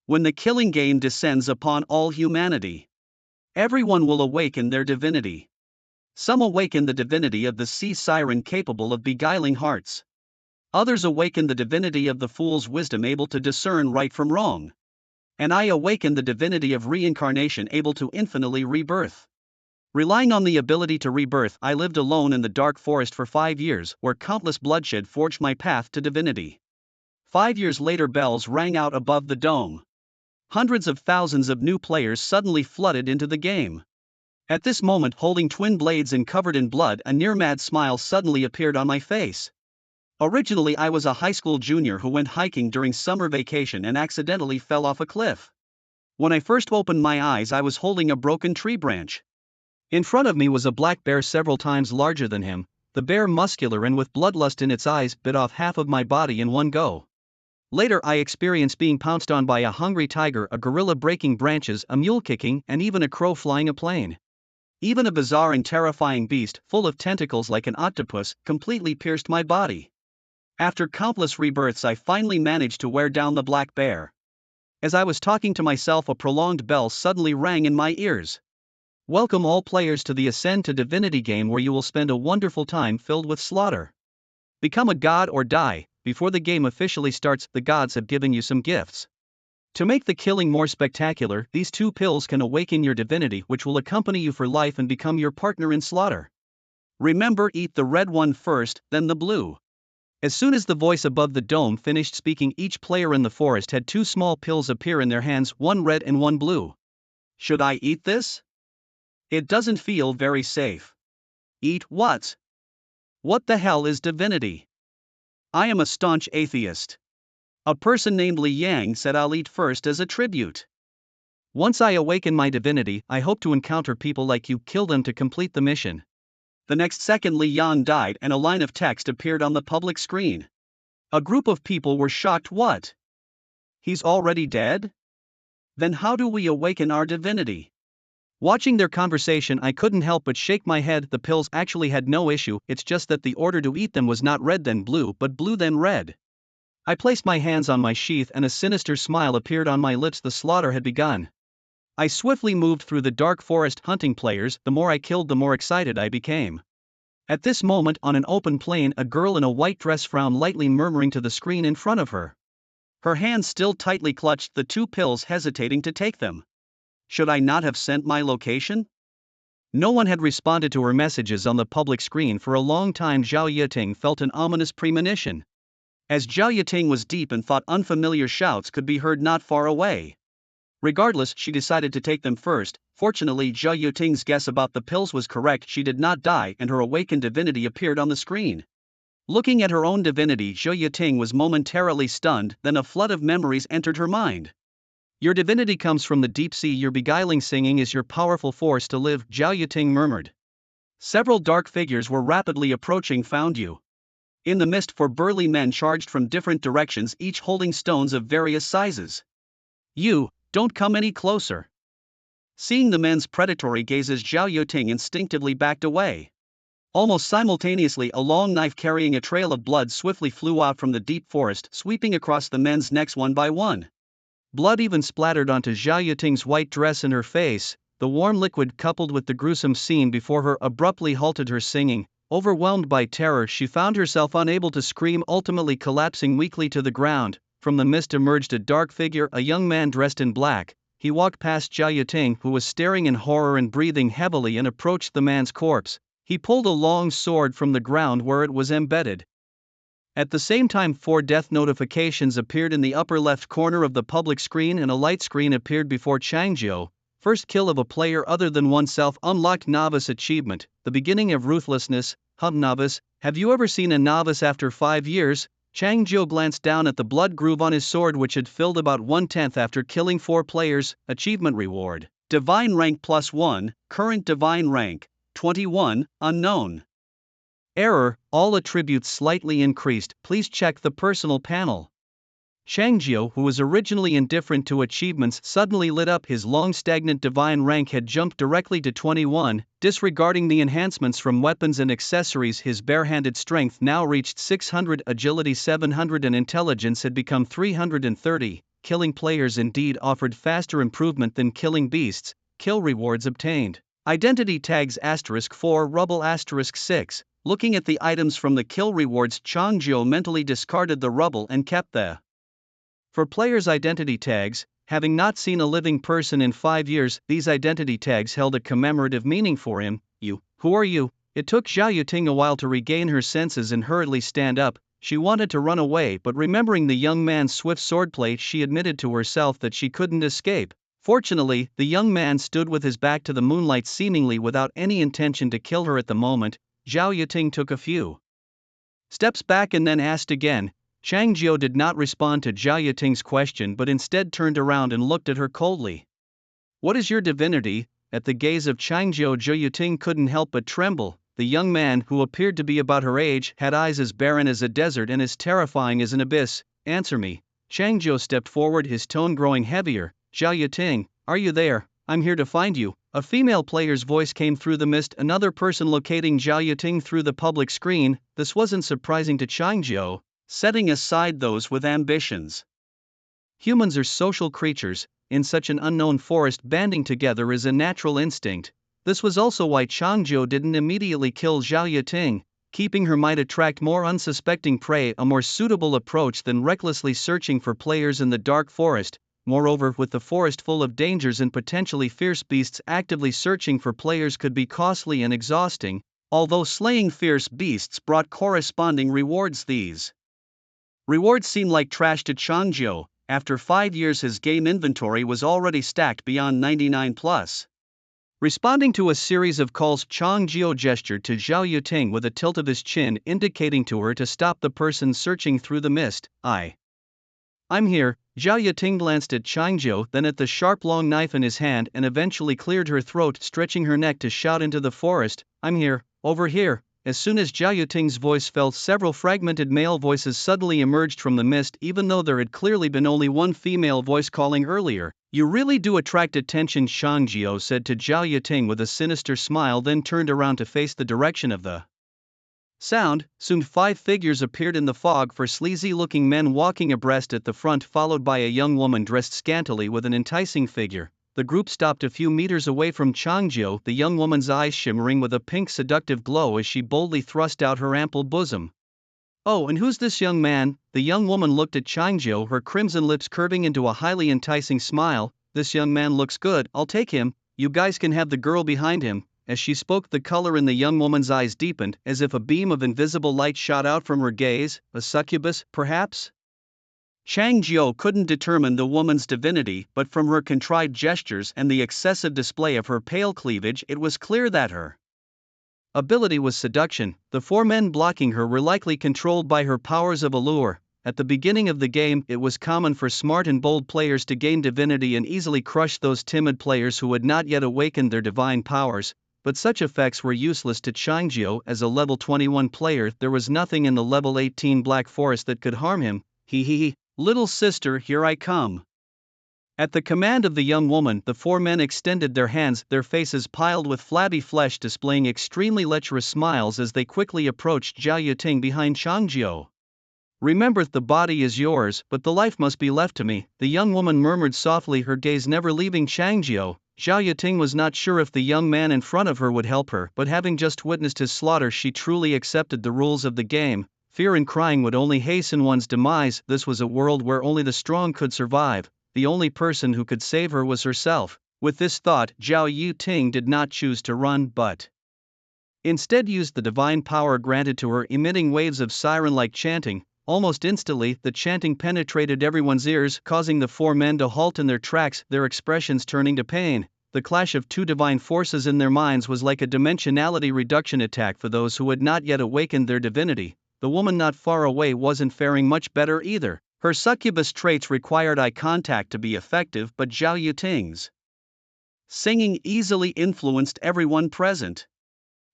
When the killing game descends upon all humanity, everyone will awaken their divinity. Some awaken the divinity of the sea siren capable of beguiling hearts. Others awaken the divinity of the fool's wisdom able to discern right from wrong. And I awaken the divinity of reincarnation able to infinitely rebirth. Relying on the ability to rebirth, I lived alone in the dark forest for 5 years, where countless bloodshed forged my path to divinity. 5 years later, bells rang out above the dome. Hundreds of thousands of new players suddenly flooded into the game. At this moment, holding twin blades and covered in blood, a near-mad smile suddenly appeared on my face. Originally, I was a high school junior who went hiking during summer vacation and accidentally fell off a cliff. When I first opened my eyes, I was holding a broken tree branch. In front of me was a black bear several times larger than him. The bear, muscular and with bloodlust in its eyes, bit off half of my body in one go. Later, I experienced being pounced on by a hungry tiger, a gorilla breaking branches, a mule kicking, and even a crow flying a plane. Even a bizarre and terrifying beast, full of tentacles like an octopus, completely pierced my body. After countless rebirths, I finally managed to wear down the black bear. As I was talking to myself, a prolonged bell suddenly rang in my ears. Welcome all players to the Ascend to Divinity game, where you will spend a wonderful time filled with slaughter. Become a god or die. Before the game officially starts, the gods have given you some gifts. To make the killing more spectacular, these 2 pills can awaken your divinity, which will accompany you for life and become your partner in slaughter. Remember, eat the red one first, then the blue. As soon as the voice above the dome finished speaking, each player in the forest had 2 small pills appear in their hands, one red and one blue. Should I eat this? It doesn't feel very safe. Eat what? What the hell is divinity? I am a staunch atheist. A person named Li Yang said I'll eat first as a tribute. Once I awaken my divinity, I hope to encounter people like you, kill them to complete the mission. The next second, Li Yang died and a line of text appeared on the public screen. A group of people were shocked. What? He's already dead? Then how do we awaken our divinity? Watching their conversation, I couldn't help but shake my head. The pills actually had no issue, it's just that the order to eat them was not red then blue, but blue then red. I placed my hands on my sheath and a sinister smile appeared on my lips. The slaughter had begun. I swiftly moved through the dark forest hunting players. The more I killed, the more excited I became. At this moment, on an open plain, a girl in a white dress frowned lightly, murmuring to the screen in front of her. Her hands still tightly clutched the 2 pills, hesitating to take them. Should I not have sent my location? No one had responded to her messages on the public screen for a long time. Zhao Yiting felt an ominous premonition. As Zhao Yiting was deep in thought, unfamiliar shouts could be heard not far away. Regardless, she decided to take them first. Fortunately, Zhao Yiting's guess about the pills was correct. She did not die and her awakened divinity appeared on the screen. Looking at her own divinity, Zhao Yiting was momentarily stunned, then a flood of memories entered her mind. Your divinity comes from the deep sea, your beguiling singing is your powerful force to live, Zhao Yiting murmured. Several dark figures were rapidly approaching. Found you. In the mist, 4 burly men charged from different directions, each holding stones of various sizes. You, don't come any closer. Seeing the men's predatory gazes, Zhao Yiting instinctively backed away. Almost simultaneously, a long knife carrying a trail of blood swiftly flew out from the deep forest, sweeping across the men's necks one by one. Blood even splattered onto Zhao Yiting's white dress and her face. The warm liquid, coupled with the gruesome scene before her, abruptly halted her singing. Overwhelmed by terror, she found herself unable to scream, ultimately collapsing weakly to the ground. From the mist emerged a dark figure, a young man dressed in black. He walked past Zhao Yiting, who was staring in horror and breathing heavily, and approached the man's corpse. He pulled a long sword from the ground where it was embedded. At the same time, 4 death notifications appeared in the upper left corner of the public screen and a light screen appeared before Changjiu. First kill of a player other than oneself unlocked. Novice achievement, the beginning of ruthlessness. Novice, have you ever seen a novice after 5 years? Changjiu glanced down at the blood groove on his sword, which had filled about 1/10 after killing 4 players. Achievement reward, Divine rank +1, current divine rank, 21, unknown. Error, all attributes slightly increased, please check the personal panel. Changjiu, who was originally indifferent to achievements, suddenly lit up. His long stagnant divine rank had jumped directly to 21, disregarding the enhancements from weapons and accessories. His barehanded strength now reached 600, agility 700 and intelligence had become 330. killing players indeed offered faster improvement than killing beasts, kill rewards obtained. Identity tags *4 rubble *6. Looking at the items from the kill rewards, Changzhou mentally discarded the rubble and kept the for players' identity tags. Having not seen a living person in 5 years, these identity tags held a commemorative meaning for him. Who are you? It took Zhao Yuting a while to regain her senses and hurriedly stand up. She wanted to run away, but remembering the young man's swift swordplay, she admitted to herself that she couldn't escape. Fortunately, the young man stood with his back to the moonlight, seemingly without any intention to kill her at the moment. Zhao Yuting took a few steps back and then asked again. Chang Jiao did not respond to Zhao Yuting's question but instead turned around and looked at her coldly. What is your divinity? At the gaze of Chang Jiao, Zhao Yuting couldn't help but tremble. The young man, who appeared to be about her age, had eyes as barren as a desert and as terrifying as an abyss. Answer me. Chang Jiao stepped forward, his tone growing heavier. Zhao Yuting, are you there? I'm here to find you. A female player's voice came through the mist, another person locating Zhao Yuting through the public screen. This wasn't surprising to Chang Jiao, setting aside those with ambitions. Humans are social creatures. In such an unknown forest, banding together is a natural instinct. This was also why Chang Jiao didn't immediately kill Zhao Yuting. Keeping her might attract more unsuspecting prey, a more suitable approach than recklessly searching for players in the dark forest. Moreover, with the forest full of dangers and potentially fierce beasts, actively searching for players could be costly and exhausting. Although slaying fierce beasts brought corresponding rewards, these rewards seemed like trash to Chang Jiao. After 5 years, his game inventory was already stacked beyond 99 plus. Responding to a series of calls, Chang Jiao gestured to Zhao Yuting with a tilt of his chin, indicating to her to stop the person searching through the mist. I'm here. Zhao Yuting glanced at Chang Jiao, then at the sharp long knife in his hand, and eventually cleared her throat, stretching her neck to shout into the forest. I'm here, over here. As soon as Zhao Yuting's voice fell, several fragmented male voices suddenly emerged from the mist, even though there had clearly been only one female voice calling earlier. You really do attract attention, Chang Jiao said to Zhao Yuting with a sinister smile, then turned around to face the direction of the sound. Soon 5 figures appeared in the fog, 4 sleazy-looking men walking abreast at the front, followed by a young woman dressed scantily with an enticing figure. The group stopped a few meters away from Chang Jiao, the young woman's eyes shimmering with a pink seductive glow as she boldly thrust out her ample bosom. Oh, and who's this young man? The young woman looked at Chang Jiao, her crimson lips curving into a highly enticing smile. This young man looks good, I'll take him. You guys can have the girl behind him. As she spoke, the color in the young woman's eyes deepened, as if a beam of invisible light shot out from her gaze. A succubus, perhaps? Chang Jiao couldn't determine the woman's divinity, but from her contrite gestures and the excessive display of her pale cleavage, it was clear that her ability was seduction. The 4 men blocking her were likely controlled by her powers of allure. At the beginning of the game, it was common for smart and bold players to gain divinity and easily crush those timid players who had not yet awakened their divine powers. But such effects were useless to Chang Jiao. As a level 21 player, there was nothing in the level 18 Black Forest that could harm him. Little sister, here I come. At the command of the young woman, the 4 men extended their hands, their faces piled with flabby flesh, displaying extremely lecherous smiles as they quickly approached Zhao Yuting behind Chang Jiao. Remember, the body is yours, but the life must be left to me, the young woman murmured softly, her gaze never leaving Chang Jiao. Zhao Yuting was not sure if the young man in front of her would help her, but having just witnessed his slaughter, she truly accepted the rules of the game. Fear and crying would only hasten one's demise. This was a world where only the strong could survive. The only person who could save her was herself. With this thought, Zhao Yuting did not choose to run, but instead used the divine power granted to her, emitting waves of siren-like chanting. Almost instantly, the chanting penetrated everyone's ears, causing the 4 men to halt in their tracks, their expressions turning to pain. The clash of 2 divine forces in their minds was like a dimensionality reduction attack for those who had not yet awakened their divinity. The woman not far away wasn't faring much better either. Her succubus traits required eye contact to be effective, but Zhao Yuting's singing easily influenced everyone present.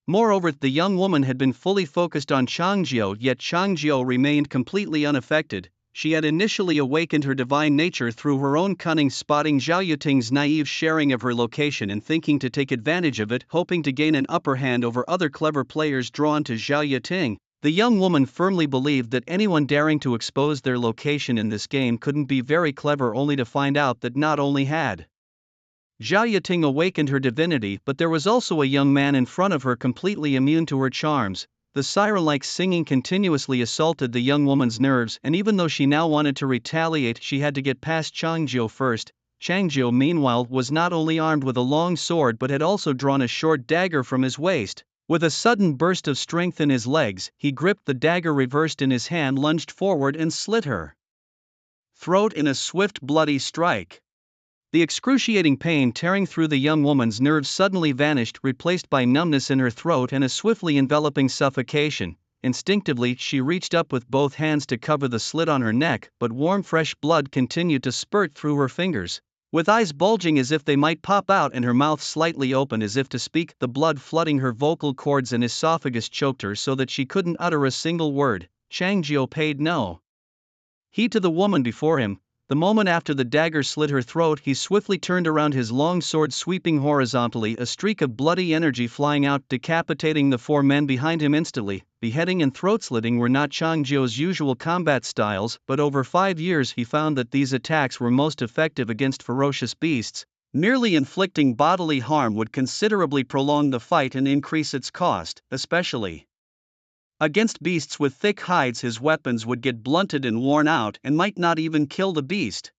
Moreover, the young woman had been fully focused on Chang Jiao, yet Chang Jiao remained completely unaffected. She had initially awakened her divine nature through her own cunning, spotting Zhao Yuting's naive sharing of her location and thinking to take advantage of it, hoping to gain an upper hand over other clever players drawn to Zhao Yuting. The young woman firmly believed that anyone daring to expose their location in this game couldn't be very clever, only to find out that not only had Zhao Yiting awakened her divinity, but there was also a young man in front of her completely immune to her charms. The siren-like singing continuously assaulted the young woman's nerves, and even though she now wanted to retaliate, she had to get past Changzhou first. Changzhou meanwhile was not only armed with a long sword but had also drawn a short dagger from his waist. With a sudden burst of strength in his legs, he gripped the dagger reversed in his hand, lunged forward and slit her throat in a swift bloody strike. The excruciating pain tearing through the young woman's nerves suddenly vanished, replaced by numbness in her throat and a swiftly enveloping suffocation. Instinctively, she reached up with both hands to cover the slit on her neck, but warm fresh blood continued to spurt through her fingers. With eyes bulging as if they might pop out and her mouth slightly open as if to speak, the blood flooding her vocal cords and esophagus choked her so that she couldn't utter a single word. Changzhou paid no heed to the woman before him. The moment after the dagger slit her throat, he swiftly turned around, his long sword sweeping horizontally, a streak of bloody energy flying out, decapitating the four men behind him instantly. Beheading and throat-slitting were not Changzhou's usual combat styles, but over 5 years he found that these attacks were most effective against ferocious beasts. Merely inflicting bodily harm would considerably prolong the fight and increase its cost, especially against beasts with thick hides. His weapons would get blunted and worn out and might not even kill the beast.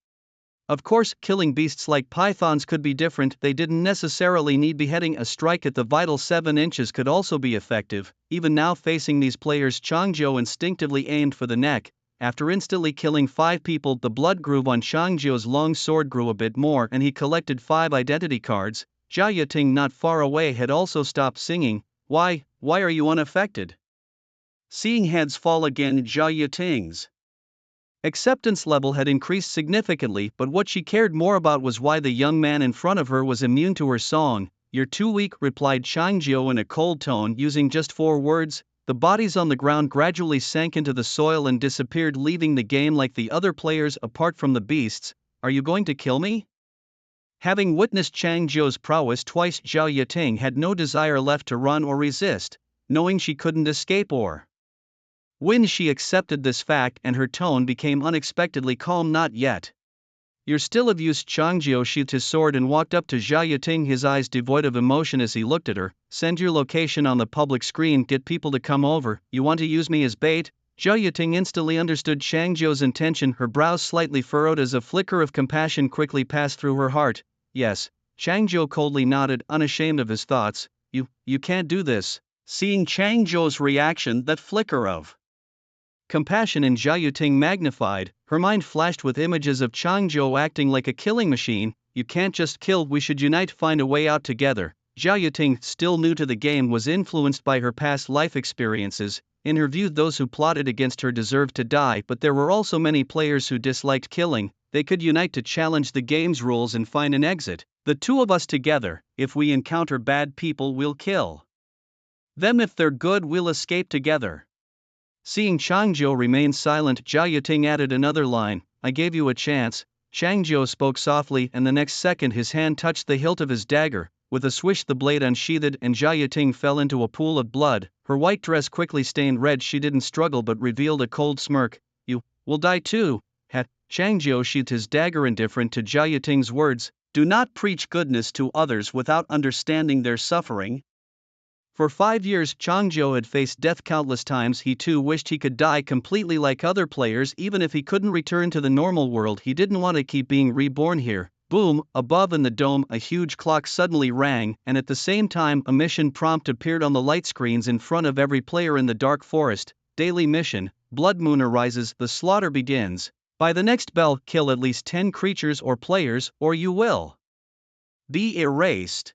Of course, killing beasts like pythons could be different. They didn't necessarily need beheading. A strike at the vital 7 inches could also be effective. Even now, facing these players, Changzhou instinctively aimed for the neck. After instantly killing 5 people, the blood groove on Changzhou's long sword grew a bit more and he collected 5 identity cards. Zhao Yiting, not far away, had also stopped singing. Why are you unaffected? Seeing heads fall again, Zhao Yiting's acceptance level had increased significantly, but what she cared more about was why the young man in front of her was immune to her song. "You're too weak," replied Changzhou in a cold tone, using just 4 words. The bodies on the ground gradually sank into the soil and disappeared, leaving the game like the other players apart from the beasts. "Are you going to kill me?" Having witnessed Changzhou's prowess twice, Zhao Yiting had no desire left to run or resist. Knowing she couldn't escape or win, she accepted this fact and her tone became unexpectedly calm. "Not yet." "You're still of use." Changzhou sheathed his sword and walked up to Zhao Yiting, his eyes devoid of emotion as he looked at her. "Send your location on the public screen, get people to come over." "You want to use me as bait?" Zhao Yiting instantly understood Changzhou's intention, her brows slightly furrowed as a flicker of compassion quickly passed through her heart. "Yes." Changzhou coldly nodded, unashamed of his thoughts. You can't do this." Seeing Changzhou's reaction, that flicker of compassion in Zhao Yiting magnified. Her mind flashed with images of Changzhou acting like a killing machine. "You can't just kill, we should unite, find a way out together." Zhao Yiting, still new to the game, was influenced by her past life experiences. In her view, those who plotted against her deserved to die, but there were also many players who disliked killing. They could unite to challenge the game's rules and find an exit. "The 2 of us together, if we encounter bad people, we'll kill them. If they're good, we'll escape together." Seeing Changzhou remain silent, Zhao Yiting added another line. "I gave you a chance." Changzhou spoke softly, and the next second his hand touched the hilt of his dagger. With a swish, the blade unsheathed and Zhao Yiting fell into a pool of blood. Her white dress quickly stained red. She didn't struggle but revealed a cold smirk. "You will die too." Changzhou sheathed his dagger, indifferent to Zhao Yiting's words. "Do not preach goodness to others without understanding their suffering." For 5 years, Changzhou had faced death countless times. He too wished he could die completely like other players. Even if he couldn't return to the normal world, he didn't want to keep being reborn here. Boom! Above in the dome, a huge clock suddenly rang, and at the same time, a mission prompt appeared on the light screens in front of every player in the dark forest. Daily mission: Blood Moon arises, the slaughter begins. By the next bell, kill at least 10 creatures or players, or you will be erased.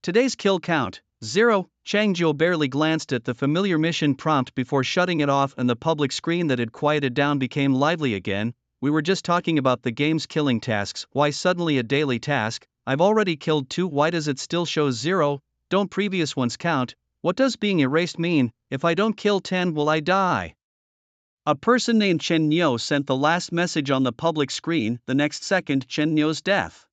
Today's kill count: 0. Changzhou barely glanced at the familiar mission prompt before shutting it off, and the public screen that had quieted down became lively again. "We were just talking about the game's killing tasks. Why suddenly a daily task? I've already killed 2. Why does it still show 0? Don't previous ones count? What does being erased mean? If I don't kill 10, will I die?" A person named Chen Niu sent the last message on the public screen. The next second, Chen Niu's death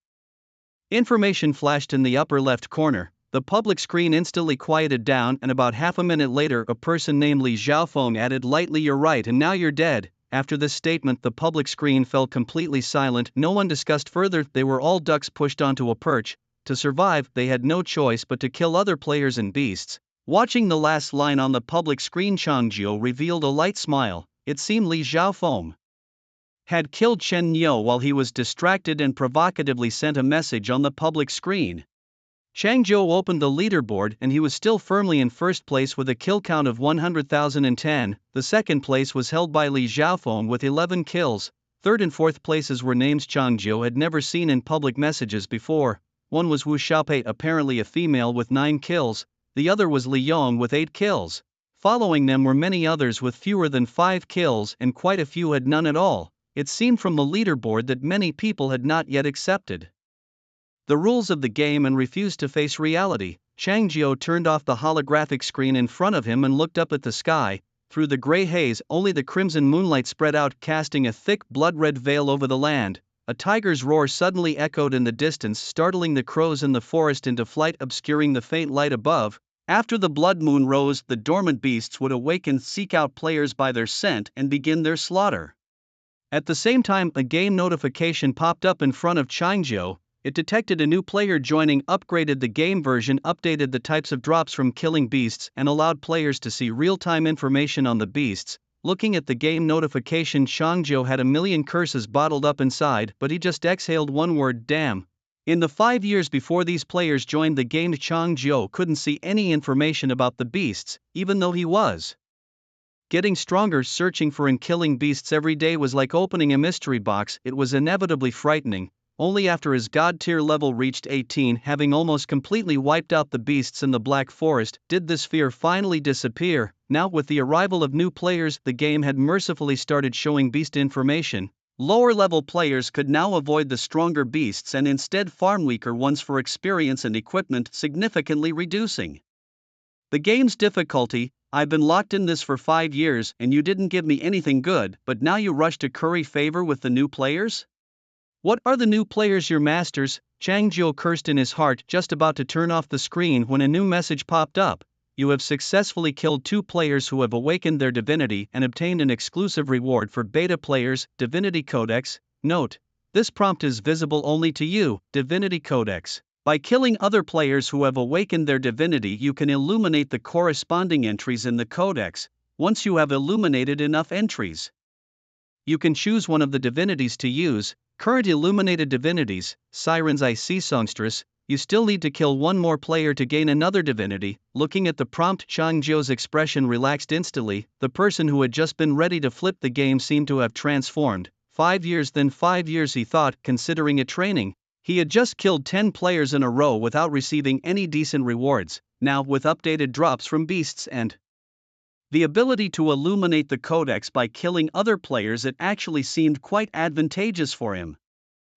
information flashed in the upper left corner. The public screen instantly quieted down, and about half a minute later a person named Li Xiaofeng added lightly, "You're right, and now you're dead." After this statement the public screen fell completely silent. No one discussed further. They were all ducks pushed onto a perch. To survive, they had no choice but to kill other players and beasts. Watching the last line on the public screen, Changjiu revealed a light smile. It seemed Li Xiaofeng had killed Chen Niu while he was distracted and provocatively sent a message on the public screen. Chang Zhou opened the leaderboard and he was still firmly in first place with a kill count of 100,010. The second place was held by Li Xiaofeng with 11 kills. Third and fourth places were names Chang Zhou had never seen in public messages before. One was Wu Xiaopei, apparently a female, with 9 kills. The other was Li Yong with 8 kills. Following them were many others with fewer than 5 kills, and quite a few had none at all. It seemed from the leaderboard that many people had not yet accepted the rules of the game and refused to face reality. Chang Zhou turned off the holographic screen in front of him and looked up at the sky. Through the gray haze, only the crimson moonlight spread out, casting a thick blood-red veil over the land. A tiger's roar suddenly echoed in the distance, startling the crows in the forest into flight, obscuring the faint light above. After the blood moon rose, the dormant beasts would awaken, seek out players by their scent, and begin their slaughter. At the same time, a game notification popped up in front of Changjiu. It detected a new player joining, upgraded the game version, updated the types of drops from killing beasts, and allowed players to see real-time information on the beasts. Looking at the game notification, Changjiu had a million curses bottled up inside, but he just exhaled one word: damn. In the 5 years before these players joined the game, Changjiu couldn't see any information about the beasts, even though he was getting stronger. Searching for and killing beasts every day was like opening a mystery box. It was inevitably frightening. Only after his god tier level reached 18, having almost completely wiped out the beasts in the Black Forest, did this fear finally disappear. Now, with the arrival of new players, the game had mercifully started showing beast information. Lower level players could now avoid the stronger beasts and instead farm weaker ones for experience and equipment, significantly reducing the game's difficulty. "I've been locked in this for 5 years and you didn't give me anything good, but now you rush to curry favor with the new players? What are the new players, your masters?" Changjiu cursed in his heart, just about to turn off the screen when a new message popped up. "You have successfully killed 2 players who have awakened their divinity and obtained an exclusive reward for beta players, Divinity Codex. Note: this prompt is visible only to you, Divinity Codex. By killing other players who have awakened their divinity, you can illuminate the corresponding entries in the codex. Once you have illuminated enough entries, you can choose one of the divinities to use. Current illuminated divinities: Sirens I Sea Songstress. You still need to kill one more player to gain another divinity." Looking at the prompt, Changjiu's expression relaxed instantly. The person who had just been ready to flip the game seemed to have transformed. 5 years, then 5 years, he thought, considering it training. He had just killed 10 players in a row without receiving any decent rewards. Now, with updated drops from beasts and the ability to illuminate the codex by killing other players, it actually seemed quite advantageous for him.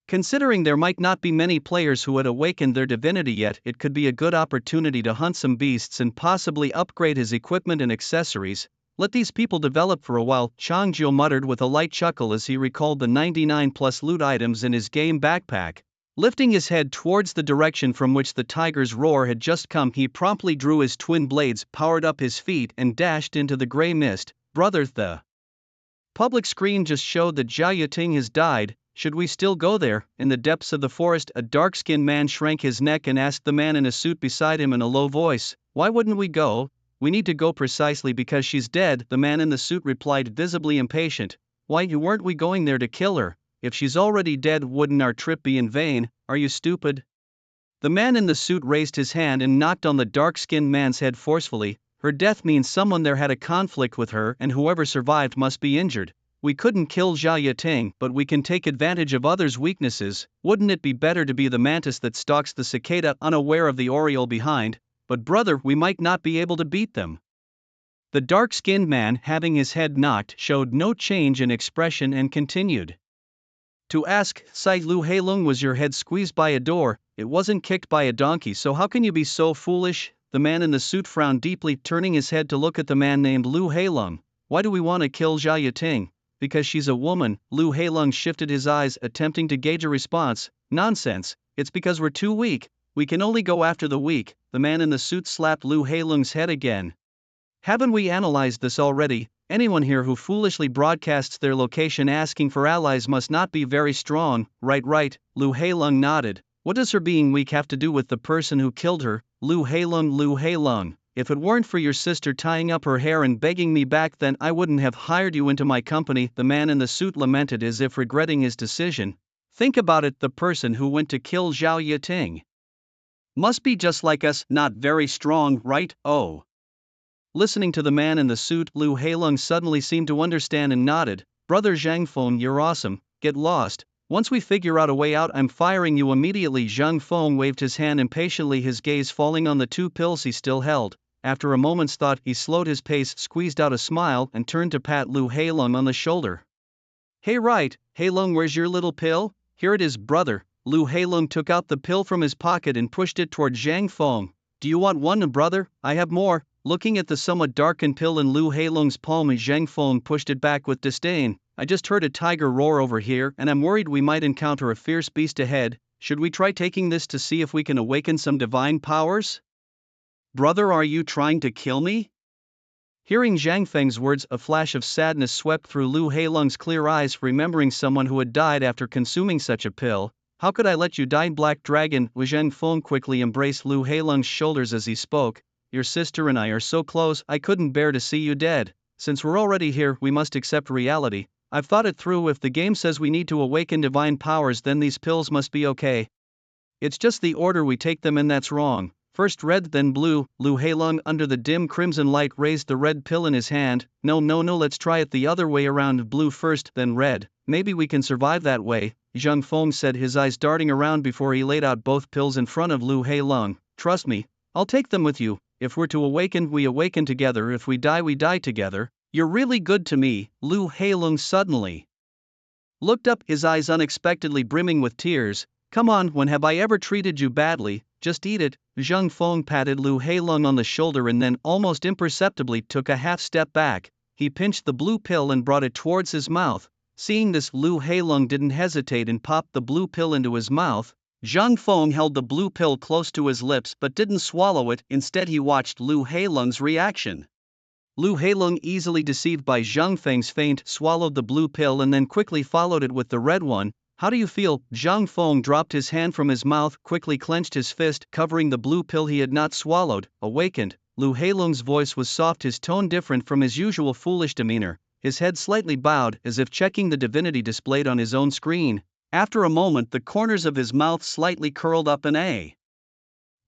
Considering there might not be many players who had awakened their divinity yet, it could be a good opportunity to hunt some beasts and possibly upgrade his equipment and accessories. Let these people develop for a while, Changjiu muttered with a light chuckle as he recalled the 99 plus loot items in his game backpack. Lifting his head towards the direction from which the tiger's roar had just come, he promptly drew his twin blades, powered up his feet, and dashed into the gray mist. "Brother, the public screen just showed that Zhao Yiting has died. Should we still go there?" In the depths of the forest, a dark-skinned man shrank his neck and asked the man in a suit beside him in a low voice. "Why wouldn't we go? We need to go precisely because she's dead," the man in the suit replied, visibly impatient. "Why weren't we going there to kill her? If she's already dead, wouldn't our trip be in vain? Are you stupid?" The man in the suit raised his hand and knocked on the dark-skinned man's head forcefully. "Her death means someone there had a conflict with her, and whoever survived must be injured. We couldn't kill Zhao Yiting, but we can take advantage of others' weaknesses. Wouldn't it be better to be the mantis that stalks the cicada, unaware of the oriole behind? But brother, we might not be able to beat them." The dark-skinned man, having his head knocked, showed no change in expression and continued to ask, "Sai Lu Heilung, was your head squeezed by a door? It wasn't kicked by a donkey, so how can you be so foolish?" The man in the suit frowned deeply, turning his head to look at the man named Lu Heilung. "Why do we want to kill Zhao Yiting? Because she's a woman." Lu Heilung shifted his eyes, attempting to gauge a response. "Nonsense, it's because we're too weak. we can only go after the weak. The man in the suit slapped Lu Heilung's head again. Haven't we analyzed this already? Anyone here who foolishly broadcasts their location asking for allies must not be very strong, right? Lu Heilung nodded. What does her being weak have to do with the person who killed her? Lu Heilung, if it weren't for your sister tying up her hair and begging me back, then I wouldn't have hired you into my company. The man in the suit lamented as if regretting his decision. Think about it, the person who went to kill Zhao Yiting must be just like us, not very strong, right? Oh. Listening to the man in the suit, Lu Heilung suddenly seemed to understand and nodded. Brother Zhang Feng, you're awesome. Get lost. Once we figure out a way out, I'm firing you immediately. Zhang Feng waved his hand impatiently, his gaze falling on the 2 pills he still held. After a moment's thought, he slowed his pace, squeezed out a smile, and turned to pat Lu Heilung on the shoulder. Hey, right, Heilung, where's your little pill? Here it is, brother. Lu Heilung took out the pill from his pocket and pushed it toward Zhang Feng. Do you want one, brother? I have more. Looking at the somewhat darkened pill in Lu Heilung's palm, Zhang Feng pushed it back with disdain. I just heard a tiger roar over here, and I'm worried we might encounter a fierce beast ahead. Should we try taking this to see if we can awaken some divine powers? Brother, are you trying to kill me? Hearing Zhang Feng's words, a flash of sadness swept through Lu Heilung's clear eyes, remembering someone who had died after consuming such a pill. How could I let you die, Black Dragon? Zhang Feng quickly embraced Lu Heilung's shoulders as he spoke. Your sister and I are so close, I couldn't bear to see you dead. Since we're already here, we must accept reality. I've thought it through. If the game says we need to awaken divine powers, then these pills must be okay. It's just the order we take them in that's wrong. First red, then blue. Lu Heilung, under the dim crimson light, raised the red pill in his hand. No, let's try it the other way around. Blue first, then red. Maybe we can survive that way, Zhang Feng said, his eyes darting around before he laid out both pills in front of Lu Heilung. Trust me, I'll take them with you. If we're to awaken, we awaken together. If we die together. You're really good to me. Lu Heilung suddenly looked up, his eyes unexpectedly brimming with tears. Come on, when have I ever treated you badly? Just eat it. Zhang Feng patted Lu Heilung on the shoulder and then, almost imperceptibly, took a half step back. He pinched the blue pill and brought it towards his mouth. Seeing this, Lu Heilung didn't hesitate and popped the blue pill into his mouth. Zhang Feng held the blue pill close to his lips but didn't swallow it. Instead, he watched Lu Heilung's reaction. Lu Heilung, easily deceived by Zhang Feng's feint, swallowed the blue pill and then quickly followed it with the red one. How do you feel? Zhang Feng dropped his hand from his mouth, quickly clenched his fist, covering the blue pill he had not swallowed. Awakened. Lu Heilung's voice was soft, his tone different from his usual foolish demeanor, his head slightly bowed, as if checking the divinity displayed on his own screen. After a moment, the corners of his mouth slightly curled up in a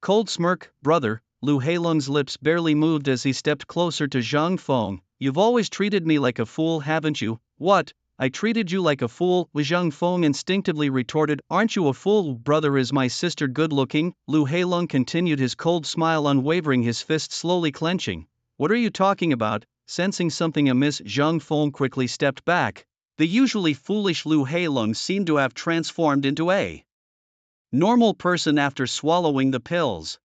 cold smirk. Brother, Lu Heilung's lips barely moved as he stepped closer to Zhang Feng. You've always treated me like a fool, haven't you? What? I treated you like a fool? Zhang Feng instinctively retorted. Aren't you a fool? Brother, is my sister good looking? Lu Heilung continued, his cold smile unwavering, his fist slowly clenching. What are you talking about? Sensing something amiss, Zhang Feng quickly stepped back. The usually foolish Lu Heilung seemed to have transformed into a normal person after swallowing the pills.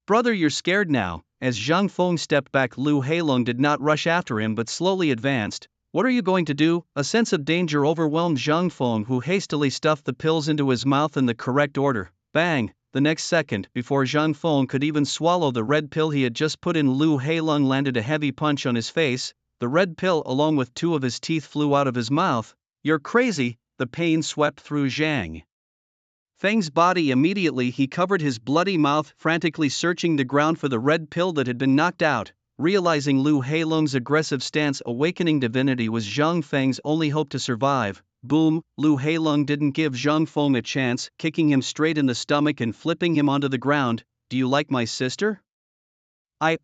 Brother, you're scared now. As Zhang Feng stepped back, Lu Heilung did not rush after him but slowly advanced. What are you going to do? A sense of danger overwhelmed Zhang Feng, who hastily stuffed the pills into his mouth in the correct order. Bang! The next second, before Zhang Feng could even swallow the red pill he had just put in, Lu Heilung landed a heavy punch on his face. The red pill, along with 2 of his teeth, flew out of his mouth. You're crazy! The pain swept through Zhang Feng's body. Immediately, he covered his bloody mouth, frantically searching the ground for the red pill that had been knocked out. Realizing Lu Heilung's aggressive stance, awakening divinity was Zhang Feng's only hope to survive. Boom! Lu Heilung didn't give Zhang Feng a chance, kicking him straight in the stomach and flipping him onto the ground. Do you like my sister?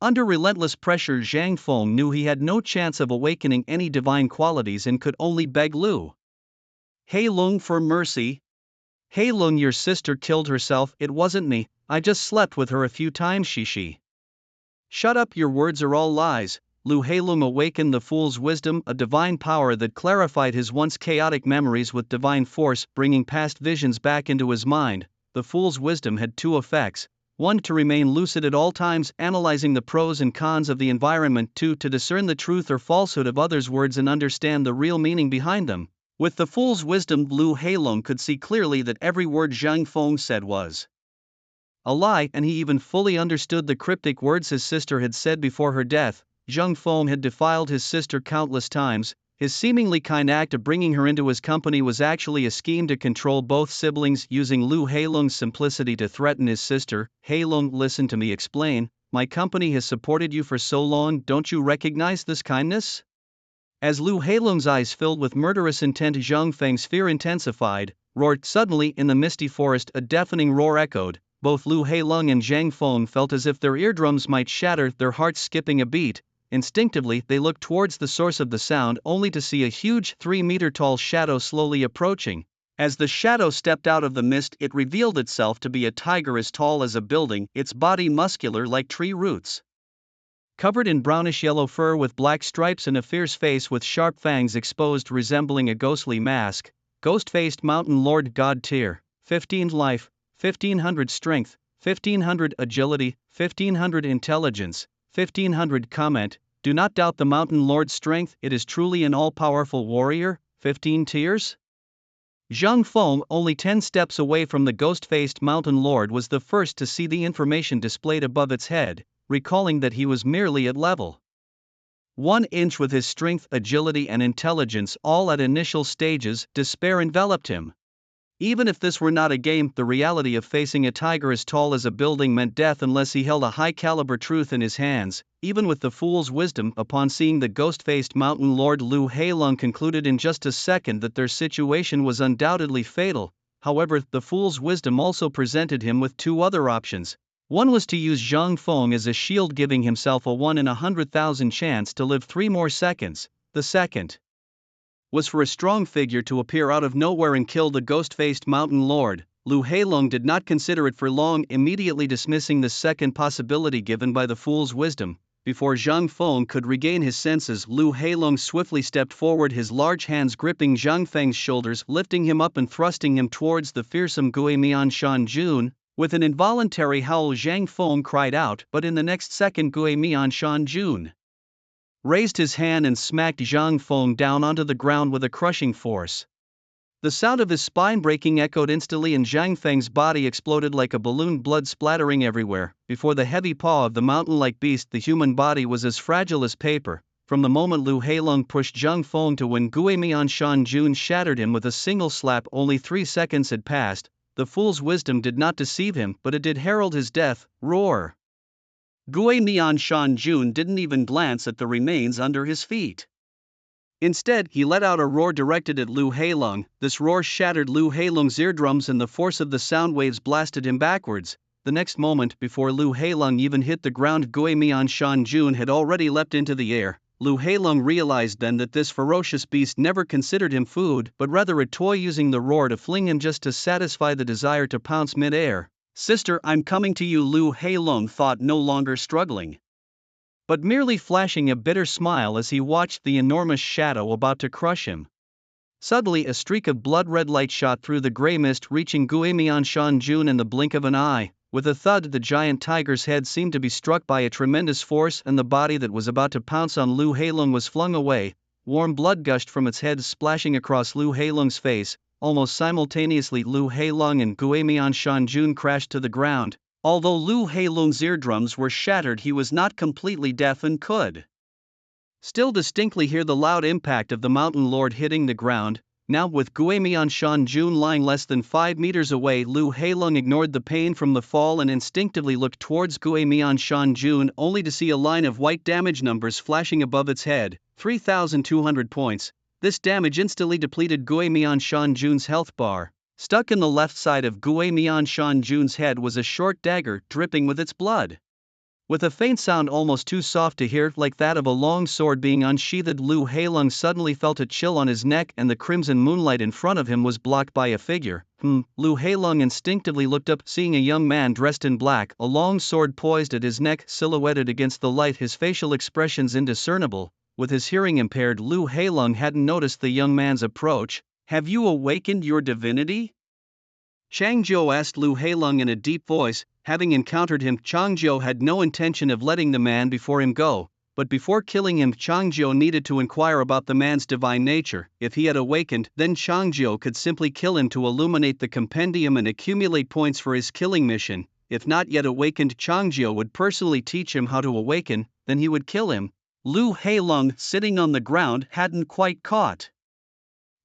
Under relentless pressure, Zhang Feng knew he had no chance of awakening any divine qualities and could only beg Lu Heilung for mercy. Heilung, your sister killed herself. It wasn't me. I just slept with her a few times. She. Shut up, your words are all lies. Lu Heilung awakened the fool's wisdom, a divine power that clarified his once chaotic memories with divine force, bringing past visions back into his mind. The fool's wisdom had 2 effects. 1, to remain lucid at all times, analyzing the pros and cons of the environment. 2, to discern the truth or falsehood of others' words and understand the real meaning behind them. With the fool's wisdom, Lu Heilung could see clearly that every word Zhang Feng said was A lie, and he even fully understood the cryptic words his sister had said before her death. Zhang Feng had defiled his sister countless times. His seemingly kind act of bringing her into his company was actually a scheme to control both siblings, using Lu Heilong's simplicity to threaten his sister. Heilong, listen to me explain. My company has supported you for so long, don't you recognize this kindness? As Lu Heilong's eyes filled with murderous intent, Zhang Feng's fear intensified. Roared. Suddenly, in the misty forest, a deafening roar echoed. Both Lu Heilong and Zhang Feng felt as if their eardrums might shatter, their hearts skipping a beat. Instinctively, they looked towards the source of the sound, only to see a huge 3-meter-tall shadow slowly approaching. As the shadow stepped out of the mist, it revealed itself to be a tiger as tall as a building, its body muscular like tree roots. Covered in brownish-yellow fur with black stripes and a fierce face with sharp fangs exposed resembling a ghostly mask. Ghost-faced mountain lord, god tier, 15 life, 1500 strength, 1500 agility, 1500 intelligence, 1500 comment. Do not doubt the mountain lord's strength, it is truly an all-powerful warrior. 15 tiers? Zhang Feng, only 10 steps away from the ghost-faced mountain lord, was the first to see the information displayed above its head, recalling that he was merely at level 1 inch with his strength, agility and intelligence all at initial stages. Despair enveloped him. Even if this were not a game, the reality of facing a tiger as tall as a building meant death unless he held a high-caliber truth in his hands. Even with the fool's wisdom, upon seeing the ghost-faced mountain lord, Lu Heilong concluded in just a second that their situation was undoubtedly fatal. However, the fool's wisdom also presented him with 2 other options. One was to use Zhang Feng as a shield, giving himself a 1 in 100,000 chance to live 3 more seconds. The second was for a strong figure to appear out of nowhere and kill the ghost-faced mountain lord. Lu Heilong did not consider it for long, immediately dismissing the second possibility given by the fool's wisdom. Before Zhang Feng could regain his senses, Lu Heilong swiftly stepped forward, his large hands gripping Zhang Feng's shoulders, lifting him up and thrusting him towards the fearsome Gui Mian Shan Jun. With an involuntary howl, Zhang Feng cried out, but in the next second Gui Mian Shan Jun raised his hand and smacked Zhang Feng down onto the ground with a crushing force. The sound of his spine breaking echoed instantly, and Zhang Feng's body exploded like a balloon, blood splattering everywhere. Before the heavy paw of the mountain-like beast, the human body was as fragile as paper. From the moment Lu Heilong pushed Zhang Feng to win, Gui Mian Shan Jun shattered him with a single slap. Only 3 seconds had passed. The fool's wisdom did not deceive him, but it did herald his death. Roar! Gui Mian Shan Jun didn't even glance at the remains under his feet. Instead, he let out a roar directed at Lu Heilong. This roar shattered Lu Heilong's eardrums, and the force of the sound waves blasted him backwards. The next moment, before Lu Heilong even hit the ground, Gui Mian Shan Jun had already leapt into the air. Lu Heilong realized then that this ferocious beast never considered him food, but rather a toy, using the roar to fling him just to satisfy the desire to pounce mid-air. Sister, I'm coming to you, Lu Heilong thought, no longer struggling, but merely flashing a bitter smile as he watched the enormous shadow about to crush him. Suddenly, a streak of blood-red light shot through the gray mist, reaching Gui Mian Shan Jun in the blink of an eye. With a thud, the giant tiger's head seemed to be struck by a tremendous force, and the body that was about to pounce on Lu Heilong was flung away. Warm blood gushed from its head, splashing across Lu Heilong's face. Almost simultaneously, Lu Heilong and Gui Mian Shan Jun crashed to the ground. Although Lu Heilong's eardrums were shattered, he was not completely deaf and could still distinctly hear the loud impact of the mountain lord hitting the ground. Now, with Gui Mian Shan Jun lying less than 5 meters away, Lu Heilong ignored the pain from the fall and instinctively looked towards Gui Mian Shan Jun, only to see a line of white damage numbers flashing above its head. 3,200 points. This damage instantly depleted Gui Mian Shan Jun's health bar. Stuck in the left side of Gui Mian Shan Jun's head was a short dagger, dripping with its blood. With a faint sound almost too soft to hear, like that of a long sword being unsheathed, Lu Heilong suddenly felt a chill on his neck, and the crimson moonlight in front of him was blocked by a figure. Lu Heilong instinctively looked up, seeing a young man dressed in black, a long sword poised at his neck, silhouetted against the light, his facial expressions indiscernible. With his hearing impaired, Lu Heilong hadn't noticed the young man's approach. Have you awakened your divinity? Changzhou asked Lu Heilong in a deep voice. Having encountered him, Changzhou had no intention of letting the man before him go, but before killing him, Changzhou needed to inquire about the man's divine nature. If he had awakened, then Changzhou could simply kill him to illuminate the compendium and accumulate points for his killing mission. if not yet awakened, Changjiu would personally teach him how to awaken, then he would kill him. Lu Heilong, sitting on the ground, hadn't quite caught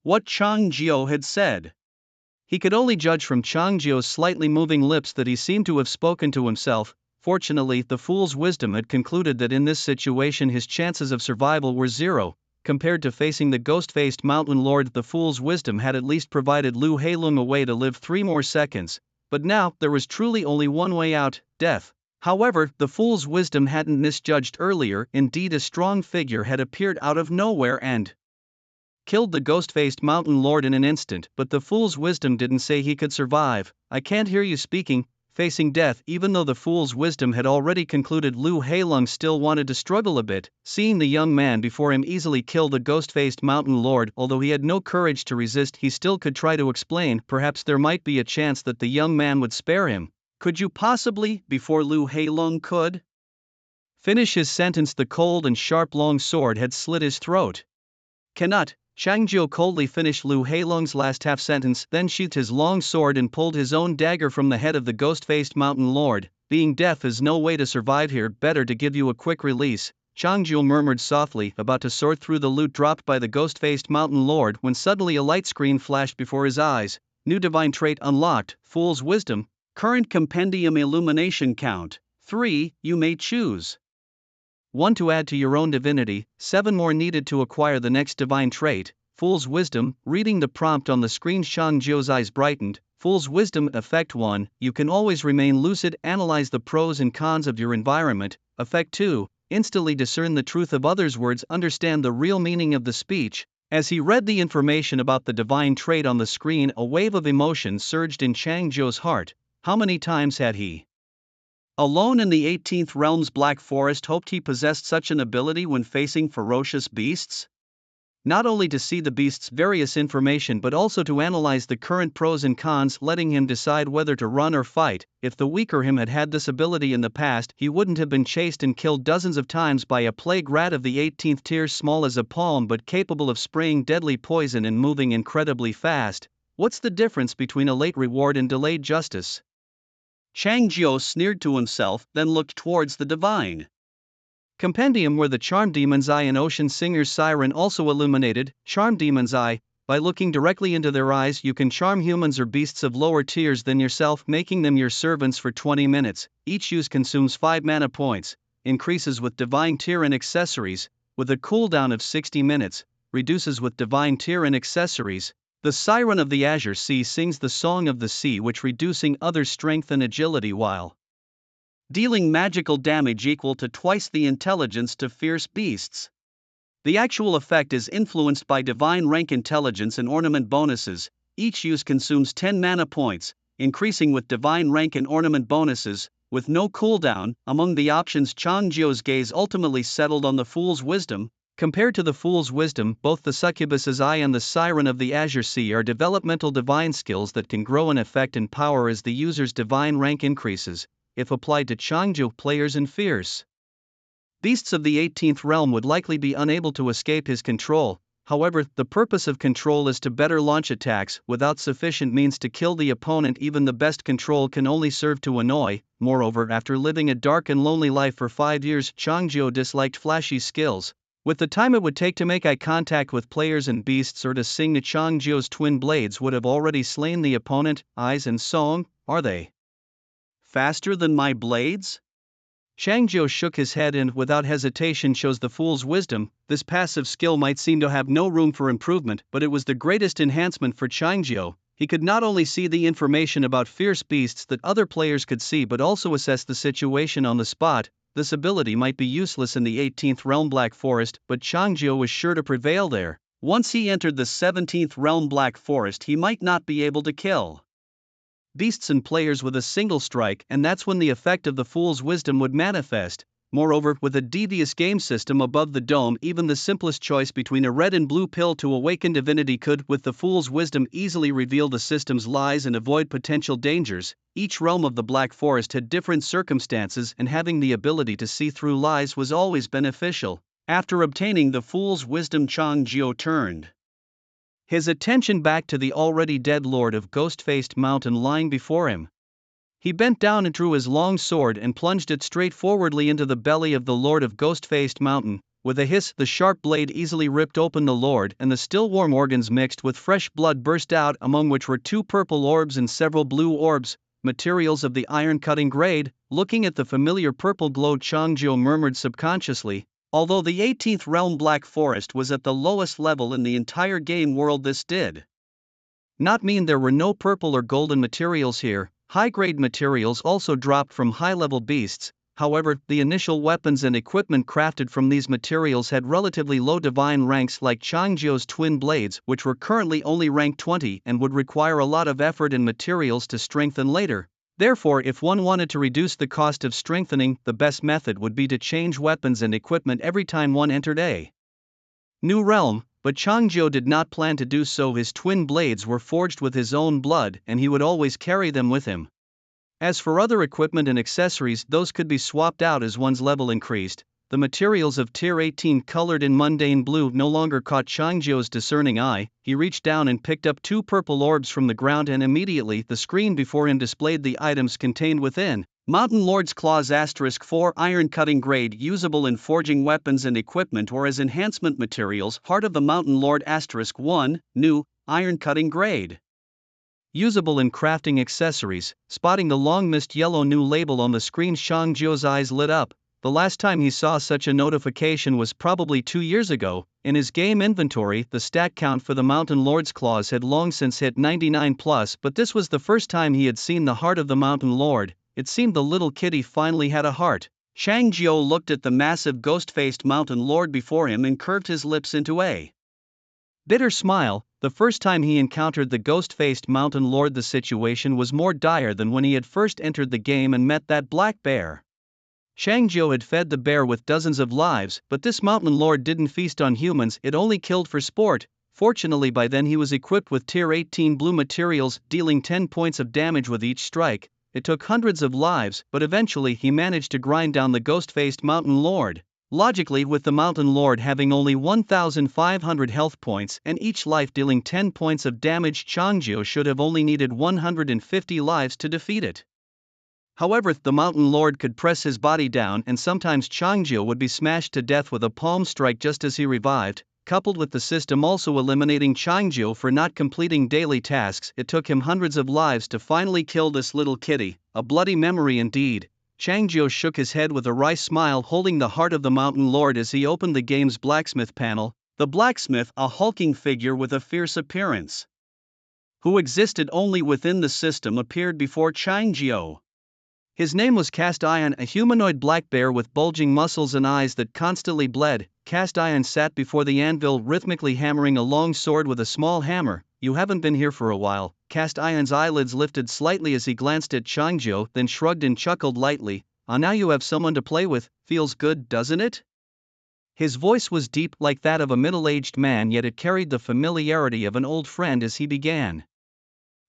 what Changjiu had said. He could only judge from Changjiu's slightly moving lips that he seemed to have spoken to himself. Fortunately, the fool's wisdom had concluded that in this situation his chances of survival were zero. Compared to facing the ghost-faced mountain lord, the fool's wisdom had at least provided Lu Heilong a way to live 3 more seconds. But now, there was truly only one way out: death. However, the fool's wisdom hadn't misjudged earlier. Indeed, a strong figure had appeared out of nowhere and killed the ghost-faced mountain lord in an instant. But the fool's wisdom didn't say he could survive. "I can't hear you speaking." Facing death, even though the fool's wisdom had already concluded, Lu Heilong still wanted to struggle a bit. Seeing the young man before him easily kill the ghost-faced mountain lord, although he had no courage to resist, he still could try to explain. Perhaps there might be a chance that the young man would spare him. "Could you possibly?" Before Lu Heilong could finish his sentence, the cold and sharp long sword had slit his throat. "Cannot." Changjiu coldly finished Lu Heilong's last half-sentence, then sheathed his long sword and pulled his own dagger from the head of the ghost-faced mountain lord. "Being deaf is no way to survive here, better to give you a quick release." Changjiu murmured softly, about to sort through the loot dropped by the ghost-faced mountain lord, when suddenly a light screen flashed before his eyes. New divine trait unlocked: Fool's Wisdom. Current compendium illumination count 3. You may choose 1 to add to your own divinity, 7 more needed to acquire the next divine trait, Fool's Wisdom. Reading the prompt on the screen, Changjiu's eyes brightened. Fool's Wisdom. Effect 1. You can always remain lucid, analyze the pros and cons of your environment. Effect 2. Instantly discern the truth of others' words, understand the real meaning of the speech. As he read the information about the divine trait on the screen, a wave of emotion surged in Changjiu's heart. How many times had he, alone in the 18th realm's Black Forest, hoped he possessed such an ability when facing ferocious beasts? Not only to see the beasts' various information but also to analyze the current pros and cons, letting him decide whether to run or fight. If the weaker him had had this ability in the past, he wouldn't have been chased and killed dozens of times by a plague rat of the 18th tier, small as a palm but capable of spraying deadly poison and moving incredibly fast. What's the difference between a late reward and delayed justice? Changjiu sneered to himself, then looked towards the divine compendium where the Charm Demon's Eye and Ocean Singer's Siren also illuminated. Charm Demon's Eye. By looking directly into their eyes, you can charm humans or beasts of lower tiers than yourself, making them your servants for 20 minutes. Each use consumes 5 mana points, increases with divine tier and accessories, with a cooldown of 60 minutes, reduces with divine tier and accessories. The Siren of the Azure Sea sings the song of the sea, which reducing others' strength and agility while dealing magical damage equal to twice the intelligence to fierce beasts. The actual effect is influenced by divine rank intelligence and ornament bonuses. Each use consumes 10 mana points, increasing with divine rank and ornament bonuses, with no cooldown. Among the options, Changjiu's gaze ultimately settled on the Fool's Wisdom. Compared to the Fool's Wisdom, both the Succubus's Eye and the Siren of the Azure Sea are developmental divine skills that can grow in effect and power as the user's divine rank increases. If applied to Changjiu players and fierce beasts of the 18th realm would likely be unable to escape his control. However, the purpose of control is to better launch attacks. Without sufficient means to kill the opponent, even the best control can only serve to annoy. Moreover, after living a dark and lonely life for 5 years, Changjiu disliked flashy skills. With the time it would take to make eye contact with players and beasts or to sing, the Changjiu's twin blades would have already slain the opponent. Eyes and song, are they faster than my blades? Changjiu shook his head and, without hesitation, chose the Fool's Wisdom. This passive skill might seem to have no room for improvement, but it was the greatest enhancement for Changjiu. He could not only see the information about fierce beasts that other players could see but also assess the situation on the spot. This ability might be useless in the 18th realm Black Forest, but Changjiu was sure to prevail there. Once he entered the 17th realm Black Forest, he might not be able to kill beasts and players with a single strike, and that's when the effect of the Fool's Wisdom would manifest. Moreover, with a devious game system above the dome, even the simplest choice between a red and blue pill to awaken divinity could, with the Fool's Wisdom, easily reveal the system's lies and avoid potential dangers. Each realm of the Black Forest had different circumstances, and having the ability to see through lies was always beneficial. After obtaining the Fool's Wisdom, Changjiu turned his attention back to the already dead Lord of Ghost-Faced Mountain lying before him. He bent down and drew his long sword and plunged it straightforwardly into the belly of the Lord of Ghost-Faced Mountain. With a hiss, the sharp blade easily ripped open the Lord, and the still warm organs mixed with fresh blood burst out, among which were 2 purple orbs and several blue orbs, materials of the iron-cutting grade. Looking at the familiar purple glow, Changjiu murmured subconsciously, although the 18th realm Black Forest was at the lowest level in the entire game world, this did not mean there were no purple or golden materials here. High-grade materials also dropped from high-level beasts. However, the initial weapons and equipment crafted from these materials had relatively low divine ranks, like Changjiu's twin blades, which were currently only rank 20 and would require a lot of effort and materials to strengthen later. Therefore, if one wanted to reduce the cost of strengthening, the best method would be to change weapons and equipment every time one entered a new realm. But Changjiu did not plan to do so. His twin blades were forged with his own blood, and he would always carry them with him. As for other equipment and accessories, those could be swapped out as one's level increased. The materials of tier 18 colored in mundane blue no longer caught Changjiu's discerning eye. He reached down and picked up 2 purple orbs from the ground, and immediately the screen before him displayed the items contained within. Mountain Lord's Claws *4 Iron Cutting Grade, usable in forging weapons and equipment or as enhancement materials. Heart of the Mountain Lord *1 New Iron Cutting Grade, usable in crafting accessories. Spotting the long missed yellow new label on the screen, Changjiu's eyes lit up. The last time he saw such a notification was probably 2 years ago. In his game inventory, the stat count for the Mountain Lord's Claws had long since hit 99+, but this was the first time he had seen the heart of the Mountain Lord. It seemed the little kitty finally had a heart. Changjiu looked at the massive ghost-faced Mountain Lord before him and curved his lips into a bitter smile. The first time he encountered the ghost-faced Mountain Lord, the situation was more dire than when he had first entered the game and met that black bear. Changjiu had fed the bear with dozens of lives, but this Mountain Lord didn't feast on humans, it only killed for sport. Fortunately, by then he was equipped with tier 18 blue materials, dealing 10 points of damage with each strike. It took hundreds of lives, but eventually he managed to grind down the ghost-faced Mountain Lord. Logically, with the Mountain Lord having only 1,500 health points and each life dealing 10 points of damage, Changjiu should have only needed 150 lives to defeat it. However, the Mountain Lord could press his body down, and sometimes Changjiu would be smashed to death with a palm strike just as he revived. Coupled with the system also eliminating Changjiu for not completing daily tasks, it took him hundreds of lives to finally kill this little kitty. A bloody memory indeed. Changjiu shook his head with a wry smile, holding the heart of the Mountain Lord as he opened the game's blacksmith panel. The blacksmith, a hulking figure with a fierce appearance, who existed only within the system, appeared before Changjiu. His name was Cast Iron, a humanoid black bear with bulging muscles and eyes that constantly bled. Cast Iron sat before the anvil, rhythmically hammering a long sword with a small hammer. "You haven't been here for a while." Cast Iron's eyelids lifted slightly as he glanced at Changjiu, then shrugged and chuckled lightly. "Ah, now you have someone to play with. Feels good, doesn't it?" His voice was deep, like that of a middle-aged man, yet it carried the familiarity of an old friend as he began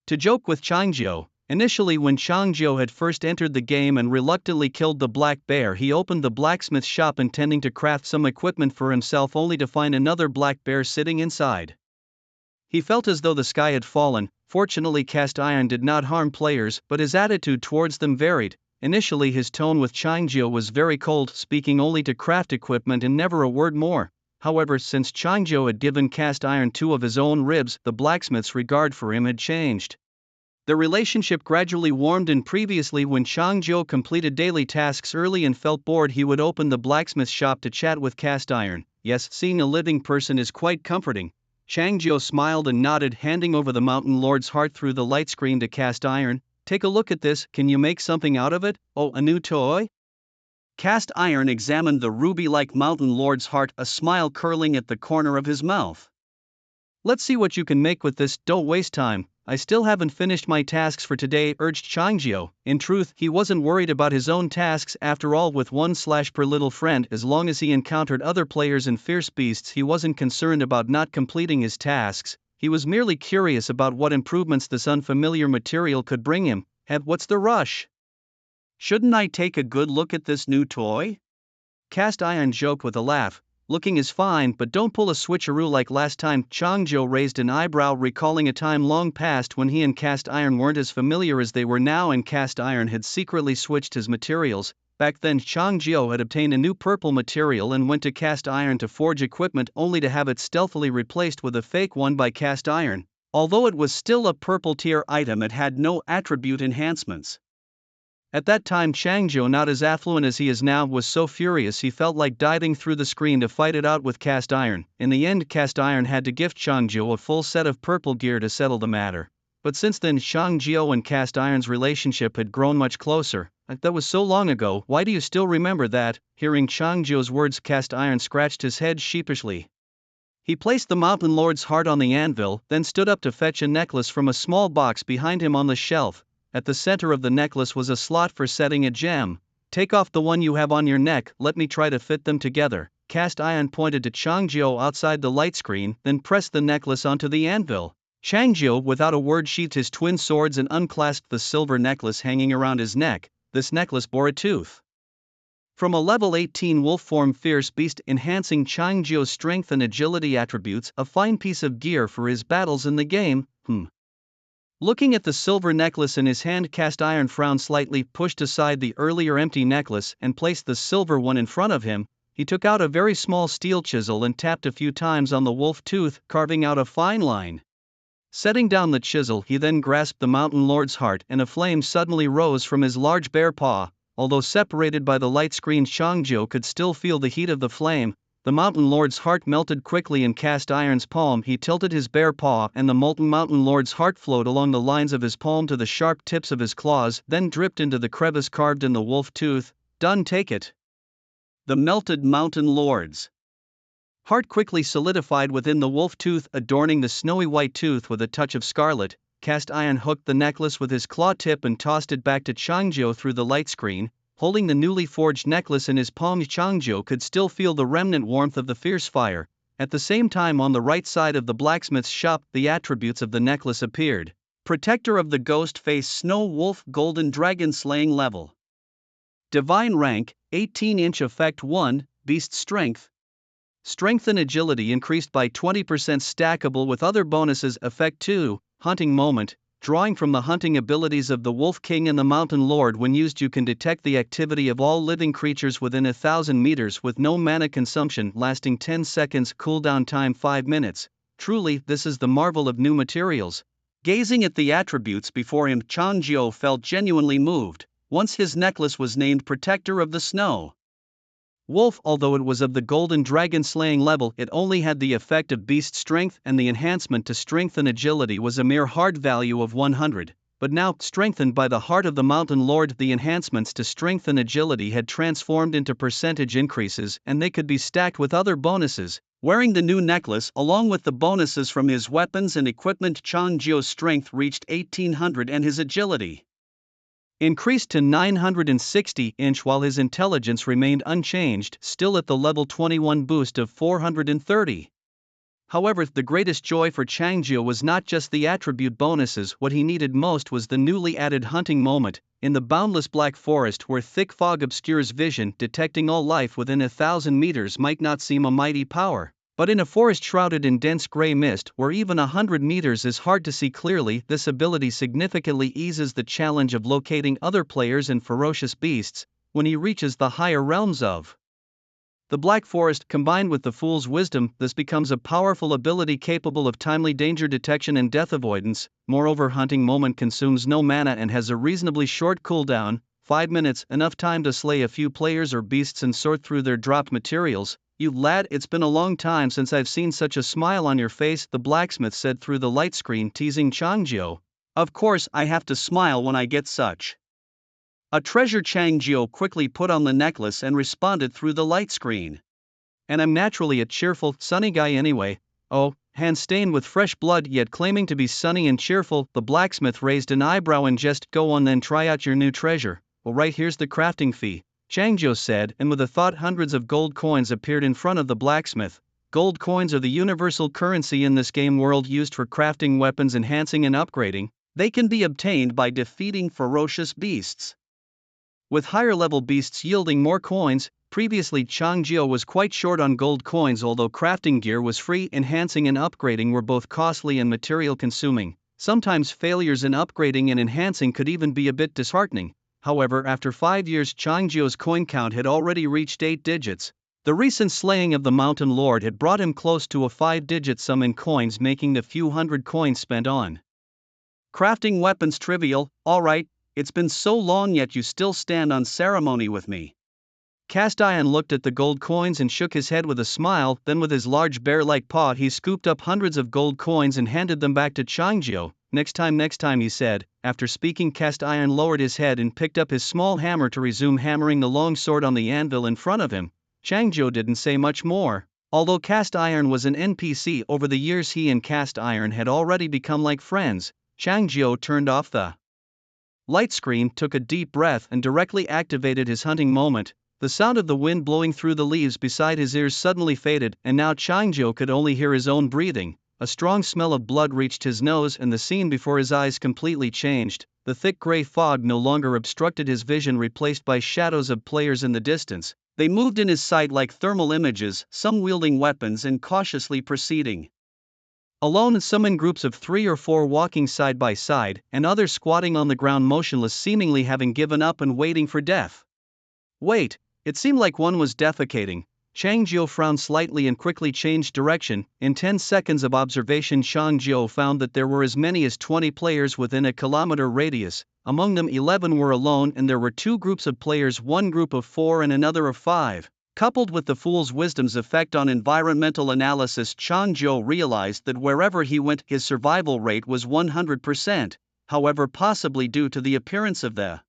to joke with Changjiu. Initially, when Changjiu had first entered the game and reluctantly killed the black bear, he opened the blacksmith shop intending to craft some equipment for himself, only to find another black bear sitting inside. He felt as though the sky had fallen. Fortunately, Cast Iron did not harm players, but his attitude towards them varied. Initially, his tone with Changjiu was very cold, speaking only to craft equipment and never a word more. However, since Changjiu had given Cast Iron 2 of his own ribs, the blacksmith's regard for him had changed. The relationship gradually warmed, and previously, when Changjiu completed daily tasks early and felt bored, he would open the blacksmith shop to chat with Cast Iron. Yes, seeing a living person is quite comforting. Changjiu smiled and nodded, handing over the Mountain Lord's heart through the light screen to Cast Iron. "Take a look at this, can you make something out of it? Oh, a new toy?" Cast Iron examined the ruby-like Mountain Lord's heart, a smile curling at the corner of his mouth. "Let's see what you can make with this, don't waste time." "I still haven't finished my tasks for today," urged Changjiu. In truth, he wasn't worried about his own tasks. After all, with 1/ per little friend, as long as he encountered other players and fierce beasts, he wasn't concerned about not completing his tasks. He was merely curious about what improvements this unfamiliar material could bring him. What's the rush? Shouldn't I take a good look at this new toy?" Cast Iron joked with a laugh. looking is fine, but don't pull a switcheroo like last time." Changzhou raised an eyebrow, recalling a time long past when he and cast iron weren't as familiar as they were now, and cast iron had secretly switched his materials. Back then Changzhou had obtained a new purple material and went to cast iron to forge equipment, only to have it stealthily replaced with a fake one by cast iron. Although it was still a purple tier item, it had no attribute enhancements. At that time Changzhou, not as affluent as he is now, was so furious he felt like diving through the screen to fight it out with cast iron. In the end, cast iron had to gift Changzhou a full set of purple gear to settle the matter. But since then Changzhou and cast iron's relationship had grown much closer. "That was so long ago, why do you still remember that?" Hearing Changzhou's words, cast iron scratched his head sheepishly. He placed the Mountain Lord's heart on the anvil, then stood up to fetch a necklace from a small box behind him on the shelf. At the center of the necklace was a slot for setting a gem. "Take off the one you have on your neck, let me try to fit them together." Cast iron pointed to Changzhou outside the light screen, then pressed the necklace onto the anvil. Changzhou without a word sheathed his twin swords and unclasped the silver necklace hanging around his neck. This necklace bore a tooth from a level 18 wolf form fierce beast, enhancing Changzhou's strength and agility attributes, a fine piece of gear for his battles in the game. Looking at the silver necklace in his hand, cast iron frowned slightly, pushed aside the earlier empty necklace, and placed the silver one in front of him. He took out a very small steel chisel and tapped a few times on the wolf tooth, carving out a fine line. Setting down the chisel, he then grasped the Mountain Lord's heart, and a flame suddenly rose from his large bare paw. Although separated by the light screen, Changzhou could still feel the heat of the flame. The Mountain Lord's heart melted quickly in cast iron's palm. He tilted his bare paw, and the molten Mountain Lord's heart flowed along the lines of his palm to the sharp tips of his claws, then dripped into the crevice carved in the wolf tooth. "Done, take it." The melted Mountain Lord's heart quickly solidified within the wolf tooth, adorning the snowy white tooth with a touch of scarlet. Cast iron hooked the necklace with his claw tip and tossed it back to Changzhou through the light screen. Holding the newly forged necklace in his palm, Changzhou could still feel the remnant warmth of the fierce fire. At the same time, on the right side of the blacksmith's shop, the attributes of the necklace appeared. Protector of the Ghost Face Snow Wolf, Golden Dragon Slaying Level. Divine Rank, 18-inch. Effect 1, Beast Strength. Strength and agility increased by 20%, stackable with other bonuses. Effect 2, Hunting Moment. Drawing from the hunting abilities of the Wolf King and the Mountain Lord, when used you can detect the activity of all living creatures within 1,000 meters with no mana consumption, lasting 10 seconds, cooldown time 5 minutes. Truly, this is the marvel of new materials. Gazing at the attributes before him, Changzhou felt genuinely moved. Once his necklace was named Protector of the Snow Wolf, although it was of the Golden Dragon Slaying level, it only had the effect of Beast Strength, and the enhancement to Strength and Agility was a mere hard value of 100. But now, strengthened by the heart of the Mountain Lord, the enhancements to Strength and Agility had transformed into percentage increases, and they could be stacked with other bonuses. Wearing the new necklace, along with the bonuses from his weapons and equipment, Changzhou's strength reached 1800 and his agility increased to 960-inch, while his intelligence remained unchanged, still at the level 21 boost of 430. However, the greatest joy for Changzhou was not just the attribute bonuses. What he needed most was the newly added hunting moment. In the boundless black forest where thick fog obscures vision, detecting all life within 1,000 meters might not seem a mighty power. But in a forest shrouded in dense gray mist, where even 100 meters is hard to see clearly, this ability significantly eases the challenge of locating other players and ferocious beasts. When he reaches the higher realms of the Black Forest, combined with the Fool's Wisdom, this becomes a powerful ability capable of timely danger detection and death avoidance. Moreover, Hunting Moment consumes no mana and has a reasonably short cooldown, 5 minutes, enough time to slay a few players or beasts and sort through their dropped materials. "You lad, it's been a long time since I've seen such a smile on your face," the blacksmith said through the light screen, teasing Changzhou. "Of course, I have to smile when I get such a treasure." Changzhou quickly put on the necklace and responded through the light screen. "And I'm naturally a cheerful, sunny guy anyway." "Oh, hand stained with fresh blood yet claiming to be sunny and cheerful," the blacksmith raised an eyebrow in jest. "Go on then, try out your new treasure." "Well, right, here's the crafting fee," Changzhou said, and with a thought hundreds of gold coins appeared in front of the blacksmith. Gold coins are the universal currency in this game world, used for crafting weapons, enhancing and upgrading. They can be obtained by defeating ferocious beasts, with higher level beasts yielding more coins. previously Chang Jiao was quite short on gold coins, although crafting gear was free. Enhancing and upgrading were both costly and material consuming. Sometimes failures in upgrading and enhancing could even be a bit disheartening. However, after 5 years Chang Jiao's coin count had already reached 8 digits. The recent slaying of the Mountain Lord had brought him close to a 5-digit sum in coins, making the few hundred coins spent on crafting weapons trivial. Alright, it's been so long yet you still stand on ceremony with me. Cast Iron looked at the gold coins and shook his head with a smile, then with his large bear-like paw he scooped up hundreds of gold coins and handed them back to Chang Jiao. Next time, he said. After speaking, Cast Iron lowered his head and picked up his small hammer to resume hammering the long sword on the anvil in front of him. Chang Jiao didn't say much more. Although Cast Iron was an NPC, over the years he and Cast Iron had already become like friends. Chang Jiao turned off the light screen, took a deep breath and directly activated his hunting moment. The sound of the wind blowing through the leaves beside his ears suddenly faded, and now Chang Jiao could only hear his own breathing. A strong smell of blood reached his nose and the scene before his eyes completely changed. The thick gray fog no longer obstructed his vision, replaced by shadows of players in the distance. They moved in his sight like thermal images, some wielding weapons and cautiously proceeding alone, some in groups of 3 or 4 walking side by side, and others squatting on the ground motionless, seemingly having given up and waiting for death. Wait, it seemed like one was defecating. Chang Jiao frowned slightly and quickly changed direction. In 10 seconds of observation, Chang Jiao found that there were as many as 20 players within a kilometer radius. Among them 11 were alone, and there were 2 groups of players, one group of 4 and another of 5. Coupled with the Fool's Wisdom's effect on environmental analysis, Chang Jiao realized that wherever he went his survival rate was 100%. However, possibly due to the appearance of the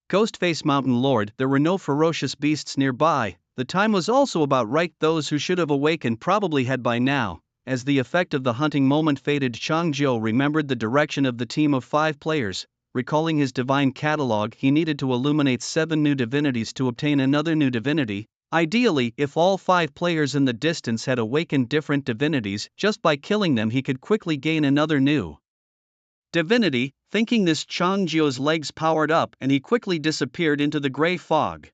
Ghostface Mountain Lord, there were no ferocious beasts nearby. The time was also about right. Those who should have awakened probably had by now. As the effect of the hunting moment faded, Chang Jiao remembered the direction of the team of 5 players. Recalling his divine catalog, he needed to illuminate 7 new divinities to obtain another new divinity. Ideally, if all 5 players in the distance had awakened different divinities, just by killing them he could quickly gain another new divinity. Thinking this, Chang Jiao's legs powered up and he quickly disappeared into the gray fog.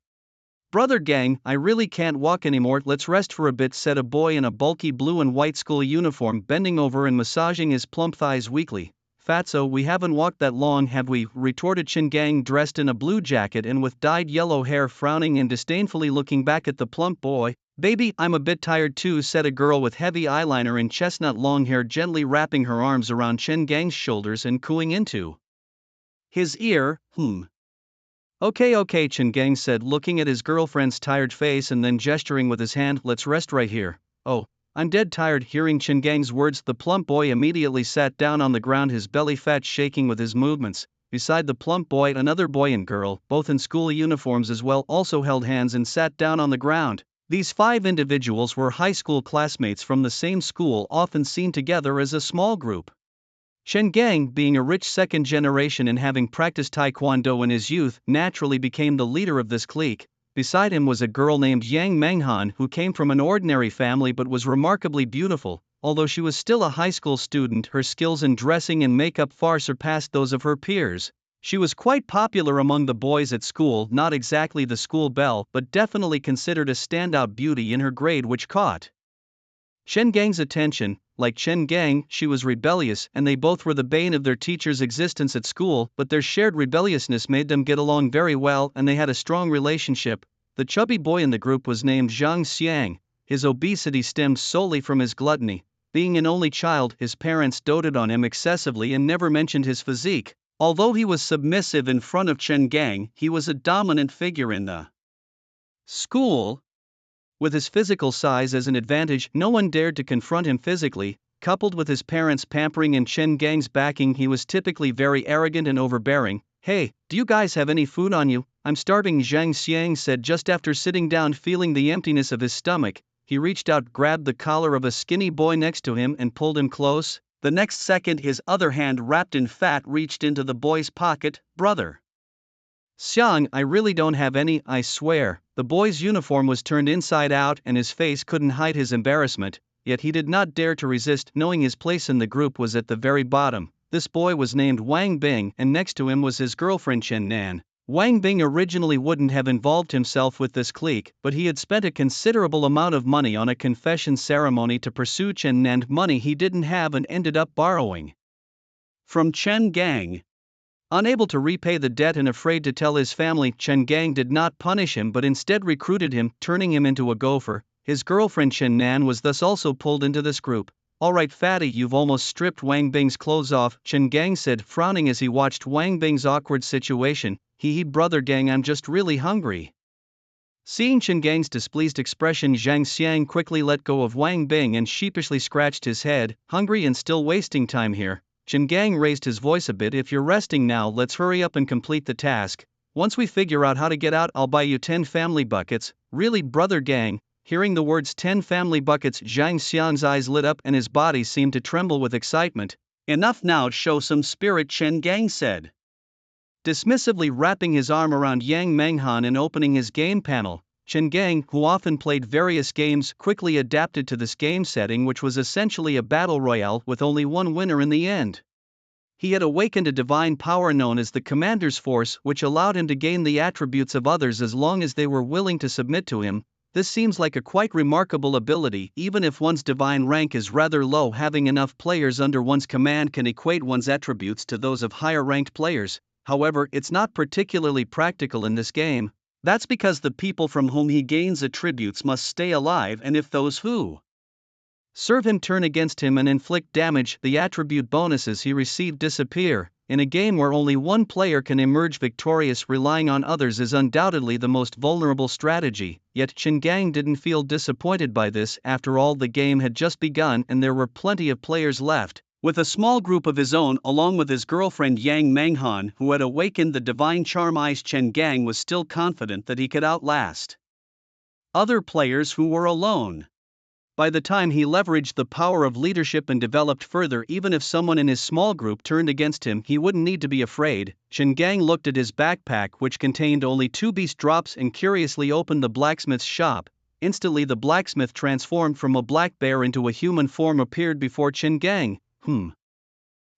"Brother gang, I really can't walk anymore, let's rest for a bit," said a boy in a bulky blue and white school uniform, bending over and massaging his plump thighs weakly. "Fatso, we haven't walked that long, have we?" retorted Chen Gang, dressed in a blue jacket and with dyed yellow hair, frowning and disdainfully looking back at the plump boy. "Baby, I'm a bit tired too," said a girl with heavy eyeliner and chestnut long hair, gently wrapping her arms around Chen Gang's shoulders and cooing into his ear. Okay, Chen Gang said, looking at his girlfriend's tired face and then gesturing with his hand. "Let's rest right here." "Oh, I'm dead tired." Hearing Chen Gang's words, the plump boy immediately sat down on the ground, his belly fat shaking with his movements. Beside the plump boy, another boy and girl, both in school uniforms as well, also held hands and sat down on the ground. These 5 individuals were high school classmates from the same school, often seen together as a small group. Chen Gang, being a rich second generation and having practiced taekwondo in his youth, naturally became the leader of this clique. Beside him was a girl named Yang Menghan, who came from an ordinary family but was remarkably beautiful. Although she was still a high school student, her skills in dressing and makeup far surpassed those of her peers. She was quite popular among the boys at school, not exactly the school belle, but definitely considered a standout beauty in her grade, which caught Chen Gang's attention. Like Chen Gang, she was rebellious, and they both were the bane of their teacher's existence at school, but their shared rebelliousness made them get along very well and they had a strong relationship. The chubby boy in the group was named Zhang Xiang. His obesity stemmed solely from his gluttony. Being an only child, his parents doted on him excessively and never mentioned his physique. Although he was submissive in front of Chen Gang, he was a dominant figure in the school. With his physical size as an advantage, no one dared to confront him physically. Coupled with his parents' pampering and Chen Gang's backing, he was typically very arrogant and overbearing. "Hey, do you guys have any food on you? I'm starving," Zhang Xiang said just after sitting down, feeling the emptiness of his stomach. He reached out, grabbed the collar of a skinny boy next to him and pulled him close. The next second his other hand, wrapped in fat, reached into the boy's pocket. "Brother Xiang, I really don't have any, I swear." The boy's uniform was turned inside out and his face couldn't hide his embarrassment, yet he did not dare to resist, knowing his place in the group was at the very bottom. This boy was named Wang Bing, and next to him was his girlfriend Chen Nan. Wang Bing originally wouldn't have involved himself with this clique, but he had spent a considerable amount of money on a confession ceremony to pursue Chen Nan, money he didn't have and ended up borrowing from Chen Gang. Unable to repay the debt and afraid to tell his family, Chen Gang did not punish him but instead recruited him, turning him into a gopher. His girlfriend Chen Nan was thus also pulled into this group. "Alright fatty, you've almost stripped Wang Bing's clothes off," Chen Gang said, frowning as he watched Wang Bing's awkward situation. He brother Gang, I'm just really hungry." Seeing Chen Gang's displeased expression, Zhang Xiang quickly let go of Wang Bing and sheepishly scratched his head. "Hungry and still wasting time here?" Chen Gang raised his voice a bit. "If you're resting now, let's hurry up and complete the task. Once we figure out how to get out, I'll buy you 10 family buckets." "Really, brother Gang?" Hearing the words 10 family buckets, Zhang Xiang's eyes lit up and his body seemed to tremble with excitement. "Enough now, show some spirit," Chen Gang said, dismissively wrapping his arm around Yang Menghan and opening his game panel. Chen Gang, who often played various games, quickly adapted to this game setting, which was essentially a battle royale with only one winner in the end. He had awakened a divine power known as the Commander's Force, which allowed him to gain the attributes of others as long as they were willing to submit to him. This seems like a quite remarkable ability. Even if one's divine rank is rather low, having enough players under one's command can equate one's attributes to those of higher ranked players. However, it's not particularly practical in this game. That's because the people from whom he gains attributes must stay alive, and if those who serve him turn against him and inflict damage, the attribute bonuses he received disappear. In a game where only one player can emerge victorious, relying on others is undoubtedly the most vulnerable strategy. Yet Chen Gang didn't feel disappointed by this. After all, the game had just begun and there were plenty of players left. With a small group of his own, along with his girlfriend Yang Menghan, who had awakened the divine charm eyes, Chen Gang was still confident that he could outlast other players who were alone. By the time he leveraged the power of leadership and developed further, even if someone in his small group turned against him, he wouldn't need to be afraid. Chen Gang looked at his backpack, which contained only 2 beast drops, and curiously opened the blacksmith's shop. Instantly the blacksmith transformed from a black bear into a human form appeared before Chen Gang.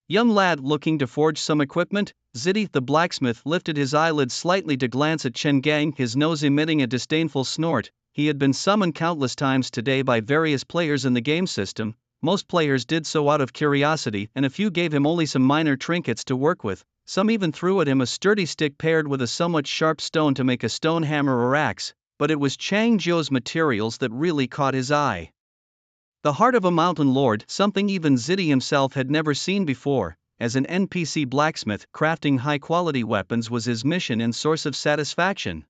Young lad looking to forge some equipment?" Ziddy, the blacksmith, lifted his eyelids slightly to glance at Chen Gang, his nose emitting a disdainful snort. He had been summoned countless times today by various players in the game system. Most players did so out of curiosity, and a few gave him only some minor trinkets to work with. Some even threw at him a sturdy stick paired with a somewhat sharp stone to make a stone hammer or axe. But it was Chang Zhou's materials that really caught his eye. The heart of a mountain lord, something even Ziddy himself had never seen before. As an NPC blacksmith, crafting high-quality weapons was his mission and source of satisfaction.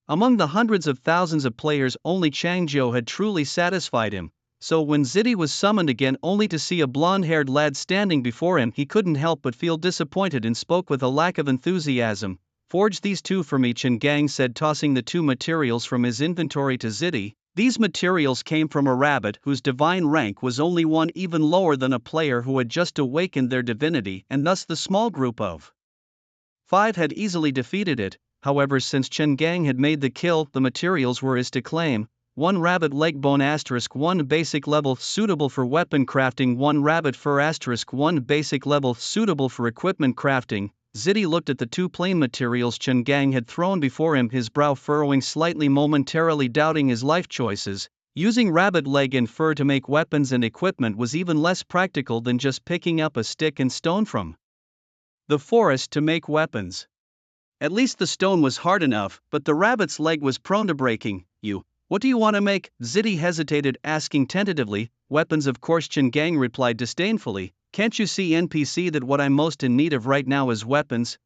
Among the hundreds of thousands of players, only Chang Zhou had truly satisfied him. So when Ziddy was summoned again only to see a blonde-haired lad standing before him, he couldn't help but feel disappointed and spoke with a lack of enthusiasm. "Forge these 2 for me," Chen Gang said, tossing the 2 materials from his inventory to Ziddy. These materials came from a rabbit whose divine rank was only 1, even lower than a player who had just awakened their divinity, and thus the small group of 5 had easily defeated it. However, since Chen Gang had made the kill, the materials were his to claim. 1 rabbit leg bone * 1 basic level suitable for weapon crafting, 1 rabbit fur * 1 basic level suitable for equipment crafting. Ziddy looked at the 2 plain materials Chen Gang had thrown before him, his brow furrowing slightly, momentarily doubting his life choices. Using rabbit leg and fur to make weapons and equipment was even less practical than just picking up a stick and stone from the forest to make weapons. At least the stone was hard enough, but the rabbit's leg was prone to breaking. What do you want to make?" Ziddy hesitated, asking tentatively. "Weapons, of course," Chen Gang replied disdainfully. "Can't you see, NPC, that what I'm most in need of right now is weapons?"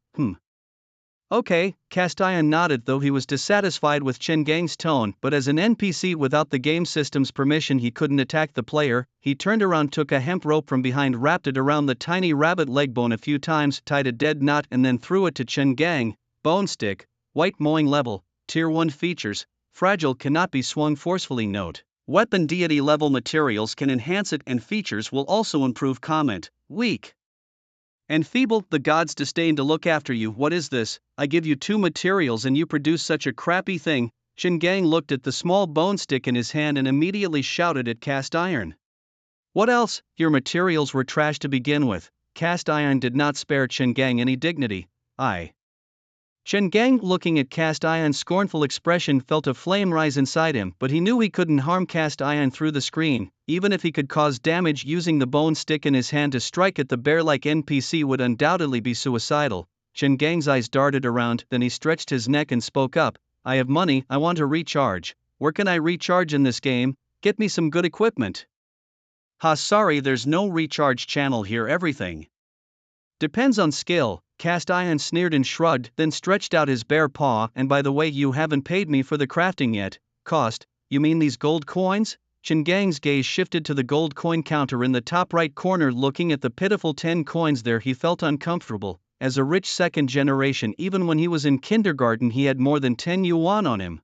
Okay, Cast Iron nodded, though he was dissatisfied with Chen Gang's tone, but as an NPC without the game system's permission he couldn't attack the player. He turned around, took a hemp rope from behind, wrapped it around the tiny rabbit leg bone a few times, tied a dead knot and then threw it to Chen Gang. "Bone stick, white mowing level, tier 1 features, fragile, cannot be swung forcefully. Note: weapon deity level materials can enhance it and features will also improve. Comment: weak and feeble, the gods disdain to look after you. What is this? I give you 2 materials and you produce such a crappy thing." Chen Gang looked at the small bone stick in his hand and immediately shouted at Cast Iron. "What else? Your materials were trash to begin with." Cast Iron did not spare Chen Gang any dignity. Chen Gang, looking at Cast Iron's scornful expression, felt a flame rise inside him, but he knew he couldn't harm Cast Iron through the screen. Even if he could cause damage using the bone stick in his hand to strike at the bear-like NPC would undoubtedly be suicidal. Chen Gang's eyes darted around, then he stretched his neck and spoke up. I have money, I want to recharge. Where can I recharge in this game? Get me some good equipment. Ha, sorry, there's no recharge channel here, everything depends on skill. Cast Iron sneered and shrugged, then stretched out his bare paw. And by the way, you haven't paid me for the crafting yet. Cost? You mean these gold coins? Chen Gang's gaze shifted to the gold coin counter in the top right corner. Looking at the pitiful 10 coins there, he felt uncomfortable. As a rich second generation, even when he was in kindergarten, he had more than 10 yuan on him.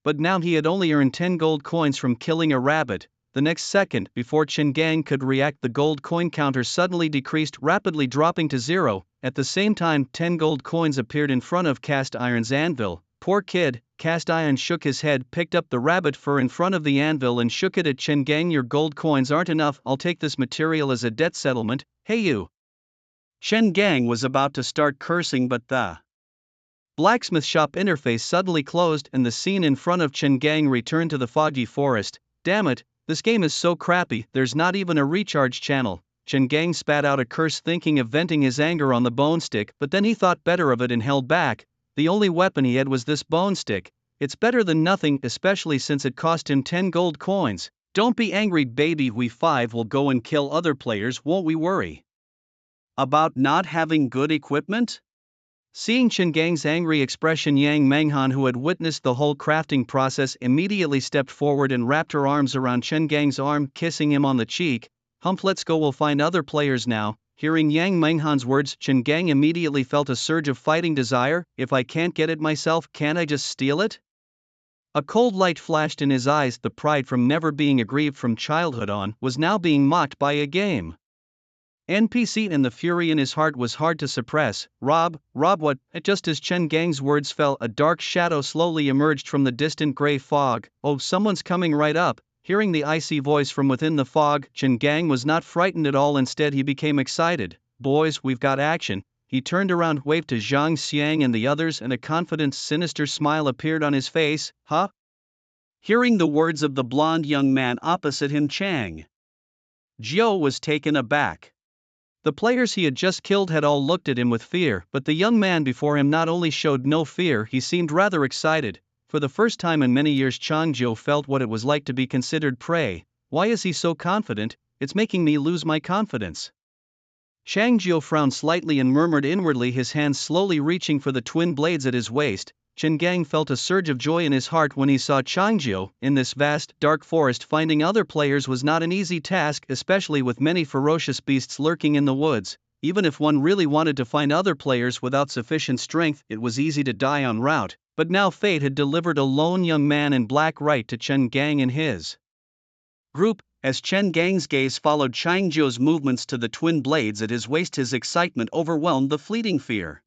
But now he had only earned 10 gold coins from killing a rabbit. The next second, before Chen Gang could react, the gold coin counter suddenly decreased, rapidly dropping to 0. At the same time, 10 gold coins appeared in front of Cast Iron's anvil. Poor kid. Cast Iron shook his head, picked up the rabbit fur in front of the anvil and shook it at Chen Gang. Your gold coins aren't enough, I'll take this material as a debt settlement. Hey you. Chen Gang was about to start cursing, but the blacksmith shop interface suddenly closed and the scene in front of Chen Gang returned to the foggy forest. Damn it, this game is so crappy, there's not even a recharge channel. Chen Gang spat out a curse, thinking of venting his anger on the bone stick, but then he thought better of it and held back. The only weapon he had was this bone stick. It's better than nothing, especially since it cost him 10 gold coins. Don't be angry, baby, we 5 will go and kill other players, won't we worry about not having good equipment? Seeing Chen Gang's angry expression, Yang Menghan, who had witnessed the whole crafting process, immediately stepped forward and wrapped her arms around Chen Gang's arm, kissing him on the cheek. Humph, let's go, we'll find other players now. Hearing Yang Menghan's words, Chen Gang immediately felt a surge of fighting desire. If I can't get it myself, can't I just steal it? A cold light flashed in his eyes. The pride from never being aggrieved from childhood on was now being mocked by a game NPC, and the fury in his heart was hard to suppress. Rob what? Just as Chen Gang's words fell, a dark shadow slowly emerged from the distant gray fog. Oh, someone's coming right up. Hearing the icy voice from within the fog, Chen Gang was not frightened at all. Instead, he became excited. Boys, we've got action. He turned around, waved to Zhang Xiang and the others, and a confident, sinister smile appeared on his face. Huh? Hearing the words of the blonde young man opposite him, Chang Jiao was taken aback. The players he had just killed had all looked at him with fear, but the young man before him not only showed no fear, he seemed rather excited. For the first time in many years, Chang Jiao felt what it was like to be considered prey. Why is he so confident? It's making me lose my confidence. Chang Jiao frowned slightly and murmured inwardly, his hands slowly reaching for the twin blades at his waist. Chen Gang felt a surge of joy in his heart when he saw Chang Jiao. In this vast, dark forest, finding other players was not an easy task, especially with many ferocious beasts lurking in the woods. Even if one really wanted to find other players without sufficient strength, it was easy to die en route. But now fate had delivered a lone young man in black right to Chen Gang and his group. As Chen Gang's gaze followed Chang Jiao's movements to the twin blades at his waist, his excitement overwhelmed the fleeting fear.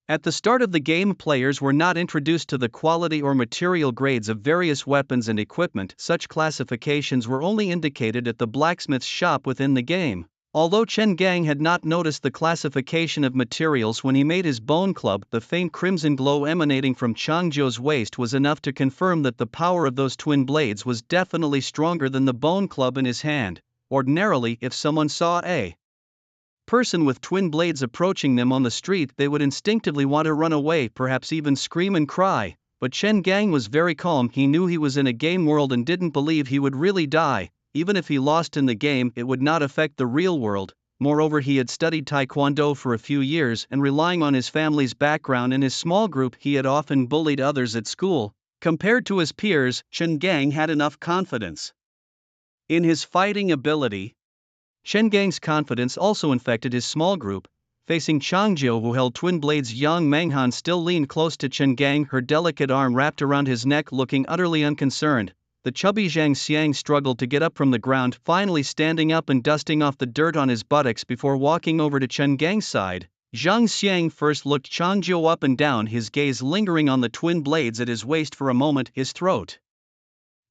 At the start of the game, players were not introduced to the quality or material grades of various weapons and equipment. Such classifications were only indicated at the blacksmith's shop within the game. Although Chen Gang had not noticed the classification of materials when he made his bone club, the faint crimson glow emanating from Chang Jiao's waist was enough to confirm that the power of those twin blades was definitely stronger than the bone club in his hand. Ordinarily, if someone saw a person with twin blades approaching them on the street, they would instinctively want to run away, perhaps even scream and cry. But Chen Gang was very calm. He knew he was in a game world and didn't believe he would really die. Even if he lost in the game, it would not affect the real world. Moreover, he had studied Taekwondo for a few years, and relying on his family's background and his small group, he had often bullied others at school. Compared to his peers, Chen Gang had enough confidence in his fighting ability. Chen Gang's confidence also infected his small group. Facing Chang Jiao, who held twin blades, Yang Menghan still leaned close to Chen Gang, her delicate arm wrapped around his neck, looking utterly unconcerned. The chubby Zhang Xiang struggled to get up from the ground, finally standing up and dusting off the dirt on his buttocks before walking over to Chen Gang's side. Zhang Xiang first looked Chang Jiao up and down, his gaze lingering on the twin blades at his waist for a moment, his throat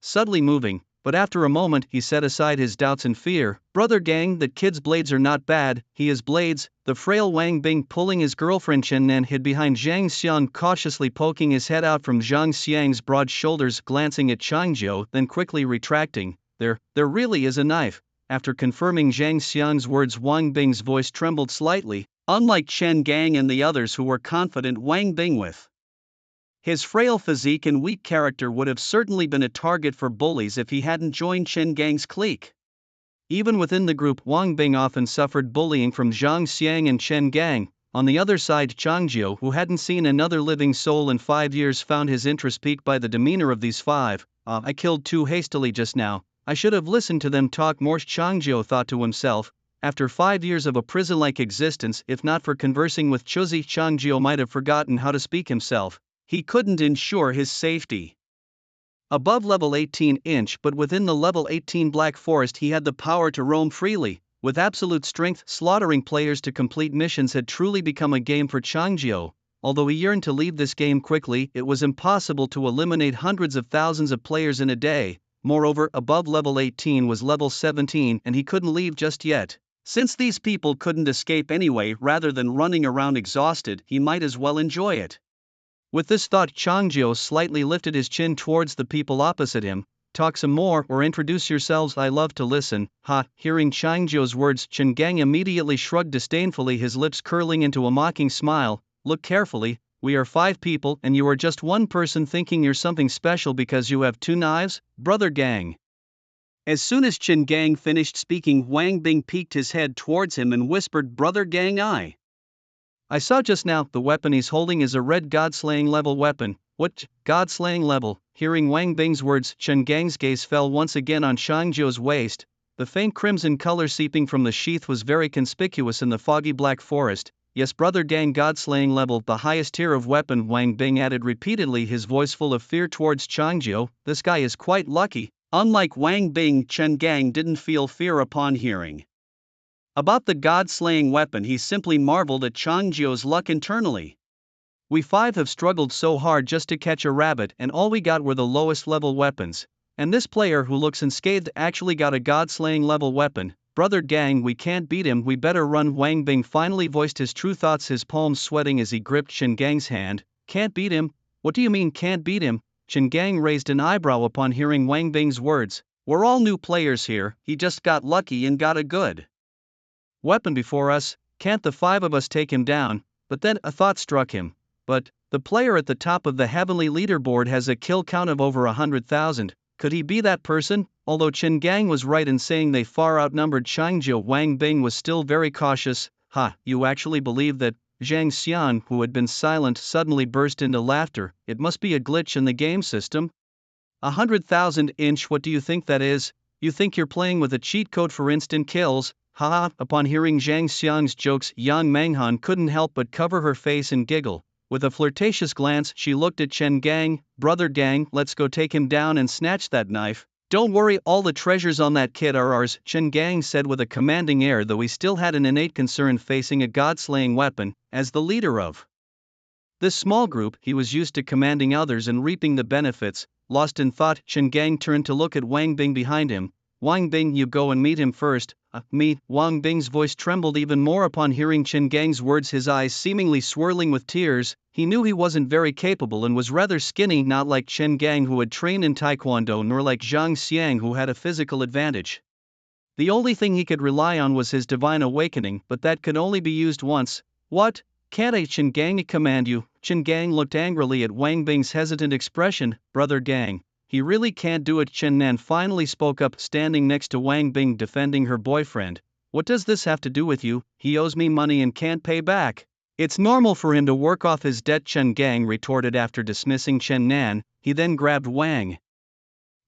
subtly moving. But after a moment he set aside his doubts and fear. Brother Gang, that kid's blades are not bad, he has blades. The frail Wang Bing pulling his girlfriend Chen Nan hid behind Zhang Xiang, cautiously poking his head out from Zhang Xiang's broad shoulders, glancing at Chang Jiu, then quickly retracting. There really is a knife. After confirming Zhang Xiang's words, Wang Bing's voice trembled slightly, unlike Chen Gang and the others who were confident Wang Bing with. His frail physique and weak character would have certainly been a target for bullies if he hadn't joined Chen Gang's clique. Even within the group, Wang Bing often suffered bullying from Zhang Xiang and Chen Gang. On the other side, Chang Jiu, who hadn't seen another living soul in 5 years, found his interest piqued by the demeanor of these five. I killed too hastily just now. I should have listened to them talk more, Chang Jiu thought to himself. After 5 years of a prison-like existence, if not for conversing with Chuzi, Chang Jiu might have forgotten how to speak himself. He couldn't ensure his safety. Above level 18-inch, but within the level 18 Black Forest, he had the power to roam freely. With absolute strength, slaughtering players to complete missions had truly become a game for Chang Jiu. Although he yearned to leave this game quickly, it was impossible to eliminate hundreds of thousands of players in a day. Moreover, above level 18 was level 17 and he couldn't leave just yet. Since these people couldn't escape anyway, rather than running around exhausted, he might as well enjoy it. With this thought, Chang Jiu slightly lifted his chin towards the people opposite him. Talk some more or introduce yourselves, I love to listen. Ha! Hearing Chang Jiu's words, Chen Gang immediately shrugged disdainfully, his lips curling into a mocking smile. Look carefully, we are 5 people and you are just one person, thinking you're something special because you have 2 knives, Brother Gang. As soon as Chen Gang finished speaking, Wang Bing peeked his head towards him and whispered, Brother Gang, I saw just now, the weapon he's holding is a red god-slaying level weapon. What? God-slaying level? Hearing Wang Bing's words, Chen Gang's gaze fell once again on Chang Jiu's waist. The faint crimson color seeping from the sheath was very conspicuous in the foggy Black Forest. Yes, Brother Gang, god-slaying level, the highest tier of weapon, Wang Bing added repeatedly, his voice full of fear towards Chang Jiu. This guy is quite lucky. Unlike Wang Bing, Chen Gang didn't feel fear upon hearing about the god-slaying weapon. He simply marveled at Chang Jiu's luck internally. We 5 have struggled so hard just to catch a rabbit and all we got were the lowest level weapons. And this player who looks unscathed actually got a god-slaying level weapon. Brother Gang, we can't beat him, we better run. Wang Bing finally voiced his true thoughts, his palms sweating as he gripped Chen Gang's hand. Can't beat him? What do you mean can't beat him? Chen Gang raised an eyebrow upon hearing Wang Bing's words. We're all new players here, he just got lucky and got a good weapon before us. Can't the 5 of us take him down? But then a thought struck him. But the player at the top of the heavenly leaderboard has a kill count of over 100,000. Could he be that person? Although Chen Gang was right in saying they far outnumbered Chang Jiu, Wang Bing was still very cautious. Ha, you actually believe that? Zhang Xian, who had been silent, suddenly burst into laughter. It must be a glitch in the game system. 100,000-inch, what do you think that is? You think you're playing with a cheat code for instant kills? Ha! Upon hearing Zhang Xiang's jokes, Yang Menghan couldn't help but cover her face and giggle. With a flirtatious glance, she looked at Chen Gang. Brother Gang, let's go take him down and snatch that knife. Don't worry, all the treasures on that kid are ours, Chen Gang said with a commanding air, though he still had an innate concern facing a god-slaying weapon. As the leader of this small group, he was used to commanding others and reaping the benefits. Lost in thought, Chen Gang turned to look at Wang Bing behind him. Wang Bing, you go and meet him first. Me? Wang Bing's voice trembled even more upon hearing Chen Gang's words, his eyes seemingly swirling with tears. He knew he wasn't very capable and was rather skinny, not like Chen Gang who had trained in Taekwondo, nor like Zhang Xiang who had a physical advantage. The only thing he could rely on was his divine awakening, but that could only be used once. What? Can't I, Chen Gang, command you? Chen Gang looked angrily at Wang Bing's hesitant expression. Brother Gang, he really can't do it. Chen Nan finally spoke up, standing next to Wang Bing defending her boyfriend. What does this have to do with you? He owes me money and can't pay back. It's normal for him to work off his debt, Chen Gang retorted after dismissing Chen Nan. He then grabbed Wang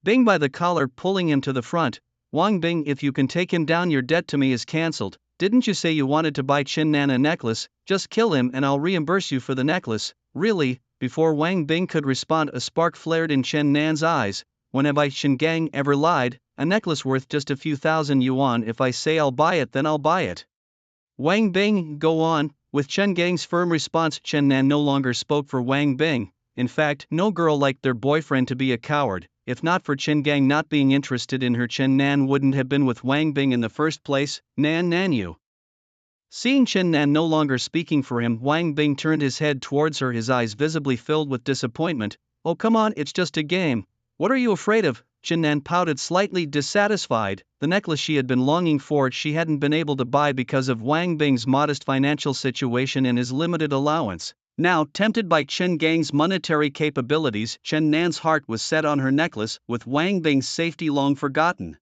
Bing by the collar, pulling him to the front. Wang Bing, if you can take him down, your debt to me is cancelled. Didn't you say you wanted to buy Chen Nan a necklace? Just kill him and I'll reimburse you for the necklace. Really? Before Wang Bing could respond, a spark flared in Chen Nan's eyes. When have I, Chen Gang, ever lied? A necklace worth just a few thousand yuan. If I say I'll buy it, then I'll buy it. Wang Bing, go on. With Chen Gang's firm response, Chen Nan no longer spoke for Wang Bing. In fact, no girl liked their boyfriend to be a coward. if not for Chen Gang not being interested in her, Chen Nan wouldn't have been with Wang Bing in the first place. Nan you. Seeing Chen Nan no longer speaking for him, Wang Bing turned his head towards her, his eyes visibly filled with disappointment. Oh come on, it's just a game. What are you afraid of? Chen Nan pouted, slightly dissatisfied. The necklace she had been longing for she hadn't been able to buy because of Wang Bing's modest financial situation and his limited allowance. Now, tempted by Chen Gang's monetary capabilities, Chen Nan's heart was set on her necklace, with Wang Bing's safety long forgotten.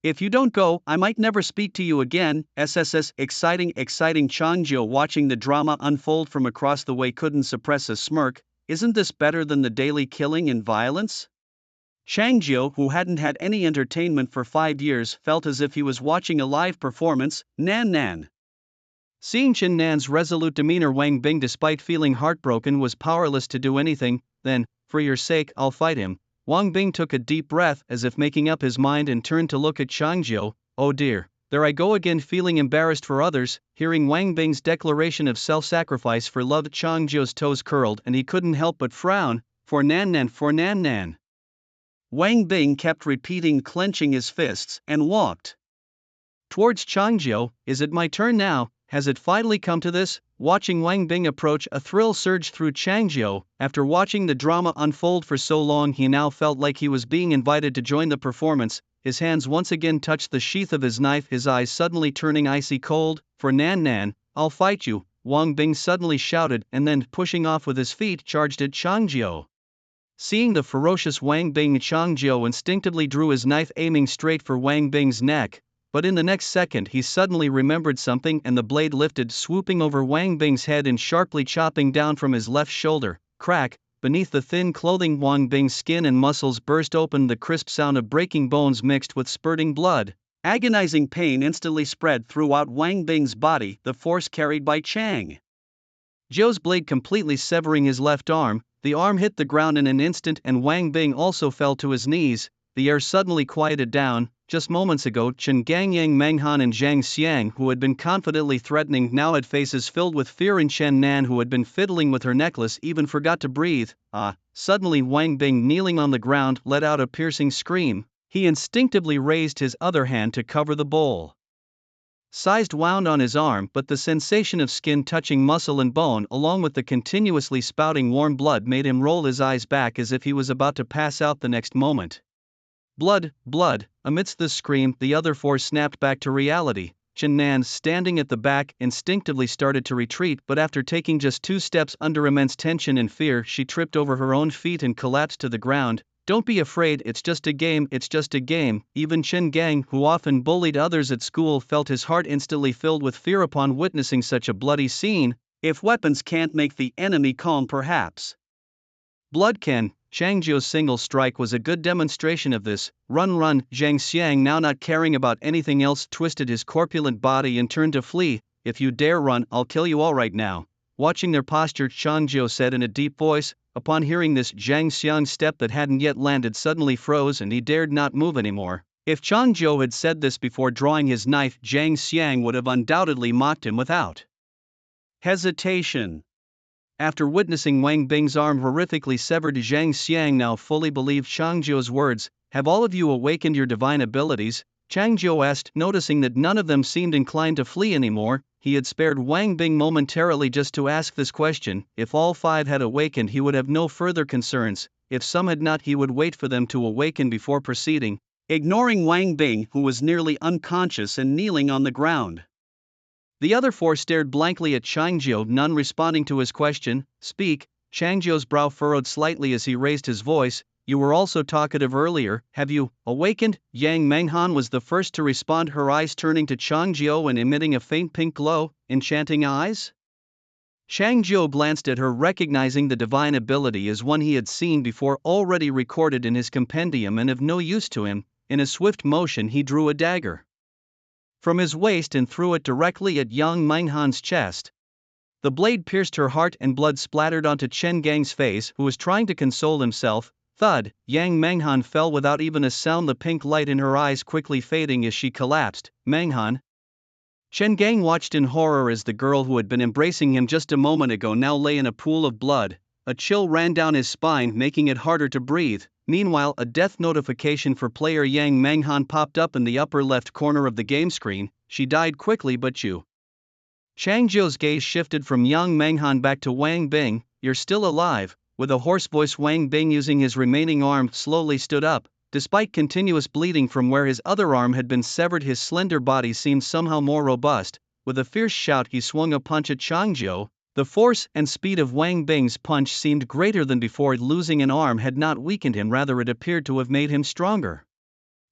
If you don't go, I might never speak to you again. SSS. Exciting. Changjiu, watching the drama unfold from across the way, couldn't suppress a smirk. Isn't this better than the daily killing and violence? Changjiu, who hadn't had any entertainment for 5 years, felt as if he was watching a live performance. Nan. Seeing Chen Nan's resolute demeanor, Wang Bing, despite feeling heartbroken, was powerless to do anything. Then, for your sake, I'll fight him. Wang Bing took a deep breath, as if making up his mind, and turned to look at Changjiu. Oh dear, there I go again, feeling embarrassed for others. Hearing Wang Bing's declaration of self-sacrifice for love, Changjiu's toes curled and he couldn't help but frown. For Nan. Wang Bing kept repeating, clenching his fists, and walked towards Changjiu. Is it my turn now? Has it finally come to this? Watching Wang Bing approach, a thrill surged through Changjiu. After watching the drama unfold for so long, he now felt like he was being invited to join the performance. His hands once again touched the sheath of his knife, his eyes suddenly turning icy cold. For Nan, I'll fight you, Wang Bing suddenly shouted, and then, pushing off with his feet, charged at Changjiu. Seeing the ferocious Wang Bing, Changjiu instinctively drew his knife, aiming straight for Wang Bing's neck. But in the next second he suddenly remembered something, and the blade lifted, swooping over Wang Bing's head and sharply chopping down from his left shoulder. Crack! Beneath the thin clothing, Wang Bing's skin and muscles burst open, the crisp sound of breaking bones mixed with spurting blood. Agonizing pain instantly spread throughout Wang Bing's body, the force carried by Chang Jiu's blade completely severing his left arm. The arm hit the ground in an instant, and Wang Bing also fell to his knees. The air suddenly quieted down. Just moments ago, Chen Gang, Yang Menghan and Zhang Xiang, who had been confidently threatening, now had faces filled with fear, and Chen Nan, who had been fiddling with her necklace, even forgot to breathe. Suddenly Wang Bing, kneeling on the ground, let out a piercing scream. He instinctively raised his other hand to cover the bowl sized wound on his arm, but the sensation of skin touching muscle and bone, along with the continuously spouting warm blood, made him roll his eyes back as if he was about to pass out the next moment. Blood! Amidst the scream, the other four snapped back to reality. Chen Nan, standing at the back, instinctively started to retreat, but after taking just 2 steps under immense tension and fear, she tripped over her own feet and collapsed to the ground. Don't be afraid, it's just a game. Even Chen Gang, who often bullied others at school, felt his heart instantly filled with fear upon witnessing such a bloody scene. If weapons can't make the enemy calm, perhaps blood can. Changjiu's single strike was a good demonstration of this. Run! Zhang Xiang, now not caring about anything else, twisted his corpulent body and turned to flee. If you dare run, I'll kill you all right now. Watching their posture, Changjiu said in a deep voice. Upon hearing this, Zhang Xiang's step that hadn't yet landed suddenly froze and he dared not move anymore. If Changjiu had said this before drawing his knife, Zhang Xiang would have undoubtedly mocked him without hesitation. After witnessing Wang Bing's arm horrifically severed, Zhang Xiang now fully believed Changjiu's words. Have all of you awakened your divine abilities? Changjiu asked, noticing that none of them seemed inclined to flee anymore. He had spared Wang Bing momentarily just to ask this question. If all 5 had awakened, he would have no further concerns. If some had not, he would wait for them to awaken before proceeding. Ignoring Wang Bing, who was nearly unconscious and kneeling on the ground, the other 4 stared blankly at Changjiu, none responding to his question. Speak. Changjiu's brow furrowed slightly as he raised his voice. You were also talkative earlier. Have you awakened? Yang Menghan was the first to respond, her eyes turning to Changjiu and emitting a faint pink glow. Enchanting eyes? Changjiu glanced at her, recognizing the divine ability as one he had seen before, already recorded in his compendium and of no use to him. In a swift motion he drew a dagger from his waist and threw it directly at Yang Menghan's chest. The blade pierced her heart and blood splattered onto Chen Gang's face, who was trying to console himself. Thud! Yang Menghan fell without even a sound, the pink light in her eyes quickly fading as she collapsed. Menghan? Chen Gang watched in horror as the girl who had been embracing him just a moment ago now lay in a pool of blood. a chill ran down his spine, making it harder to breathe. Meanwhile, a death notification for player Yang Menghan popped up in the upper left corner of the game screen. She died quickly, but you. Chang Zhou's gaze shifted from Yang Menghan back to Wang Bing. You're still alive. With a hoarse voice, Wang Bing, using his remaining arm, slowly stood up. Despite continuous bleeding from where his other arm had been severed, his slender body seemed somehow more robust. With a fierce shout, he swung a punch at Chang Zhou. The force and speed of Wang Bing's punch seemed greater than before. Losing an arm had not weakened him, rather it appeared to have made him stronger.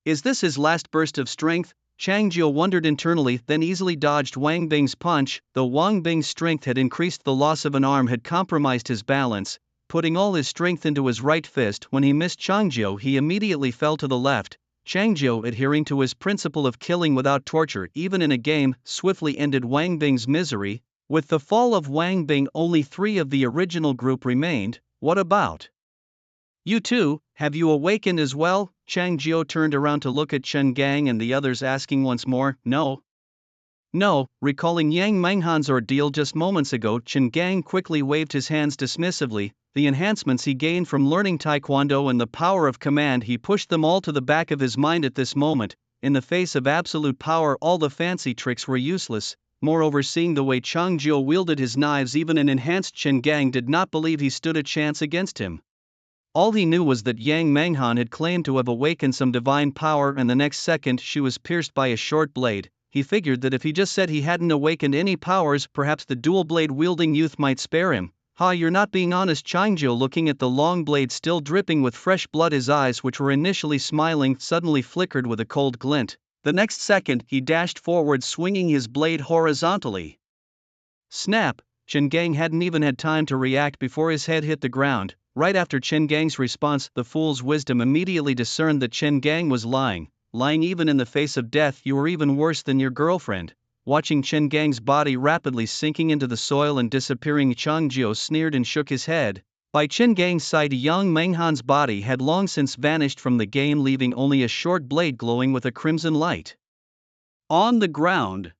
Is this his last burst of strength? Chang Zhou wondered internally, then easily dodged Wang Bing's punch. Though Wang Bing's strength had increased, the loss of an arm had compromised his balance. Putting all his strength into his right fist, when he missed Chang Zhou, he immediately fell to the left. Chang Zhou, adhering to his principle of killing without torture even in a game, swiftly ended Wang Bing's misery. With the fall of Wang Bing, only 3 of the original group remained. What about you two? Have you awakened as well? Chang Zhou turned around to look at Chen Gang and the others, asking once more. No. Recalling Yang Menghan's ordeal just moments ago, Chen Gang quickly waved his hands dismissively. The enhancements he gained from learning Taekwondo and the power of command, he pushed them all to the back of his mind at this moment. In the face of absolute power, all the fancy tricks were useless. Moreover, seeing the way Chang Zhou wielded his knives, even an enhanced Chen Gang did not believe he stood a chance against him. All he knew was that Yang Menghan had claimed to have awakened some divine power, and the next second she was pierced by a short blade. He figured that if he just said he hadn't awakened any powers, perhaps the dual blade wielding youth might spare him. You're not being honest. Chang Zhou, looking at the long blade still dripping with fresh blood, his eyes, which were initially smiling, suddenly flickered with a cold glint. The next second, he dashed forward, swinging his blade horizontally. Snap! Chen Gang hadn't even had time to react before his head hit the ground. Right after Chen Gang's response, the fool's wisdom immediately discerned that Chen Gang was lying even in the face of death. You were even worse than your girlfriend. Watching Chen Gang's body rapidly sinking into the soil and disappearing, Chang Zhou sneered and shook his head. By Chen Gang's side, Yang Menghan's body had long since vanished from the game, leaving only a short blade glowing with a crimson light. On the ground,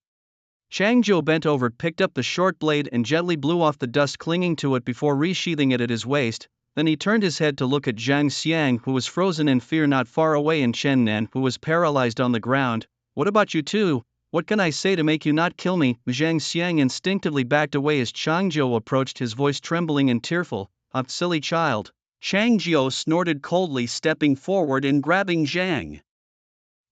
Chang Zhou bent over, picked up the short blade and gently blew off the dust clinging to it before resheathing it at his waist. Then he turned his head to look at Zhang Xiang, who was frozen in fear not far away, and Chen Nan, who was paralyzed on the ground. What about you two? What can I say to make you not kill me? Zhang Xiang instinctively backed away as Chang Zhou approached, his voice trembling and tearful. Silly child. Chang Zhou snorted coldly, stepping forward and grabbing Zhang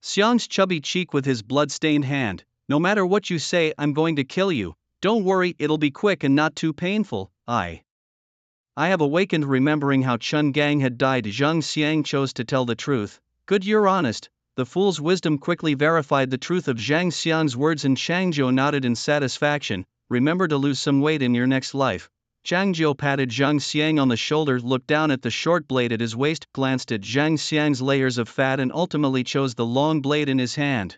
Xiang's chubby cheek with his blood-stained hand. No matter what you say, I'm going to kill you. Don't worry, it'll be quick and not too painful. I have awakened. Remembering how Chen Gang had died, Zhang Xiang chose to tell the truth. Good, you're honest. The fool's wisdom quickly verified the truth of Zhang Xiang's words, and Chang Zhou nodded in satisfaction. Remember to lose some weight in your next life. Chang Zhou patted Zhang Xiang on the shoulder, looked down at the short blade at his waist, glanced at Zhang Xiang's layers of fat, and ultimately chose the long blade in his hand.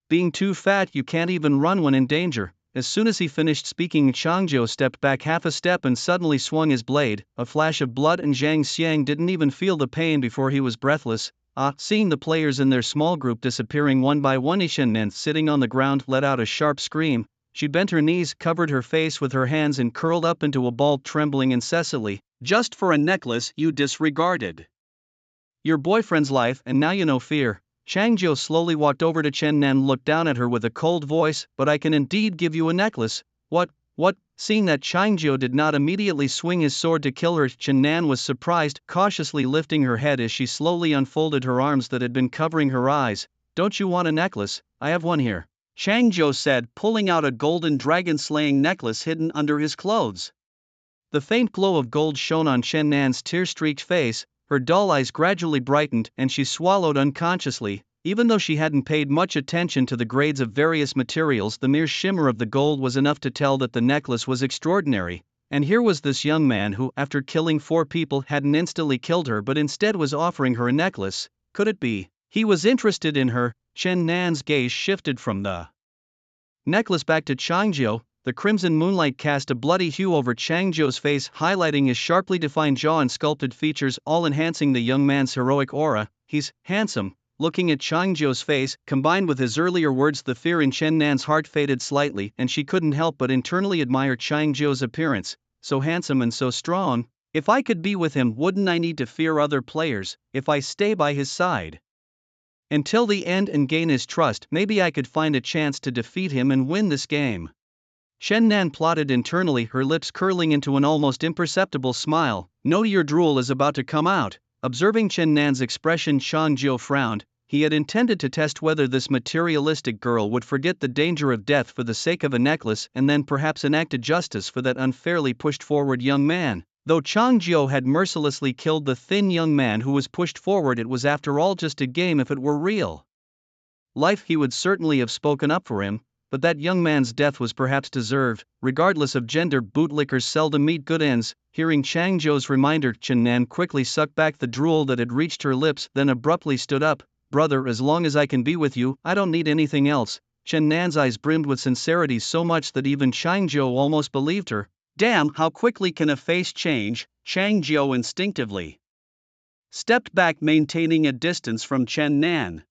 Being too fat, you can't even run when in danger. As soon as he finished speaking, Chang Zhou stepped back half a step and suddenly swung his blade. A flash of blood, and Zhang Xiang didn't even feel the pain before he was breathless. Seeing the players in their small group disappearing one by one, Shen Nan, sitting on the ground, let out a sharp scream. She bent her knees, covered her face with her hands, and curled up into a ball, trembling incessantly. Just for a necklace, you disregarded your boyfriend's life, and now you know fear. Chang Zhou slowly walked over to Chen Nan, looked down at her with a cold voice. But I can indeed give you a necklace. What? Seeing that Chang Zhou did not immediately swing his sword to kill her, Chen Nan was surprised, cautiously lifting her head as she slowly unfolded her arms that had been covering her eyes. Don't you want a necklace? I have one here, Chang Zhou said, pulling out a golden dragon-slaying necklace hidden under his clothes. The faint glow of gold shone on Chen Nan's tear-streaked face. Her dull eyes gradually brightened, and she swallowed unconsciously. Even though she hadn't paid much attention to the grades of various materials, the mere shimmer of the gold was enough to tell that the necklace was extraordinary. And here was this young man who, after killing 4 people, hadn't instantly killed her but instead was offering her a necklace. Could it be he was interested in her? Chen Nan's gaze shifted from the necklace back to Chang Zhou. The crimson moonlight cast a bloody hue over Chang Zhou's face, highlighting his sharply defined jaw and sculpted features, all enhancing the young man's heroic aura. He's handsome. Looking at Chang Zhou's face, combined with his earlier words, the fear in Chen Nan's heart faded slightly, and she couldn't help but internally admire Chang Zhou's appearance. So handsome and so strong. If I could be with him, wouldn't I need to fear other players if I stay by his side? Until the end and gain his trust, maybe I could find a chance to defeat him and win this game. Chen Nan plotted internally, her lips curling into an almost imperceptible smile. No, your drool is about to come out. Observing Chen Nan's expression, Chang Jiu frowned. He had intended to test whether this materialistic girl would forget the danger of death for the sake of a necklace and then perhaps enacted justice for that unfairly pushed forward young man. Though Chang Jiu had mercilessly killed the thin young man who was pushed forward, it was after all just a game. If it were real life, he would certainly have spoken up for him, but that young man's death was perhaps deserved. Regardless of gender, bootlickers seldom meet good ends. Hearing Chang Jiu's reminder, Chen Nan quickly sucked back the drool that had reached her lips, then abruptly stood up. Brother, as long as I can be with you, I don't need anything else. Chen Nan's eyes brimmed with sincerity, so much that even Chang Jiu almost believed her. Damn, how quickly can a face change? Chang Jiu instinctively stepped back, maintaining a distance from Chen Nan.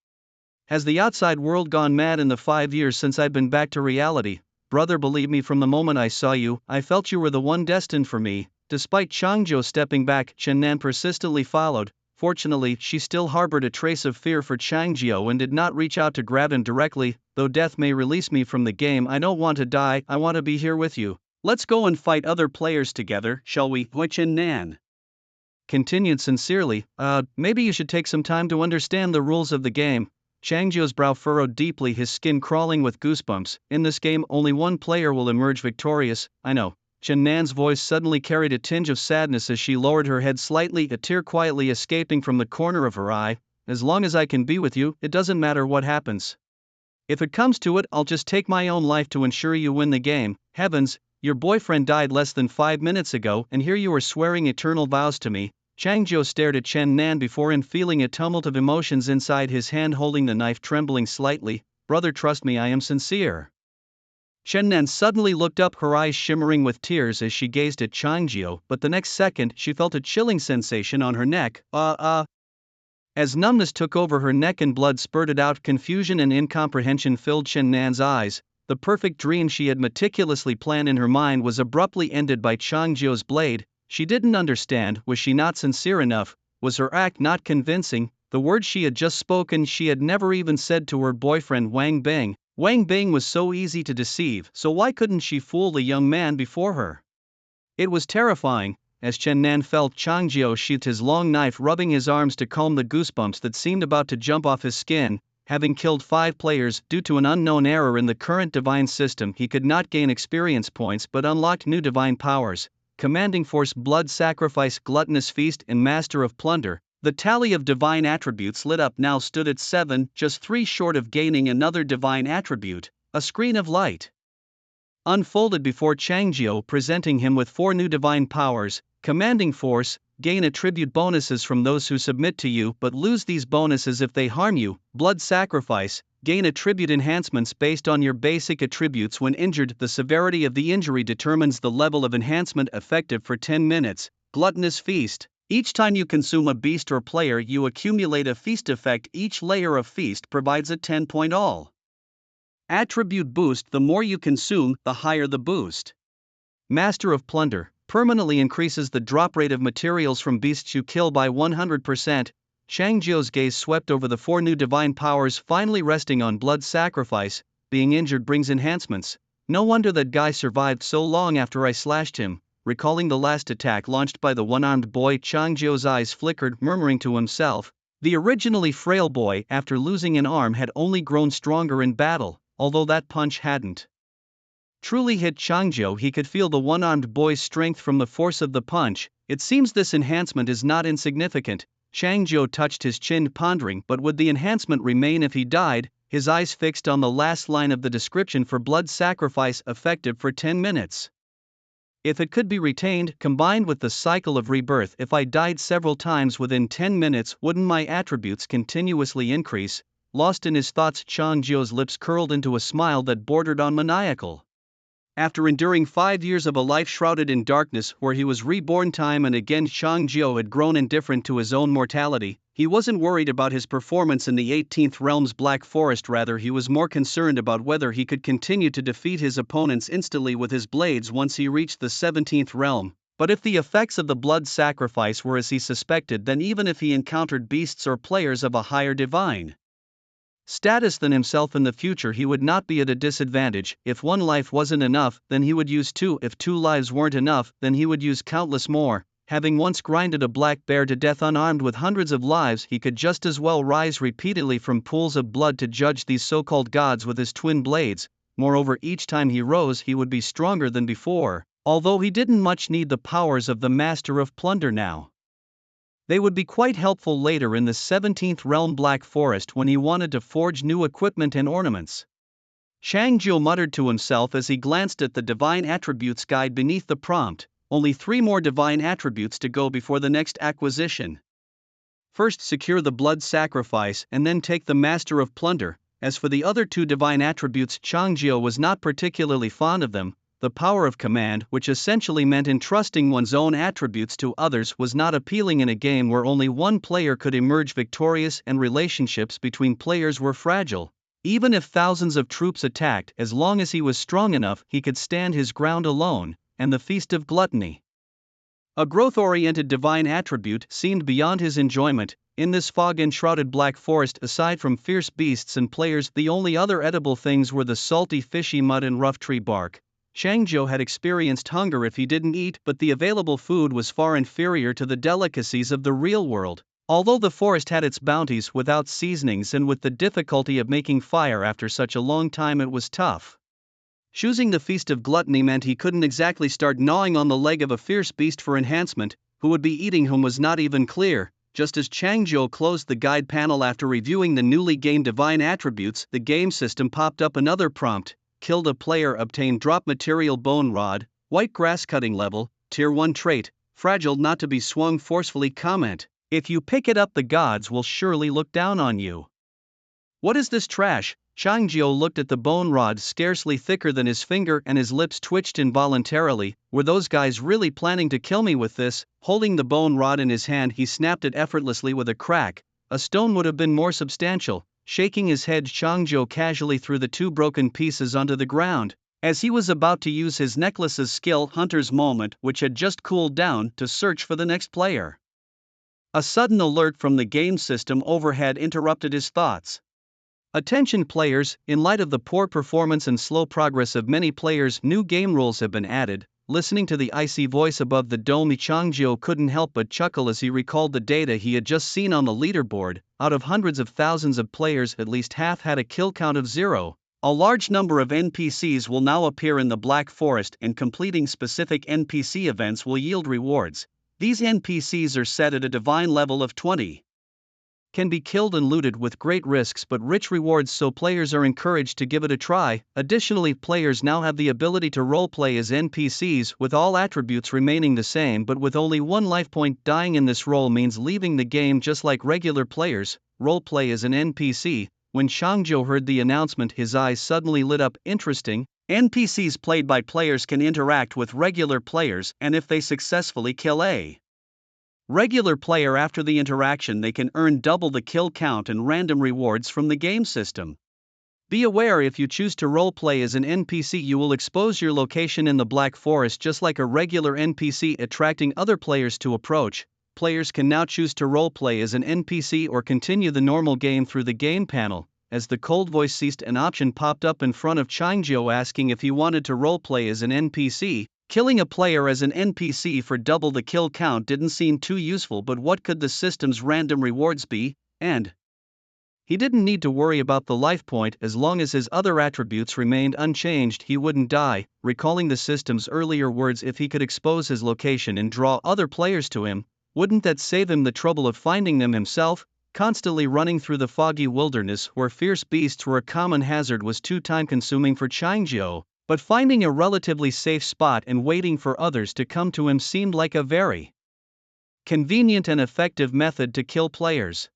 Has the outside world gone mad in the 5 years since I've been back to reality? Brother, believe me, from the moment I saw you, I felt you were the one destined for me. Despite Chang Jiu stepping back, Chen Nan persistently followed. Fortunately, she still harbored a trace of fear for Chang Jiu and did not reach out to grab him directly. Though death may release me from the game, I don't want to die, I want to be here with you. Let's go and fight other players together, shall we? Chen Nan continued sincerely. Maybe you should take some time to understand the rules of the game. Chang Jiu's brow furrowed deeply, his skin crawling with goosebumps. In this game, only one player will emerge victorious. I know. Chen Nan's voice suddenly carried a tinge of sadness as she lowered her head slightly, a tear quietly escaping from the corner of her eye. As long as I can be with you, it doesn't matter what happens. If it comes to it, I'll just take my own life to ensure you win the game. Heavens, your boyfriend died less than 5 minutes ago, and here you are swearing eternal vows to me. Chang Jiu stared at Chen Nan before and feeling a tumult of emotions inside, his hand holding the knife trembling slightly. Brother, trust me, I am sincere. Chen Nan suddenly looked up, her eyes shimmering with tears as she gazed at Chang Jiu, but the next second she felt a chilling sensation on her neck. As numbness took over her neck and blood spurted out, confusion and incomprehension filled Chen Nan's eyes. The perfect dream she had meticulously planned in her mind was abruptly ended by Chang Jiu's blade. She didn't understand. Was she not sincere enough? Was her act not convincing? The words she had just spoken she had never even said to her boyfriend Wang Bing. Wang Bing was so easy to deceive, so why couldn't she fool the young man before her? It was terrifying. As Chen Nan felt Chang Jiu sheathed his long knife, rubbing his arms to calm the goosebumps that seemed about to jump off his skin. Having killed 5 players due to an unknown error in the current divine system, he could not gain experience points but unlocked new divine powers. Commanding Force, Blood Sacrifice, Gluttonous Feast, and Master of Plunder. The tally of divine attributes lit up now stood at 7, just 3 short of gaining another divine attribute. A screen of light unfolded before Chang Jiu, presenting him with 4 new divine powers. Commanding Force, gain attribute bonuses from those who submit to you but lose these bonuses if they harm you. Blood Sacrifice, gain attribute enhancements based on your basic attributes when injured. The severity of the injury determines the level of enhancement, effective for 10 minutes. Gluttonous Feast, each time you consume a beast or player you accumulate a feast effect. Each layer of feast provides a 10-point all attribute boost. The more you consume, the higher the boost. Master of Plunder, permanently increases the drop rate of materials from beasts you kill by 100%. Chang Jiu's gaze swept over the 4 new divine powers, finally resting on Blood Sacrifice. Being injured brings enhancements. No wonder that guy survived so long after I slashed him. Recalling the last attack launched by the one-armed boy, Chang Jiu's eyes flickered, murmuring to himself. The originally frail boy, after losing an arm, had only grown stronger in battle, although that punch hadn't truly hit Chang Jiu. He could feel the one-armed boy's strength from the force of the punch. It seems this enhancement is not insignificant. Chang Jiu touched his chin, pondering, but would the enhancement remain if he died? His eyes fixed on the last line of the description for Blood Sacrifice, effective for 10 minutes. If it could be retained, combined with the cycle of rebirth, if I died several times within 10 minutes, wouldn't my attributes continuously increase? Lost in his thoughts, Chang Jiu's lips curled into a smile that bordered on maniacal. After enduring 5 years of a life shrouded in darkness where he was reborn time and again, Chang Jiu had grown indifferent to his own mortality. He wasn't worried about his performance in the 18th Realm's Black Forest, rather he was more concerned about whether he could continue to defeat his opponents instantly with his blades once he reached the 17th Realm. But if the effects of the blood sacrifice were as he suspected, then even if he encountered beasts or players of a higher divine status than himself in the future, he would not be at a disadvantage. If one life wasn't enough, then he would use two. If two lives weren't enough, then he would use countless more. Having once grinded a black bear to death unarmed with hundreds of lives, he could just as well rise repeatedly from pools of blood to judge these so-called gods with his twin blades. Moreover, each time he rose he would be stronger than before, although he didn't much need the powers of the Master of Plunder now. They would be quite helpful later in the 17th realm Black Forest when he wanted to forge new equipment and ornaments. Changzhou muttered to himself as he glanced at the Divine Attributes guide beneath the prompt. Only 3 more divine attributes to go before the next acquisition. First, secure the blood sacrifice and then take the Master of Plunder. As for the other 2 divine attributes, Changzhou was not particularly fond of them. The power of command, which essentially meant entrusting one's own attributes to others, was not appealing in a game where only one player could emerge victorious and relationships between players were fragile. Even if thousands of troops attacked, as long as he was strong enough, he could stand his ground alone. And the Feast of Gluttony, a growth-oriented divine attribute, seemed beyond his enjoyment. In this fog-enshrouded Black Forest, aside from fierce beasts and players, the only other edible things were the salty fishy mud and rough tree bark. Changzhou had experienced hunger if he didn't eat, but the available food was far inferior to the delicacies of the real world. Although the forest had its bounties, without seasonings and with the difficulty of making fire after such a long time, it was tough. Choosing the Feast of Gluttony meant he couldn't exactly start gnawing on the leg of a fierce beast for enhancement. Who would be eating whom was not even clear. Just as Changzhou closed the guide panel after reviewing the newly gained divine attributes, the game system popped up another prompt. Killed a player, obtained drop material bone rod, white grass cutting level, tier 1 trait, fragile not to be swung forcefully. Comment: if you pick it up, the gods will surely look down on you. What is this trash? Changzhou looked at the bone rod, scarcely thicker than his finger, and his lips twitched involuntarily. Were those guys really planning to kill me with this? Holding the bone rod in his hand, he snapped it effortlessly with a crack. A stone would have been more substantial. Shaking his head, Changzhou casually threw the 2 broken pieces onto the ground. As he was about to use his necklace's skill, Hunter's Moment, which had just cooled down, to search for the next player, a sudden alert from the game system overhead interrupted his thoughts. Attention players, in light of the poor performance and slow progress of many players, new game rules have been added. Listening to the icy voice above the dome, Changzhou couldn't help but chuckle as he recalled the data he had just seen on the leaderboard. Out of hundreds of thousands of players, at least half had a kill count of 0. A large number of NPCs will now appear in the Black Forest, and completing specific NPC events will yield rewards. These NPCs are set at a divine level of 20. Can be killed and looted with great risks but rich rewards, so players are encouraged to give it a try. Additionally, players now have the ability to roleplay as NPCs, with all attributes remaining the same but with only 1 life point. Dying in this role means leaving the game just like regular players. Roleplay as an NPC. When Changzhou heard the announcement, his eyes suddenly lit up. Interesting. NPCs played by players can interact with regular players, and if they successfully kill a regular player after the interaction, they can earn double the kill count and random rewards from the game system. Be aware, if you choose to roleplay as an NPC, you will expose your location in the Black Forest just like a regular NPC, attracting other players to approach. Players can now choose to roleplay as an NPC or continue the normal game through the game panel. As the cold voice ceased, an option popped up in front of Changzhou asking if he wanted to roleplay as an NPC. Killing a player as an NPC for double the kill count didn't seem too useful, but what could the system's random rewards be? And he didn't need to worry about the life point. As long as his other attributes remained unchanged, he wouldn't die. Recalling the system's earlier words, if he could expose his location and draw other players to him, wouldn't that save him the trouble of finding them himself? Constantly running through the foggy wilderness where fierce beasts were a common hazard was too time-consuming for Changzhou. But finding a relatively safe spot and waiting for others to come to him seemed like a very convenient and effective method to kill players.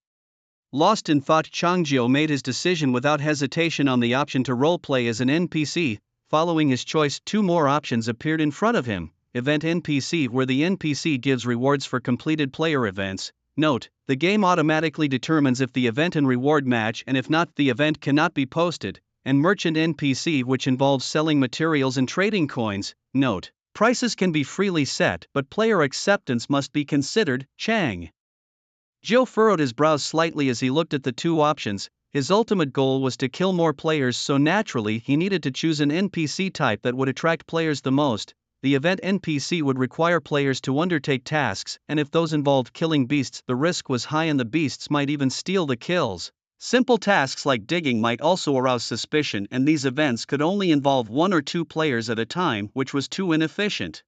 Lost in thought, Changzhou made his decision without hesitation on the option to roleplay as an NPC. Following his choice, 2 more options appeared in front of him. Event NPC, where the NPC gives rewards for completed player events. Note: the game automatically determines if the event and reward match, and if not, the event cannot be posted. And Merchant NPC, which involves selling materials and trading coins. Note: Prices can be freely set, but player acceptance must be considered. Chang Jiu furrowed his brows slightly as he looked at the two options. His ultimate goal was to kill more players, so naturally he needed to choose an NPC type that would attract players the most. The event NPC would require players to undertake tasks, and if those involved killing beasts, the risk was high and the beasts might even steal the kills. Simple tasks like digging might also arouse suspicion, and these events could only involve 1 or 2 players at a time, which was too inefficient.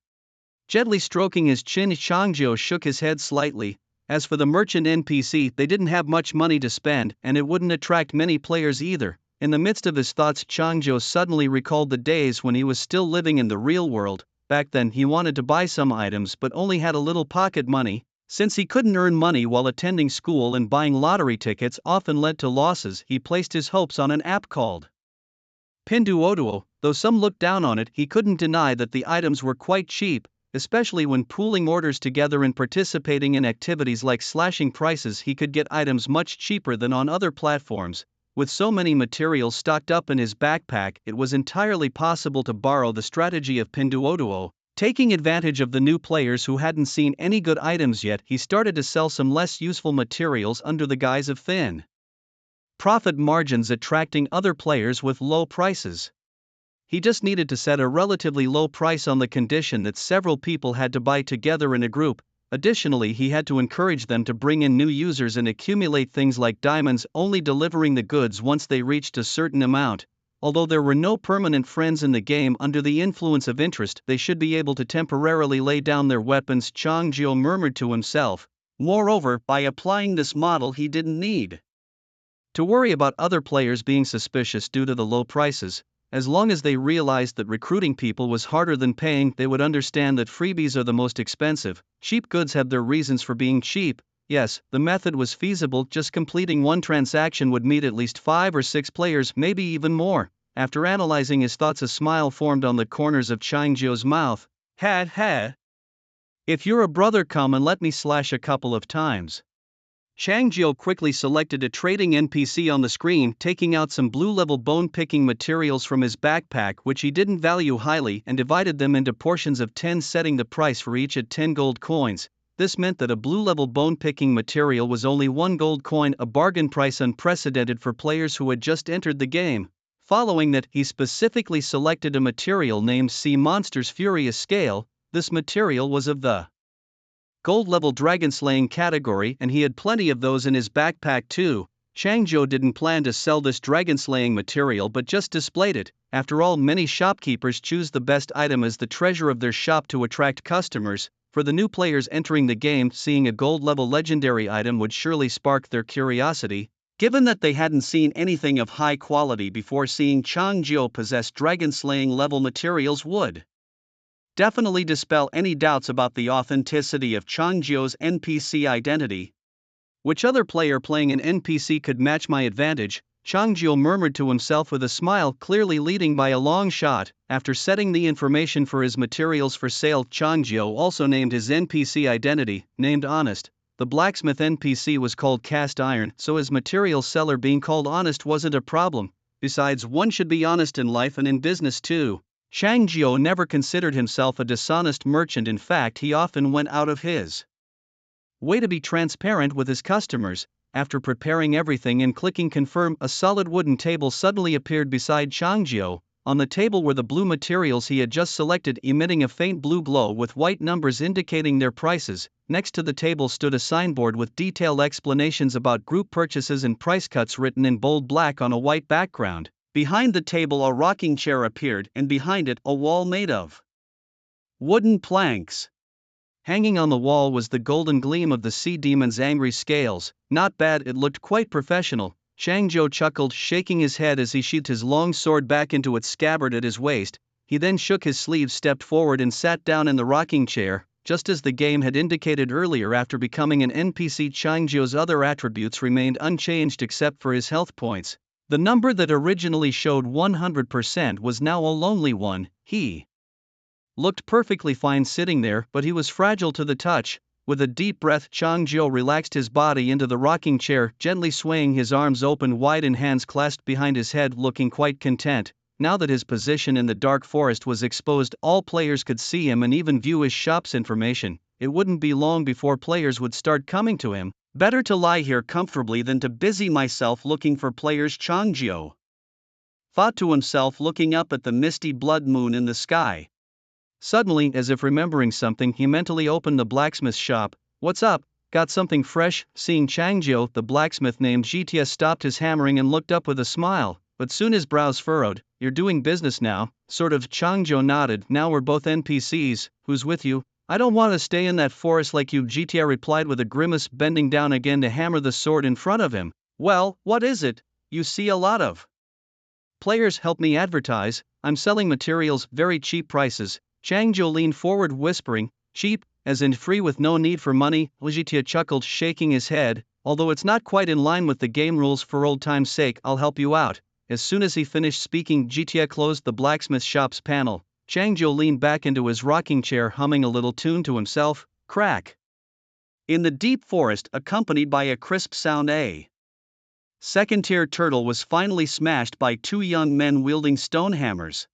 Gently stroking his chin, Changjiu shook his head slightly. As for the merchant NPC, they didn't have much money to spend, and it wouldn't attract many players either. In the midst of his thoughts, Changjiu suddenly recalled the days when he was still living in the real world. Back then he wanted to buy some items but only had a little pocket money. Since he couldn't earn money while attending school and buying lottery tickets often led to losses, he placed his hopes on an app called Pinduoduo. Though some looked down on it, he couldn't deny that the items were quite cheap, especially when pooling orders together and participating in activities like slashing prices. He could get items much cheaper than on other platforms. With so many materials stocked up in his backpack, it was entirely possible to borrow the strategy of Pinduoduo. Taking advantage of the new players who hadn't seen any good items yet, he started to sell some less useful materials under the guise of thin profit margins, attracting other players with low prices. He just needed to set a relatively low price on the condition that several people had to buy together in a group. Additionally, he had to encourage them to bring in new users and accumulate things like diamonds, only delivering the goods once they reached a certain amount. Although there were no permanent friends in the game, under the influence of interest, they should be able to temporarily lay down their weapons, Changjiu murmured to himself. Moreover, by applying this model, he didn't need to worry about other players being suspicious due to the low prices. As long as they realized that recruiting people was harder than paying, they would understand that freebies are the most expensive. Cheap goods have their reasons for being cheap. Yes, the method was feasible, just completing one transaction would meet at least 5 or 6 players, maybe even more. After analyzing his thoughts, a smile formed on the corners of Changjiu's mouth. Ha. If you're a brother, come and let me slash a couple of times. Changjiu quickly selected a trading NPC on the screen, taking out some blue-level bone-picking materials from his backpack which he didn't value highly, and divided them into portions of 10, setting the price for each at 10 gold coins. This meant that a blue-level bone-picking material was only 1 gold coin, a bargain price unprecedented for players who had just entered the game. Following that, he specifically selected a material named Sea Monster's Furious Scale. This material was of the gold-level dragon-slaying category, and he had plenty of those in his backpack too. Changjiu didn't plan to sell this dragon-slaying material but just displayed it. After all, many shopkeepers choose the best item as the treasure of their shop to attract customers. For the new players entering the game, seeing a gold-level legendary item would surely spark their curiosity. Given that they hadn't seen anything of high quality before, seeing Changjiu possess dragon-slaying level materials would definitely dispel any doubts about the authenticity of Changjiu's NPC identity. Which other player playing an NPC could match my advantage? Changjiu murmured to himself with a smile, clearly leading by a long shot. After setting the information for his materials for sale, Changjiu also named his NPC identity, named Honest. The blacksmith NPC was called Cast Iron, so his material seller being called Honest wasn't a problem. Besides, one should be honest in life and in business too. Changjiu never considered himself a dishonest merchant. In fact, he often went out of his way to be transparent with his customers. After preparing everything and clicking confirm, a solid wooden table suddenly appeared beside Changjiu. On the table were the blue materials he had just selected, emitting a faint blue glow with white numbers indicating their prices. Next to the table stood a signboard with detailed explanations about group purchases and price cuts written in bold black on a white background. Behind the table, a rocking chair appeared, and behind it, a wall made of wooden planks. Hanging on the wall was the golden gleam of the sea demon's angry scales. Not bad, it looked quite professional. Changjiu chuckled, shaking his head as he sheathed his long sword back into its scabbard at his waist. He then shook his sleeve, stepped forward and sat down in the rocking chair. Just as the game had indicated earlier, after becoming an NPC, Changjiu's other attributes remained unchanged except for his health points. The number that originally showed 100% was now a lonely one. He looked perfectly fine sitting there, but he was fragile to the touch. With a deep breath, Changjiu relaxed his body into the rocking chair, gently swaying his arms open wide and hands clasped behind his head, looking quite content. now that his position in the dark forest was exposed, all players could see him and even view his shop's information. It wouldn't be long before players would start coming to him. Better to lie here comfortably than to busy myself looking for players, Changjio thought to himself, looking up at the misty blood moon in the sky. Suddenly, as if remembering something, he mentally opened the blacksmith's shop. What's up? Got something fresh? Seeing Changjio, the blacksmith named GTS stopped his hammering and looked up with a smile, but soon his brows furrowed. You're doing business now? Sort of. Changjio nodded. Now we're both NPCs. Who's with you? I don't want to stay in that forest like you, GTA replied with a grimace, bending down again to hammer the sword in front of him. Well, what is it? You see a lot of players. Help me advertise. I'm selling materials, very cheap prices. Changjio leaned forward, whispering, cheap, as in free with no need for money. Legitia chuckled, shaking his head. Although it's not quite in line with the game rules, for old time's sake, I'll help you out. As soon as he finished speaking, GTA closed the blacksmith shop's panel. Changjio leaned back into his rocking chair, humming a little tune to himself. Crack. In the deep forest, accompanied by a crisp sound, a second-tier turtle was finally smashed by two young men wielding stone hammers.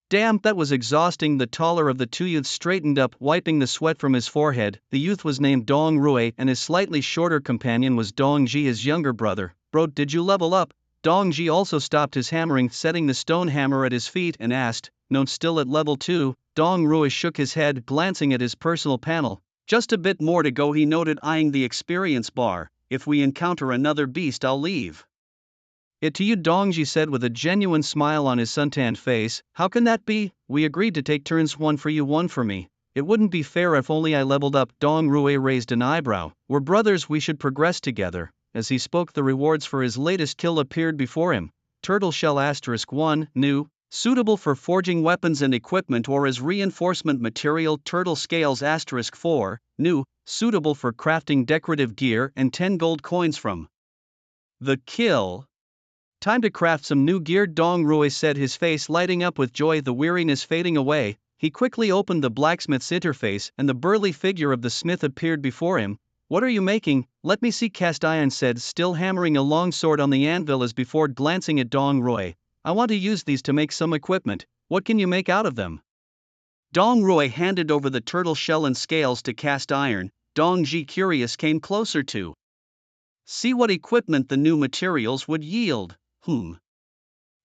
Damn, that was exhausting. The taller of the two youths straightened up, wiping the sweat from his forehead. The youth was named Dong Rui, and his slightly shorter companion was Dong Ji, his younger brother. Bro, did you level up? Dong Ji also stopped his hammering, setting the stone hammer at his feet, and asked, No, still at level 2. Dong Rui shook his head, glancing at his personal panel. Just a bit more to go, he noted, eyeing the experience bar. If we encounter another beast, I'll leave it to you, Dongji said with a genuine smile on his suntanned face. How can that be? We agreed to take turns, one for you, one for me. It wouldn't be fair. If only I leveled up. Dong Rui raised an eyebrow. We're brothers, we should progress together. As he spoke, the rewards for his latest kill appeared before him. Turtle shell *1, new, suitable for forging weapons and equipment or as reinforcement material. Turtle scales *4, new, suitable for crafting decorative gear, and 10 gold coins from the kill. Time to craft some new gear, Dong Rui said, his face lighting up with joy, the weariness fading away. He quickly opened the blacksmith's interface, and the burly figure of the smith appeared before him. What are you making? Let me see. Cast iron said, still hammering a long sword on the anvil as before, glancing at Dong Rui. I want to use these to make some equipment. What can you make out of them? Dong Rui handed over the turtle shell and scales to cast iron. Dong Ji, curious, came closer to see what equipment the new materials would yield.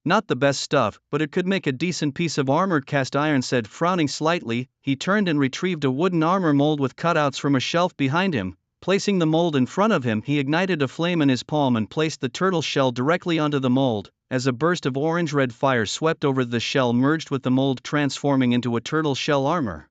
Not the best stuff, but it could make a decent piece of armor, cast iron said, frowning slightly. He turned and retrieved a wooden armor mold with cutouts from a shelf behind him. Placing the mold in front of him, he ignited a flame in his palm and placed the turtle shell directly onto the mold. As a burst of orange-red fire swept over, the shell merged with the mold, transforming into a turtle shell armor.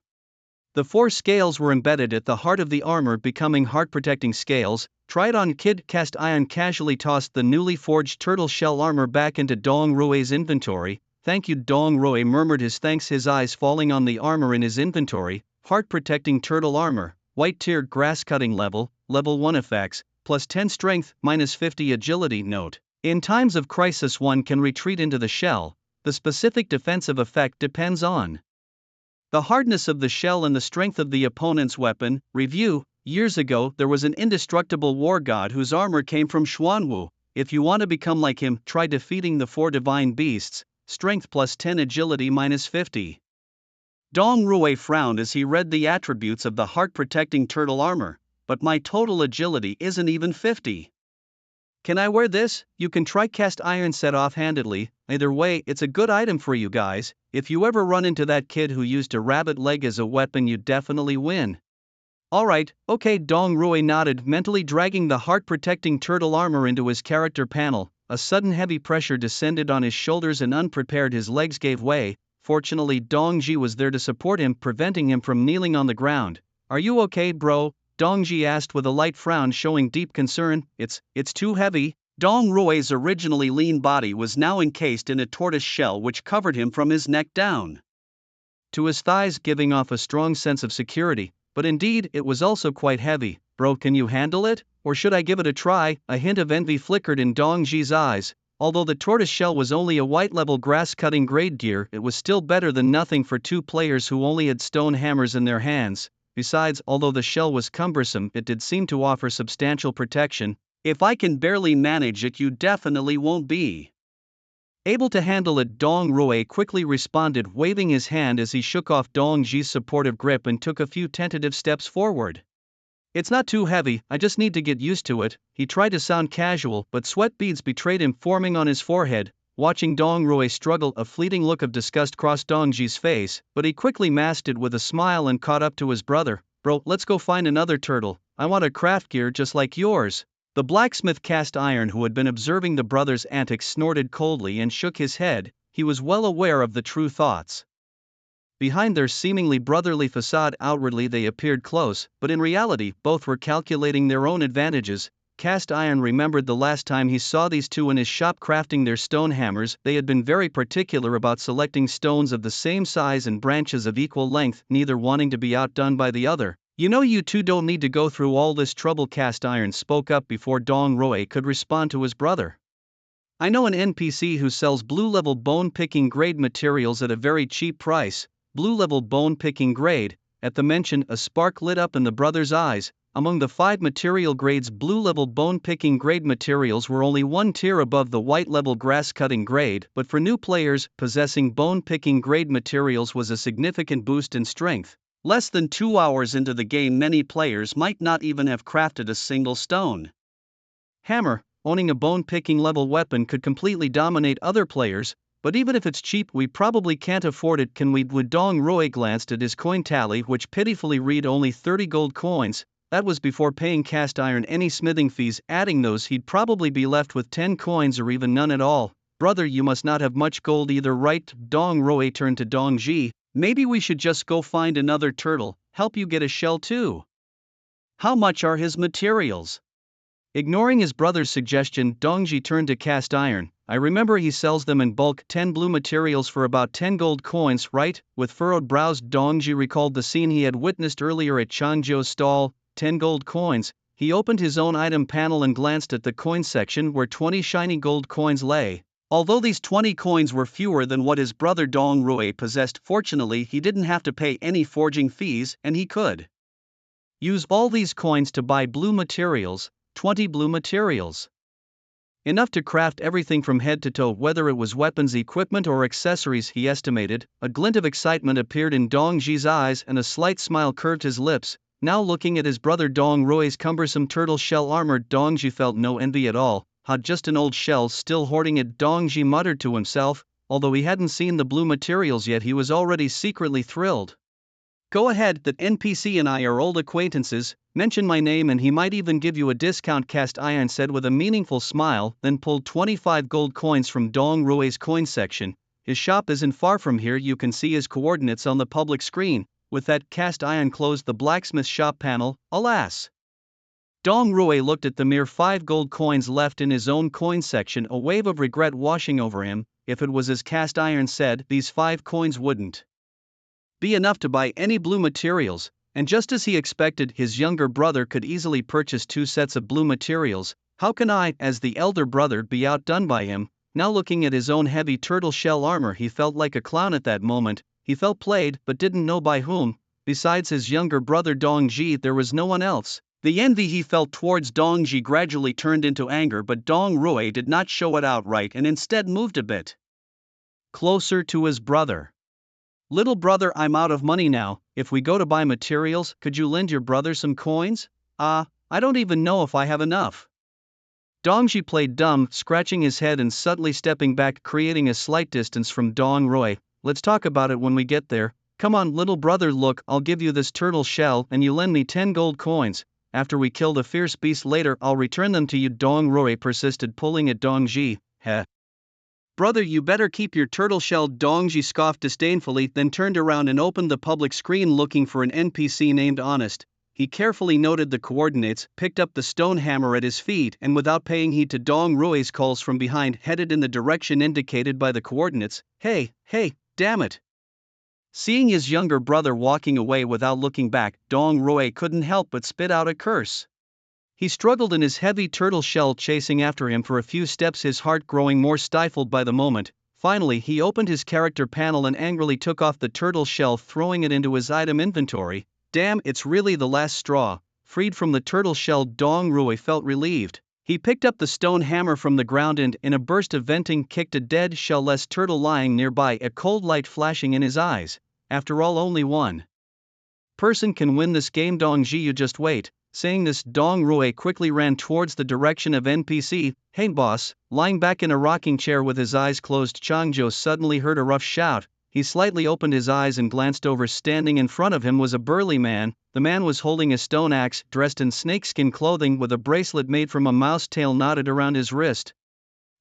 The 4 scales were embedded at the heart of the armor, becoming heart-protecting scales. Try it on, kid. Cast iron casually tossed the newly forged turtle shell armor back into Dong Rui's inventory. Thank you, Dong Rui murmured his thanks, his eyes falling on the armor in his inventory. Heart-protecting turtle armor, white-tiered grass-cutting level, level 1 effects, plus 10 strength, minus 50 agility. Note: in times of crisis one can retreat into the shell. The specific defensive effect depends on the hardness of the shell and the strength of the opponent's weapon. Review: years ago, there was an indestructible war god whose armor came from Xuanwu. If you want to become like him, try defeating the 4 divine beasts. Strength plus 10, agility minus 50. Dong Rui frowned as he read the attributes of the heart-protecting turtle armor. But my total agility isn't even 50. Can I wear this? You can try, cast iron said offhandedly. Either way, it's a good item for you guys. If you ever run into that kid who used a rabbit leg as a weapon, you definitely win. Alright, okay, Dong Rui nodded, mentally dragging the heart-protecting turtle armor into his character panel. A sudden heavy pressure descended on his shoulders and unprepared his legs gave way. Fortunately, Dong Ji was there to support him, preventing him from kneeling on the ground. Are you okay, bro? Dong Ji asked with a light frown, showing deep concern. It's too heavy. Dong Rui's originally lean body was now encased in a tortoise shell which covered him from his neck down to his thighs, giving off a strong sense of security. But indeed, it was also quite heavy. Bro, can you handle it? Or should I give it a try? A hint of envy flickered in Dong Ji's eyes. Although the tortoise shell was only a white-level grass-cutting grade gear, it was still better than nothing for 2 players who only had stone hammers in their hands. Besides, although the shell was cumbersome, it did seem to offer substantial protection. If I can barely manage it, you definitely won't be Able to handle it, Dong Rui quickly responded, waving his hand as he shook off Dong Ji's supportive grip and took a few tentative steps forward. It's not too heavy, I just need to get used to it. He tried to sound casual, but sweat beads betrayed him forming on his forehead. Watching Dong Rui struggle, a fleeting look of disgust crossed Dong Ji's face, but he quickly masked it with a smile and caught up to his brother. Bro, let's go find another turtle. I want a craft gear just like yours. The blacksmith cast iron, who had been observing the brothers' antics, snorted coldly and shook his head. He was well aware of the true thoughts behind their seemingly brotherly facade. Outwardly they appeared close, but in reality both were calculating their own advantages. Cast Iron remembered the last time he saw these two in his shop crafting their stone hammers. They had been very particular about selecting stones of the same size and branches of equal length, neither wanting to be outdone by the other. You know, you two don't need to go through all this trouble. Cast Iron spoke up before Dong Rui could respond to his brother. I know an NPC who sells blue-level bone-picking grade materials at a very cheap price. Blue-level bone-picking grade. At the mention, a spark lit up in the brothers' eyes. Among the 5 material grades, blue-level bone-picking grade materials were only one tier above the white-level grass-cutting grade, but for new players, possessing bone-picking grade materials was a significant boost in strength. Less than 2 hours into the game, many players might not even have crafted a single stone hammer. Owning a bone-picking level weapon could completely dominate other players, but even if it's cheap, we probably can't afford it, can we? Dong Rui glanced at his coin tally, which pitifully read only 30 gold coins. That was before paying Cast Iron any smithing fees. Adding those, he'd probably be left with 10 coins or even none at all. Brother, you must not have much gold either, right? Dong Rui turned to Dong Ji. Maybe we should just go find another turtle, help you get a shell too. How much are his materials? Ignoring his brother's suggestion, Dongji turned to Cast Iron. I remember he sells them in bulk, 10 blue materials for about 10 gold coins, right? With furrowed brows, Dongji recalled the scene he had witnessed earlier at Chanzhou's stall. 10 gold coins. He opened his own item panel and glanced at the coin section where 20 shiny gold coins lay. Although these 20 coins were fewer than what his brother Dong Rui possessed, fortunately he didn't have to pay any forging fees, and he could use all these coins to buy blue materials. 20 blue materials. Enough to craft everything from head to toe, whether it was weapons, equipment, or accessories, he estimated. A glint of excitement appeared in Dong Ji's eyes and a slight smile curved his lips. Now looking at his brother Dong Rui's cumbersome turtle shell armor, Dong Ji felt no envy at all. Just an old shell, still hoarding it, Dong Ji muttered to himself. Although he hadn't seen the blue materials yet, he was already secretly thrilled. Go ahead, that NPC and I are old acquaintances. Mention my name and he might even give you a discount, Cast Iron said with a meaningful smile, then pulled 25 gold coins from Dong Rui's coin section. His shop isn't far from here, you can see his coordinates on the public screen. With that, Cast Iron closed the blacksmith shop panel. Alas! Dong Rui looked at the mere 5 gold coins left in his own coin section, a wave of regret washing over him. If it was as Cast Iron said, these 5 coins wouldn't be enough to buy any blue materials, and just as he expected, his younger brother could easily purchase 2 sets of blue materials. How can I, as the elder brother, be outdone by him? Now looking at his own heavy turtle shell armor, he felt like a clown at that moment. He felt played, but didn't know by whom. Besides his younger brother Dong Ji, there was no one else. The envy he felt towards Dong Ji gradually turned into anger, but Dong Rui did not show it outright and instead moved a bit closer to his brother. Little brother, I'm out of money now. If we go to buy materials, could you lend your brother some coins? I don't even know if I have enough. Dongji played dumb, scratching his head and subtly stepping back, creating a slight distance from Dong Rui. Let's talk about it when we get there. Come on, little brother, look, I'll give you this turtle shell and you lend me 10 gold coins. After we kill the fierce beast later, I'll return them to you. Dong Rui persisted, pulling at Dongji. Heh. Brother, you better keep your turtle shell, Dongji scoffed disdainfully, then turned around and opened the public screen looking for an NPC named Honest. He carefully noted the coordinates, picked up the stone hammer at his feet, and without paying heed to Dong Rui's calls from behind, headed in the direction indicated by the coordinates. Hey, damn it. Seeing his younger brother walking away without looking back, Dong Rui couldn't help but spit out a curse. He struggled in his heavy turtle shell, chasing after him for a few steps, his heart growing more stifled by the moment. Finally, he opened his character panel and angrily took off the turtle shell, throwing it into his item inventory. Damn, it's really the last straw. Freed from the turtle shell, Dong Rui felt relieved. He picked up the stone hammer from the ground and, in a burst of venting, kicked a dead shell-less turtle lying nearby, a cold light flashing in his eyes. After all, only one person can win this game, Dong Ji, you just wait. Saying this, Dong Rui quickly ran towards the direction of NPC. Hey boss. Lying back in a rocking chair with his eyes closed, Changzhou suddenly heard a rough shout. He slightly opened his eyes and glanced over. Standing in front of him was a burly man. The man was holding a stone axe, dressed in snakeskin clothing with a bracelet made from a mouse tail knotted around his wrist.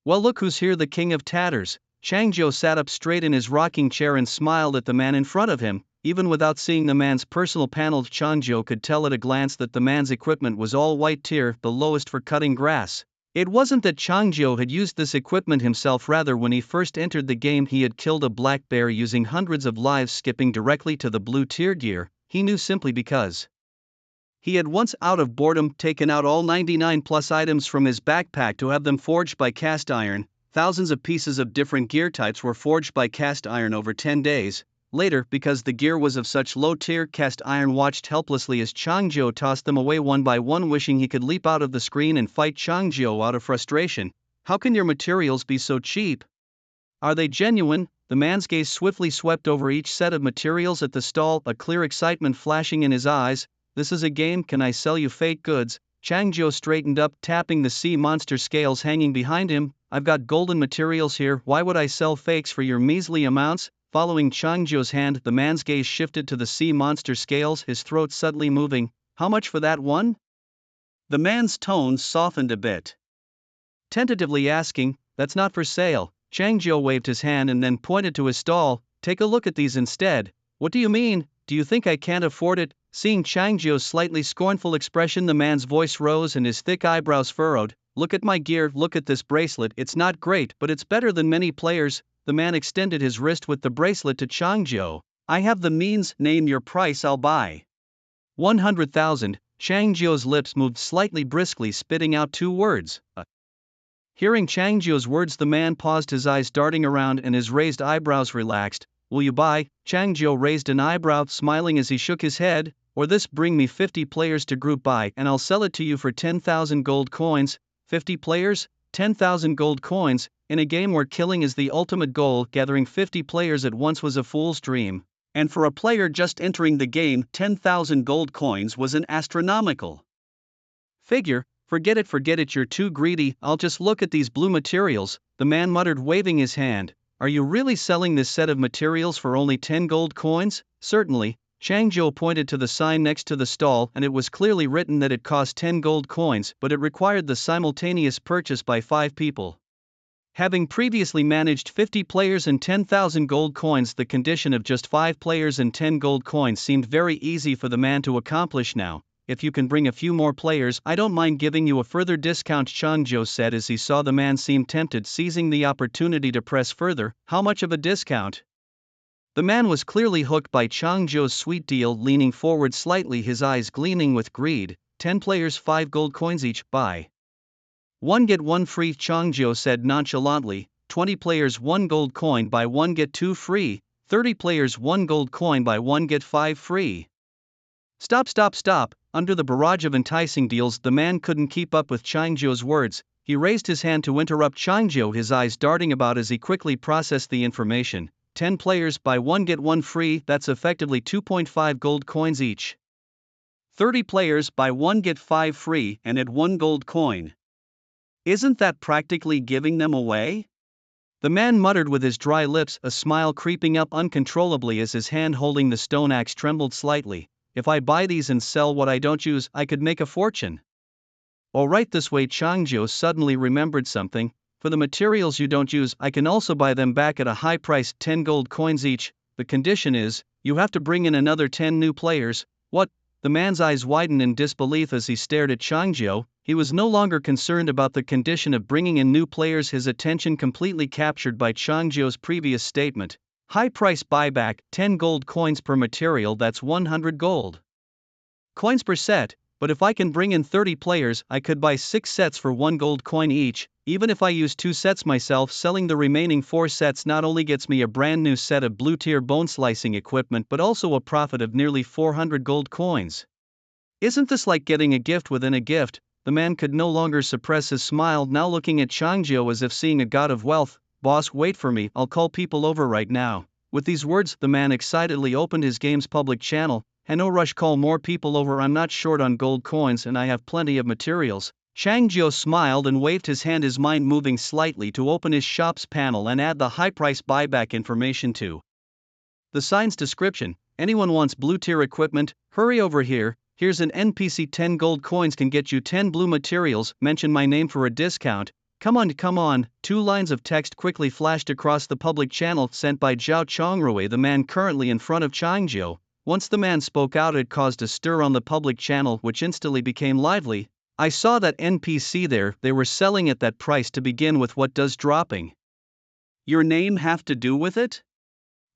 Well, look who's here, the king of tatters. Changzhou sat up straight in his rocking chair and smiled at the man in front of him. Even without seeing the man's personal panel, Changzhou could tell at a glance that the man's equipment was all white tier, the lowest for cutting grass. It wasn't that Changzhou had used this equipment himself, rather when he first entered the game he had killed a black bear using hundreds of lives, skipping directly to the blue tier gear. He knew simply because he had once, out of boredom, taken out all 99 plus items from his backpack to have them forged by cast iron. Thousands of pieces of different gear types were forged by cast iron over 10 days. Later, because the gear was of such low tier, cast iron watched helplessly as Changzhou tossed them away one by one, wishing he could leap out of the screen and fight Changzhou out of frustration. How can your materials be so cheap? Are they genuine? The man's gaze swiftly swept over each set of materials at the stall, a clear excitement flashing in his eyes. This is a game, can I sell you fake goods? Changzhou straightened up, tapping the sea monster scales hanging behind him. I've got golden materials here, why would I sell fakes for your measly amounts? Following Changzhou's hand, the man's gaze shifted to the sea monster scales, his throat suddenly moving. How much for that one? The man's tone softened a bit, tentatively asking. That's not for sale. Changzhou waved his hand and then pointed to his stall. Take a look at these instead. What do you mean? Do you think I can't afford it? Seeing Changzhou's slightly scornful expression, the man's voice rose and his thick eyebrows furrowed. Look at my gear, look at this bracelet. It's not great, but it's better than many players. The man extended his wrist with the bracelet to Changzhou. I have the means, name your price, I'll buy 100,000. Changzhou's lips moved slightly briskly, spitting out two words. Hearing Changzhou's words, the man paused, his eyes darting around and his raised eyebrows relaxed. Will you buy? Changzhou raised an eyebrow, smiling as he shook his head. Or this, bring me 50 players to group buy and I'll sell it to you for 10,000 gold coins. 50 players? 10,000 gold coins? In a game where killing is the ultimate goal, gathering 50 players at once was a fool's dream. And for a player just entering the game, 10,000 gold coins was an astronomical figure. Forget it, you're too greedy. I'll just look at these blue materials, the man muttered, waving his hand. Are you really selling this set of materials for only 10 gold coins? Certainly. Changzhou pointed to the sign next to the stall, and it was clearly written that it cost 10 gold coins, but it required the simultaneous purchase by 5 people. Having previously managed 50 players and 10,000 gold coins, the condition of just 5 players and 10 gold coins seemed very easy for the man to accomplish now. If you can bring a few more players, I don't mind giving you a further discount, Changzhou said as he saw the man seem tempted, seizing the opportunity to press further. How much of a discount? The man was clearly hooked by Changzhou's sweet deal, leaning forward slightly, his eyes gleaming with greed. 10 players, 5 gold coins each, buy 1 get 1 free, Changzhou said nonchalantly. 20 players, 1 gold coin, buy 1 get 2 free. 30 players, 1 gold coin, buy 1 get 5 free. Stop. Under the barrage of enticing deals, the man couldn't keep up with Changzhou's words. He raised his hand to interrupt Changzhou, his eyes darting about as he quickly processed the information. 10 players, buy 1 get 1 free, that's effectively 2.5 gold coins each. 30 players, buy 1 get 5 free, and at 1 gold coin. Isn't that practically giving them away? The man muttered with his dry lips, a smile creeping up uncontrollably as his hand holding the stone axe trembled slightly. If I buy these and sell what I don't use, I could make a fortune. All right, this way. Changzhou suddenly remembered something. For the materials you don't use, I can also buy them back at a high price, 10 gold coins each. The condition is, you have to bring in another 10 new players. What? The man's eyes widened in disbelief as he stared at Changzhou. He was no longer concerned about the condition of bringing in new players, his attention completely captured by Changzhou's previous statement. High price buyback, 10 gold coins per material, that's 100 gold coins per set, but if I can bring in 30 players, I could buy 6 sets for 1 gold coin each. Even if I use 2 sets myself, selling the remaining 4 sets not only gets me a brand new set of blue tier bone slicing equipment but also a profit of nearly 400 gold coins. Isn't this like getting a gift within a gift? The man could no longer suppress his smile, now looking at Changjiu as if seeing a god of wealth. "Boss, wait for me, I'll call people over right now." With these words, the man excitedly opened his game's public channel. "And no rush, call more people over, I'm not short on gold coins and I have plenty of materials." Changjiu smiled and waved his hand, his mind moving slightly to open his shop's panel and add the high price buyback information to the sign's description. "Anyone wants blue tier equipment, hurry over here. Here's an NPC, 10 gold coins can get you 10 blue materials, mention my name for a discount. Come on, come on." Two lines of text quickly flashed across the public channel sent by Zhao Chongrui, the man currently in front of Changjiu. Once the man spoke out, it caused a stir on the public channel, which instantly became lively. "I saw that NPC there, they were selling at that price to begin with. What does dropping your name have to do with it?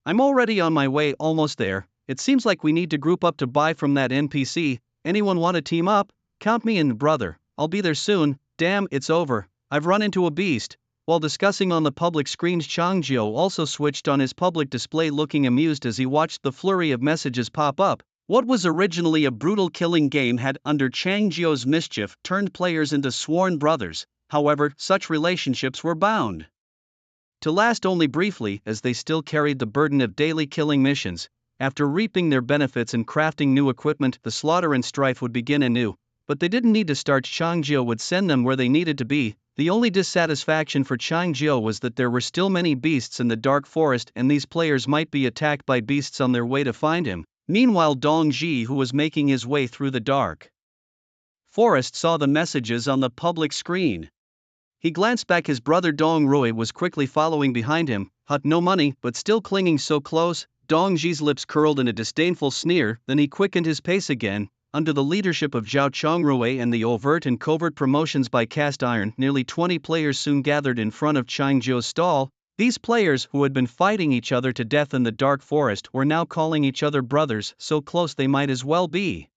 I'm already on my way, almost there. It seems like we need to group up to buy from that NPC. Anyone want to team up? Count me in, brother. I'll be there soon." "Damn, it's over. I've run into a beast." While discussing on the public screens, Changjiu also switched on his public display, looking amused as he watched the flurry of messages pop up. What was originally a brutal killing game had, under Changjiu's mischief, turned players into sworn brothers. However, such relationships were bound to last only briefly, as they still carried the burden of daily killing missions. After reaping their benefits and crafting new equipment, the slaughter and strife would begin anew. But they didn't need to start. Changjiu would send them where they needed to be. The only dissatisfaction for Changjiu was that there were still many beasts in the dark forest, and these players might be attacked by beasts on their way to find him. Meanwhile, Dongji, who was making his way through the dark forest, saw the messages on the public screen. He glanced back. His brother Dong Rui was quickly following behind him. No money, but still clinging so close. Dongji's lips curled in a disdainful sneer, then he quickened his pace again. Under the leadership of Zhao Chongrui and the overt and covert promotions by Cast Iron, nearly 20 players soon gathered in front of Changjiu's stall. These players, who had been fighting each other to death in the dark forest, were now calling each other brothers, so close they might as well be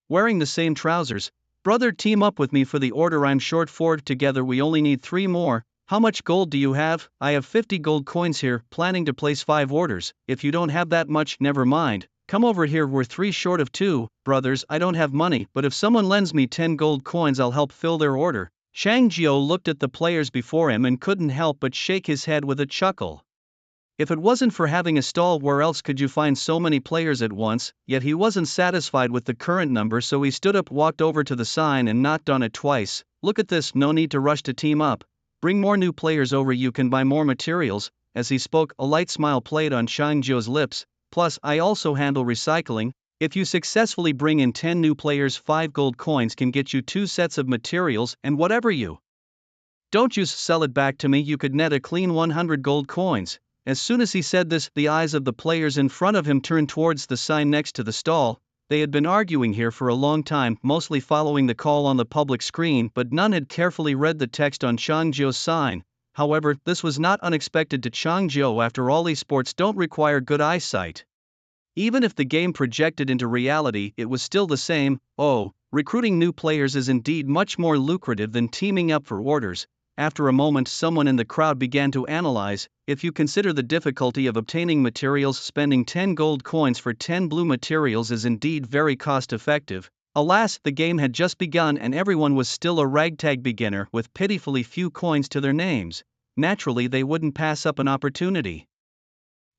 wearing the same trousers. "Brother, team up with me for the order. I'm short 4. Together we only need 3 more. How much gold do you have?" "I have 50 gold coins here, planning to place 5 orders. If you don't have that much, never mind. Come over here, we're 3 short of 2. "Brothers, I don't have money, but if someone lends me 10 gold coins, I'll help fill their order." Changjiu looked at the players before him and couldn't help but shake his head with a chuckle. If it wasn't for having a stall, where else could you find so many players at once? Yet he wasn't satisfied with the current number, so he stood up, walked over to the sign and knocked on it twice. "Look at this, no need to rush to team up. Bring more new players over, you can buy more materials." As he spoke, a light smile played on Changjiu's lips. "Plus, I also handle recycling. If you successfully bring in 10 new players, 5 gold coins can get you 2 sets of materials, and whatever you don't use, sell it back to me. You could net a clean 100 gold coins." As soon as he said this, the eyes of the players in front of him turned towards the sign next to the stall. They had been arguing here for a long time, mostly following the call on the public screen, but none had carefully read the text on Changjiu's sign. However, this was not unexpected to Changjiu. After all, esports don't require good eyesight. Even if the game projected into reality, it was still the same. "Oh, recruiting new players is indeed much more lucrative than teaming up for orders." After a moment, someone in the crowd began to analyze. "If you consider the difficulty of obtaining materials, spending 10 gold coins for 10 blue materials is indeed very cost-effective." Alas, the game had just begun and everyone was still a ragtag beginner with pitifully few coins to their names. Naturally, they wouldn't pass up an opportunity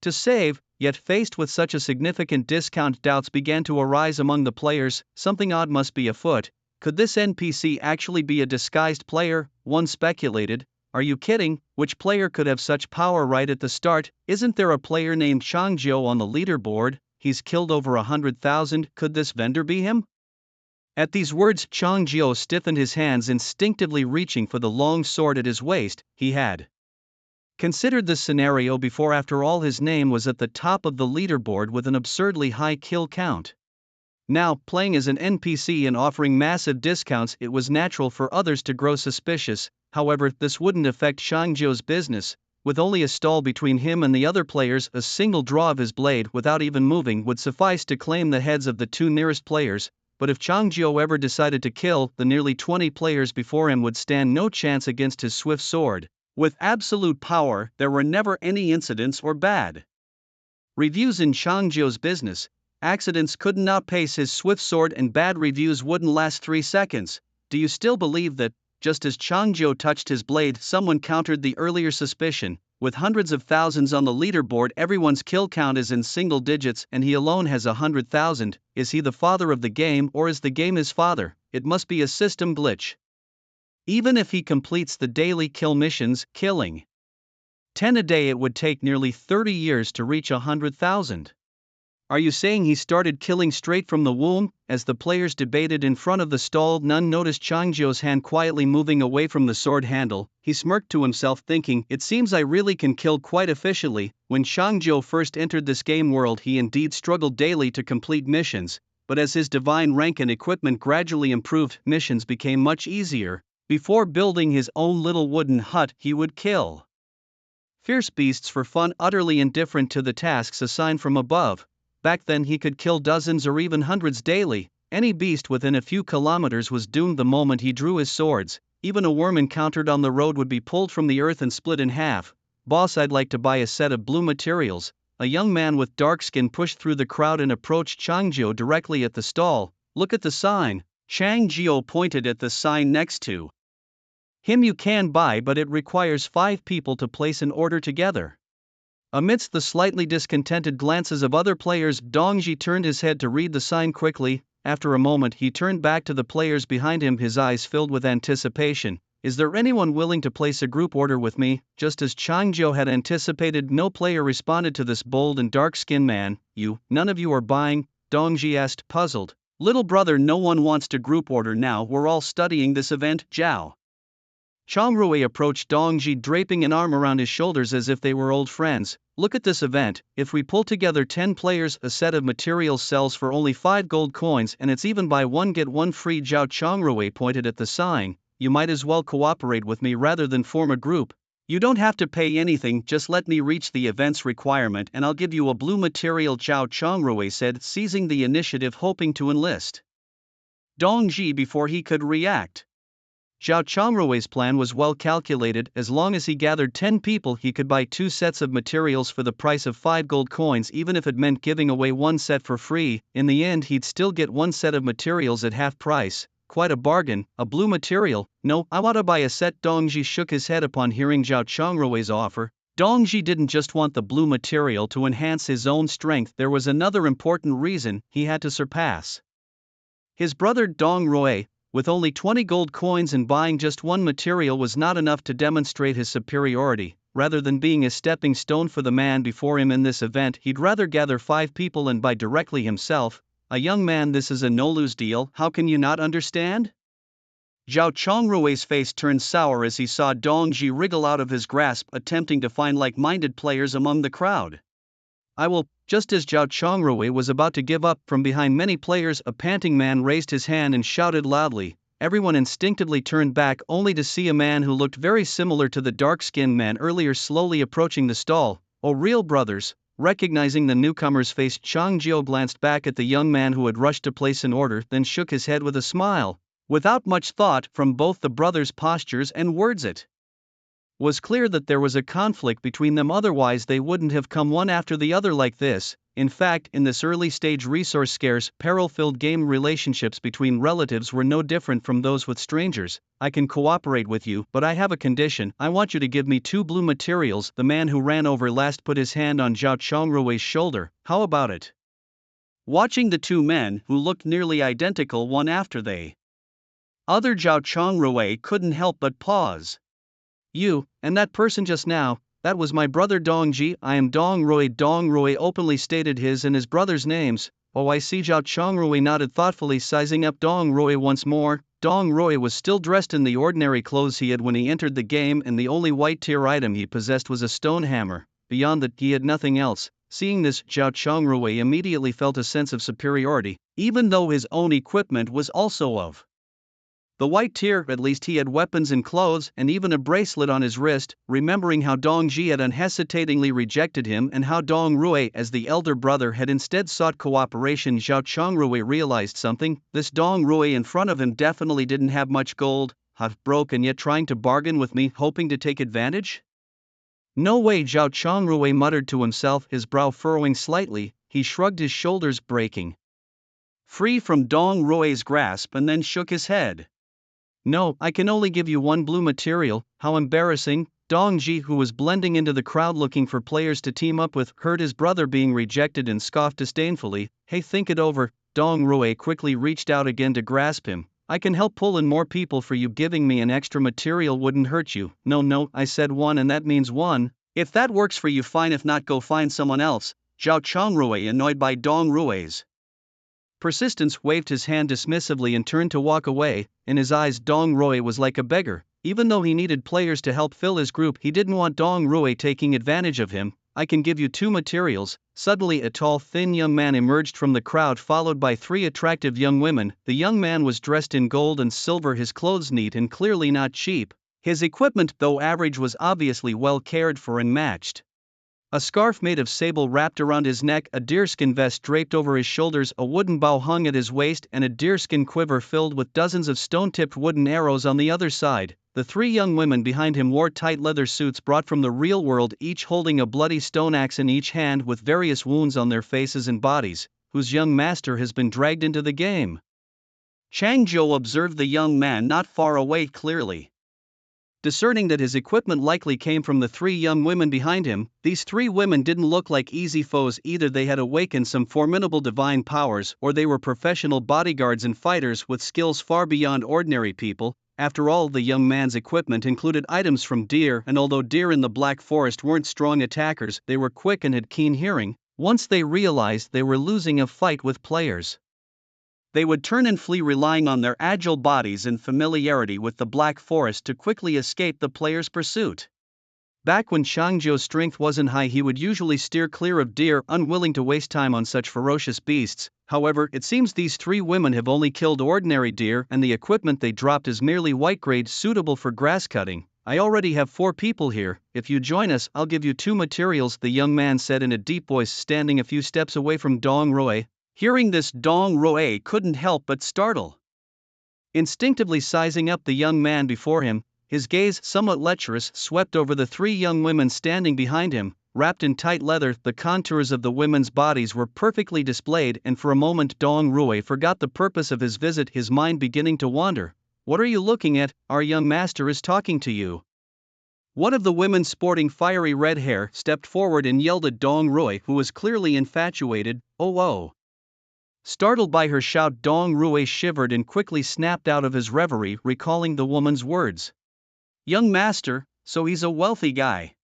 to save. Yet faced with such a significant discount, doubts began to arise among the players. Something odd must be afoot. Could this NPC actually be a disguised player? One speculated. Are you kidding? Which player could have such power right at the start? Isn't there a player named Changjiu on the leaderboard? He's killed over 100,000. Could this vendor be him? At these words, Changjiu stiffened his hands, instinctively reaching for the long sword at his waist. He had considered this scenario before. After all, his name was at the top of the leaderboard with an absurdly high kill count. Now, playing as an NPC and offering massive discounts, it was natural for others to grow suspicious. However, this wouldn't affect Changjiu's business. With only a stall between him and the other players, a single draw of his blade without even moving would suffice to claim the heads of the 2 nearest players. But if Changjiu ever decided to kill, the nearly 20 players before him would stand no chance against his swift sword. With absolute power, there were never any incidents or bad reviews in Changjiu's business. Accidents couldn't outpace his swift sword, and bad reviews wouldn't last 3 seconds. do you still believe that, just as Changzhou touched his blade, someone countered the earlier suspicion? With hundreds of thousands on the leaderboard, everyone's kill count is in single digits and he alone has 100,000. Is he the father of the game, or is the game his father? It must be a system glitch. Even if he completes the daily kill missions, killing 10 a day, it would take nearly 30 years to reach 100,000. Are you saying he started killing straight from the womb? As the players debated in front of the stall, none noticed Changzhou's hand quietly moving away from the sword handle. He smirked to himself, thinking, it seems I really can kill quite efficiently. When Changzhou first entered this game world, he indeed struggled daily to complete missions, but as his divine rank and equipment gradually improved, missions became much easier. Before building his own little wooden hut, he would kill fierce beasts for fun, utterly indifferent to the tasks assigned from above. Back then he could kill dozens or even hundreds daily. Any beast within a few kilometers was doomed the moment he drew his swords. Even a worm encountered on the road would be pulled from the earth and split in half. Boss, I'd like to buy a set of blue materials. A young man with dark skin pushed through the crowd and approached Changzhou directly at the stall. Look at the sign. Changzhou pointed at the sign next to him. You can buy, but it requires 5 people to place an order together. Amidst the slightly discontented glances of other players, Dongji turned his head to read the sign quickly. After a moment he turned back to the players behind him, his eyes filled with anticipation. Is there anyone willing to place a group order with me? Just as Changzhou had anticipated, no player responded to this bold and dark-skinned man. None of you are buying? Dongji asked, puzzled. Little brother, no one wants to group order now, we're all studying this event. Zhao Changrui approached Dongji, draping an arm around his shoulders as if they were old friends. Look at this event. If we pull together 10 players, a set of materials sells for only 5 gold coins, and it's even buy one get one free. Zhao Changrui pointed at the sign. You might as well cooperate with me rather than form a group. You don't have to pay anything, just let me reach the event's requirement and I'll give you a blue material, Zhao Changrui said, seizing the initiative, hoping to enlist Dongji before he could react. Zhao Changrui's plan was well calculated. As long as he gathered 10 people, he could buy 2 sets of materials for the price of 5 gold coins, even if it meant giving away one set for free. In the end, he'd still get one set of materials at half price. Quite a bargain. A blue material? No, I want to buy a set. Dongji shook his head upon hearing Zhao Changrui's offer. Dongji didn't just want the blue material to enhance his own strength, there was another important reason: he had to surpass his brother Dong Rui. With only 20 gold coins and buying just one material was not enough to demonstrate his superiority. Rather than being a stepping stone for the man before him in this event, he'd rather gather 5 people and buy directly himself. A young man, this is a no-lose deal, how can you not understand? Zhao Changrui's face turned sour as he saw Dongji wriggle out of his grasp, attempting to find like-minded players among the crowd. I will. Just as Zhao Changrui was about to give up, from behind many players a panting man raised his hand and shouted loudly. Everyone instinctively turned back, only to see a man who looked very similar to the dark-skinned man earlier slowly approaching the stall. Oh, real brothers. Recognizing the newcomer's face, Changzhou glanced back at the young man who had rushed to place an order, then shook his head with a smile. Without much thought, from both the brothers' postures and words, it was clear that there was a conflict between them, otherwise they wouldn't have come one after the other like this. In fact, in this early-stage resource-scarce, peril-filled game, relationships between relatives were no different from those with strangers. I can cooperate with you, but I have a condition. I want you to give me 2 blue materials. The man who ran over last put his hand on Zhao Changrui's shoulder. How about it? Watching the 2 men, who looked nearly identical one after the other, Zhao Changrui couldn't help but pause. You, and that person just now, that was my brother Dongji. I am Dong Rui. Dong Rui openly stated his and his brother's names. Oh, I see. Zhao Changrui nodded thoughtfully, sizing up Dong Rui once more. Dong Rui was still dressed in the ordinary clothes he had when he entered the game, and the only white-tier item he possessed was a stone hammer. Beyond that, he had nothing else. Seeing this, Zhao Changrui immediately felt a sense of superiority, even though his own equipment was also of the white tier. At least he had weapons and clothes, and even a bracelet on his wrist. Remembering how Dongji had unhesitatingly rejected him and how Dong Rui, as the elder brother, had instead sought cooperation, Zhao Changrui realized something. This Dong Rui in front of him definitely didn't have much gold. Half broke, and yet trying to bargain with me, hoping to take advantage? No way, Zhao Changrui muttered to himself, his brow furrowing slightly. He shrugged his shoulders, breaking free from Dong Rui's grasp, and then shook his head. No, I can only give you one blue material. How embarrassing. Dong Ji, who was blending into the crowd looking for players to team up with, heard his brother being rejected and scoffed disdainfully. Hey, think it over. Dong Rui quickly reached out again to grasp him. I can help pull in more people for you. Giving me an extra material wouldn't hurt you. No, I said one and that means one. If that works for you, fine. If not, go find someone else. Zhao Chongrui, annoyed by Dong Rui's persistence, waved his hand dismissively and turned to walk away. In his eyes, Dong Rui was like a beggar. Even though he needed players to help fill his group, he didn't want Dong Rui taking advantage of him. I can give you 2 materials. Suddenly a tall, thin young man emerged from the crowd, followed by 3 attractive young women. The young man was dressed in gold and silver, his clothes neat and clearly not cheap. His equipment, though average, was obviously well cared for and matched. A scarf made of sable wrapped around his neck, a deerskin vest draped over his shoulders, a wooden bow hung at his waist, and a deerskin quiver filled with dozens of stone-tipped wooden arrows on the other side. The 3 young women behind him wore tight leather suits brought from the real world, each holding a bloody stone axe in each hand with various wounds on their faces and bodies, whose young master has been dragged into the game. Chang Zhou observed the young man not far away clearly. Discerning that his equipment likely came from the 3 young women behind him, these 3 women didn't look like easy foes. Either they had awakened some formidable divine powers, or they were professional bodyguards and fighters with skills far beyond ordinary people. After all, the young man's equipment included items from deer, and although deer in the Black Forest weren't strong attackers, they were quick and had keen hearing. Once they realized they were losing a fight with players, they would turn and flee, relying on their agile bodies and familiarity with the Black Forest to quickly escape the player's pursuit. Back when Changzhou's strength wasn't high, he would usually steer clear of deer, unwilling to waste time on such ferocious beasts. However, it seems these 3 women have only killed ordinary deer, and the equipment they dropped is merely white grade, suitable for grass cutting. I already have 4 people here. If you join us, I'll give you 2 materials, the young man said in a deep voice, standing a few steps away from Dong Rui. Hearing this, Dong Rui couldn't help but startle. Instinctively sizing up the young man before him, his gaze, somewhat lecherous, swept over the 3 young women standing behind him. Wrapped in tight leather, the contours of the women's bodies were perfectly displayed, and for a moment Dong Rui forgot the purpose of his visit, his mind beginning to wander. What are you looking at? Our young master is talking to you. One of the women, sporting fiery red hair, stepped forward and yelled at Dong Rui, who was clearly infatuated. Oh. Startled by her shout, Dong Rui shivered and quickly snapped out of his reverie, recalling the woman's words. Young master, so he's a wealthy guy.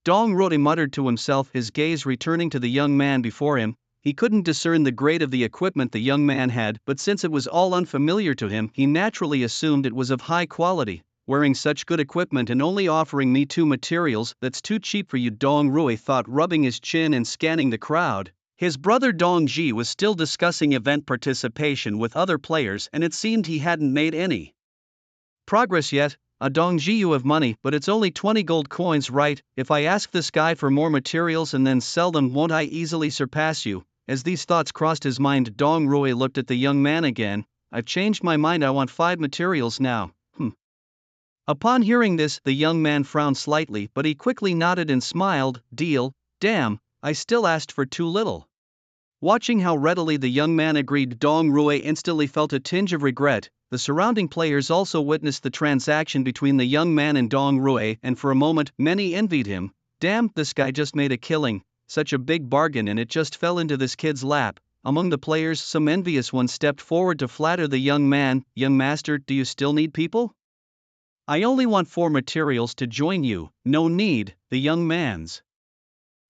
Dong Rui muttered to himself, his gaze returning to the young man before him. He couldn't discern the grade of the equipment the young man had, but since it was all unfamiliar to him, he naturally assumed it was of high quality. Wearing such good equipment and only offering me 2 materials, that's too cheap for you, Dong Rui thought, rubbing his chin and scanning the crowd. His brother Dong Ji was still discussing event participation with other players, and it seemed he hadn't made any progress yet. Dong Ji, you have money, but it's only 20 gold coins, right? If I ask this guy for more materials and then sell them, won't I easily surpass you? As these thoughts crossed his mind, Dong Rui looked at the young man again. I've changed my mind, I want 5 materials now. Upon hearing this, the young man frowned slightly, but he quickly nodded and smiled. Deal. Damn, I still asked for too little. Watching how readily the young man agreed, Dong Rui instantly felt a tinge of regret. The surrounding players also witnessed the transaction between the young man and Dong Rui, and for a moment, many envied him. Damn, this guy just made a killing. Such a big bargain, and it just fell into this kid's lap. Among the players, some envious ones stepped forward to flatter the young man. Young master, do you still need people? I only want 4 materials to join you. No need. The young man's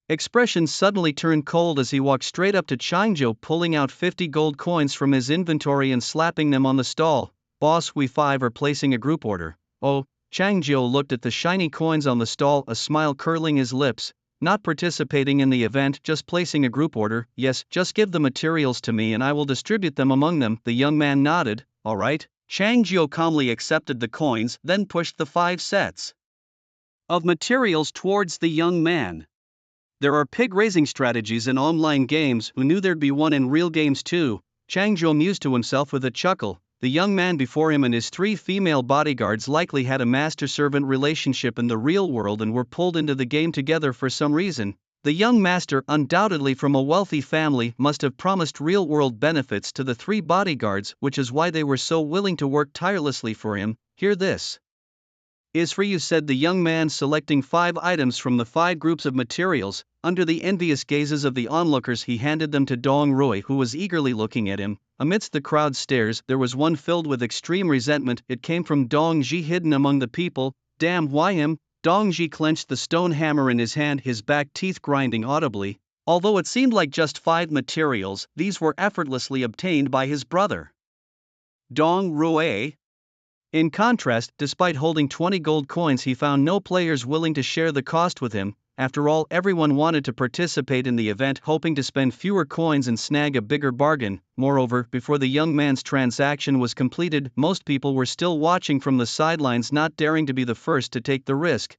expression suddenly turned cold as he walked straight up to Changzhou, pulling out 50 gold coins from his inventory and slapping them on the stall. Boss, we 5 are placing a group order. Oh, Changzhou looked at the shiny coins on the stall, a smile curling his lips. Not participating in the event, just placing a group order. Yes, just give the materials to me and I will distribute them among them. The young man nodded. All right. Changzhou calmly accepted the coins, then pushed the 5 sets of materials towards the young man. There are pig-raising strategies in online games. Who knew there'd be one in real games too? Changzhou mused to himself with a chuckle. The young man before him and his 3 female bodyguards likely had a master-servant relationship in the real world and were pulled into the game together for some reason. The young master, undoubtedly from a wealthy family, must have promised real-world benefits to the 3 bodyguards, which is why they were so willing to work tirelessly for him. Here this is for you, said the young man, selecting 5 items from the 5 groups of materials. Under the envious gazes of the onlookers, he handed them to Dong Rui, who was eagerly looking at him. Amidst the crowd's stares, there was one filled with extreme resentment. It came from Dong Ji, hidden among the people. Damn, why him? Dong Ji clenched the stone hammer in his hand, his back teeth grinding audibly. Although it seemed like just 5 materials, these were effortlessly obtained by his brother, Dong Rui. In contrast, despite holding 20 gold coins, he found no players willing to share the cost with him. After all, everyone wanted to participate in the event, hoping to spend fewer coins and snag a bigger bargain. Moreover, before the young man's transaction was completed, most people were still watching from the sidelines, not daring to be the first to take the risk.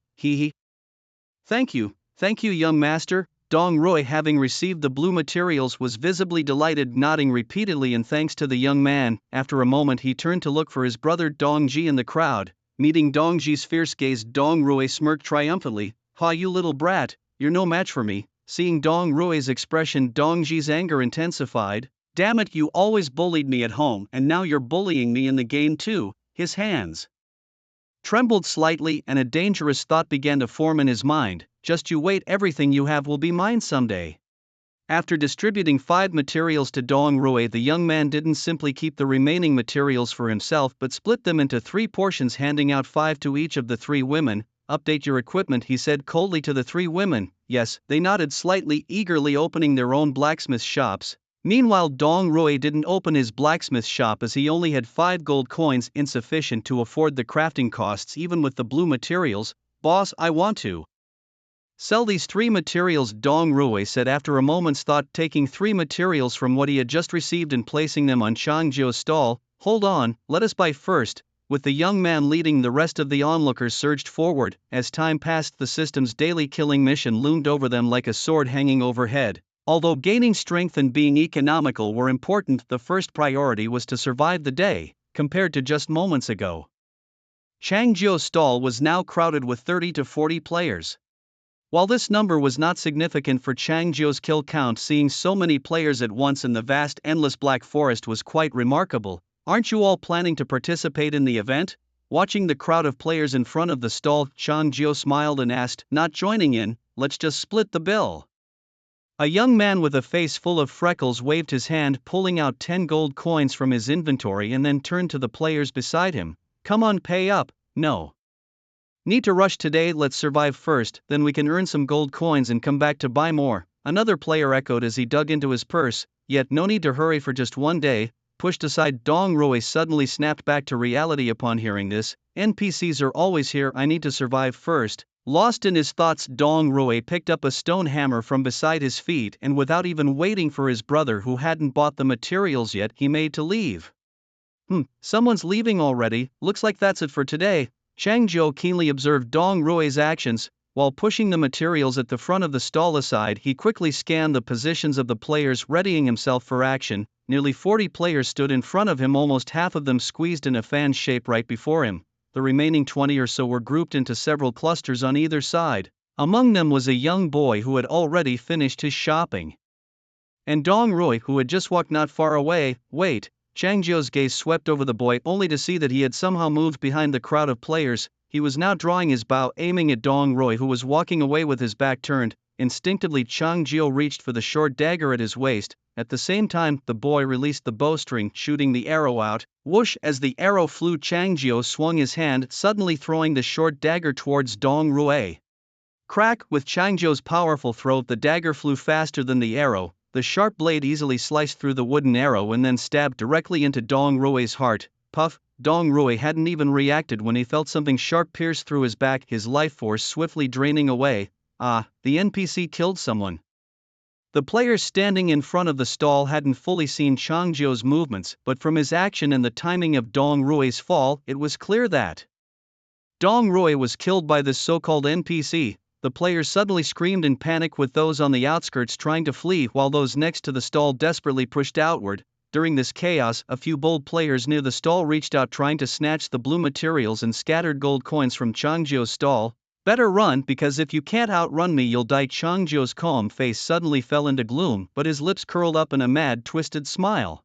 Thank you, young master. Dong Rui, having received the blue materials, was visibly delighted, nodding repeatedly in thanks to the young man. After a moment, he turned to look for his brother Dong Ji in the crowd. Meeting Dong Ji's fierce gaze, Dong Rui smirked triumphantly. Ha, you little brat, you're no match for me. Seeing Dong Rui's expression, Dong Ji's anger intensified. Damn it, you always bullied me at home, and now you're bullying me in the game too. His hands trembled slightly, and a dangerous thought began to form in his mind. Just you wait, everything you have will be mine someday. After distributing 5 materials to Dong Rui, the young man didn't simply keep the remaining materials for himself but split them into 3 portions, handing out 5 to each of the 3 women. Update your equipment, he said coldly to the 3 women. Yes, they nodded slightly, eagerly opening their own blacksmith shops. Meanwhile, Dong Rui didn't open his blacksmith shop as he only had 5 gold coins, insufficient to afford the crafting costs even with the blue materials. Boss, I want to sell these 3 materials, Dong Rui said after a moment's thought, taking 3 materials from what he had just received and placing them on Changzhou's stall. Hold on, let us buy first. With the young man leading, the rest of the onlookers surged forward. As time passed, the system's daily killing mission loomed over them like a sword hanging overhead. Although gaining strength and being economical were important, the first priority was to survive the day. Compared to just moments ago, Changzhou's stall was now crowded with 30 to 40 players. While this number was not significant for Changzhou's kill count, seeing so many players at once in the vast endless black forest was quite remarkable. Aren't you all planning to participate in the event? Watching the crowd of players in front of the stall, Changzhou smiled and asked, not joining in, let's just split the bill. A young man with a face full of freckles waved his hand, pulling out 10 gold coins from his inventory, and then turned to the players beside him. Come on, pay up. No need to rush today, let's survive first, then we can earn some gold coins and come back to buy more. Another player echoed as he dug into his purse. Yet no need to hurry for just one day. Pushed aside, Dong Rui suddenly snapped back to reality upon hearing this. NPCs are always here, I need to survive first. Lost in his thoughts, Dong Rui picked up a stone hammer from beside his feet, and without even waiting for his brother, who hadn't bought the materials yet, he made to leave. Someone's leaving already, looks like that's it for today. Changzhou keenly observed Dong Rui's actions. While pushing the materials at the front of the stall aside, he quickly scanned the positions of the players, readying himself for action. Nearly 40 players stood in front of him, almost half of them squeezed in a fan shape right before him. The remaining 20 or so were grouped into several clusters on either side. Among them was a young boy who had already finished his shopping, and Dong Rui, who had just walked not far away. Wait. Changzhou's gaze swept over the boy, only to see that he had somehow moved behind the crowd of players. He was now drawing his bow, aiming at Dong Rui, who was walking away with his back turned. Instinctively, Changzhou reached for the short dagger at his waist. At the same time, the boy released the bowstring, shooting the arrow out. Whoosh! As the arrow flew, Changzhou swung his hand, suddenly throwing the short dagger towards Dong Rui. Crack! With Changzhou's powerful throw, the dagger flew faster than the arrow. The sharp blade easily sliced through the wooden arrow and then stabbed directly into Dong Rui's heart. Puff! Dong Rui hadn't even reacted when he felt something sharp pierce through his back, his life force swiftly draining away. Ah, the NPC killed someone. The players standing in front of the stall hadn't fully seen Changzhou's movements, but from his action and the timing of Dong Rui's fall, it was clear that Dong Rui was killed by this so-called NPC. The players suddenly screamed in panic, with those on the outskirts trying to flee while those next to the stall desperately pushed outward. During this chaos, a few bold players near the stall reached out, trying to snatch the blue materials and scattered gold coins from Changzhou's stall. Better run, because if you can't outrun me you'll die. Changzhou's calm face suddenly fell into gloom, but his lips curled up in a mad, twisted smile.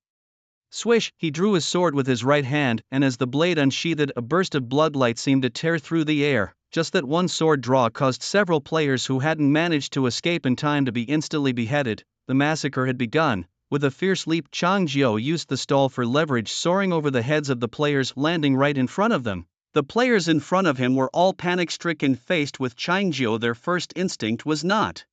Swish, he drew his sword with his right hand, and as the blade unsheathed, a burst of bloodlight seemed to tear through the air. Just that one sword draw caused several players who hadn't managed to escape in time to be instantly beheaded. The massacre had begun. With a fierce leap, Changzhou used the stall for leverage, soaring over the heads of the players, landing right in front of them. The players in front of him were all panic-stricken. Faced with Changzhou, their first instinct was not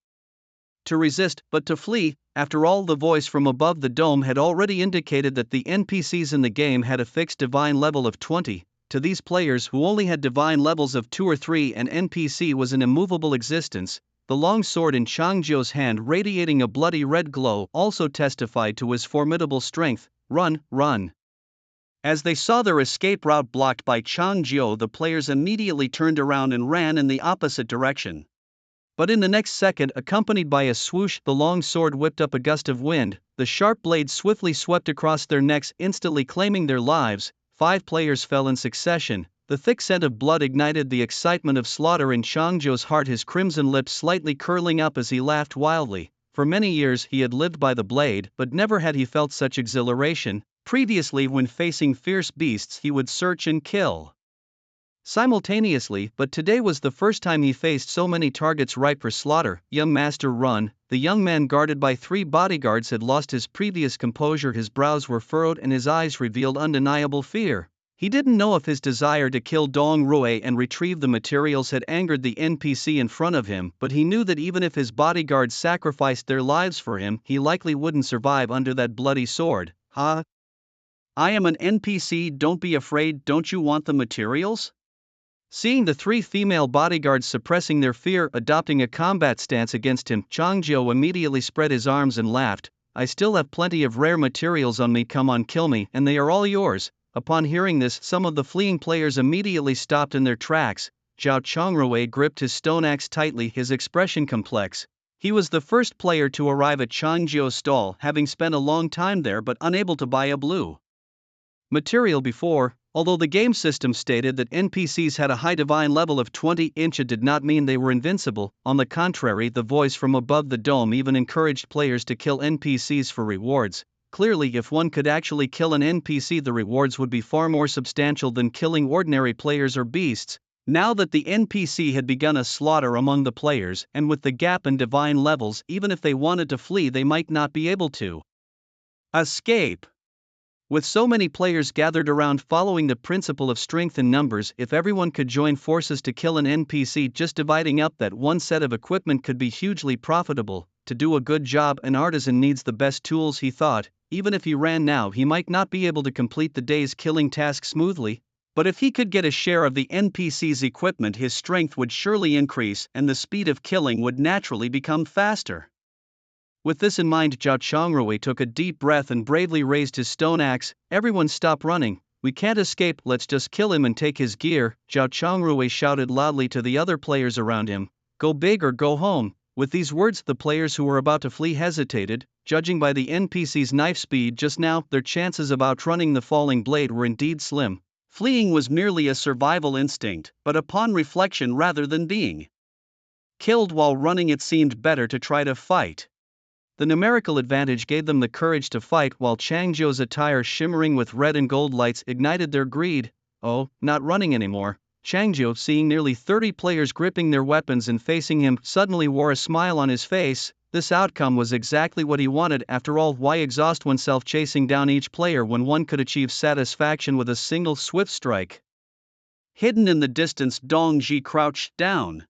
to resist, but to flee. After all, the voice from above the dome had already indicated that the NPCs in the game had a fixed divine level of 20. To these players who only had divine levels of 2 or 3, an NPC was an immovable existence. The long sword in Changzhou's hand, radiating a bloody red glow, also testified to his formidable strength. Run, run! As they saw their escape route blocked by Changzhou, the players immediately turned around and ran in the opposite direction. But in the next second, accompanied by a swoosh, the long sword whipped up a gust of wind. The sharp blade swiftly swept across their necks, instantly claiming their lives. 5 players fell in succession. The thick scent of blood ignited the excitement of slaughter in Changzhou's heart, his crimson lips slightly curling up as he laughed wildly. For many years he had lived by the blade, but never had he felt such exhilaration. Previously, when facing fierce beasts, he would search and kill simultaneously, but today was the first time he faced so many targets ripe for slaughter. Young master, run! The young man, guarded by 3 bodyguards, had lost his previous composure. His brows were furrowed and his eyes revealed undeniable fear. He didn't know if his desire to kill Dong Rui and retrieve the materials had angered the NPC in front of him, but he knew that even if his bodyguards sacrificed their lives for him, he likely wouldn't survive under that bloody sword. Ha! I am an NPC, don't be afraid. Don't you want the materials? Seeing the 3 female bodyguards suppressing their fear, adopting a combat stance against him, Changzhou immediately spread his arms and laughed. I still have plenty of rare materials on me, come on, kill me, and they are all yours. Upon hearing this, some of the fleeing players immediately stopped in their tracks. Zhao Chongrui gripped his stone axe tightly, his expression complex. He was the first player to arrive at Changzhou's stall, having spent a long time there but unable to buy a blue material before. Although the game system stated that NPCs had a high divine level of 20, it did not mean they were invincible. On the contrary, the voice from above the dome even encouraged players to kill NPCs for rewards. Clearly, if one could actually kill an NPC, the rewards would be far more substantial than killing ordinary players or beasts. Now that the NPC had begun a slaughter among the players, and with the gap in divine levels, even if they wanted to flee, they might not be able to escape. With so many players gathered around following the principle of strength in numbers, if everyone could join forces to kill an NPC, just dividing up that one set of equipment could be hugely profitable. To do a good job, an artisan needs the best tools, he thought. Even if he ran now, he might not be able to complete the day's killing task smoothly. But if he could get a share of the NPC's equipment, his strength would surely increase, and the speed of killing would naturally become faster. With this in mind, Zhao Chongrui took a deep breath and bravely raised his stone axe. Everyone stop running, we can't escape, let's just kill him and take his gear. Zhao Chongrui shouted loudly to the other players around him, go big or go home. With these words, the players who were about to flee hesitated. Judging by the NPC's knife speed just now, their chances of outrunning the falling blade were indeed slim. Fleeing was merely a survival instinct, but upon reflection, rather than being killed while running, it seemed better to try to fight. The numerical advantage gave them the courage to fight, while Changzhou's attire, shimmering with red and gold lights, ignited their greed. Oh, not running anymore. Changzhou, seeing nearly 30 players gripping their weapons and facing him, suddenly wore a smile on his face. This outcome was exactly what he wanted. After all, why exhaust oneself chasing down each player when one could achieve satisfaction with a single swift strike? Hidden in the distance, Dong Ji crouched down,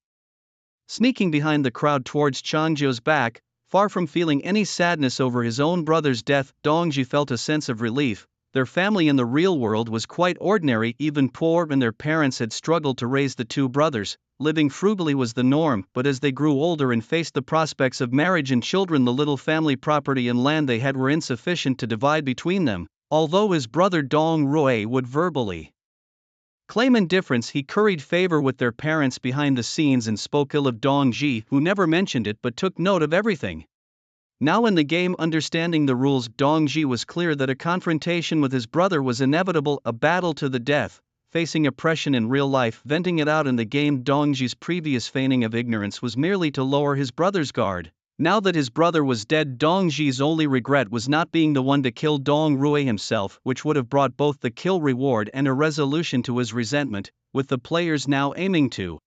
sneaking behind the crowd towards Changzhou's back. Far from feeling any sadness over his own brother's death, Dongji felt a sense of relief. Their family in the real world was quite ordinary, even poor, and their parents had struggled to raise the 2 brothers. Living frugally was the norm, but as they grew older and faced the prospects of marriage and children, the little family property and land they had were insufficient to divide between them. Although his brother Dong Rui would verbally claim indifference, he curried favor with their parents behind the scenes and spoke ill of Dong Ji, who never mentioned it but took note of everything. Now in the game, understanding the rules, Dong Ji was clear that a confrontation with his brother was inevitable, a battle to the death. facing oppression in real life, venting it out in the game. Dongji's previous feigning of ignorance was merely to lower his brother's guard. Now that his brother was dead, Dongji's only regret was not being the one to kill Dong Rui himself, which would have brought both the kill reward and a resolution to his resentment, with the players now aiming to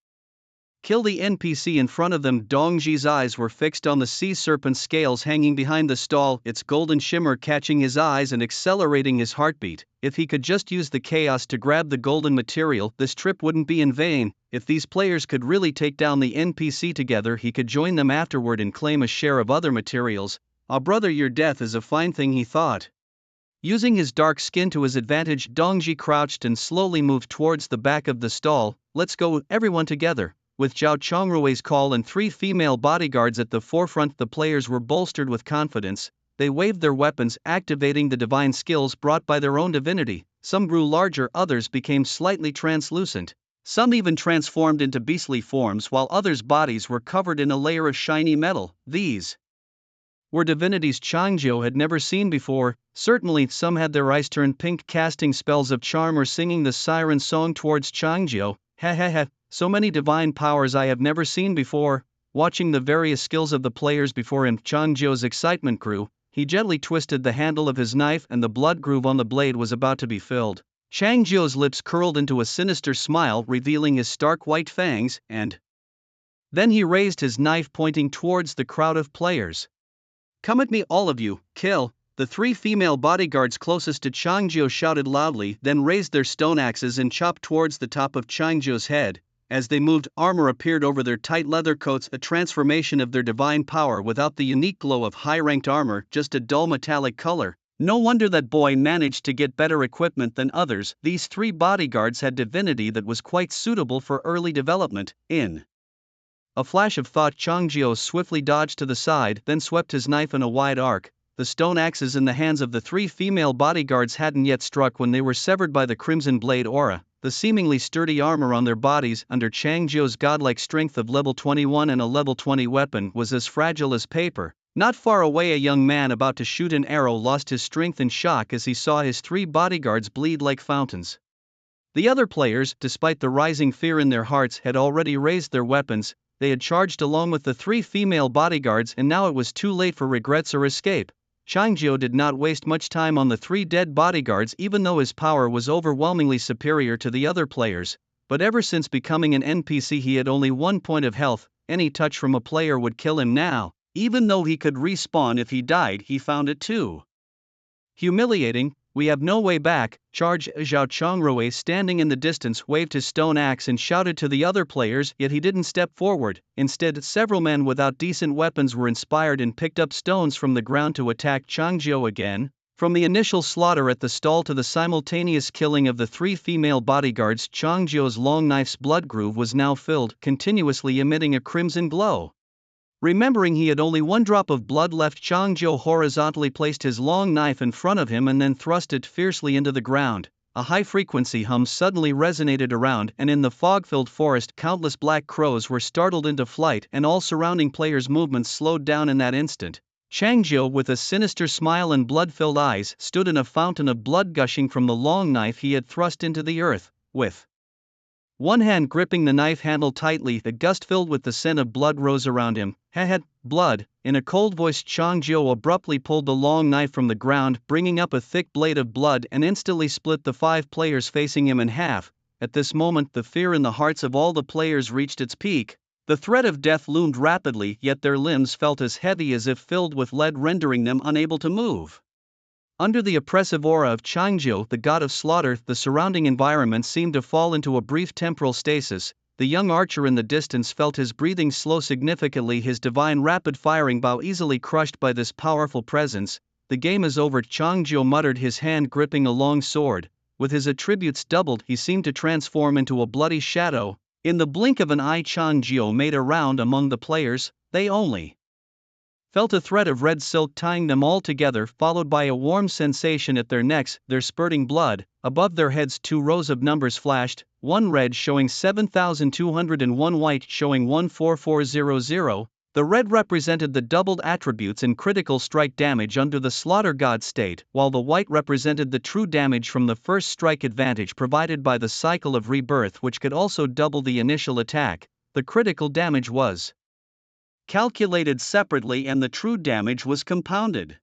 kill the NPC in front of them. Dongji's eyes were fixed on the sea serpent scales hanging behind the stall, its golden shimmer catching his eyes and accelerating his heartbeat. If he could just use the chaos to grab the golden material, this trip wouldn't be in vain. If these players could really take down the NPC together, he could join them afterward and claim a share of other materials. Ah, brother, your death is a fine thing, he thought. Using his dark skin to his advantage, Dongji crouched and slowly moved towards the back of the stall. Let's go, everyone together. With Zhao Chongrui's call and 3 female bodyguards at the forefront, the players were bolstered with confidence. They waved their weapons, activating the divine skills brought by their own divinity. Some grew larger, others became slightly translucent. Some even transformed into beastly forms, while others' bodies were covered in a layer of shiny metal. These were divinities Changzhou had never seen before. Certainly, some had their eyes turned pink, casting spells of charm or singing the siren song towards Changzhou. Ha ha ha. So many divine powers I have never seen before. Watching the various skills of the players before him, Changzhou's excitement grew. He gently twisted the handle of his knife and the blood groove on the blade was about to be filled. Changzhou's lips curled into a sinister smile, revealing his stark white fangs, and then he raised his knife, pointing towards the crowd of players. Come at me, all of you, kill! The 3 female bodyguards closest to Changzhou shouted loudly, then raised their stone axes and chopped towards the top of Changzhou's head. As they moved, armor appeared over their tight leather coats, a transformation of their divine power without the unique glow of high-ranked armor, just a dull metallic color. No wonder that boy managed to get better equipment than others. These 3 bodyguards had divinity that was quite suitable for early development. In a flash of thought, Changzhou swiftly dodged to the side, then swept his knife in a wide arc. The stone axes in the hands of the 3 female bodyguards hadn't yet struck when they were severed by the crimson blade aura. The seemingly sturdy armor on their bodies, under Changzhou's godlike strength of level 21 and a level 20 weapon, was as fragile as paper. Not far away, a young man about to shoot an arrow lost his strength in shock as he saw his 3 bodyguards bleed like fountains. The other players, despite the rising fear in their hearts, had already raised their weapons. They had charged along with the 3 female bodyguards, and now it was too late for regrets or escape. Changzhou did not waste much time on the 3 dead bodyguards, even though his power was overwhelmingly superior to the other players. But ever since becoming an NPC, he had only 1 point of health. Any touch from a player would kill him now. Even though he could respawn if he died, he found it too humiliating. We have no way back. Charge! Zhao Chongrui, standing in the distance, waved his stone axe and shouted to the other players, yet he didn't step forward. Instead, several men without decent weapons were inspired and picked up stones from the ground to attack Changzhou again. From the initial slaughter at the stall to the simultaneous killing of the 3 female bodyguards, Changzhou's long knife's blood groove was now filled, continuously emitting a crimson glow. Remembering he had only 1 drop of blood left, Changzhou horizontally placed his long knife in front of him and then thrust it fiercely into the ground. A high-frequency hum suddenly resonated around, and in the fog-filled forest countless black crows were startled into flight, and all surrounding players' movements slowed down in that instant. Changzhou, with a sinister smile and blood-filled eyes, stood in a fountain of blood gushing from the long knife he had thrust into the earth. With 1 hand gripping the knife handle tightly, a gust filled with the scent of blood rose around him. Blood! In a cold voice, Changzhou abruptly pulled the long knife from the ground, bringing up a thick blade of blood, and instantly split the 5 players facing him in half. At this moment, the fear in the hearts of all the players reached its peak. The threat of death loomed rapidly, yet their limbs felt as heavy as if filled with lead, rendering them unable to move. Under the oppressive aura of Changzhou, the god of slaughter, the surrounding environment seemed to fall into a brief temporal stasis. The young archer in the distance felt his breathing slow significantly, his divine rapid-firing bow easily crushed by this powerful presence. The game is over, Changzhou muttered, his hand gripping a long sword. With his attributes doubled, he seemed to transform into a bloody shadow. In the blink of an eye, Changzhou made a round among the players. They only felt a thread of red silk tying them all together, followed by a warm sensation at their necks, their spurting blood. Above their heads 2 rows of numbers flashed, 1 red showing 7,201, white showing 14400. The red represented the doubled attributes in critical strike damage under the Slaughter God state, while the white represented the true damage from the first strike advantage provided by the cycle of rebirth, which could also double the initial attack. The critical damage was calculated separately and the true damage was compounded.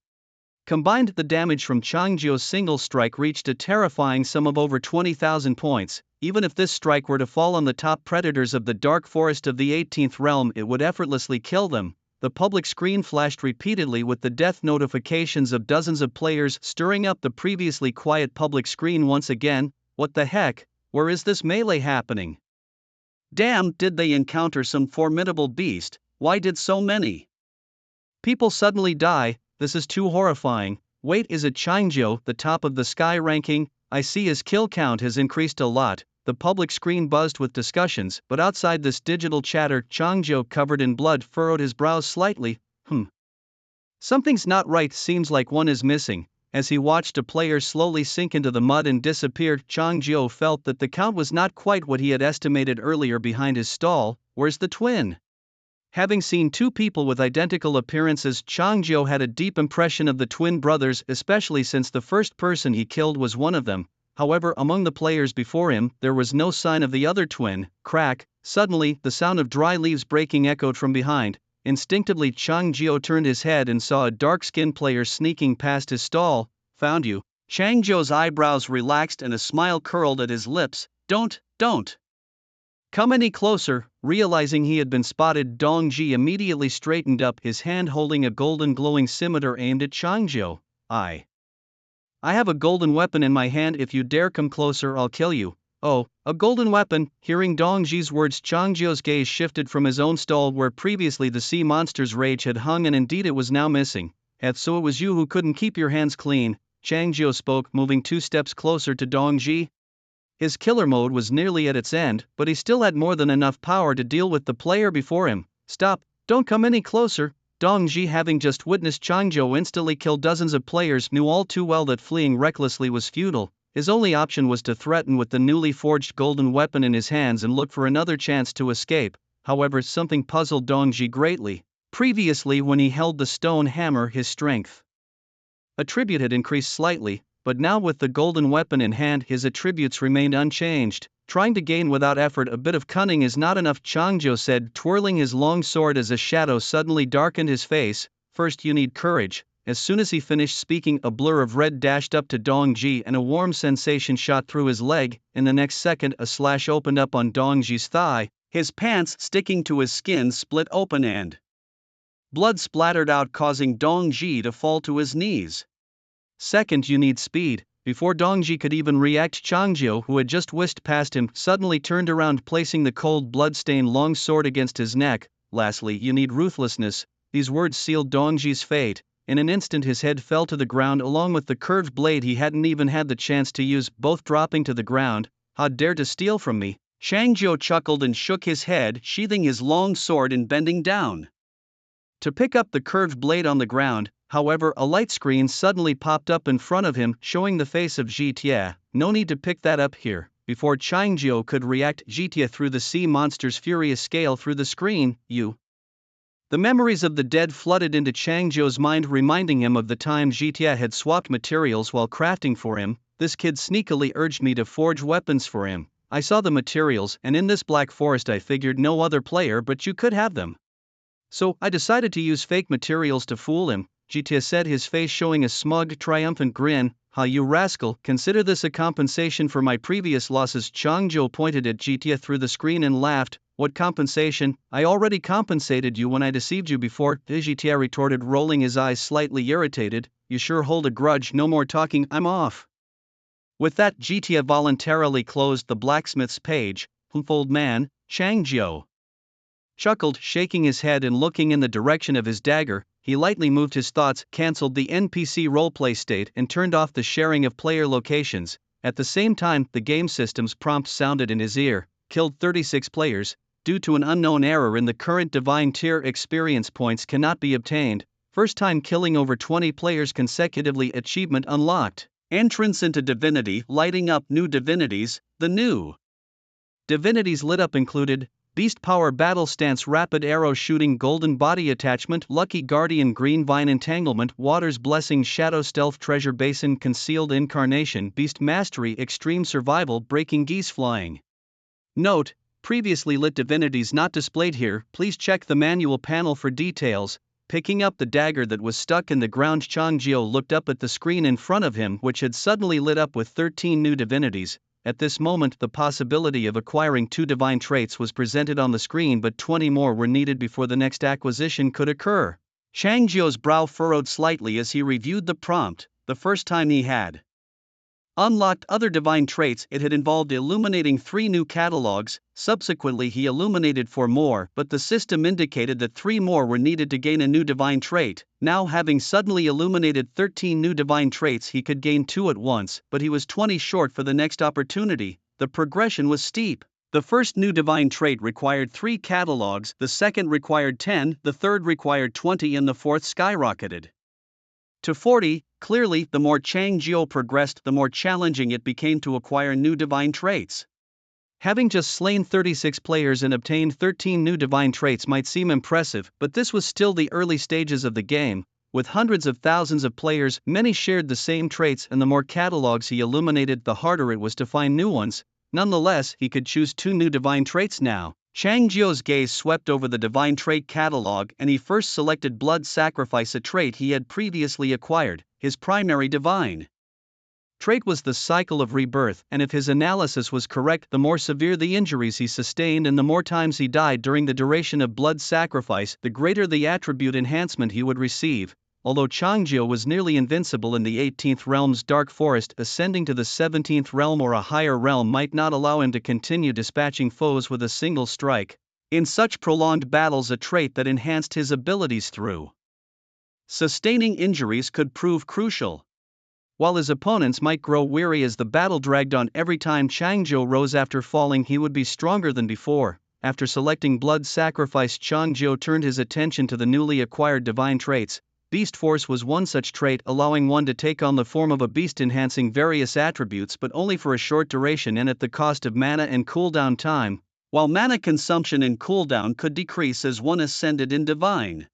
Combined, the damage from Changjio's single strike reached a terrifying sum of over 20,000 points. Even if this strike were to fall on the top predators of the Dark Forest of the 18th Realm, it would effortlessly kill them. The public screen flashed repeatedly with the death notifications of dozens of players, stirring up the previously quiet public screen once again. What the heck? Where is this melee happening? Damn, did they encounter some formidable beast? Why did so many people suddenly die? This is too horrifying. Wait, is it Changjio, the top of the sky ranking? I see his kill count has increased a lot. The public screen buzzed with discussions, but outside this digital chatter, Changjio, covered in blood, furrowed his brows slightly. Something's not right, seems like one is missing. As he watched a player slowly sink into the mud and disappear, Changjio felt that the count was not quite what he had estimated earlier. Behind his stall, where's the twin? Having seen two people with identical appearances, Changjio had a deep impression of the twin brothers, especially since the first person he killed was one of them. However, among the players before him, there was no sign of the other twin. Crack! Suddenly, the sound of dry leaves breaking echoed from behind. Instinctively, Changjio turned his head and saw a dark-skinned player sneaking past his stall. Found you. Changjio's eyebrows relaxed and a smile curled at his lips. Don't come any closer. Realizing he had been spotted, Dongji immediately straightened up, his hand holding a golden glowing scimitar aimed at Changjio. I have a golden weapon in my hand. If you dare come closer, I'll kill you. Oh, a golden weapon? Hearing Dongji's words, Changjio's gaze shifted from his own stall where previously the sea monster's rage had hung, and indeed it was now missing. So it was you who couldn't keep your hands clean? Changjio spoke, moving 2 steps closer to Dongji. His killer mode was nearly at its end, but he still had more than enough power to deal with the player before him. Stop, don't come any closer. Dongji, having just witnessed Changjio instantly kill dozens of players, knew all too well that fleeing recklessly was futile. His only option was to threaten with the newly forged golden weapon in his hands and look for another chance to escape. However, something puzzled Dongji greatly. Previously, when he held the stone hammer, his strength attribute had increased slightly, but now with the golden weapon in hand, his attributes remained unchanged. Trying to gain without effort a bit of cunning is not enough, Changjio said, twirling his long sword as a shadow suddenly darkened his face. First you need courage. As soon as he finished speaking, a blur of red dashed up to Dongji and a warm sensation shot through his leg. In the next second, a slash opened up on Dongji's thigh. His pants, sticking to his skin, split open and blood splattered out, causing Dongji to fall to his knees. Second, you need speed. Before Dongji could even react, Changjio, who had just whisked past him, suddenly turned around, placing the cold blood-stained long sword against his neck. Lastly, you need ruthlessness. These words sealed Dongji's fate. In an instant his head fell to the ground along with the curved blade he hadn't even had the chance to use, both dropping to the ground. How dare to steal from me? Changjio chuckled and shook his head, sheathing his long sword and bending down to pick up the curved blade on the ground. However, a light screen suddenly popped up in front of him, showing the face of Jitie. No need to pick that up here. Before Changjio could react, Jitie threw the sea monster's furious scale through the screen. You. The memories of the dead flooded into Changjio's mind, reminding him of the time Jitie had swapped materials while crafting for him. This kid sneakily urged me to forge weapons for him. I saw the materials, and in this black forest I figured no other player but you could have them. So, I decided to use fake materials to fool him. Jitie said, his face showing a smug, triumphant grin. Ha, you rascal, consider this a compensation for my previous losses. Changjio pointed at Jitie through the screen and laughed. What compensation? I already compensated you when I deceived you before, Jitie retorted, rolling his eyes slightly irritated. You sure hold a grudge. No more talking, I'm off. With that, Jitie voluntarily closed the blacksmith's page. Old man, Changjio chuckled, shaking his head and looking in the direction of his dagger. He lightly moved his thoughts, cancelled the NPC roleplay state, and turned off the sharing of player locations. At the same time, the game system's prompt sounded in his ear. Killed 36 players. Due to an unknown error in the current divine tier, experience points cannot be obtained. First time killing over 20 players consecutively. Achievement unlocked. Entrance into divinity, lighting up new divinities. The new divinities lit up included Beast Power Battle Stance Rapid Arrow Shooting Golden Body Attachment Lucky Guardian Green Vine Entanglement Waters Blessing Shadow Stealth Treasure Basin Concealed Incarnation Beast Mastery Extreme Survival Breaking Geese Flying. Note: previously lit divinities not displayed here. Please check the manual panel for details. Picking up the dagger that was stuck in the ground, Changjio looked up at the screen in front of him, which had suddenly lit up with 13 new divinities. At this moment, the possibility of acquiring 2 divine traits was presented on the screen, but 20 more were needed before the next acquisition could occur. Changjio's brow furrowed slightly as he reviewed the prompt. The first time he had unlocked other divine traits, it had involved illuminating 3 new catalogs. Subsequently, he illuminated 4 more, but the system indicated that 3 more were needed to gain a new divine trait. Now, having suddenly illuminated 13 new divine traits, he could gain 2 at once, but he was 20 short for the next opportunity. The progression was steep. The first new divine trait required 3 catalogs, the second required 10, the third required 20, and the fourth skyrocketed to 40. Clearly, the more Changjio progressed, the more challenging it became to acquire new divine traits. Having just slain 36 players and obtained 13 new divine traits might seem impressive, but this was still the early stages of the game. With hundreds of thousands of players, many shared the same traits, and the more catalogs he illuminated, the harder it was to find new ones. Nonetheless, he could choose 2 new divine traits now. Changjio's gaze swept over the divine trait catalog, and he first selected Blood Sacrifice, a trait he had previously acquired. His primary divine trait was the cycle of rebirth, and if his analysis was correct, the more severe the injuries he sustained and the more times he died during the duration of blood sacrifice, the greater the attribute enhancement he would receive. Although Changjio was nearly invincible in the 18th realm's dark forest, ascending to the 17th realm or a higher realm might not allow him to continue dispatching foes with a single strike. In such prolonged battles, a trait that enhanced his abilities through sustaining injuries could prove crucial. While his opponents might grow weary as the battle dragged on, every time Changjio rose after falling, he would be stronger than before. After selecting Blood Sacrifice, Changjio turned his attention to the newly acquired divine traits. Beast Force was one such trait, allowing one to take on the form of a beast, enhancing various attributes but only for a short duration and at the cost of mana and cooldown time. While mana consumption and cooldown could decrease as one ascended in divine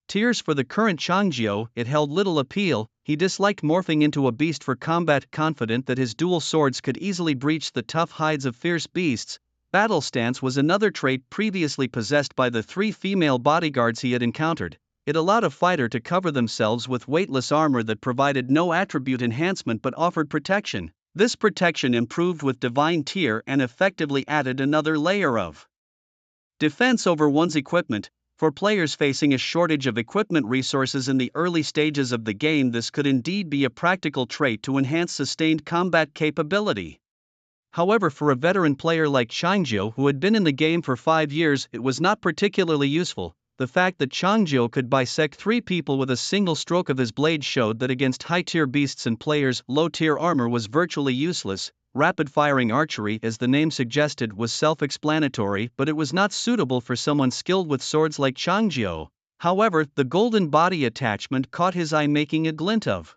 tiers, for the current Changjio, it held little appeal. He disliked morphing into a beast for combat, confident that his dual swords could easily breach the tough hides of fierce beasts. Battle Stance was another trait previously possessed by the 3 female bodyguards he had encountered. It allowed a fighter to cover themselves with weightless armor that provided no attribute enhancement but offered protection. This protection improved with divine tier and effectively added another layer of defense over one's equipment. For players facing a shortage of equipment resources in the early stages of the game, this could indeed be a practical trait to enhance sustained combat capability. However, for a veteran player like Changjio, who had been in the game for 5 years, it was not particularly useful. The fact that Changjio could bisect 3 people with a single stroke of his blade showed that against high-tier beasts and players, low-tier armor was virtually useless. Rapid-firing archery, as the name suggested, was self-explanatory, but it was not suitable for someone skilled with swords like Changjio. However, the golden body attachment caught his eye, making a glint of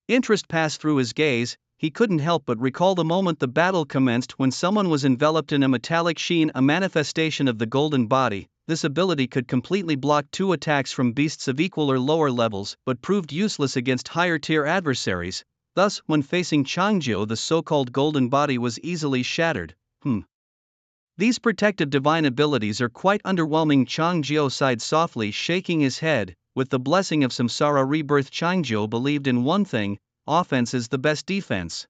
interest pass through his gaze. He couldn't help but recall the moment the battle commenced when someone was enveloped in a metallic sheen, a manifestation of the golden body. This ability could completely block 2 attacks from beasts of equal or lower levels, but proved useless against higher-tier adversaries. Thus, when facing Changjio, the so-called golden body was easily shattered. These protective divine abilities are quite underwhelming. Changjio sighed softly, shaking his head. With the blessing of Samsara Rebirth, Changjio believed in one thing: offense is the best defense.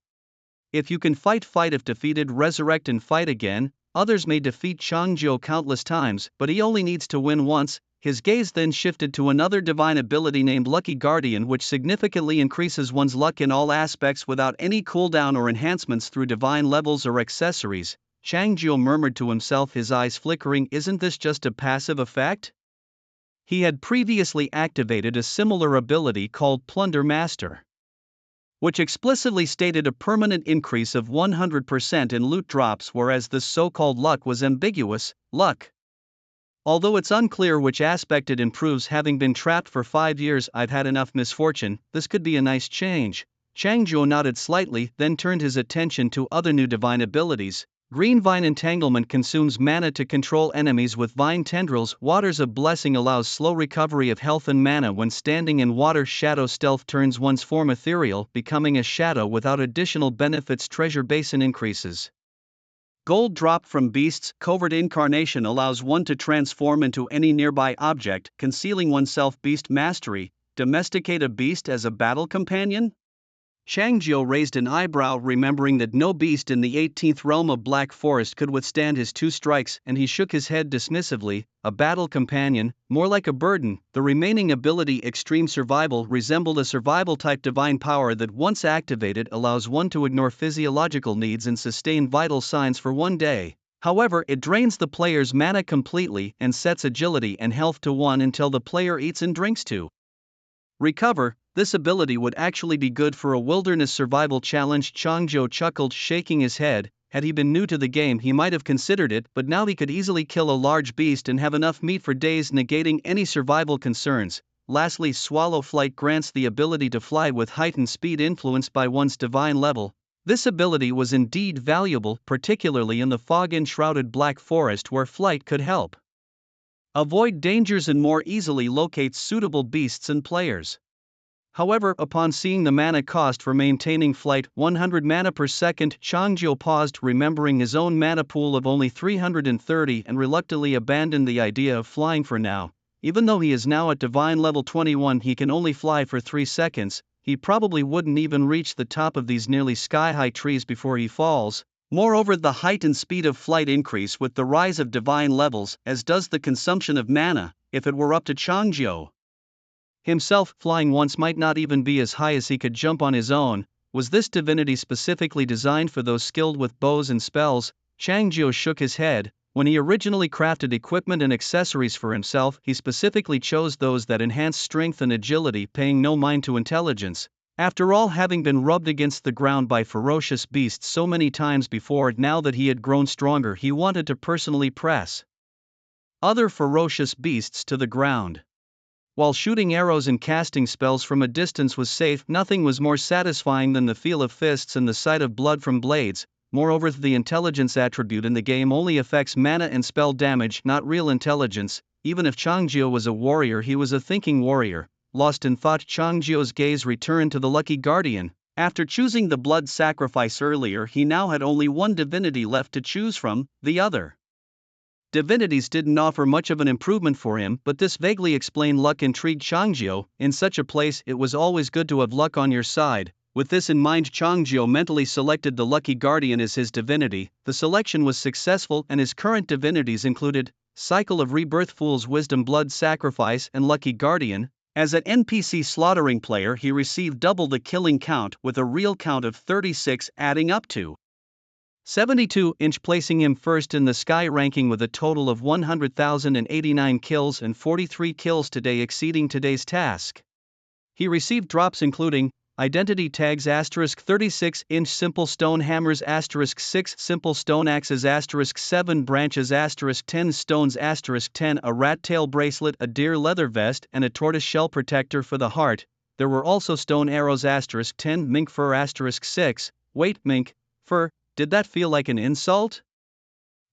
If you can fight, if defeated, resurrect and fight again. Others may defeat Changjio countless times, but he only needs to win once. His gaze then shifted to another divine ability named Lucky Guardian, which significantly increases one's luck in all aspects without any cooldown or enhancements through divine levels or accessories. Changjio murmured to himself, his eyes flickering, isn't this just a passive effect? He had previously activated a similar ability called Plunder Master, which explicitly stated a permanent increase of 100% in loot drops, whereas this so-called luck was ambiguous. Luck, although it's unclear which aspect it improves. Having been trapped for 5 years, I've had enough misfortune. This could be a nice change. Changjio nodded slightly, then turned his attention to other new divine abilities. Green vine entanglement consumes mana to control enemies with vine tendrils. Waters of Blessing allows slow recovery of health and mana when standing in water. Shadow Stealth turns one's form ethereal, becoming a shadow without additional benefits. Treasure Basin increases gold drop from beasts. Covert Incarnation allows one to transform into any nearby object, concealing oneself. Beast Mastery, domesticate a beast as a battle companion? Changjiu raised an eyebrow, remembering that no beast in the 18th realm of Black Forest could withstand his 2 strikes, and he shook his head dismissively. A battle companion, more like a burden. The remaining ability, Extreme Survival, resembled a survival-type divine power that once activated allows one to ignore physiological needs and sustain vital signs for 1 day. However, it drains the player's mana completely and sets agility and health to 1 until the player eats and drinks to recover. This ability would actually be good for a wilderness survival challenge. Changzhou chuckled, shaking his head. Had he been new to the game, he might have considered it, but now he could easily kill a large beast and have enough meat for days, negating any survival concerns. Lastly, Swallow Flight grants the ability to fly with heightened speed influenced by one's divine level. This ability was indeed valuable, particularly in the fog-enshrouded Black Forest where flight could help avoid dangers and more easily locate suitable beasts and players. However, upon seeing the mana cost for maintaining flight, 100 mana per second, Changjiu paused, remembering his own mana pool of only 330, and reluctantly abandoned the idea of flying for now. Even though he is now at divine level 21, he can only fly for 3 seconds. He probably wouldn't even reach the top of these nearly sky-high trees before he falls. Moreover, the height and speed of flight increase with the rise of divine levels, as does the consumption of mana. If it were up to Changjiu himself, flying once might not even be as high as he could jump on his own. Was this divinity specifically designed for those skilled with bows and spells? Changjiu shook his head. When he originally crafted equipment and accessories for himself, he specifically chose those that enhance strength and agility, paying no mind to intelligence. After all, having been rubbed against the ground by ferocious beasts so many times before, now that he had grown stronger, he wanted to personally press other ferocious beasts to the ground. While shooting arrows and casting spells from a distance was safe, nothing was more satisfying than the feel of fists and the sight of blood from blades. Moreover, the intelligence attribute in the game only affects mana and spell damage, not real intelligence. Even if Changjiu was a warrior, he was a thinking warrior. Lost in thought, Changjiu's gaze returned to the Lucky Guardian. After choosing the blood sacrifice earlier, he now had only 1 divinity left to choose from. The other divinities didn't offer much of an improvement for him, but this vaguely explained luck intrigued Changjiu. In such a place, it was always good to have luck on your side. With this in mind, Changjiu mentally selected the Lucky Guardian as his divinity. The selection was successful, and his current divinities included Cycle of Rebirth, Fool's Wisdom, Blood Sacrifice, and Lucky Guardian. As an NPC slaughtering player, he received double the killing count, with a real count of 36, adding up to 72, placing him first in the Sky ranking with a total of 100,089 kills and 43 kills today, exceeding today's task. He received drops including Identity Tags *36 Simple Stone Hammers *6 Simple Stone Axes *7 Branches *10 Stones *10 a Rat Tail Bracelet, a Deer Leather Vest, and a Tortoise Shell Protector for the heart. There were also Stone Arrows *10 Mink Fur *6 Wait, mink fur? Did that feel like an insult?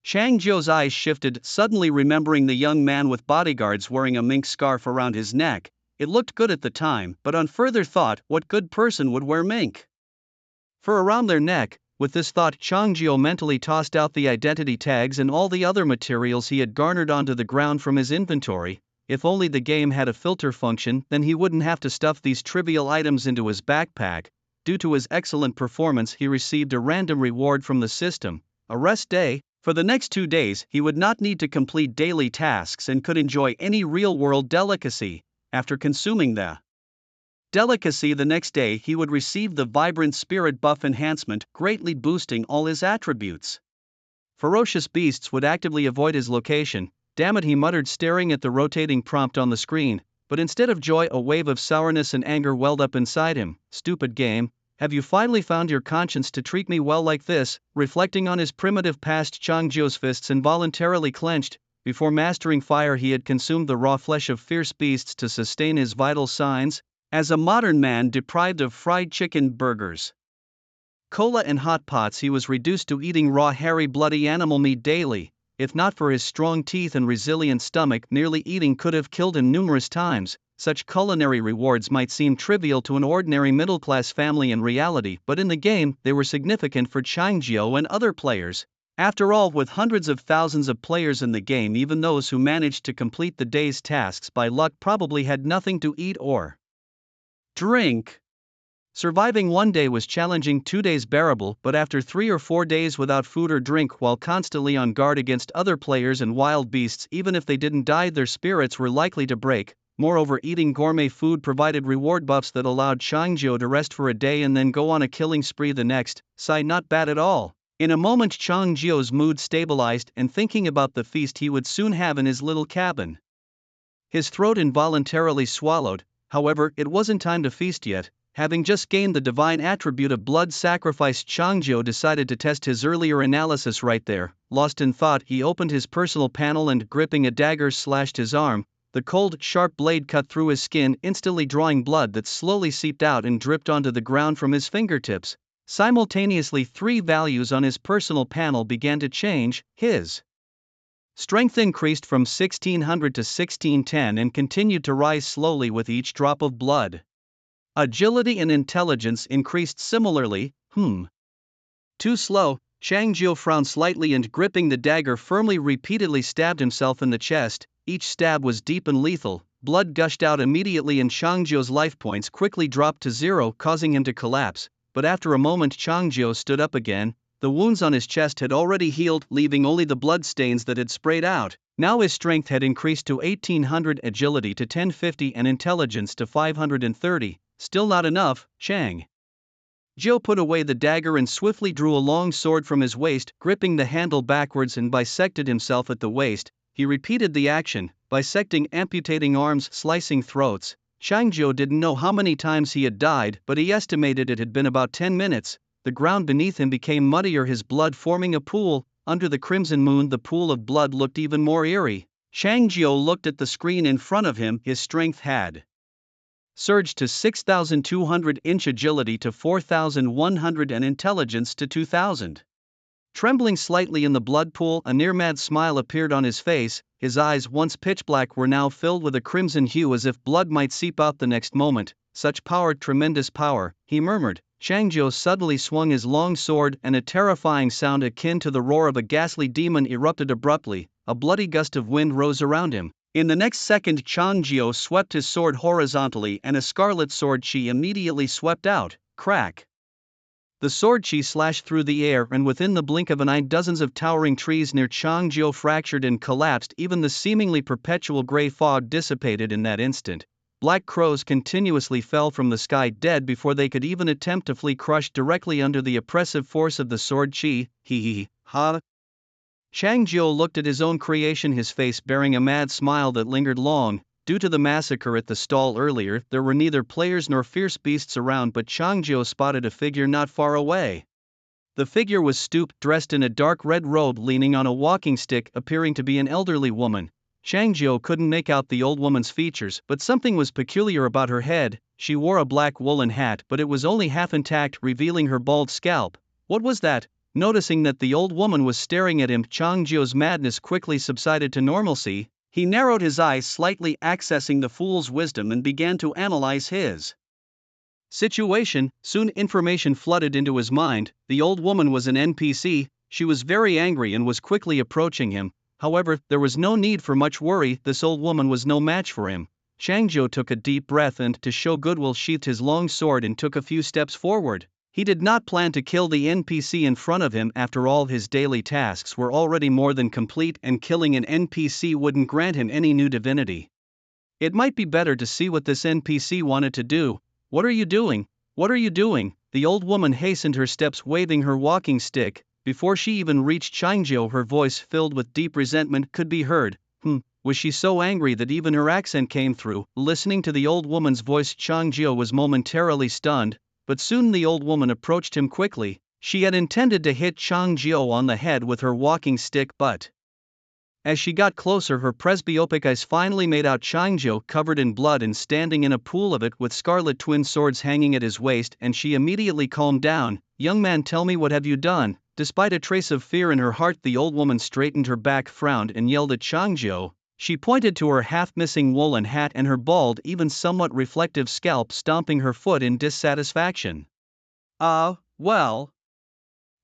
Changjiu's eyes shifted, suddenly remembering the young man with bodyguards wearing a mink scarf around his neck. It looked good at the time, but on further thought, what good person would wear mink fur around their neck? With this thought, Changjiu mentally tossed out the identity tags and all the other materials he had garnered onto the ground from his inventory. If only the game had a filter function, then he wouldn't have to stuff these trivial items into his backpack. Due to his excellent performance, he received a random reward from the system, a rest day. For the next 2 days, he would not need to complete daily tasks and could enjoy any real-world delicacy. After consuming the delicacy the next day, he would receive the Vibrant Spirit buff enhancement, greatly boosting all his attributes. Ferocious beasts would actively avoid his location. Damn it, he muttered, staring at the rotating prompt on the screen. But instead of joy, a wave of sourness and anger welled up inside him. Stupid game. Have you finally found your conscience to treat me well like this? Reflecting on his primitive past, Changjiu's fists involuntarily clenched. Before mastering fire, he had consumed the raw flesh of fierce beasts to sustain his vital signs. As a modern man deprived of fried chicken burgers, cola and hot pots. He was reduced to eating raw, hairy, bloody animal meat daily. If not for his strong teeth and resilient stomach, merely eating could have killed him numerous times. Such culinary rewards might seem trivial to an ordinary middle-class family in reality, but in the game, they were significant for Changjiu and other players. After all, with hundreds of thousands of players in the game, even those who managed to complete the day's tasks by luck probably had nothing to eat or drink. Surviving one day was challenging, 2 days bearable, but after 3 or 4 days without food or drink, while constantly on guard against other players and wild beasts, even if they didn't die, their spirits were likely to break. Moreover, eating gourmet food provided reward buffs that allowed Changjiu to rest for a day and then go on a killing spree the next. Not bad at all. In a moment Changjiu's mood stabilized, and thinking about the feast he would soon have in his little cabin, his throat involuntarily swallowed. However, it wasn't time to feast yet. Having just gained the divine attribute of blood sacrifice, Changjiu decided to test his earlier analysis right there. Lost in thought, he opened his personal panel and, gripping a dagger, slashed his arm. The cold, sharp blade cut through his skin, instantly drawing blood that slowly seeped out and dripped onto the ground from his fingertips. Simultaneously, 3 values on his personal panel began to change. His strength increased from 1600 to 1610 and continued to rise slowly with each drop of blood. Agility and intelligence increased similarly. Too slow. Changjiu frowned slightly and, gripping the dagger firmly, repeatedly stabbed himself in the chest. Each stab was deep and lethal. Blood gushed out immediately and Changjiu's life points quickly dropped to 0, causing him to collapse. But after a moment Changjiu stood up again. The wounds on his chest had already healed, leaving only the blood stains that had sprayed out. Now his strength had increased to 1800, agility to 1050, and intelligence to 530. Still not enough. Changjiu put away the dagger and swiftly drew a long sword from his waist, gripping the handle backwards, and bisected himself at the waist. He repeated the action, bisecting, amputating arms, slicing throats. Changjiu didn't know how many times he had died, but he estimated it had been about 10 minutes. The ground beneath him became muddier, his blood forming a pool. Under the crimson moon, the pool of blood looked even more eerie. Changjiu looked at the screen in front of him. His strength had surged to 6,200, agility to 4,100, and intelligence to 2,000. Trembling slightly in the blood pool, a near-mad smile appeared on his face. His eyes, once pitch black, were now filled with a crimson hue, as if blood might seep out the next moment. Such power, tremendous power, he murmured. Changjiu suddenly swung his long sword, and a terrifying sound akin to the roar of a ghastly demon erupted abruptly. A bloody gust of wind rose around him. In the next second, Changjiu swept his sword horizontally, and a scarlet sword chi immediately swept out. Crack! The sword chi slashed through the air, and within the blink of an eye, dozens of towering trees near Changjiu fractured and collapsed. Even the seemingly perpetual gray fog dissipated in that instant. Black crows continuously fell from the sky, dead before they could even attempt to flee, crushed directly under the oppressive force of the sword chi. Ha! Changjiu looked at his own creation, his face bearing a mad smile that lingered long. Due to the massacre at the stall earlier, there were neither players nor fierce beasts around, but Changjiu spotted a figure not far away. The figure was stooped, dressed in a dark red robe, leaning on a walking stick, appearing to be an elderly woman. Changjiu couldn't make out the old woman's features, but something was peculiar about her head. She wore a black woolen hat, but it was only half intact, revealing her bald scalp. What was that? Noticing that the old woman was staring at him, Changjiu's madness quickly subsided to normalcy. He narrowed his eyes slightly, accessing the fool's wisdom, and began to analyze his situation. Soon information flooded into his mind. The old woman was an NPC. She was very angry and was quickly approaching him. However, there was no need for much worry. This old woman was no match for him. Changjiu took a deep breath and, to show goodwill, sheathed his long sword and took a few steps forward. He did not plan to kill the NPC in front of him. After all, his daily tasks were already more than complete, and killing an NPC wouldn't grant him any new divinity. It might be better to see what this NPC wanted to do. What are you doing? What are you doing? The old woman hastened her steps, waving her walking stick. Before she even reached Changjiu, her voice, filled with deep resentment, could be heard. Was she so angry that even her accent came through? Listening to the old woman's voice, Changjiu was momentarily stunned, but soon the old woman approached him quickly. She had intended to hit Changjiu on the head with her walking stick, but as she got closer, her presbyopic eyes finally made out Changjiu covered in blood and standing in a pool of it, with scarlet twin swords hanging at his waist, and she immediately calmed down. young man, tell me, what have you done?" Despite a trace of fear in her heart, the old woman straightened her back, frowned, and yelled at Changzhou. She pointed to her half-missing woolen hat and her bald, even somewhat reflective scalp, stomping her foot in dissatisfaction. Well.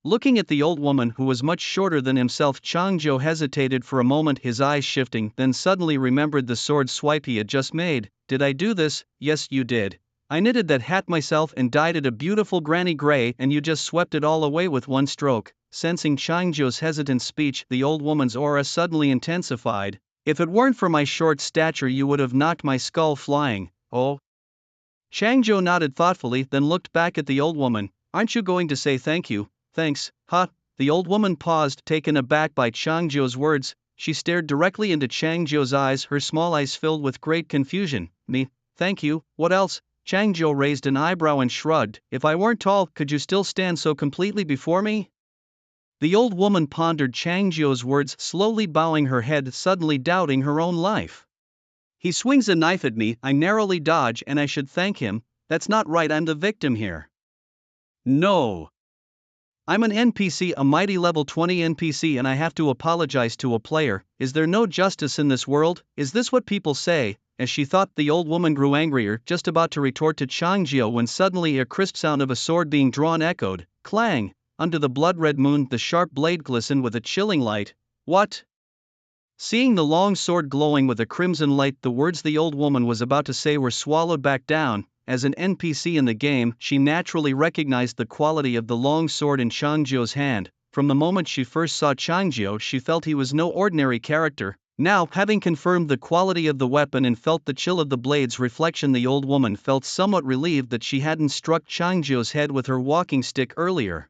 Looking at the old woman, who was much shorter than himself, Changzhou hesitated for a moment, his eyes shifting, then suddenly remembered the sword swipe he had just made. "Did I do this?" "Yes, you did. I knitted that hat myself and dyed it a beautiful granny gray, and you just swept it all away with one stroke." Sensing Changzhou's hesitant speech, the old woman's aura suddenly intensified. "If it weren't for my short stature, you would have knocked my skull flying." "Oh?" Changzhou nodded thoughtfully, then looked back at the old woman. "Aren't you going to say thank you?" "Thanks, huh?" The old woman paused, taken aback by Changzhou's words. She stared directly into Changzhou's eyes, her small eyes filled with great confusion. "Me? Thank you, what else?" Changzhou raised an eyebrow and shrugged. "If I weren't tall, could you still stand so completely before me?" The old woman pondered Changzhou's words, slowly bowing her head, suddenly doubting her own life. "He swings a knife at me, I narrowly dodge, and I should thank him. That's not right, I'm the victim here." "No. I'm an NPC, a mighty level 20 NPC, and I have to apologize to a player. Is there no justice in this world? Is this what people say?" As she thought, the old woman grew angrier, just about to retort to Changzhou when suddenly a crisp sound of a sword being drawn echoed. Clang! Under the blood-red moon, the sharp blade glistened with a chilling light. "What?" Seeing the long sword glowing with a crimson light, the words the old woman was about to say were swallowed back down. As an NPC in the game, she naturally recognized the quality of the long sword in Changzhou's hand. From the moment she first saw Changzhou, she felt he was no ordinary character. Now, having confirmed the quality of the weapon and felt the chill of the blade's reflection, the old woman felt somewhat relieved that she hadn't struck Changzhou's head with her walking stick earlier.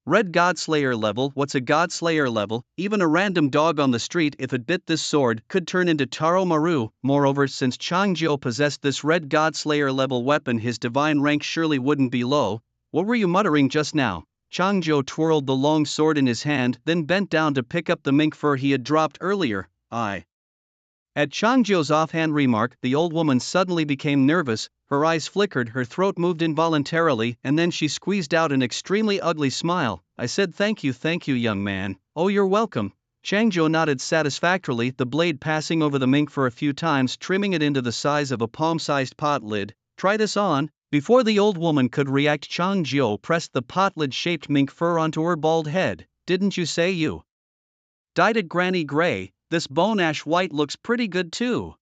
Red Godslayer level. What's a Godslayer level? Even a random dog on the street, if it bit this sword, could turn into Taro Maru. Moreover, since Changzhou possessed this Red Godslayer level weapon, his divine rank surely wouldn't be low. "What were you muttering just now?" Changzhou twirled the long sword in his hand, then bent down to pick up the mink fur he had dropped earlier. At Changzhou's offhand remark, the old woman suddenly became nervous, her eyes flickered, her throat moved involuntarily, and then she squeezed out an extremely ugly smile. "I said thank you, young man." "Oh, you're welcome." Changzhou nodded satisfactorily, the blade passing over the mink for a few times, trimming it into the size of a palm-sized pot lid. "Try this on." Before the old woman could react, Changzhou pressed the pot lid-shaped mink fur onto her bald head. "Didn't you say you dyed it granny gray? This bone ash white looks pretty good too."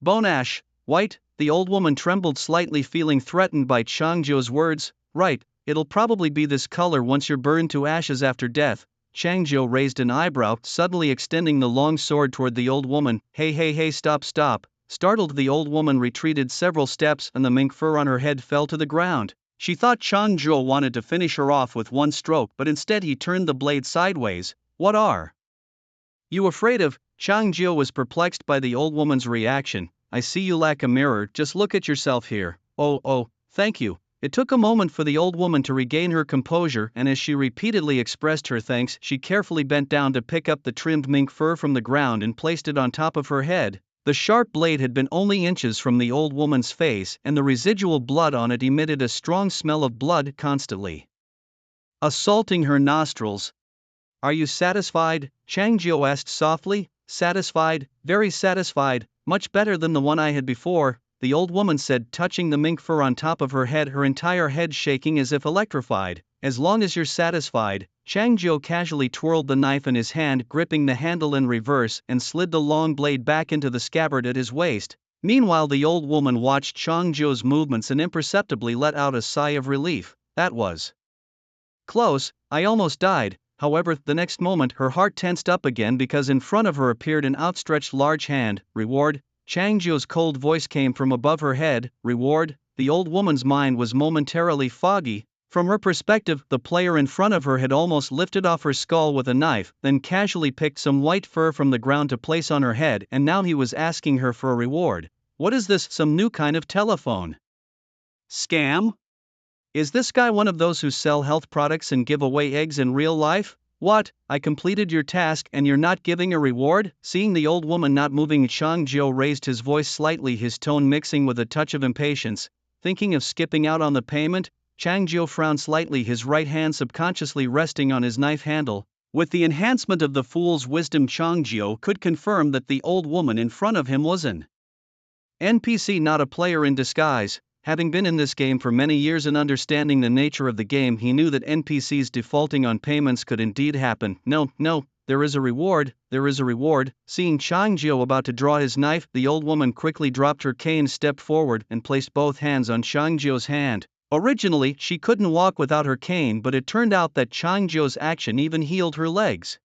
"Bone ash white?" The old woman trembled slightly, feeling threatened by Changzhou's words. "Right, it'll probably be this color once you're burned to ashes after death." Changzhou raised an eyebrow, suddenly extending the long sword toward the old woman. Hey, stop. Startled, the old woman retreated several steps, and the mink fur on her head fell to the ground. She thought Changzhou wanted to finish her off with one stroke, but instead he turned the blade sideways. "What are you afraid of?" Changzhou was perplexed by the old woman's reaction. "I see you lack a mirror, just look at yourself here." Oh, thank you." It took a moment for the old woman to regain her composure, and as she repeatedly expressed her thanks, she carefully bent down to pick up the trimmed mink fur from the ground and placed it on top of her head. The sharp blade had been only inches from the old woman's face, and the residual blood on it emitted a strong smell of blood, constantly assaulting her nostrils. "Are you satisfied?" Changzhou asked softly. "Satisfied? Very satisfied, much better than the one I had before," the old woman said, touching the mink fur on top of her head, her entire head shaking as if electrified. "As long as you're satisfied." Changzhou casually twirled the knife in his hand, gripping the handle in reverse, and slid the long blade back into the scabbard at his waist. Meanwhile, the old woman watched Changzhou's movements and imperceptibly let out a sigh of relief. "That was close, I almost died." However, the next moment her heart tensed up again because in front of her appeared an outstretched large hand. "Reward?" Changzhou's cold voice came from above her head. "Reward?" The old woman's mind was momentarily foggy. From her perspective, the player in front of her had almost lifted off her skull with a knife, then casually picked some white fur from the ground to place on her head, and now he was asking her for a reward. What is this, some new kind of telephone scam? Is this guy one of those who sell health products and give away eggs in real life? "What, I completed your task and you're not giving a reward?" Seeing the old woman not moving, Changzhou raised his voice slightly, his tone mixing with a touch of impatience. "Thinking of skipping out on the payment? Chang Jiu frowned slightly, his right hand subconsciously resting on his knife handle. With the enhancement of the fool's wisdom, Chang Jiu could confirm that the old woman in front of him was an NPC, not a player in disguise. Having been in this game for many years and understanding the nature of the game, he knew that NPCs defaulting on payments could indeed happen. No, there is a reward, there is a reward. Seeing Chang Jiu about to draw his knife, the old woman quickly dropped her cane, stepped forward, and placed both hands on Chang Jiu's hand. Originally, she couldn't walk without her cane, but it turned out that Chang Jiu's action even healed her legs.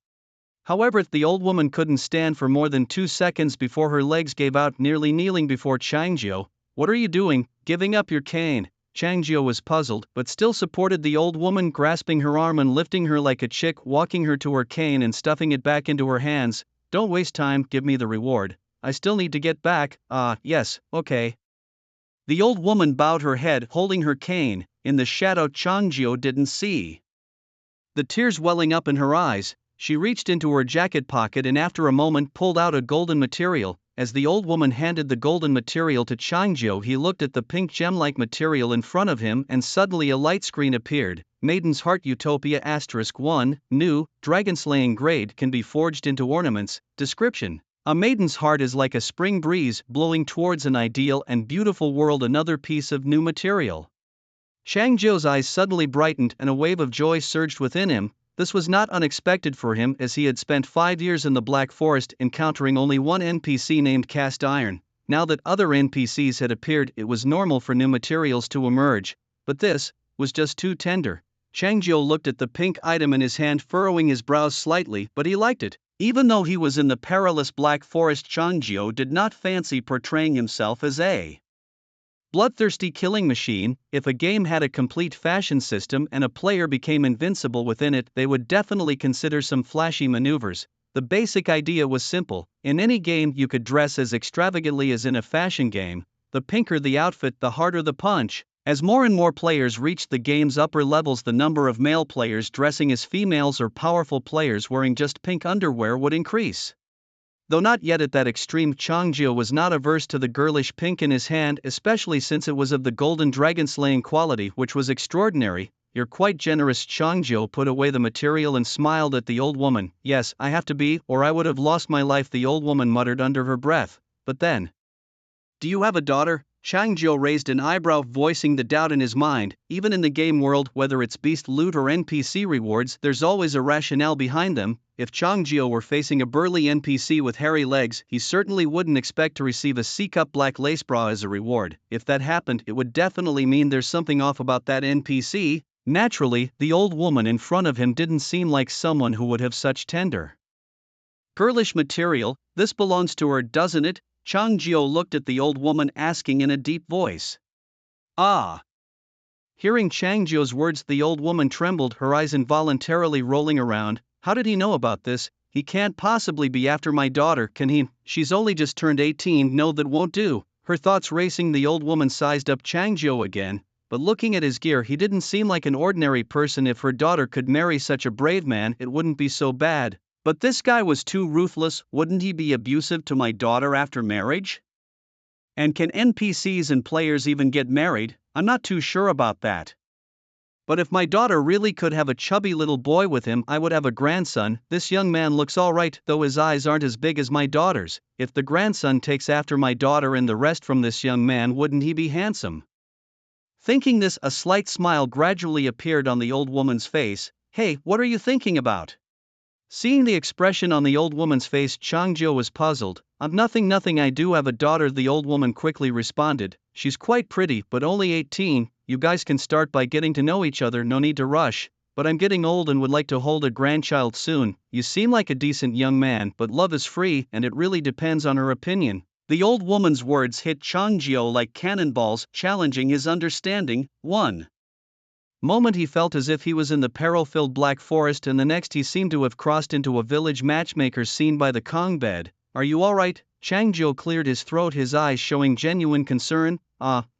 However, the old woman couldn't stand for more than 2 seconds before her legs gave out, nearly kneeling before Chang Jiu. "What are you doing, giving up your cane?" Chang Jiu was puzzled, but still supported the old woman, grasping her arm and lifting her like a chick, walking her to her cane and stuffing it back into her hands. "Don't waste time, give me the reward. I still need to get back." Yes, okay." The old woman bowed her head, holding her cane. In the shadow, Chang Jiu didn't see the tears welling up in her eyes. She reached into her jacket pocket and after a moment pulled out a golden material. As the old woman handed the golden material to Chang Jiu, he looked at the pink gem-like material in front of him and suddenly a light screen appeared. Maiden's Heart Utopia *1, new, dragon-slaying grade, can be forged into ornaments. Description: a maiden's heart is like a spring breeze blowing towards an ideal and beautiful world. Another piece of new material. Chang Jiu's eyes suddenly brightened and a wave of joy surged within him. This was not unexpected for him, as he had spent 5 years in the Black Forest encountering only one NPC named Cast Iron. Now that other NPCs had appeared, it was normal for new materials to emerge, but this was just too tender. Chang Jiu looked at the pink item in his hand, furrowing his brows slightly, but he liked it. Even though he was in the perilous Black Forest, Chang Jiu did not fancy portraying himself as a bloodthirsty killing machine. If a game had a complete fashion system and a player became invincible within it, they would definitely consider some flashy maneuvers. The basic idea was simple: in any game you could dress as extravagantly as in a fashion game. The pinker the outfit, the harder the punch. As more and more players reached the game's upper levels, the number of male players dressing as females or powerful players wearing just pink underwear would increase. Though not yet at that extreme, Chang Jiu was not averse to the girlish pink in his hand, especially since it was of the golden dragon-slaying quality, which was extraordinary. "You're quite generous." Chang Jiu put away the material and smiled at the old woman. "Yes, I have to be, or I would have lost my life," the old woman muttered under her breath. "But then, do you have a daughter?" Chang Jiu raised an eyebrow, voicing the doubt in his mind. Even in the game world, whether it's beast loot or NPC rewards, there's always a rationale behind them. If Chang Jiu were facing a burly NPC with hairy legs, he certainly wouldn't expect to receive a C-cup black lace bra as a reward. If that happened, it would definitely mean there's something off about that NPC. Naturally, the old woman in front of him didn't seem like someone who would have such tender, girlish material. "This belongs to her, doesn't it?" Chang Jiu looked at the old woman, asking in a deep voice. "Ah." Hearing Chang Jiu's words, the old woman trembled, her eyes involuntarily rolling around. "How did he know about this? He can't possibly be after my daughter, can he? She's only just turned 18. No, that won't do." Her thoughts racing, the old woman sized up Chang Jiu again, but looking at his gear, he didn't seem like an ordinary person. If her daughter could marry such a brave man, it wouldn't be so bad. But this guy was too ruthless. Wouldn't he be abusive to my daughter after marriage? And can NPCs and players even get married? I'm not too sure about that. But if my daughter really could have a chubby little boy with him, I would have a grandson. This young man looks alright, though his eyes aren't as big as my daughter's. If the grandson takes after my daughter and the rest from this young man, wouldn't he be handsome? Thinking this, a slight smile gradually appeared on the old woman's face. "Hey, what are you thinking about?" Seeing the expression on the old woman's face, Chang Jiu was puzzled. Nothing, I do have a daughter," the old woman quickly responded. "She's quite pretty, but only 18. You guys can start by getting to know each other, no need to rush. But I'm getting old and would like to hold a grandchild soon. You seem like a decent young man, but love is free and it really depends on her opinion." The old woman's words hit Chang Jiu like cannonballs, challenging his understanding. One moment he felt as if he was in the peril-filled Black Forest, and the next he seemed to have crossed into a village matchmaker's scene by the Kong bed. "Are you alright?" Chang Jiu cleared his throat, his eyes showing genuine concern.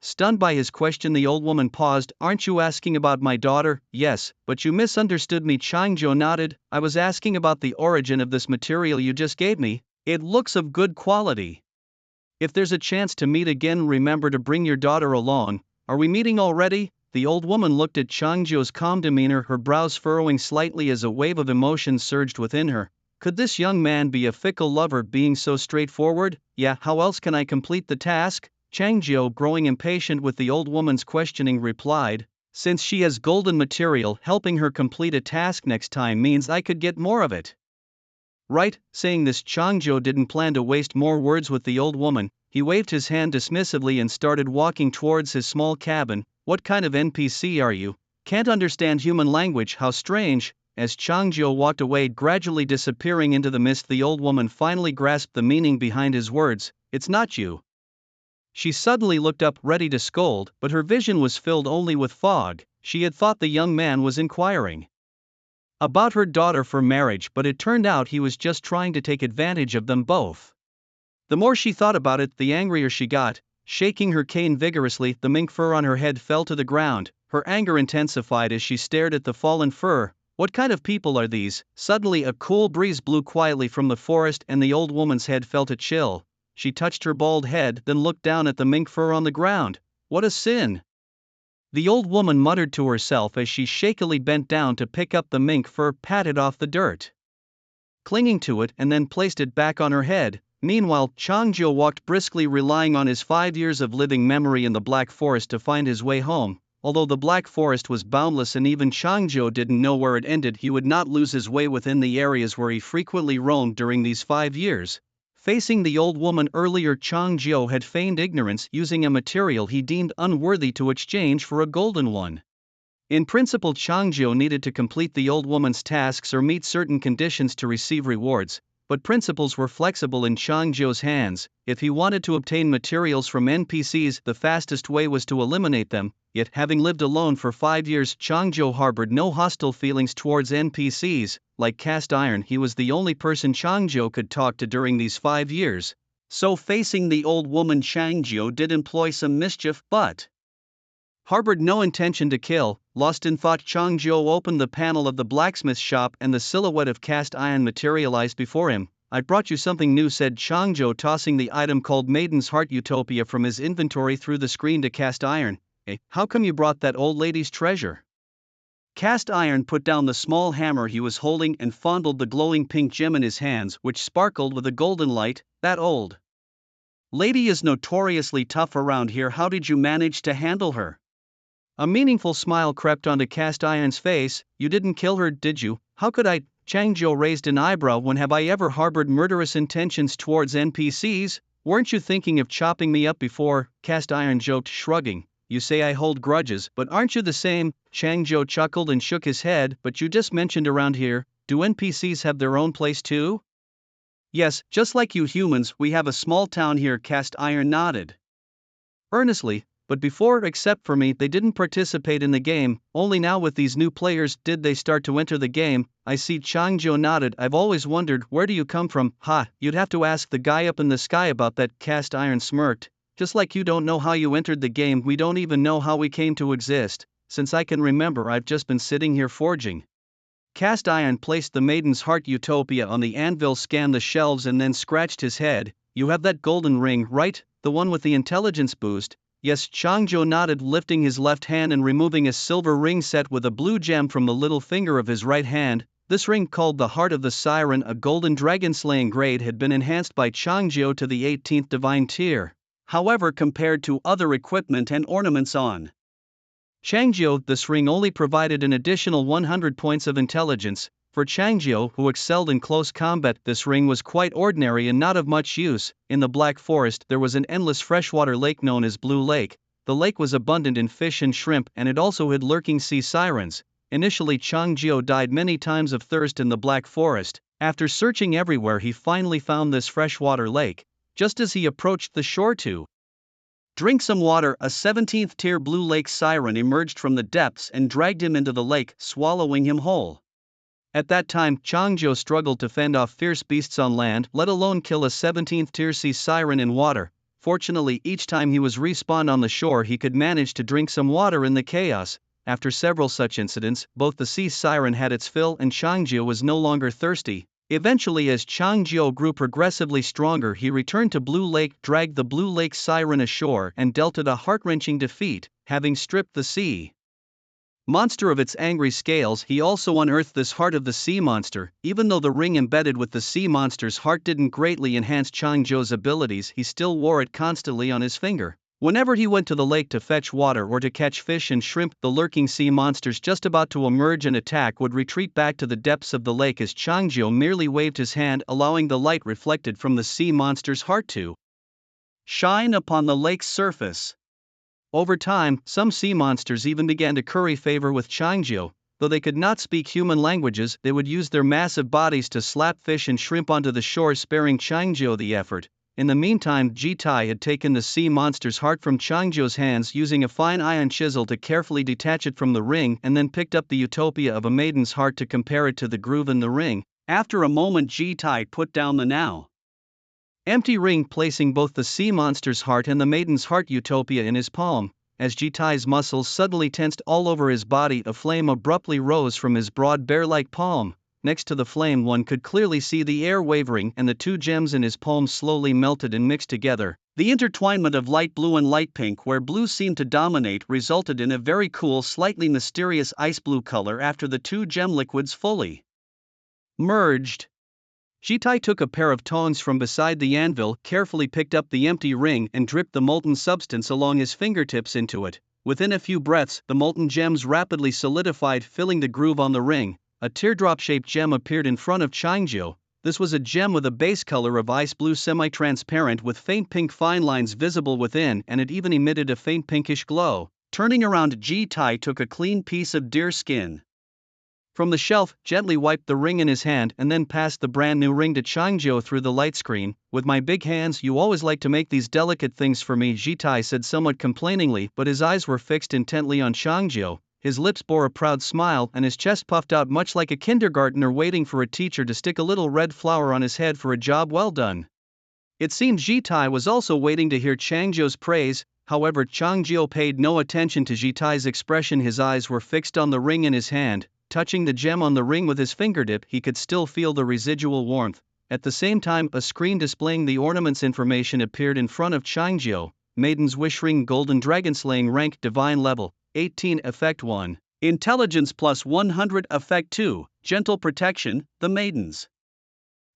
Stunned by his question, the old woman paused. "Aren't you asking about my daughter?" "Yes, but you misunderstood me." Chang Jiu nodded. "I was asking about the origin of this material you just gave me. It looks of good quality. If there's a chance to meet again, remember to bring your daughter along." "Are we meeting already?" The old woman looked at Changzhou's calm demeanor, her brows furrowing slightly as a wave of emotion surged within her. Could this young man be a fickle lover, being so straightforward? Yeah, how else can I complete the task? Changzhou, growing impatient with the old woman's questioning, replied, since she has golden material, helping her complete a task next time means I could get more of it. Right, saying this, Changzhou didn't plan to waste more words with the old woman. He waved his hand dismissively and started walking towards his small cabin. What kind of NPC are you? Can't understand human language, how strange. As Changzhou walked away, gradually disappearing into the mist, the old woman finally grasped the meaning behind his words. It's not you. She suddenly looked up, ready to scold, but her vision was filled only with fog. She had thought the young man was inquiring about her daughter for marriage, but it turned out he was just trying to take advantage of them both. The more she thought about it, the angrier she got. Shaking her cane vigorously, the mink fur on her head fell to the ground. Her anger intensified as she stared at the fallen fur. What kind of people are these? Suddenly a cool breeze blew quietly from the forest and the old woman's head felt a chill. She touched her bald head, then looked down at the mink fur on the ground. What a sin! The old woman muttered to herself as she shakily bent down to pick up the mink fur, patted off the dirt, clinging to it, and then placed it back on her head. Meanwhile, Changzhou walked briskly, relying on his 5 years of living memory in the Black Forest to find his way home. Although the Black Forest was boundless and even Changzhou didn't know where it ended, he would not lose his way within the areas where he frequently roamed during these 5 years. Facing the old woman earlier, Changzhou had feigned ignorance, using a material he deemed unworthy to exchange for a golden one. In principle, Changzhou needed to complete the old woman's tasks or meet certain conditions to receive rewards, but principles were flexible in Changzhou's hands. If he wanted to obtain materials from NPCs, the fastest way was to eliminate them. Yet, having lived alone for 5 years, Changzhou harbored no hostile feelings towards NPCs. Like cast iron, he was the only person Changzhou could talk to during these 5 years. So facing the old woman, Changzhou did employ some mischief, but harbored no intention to kill. Lost in thought, Changzhou opened the panel of the blacksmith shop and the silhouette of cast iron materialized before him. I brought you something new, said Changzhou, tossing the item called Maiden's Heart Utopia from his inventory through the screen to cast iron. How come you brought that old lady's treasure? Cast iron put down the small hammer he was holding and fondled the glowing pink gem in his hands, which sparkled with a golden light. That old lady is notoriously tough around here. How did you manage to handle her? A meaningful smile crept onto Cast Iron's face. You didn't kill her, did you? How could I? Changzhou raised an eyebrow. When have I ever harbored murderous intentions towards NPCs? Weren't you thinking of chopping me up before? Cast Iron joked, shrugging. You say I hold grudges, but aren't you the same? Changzhou chuckled and shook his head. But you just mentioned around here, do NPCs have their own place too? Yes, just like you humans, we have a small town here. Cast Iron nodded earnestly. But before, except for me, they didn't participate in the game. Only now with these new players did they start to enter the game. I see. Changzhou nodded. I've always wondered, where do you come from? Ha, you'd have to ask the guy up in the sky about that. Cast Iron smirked. Just like you don't know how you entered the game, we don't even know how we came to exist. Since I can remember, I've just been sitting here forging. Cast Iron placed the Maiden's Heart Utopia on the anvil, scanned the shelves, and then scratched his head. You have that golden ring, right? The one with the intelligence boost? Yes, Changzhou nodded, lifting his left hand and removing a silver ring set with a blue gem from the little finger of his right hand. This ring, called the Heart of the Siren, a golden dragon-slaying grade, had been enhanced by Changzhou to the 18th divine tier. However, compared to other equipment and ornaments on Changzhou, this ring only provided an additional 100 points of intelligence. For Changzhou, who excelled in close combat, this ring was quite ordinary and not of much use. In the Black Forest, there was an endless freshwater lake known as Blue Lake. The lake was abundant in fish and shrimp, and it also had lurking sea sirens. Initially, Changzhou died many times of thirst in the Black Forest. After searching everywhere, he finally found this freshwater lake. Just as he approached the shore to drink some water, a 17th tier Blue Lake siren emerged from the depths and dragged him into the lake, swallowing him whole. At that time, Changzhou struggled to fend off fierce beasts on land, let alone kill a 17th tier sea siren in water. Fortunately, each time he was respawned on the shore, he could manage to drink some water in the chaos. After several such incidents, both the sea siren had its fill and Changzhou was no longer thirsty. Eventually, as Changzhou grew progressively stronger, he returned to Blue Lake, dragged the Blue Lake siren ashore, and dealt it a heart-wrenching defeat. Having stripped the sea Monster of its angry scales, he also unearthed this heart of the sea monster. Even though the ring embedded with the sea monster's heart didn't greatly enhance Changzhou's abilities, he still wore it constantly on his finger. Whenever he went to the lake to fetch water or to catch fish and shrimp, the lurking sea monsters just about to emerge and attack would retreat back to the depths of the lake as Changzhou merely waved his hand, allowing the light reflected from the sea monster's heart to shine upon the lake's surface. Over time, some sea monsters even began to curry favor with Changzhou. Though they could not speak human languages, they would use their massive bodies to slap fish and shrimp onto the shore, sparing Changzhou the effort. In the meantime, Jitai had taken the sea monster's heart from Changzhou's hands using a fine iron chisel to carefully detach it from the ring, and then picked up the utopia of a maiden's heart to compare it to the groove in the ring. After a moment, Jitai put down the now empty ring, placing both the sea monster's heart and the maiden's heart utopia in his palm. As Jitai's muscles suddenly tensed all over his body, a flame abruptly rose from his broad bear-like palm. Next to the flame, one could clearly see the air wavering, and the two gems in his palm slowly melted and mixed together. The intertwinement of light blue and light pink, where blue seemed to dominate, resulted in a very cool, slightly mysterious ice blue color after the two gem liquids fully merged. Jitai took a pair of tongs from beside the anvil, carefully picked up the empty ring, and dripped the molten substance along his fingertips into it. Within a few breaths, the molten gems rapidly solidified, filling the groove on the ring. A teardrop-shaped gem appeared in front of Changzhou. This was a gem with a base color of ice blue, semi-transparent, with faint pink fine lines visible within, and it even emitted a faint pinkish glow. Turning around, Jitai took a clean piece of deer skin from the shelf, gently wiped the ring in his hand, and then passed the brand new ring to Changzhou through the light screen. With my big hands, you always like to make these delicate things for me, Jitai said somewhat complainingly, but his eyes were fixed intently on Changzhou. His lips bore a proud smile, and his chest puffed out much like a kindergartner waiting for a teacher to stick a little red flower on his head for a job well done. It seemed Jitai was also waiting to hear Changzhou's praise. However, Changzhou paid no attention to Jitai's expression. His eyes were fixed on the ring in his hand. Touching the gem on the ring with his fingertip, he could still feel the residual warmth. At the same time, a screen displaying the ornament's information appeared in front of Changzhou. Maiden's Wish Ring, Golden Dragon Slaying Rank, Divine Level 18, Effect 1. Intelligence plus 100, Effect 2, Gentle Protection, the Maiden's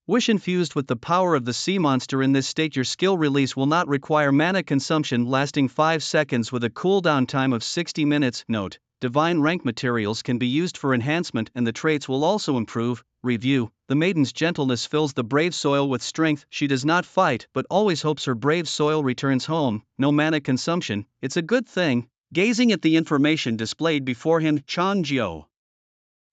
Wish. Infused with the power of the sea monster in this state, your skill release will not require mana consumption, lasting 5 seconds with a cooldown time of 60 minutes. Note: Divine rank materials can be used for enhancement, and the traits will also improve. Review: the maiden's gentleness fills the brave soil with strength. She does not fight, but always hopes her brave soil returns home. No mana consumption, it's a good thing. Gazing at the information displayed before him, Changzhou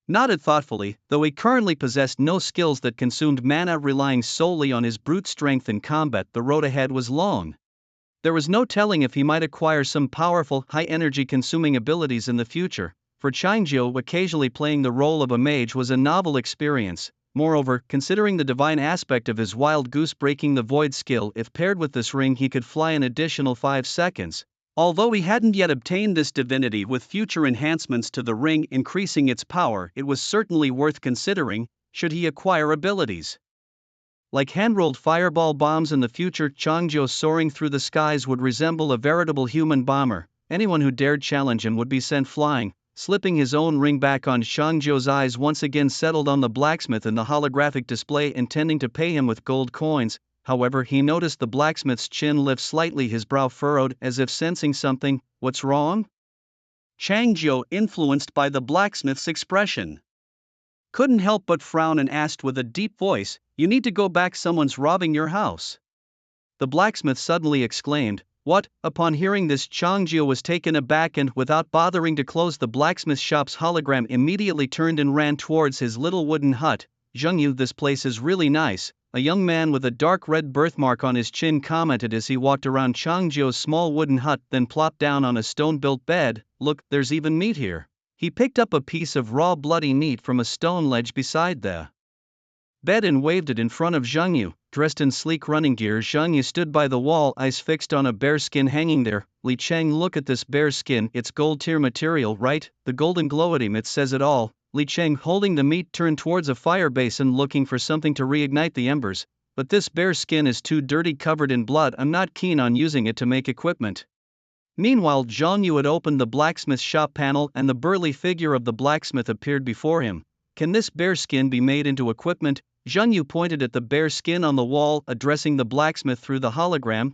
nodded thoughtfully. Though he currently possessed no skills that consumed mana, relying solely on his brute strength in combat, the road ahead was long. There was no telling if he might acquire some powerful, high-energy consuming abilities in the future. For Changzhou, occasionally playing the role of a mage was a novel experience. Moreover, considering the divine aspect of his wild goose breaking the void skill, if paired with this ring he could fly an additional 5 seconds. Although he hadn't yet obtained this divinity, with future enhancements to the ring increasing its power, it was certainly worth considering, should he acquire abilities like hand-rolled fireball bombs in the future. Changzhou soaring through the skies would resemble a veritable human bomber. Anyone who dared challenge him would be sent flying. Slipping his own ring back on, Changzhou's eyes once again settled on the blacksmith in the holographic display, intending to pay him with gold coins. However, he noticed the blacksmith's chin lift slightly, his brow furrowed, as if sensing something. What's wrong? Changzhou, influenced by the blacksmith's expression, couldn't help but frown and asked with a deep voice, "You need to go back, someone's robbing your house." The blacksmith suddenly exclaimed, "What?" Upon hearing this, Changzhou was taken aback and, without bothering to close the blacksmith shop's hologram, immediately turned and ran towards his little wooden hut. "Zhengyu, this place is really nice," a young man with a dark red birthmark on his chin commented as he walked around Changzhou's small wooden hut, then plopped down on a stone-built bed. "Look, there's even meat here." He picked up a piece of raw bloody meat from a stone ledge beside the bed and waved it in front of Zhengyu. Dressed in sleek running gear, Zhengyu stood by the wall, eyes fixed on a bear skin hanging there. "Li Cheng, look at this bear skin, it's gold tier material, right? The golden glow at him, it says it all." Li Cheng, holding the meat, turned towards a fire basin looking for something to reignite the embers. "But this bear skin is too dirty, covered in blood. I'm not keen on using it to make equipment." Meanwhile, Zhang Yu had opened the blacksmith shop panel and the burly figure of the blacksmith appeared before him. Can this bear skin be made into equipment? Zhang Yu pointed at the bear skin on the wall, addressing the blacksmith through the hologram.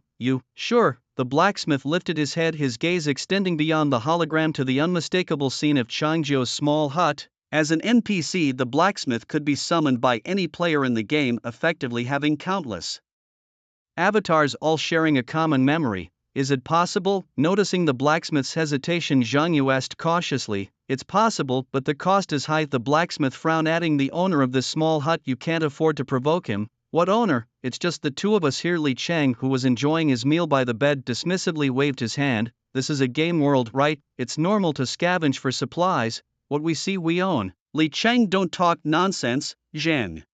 Sure. The blacksmith lifted his head, his gaze extending beyond the hologram to the unmistakable scene of Changzhou's small hut. As an NPC, the blacksmith could be summoned by any player in the game, effectively having countless avatars all sharing a common memory. Is it possible? Noticing the blacksmith's hesitation, Zhang Yu asked cautiously. It's possible, but the cost is high. The blacksmith frowned, adding, the owner of this small hut, you can't afford to provoke him. What owner? It's just the two of us here. Li Chang, who was enjoying his meal by the bed, dismissively waved his hand. This is a game world, right? It's normal to scavenge for supplies. What we see we own. Li Chang, don't talk nonsense, Zhang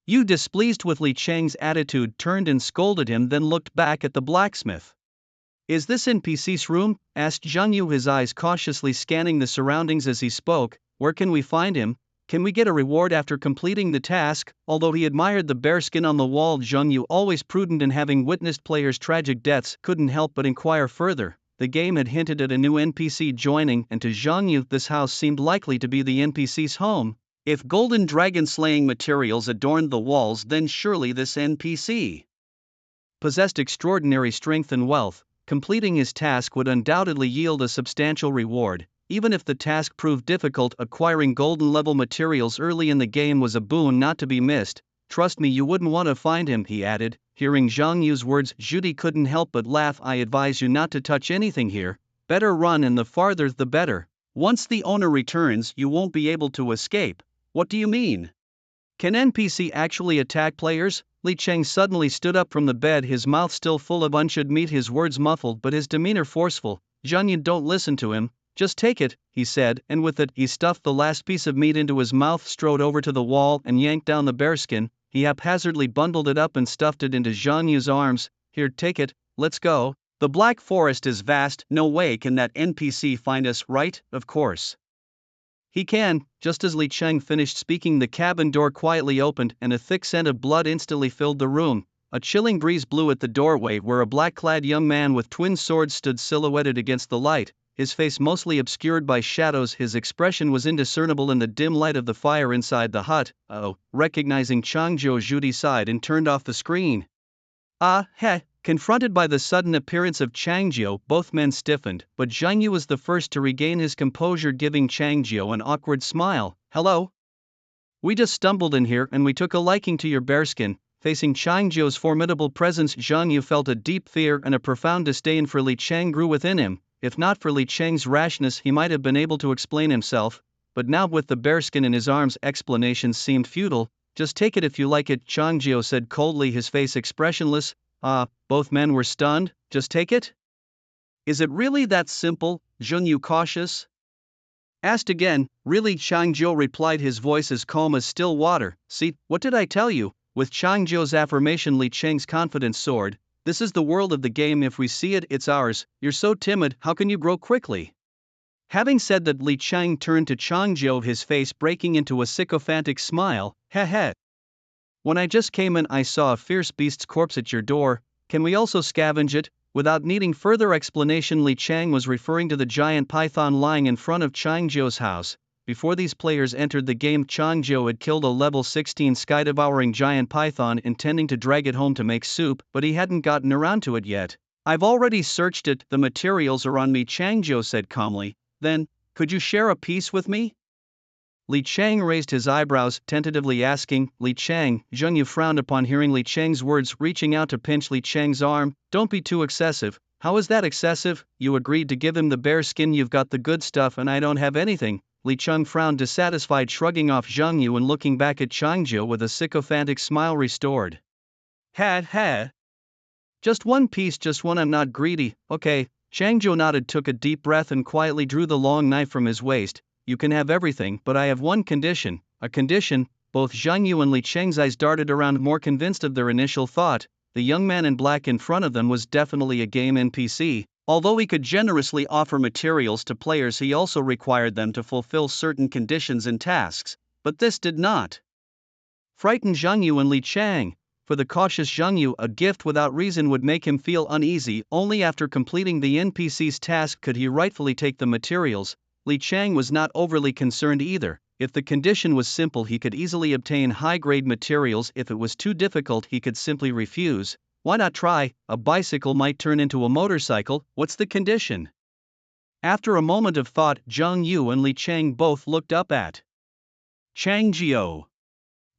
Yu, displeased with Li Chang's attitude, turned and scolded him, then looked back at the blacksmith. Is this NPC's room? Asked Zhang Yu, his eyes cautiously scanning the surroundings as he spoke. Where can we find him? Can we get a reward after completing the task? Although he admired the bearskin on the wall, Zhang Yu, always prudent and having witnessed players' tragic deaths, couldn't help but inquire further. The game had hinted at a new NPC joining, and to Zhang Yu this house seemed likely to be the NPC's home. If golden dragon slaying materials adorned the walls, then surely this NPC possessed extraordinary strength and wealth. Completing his task would undoubtedly yield a substantial reward. Even if the task proved difficult, acquiring golden level materials early in the game was a boon not to be missed. Trust me, you wouldn't want to find him, he added. Hearing Zhang Yu's words, Judy couldn't help but laugh. I advise you not to touch anything here. Better run, and the farther the better. Once the owner returns, you won't be able to escape. What do you mean? Can NPC actually attack players? Li Chang suddenly stood up from the bed, his mouth still full of unshed meat, his words muffled but his demeanor forceful. Zhang Yu, don't listen to him. Just take it, he said, and with it, he stuffed the last piece of meat into his mouth, strode over to the wall, and yanked down the bearskin. He haphazardly bundled it up and stuffed it into Zhang Yu's arms. Here, take it, let's go. The Black Forest is vast, no way can that NPC find us, right? Of course he can. Just as Li Chang finished speaking, the cabin door quietly opened, and a thick scent of blood instantly filled the room. A chilling breeze blew at the doorway, where a black-clad young man with twin swords stood silhouetted against the light, his face mostly obscured by shadows. His expression was indiscernible in the dim light of the fire inside the hut. Recognizing Changzhou, Judy sighed and turned off the screen. Confronted by the sudden appearance of Changzhou, both men stiffened, but Zhang Yu was the first to regain his composure, giving Changzhou an awkward smile. Hello? We just stumbled in here and we took a liking to your bearskin. Facing Changzhou's formidable presence, Zhang Yu felt a deep fear and a profound disdain for Li Chang grew within him. If not for Li Chang's rashness, he might have been able to explain himself, but now with the bearskin in his arms, explanations seemed futile. Just take it if you like it, Changzhou said coldly, his face expressionless. Both men were stunned. Just take it? Is it really that simple? Zhang Yu, cautious, asked again. Really, Changzhou replied, his voice as calm as still water. See, what did I tell you? With Changzhou's affirmation, Li Chang's confidence soared. This is the world of the game. If we see it, it's ours. You're so timid, how can you grow quickly? Having said that, Li Chang turned to Changzhou, his face breaking into a sycophantic smile. Heh. When I just came in, I saw a fierce beast's corpse at your door. Can we also scavenge it? Without needing further explanation, Li Chang was referring to the giant python lying in front of Changzhou's house. Before these players entered the game, Changzhou had killed a level 16 sky-devouring giant python, intending to drag it home to make soup, but he hadn't gotten around to it yet. I've already searched it, the materials are on me, Changzhou said calmly. Then, could you share a piece with me? Li Chang raised his eyebrows, tentatively asking. Li Chang. Zhang Yu frowned upon hearing Li Chang's words, reaching out to pinch Li Chang's arm. Don't be too excessive. How is that excessive? You agreed to give him the bear skin, you've got the good stuff and I don't have anything. Li Chang frowned, dissatisfied, shrugging off Zhang Yu and looking back at Changzhou with a sycophantic smile restored. Just one piece, just one, I'm not greedy. Okay. Changzhou nodded, took a deep breath and quietly drew the long knife from his waist. You can have everything, but I have one condition. A condition? Both Zhang Yu and Li Chang's eyes darted around, more convinced of their initial thought. The young man in black in front of them was definitely a game NPC. Although he could generously offer materials to players, he also required them to fulfill certain conditions and tasks. But this did not frighten Zhang Yu and Li Chang. For the cautious Zhang Yu, a gift without reason would make him feel uneasy. Only after completing the NPC's task could he rightfully take the materials. Li Chang was not overly concerned either. If the condition was simple, he could easily obtain high-grade materials. If it was too difficult, he could simply refuse. Why not try? A bicycle might turn into a motorcycle. What's the condition? After a moment of thought, Zhang Yu and Li Chang both looked up at Chang Jiao.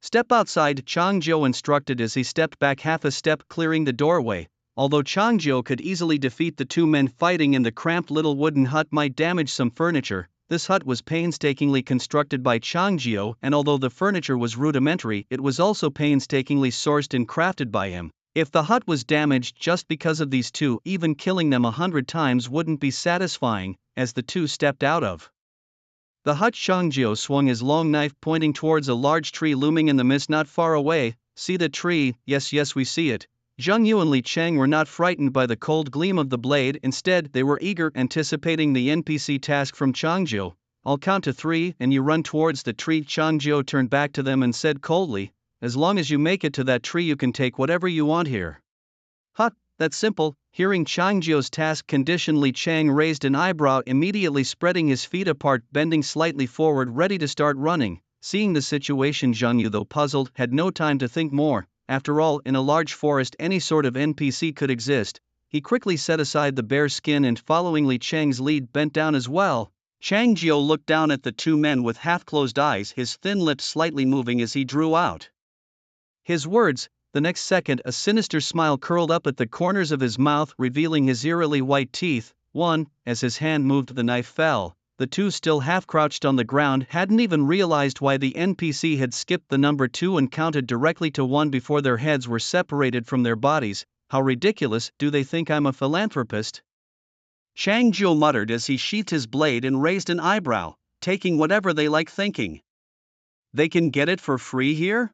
Step outside, Chang Jiao instructed as he stepped back half a step, clearing the doorway. Although Chang Jiao could easily defeat the two men fighting in the cramped little wooden hut might damage some furniture, this hut was painstakingly constructed by Chang Jiao, and although the furniture was rudimentary, it was also painstakingly sourced and crafted by him. If the hut was damaged just because of these two, even killing them 100 times wouldn't be satisfying. As the two stepped out of the hut, Chang Jiao swung his long knife, pointing towards a large tree looming in the mist not far away. See the tree? Yes, we see it. Zhang Yu and Li Chang were not frightened by the cold gleam of the blade. Instead, they were eager, anticipating the NPC task from Chang Jiao. I'll count to 3 and you run towards the tree. Chang Jiao turned back to them and said coldly, as long as you make it to that tree, you can take whatever you want here. Huh, that's simple. Hearing Chang Jiao's task condition, Li Chang raised an eyebrow, immediately spreading his feet apart, bending slightly forward, ready to start running. Seeing the situation, Zhang Yu, though puzzled, had no time to think more. After all, in a large forest any sort of NPC could exist. He quickly set aside the bear skin and, following Li Chang's lead, bent down as well. Chang Jiao looked down at the two men with half-closed eyes, his thin lips slightly moving as he drew out his words. The next second, a sinister smile curled up at the corners of his mouth, revealing his eerily white teeth. 1. As his hand moved, the knife fell. The two, still half-crouched on the ground, hadn't even realized why the NPC had skipped the number 2 and counted directly to 1 before their heads were separated from their bodies. How ridiculous! Do they think I'm a philanthropist? Chang Jiao muttered as he sheathed his blade and raised an eyebrow. Taking whatever they like, thinking they can get it for free here?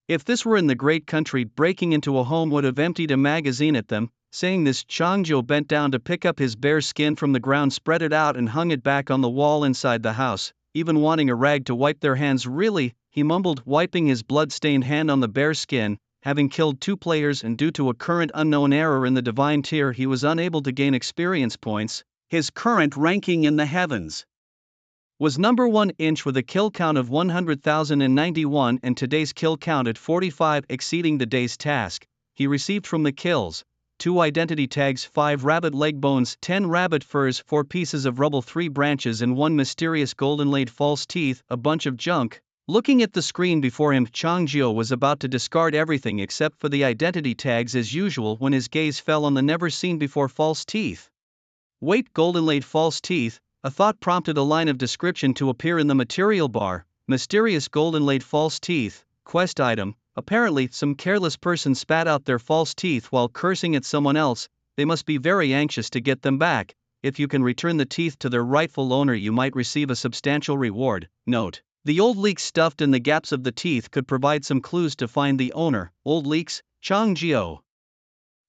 If this were in the great country, breaking into a home would have emptied a magazine at them. Saying this, Chang Jiao bent down to pick up his bear skin from the ground, spread it out and hung it back on the wall inside the house, even wanting a rag to wipe their hands. Really, he mumbled, wiping his blood-stained hand on the bear skin. Having killed 2 players and due to a current unknown error in the divine tier, he was unable to gain experience points. His current ranking in the heavens was number 1 inch with a kill count of 100,091 and today's kill count at 45, exceeding the day's task. He received from the kills 2 identity tags, 5 rabbit leg bones, 10 rabbit furs, 4 pieces of rubble, 3 branches and 1 mysterious golden-laid false teeth, a bunch of junk. Looking at the screen before him, Chang Jiao was about to discard everything except for the identity tags as usual when his gaze fell on the never-seen-before false teeth. Wait, golden-laid false teeth? A thought prompted a line of description to appear in the material bar. Mysterious golden-laid false teeth, quest item. Apparently, some careless person spat out their false teeth while cursing at someone else. They must be very anxious to get them back. If you can return the teeth to their rightful owner, you might receive a substantial reward. Note: the old leeks stuffed in the gaps of the teeth could provide some clues to find the owner. Old leeks? Chang Jiao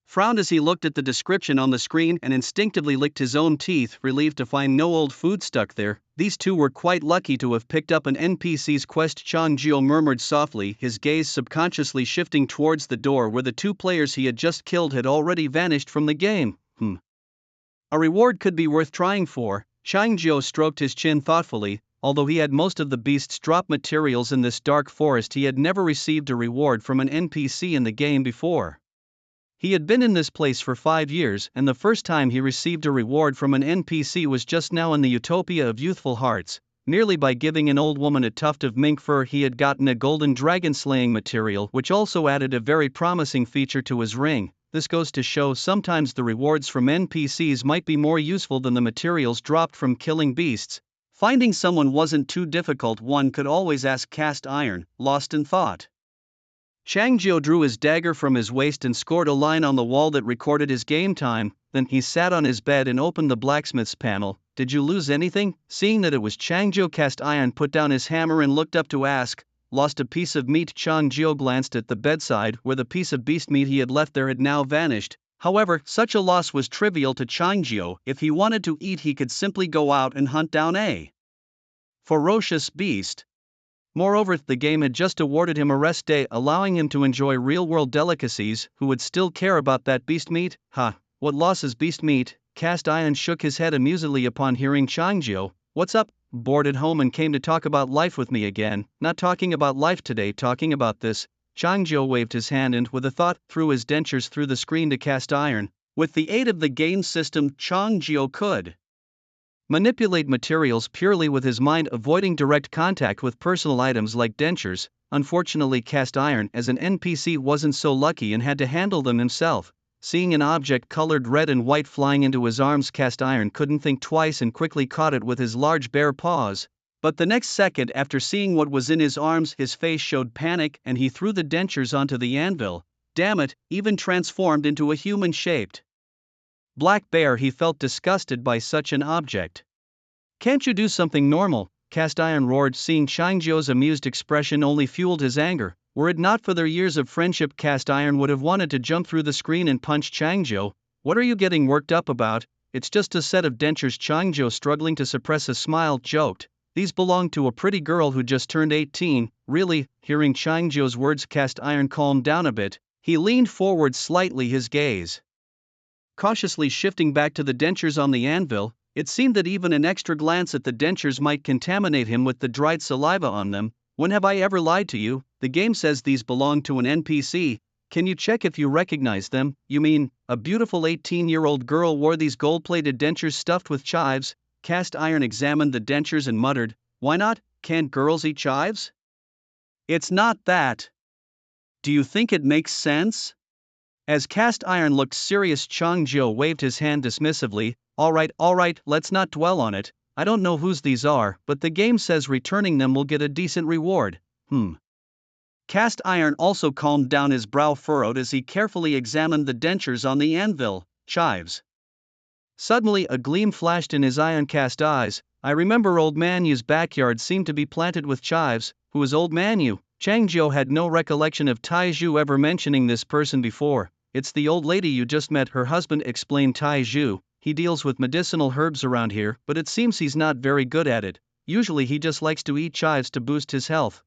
frowned as he looked at the description on the screen and instinctively licked his own teeth, relieved to find no old food stuck there. These two were quite lucky to have picked up an NPC's quest. Chang Jiao murmured softly, his gaze subconsciously shifting towards the door where the 2 players he had just killed had already vanished from the game. A reward could be worth trying for. Chang Jiao stroked his chin thoughtfully. Although he had most of the beast's drop materials in this dark forest, he had never received a reward from an NPC in the game before. He had been in this place for 5 years, and the first time he received a reward from an NPC was just now in the Utopia of Youthful Hearts. Merely by giving an old woman a tuft of mink fur, he had gotten a golden dragon slaying material, which also added a very promising feature to his ring. This goes to show sometimes the rewards from NPCs might be more useful than the materials dropped from killing beasts. Finding someone wasn't too difficult, one could always ask Cast Iron. Lost in thought, Chang Jiao drew his dagger from his waist and scored a line on the wall that recorded his game time. Then he sat on his bed and opened the blacksmith's panel. Did you lose anything? Seeing that it was Chang Jiao, Cast Iron put down his hammer and looked up to ask. Lost a piece of meat. Chang Jiao glanced at the bedside where the piece of beast meat he had left there had now vanished. However, such a loss was trivial to Chang Jiao. If he wanted to eat, he could simply go out and hunt down a ferocious beast. Moreover, the game had just awarded him a rest day, allowing him to enjoy real-world delicacies. Who would still care about that beast meat? Ha, what loss is beast meat? Cast Iron shook his head amusedly upon hearing Changjiu. What's up? Bored at home and came to talk about life with me again. Not talking about life today, talking about this. Changjiu waved his hand and, with a thought, threw his dentures through the screen to Cast Iron. With the aid of the game system, Changjiu could manipulate materials purely with his mind, avoiding direct contact with personal items like dentures. Unfortunately, Cast Iron, as an NPC, wasn't so lucky and had to handle them himself. Seeing an object colored red and white flying into his arms, Cast Iron couldn't think twice and quickly caught it with his large bare paws. But the next second, after seeing what was in his arms, his face showed panic and he threw the dentures onto the anvil. Damn it, even transformed into a human-shaped black bear, he felt disgusted by such an object. Can't you do something normal? Cast Iron roared. Seeing Changjiu's amused expression only fueled his anger. Were it not for their years of friendship, Cast Iron would have wanted to jump through the screen and punch Changjiu. What are you getting worked up about? It's just a set of dentures. Changjiu, struggling to suppress a smile, joked. These belong to a pretty girl who just turned 18. Really? Hearing Changjiu's words, Cast Iron calmed down a bit. He leaned forward slightly, his gaze cautiously shifting back to the dentures on the anvil. It seemed that even an extra glance at the dentures might contaminate him with the dried saliva on them. When have I ever lied to you? The game says these belong to an NPC. Can you check if you recognize them? You mean, a beautiful 18-year-old girl wore these gold-plated dentures stuffed with chives? Cast Iron examined the dentures and muttered, why not? Can't girls eat chives? It's not that. Do you think it makes sense? As Cast Iron looked serious, Changjiu waved his hand dismissively. All right, let's not dwell on it. I don't know whose these are, but the game says returning them will get a decent reward. Cast Iron also calmed down, his brow furrowed as he carefully examined the dentures on the anvil. Chives. Suddenly a gleam flashed in his iron-cast eyes. I remember old Manyu's backyard seemed to be planted with chives. Who is old Manyu? Changjiu had no recollection of Taizhu ever mentioning this person before. It's the old lady you just met, her husband, explained Taizhu. He deals with medicinal herbs around here, but it seems he's not very good at it. Usually he just likes to eat chives to boost his health.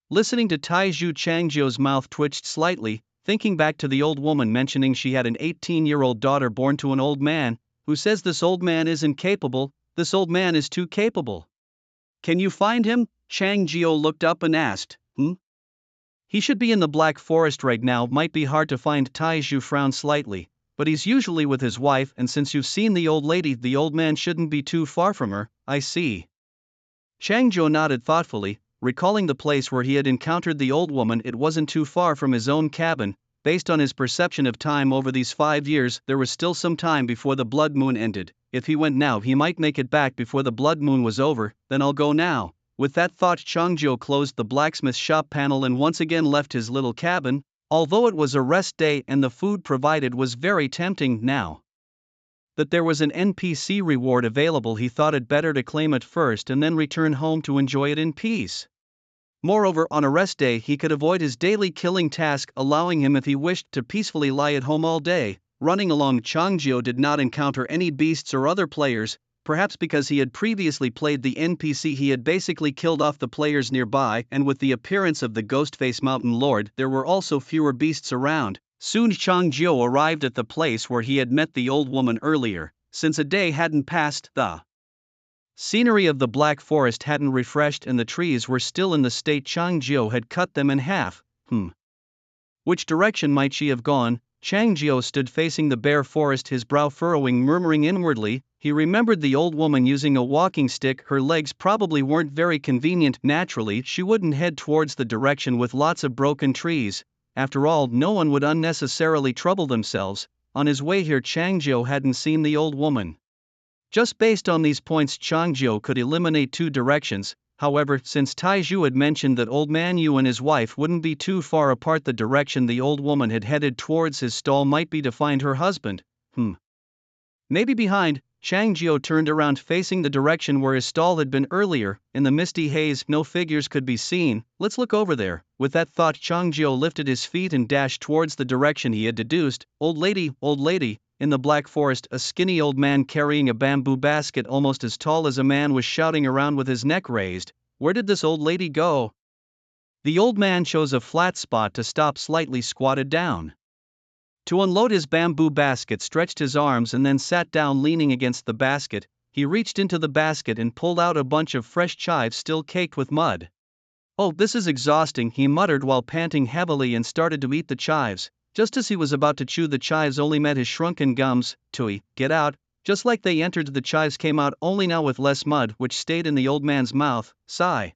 Listening to Taizhu, Changjiu's mouth twitched slightly, thinking back to the old woman mentioning she had an 18-year-old daughter born to an old man. Who says this old man isn't capable? This old man is too capable. Can you find him? Changjiu looked up and asked. He should be in the Black Forest right now. Might be hard to find. Taizhu frowned slightly. But he's usually with his wife, and since you've seen the old lady, the old man shouldn't be too far from her. I see. Changjiu nodded thoughtfully, recalling the place where he had encountered the old woman. It wasn't too far from his own cabin. Based on his perception of time over these 5 years, there was still some time before the blood moon ended. If he went now, he might make it back before the blood moon was over. Then I'll go now. With that thought, Changjiu closed the blacksmith shop panel and once again left his little cabin. Although it was a rest day and the food provided was very tempting, now that there was an NPC reward available, he thought it better to claim it first and then return home to enjoy it in peace. Moreover, on a rest day he could avoid his daily killing task, allowing him, if he wished, to peacefully lie at home all day. Running along, Changjiu did not encounter any beasts or other players. Perhaps because he had previously played the NPC, he had basically killed off the players nearby, and with the appearance of the Ghostface Mountain Lord, there were also fewer beasts around. Soon Changjiu arrived at the place where he had met the old woman earlier. Since a day hadn't passed, the scenery of the Black Forest hadn't refreshed and the trees were still in the state Changjiu had cut them in half. Which direction might she have gone? Changjiu stood facing the bare forest, his brow furrowing, murmuring inwardly. He remembered the old woman using a walking stick. Her legs probably weren't very convenient. Naturally, she wouldn't head towards the direction with lots of broken trees. After all, no one would unnecessarily trouble themselves. On his way here, Changjiu hadn't seen the old woman. Just based on these points, Changjiu could eliminate two directions. However, since Taizhu had mentioned that old Manyu and his wife wouldn't be too far apart, the direction the old woman had headed towards his stall might be to find her husband. Maybe behind. Changjiu turned around, facing the direction where his stall had been earlier. In the misty haze, no figures could be seen. Let's look over there. With that thought, Changjiu lifted his feet and dashed towards the direction he had deduced. Old lady. In the Black Forest, a skinny old man carrying a bamboo basket almost as tall as a man was shouting around with his neck raised. Where did this old lady go? The old man chose a flat spot to stop, slightly squatted down to unload his bamboo basket, stretched his arms and then sat down leaning against the basket. He reached into the basket and pulled out a bunch of fresh chives still caked with mud. Oh, this is exhausting, he muttered while panting heavily and started to eat the chives. Just as he was about to chew, the chives only met his shrunken gums. Tui, get out. Just like they entered, the chives came out, only now with less mud, which stayed in the old man's mouth. Sigh.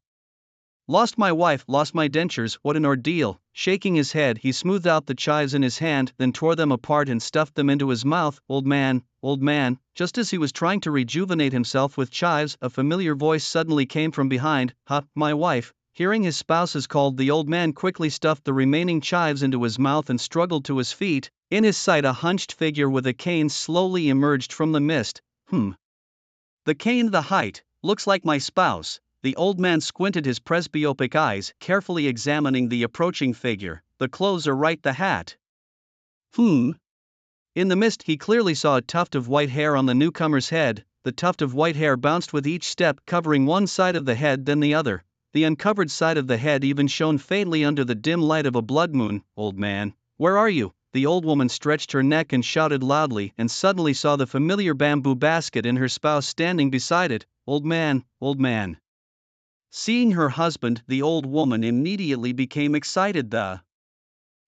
Lost my wife, lost my dentures, what an ordeal. Shaking his head, he smoothed out the chives in his hand, then tore them apart and stuffed them into his mouth. Old man, just as he was trying to rejuvenate himself with chives, a familiar voice suddenly came from behind. Ha, my wife. Hearing his spouse's call, the old man quickly stuffed the remaining chives into his mouth and struggled to his feet. In his sight, a hunched figure with a cane slowly emerged from the mist. The cane, the height, looks like my spouse. The old man squinted his presbyopic eyes, carefully examining the approaching figure. The clothes are right, the hat. In the mist, he clearly saw a tuft of white hair on the newcomer's head. The tuft of white hair bounced with each step, covering one side of the head, then the other. The uncovered side of the head even shone faintly under the dim light of a blood moon. Old man, where are you? The old woman stretched her neck and shouted loudly, and suddenly saw the familiar bamboo basket and her spouse standing beside it. Old man, old man. Seeing her husband, the old woman immediately became excited. The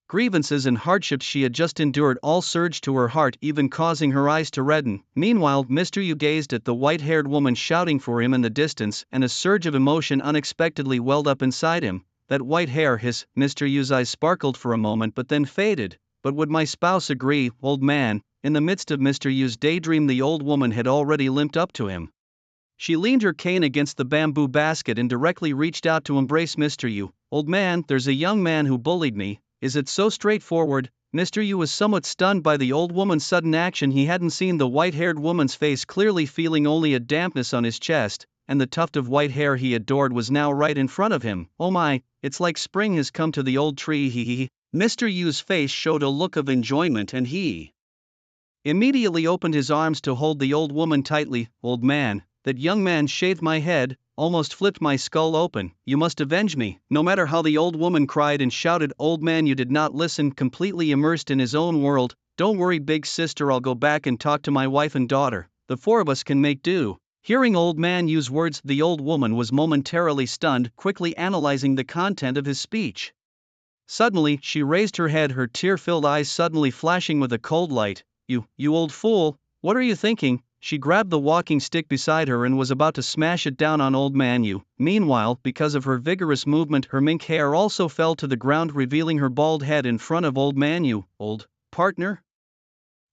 grievances and hardships she had just endured all surged to her heart, even causing her eyes to redden. Meanwhile, Mr. Yu gazed at the white-haired woman shouting for him in the distance, and a surge of emotion unexpectedly welled up inside him. That white hair, Mr. Yu's eyes sparkled for a moment but then faded. But would my spouse agree, old man? In the midst of Mr. Yu's daydream, the old woman had already limped up to him. She leaned her cane against the bamboo basket and directly reached out to embrace Mr. Yu. Old man, there's a young man who bullied me. Is it so straightforward? Mr. Yu was somewhat stunned by the old woman's sudden action. He hadn't seen the white-haired woman's face clearly, feeling only a dampness on his chest, and the tuft of white hair he adored was now right in front of him. Oh my, it's like spring has come to the old tree. Mr. Yu's face showed a look of enjoyment and he immediately opened his arms to hold the old woman tightly. Old man, that young man shaved my head, almost flipped my skull open. You must avenge me. No matter how the old woman cried and shouted, Old man Yu did not listen, completely immersed in his own world. Don't worry, big sister, I'll go back and talk to my wife and daughter. The four of us can make do. Hearing Old man Yu's words, the old woman was momentarily stunned, quickly analyzing the content of his speech. Suddenly, she raised her head, her tear-filled eyes suddenly flashing with a cold light. You old fool, what are you thinking? She grabbed the walking stick beside her and was about to smash it down on Old man Yu. Meanwhile, because of her vigorous movement, her mink hair also fell to the ground, revealing her bald head in front of Old man Yu. Old partner?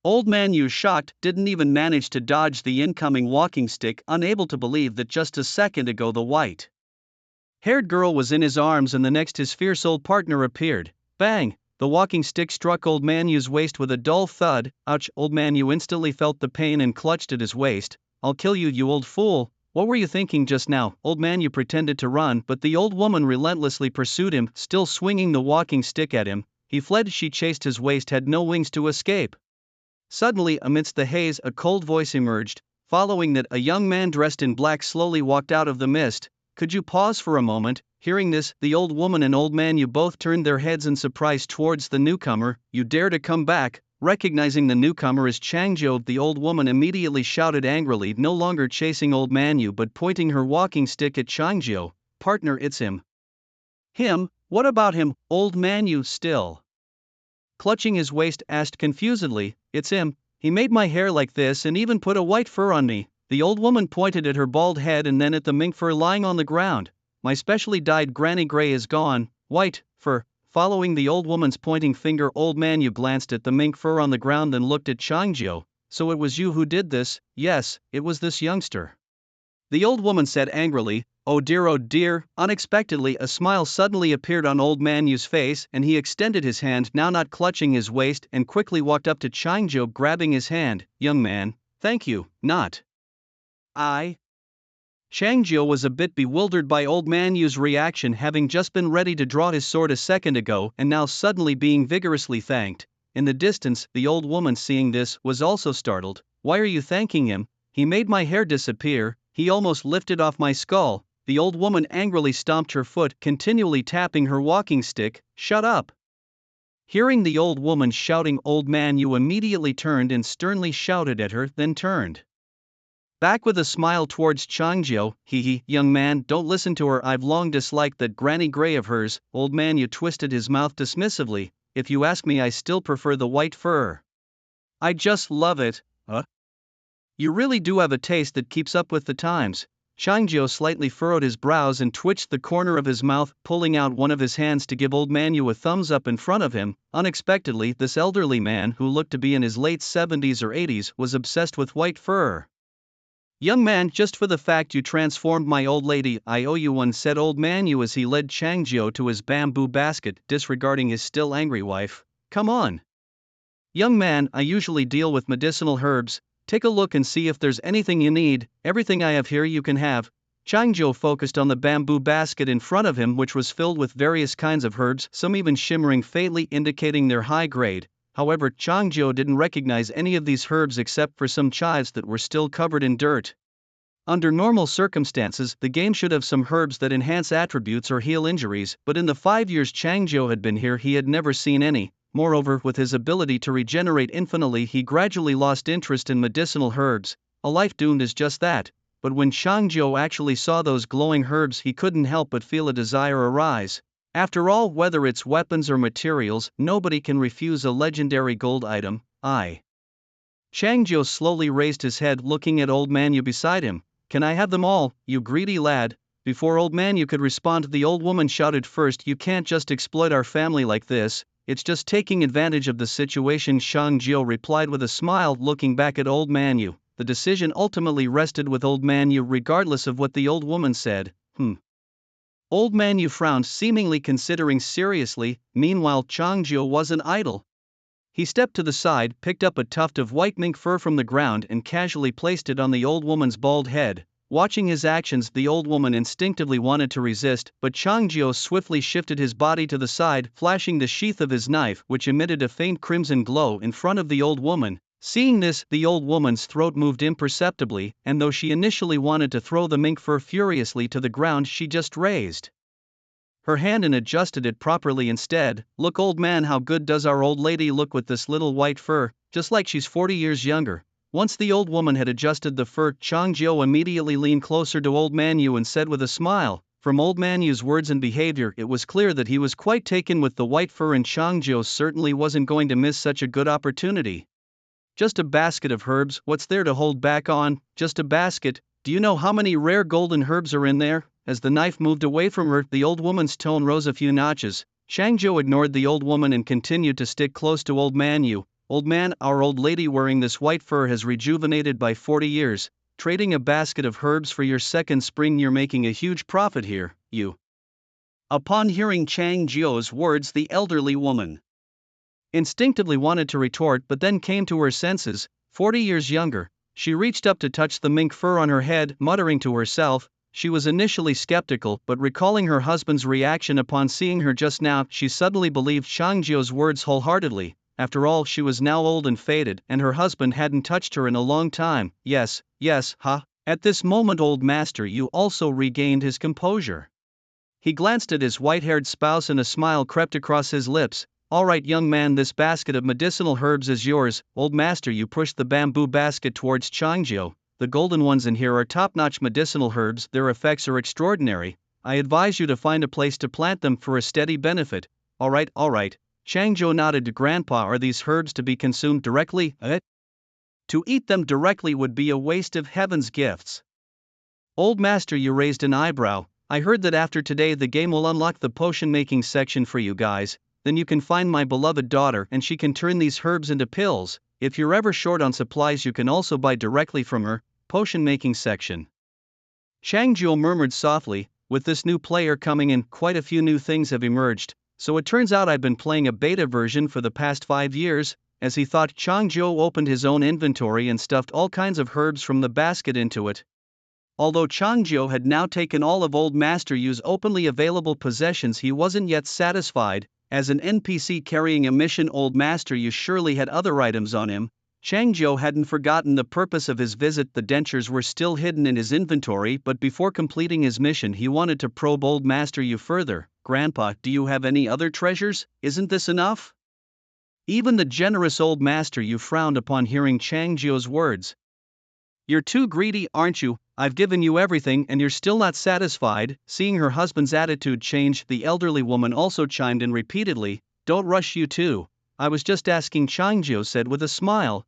Old man Yu, shocked, didn't even manage to dodge the incoming walking stick, unable to believe that just a second ago the white-haired girl was in his arms and the next his fierce old partner appeared. Bang! The walking stick struck Old man Yu's waist with a dull thud. Ouch! Old man Yu instantly felt the pain and clutched at his waist. I'll kill you, you old fool. What were you thinking just now? Old man Yu pretended to run, but the old woman relentlessly pursued him, still swinging the walking stick at him. He fled. She chased his waist, had no wings to escape. Suddenly, amidst the haze, a cold voice emerged. Following that, a young man dressed in black slowly walked out of the mist. Could you pause for a moment? Hearing this, the old woman and Old man Yu both turned their heads in surprise towards the newcomer. You dare to come back? Recognizing the newcomer as Changzhou, the old woman immediately shouted angrily, no longer chasing Old man Yu but pointing her walking stick at Changzhou. Partner, it's him. Him? What about him? Old man Yu, still clutching his waist, asked confusedly. It's him. He made my hair like this and even put a white fur on me. The old woman pointed at her bald head and then at the mink fur lying on the ground. My specially dyed granny gray is gone. White fur. Following the old woman's pointing finger, Old man Yu glanced at the mink fur on the ground, then looked at Changzhou. So it was you who did this? Yes, it was this youngster. The old woman said angrily. Oh dear, oh dear. Unexpectedly, a smile suddenly appeared on Old man Yu's face, and he extended his hand, now not clutching his waist, and quickly walked up to Changzhou, grabbing his hand. Young man, thank you, not I. Changzhou was a bit bewildered by Old man Yu's reaction, having just been ready to draw his sword a second ago and now suddenly being vigorously thanked. In the distance, the old woman, seeing this, was also startled. Why are you thanking him? He made my hair disappear. He almost lifted off my skull. The old woman angrily stomped her foot, continually tapping her walking stick. "Shut up!" Hearing the old woman shouting, Old Man Yu immediately turned and sternly shouted at her, then turned back with a smile towards Changjiu. "Hee, young man, don't listen to her. I've long disliked that granny grey of hers." Old Man Yu twisted his mouth dismissively. "If you ask me, I still prefer the white fur. I just love it." You really do have a taste that keeps up with the times." Changjiu slightly furrowed his brows and twitched the corner of his mouth, pulling out one of his hands to give Old Man Yu a thumbs up in front of him. Unexpectedly, this elderly man, who looked to be in his late 70s or 80s, was obsessed with white fur. "Young man, just for the fact you transformed my old lady, I owe you one," said Old Man Yu as he led Changjiu to his bamboo basket, disregarding his still angry wife. "Come on. Young man, I usually deal with medicinal herbs. Take a look and see if there's anything you need. Everything I have here you can have." Changjiu focused on the bamboo basket in front of him, which was filled with various kinds of herbs, some even shimmering faintly, indicating their high grade. However, Changjiu didn't recognize any of these herbs except for some chives that were still covered in dirt. Under normal circumstances, the game should have some herbs that enhance attributes or heal injuries, but in the 5 years Changjiu had been here, he had never seen any. Moreover, with his ability to regenerate infinitely, he gradually lost interest in medicinal herbs. A life doomed is just that. But when Changjiu actually saw those glowing herbs, he couldn't help but feel a desire arise. After all, whether it's weapons or materials, nobody can refuse a legendary gold item. Changjiu slowly raised his head, looking at Old Man Yu beside him. "Can I have them all, you greedy lad?" Before Old Man Yu could respond, the old woman shouted, "First, you can't just exploit our family like this. It's just taking advantage of the situation." Changjiu replied with a smile, looking back at Old Man Yu. The decision ultimately rested with Old Man Yu, regardless of what the old woman said. Old Man Yu frowned, seemingly considering seriously. Meanwhile, Changjiu wasn't idle. He stepped to the side, picked up a tuft of white mink fur from the ground and casually placed it on the old woman's bald head. Watching his actions, the old woman instinctively wanted to resist, but Changjiu swiftly shifted his body to the side, flashing the sheath of his knife, which emitted a faint crimson glow, in front of the old woman. Seeing this, the old woman's throat moved imperceptibly, and though she initially wanted to throw the mink fur furiously to the ground, she just raised her hand and adjusted it properly instead. "Look, old man, how good does our old lady look with this little white fur, just like she's 40 years younger." Once the old woman had adjusted the fur, Changjiu immediately leaned closer to Old Man Yu and said with a smile. From Old Man Yu's words and behavior, it was clear that he was quite taken with the white fur, and Changjiu certainly wasn't going to miss such a good opportunity. "Just a basket of herbs, what's there to hold back on? Just a basket. Do you know how many rare golden herbs are in there?" As the knife moved away from her, the old woman's tone rose a few notches. Changjiu ignored the old woman and continued to stick close to Old Man Yu. "Old man, our old lady wearing this white fur has rejuvenated by 40 years. Trading a basket of herbs for your second spring, you're making a huge profit here, you." Upon hearing Changjiu's words, the elderly woman instinctively wanted to retort, but then came to her senses. 40 years younger. She reached up to touch the mink fur on her head, muttering to herself. She was initially skeptical, but recalling her husband's reaction upon seeing her just now, she suddenly believed Changjiu's words wholeheartedly. After all, she was now old and faded, and her husband hadn't touched her in a long time. Yes, At this moment, Old Master Yu also regained his composure. He glanced at his white-haired spouse and a smile crept across his lips. "All right, young man, this basket of medicinal herbs is yours." Old Master Yu pushed the bamboo basket towards Changjiu. "The golden ones in here are top-notch medicinal herbs. Their effects are extraordinary. I advise you to find a place to plant them for a steady benefit." All right. Changjiu nodded to Grandpa. "Are these herbs to be consumed directly?" To eat them directly would be a waste of heaven's gifts." Old Master Yu raised an eyebrow. "I heard that after today the game will unlock the potion-making section for you guys. Then you can find my beloved daughter and she can turn these herbs into pills. If you're ever short on supplies, you can also buy directly from her." Potion-making section. Changjiu murmured softly. "With this new player coming in, quite a few new things have emerged. So it turns out I've been playing a beta version for the past 5 years. As he thought, Changjiu opened his own inventory and stuffed all kinds of herbs from the basket into it. Although Changjiu had now taken all of Old Master Yu's openly available possessions, he wasn't yet satisfied. As an NPC carrying a mission, Old Master Yu surely had other items on him. Chang Jiu hadn't forgotten the purpose of his visit. The dentures were still hidden in his inventory, but before completing his mission he wanted to probe Old Master Yu further. "Grandpa, do you have any other treasures? Isn't this enough?" Even the generous Old Master Yu frowned upon hearing Chang Jiu's words. "You're too greedy, aren't you? I've given you everything and you're still not satisfied." Seeing her husband's attitude change, the elderly woman also chimed in repeatedly, "Don't rush, you too. I was just asking," Chang Jiu said with a smile.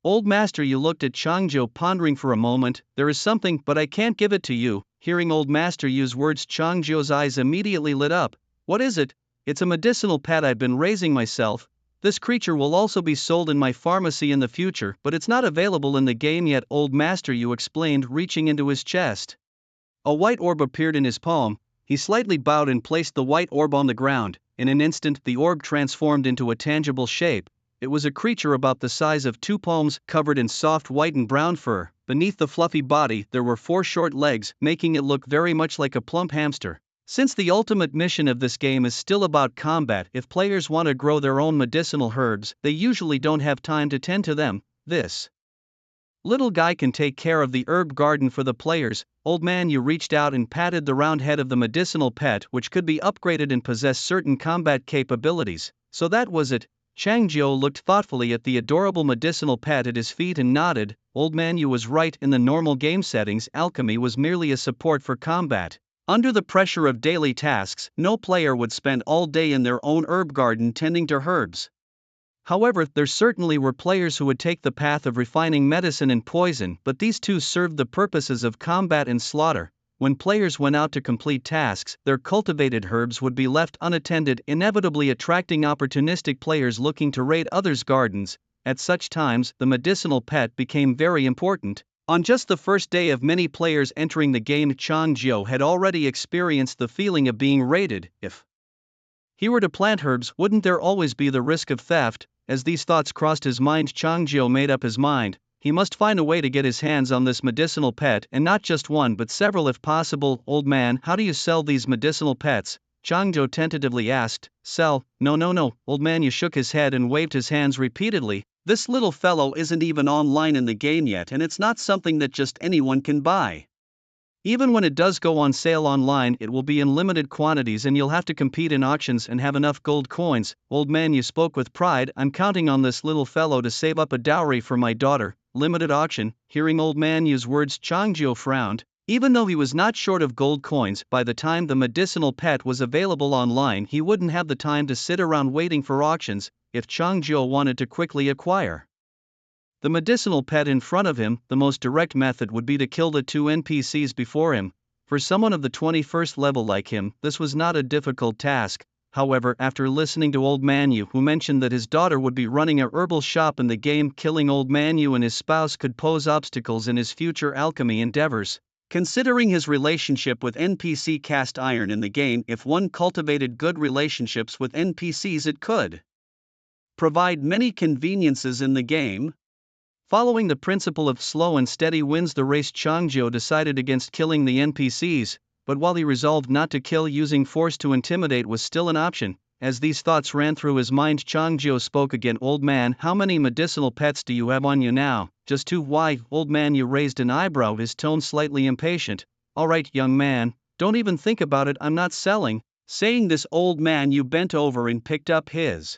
Old Master Yu looked at Chang Jiu, pondering for a moment. "There is something, but I can't give it to you." Hearing Old Master Yu's words, Chang Jiu's eyes immediately lit up. "What is it?" "It's a medicinal pet I've been raising myself. This creature will also be sold in my pharmacy in the future, but it's not available in the game yet," Old Master Yu explained, reaching into his chest. A white orb appeared in his palm. He slightly bowed and placed the white orb on the ground. In an instant, the orb transformed into a tangible shape. It was a creature about the size of 2 palms, covered in soft white and brown fur. Beneath the fluffy body, there were 4 short legs, making it look very much like a plump hamster. Since the ultimate mission of this game is still about combat, if players want to grow their own medicinal herbs, they usually don't have time to tend to them. This little guy can take care of the herb garden for the players. Old Man Yu reached out and patted the round head of the medicinal pet, which could be upgraded and possess certain combat capabilities. "So that was it." Chang Jiu looked thoughtfully at the adorable medicinal pet at his feet and nodded. Old Man Yu was right. In the normal game settings, alchemy was merely a support for combat. Under the pressure of daily tasks, no player would spend all day in their own herb garden tending to herbs. However, there certainly were players who would take the path of refining medicine and poison, but these two served the purposes of combat and slaughter. When players went out to complete tasks, their cultivated herbs would be left unattended, inevitably attracting opportunistic players looking to raid others' gardens. At such times, the medicinal pet became very important. On just the first day of many players entering the game, Chang Jiu had already experienced the feeling of being raided. If he were to plant herbs, wouldn't there always be the risk of theft? As these thoughts crossed his mind, Chang Jiu made up his mind. He must find a way to get his hands on this medicinal pet, and not just one but several if possible. "Old man, how do you sell these medicinal pets?" Chang Jiu tentatively asked. "Sell? No. Old Man Yu shook his head and waved his hands repeatedly. "This little fellow isn't even online in the game yet, and it's not something that just anyone can buy. Even when it does go on sale online, it will be in limited quantities and you'll have to compete in auctions and have enough gold coins." Old Man Yu spoke with pride. "I'm counting on this little fellow to save up a dowry for my daughter." Limited auction. Hearing Old Man Yu's words, Chang Jiu frowned. Even though he was not short of gold coins, by the time the medicinal pet was available online, he wouldn't have the time to sit around waiting for auctions. If Chang Jiu wanted to quickly acquire the medicinal pet in front of him, the most direct method would be to kill the 2 NPCs before him. For someone of the 21st level like him, this was not a difficult task. However, after listening to Old Man Yu, who mentioned that his daughter would be running a herbal shop in the game, killing Old Man Yu and his spouse could pose obstacles in his future alchemy endeavors. Considering his relationship with NPC cast iron in the game, if one cultivated good relationships with NPCs, it could provide many conveniences in the game. Following the principle of slow and steady wins the race, Chang Jiu decided against killing the NPCs, but while he resolved not to kill, using force to intimidate was still an option. As these thoughts ran through his mind, Chang Jiu spoke again. "Old man, how many medicinal pets do you have on you now?" "Just 2. Why?" Old Man Yu raised an eyebrow, his tone slightly impatient. "All right, young man, don't even think about it, I'm not selling." Saying this, Old Man Yu bent over and picked up his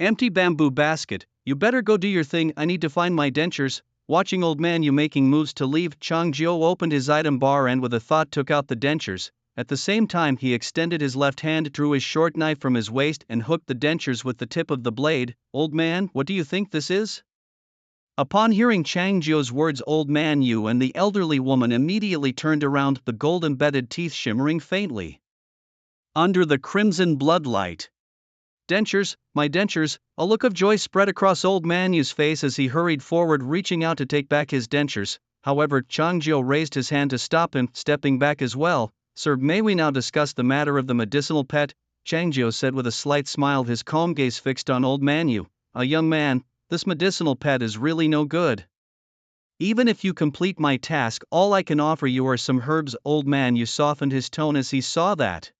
empty bamboo basket. "You better go do your thing, I need to find my dentures." Watching Old Man Yu making moves to leave, Chang Jiu opened his item bar and with a thought took out the dentures. At the same time, he extended his left hand, drew his short knife from his waist and hooked the dentures with the tip of the blade. "Old man, what do you think this is?" Upon hearing Chang Jiu's words, Old Man Yu and the elderly woman immediately turned around, the gold-embedded teeth shimmering faintly under the crimson bloodlight. "Dentures, my dentures." A look of joy spread across Old Man Yu's face as he hurried forward, reaching out to take back his dentures. However, Chang Jiu raised his hand to stop him, stepping back as well. "Sir, may we now discuss the matter of the medicinal pet?" Chang Jiu said with a slight smile, his calm gaze fixed on Old Man Yu. "Young man, this medicinal pet is really no good. Even if you complete my task, all I can offer you are some herbs." Old Man Yu softened his tone as he saw that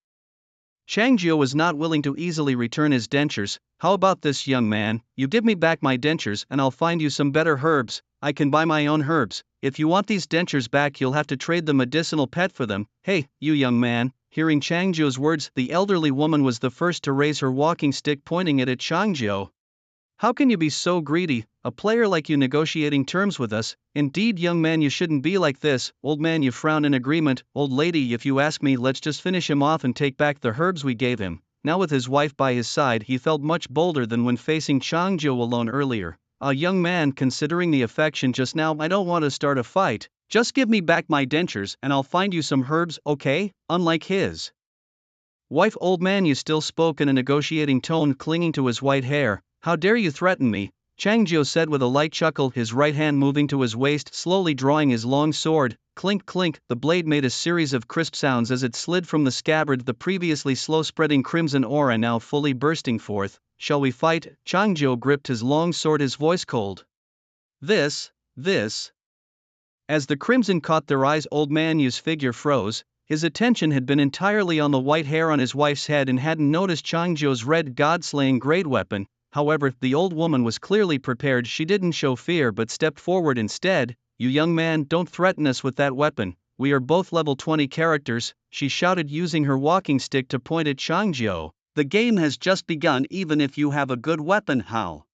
Changjiu was not willing to easily return his dentures. How about this, young man? You give me back my dentures and I'll find you some better herbs. I can buy my own herbs. If you want these dentures back, you'll have to trade the medicinal pet for them. Hey, you young man. Hearing Changjiu's words, the elderly woman was the first to raise her walking stick, pointing it at Changjiu. How can you be so greedy, a player like you negotiating terms with us? Indeed, young man, you shouldn't be like this. Old man, you frown in agreement. Old lady, if you ask me, let's just finish him off and take back the herbs we gave him. Now with his wife by his side, he felt much bolder than when facing Changjiu alone earlier. Young man, considering the affection just now, I don't want to start a fight. Just give me back my dentures and I'll find you some herbs, okay? Unlike his wife, old man, you still spoke in a negotiating tone, clinging to his white hair. How dare you threaten me? Changjiu said with a light chuckle, his right hand moving to his waist, slowly drawing his long sword. Clink clink, the blade made a series of crisp sounds as it slid from the scabbard, the previously slow-spreading crimson aura now fully bursting forth. Shall we fight? Changjiu gripped his long sword, his voice cold. This. As the crimson caught their eyes, old man Yu's figure froze. His attention had been entirely on the white hair on his wife's head and hadn't noticed Changjiu's red god-slaying great weapon. However, the old woman was clearly prepared. She didn't show fear but stepped forward instead. You young man, don't threaten us with that weapon. We are both level 20 characters, she shouted, using her walking stick to point at Changjiu. The game has just begun. Even if you have a good weapon, how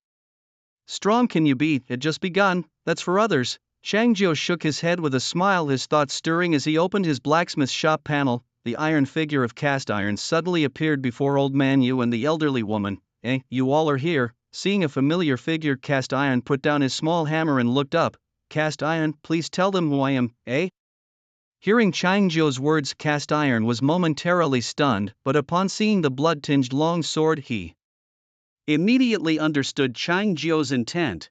strong can you be? It just begun, that's for others. Changjiu shook his head with a smile, his thoughts stirring as he opened his blacksmith shop panel. The iron figure of cast iron suddenly appeared before old man Yu and the elderly woman. You all are here. Seeing a familiar figure, Cast Iron put down his small hammer and looked up. Cast Iron, please tell them who I am, eh? Hearing Changjiu's words, Cast Iron was momentarily stunned, but upon seeing the blood-tinged long sword, he immediately understood Changjiu's intent.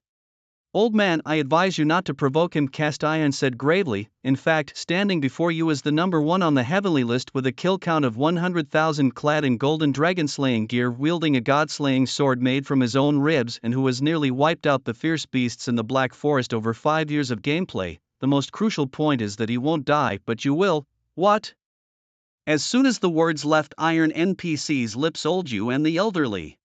Old man, I advise you not to provoke him, Cast Iron said gravely. In fact, standing before you is the number one on the heavenly list with a kill count of 100,000, clad in golden dragon-slaying gear, wielding a god-slaying sword made from his own ribs, and who has nearly wiped out the fierce beasts in the Black Forest over 5 years of gameplay. The most crucial point is that he won't die, but you will. What? As soon as the words left Iron NPC's lips, old you and the elderly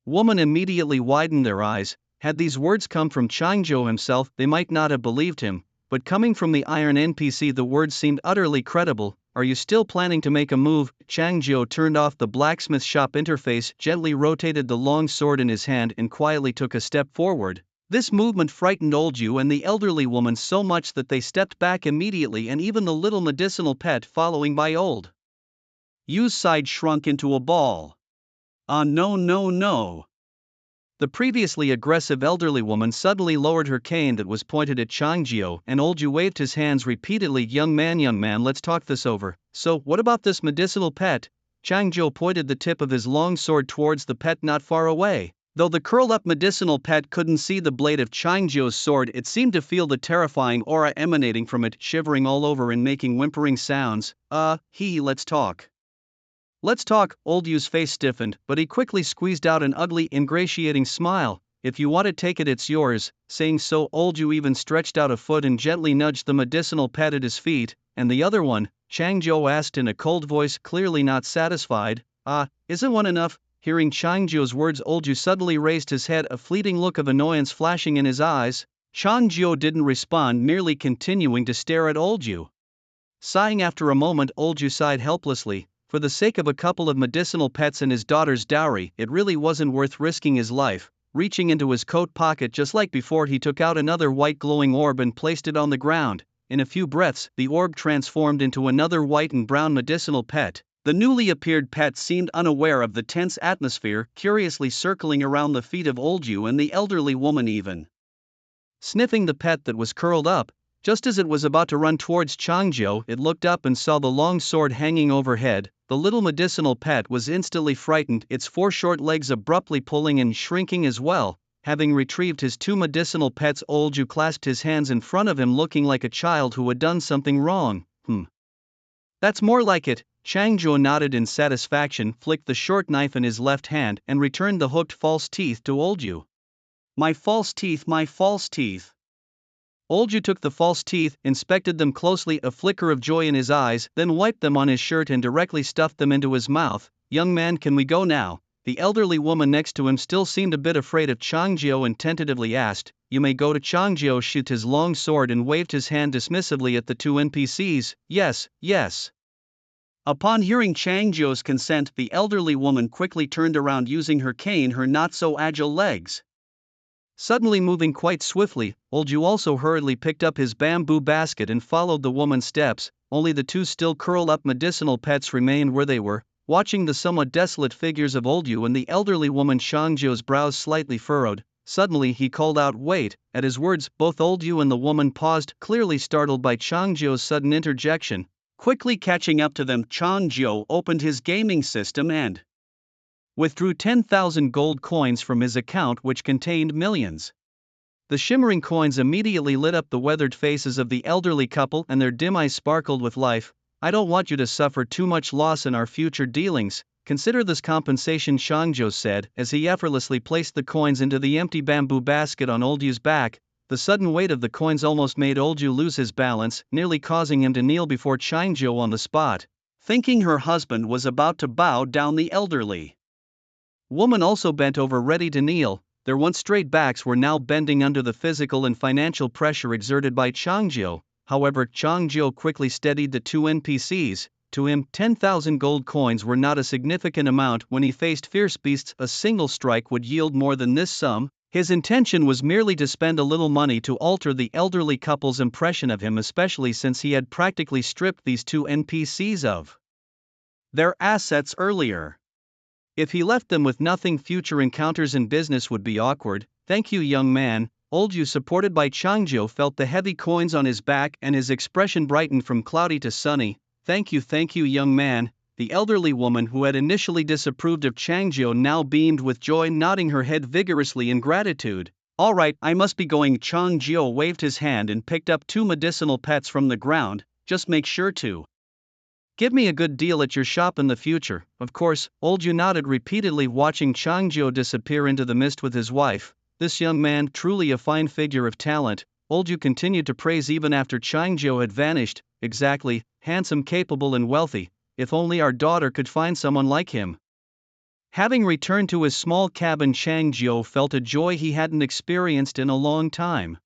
woman immediately widened their eyes. Had these words come from Changjiu himself, they might not have believed him, but coming from the Iron NPC, the words seemed utterly credible. Are you still planning to make a move? Changjiu turned off the blacksmith shop interface, gently rotated the long sword in his hand, and quietly took a step forward. This movement frightened old Yu and the elderly woman so much that they stepped back immediately, and even the little medicinal pet following by old Yu's side shrunk into a ball. No. The previously aggressive elderly woman suddenly lowered her cane that was pointed at Changjiu, and old Yu waved his hands repeatedly. Young man, let's talk this over. So, what about this medicinal pet? Changjiu pointed the tip of his long sword towards the pet not far away. Though the curled-up medicinal pet couldn't see the blade of Changjiu's sword, it seemed to feel the terrifying aura emanating from it, shivering all over and making whimpering sounds. Let's talk. Let's talk. Old Yu's face stiffened, but he quickly squeezed out an ugly, ingratiating smile. If you want to take it, it's yours. Saying so, old Yu even stretched out a foot and gently nudged the medicinal pet at his feet. And the other one? Changjiu asked in a cold voice, clearly not satisfied. Isn't one enough? Hearing Changjiu's words, old Yu suddenly raised his head, a fleeting look of annoyance flashing in his eyes. Changjiu didn't respond, merely continuing to stare at old Yu. Sighing after a moment, old Yu sighed helplessly. For the sake of a couple of medicinal pets and his daughter's dowry, it really wasn't worth risking his life. Reaching into his coat pocket just like before, he took out another white glowing orb and placed it on the ground. In a few breaths, the orb transformed into another white and brown medicinal pet. The newly appeared pet seemed unaware of the tense atmosphere, curiously circling around the feet of old Yu and the elderly woman, even sniffing the pet that was curled up. Just as it was about to run towards Changjiu, it looked up and saw the long sword hanging overhead. The little medicinal pet was instantly frightened, its 4 short legs abruptly pulling and shrinking as well. Having retrieved his 2 medicinal pets, old Yu clasped his hands in front of him, looking like a child who had done something wrong. That's more like it. Changjiu nodded in satisfaction, flicked the short knife in his left hand, and returned the hooked false teeth to old Yu. My false teeth, my false teeth. Olju took the false teeth, inspected them closely, a flicker of joy in his eyes, then wiped them on his shirt and directly stuffed them into his mouth. Young man, can we go now? The elderly woman next to him still seemed a bit afraid of Changjio and tentatively asked, You may go. To Changjio shoot his long sword and waved his hand dismissively at the two NPCs. Yes, yes. Upon hearing Changjio's consent, the elderly woman quickly turned around using her cane, her not-so-agile legs. Suddenly moving quite swiftly, Olju also hurriedly picked up his bamboo basket and followed the woman's steps. Only the two still curled-up medicinal pets remained where they were, watching the somewhat desolate figures of Olju and the elderly woman. Changjio's brows slightly furrowed. Suddenly he called out, Wait! At his words, both Olju and the woman paused, clearly startled by Changjio's sudden interjection. Quickly catching up to them, Changjio opened his gaming system and withdrew 10,000 gold coins from his account, which contained millions. The shimmering coins immediately lit up the weathered faces of the elderly couple and their dim eyes sparkled with life. I don't want you to suffer too much loss in our future dealings. Consider this compensation, Changjio said, as he effortlessly placed the coins into the empty bamboo basket on Olju's back. The sudden weight of the coins almost made Olju lose his balance, nearly causing him to kneel before Changjio on the spot. Thinking her husband was about to bow down, the elderly woman also bent over, ready to kneel. Their once straight backs were now bending under the physical and financial pressure exerted by Changjio. However, Changjio quickly steadied the two NPCs. To him, 10,000 gold coins were not a significant amount when he faced fierce beasts. A single strike would yield more than this sum. His intention was merely to spend a little money to alter the elderly couple's impression of him, especially since he had practically stripped these two NPCs of their assets earlier. If he left them with nothing, future encounters in business would be awkward. Thank you, young man. Olju, supported by Changjio, felt the heavy coins on his back and his expression brightened from cloudy to sunny. Thank you, young man. The elderly woman, who had initially disapproved of Changjio, now beamed with joy, nodding her head vigorously in gratitude. All right, I must be going. Changjio waved his hand and picked up two medicinal pets from the ground. Just make sure to give me a good deal at your shop in the future. Of course. Olju nodded repeatedly, watching Changjio disappear into the mist with his wife. This young man, truly a fine figure of talent. Olju continued to praise even after Changjio had vanished. Exactly, handsome, capable and wealthy. If only our daughter could find someone like him. Having returned to his small cabin, Changjio felt a joy he hadn't experienced in a long time.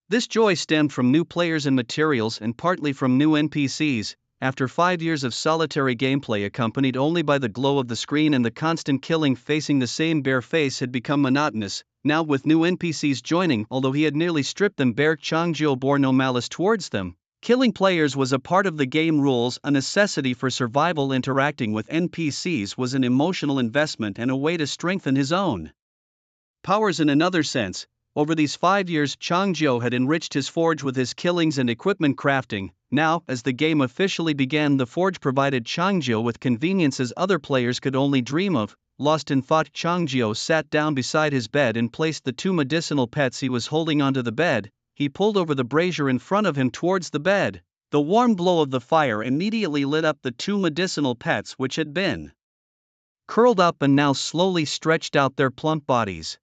This joy stemmed from new players and materials and partly from new NPCs. After 5 years of solitary gameplay accompanied only by the glow of the screen and the constant killing, facing the same bare face had become monotonous. Now, with new NPCs joining, although he had nearly stripped them bare, Changjio bore no malice towards them. Killing players was a part of the game rules, a necessity for survival. Interacting with NPCs was an emotional investment and a way to strengthen his own powers. In another sense, over these 5 years, Changjio had enriched his forge with his killings and equipment crafting. Now, as the game officially began, the forge provided Changjio with conveniences other players could only dream of. Lost in thought, Changjio sat down beside his bed and placed the two medicinal pets he was holding onto the bed. He pulled over the brazier in front of him towards the bed. The warm glow of the fire immediately lit up the two medicinal pets, which had been curled up and now slowly stretched out their plump bodies.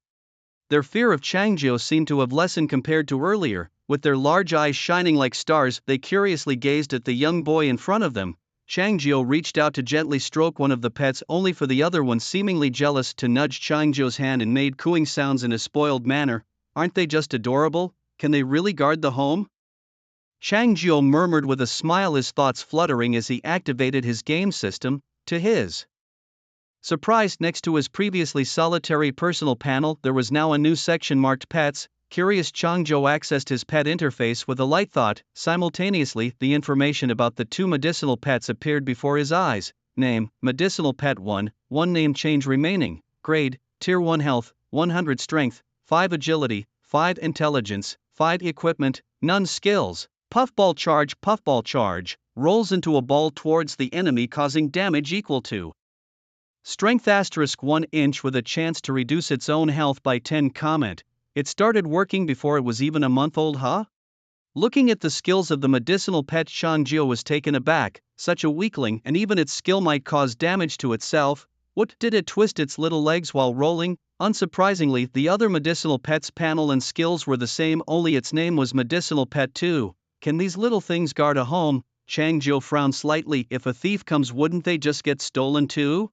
Their fear of Changjio seemed to have lessened compared to earlier. With their large eyes shining like stars, they curiously gazed at the young boy in front of them. Changjio reached out to gently stroke one of the pets, only for the other one, seemingly jealous, to nudge Changjio's hand and made cooing sounds in a spoiled manner. Aren't they just adorable? Can they really guard the home? Changjio murmured with a smile, his thoughts fluttering as he activated his game system. To his surprise, next to his previously solitary personal panel, there was now a new section marked Pets. Curious, Changjio accessed his pet interface with a light thought. Simultaneously, the information about the two medicinal pets appeared before his eyes. Name: Medicinal Pet 1, 1 name change remaining. Grade: Tier 1 Health, 100 Strength, 5 Agility, 5 Intelligence, 5 Equipment, none skills. Puffball charge, rolls into a ball towards the enemy, causing damage equal to Strength *1 inch with a chance to reduce its own health by 10. Comment: it started working before it was even a month old, huh? Looking at the skills of the medicinal pet, Changjio was taken aback. Such a weakling, and even its skill might cause damage to itself. What, did it twist its little legs while rolling? Unsurprisingly, the other medicinal pets panel and skills were the same, only its name was Medicinal Pet 2. Can these little things guard a home? Chang Jiu frowned slightly. If a thief comes, wouldn't they just get stolen too?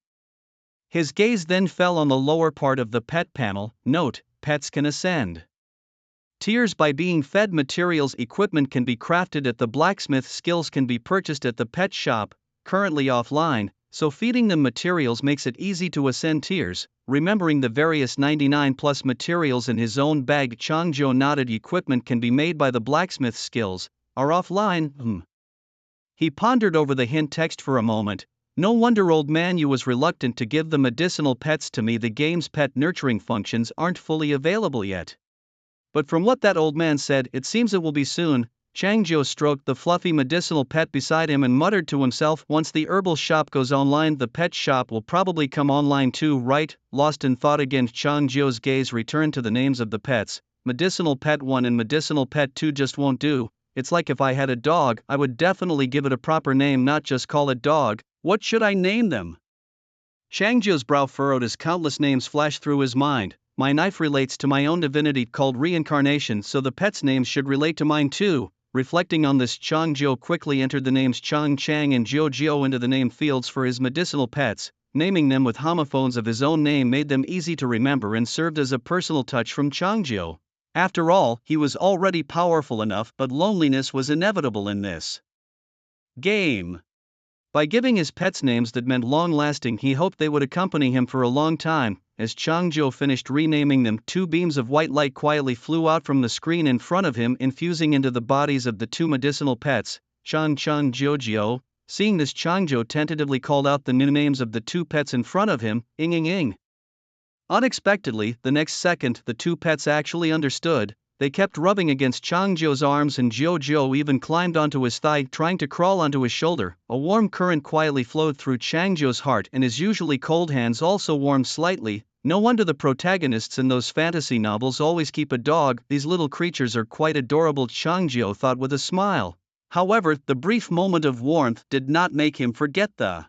His gaze then fell on the lower part of the pet panel. Note: pets can ascend tiers by being fed materials. Equipment can be crafted at the blacksmith. Skills can be purchased at the pet shop, currently offline, so feeding them materials makes it easy to ascend tiers. Remembering the various 99 plus materials in his own bag, Chang Jiu nodded. Equipment can be made by the blacksmith. Skills are offline. He pondered over the hint text for a moment. No wonder old man Yu was reluctant to give the medicinal pets to me. The game's pet nurturing functions aren't fully available yet. But from what that old man said, it seems it will be soon. Chang Jiu stroked the fluffy medicinal pet beside him and muttered to himself, once the herbal shop goes online, the pet shop will probably come online too, right? Lost in thought again, Chang Jiu's gaze returned to the names of the pets. Medicinal Pet 1 and Medicinal Pet 2 just won't do. It's like if I had a dog, I would definitely give it a proper name, not just call it dog. What should I name them? Chang Jiu's brow furrowed as countless names flashed through his mind. My knife relates to my own divinity called reincarnation, so the pets' names should relate to mine too. Reflecting on this, Chang Jiu quickly entered the names Chang Chang and Jiu Jiu into the name fields for his medicinal pets. Naming them with homophones of his own name made them easy to remember and served as a personal touch from Chang Jiu. After all, he was already powerful enough, but loneliness was inevitable in this game. By giving his pets names that meant long-lasting, he hoped they would accompany him for a long time. As Chang Jiu finished renaming them, 2 beams of white light quietly flew out from the screen in front of him, infusing into the bodies of the 2 medicinal pets. Chang Chang Jiu Jiu. Seeing this, Chang Jiu tentatively called out the new names of the 2 pets in front of him. Ing ing ing. Unexpectedly, the next second, the 2 pets actually understood. They kept rubbing against Chang Jiu's arms, and Jiu Jiu even climbed onto his thigh, trying to crawl onto his shoulder. A warm current quietly flowed through Chang Jiu's heart, and his usually cold hands also warmed slightly. No wonder the protagonists in those fantasy novels always keep a dog. These little creatures are quite adorable, Chang Jiu thought with a smile. However, the brief moment of warmth did not make him forget the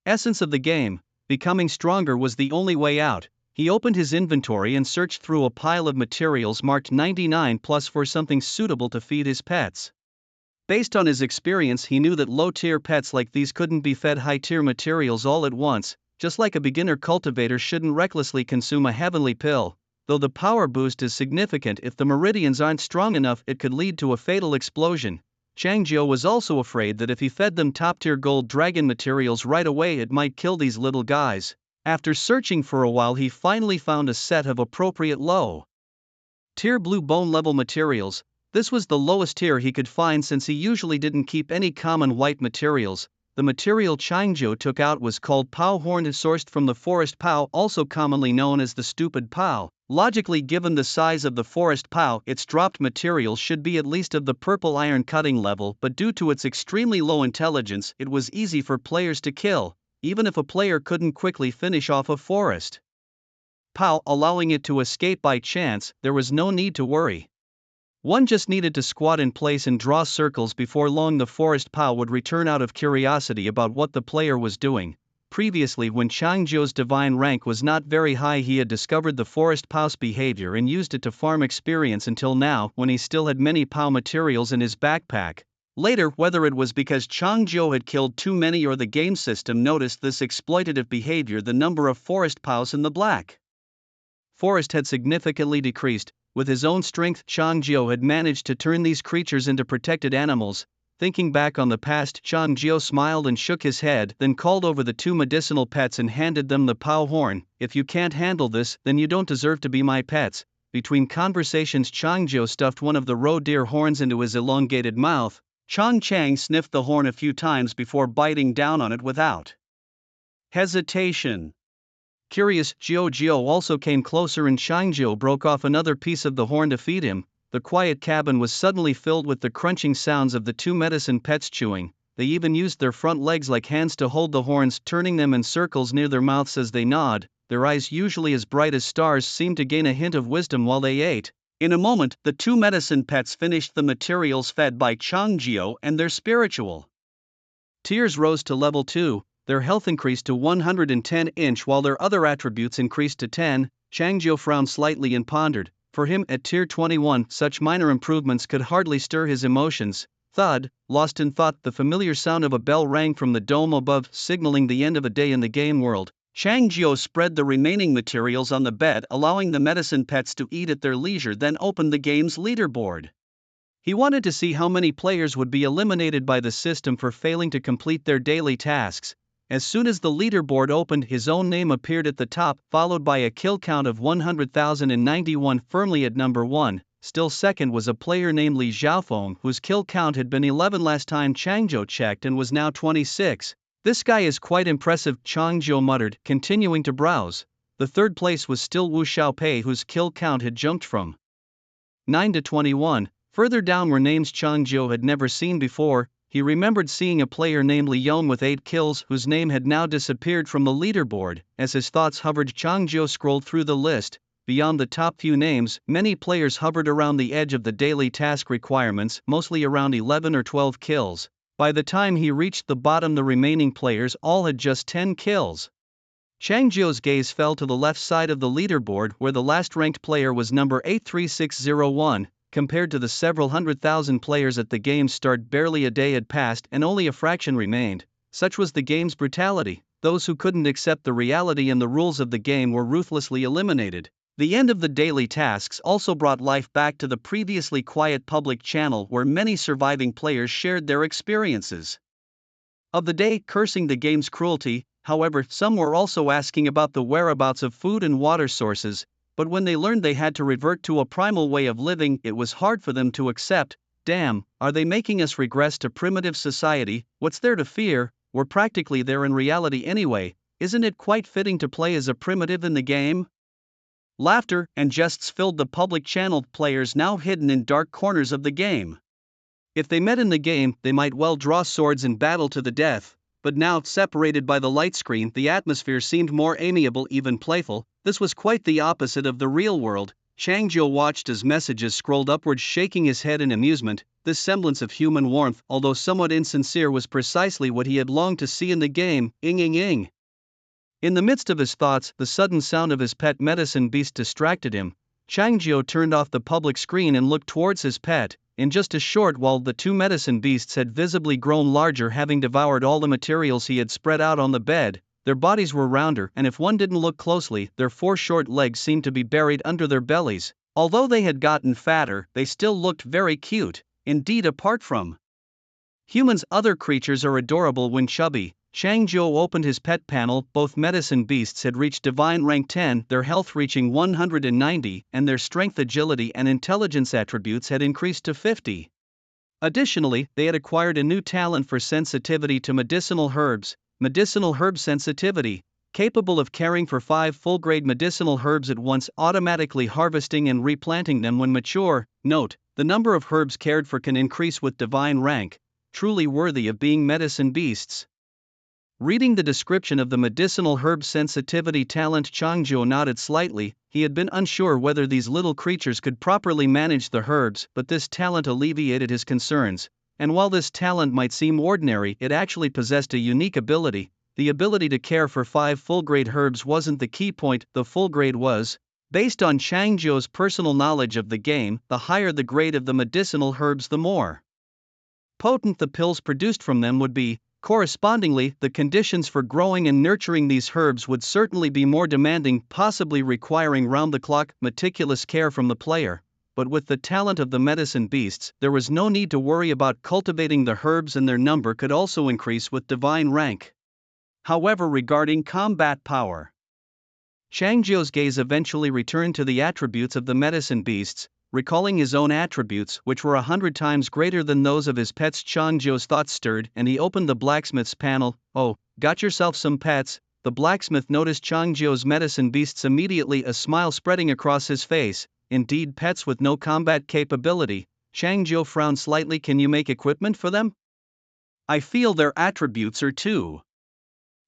essence of the game. Becoming stronger was the only way out. He opened his inventory and searched through a pile of materials marked 99 plus for something suitable to feed his pets. Based on his experience, he knew that low-tier pets like these couldn't be fed high-tier materials all at once. Just like a beginner cultivator shouldn't recklessly consume a heavenly pill. Though the power boost is significant, if the meridians aren't strong enough, it could lead to a fatal explosion. Chang Jiu was also afraid that if he fed them top-tier gold dragon materials right away, it might kill these little guys. After searching for a while, he finally found a set of appropriate low-tier blue bone-level materials. This was the lowest tier he could find since he usually didn't keep any common white materials. The material Chang Jiu took out was called Pao Horn, sourced from the forest Pao, also commonly known as the stupid Pao. Logically, given the size of the forest Pao, its dropped material should be at least of the purple iron cutting level, but due to its extremely low intelligence, it was easy for players to kill. Even if a player couldn't quickly finish off a forest Pao, allowing it to escape by chance, there was no need to worry. One just needed to squat in place and draw circles. Before long, the forest Pao would return out of curiosity about what the player was doing. Previously, when Chang Jiu's divine rank was not very high, he had discovered the forest Pao's behavior and used it to farm experience until now, when he still had many Pao materials in his backpack. Later, whether it was because Chang Jiu had killed too many or the game system noticed this exploitative behavior, the number of forest Paos in the black forest had significantly decreased. With his own strength, Chang Jiu had managed to turn these creatures into protected animals. Thinking back on the past, Chang Jiu smiled and shook his head, then called over the 2 medicinal pets and handed them the Pao Horn. If you can't handle this, then you don't deserve to be my pets. Between conversations, Chang Jiu stuffed one of the roe deer horns into his elongated mouth. Chang Chang sniffed the horn a few times before biting down on it without hesitation. Curious, Jiu Jiu also came closer and Chang Jiu broke off another piece of the horn to feed him. The quiet cabin was suddenly filled with the crunching sounds of the 2 medicine pets chewing. They even used their front legs like hands to hold the horns, turning them in circles near their mouths as they gnawed. Their eyes, usually as bright as stars, seemed to gain a hint of wisdom while they ate. In a moment, the 2 medicine pets finished the materials fed by Chang Jiu, and their spiritual tiers rose to level 2. Their health increased to 110 inch while their other attributes increased to 10. Changzhou frowned slightly and pondered. For him, at tier 21, such minor improvements could hardly stir his emotions. Thud, lost in thought, the familiar sound of a bell rang from the dome above, signaling the end of a day in the game world. Changzhou spread the remaining materials on the bed, allowing the medicine pets to eat at their leisure, then opened the game's leaderboard. He wanted to see how many players would be eliminated by the system for failing to complete their daily tasks. As soon as the leaderboard opened, his own name appeared at the top, followed by a kill count of 100,091, firmly at number 1. Still second was a player named Li Xiaofeng, whose kill count had been 11 last time Changzhou checked and was now 26. This guy is quite impressive, Changzhou muttered, continuing to browse. The third place was still Wu Xiaopei, whose kill count had jumped from 9 to 21. Further down were names Changzhou had never seen before. He remembered seeing a player named Li Yon with 8 kills, whose name had now disappeared from the leaderboard. As his thoughts hovered, Changzhou scrolled through the list. Beyond the top few names, many players hovered around the edge of the daily task requirements, mostly around 11 or 12 kills. By the time he reached the bottom, the remaining players all had just 10 kills. Changzhou's gaze fell to the left side of the leaderboard, where the last ranked player was number 83601. Compared to the several 100,000 players at the game's start, barely a day had passed and only a fraction remained. Such was the game's brutality. Those who couldn't accept the reality and the rules of the game were ruthlessly eliminated. The end of the daily tasks also brought life back to the previously quiet public channel, where many surviving players shared their experiences of the day, cursing the game's cruelty. However, some were also asking about the whereabouts of food and water sources. But when they learned they had to revert to a primal way of living, it was hard for them to accept. Damn, are they making us regress to primitive society? What's there to fear? We're practically there in reality anyway. Isn't it quite fitting to play as a primitive in the game? Laughter and jests filled the public channel, players now hidden in dark corners of the game. If they met in the game, they might well draw swords and battle to the death. But now, separated by the light screen, the atmosphere seemed more amiable, even playful. This was quite the opposite of the real world. Changzhou watched as messages scrolled upwards, shaking his head in amusement. This semblance of human warmth, although somewhat insincere, was precisely what he had longed to see in the game. Ing. In the midst of his thoughts, the sudden sound of his pet medicine beast distracted him. Changzhou turned off the public screen and looked towards his pet. In just a short while, the two medicine beasts had visibly grown larger, having devoured all the materials he had spread out on the bed. Their bodies were rounder, and if one didn't look closely, their 4 short legs seemed to be buried under their bellies. Although they had gotten fatter, they still looked very cute. Indeed, apart from humans, other creatures are adorable when chubby. Changzhou opened his pet panel. Both medicine beasts had reached divine rank 10, their health reaching 190, and their strength, agility, and intelligence attributes had increased to 50. Additionally, they had acquired a new talent for sensitivity to medicinal herbs. Medicinal herb sensitivity, capable of caring for 5 full-grade medicinal herbs at once, automatically harvesting and replanting them when mature. Note, the number of herbs cared for can increase with divine rank. Truly worthy of being medicine beasts. Reading the description of the medicinal herb sensitivity talent, Changzhou nodded slightly. He had been unsure whether these little creatures could properly manage the herbs, but this talent alleviated his concerns. And while this talent might seem ordinary, it actually possessed a unique ability. The ability to care for 5 full-grade herbs wasn't the key point, the full grade was. Based on Changzhou's personal knowledge of the game, the higher the grade of the medicinal herbs, the more potent the pills produced from them would be. Correspondingly, the conditions for growing and nurturing these herbs would certainly be more demanding, possibly requiring round-the-clock, meticulous care from the player. But with the talent of the medicine beasts, there was no need to worry about cultivating the herbs, and their number could also increase with divine rank. However, regarding combat power, Changzhou's gaze eventually returned to the attributes of the medicine beasts. Recalling his own attributes, which were 100 times greater than those of his pets, Changzhou's thoughts stirred, and he opened the blacksmith's panel. Oh, got yourself some pets? The blacksmith noticed Changzhou's medicine beasts immediately, a smile spreading across his face. Indeed, pets with no combat capability. Changzhou frowned slightly. Can you make equipment for them? I feel their attributes are too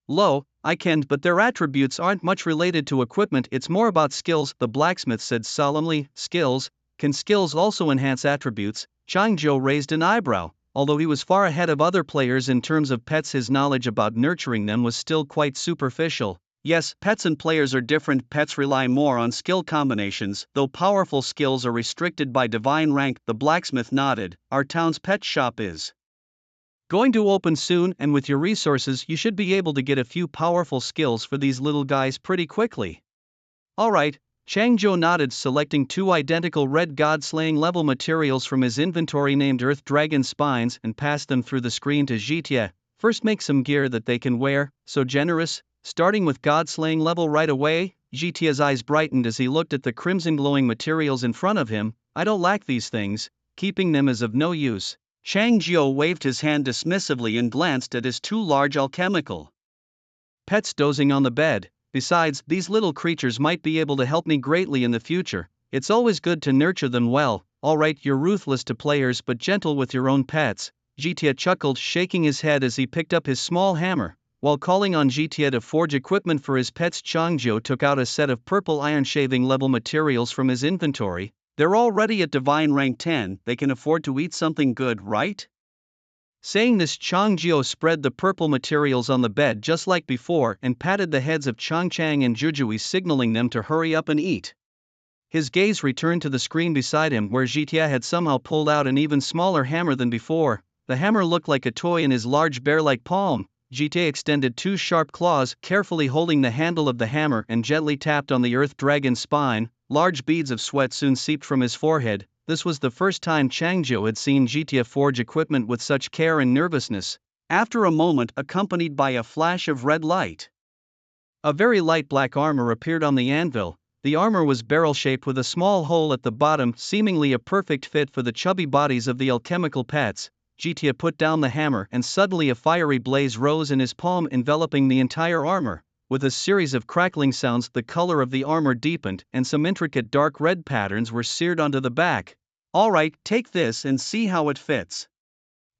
low. I can, but their attributes aren't much related to equipment, it's more about skills, the blacksmith said solemnly. Skills? Can skills also enhance attributes? Changzhou raised an eyebrow. Although he was far ahead of other players in terms of pets, his knowledge about nurturing them was still quite superficial. Yes, pets and players are different. Pets rely more on skill combinations, though powerful skills are restricted by divine rank. The blacksmith nodded. Our town's pet shop is going to open soon, and with your resources, you should be able to get a few powerful skills for these little guys pretty quickly. Alright, Changzhou nodded, selecting 2 identical red god-slaying level materials from his inventory named Earth Dragon Spines and passed them through the screen to Jitia. First make some gear that they can wear, so generous, starting with god-slaying level right away. Jitia's eyes brightened as he looked at the crimson glowing materials in front of him. I don't lack these things, keeping them is of no use. Changzhou waved his hand dismissively and glanced at his 2 large alchemical pets dozing on the bed. Besides, these little creatures might be able to help me greatly in the future. It's always good to nurture them well. Alright, you're ruthless to players but gentle with your own pets. Jitia chuckled, shaking his head as he picked up his small hammer. While calling on Jitia to forge equipment for his pets, Changzhou took out a set of purple iron shaving level materials from his inventory. They're already at divine rank 10, they can afford to eat something good, right? Saying this, Changzhou spread the purple materials on the bed just like before and patted the heads of Changchang and Jujui, signaling them to hurry up and eat. His gaze returned to the screen beside him where Jitia had somehow pulled out an even smaller hammer than before. The hammer looked like a toy in his large bear-like palm. Jitia extended 2 sharp claws, carefully holding the handle of the hammer, and gently tapped on the Earth Dragon's spine. Large beads of sweat soon seeped from his forehead. This was the first time Changzhou had seen Jitia forge equipment with such care and nervousness. After a moment, accompanied by a flash of red light, a very light black armor appeared on the anvil. The armor was barrel-shaped with a small hole at the bottom, seemingly a perfect fit for the chubby bodies of the alchemical pets. Jitia put down the hammer and suddenly a fiery blaze rose in his palm, enveloping the entire armor. With a series of crackling sounds, the color of the armor deepened and some intricate dark red patterns were seared onto the back. Alright, take this and see how it fits.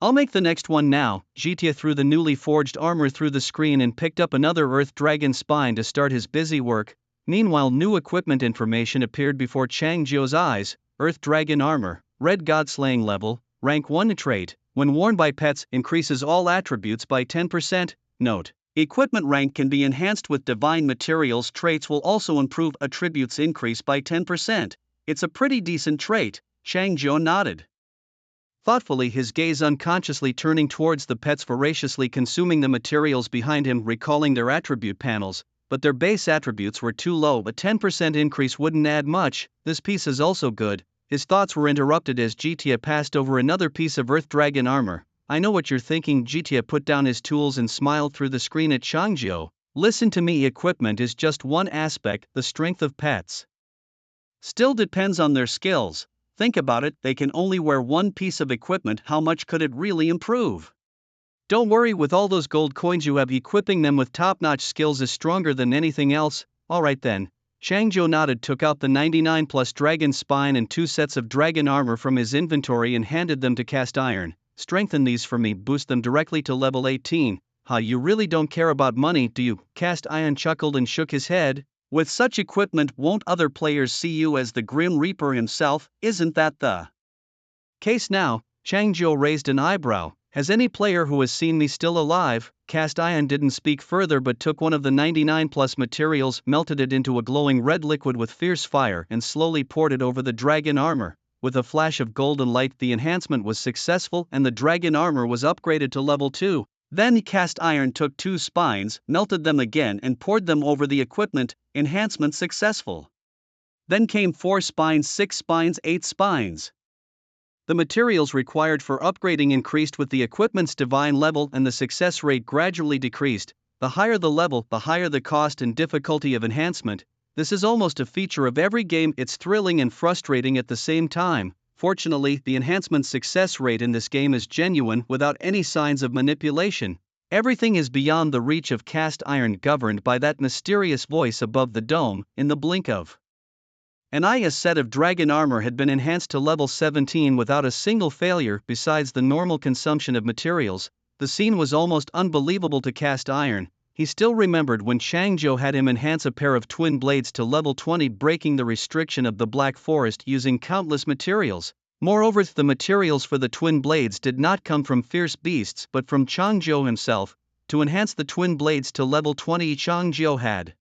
I'll make the next one now. Jitia threw the newly forged armor through the screen and picked up another Earth Dragon spine to start his busy work. Meanwhile, new equipment information appeared before Changzhou's eyes. Earth Dragon armor, red god slaying level, rank 1 trait. When worn by pets, increases all attributes by 10%. Note: equipment rank can be enhanced with divine materials. Traits will also improve, attributes increase by 10%. It's a pretty decent trait. Changzhou nodded thoughtfully, his gaze unconsciously turning towards the pets, voraciously consuming the materials behind him, recalling their attribute panels, but their base attributes were too low. A 10% increase wouldn't add much. This piece is also good. His thoughts were interrupted as Jitia passed over another piece of Earth Dragon armor. I know what you're thinking. Jitia put down his tools and smiled through the screen at Changzhou. Listen to me, equipment is just one aspect. The strength of pets still depends on their skills. Think about it, they can only wear one piece of equipment. How much could it really improve? Don't worry, with all those gold coins you have, equipping them with top-notch skills is stronger than anything else. Alright then. Changzhou nodded, took out the 99 plus dragon spine and 2 sets of dragon armor from his inventory and handed them to Cast Iron. Strengthen these for me, boost them directly to level 18. You really don't care about money, do you? Cast Iron chuckled and shook his head. With such equipment, won't other players see you as the Grim Reaper himself? Isn't that the case now? Changzhou raised an eyebrow. Has any player who has seen me still alive? Cast Iron didn't speak further but took one of the 99 plus materials, melted it into a glowing red liquid with fierce fire and slowly poured it over the dragon armor. With a flash of golden light, the enhancement was successful and the dragon armor was upgraded to level 2. Then Cast Iron took 2 spines, melted them again and poured them over the equipment. Enhancement successful. Then came 4 spines, 6 spines, 8 spines. The materials required for upgrading increased with the equipment's divine level and the success rate gradually decreased. The higher the level, the higher the cost and difficulty of enhancement. This is almost a feature of every game. It's thrilling and frustrating at the same time. Fortunately, the enhancement success rate in this game is genuine without any signs of manipulation. Everything is beyond the reach of Cast Iron, governed by that mysterious voice above the dome. In the blink of an eye, a set of dragon armor had been enhanced to level 17 without a single failure. Besides the normal consumption of materials, the scene was almost unbelievable to Cast Iron. He still remembered when Changzhou had him enhance a pair of twin blades to level 20, breaking the restriction of the Black Forest using countless materials. Moreover, the materials for the twin blades did not come from fierce beasts but from Changzhou himself. to enhance the twin blades to level 20. Chang Jiao had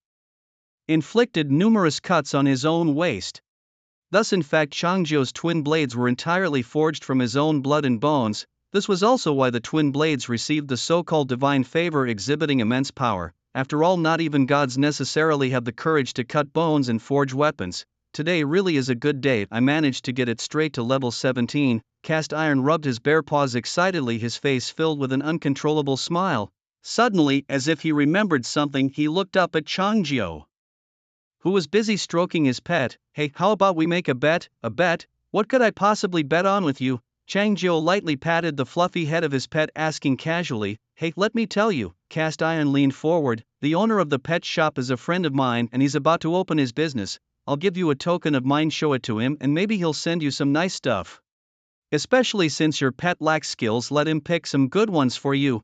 inflicted numerous cuts on his own waist. Thus in fact Chang Jiao's twin blades were entirely forged from his own blood and bones. This was also why the twin blades received the so-called divine favor, exhibiting immense power. After all, not even gods necessarily have the courage to cut bones and forge weapons. Today really is a good day. I managed to get it straight to level 17. Cast Iron rubbed his bare paws excitedly, his face filled with an uncontrollable smile. Suddenly, as if he remembered something, he looked up at Chang Jiao, who was busy stroking his pet. Hey, how about we make a bet? A bet? What could I possibly bet on with you? Chang Jiao lightly patted the fluffy head of his pet, asking casually. Hey, let me tell you. Cast Iron leaned forward. The owner of the pet shop is a friend of mine and he's about to open his business. I'll give you a token of mine, show it to him, and maybe he'll send you some nice stuff. Especially since your pet lacks skills, let him pick some good ones for you.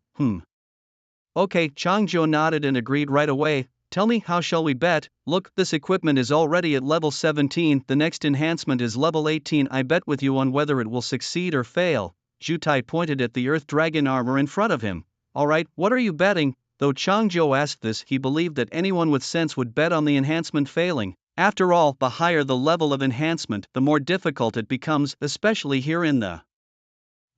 Okay, Chang Jiao nodded and agreed right away. Tell me, how shall we bet? Look, this equipment is already at level 17, the next enhancement is level 18. I bet with you on whether it will succeed or fail. Zhu Tai pointed at the Earth Dragon armor in front of him. Alright, what are you betting? Though Chang Jiao asked this, he believed that anyone with sense would bet on the enhancement failing. After all, the higher the level of enhancement, the more difficult it becomes, especially here in the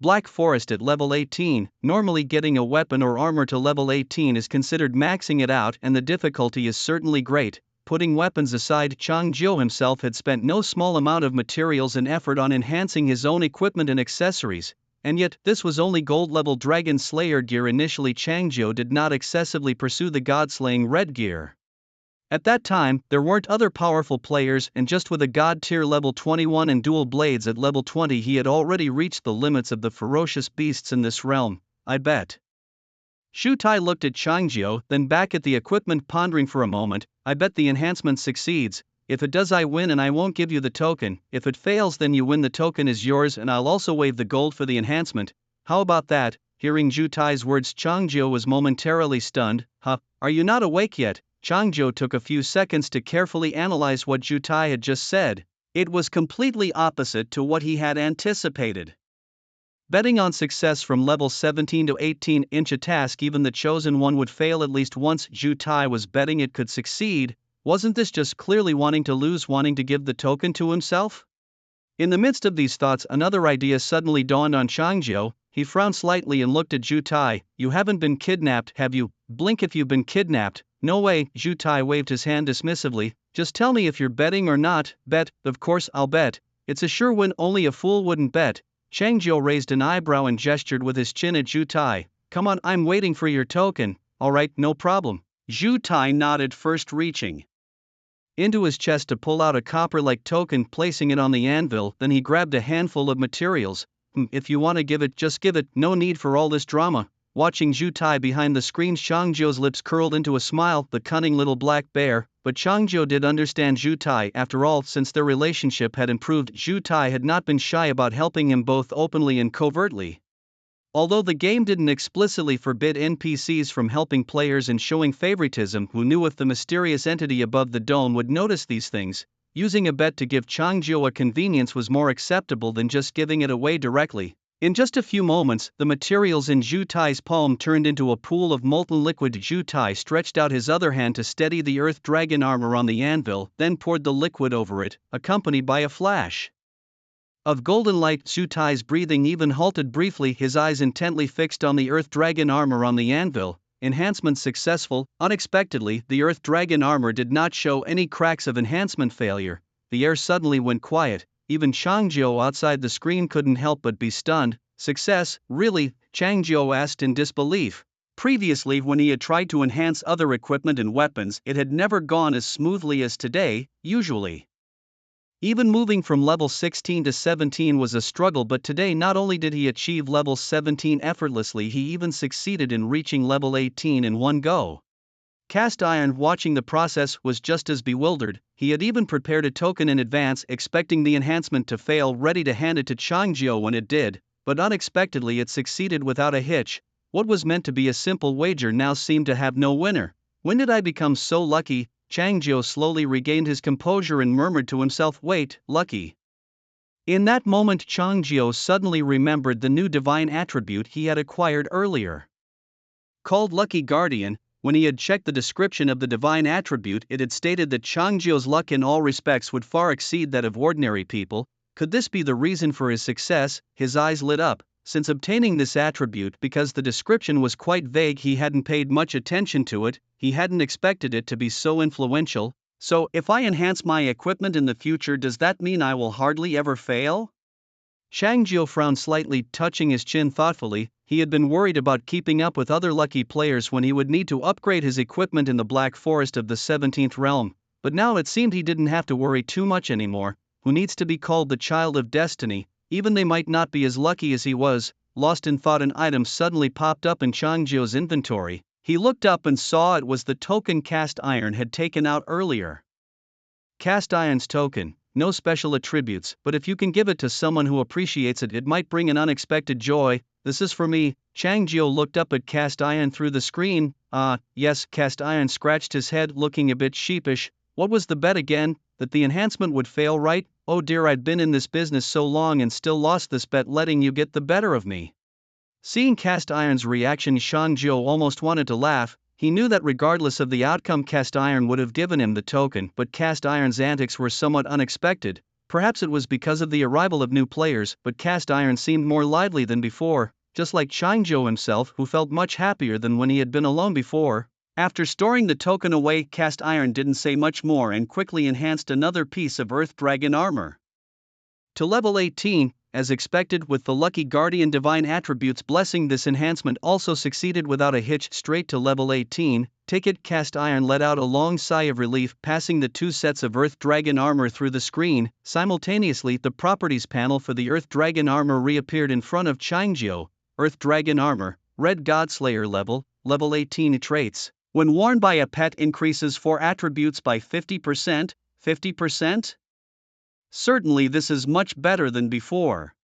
Black Forest at level 18. Normally getting a weapon or armor to level 18 is considered maxing it out, and the difficulty is certainly great. Putting weapons aside, Chang Jiao himself had spent no small amount of materials and effort on enhancing his own equipment and accessories, and yet this was only gold level Dragon Slayer gear. Initially Chang Jiao did not excessively pursue the god-slaying red gear. At that time, there weren't other powerful players, and just with a god tier level 21 and dual blades at level 20 he had already reached the limits of the ferocious beasts in this realm. I bet. Zhu Tai looked at Chang Jiao, then back at the equipment, pondering for a moment. I bet the enhancement succeeds. If it does, I win and I won't give you the token. If it fails, then you win, the token is yours and I'll also waive the gold for the enhancement. How about that? Hearing Zhu Tai's words, Chang Jiao was momentarily stunned. Are you not awake yet? Chang Jiao took a few seconds to carefully analyze what Zhu Tai had just said. It was completely opposite to what he had anticipated. Betting on success from level 17 to 18 inch a task even the chosen one would fail at least once. Zhu Tai was betting it could succeed. Wasn't this just clearly wanting to lose, wanting to give the token to himself? In the midst of these thoughts, another idea suddenly dawned on Chang Jiao. He frowned slightly and looked at Zhu Tai. You haven't been kidnapped, have you? Blink if you've been kidnapped. No way. Zhu Tai waved his hand dismissively. Just tell me if you're betting or not. Bet, of course I'll bet. It's a sure win, only a fool wouldn't bet. Chang Jiao raised an eyebrow and gestured with his chin at Zhu Tai. Come on, I'm waiting for your token. Alright, no problem. Zhu Tai nodded, first reaching into his chest to pull out a copper-like token, placing it on the anvil. Then he grabbed a handful of materials. If you want to give it, just give it, no need for all this drama. Watching Zhu Tai behind the screen, Chang Jiao's lips curled into a smile, the cunning little black bear. But Chang Jiao did understand Zhu Tai. After all, since their relationship had improved, Zhu Tai had not been shy about helping him both openly and covertly. Although the game didn't explicitly forbid NPCs from helping players and showing favoritism, who knew if the mysterious entity above the dome would notice these things? Using a bet to give Chang Jiao a convenience was more acceptable than just giving it away directly. In just a few moments, the materials in Zhu Tai's palm turned into a pool of molten liquid. Zhu Tai stretched out his other hand to steady the Earth Dragon armor on the anvil, then poured the liquid over it, accompanied by a flash of golden light. Zhu Tai's breathing even halted briefly, his eyes intently fixed on the Earth Dragon armor on the anvil. Enhancement successful. Unexpectedly, the Earth Dragon armor did not show any cracks of enhancement failure. The air suddenly went quiet. Even Chang Jiao outside the screen couldn't help but be stunned. Success, really? Chang Jiao asked in disbelief. Previously, when he had tried to enhance other equipment and weapons, it had never gone as smoothly as today. Usually, even moving from level 16 to 17 was a struggle, but today not only did he achieve level 17 effortlessly, he even succeeded in reaching level 18 in one go. Cast Iron, watching the process, was just as bewildered. He had even prepared a token in advance, expecting the enhancement to fail, ready to hand it to Chang Jiao when it did, but unexpectedly it succeeded without a hitch. What was meant to be a simple wager now seemed to have no winner. When did I become so lucky? Chang Jiao slowly regained his composure and murmured to himself, wait, lucky. In that moment Chang Jiao suddenly remembered the new divine attribute he had acquired earlier. Called Lucky Guardian, when he had checked the description of the divine attribute, it had stated that Changjiu's luck in all respects would far exceed that of ordinary people. Could this be the reason for his success? His eyes lit up. Since obtaining this attribute, because the description was quite vague, he hadn't paid much attention to it, he hadn't expected it to be so influential. So, if I enhance my equipment in the future, does that mean I will hardly ever fail? Shangjiu frowned slightly, touching his chin thoughtfully. He had been worried about keeping up with other lucky players when he would need to upgrade his equipment in the Black Forest of the 17th realm, but now it seemed he didn't have to worry too much anymore. Who needs to be called the child of destiny? Even they might not be as lucky as he was. Lost in thought, an item suddenly popped up in Changjiu's inventory. He looked up and saw it was the token cast iron had taken out earlier. Cast iron's token. No special attributes, but if you can give it to someone who appreciates it, it might bring an unexpected joy. This is for me. Changjiu looked up at Cast Iron through the screen. Yes, Cast Iron scratched his head, looking a bit sheepish. What was the bet again? That the enhancement would fail, right? Oh dear, I'd been in this business so long and still lost this bet, letting you get the better of me. Seeing Cast Iron's reaction, Changjiu almost wanted to laugh. He knew that regardless of the outcome, Cast Iron would have given him the token, but Cast Iron's antics were somewhat unexpected. Perhaps it was because of the arrival of new players, but Cast Iron seemed more lively than before, just like Changjiu himself, who felt much happier than when he had been alone before. After storing the token away, Cast Iron didn't say much more and quickly enhanced another piece of Earth Dragon armor to level 18. As expected, with the Lucky Guardian divine attributes blessing, this enhancement also succeeded without a hitch, straight to level 18. Ticket. Cast Iron let out a long sigh of relief, passing the two sets of Earth Dragon armor through the screen. Simultaneously, the properties panel for the Earth Dragon armor reappeared in front of Changjiu. Earth Dragon armor, Red Godslayer level 18 traits. When worn by a pet, increases 4 attributes by 50%. 50%? Certainly this is much better than before.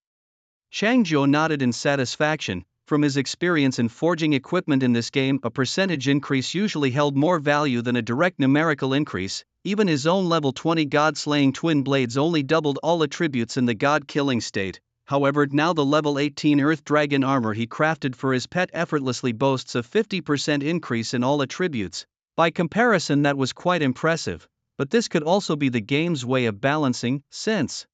Changjiu nodded in satisfaction. From his experience in forging equipment in this game, a percentage increase usually held more value than a direct numerical increase. Even his own level 20 god-slaying twin blades only doubled all attributes in the god-killing state. However, now the level 18 Earth Dragon armor he crafted for his pet effortlessly boasts a 50% increase in all attributes. By comparison, that was quite impressive. But this could also be the game's way of balancing, since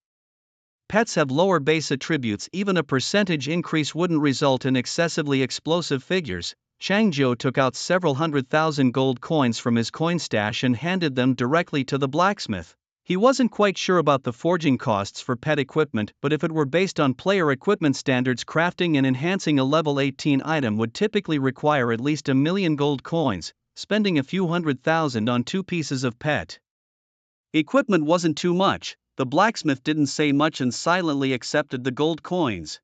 pets have lower base attributes. Even a percentage increase wouldn't result in excessively explosive figures. Changjiu took out several 100,000 gold coins from his coin stash and handed them directly to the blacksmith. He wasn't quite sure about the forging costs for pet equipment, but if it were based on player equipment standards, crafting and enhancing a level 18 item would typically require at least 1,000,000 gold coins. Spending a few 100,000 on 2 pieces of pet equipment wasn't too much. The blacksmith didn't say much and silently accepted the gold coins.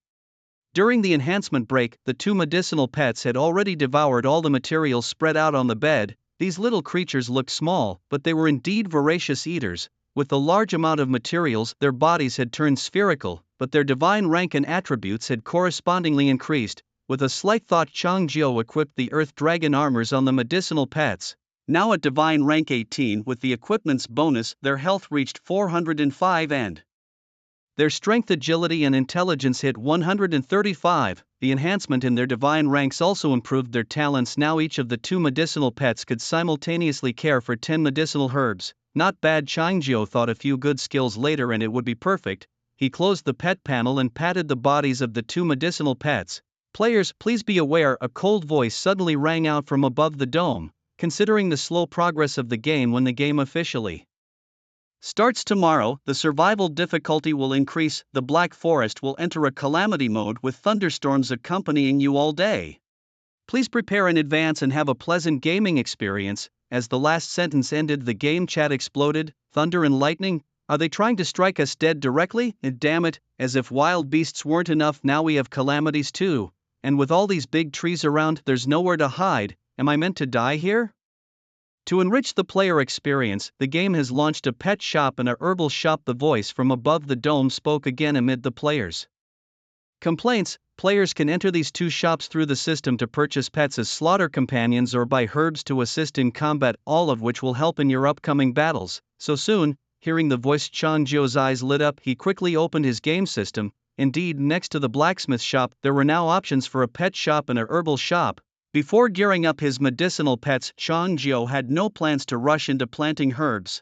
During the enhancement break, the 2 medicinal pets had already devoured all the materials spread out on the bed. These little creatures looked small, but they were indeed voracious eaters. With the large amount of materials, their bodies had turned spherical, but their divine rank and attributes had correspondingly increased. With a slight thought, Changjiu equipped the Earth Dragon armors on the medicinal pets. Now at divine rank 18, with the equipment's bonus, their health reached 405 and their strength, agility and intelligence hit 135. The enhancement in their divine ranks also improved their talents. Now each of the 2 medicinal pets could simultaneously care for 10 medicinal herbs. Not bad. Changjiu thought a few good skills later and it would be perfect. He closed the pet panel and patted the bodies of the 2 medicinal pets. Players, please be aware, a cold voice suddenly rang out from above the dome. Considering the slow progress of the game, when the game officially starts tomorrow, the survival difficulty will increase. The Black Forest will enter a calamity mode with thunderstorms accompanying you all day. Please prepare in advance and have a pleasant gaming experience. As the last sentence ended, the game chat exploded. Thunder and lightning? Are they trying to strike us dead directly? Damn it, as if wild beasts weren't enough, now we have calamities too. And with all these big trees around, there's nowhere to hide. Am I meant to die here? To enrich the player experience, the game has launched a pet shop and a herbal shop. The voice from above the dome spoke again amid the players' complaints. Players can enter these 2 shops through the system to purchase pets as slaughter companions or buy herbs to assist in combat, all of which will help in your upcoming battles. So soon, hearing the voice, Changjiu's eyes lit up. He quickly opened his game system. Indeed, next to the blacksmith shop, there were now options for a pet shop and a herbal shop. Before gearing up his medicinal pets, Changjiu had no plans to rush into planting herbs.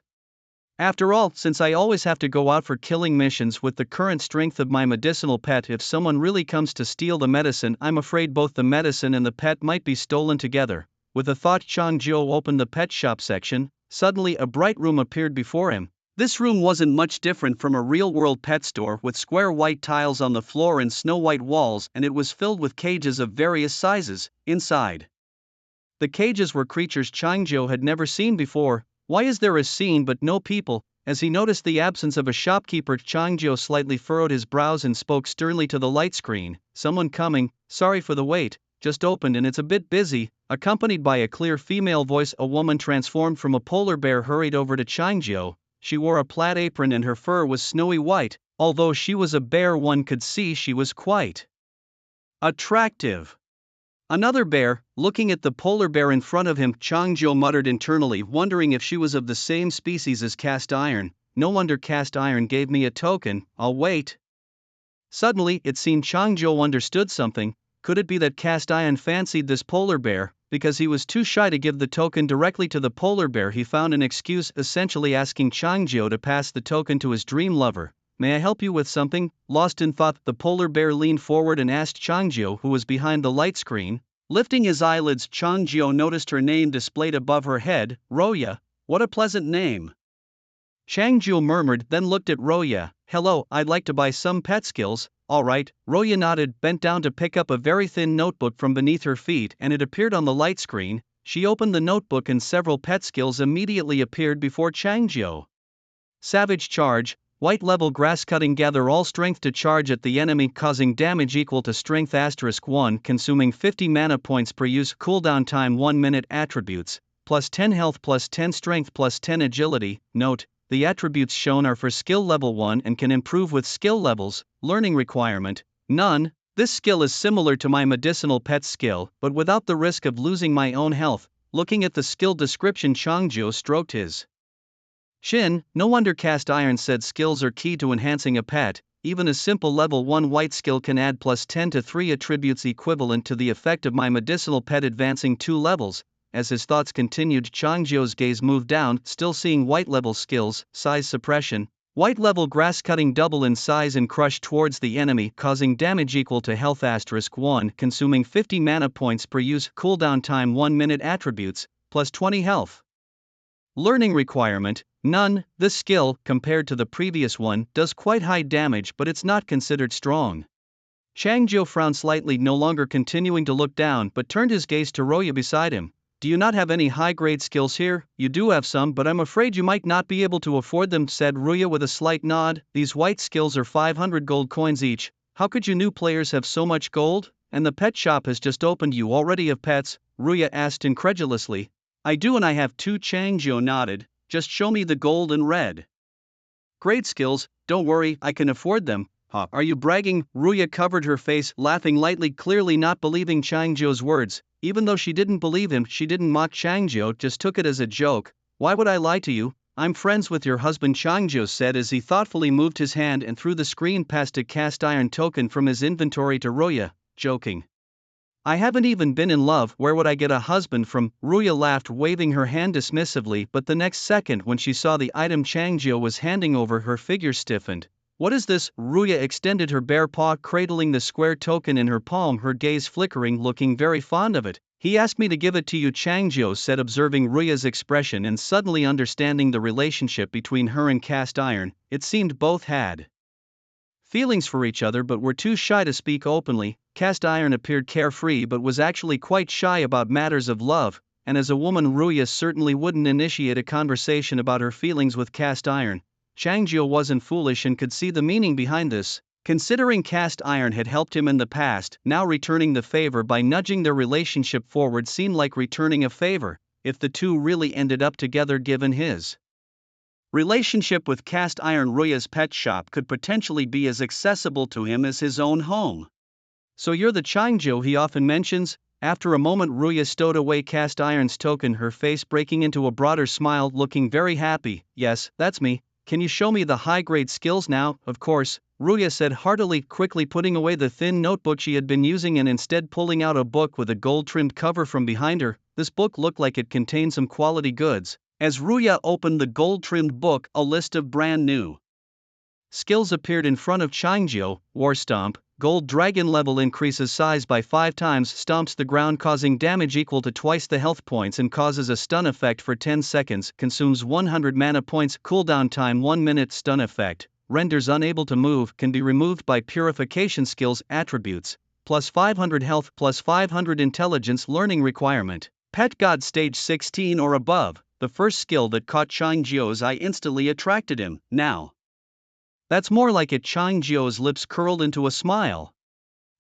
After all, since I always have to go out for killing missions with the current strength of my medicinal pet, if someone really comes to steal the medicine, I'm afraid both the medicine and the pet might be stolen together. With a thought, Changjiu opened the pet shop section. Suddenly a bright room appeared before him. This room wasn't much different from a real-world pet store, with square white tiles on the floor and snow-white walls, and it was filled with cages of various sizes. Inside the cages were creatures Changjiu had never seen before. Why is there a scene but no people? As he noticed the absence of a shopkeeper, Changjiu slightly furrowed his brows and spoke sternly to the light screen. Someone coming, sorry for the wait, just opened and it's a bit busy. Accompanied by a clear female voice, a woman transformed from a polar bear hurried over to Changjiu. She wore a plaid apron and her fur was snowy white. Although she was a bear, one could see she was quite attractive. Another bear, looking at the polar bear in front of him, Changjiu muttered internally, wondering if she was of the same species as Cast Iron. No wonder Cast Iron gave me a token, I'll wait. Suddenly, it seemed Changjiu understood something. Could it be that Cast Iron fancied this polar bear? Because he was too shy to give the token directly to the polar bear, he found an excuse, essentially asking Changjiu to pass the token to his dream lover. May I help you with something? Lost in thought, the polar bear leaned forward and asked Changjiu, who was behind the light screen. Lifting his eyelids, Changjiu noticed her name displayed above her head, Roya. What a pleasant name. Changjiu murmured, then looked at Roya. Hello, I'd like to buy some pet skills. Alright. Roya nodded, bent down to pick up a very thin notebook from beneath her feet, and it appeared on the light screen. She opened the notebook and several pet skills immediately appeared before Changjiu. Savage Charge. White level grass cutting, gather all strength to charge at the enemy, causing damage equal to strength *1, consuming 50 mana points per use, cooldown time 1 minute. Attributes: plus 10 health, plus 10 strength, plus 10 agility. Note: the attributes shown are for skill level 1 and can improve with skill levels. Learning requirement: none. This skill is similar to my medicinal pet skill, but without the risk of losing my own health. Looking at the skill description, Changjiu stroked his chin. No wonder Cast Iron said skills are key to enhancing a pet. Even a simple level 1 white skill can add plus 10 to 3 attributes equivalent to the effect of my medicinal pet advancing 2 levels. As his thoughts continued, Changjiu's gaze moved down, still seeing white level skills. Size suppression. White level grass cutting, double in size and crush towards the enemy, causing damage equal to health *1, consuming 50 mana points per use, cooldown time 1 minute. Attributes: plus 20 health. Learning requirement: none. This skill, compared to the previous one, does quite high damage, but it's not considered strong. Changjiu frowned slightly, no longer continuing to look down, but turned his gaze to Roya beside him. Do you not have any high-grade skills here? You do have some, but I'm afraid you might not be able to afford them, said Roya with a slight nod. These white skills are 500 gold coins each. How could you new players have so much gold? And the pet shop has just opened. You already have pets? Roya asked incredulously. I do, and I have 2. Changjiu nodded. Just show me the gold and red grade skills. Don't worry, I can afford them. Huh, are you bragging? Roya covered her face, laughing lightly, clearly not believing Changjiu's words. Even though she didn't believe him, she didn't mock Changjiu, just took it as a joke. Why would I lie to you? I'm friends with your husband, Changjiu said as he thoughtfully moved his hand and threw the screen past a cast iron token from his inventory to Roya, joking. I haven't even been in love, where would I get a husband from? Roya laughed, waving her hand dismissively, but the next second when she saw the item Changjiu was handing over, her figure stiffened. What is this? Roya extended her bare paw, cradling the square token in her palm, her gaze flickering, looking very fond of it. He asked me to give it to you, Changjiu said, observing Roya's expression and suddenly understanding the relationship between her and Cast Iron. It seemed both had feelings for each other but were too shy to speak openly. Cast Iron appeared carefree but was actually quite shy about matters of love, and as a woman Roya certainly wouldn't initiate a conversation about her feelings with Cast Iron. Changjiu wasn't foolish and could see the meaning behind this. Considering Cast Iron had helped him in the past, now returning the favor by nudging their relationship forward seemed like returning a favor, if the two really ended up together. Given his relationship with Cast Iron, Roya's pet shop could potentially be as accessible to him as his own home. So you're the Changjiu he often mentions? After a moment Roya stowed away Cast Iron's token, her face breaking into a broader smile, looking very happy. Yes, that's me. can you show me the high-grade skills now? Of course, Ruya said heartily, quickly putting away the thin notebook she had been using and instead pulling out a book with a gold-trimmed cover from behind her. This book looked like it contained some quality goods. As Ruya opened the gold-trimmed book, a list of brand new skills appeared in front of Changzhou. War Stomp, Gold Dragon level increases size by 5 times, stomps the ground causing damage equal to twice the health points and causes a stun effect for 10 seconds, consumes 100 mana points, cooldown time 1 minute, stun effect, renders unable to move, can be removed by purification skills, attributes, plus 500 health, plus 500 intelligence, learning requirement, Pet God stage 16 or above. The first skill that caught Changzhou's eye instantly attracted him. Now that's more like it. Changzhou's lips curled into a smile.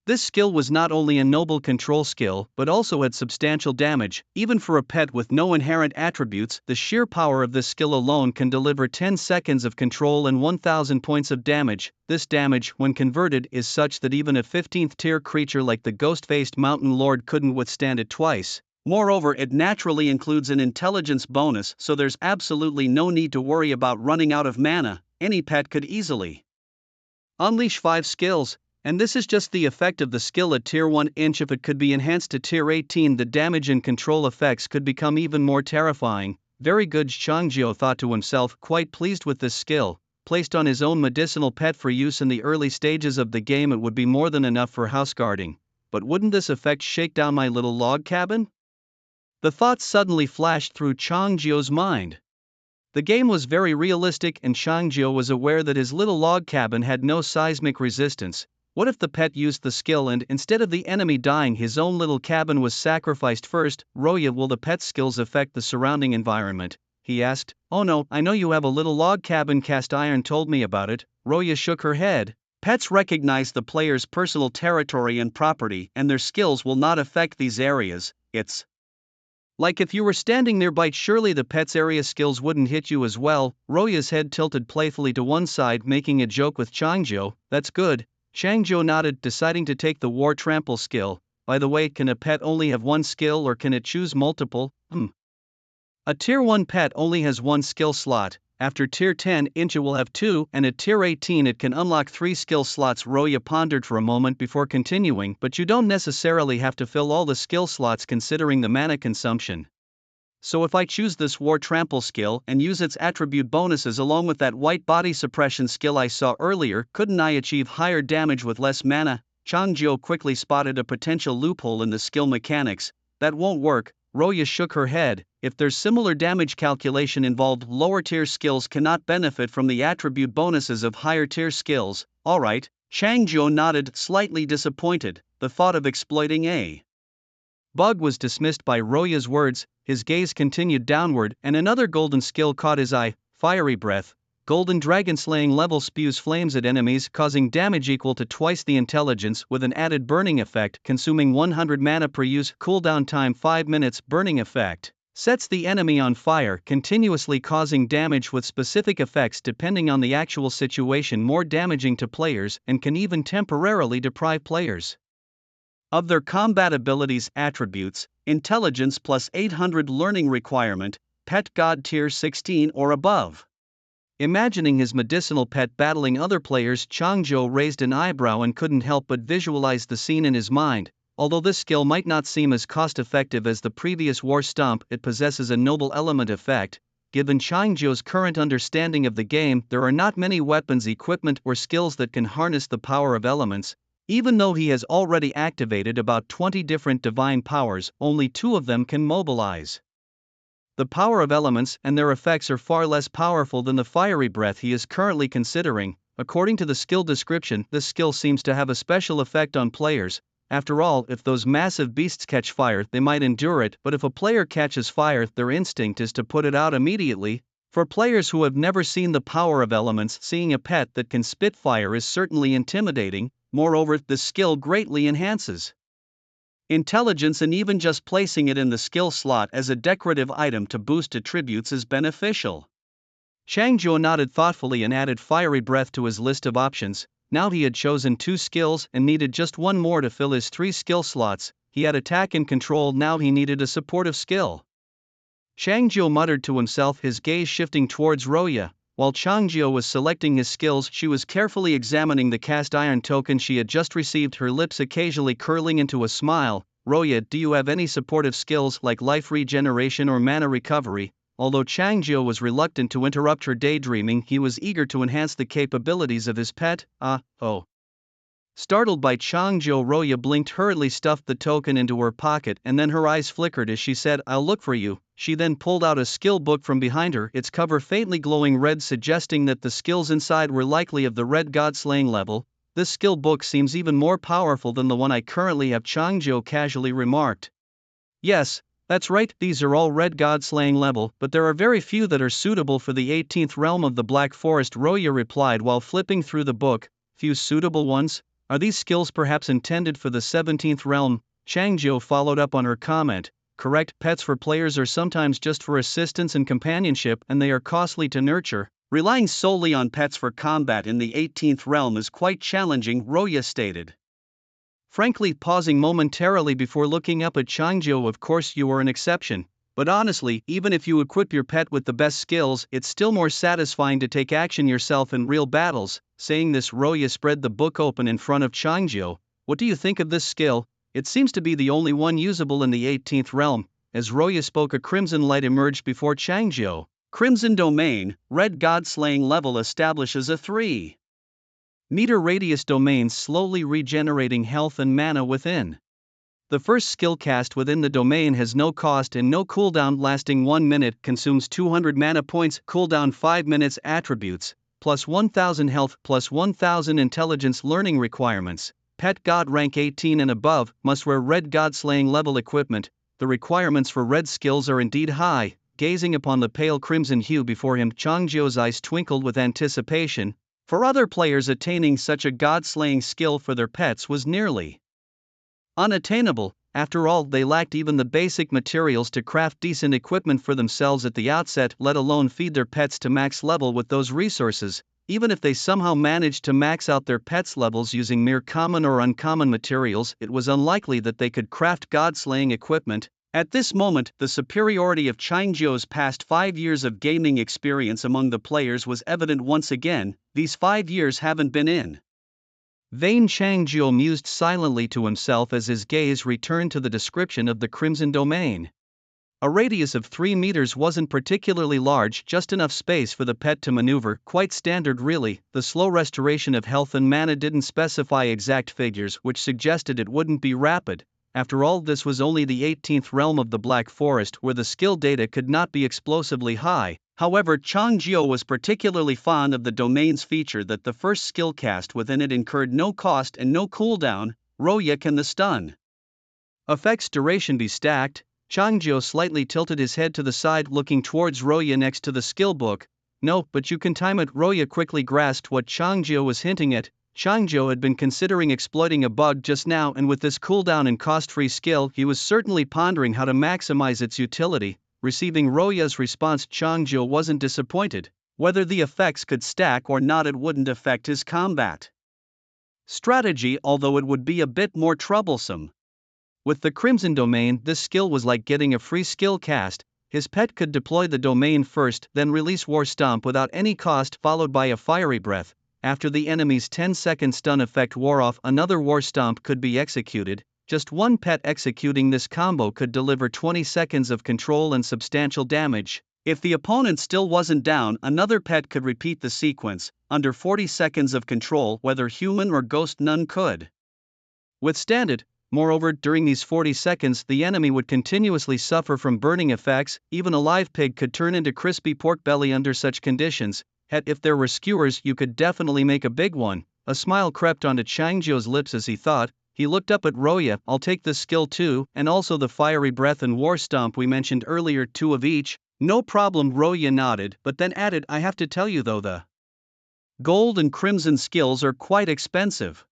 This skill was not only a noble control skill but also had substantial damage. Even for a pet with no inherent attributes, the sheer power of this skill alone can deliver 10 seconds of control and 1000 points of damage. This damage, when converted, is such that even a 15th tier creature like the ghost-faced mountain lord couldn't withstand it twice. Moreover, it naturally includes an intelligence bonus, so there's absolutely no need to worry about running out of mana. Any pet could easily unleash 5 skills, and this is just the effect of the skill at tier 1. If it could be enhanced to tier 18, the damage and control effects could become even more terrifying. Very good, Changzhou thought to himself, quite pleased with this skill. Placed on his own medicinal pet for use in the early stages of the game, it would be more than enough for house guarding. But wouldn't this effect shake down my little log cabin? The thought suddenly flashed through Changzhou's mind. The game was very realistic, and Changzhou was aware that his little log cabin had no seismic resistance. What if the pet used the skill and, instead of the enemy dying, his own little cabin was sacrificed first? Roya, will the pet's skills affect the surrounding environment? He asked. Oh no, I know you have a little log cabin, Cast Iron told me about it. Roya shook her head. Pets recognize the player's personal territory and property, and their skills will not affect these areas. It's like if you were standing nearby, surely the pet's area skills wouldn't hit you as well. Roya's head tilted playfully to one side, making a joke with Changzhou. That's good. Changzhou nodded, deciding to take the War Trample skill. By the way, can a pet only have one skill or can it choose multiple? A tier 1 pet only has one skill slot. After tier 10, it will have 2, and at tier 18 it can unlock 3 skill slots. Roya pondered for a moment before continuing, but you don't necessarily have to fill all the skill slots considering the mana consumption. So if I choose this War Trample skill and use its attribute bonuses along with that white body suppression skill I saw earlier, couldn't I achieve higher damage with less mana? Changzhou quickly spotted a potential loophole in the skill mechanics. That won't work. Roya shook her head. If there's similar damage calculation involved, lower tier skills cannot benefit from the attribute bonuses of higher tier skills. Alright, Changzhou nodded, slightly disappointed. The thought of exploiting a bug was dismissed by Roya's words. His gaze continued downward, and another golden skill caught his eye. Fiery Breath. Golden Dragon slaying level spews flames at enemies, causing damage equal to twice the intelligence, with an added burning effect, consuming 100 mana per use, cooldown time 5 minutes. Burning effect sets the enemy on fire, continuously causing damage with specific effects depending on the actual situation, more damaging to players, and can even temporarily deprive players of their combat abilities. Attributes: intelligence plus 800, learning requirement, Pet God tier 16 or above. Imagining his medicinal pet battling other players, Changzhou raised an eyebrow and couldn't help but visualize the scene in his mind. Although this skill might not seem as cost-effective as the previous War Stomp, it possesses a noble element effect. Given Changzhou's current understanding of the game, there are not many weapons, equipment, or skills that can harness the power of elements. Even though he has already activated about 20 different divine powers, only 2 of them can mobilize the power of elements, and their effects are far less powerful than the Fiery Breath he is currently considering. According to the skill description, this skill seems to have a special effect on players. After all, if those massive beasts catch fire, they might endure it, but if a player catches fire, their instinct is to put it out immediately. For players who have never seen the power of elements, seeing a pet that can spit fire is certainly intimidating. Moreover, this skill greatly enhances intelligence, and even just placing it in the skill slot as a decorative item to boost attributes is beneficial. Changzhou nodded thoughtfully and added Fiery Breath to his list of options. Now he had chosen 2 skills and needed just 1 more to fill his 3 skill slots. He had attack and control, now he needed a supportive skill. Changzhou muttered to himself, his gaze shifting towards Roya. While Changjio was selecting his skills, she was carefully examining the cast iron token she had just received, her lips occasionally curling into a smile. Roya, do you have any supportive skills like life regeneration or mana recovery? Although Changjio was reluctant to interrupt her daydreaming, he was eager to enhance the capabilities of his pet. Oh. Startled by Changjio, Roya blinked, hurriedly stuffed the token into her pocket, and then her eyes flickered as she said, I'll look for you. She then pulled out a skill book from behind her, its cover faintly glowing red, suggesting that the skills inside were likely of the red god slaying level. This skill book seems even more powerful than the one I currently have, Changjio casually remarked. Yes, that's right, these are all red god slaying level, but there are very few that are suitable for the 18th realm of the Black Forest, Roya replied while flipping through the book. Few suitable ones? Are these skills perhaps intended for the 17th realm? Changjio followed up on her comment. Correct, pets for players are sometimes just for assistance and companionship, and they are costly to nurture. Relying solely on pets for combat in the 18th realm is quite challenging, Roya stated. Frankly, pausing momentarily before looking up at Changjio, of course you are an exception. But honestly, even if you equip your pet with the best skills, it's still more satisfying to take action yourself in real battles. Saying this, Roya spread the book open in front of Changjio. What do you think of this skill? It seems to be the only one usable in the 18th realm. As Roya spoke, a crimson light emerged before Changjio. Crimson Domain, red god slaying level, establishes a 3-meter radius domain, slowly regenerating health and mana within. The first skill cast within the domain has no cost and no cooldown, lasting 1 minute, consumes 200 mana points, cooldown 5 minutes. Attributes: plus 1000 health, plus 1000 intelligence. Learning requirements: pet god rank 18 and above, must wear red god slaying level equipment. The requirements for red skills are indeed high. Gazing upon the pale crimson hue before him, Changjio's eyes twinkled with anticipation. For other players, attaining such a god slaying skill for their pets was nearly unattainable. After all, they lacked even the basic materials to craft decent equipment for themselves at the outset, let alone feed their pets to max level with those resources. Even if they somehow managed to max out their pets' levels using mere common or uncommon materials, it was unlikely that they could craft god-slaying equipment. At this moment, the superiority of Changjio's past 5 years of gaming experience among the players was evident once again. These 5 years haven't been in vain. Changjio mused silently to himself as his gaze returned to the description of the Crimson Domain. A radius of 3 meters wasn't particularly large, just enough space for the pet to maneuver, quite standard really. The slow restoration of health and mana didn't specify exact figures, which suggested it wouldn't be rapid. After all, this was only the 18th realm of the Black Forest, where the skill data could not be explosively high. However, Changjio was particularly fond of the domain's feature that the first skill cast within it incurred no cost and no cooldown. Roya, can the stun effect's duration be stacked? Changjio slightly tilted his head to the side, looking towards Roya next to the skill book. No, but you can time it. Roya quickly grasped what Changjio was hinting at. Changjio had been considering exploiting a bug just now, and with this cooldown and cost-free skill, he was certainly pondering how to maximize its utility. Receiving Roya's response, Changjio wasn't disappointed. Whether the effects could stack or not, it wouldn't affect his combat strategy, although it would be a bit more troublesome. With the Crimson Domain, this skill was like getting a free skill cast. His pet could deploy the domain first, then release War Stomp without any cost, followed by a Fiery Breath. After the enemy's 10-second stun effect wore off, another War Stomp could be executed. Just one pet executing this combo could deliver 20 seconds of control and substantial damage. If the opponent still wasn't down, another pet could repeat the sequence. Under 40 seconds of control, whether human or ghost, none could withstand it. Moreover, during these 40 seconds, the enemy would continuously suffer from burning effects. Even a live pig could turn into crispy pork belly under such conditions. If there were skewers, you could definitely make a big one. A smile crept onto Changjio's lips as he thought. He looked up at Roya. I'll take this skill too, and also the Fiery Breath and War Stomp we mentioned earlier, 2 of each. No problem, Roya nodded, but then added, I have to tell you though, the gold and crimson skills are quite expensive.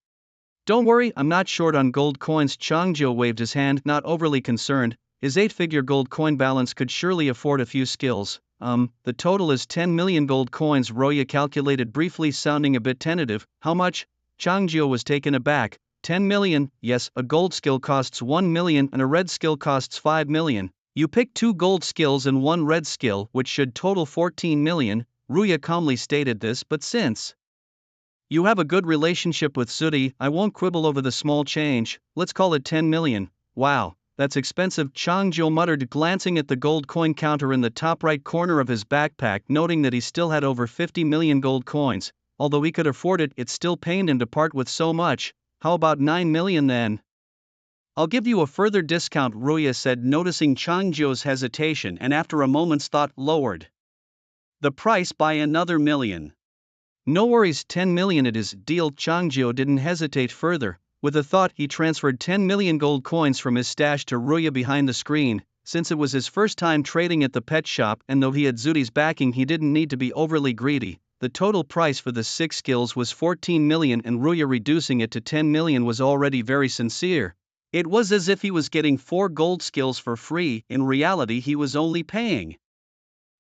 Don't worry, I'm not short on gold coins. Changjio waved his hand, not overly concerned. His 8-figure gold coin balance could surely afford a few skills. The total is 10 million gold coins, Roya calculated briefly, sounding a bit tentative. How much? Changjio was taken aback. 10 million, yes, a gold skill costs 1 million and a red skill costs 5 million. You pick 2 gold skills and 1 red skill, which should total 14 million. Ruya calmly stated this, but since you have a good relationship with Sudi, I won't quibble over the small change, let's call it 10 million. Wow, that's expensive, Changzhou muttered, glancing at the gold coin counter in the top right corner of his backpack, noting that he still had over 50 million gold coins. Although he could afford it, it still pained him to part with so much. How about 9 million then? I'll give you a further discount, Ruya said, noticing Changzhou's hesitation, and after a moment's thought lowered the price by another million. No worries, 10 million it is, deal. Changzhou didn't hesitate further. With a thought, he transferred 10 million gold coins from his stash to Ruya behind the screen. Since it was his first time trading at the pet shop, and though he had Zudi's backing, he didn't need to be overly greedy. The total price for the 6 skills was 14 million, and Ruya reducing it to 10 million was already very sincere. It was as if he was getting 4 gold skills for free. In reality, he was only paying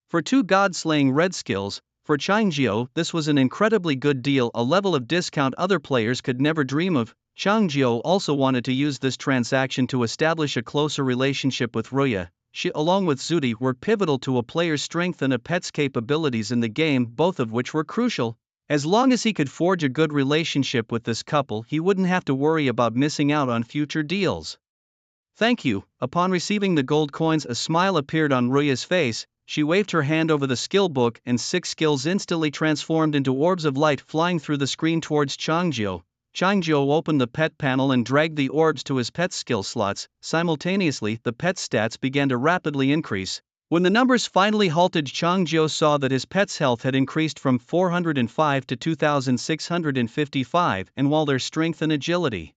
for 2 god-slaying red skills. For Changzhou, this was an incredibly good deal, a level of discount other players could never dream of. Changzhou also wanted to use this transaction to establish a closer relationship with Ruya. She, along with Zudi, were pivotal to a player's strength and a pet's capabilities in the game, both of which were crucial. As long as he could forge a good relationship with this couple, he wouldn't have to worry about missing out on future deals. Thank you. Upon receiving the gold coins, a smile appeared on Ruya's face. She waved her hand over the skill book, and 6 skills instantly transformed into orbs of light flying through the screen towards Changzhou. Changzhou opened the pet panel and dragged the orbs to his pet's skill slots. Simultaneously, the pet's stats began to rapidly increase. When the numbers finally halted, Changzhou saw that his pet's health had increased from 405 to 2,655, and while their strength and agility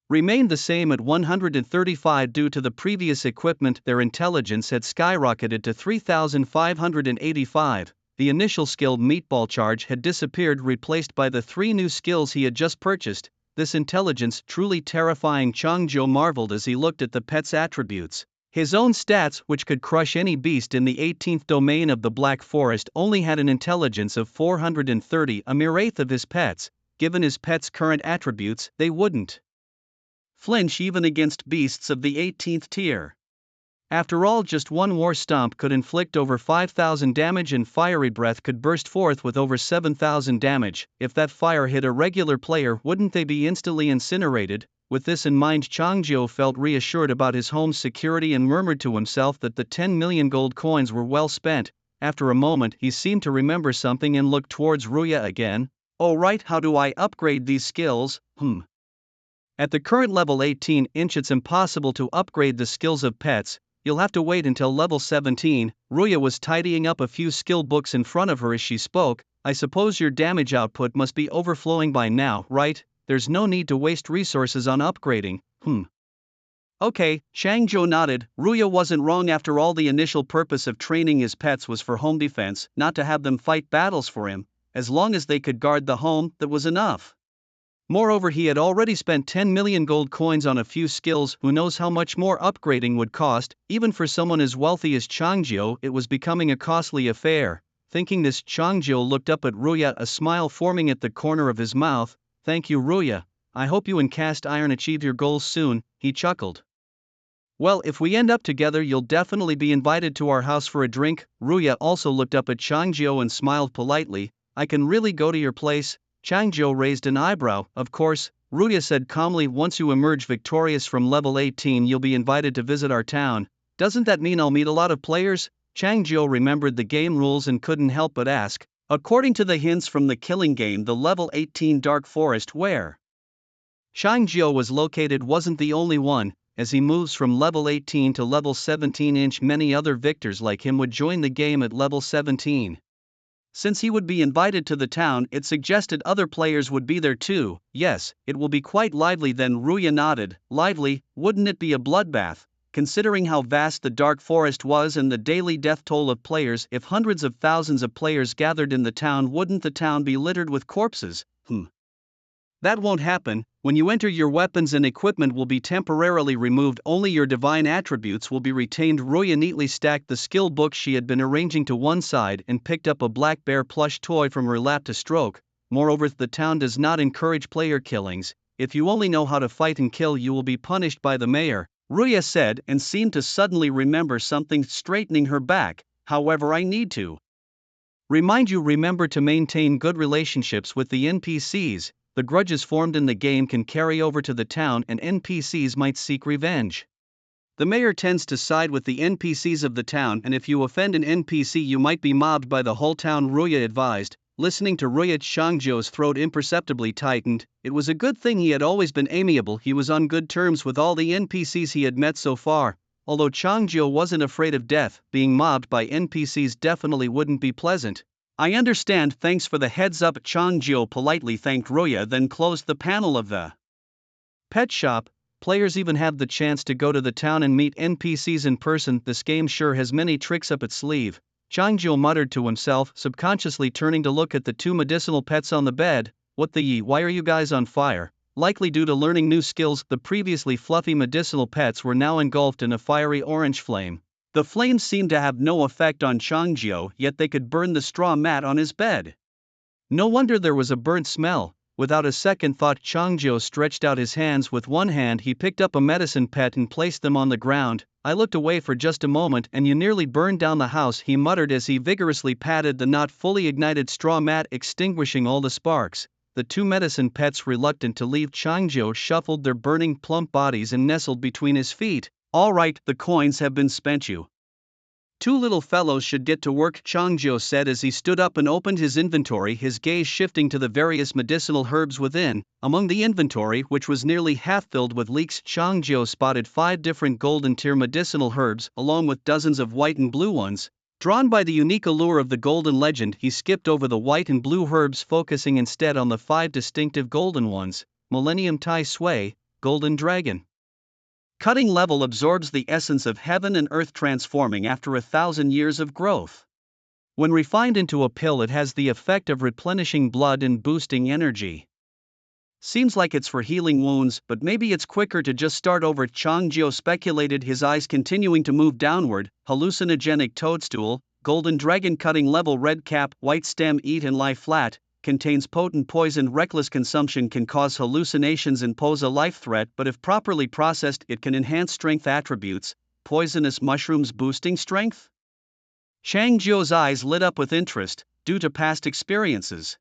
remained the same at 135 due to the previous equipment, their intelligence had skyrocketed to 3,585. The initial skill meatball charge had disappeared, replaced by the 3 new skills he had just purchased. This intelligence, truly terrifying, Changzhou marveled as he looked at the pet's attributes. His own stats, which could crush any beast in the 18th domain of the Black Forest, only had an intelligence of 430, a mere eighth of his pet's. Given his pet's current attributes, they wouldn't flinch even against beasts of the 18th tier. After all, just one war stomp could inflict over 5,000 damage, and fiery breath could burst forth with over 7,000 damage. If that fire hit a regular player, wouldn't they be instantly incinerated? With this in mind, Changzhou felt reassured about his home's security and murmured to himself that the 10 million gold coins were well spent. After a moment, he seemed to remember something and looked towards Ruya again. Oh right, how do I upgrade these skills? At the current level 18, it's impossible to upgrade the skills of pets. You'll have to wait until level 17. Ruya was tidying up a few skill books in front of her as she spoke. I suppose your damage output must be overflowing by now, right? There's no need to waste resources on upgrading. Okay, Changzhou nodded. Ruya wasn't wrong after all. The initial purpose of training his pets was for home defense, not to have them fight battles for him. As long as they could guard the home, that was enough. Moreover, he had already spent 10 million gold coins on a few skills. Who knows how much more upgrading would cost? Even for someone as wealthy as Changzhou, it was becoming a costly affair. Thinking this, Changzhou looked up at Ruya, a smile forming at the corner of his mouth. Thank you, Ruya. I hope you and Cast Iron achieve your goals soon, he chuckled. Well, if we end up together, you'll definitely be invited to our house for a drink. Ruya also looked up at Changzhou and smiled politely. I can really go to your place? Changzhou raised an eyebrow. Of course, Ruya said calmly. Once you emerge victorious from level 18, you'll be invited to visit our town. Doesn't that mean I'll meet a lot of players? Changzhou remembered the game rules and couldn't help but ask. According to the hints from the killing game, the level 18 Dark Forest where Changzhou was located wasn't the only one. As he moves from level 18 to level 17, many other victors like him would join the game at level 17. Since he would be invited to the town, it suggested other players would be there too. Yes, it will be quite lively then. Ruya nodded. Lively? Wouldn't it be a bloodbath? Considering how vast the Dark Forest was and the daily death toll of players, if hundreds of thousands of players gathered in the town, wouldn't the town be littered with corpses? That won't happen. When you enter, your weapons and equipment will be temporarily removed, only your divine attributes will be retained. Ruya neatly stacked the skill books she had been arranging to one side and picked up a black bear plush toy from her lap to stroke. Moreover, the town does not encourage player killings. If you only know how to fight and kill, you will be punished by the mayor, Ruya said, and seemed to suddenly remember something, straightening her back. However, I need to Remember to maintain good relationships with the NPCs. The grudges formed in the game can carry over to the town and NPCs might seek revenge. The mayor tends to side with the NPCs of the town, and if you offend an NPC you might be mobbed by the whole town, Ruya advised. Listening to Ruya, Changzhou's throat imperceptibly tightened. It was a good thing he had always been amiable. He was on good terms with all the NPCs he had met so far. Although Changzhou wasn't afraid of death, being mobbed by NPCs definitely wouldn't be pleasant. I understand, thanks for the heads up. Changzhou politely thanked Ruya, then closed the panel of the pet shop. Players even have the chance to go to the town and meet NPCs in person. This game sure has many tricks up its sleeve. Changzhou muttered to himself, subconsciously turning to look at the two medicinal pets on the bed. What the ye, why are you guys on fire? Likely due to learning new skills, the previously fluffy medicinal pets were now engulfed in a fiery orange flame. The flames seemed to have no effect on Changzhou, yet they could burn the straw mat on his bed. No wonder there was a burnt smell. Without a second thought, Changzhou stretched out his hands. With one hand he picked up a medicine pet and placed them on the ground. I looked away for just a moment and you nearly burned down the house, he muttered as he vigorously patted the not fully ignited straw mat, extinguishing all the sparks. The two medicine pets, reluctant to leave Changzhou, shuffled their burning plump bodies and nestled between his feet. All right, the coins have been spent. You two little fellows should get to work, Changzhou said as he stood up and opened his inventory, his gaze shifting to the various medicinal herbs within. Among the inventory, which was nearly half filled with leeks, Changzhou spotted 5 different golden tier medicinal herbs, along with dozens of white and blue ones. Drawn by the unique allure of the golden legend, he skipped over the white and blue herbs, focusing instead on the 5 distinctive golden ones. Millennium Tai Sui, Golden Dragon. Cutting level absorbs the essence of heaven and earth, transforming after 1,000 years of growth. When refined into a pill, it has the effect of replenishing blood and boosting energy. Seems like it's for healing wounds, but maybe it's quicker to just start over, Changzhou speculated, his eyes continuing to move downward. Hallucinogenic toadstool, golden dragon, cutting level, red cap, white stem, eat and lie flat. Contains potent poison. Reckless consumption can cause hallucinations and pose a life threat, but if properly processed, it can enhance strength attributes. Poisonous mushrooms boosting strength? Changzhou's eyes lit up with interest, due to past experiences.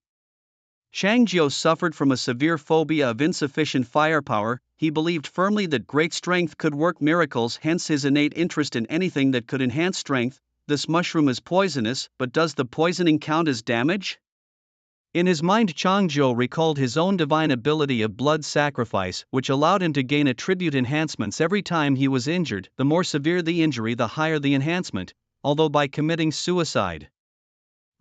Changzhou suffered from a severe phobia of insufficient firepower. He believed firmly that great strength could work miracles, hence his innate interest in anything that could enhance strength. This mushroom is poisonous, but does the poisoning count as damage? In his mind, Changzhou recalled his own divine ability of blood sacrifice, which allowed him to gain attribute enhancements every time he was injured. The more severe the injury, the higher the enhancement, although by committing suicide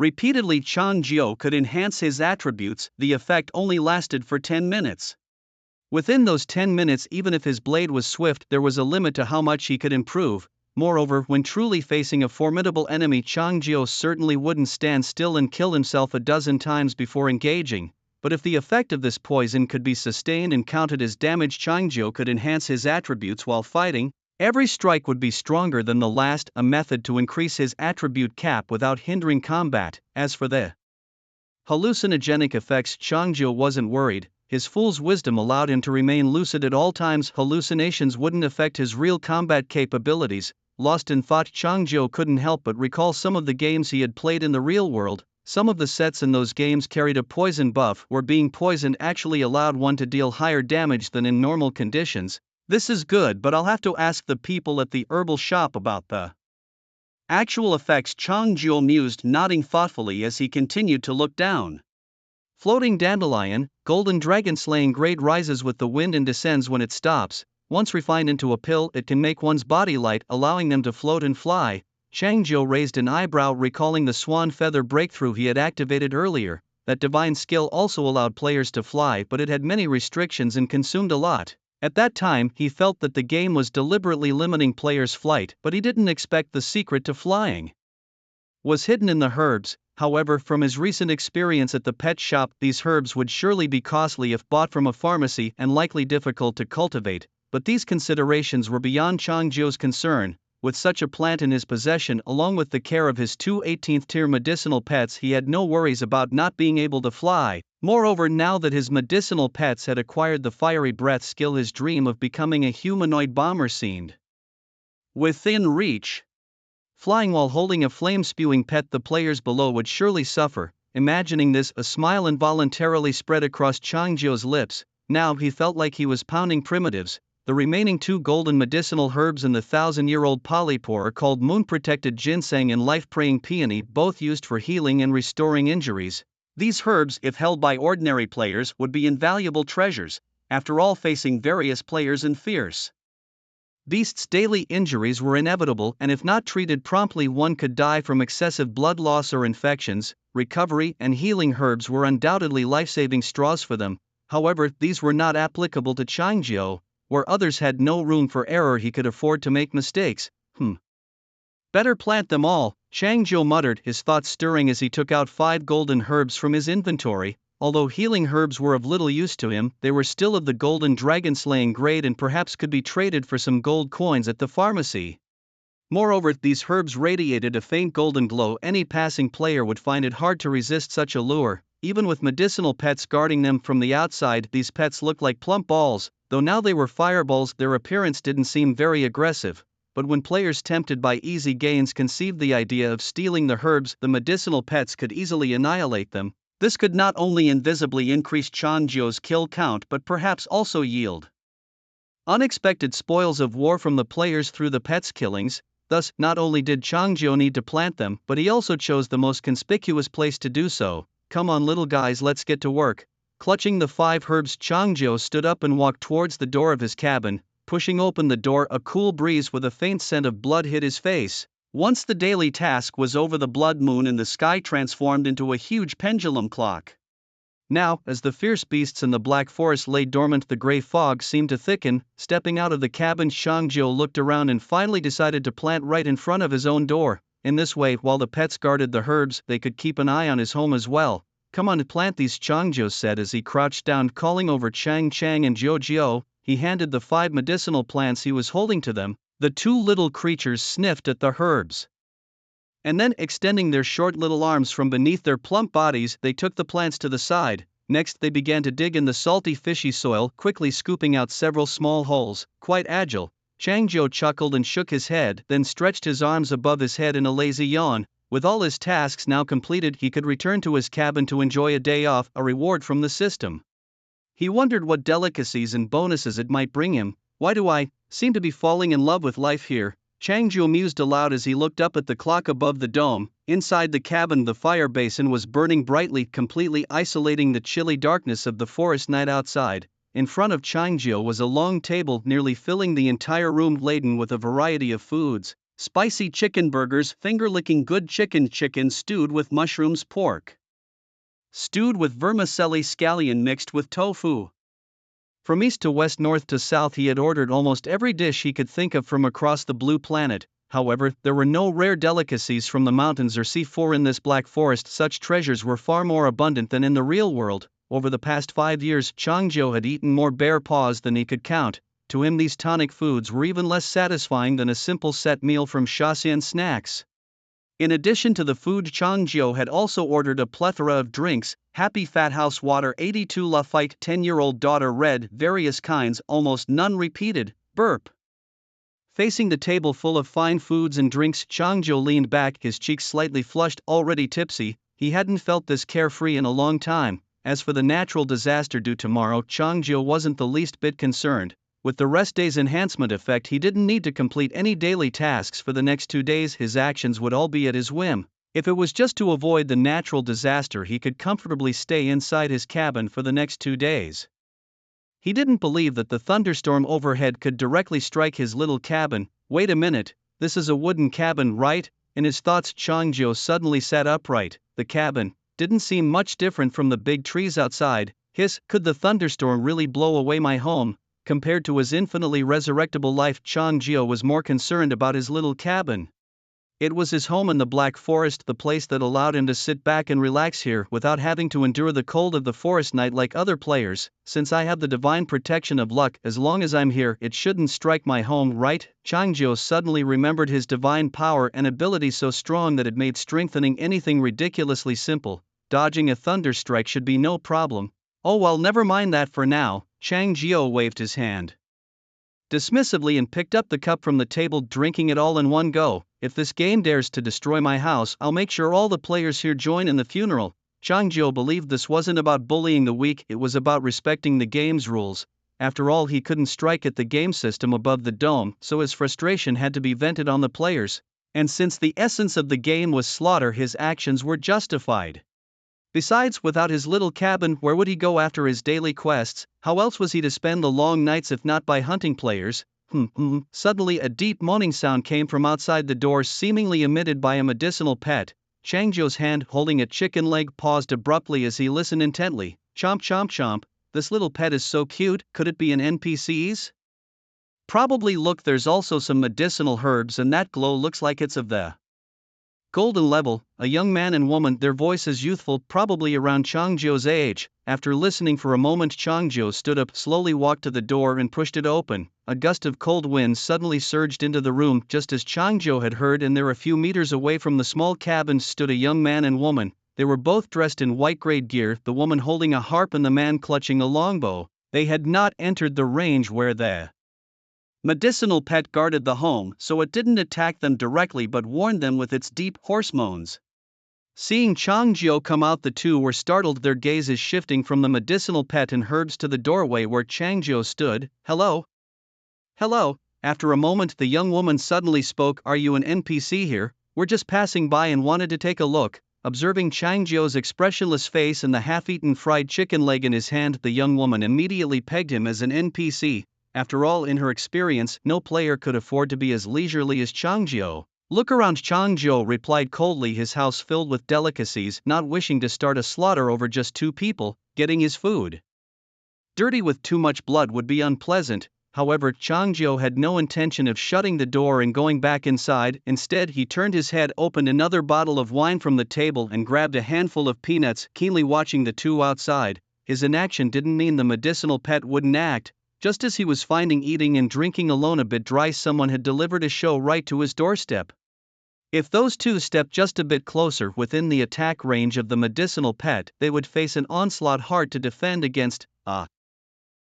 repeatedly, Changzhou could enhance his attributes. The effect only lasted for 10 minutes. Within those 10 minutes, even if his blade was swift, there was a limit to how much he could improve. Moreover, when truly facing a formidable enemy, Changzhou certainly wouldn't stand still and kill himself a dozen times before engaging. But if the effect of this poison could be sustained and counted as damage, Changzhou could enhance his attributes while fighting. Every strike would be stronger than the last, a method to increase his attribute cap without hindering combat. As for the hallucinogenic effects, Changzhou wasn't worried. His fool's wisdom allowed him to remain lucid at all times. Hallucinations wouldn't affect his real combat capabilities. Lost in thought, Changzhou couldn't help but recall some of the games he had played in the real world. Some of the sets in those games carried a poison buff, where being poisoned actually allowed one to deal higher damage than in normal conditions. This is good, but I'll have to ask the people at the herbal shop about the actual effects, Changzhou mused, nodding thoughtfully as he continued to look down. Floating dandelion, golden dragon, slaying grade, rises with the wind and descends when it stops. Once refined into a pill, it can make one's body light, allowing them to float and fly. Changzhou raised an eyebrow, recalling the swan feather breakthrough he had activated earlier. That divine skill also allowed players to fly, but it had many restrictions and consumed a lot. At that time, he felt that the game was deliberately limiting players' flight, but he didn't expect the secret to flying was hidden in the herbs. However, from his recent experience at the pet shop, these herbs would surely be costly if bought from a pharmacy and likely difficult to cultivate. But these considerations were beyond Changzhou's concern. With such a plant in his possession, along with the care of his two 18th-tier medicinal pets, he had no worries about not being able to fly. Moreover, now that his medicinal pets had acquired the fiery breath skill, his dream of becoming a humanoid bomber seemed within reach. Flying while holding a flame-spewing pet, the players below would surely suffer. Imagining this, a smile involuntarily spread across Changzhou's lips. Now he felt like he was pounding primitives. The remaining 2 golden medicinal herbs in the 1,000-year-old polypore are called moon-protected ginseng and life-praying peony, both used for healing and restoring injuries. These herbs, if held by ordinary players, would be invaluable treasures, after all facing various players and fierce beasts' daily injuries were inevitable, and if not treated promptly one could die from excessive blood loss or infections. Recovery and healing herbs were undoubtedly life-saving straws for them. However, these were not applicable to Changzhou. Where others had no room for error, he could afford to make mistakes. Better plant them all, Changzhou muttered, his thoughts stirring as he took out 5 golden herbs from his inventory. Although healing herbs were of little use to him, they were still of the golden dragon-slaying grade and perhaps could be traded for some gold coins at the pharmacy. Moreover, these herbs radiated a faint golden glow. Any passing player would find it hard to resist such a lure. Even with medicinal pets guarding them from the outside, these pets looked like plump balls. Though now they were fireballs, their appearance didn't seem very aggressive. But when players tempted by easy gains conceived the idea of stealing the herbs, the medicinal pets could easily annihilate them. This could not only invisibly increase Changzhou's kill count but perhaps also yield unexpected spoils of war from the players through the pets' killings. Thus, not only did Changzhou need to plant them, but he also chose the most conspicuous place to do so. Come on little guys, let's get to work. Clutching the 5 herbs, Changzhou stood up and walked towards the door of his cabin. Pushing open the door, a cool breeze with a faint scent of blood hit his face. Once the daily task was over, the blood moon in the sky transformed into a huge pendulum clock. Now, as the fierce beasts in the black forest lay dormant, the gray fog seemed to thicken. Stepping out of the cabin, Changzhou looked around and finally decided to plant right in front of his own door. In this way, while the pets guarded the herbs, they could keep an eye on his home as well. Come on, plant these, Changzhou said as he crouched down, calling over Chang Chang and Jiao. He handed the 5 medicinal plants he was holding to them. The 2 little creatures sniffed at the herbs, and then, extending their short little arms from beneath their plump bodies, they took the plants to the side. Next, they began to dig in the salty, fishy soil, quickly scooping out several small holes. Quite agile, Changzhou chuckled and shook his head, then stretched his arms above his head in a lazy yawn. With all his tasks now completed, he could return to his cabin to enjoy a day off, a reward from the system. He wondered what delicacies and bonuses it might bring him. Why do I seem to be falling in love with life here? Changzhou mused aloud as he looked up at the clock above the dome. Inside the cabin, the fire basin was burning brightly, completely isolating the chilly darkness of the forest night outside. In front of Changzhou was a long table nearly filling the entire room, laden with a variety of foods. Spicy chicken burgers, finger-licking good chicken stewed with mushrooms, pork stewed with vermicelli, scallion mixed with tofu. From east to west, north to south, he had ordered almost every dish he could think of from across the blue planet. However, there were no rare delicacies from the mountains or sea, for in this black forest such treasures were far more abundant than in the real world. Over the past 5 years, Changzhou had eaten more bear paws than he could count. To him, these tonic foods were even less satisfying than a simple set meal from Shaxian Snacks. In addition to the food, Changzhou had also ordered a plethora of drinks: Happy Fat House Water 82, Lafite 10-year-old daughter Red, various kinds, almost none repeated. Burp. Facing the table full of fine foods and drinks, Changzhou leaned back, his cheeks slightly flushed, already tipsy. He hadn't felt this carefree in a long time. As for the natural disaster due tomorrow, Changzhou wasn't the least bit concerned. With the rest day's enhancement effect, he didn't need to complete any daily tasks for the next 2 days. His actions would all be at his whim. If it was just to avoid the natural disaster, he could comfortably stay inside his cabin for the next 2 days. He didn't believe that the thunderstorm overhead could directly strike his little cabin. Wait a minute, this is a wooden cabin, right? In his thoughts, Changzhou suddenly sat upright. The cabin didn't seem much different from the big trees outside. Could the thunderstorm really blow away my home? Compared to his infinitely resurrectable life, Changzhou was more concerned about his little cabin. It was his home in the Black Forest, the place that allowed him to sit back and relax here without having to endure the cold of the forest night like other players. Since I have the divine protection of luck, as long as I'm here, it shouldn't strike my home, right? Changzhou suddenly remembered his divine power and ability so strong that it made strengthening anything ridiculously simple. Dodging a thunderstrike should be no problem. Oh well, never mind that for now. Changzhou waved his hand dismissively and picked up the cup from the table, drinking it all in one go. if this game dares to destroy my house, I'll make sure all the players here join in the funeral. Changzhou believed this wasn't about bullying the weak, it was about respecting the game's rules. After all, he couldn't strike at the game system above the dome, so his frustration had to be vented on the players. And since the essence of the game was slaughter, his actions were justified. Besides, without his little cabin, where would he go after his daily quests? How else was he to spend the long nights if not by hunting players? Suddenly a deep moaning sound came from outside the door, seemingly emitted by a medicinal pet. Changzhou's hand holding a chicken leg paused abruptly as he listened intently. Chomp chomp chomp, this little pet is so cute, could it be an NPC's? Probably. Look, there's also some medicinal herbs and that glow looks like it's of the golden level. A young man and woman, their voices youthful, probably around Changzhou's age. After listening for a moment, Changzhou stood up, slowly walked to the door and pushed it open. A gust of cold wind suddenly surged into the room, just as Changzhou had heard, and there a few meters away from the small cabin stood a young man and woman. They were both dressed in white grade gear, the woman holding a harp and the man clutching a longbow. They had not entered the range where the medicinal pet guarded the home, so it didn't attack them directly but warned them with its deep hoarse moans. Seeing Changzhou come out, the two were startled, their gazes shifting from the medicinal pet and herbs to the doorway where Changzhou stood. Hello? Hello? After a moment, the young woman suddenly spoke. Are you an NPC here? We're just passing by and wanted to take a look. Observing Changzhou's expressionless face and the half-eaten fried chicken leg in his hand, the young woman immediately pegged him as an NPC. After all, in her experience, no player could afford to be as leisurely as Changzhou. Look around, Changzhou replied coldly, his house filled with delicacies, not wishing to start a slaughter over just two people, getting his food dirty with too much blood would be unpleasant. However, Changzhou had no intention of shutting the door and going back inside. Instead, he turned his head, opened another bottle of wine from the table and grabbed a handful of peanuts, keenly watching the two outside. His inaction didn't mean the medicinal pet wouldn't act. Just as he was finding eating and drinking alone a bit dry, someone had delivered a show right to his doorstep. If those two stepped just a bit closer within the attack range of the medicinal pet, they would face an onslaught hard to defend against.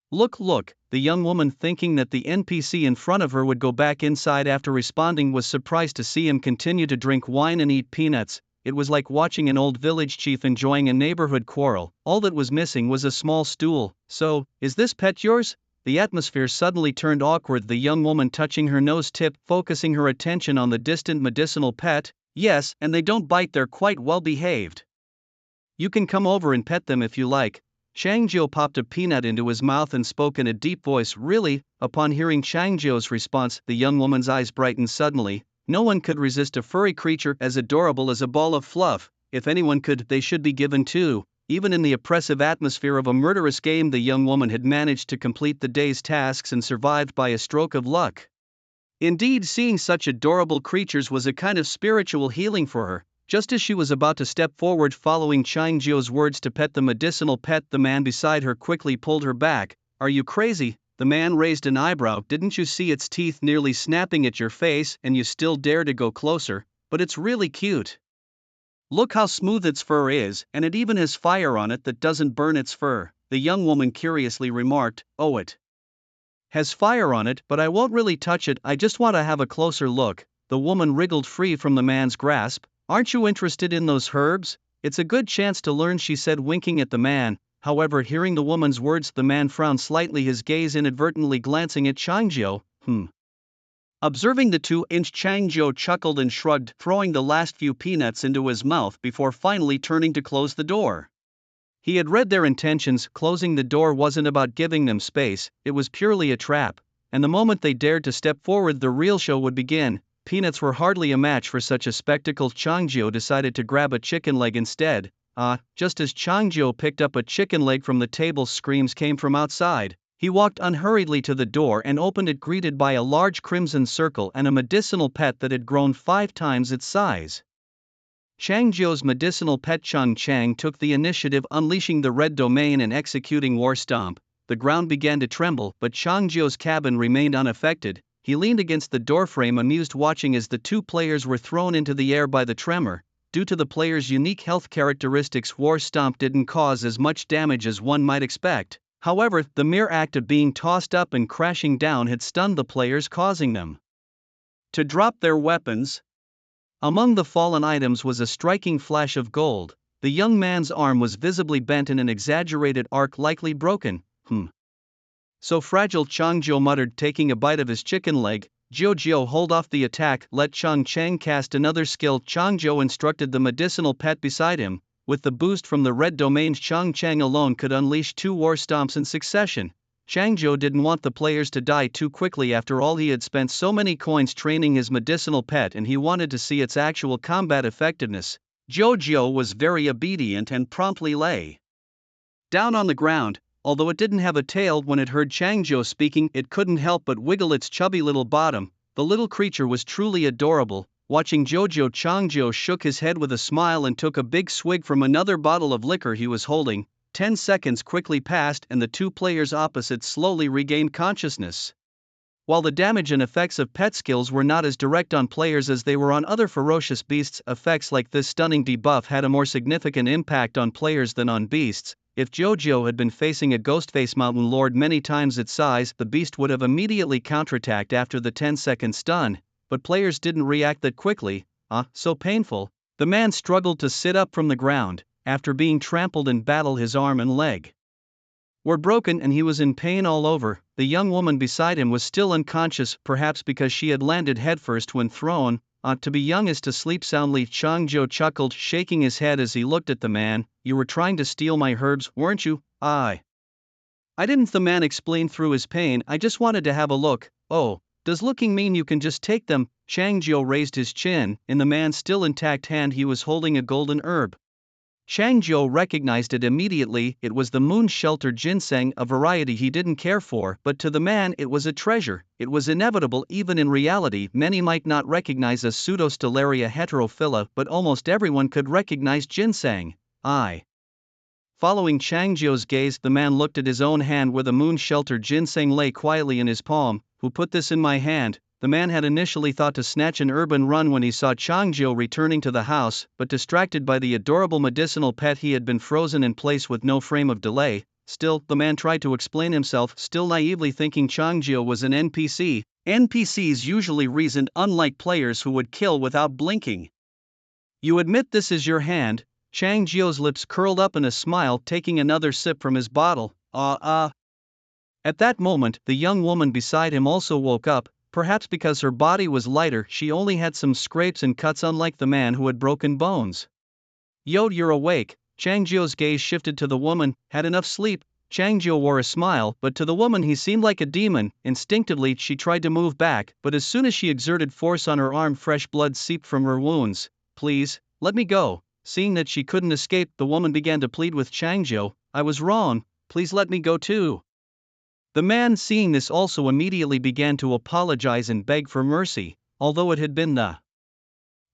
Look, the young woman, thinking that the NPC in front of her would go back inside after responding, was surprised to see him continue to drink wine and eat peanuts. It was like watching an old village chief enjoying a neighborhood quarrel. All that was missing was a small stool. So, is this pet yours? The atmosphere suddenly turned awkward, the young woman touching her nose tip, focusing her attention on the distant medicinal pet. Yes, and they don't bite, they're quite well behaved. You can come over and pet them if you like. Changzhou popped a peanut into his mouth and spoke in a deep voice. Really? Upon hearing Changzhou's response, the young woman's eyes brightened suddenly. No one could resist a furry creature as adorable as a ball of fluff. If anyone could, they should be given to. Even in the oppressive atmosphere of a murderous game, the young woman had managed to complete the day's tasks and survived by a stroke of luck. Indeed, seeing such adorable creatures was a kind of spiritual healing for her. Just as she was about to step forward following Changzhou's words to pet the medicinal pet, the man beside her quickly pulled her back. Are you crazy? The man raised an eyebrow. Didn't you see its teeth nearly snapping at your face, and you still dare to go closer? But it's really cute. Look how smooth its fur is, and it even has fire on it that doesn't burn its fur, the young woman curiously remarked. Oh, it has fire on it, but I won't really touch it, I just want to have a closer look. The woman wriggled free from the man's grasp. Aren't you interested in those herbs? It's a good chance to learn, she said, winking at the man. However, hearing the woman's words, the man frowned slightly, his gaze inadvertently glancing at Changzhou. Observing the 2-inch, Changzhou chuckled and shrugged, throwing the last few peanuts into his mouth before finally turning to close the door. He had read their intentions. Closing the door wasn't about giving them space, it was purely a trap. And the moment they dared to step forward, the real show would begin. Peanuts were hardly a match for such a spectacle. Changzhou decided to grab a chicken leg instead. Just as Changzhou picked up a chicken leg from the table, screams came from outside. He walked unhurriedly to the door and opened it, greeted by a large crimson circle and a medicinal pet that had grown 5 times its size. Changzhou's medicinal pet Chang Chang took the initiative, unleashing the red domain and executing War Stomp. The ground began to tremble, but Changzhou's cabin remained unaffected. He leaned against the doorframe, amused, watching as the two players were thrown into the air by the tremor. Due to the players' unique health characteristics, War Stomp didn't cause as much damage as one might expect. However, the mere act of being tossed up and crashing down had stunned the players, causing them to drop their weapons. Among the fallen items was a striking flash of gold. The young man's arm was visibly bent in an exaggerated arc, likely broken. So fragile, Changzhou muttered, taking a bite of his chicken leg. Jiao, hold off the attack, let Chang Chang cast another skill. Changzhou instructed the medicinal pet beside him. With the boost from the red domains, Chang Chang alone could unleash 2 war stomps in succession. Changzhou didn't want the players to die too quickly. After all, he had spent so many coins training his medicinal pet and he wanted to see its actual combat effectiveness. Jiao was very obedient and promptly lay down on the ground. Although it didn't have a tail, when it heard Changzhou speaking, it couldn't help but wiggle its chubby little bottom. The little creature was truly adorable. Watching Jojo, Changzhou shook his head with a smile and took a big swig from another bottle of liquor he was holding. 10 seconds quickly passed and the 2 players opposite slowly regained consciousness. While the damage and effects of pet skills were not as direct on players as they were on other ferocious beasts, effects like this stunning debuff had a more significant impact on players than on beasts. If Jojo had been facing a Ghostface Mountain Lord many times its size, the beast would have immediately counterattacked after the 10-second stun, but players didn't react that quickly. So painful. The man struggled to sit up from the ground. After being trampled in battle, his arm and leg were broken and he was in pain all over. The young woman beside him was still unconscious, perhaps because she had landed headfirst when thrown. To be young is to sleep soundly. Changzhou chuckled, shaking his head as he looked at the man. You were trying to steal my herbs, weren't you? I didn't, the man explained through his pain. I just wanted to have a look. Oh, does looking mean you can just take them? Changzhou raised his chin. In the man's still intact hand he was holding a golden herb. Changzhou recognized it immediately. It was the moon shelter ginseng, a variety he didn't care for, but to the man it was a treasure. It was inevitable. Even in reality, many might not recognize a Pseudostellaria heterophylla, but almost everyone could recognize ginseng. Following Changzhou's gaze, the man looked at his own hand where the moon shelter ginseng lay quietly in his palm. Who put this in my hand? The man had initially thought to snatch an herb and run when he saw Changzhou returning to the house, but distracted by the adorable medicinal pet, he had been frozen in place with no frame of delay. Still, the man tried to explain himself, still naively thinking Changzhou was an NPC. NPCs usually reasoned, unlike players who would kill without blinking. You admit this is your hand? Changzhou's lips curled up in a smile, taking another sip from his bottle. At that moment, the young woman beside him also woke up. Perhaps because her body was lighter, she only had some scrapes and cuts, unlike the man who had broken bones. Yo, you're awake. Changzhou's gaze shifted to the woman. Had enough sleep? Changzhou wore a smile, but to the woman he seemed like a demon. Instinctively she tried to move back, but as soon as she exerted force on her arm, fresh blood seeped from her wounds. Please, let me go. Seeing that she couldn't escape, the woman began to plead with Changzhou. I was wrong, please let me go too. The man, seeing this, also immediately began to apologize and beg for mercy. Although it had been the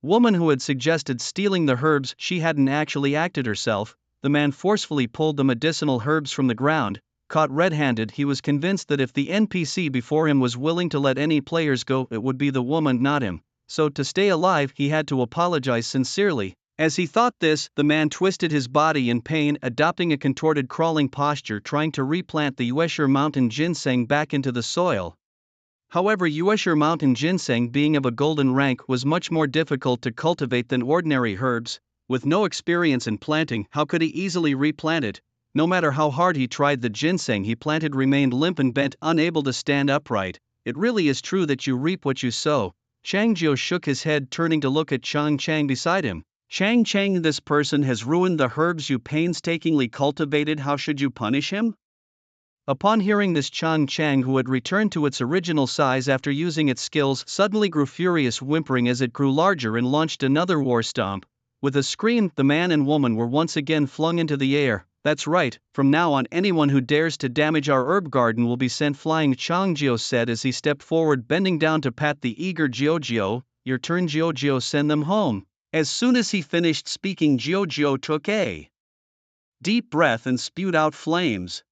woman who had suggested stealing the herbs, she hadn't actually acted herself. The man forcefully pulled the medicinal herbs from the ground. Caught red-handed, he was convinced that if the NPC before him was willing to let any players go, it would be the woman, not him. So to stay alive, he had to apologize sincerely. As he thought this, the man twisted his body in pain, adopting a contorted crawling posture, trying to replant the Yueshur Mountain ginseng back into the soil. However, Yueshur Mountain ginseng, being of a golden rank, was much more difficult to cultivate than ordinary herbs. With no experience in planting, how could he easily replant it? No matter how hard he tried, the ginseng he planted remained limp and bent, unable to stand upright. It really is true that you reap what you sow. Changzhou shook his head, turning to look at Chang Chang beside him. Chang Chang, this person has ruined the herbs you painstakingly cultivated. How should you punish him? Upon hearing this, Chang Chang, who had returned to its original size after using its skills, suddenly grew furious, whimpering as it grew larger and launched another war stomp. With a scream, the man and woman were once again flung into the air. That's right, from now on anyone who dares to damage our herb garden will be sent flying, Changzhou said as he stepped forward, bending down to pat the eager Jiao. Your turn, Jiao, send them home. As soon as he finished speaking, Jiao took a deep breath and spewed out flames.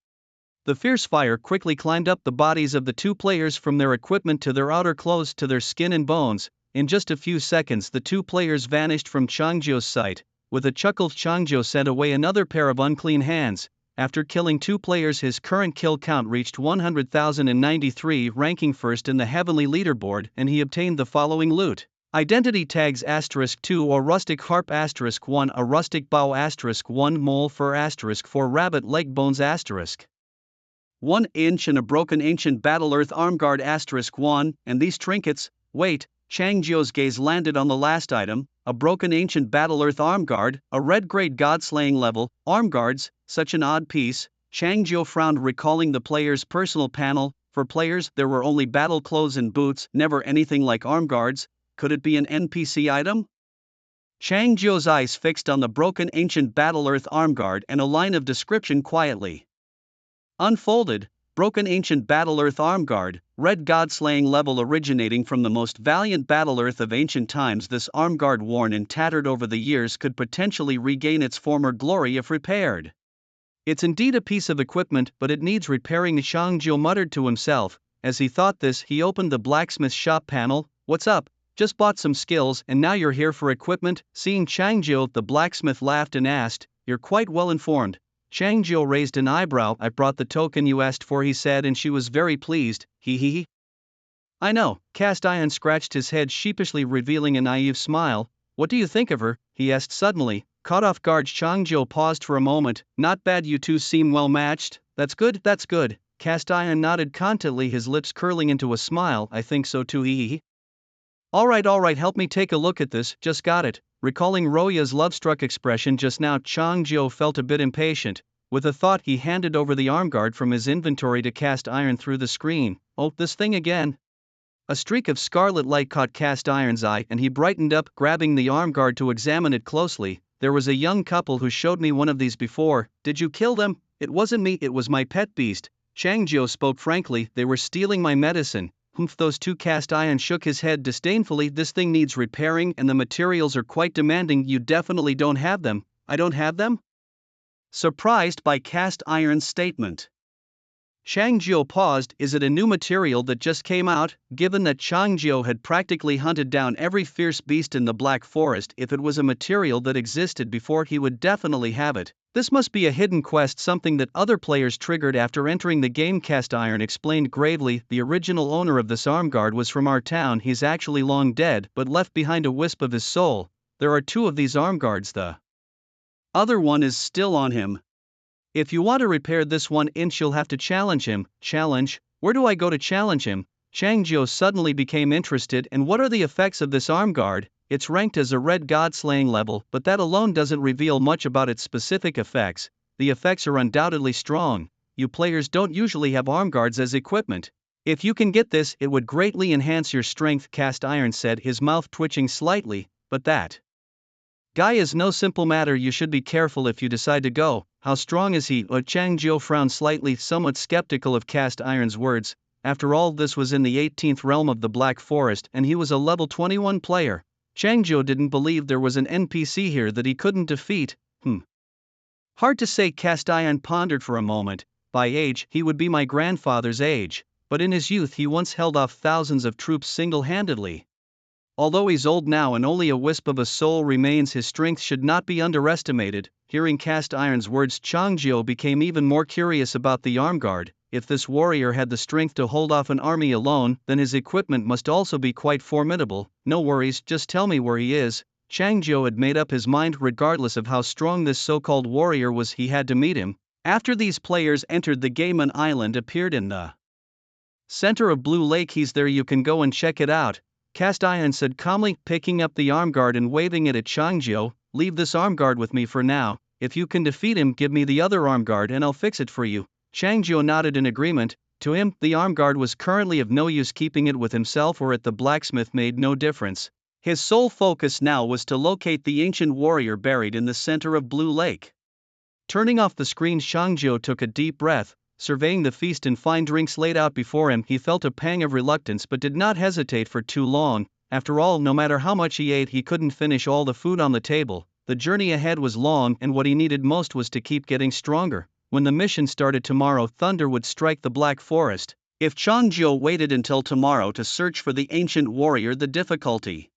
The fierce fire quickly climbed up the bodies of the 2 players, from their equipment to their outer clothes to their skin and bones. In just a few seconds the 2 players vanished from Changzhou's sight. With a chuckle, Changzhou sent away another pair of unclean hands. After killing 2 players, his current kill count reached 100,093, ranking first in the heavenly leaderboard, and he obtained the following loot. Identity tags *2 or rustic harp *1 a rustic bow *1 mole fur *4 rabbit leg bones *. 1 inch and a broken ancient battle earth armguard *1 and these trinkets. Wait, Chang Jiu's gaze landed on the last item, a broken ancient battle earth armguard, a red grade god slaying level, armguards, such an odd piece. Chang Jiu frowned, recalling the player's personal panel. For players there were only battle clothes and boots, never anything like armguards. Could it be an NPC item? Chang Jiu's eyes fixed on the broken ancient battle earth armguard and a line of description quietly unfolded. Broken ancient battle earth armguard, red god slaying level, originating from the most valiant battle earth of ancient times. This armguard, worn and tattered over the years, could potentially regain its former glory if repaired. It's indeed a piece of equipment, but it needs repairing, Chang Jiu muttered to himself. As he thought this, he opened the blacksmith shop panel. What's up? Just bought some skills and now you're here for equipment? Seeing Chang Jiu, the blacksmith laughed and asked, "You're quite well informed." Chang Jiu raised an eyebrow. "I brought the token you asked for," he said, and she was very pleased. He. "I know." Cast Iron scratched his head sheepishly, revealing a naive smile. "What do you think of her?" he asked suddenly. Caught off guard, Chang Jiu paused for a moment. "Not bad, you two seem well matched." That's good. Cast Iron nodded contently, his lips curling into a smile. "I think so too, he. Alright, help me take a look at this, just got it." Recalling Roya's love-struck expression just now, Chang Jiu felt a bit impatient. With a thought, he handed over the armguard from his inventory to Cast Iron through the screen. "Oh, this thing again?" A streak of scarlet light caught Cast Iron's eye and he brightened up, grabbing the armguard to examine it closely. "There was a young couple who showed me one of these before. Did you kill them?" "It wasn't me, it was my pet beast." Chang Jiu spoke frankly. "They were stealing my medicine." "Humph, those two." Cast Iron shook his head disdainfully. "This thing needs repairing and the materials are quite demanding. You definitely don't have them." "I don't have them?" Surprised by Cast Iron's statement, Chang Jiu paused. "Is it a new material that just came out?" Given that Chang Jiu had practically hunted down every fierce beast in the Black Forest, if it was a material that existed before, he would definitely have it. This must be a hidden quest, something that other players triggered after entering the game. Cast Iron explained gravely. "The original owner of this armguard was from our town. He's actually long dead, but left behind a wisp of his soul. There are two of these armguards. The other one is still on him. If you want to repair this 1 inch, you'll have to challenge him." "Challenge? Where do I go to challenge him?" Chang Jiu suddenly became interested. "And what are the effects of this armguard?" "It's ranked as a red god slaying level, but that alone doesn't reveal much about its specific effects. The effects are undoubtedly strong. You players don't usually have armguards as equipment. If you can get this, it would greatly enhance your strength," Cast Iron said, his mouth twitching slightly. "But that guy is no simple matter. You should be careful if you decide to go." "How strong is he?" Chang Jiu frowned slightly, somewhat skeptical of Cast Iron's words. After all, this was in the 18th realm of the Black Forest and he was a level 21 player. Chang Jiu didn't believe there was an NPC here that he couldn't defeat. Hard to say. Cast Iron pondered for a moment. "By age, he would be my grandfather's age, but in his youth he once held off thousands of troops single-handedly. Although he's old now and only a wisp of a soul remains, his strength should not be underestimated." Hearing Cast Iron's words, Chang Jiu became even more curious about the armguard. If this warrior had the strength to hold off an army alone, then his equipment must also be quite formidable. "No worries, just tell me where he is." Chang Jiu had made up his mind. Regardless of how strong this so-called warrior was, he had to meet him. After these players entered the game, an island appeared in the center of Blue Lake. "He's there, you can go and check it out," Cast Iron said calmly, picking up the armguard and waving it at Chang Jiu. "Leave this armguard with me for now. If you can defeat him, give me the other armguard and I'll fix it for you." Chang Jiu nodded in agreement. To him, the armguard was currently of no use. Keeping it with himself or at the blacksmith made no difference. His sole focus now was to locate the ancient warrior buried in the center of Blue Lake. Turning off the screen, Chang Jiu took a deep breath. Surveying the feast and fine drinks laid out before him, he felt a pang of reluctance but did not hesitate for too long. After all, no matter how much he ate, he couldn't finish all the food on the table. The journey ahead was long and what he needed most was to keep getting stronger. When the mission started tomorrow, thunder would strike the Black Forest. If Chang Jiu waited until tomorrow to search for the ancient warrior, the difficulty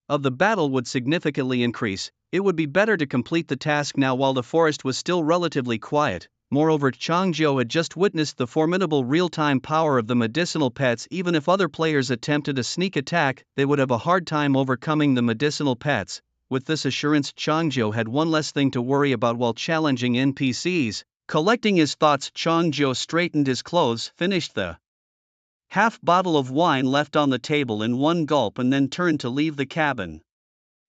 of the battle would significantly increase. It would be better to complete the task now while the forest was still relatively quiet. Moreover, Chang Jiu had just witnessed the formidable real-time power of the medicinal pets. Even if other players attempted a sneak attack, they would have a hard time overcoming the medicinal pets. With this assurance, Chang Jiu had one less thing to worry about while challenging NPCs. Collecting his thoughts, Chang Jiu straightened his clothes, finished the half bottle of wine left on the table in one gulp, and then turned to leave the cabin.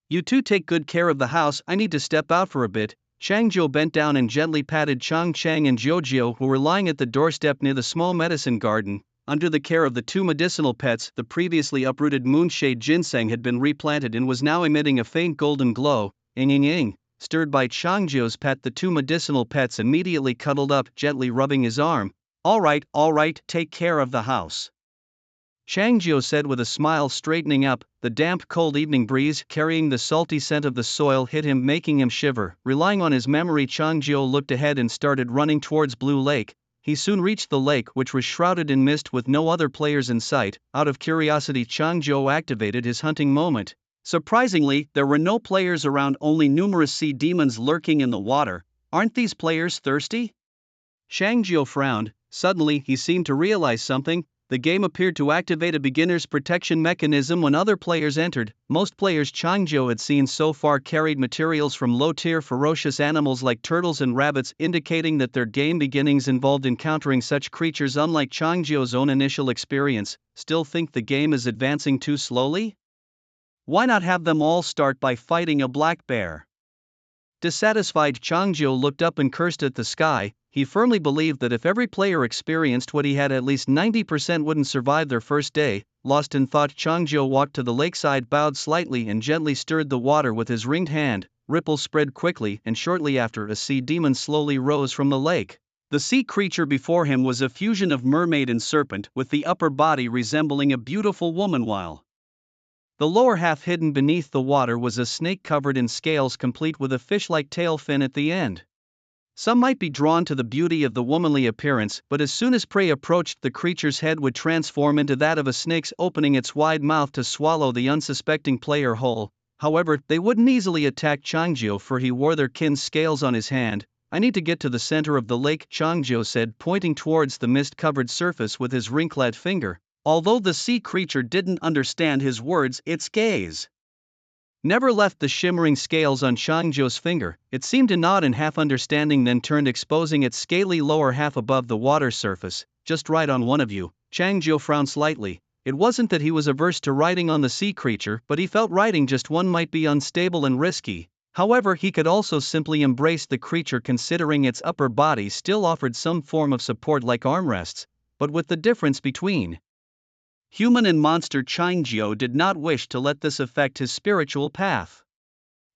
"You two take good care of the house, I need to step out for a bit." Chang Jiu bent down and gently patted Chang Chang and Jiu, who were lying at the doorstep near the small medicine garden. Under the care of the two medicinal pets, the previously uprooted moonshade ginseng had been replanted and was now emitting a faint golden glow. Ing. Stirred by Chang Jiu's pet, the two medicinal pets immediately cuddled up, gently rubbing his arm. All right, take care of the house," Chang Jiu said with a smile, straightening up. The damp, cold evening breeze, carrying the salty scent of the soil, hit him, making him shiver. Relying on his memory, Chang Jiu looked ahead and started running towards Blue Lake. He soon reached the lake, which was shrouded in mist with no other players in sight. Out of curiosity, Chang Jiu activated his hunting moment. Surprisingly, there were no players around, only numerous sea demons lurking in the water. "Aren't these players thirsty?" Chang Jiu frowned. Suddenly, he seemed to realize something. The game appeared to activate a beginner's protection mechanism when other players entered. Most players Chang Jiu had seen so far carried materials from low-tier ferocious animals like turtles and rabbits, indicating that their game beginnings involved encountering such creatures. Unlike Chang Jiu's own initial experience, still think the game is advancing too slowly? Why not have them all start by fighting a black bear? Dissatisfied, Chang Jiu looked up and cursed at the sky. He firmly believed that if every player experienced what he had, at least 90% wouldn't survive their first day. Lost in thought, Chang Jiu walked to the lakeside, bowed slightly, and gently stirred the water with his ringed hand. Ripples spread quickly, and shortly after, a sea demon slowly rose from the lake. The sea creature before him was a fusion of mermaid and serpent, with the upper body resembling a beautiful woman, while the lower half, hidden beneath the water, was a snake covered in scales, complete with a fish-like tail fin at the end. Some might be drawn to the beauty of the womanly appearance, but as soon as prey approached, the creature's head would transform into that of a snake's, opening its wide mouth to swallow the unsuspecting player whole. However, they wouldn't easily attack Chang Jiu, for he wore their kin's scales on his hand. "I need to get to the center of the lake," Chang Jiu said, pointing towards the mist-covered surface with his ring-clad finger. Although the sea creature didn't understand his words, its gaze never left the shimmering scales on Chang Jiu's finger. It seemed to nod in half understanding, then turned, exposing its scaly lower half above the water surface. "Just ride on one of you." Chang Jiu frowned slightly. It wasn't that he was averse to riding on the sea creature, but he felt riding just one might be unstable and risky. However, he could also simply embrace the creature, considering its upper body still offered some form of support like armrests. But with the difference between human and monster, Chang Jiu did not wish to let this affect his spiritual path.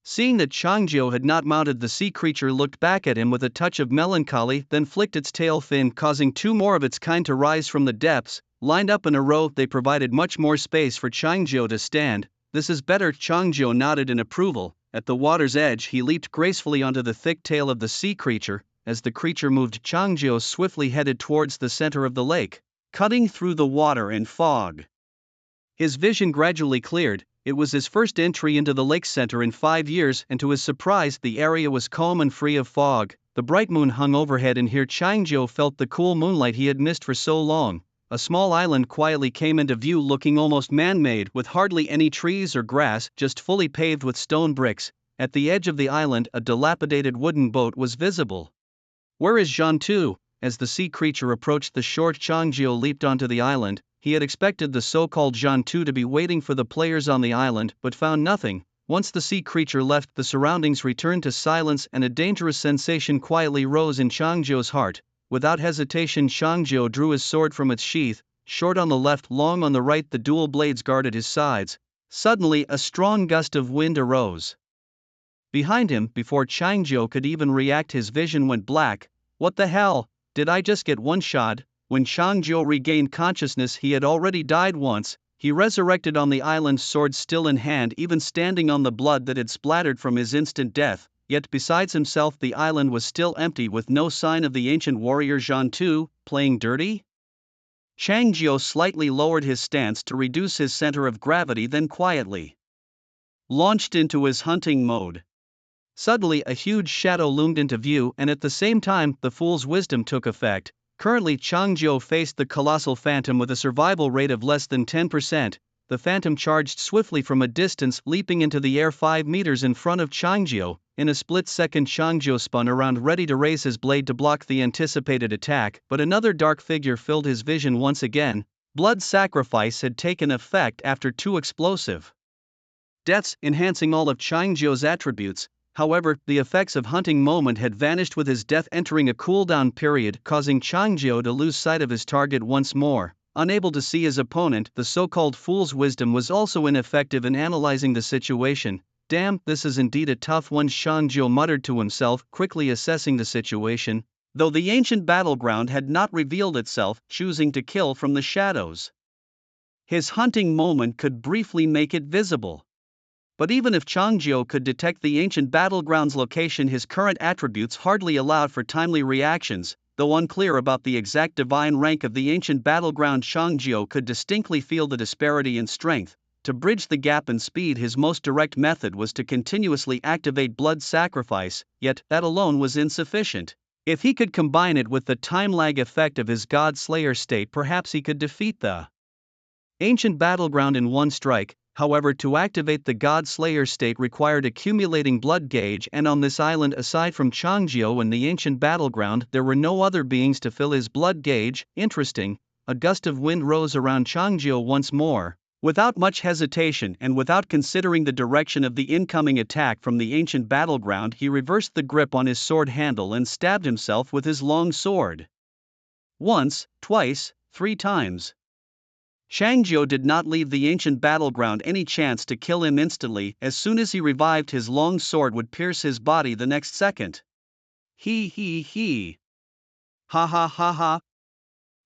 Seeing that Chang Jiu had not mounted, the sea creature looked back at him with a touch of melancholy, then flicked its tail fin, causing two more of its kind to rise from the depths. Lined up in a row, they provided much more space for Chang Jiu to stand. "This is better," Chang Jiu nodded in approval. At the water's edge, he leaped gracefully onto the thick tail of the sea creature. As the creature moved, Chang Jiu swiftly headed towards the center of the lake. Cutting through the water and fog, his vision gradually cleared. It was his first entry into the lake's center in 5 years, and to his surprise, the area was calm and free of fog. The bright moon hung overhead, and here Chang Jiu felt the cool moonlight he had missed for so long. A small island quietly came into view, looking almost man-made, with hardly any trees or grass, just fully paved with stone bricks. At the edge of the island, a dilapidated wooden boat was visible. "Where is Jean Tu?" As the sea creature approached the shore, Chang Jiu leaped onto the island. He had expected the so-called Jean Tu to be waiting for the players on the island, but found nothing. Once the sea creature left, the surroundings returned to silence, and a dangerous sensation quietly rose in Chang Jiu's heart. Without hesitation, Chang Jiu drew his sword from its sheath. Short on the left, long on the right, the dual blades guarded his sides. Suddenly, a strong gust of wind arose behind him. Before Chang Jiu could even react, his vision went black. "What the hell? Did I just get one shot?" When Chang Jiu regained consciousness, he had already died once. He resurrected on the island, sword still in hand, even standing on the blood that had splattered from his instant death. Yet besides himself, the island was still empty, with no sign of the ancient warrior Jean Tu. Playing dirty? Chang Jiu slightly lowered his stance to reduce his center of gravity, then quietly launched into his hunting mode. Suddenly a huge shadow loomed into view, and at the same time the fool's wisdom took effect. Currently Changzhou faced the colossal phantom with a survival rate of less than 10%. The phantom charged swiftly from a distance, leaping into the air 5 meters in front of Changzhou. In a split second Changzhou spun around, ready to raise his blade to block the anticipated attack, but another dark figure filled his vision once again. Blood sacrifice had taken effect after 2 explosive deaths, enhancing all of Changzhou's attributes. However, the effects of hunting moment had vanished with his death entering a cooldown period, causing Changzhou to lose sight of his target once more. Unable to see his opponent, the so-called fool's wisdom was also ineffective in analyzing the situation. Damn, this is indeed a tough one, Changzhou muttered to himself, quickly assessing the situation. Though the ancient battleground had not revealed itself, choosing to kill from the shadows, his hunting moment could briefly make it visible. But even if Changzhou could detect the ancient battleground's location, his current attributes hardly allowed for timely reactions. Though unclear about the exact divine rank of the ancient battleground, Changzhou could distinctly feel the disparity in strength. To bridge the gap in speed, his most direct method was to continuously activate blood sacrifice, yet that alone was insufficient. If he could combine it with the time lag effect of his God Slayer state, perhaps he could defeat the ancient battleground in one strike. However, to activate the God Slayer state required accumulating blood gauge, and on this island, aside from Changzhou and the ancient battleground, there were no other beings to fill his blood gauge. Interesting. A gust of wind rose around Changzhou once more. Without much hesitation and without considering the direction of the incoming attack from the ancient battleground, he reversed the grip on his sword handle and stabbed himself with his long sword. Once, twice, 3 times. Changzhou did not leave the ancient battleground any chance to kill him instantly. As soon as he revived, his long sword would pierce his body the next second. He. Ha ha ha ha.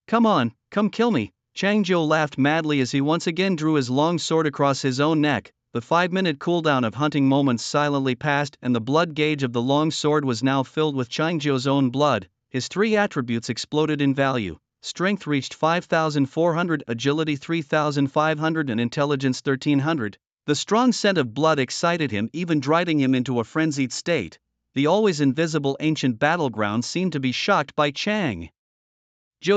Come on, come kill me. Changzhou laughed madly as he once again drew his long sword across his own neck. The 5-minute cooldown of hunting moments silently passed, and the blood gauge of the long sword was now filled with Changzhou's own blood. His 3 attributes exploded in value. Strength reached 5,400, agility 3,500, and intelligence 1,300. The strong scent of blood excited him, even driving him into a frenzied state. The always invisible ancient battleground seemed to be shocked by Changzhou's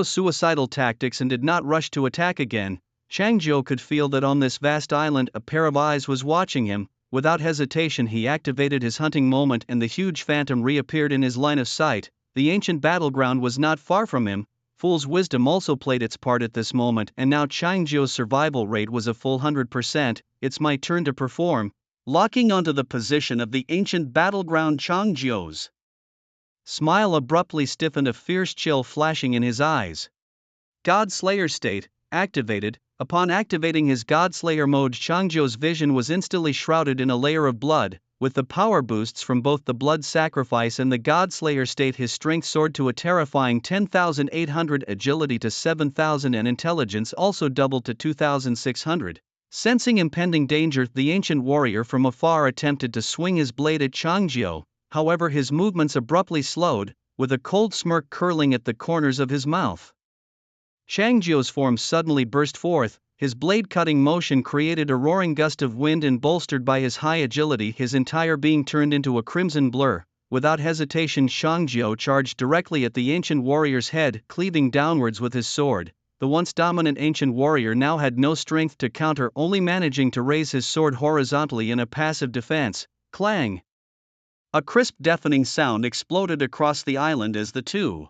suicidal tactics and did not rush to attack again. Changzhou could feel that on this vast island a pair of eyes was watching him. Without hesitation he activated his hunting moment, and the huge phantom reappeared in his line of sight. The ancient battleground was not far from him. Fool's wisdom also played its part at this moment, and now Changzhou's survival rate was a full 100%. It's my turn to perform. Locking onto the position of the ancient battleground, Changzhou's smile abruptly stiffened, a fierce chill flashing in his eyes. God Slayer state activated. Upon activating his God Slayer mode, Changzhou's vision was instantly shrouded in a layer of blood. With the power boosts from both the blood sacrifice and the God Slayer state, his strength soared to a terrifying 10,800, agility to 7,000, and intelligence also doubled to 2,600. Sensing impending danger, the ancient warrior from afar attempted to swing his blade at Changzhou. However, his movements abruptly slowed, with a cold smirk curling at the corners of his mouth. Changzhou's form suddenly burst forth. His blade-cutting motion created a roaring gust of wind, and bolstered by his high agility, his entire being turned into a crimson blur. Without hesitation, Changzhou charged directly at the ancient warrior's head, cleaving downwards with his sword. The once dominant ancient warrior now had no strength to counter, only managing to raise his sword horizontally in a passive defense. Clang! A crisp, deafening sound exploded across the island as the 2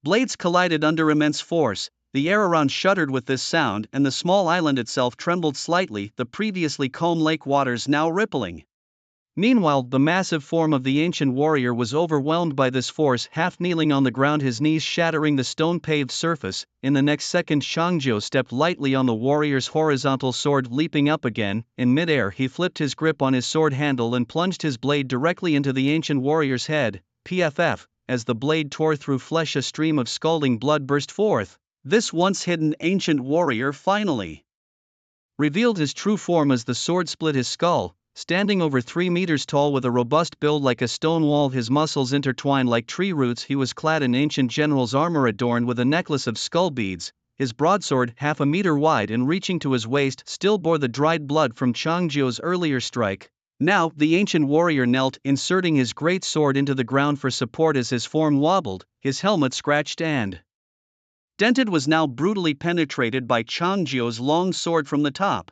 blades collided under immense force. The air around shuddered with this sound, and the small island itself trembled slightly, the previously calm lake waters now rippling. Meanwhile, the massive form of the ancient warrior was overwhelmed by this force, half kneeling on the ground, his knees shattering the stone-paved surface. In the next second, Changzhou stepped lightly on the warrior's horizontal sword, leaping up again. In midair, he flipped his grip on his sword handle and plunged his blade directly into the ancient warrior's head. PFF. As the blade tore through flesh, a stream of scalding blood burst forth. This once hidden ancient warrior finally revealed his true form as the sword split his skull. Standing over 3 meters tall with a robust build like a stone wall, his muscles intertwined like tree roots, he was clad in ancient general's armor adorned with a necklace of skull beads. His broadsword, half a meter wide and reaching to his waist, still bore the dried blood from Changzhou's earlier strike. Now, the ancient warrior knelt, inserting his great sword into the ground for support as his form wobbled, his helmet scratched and dented was now brutally penetrated by Changjiu's long sword from the top.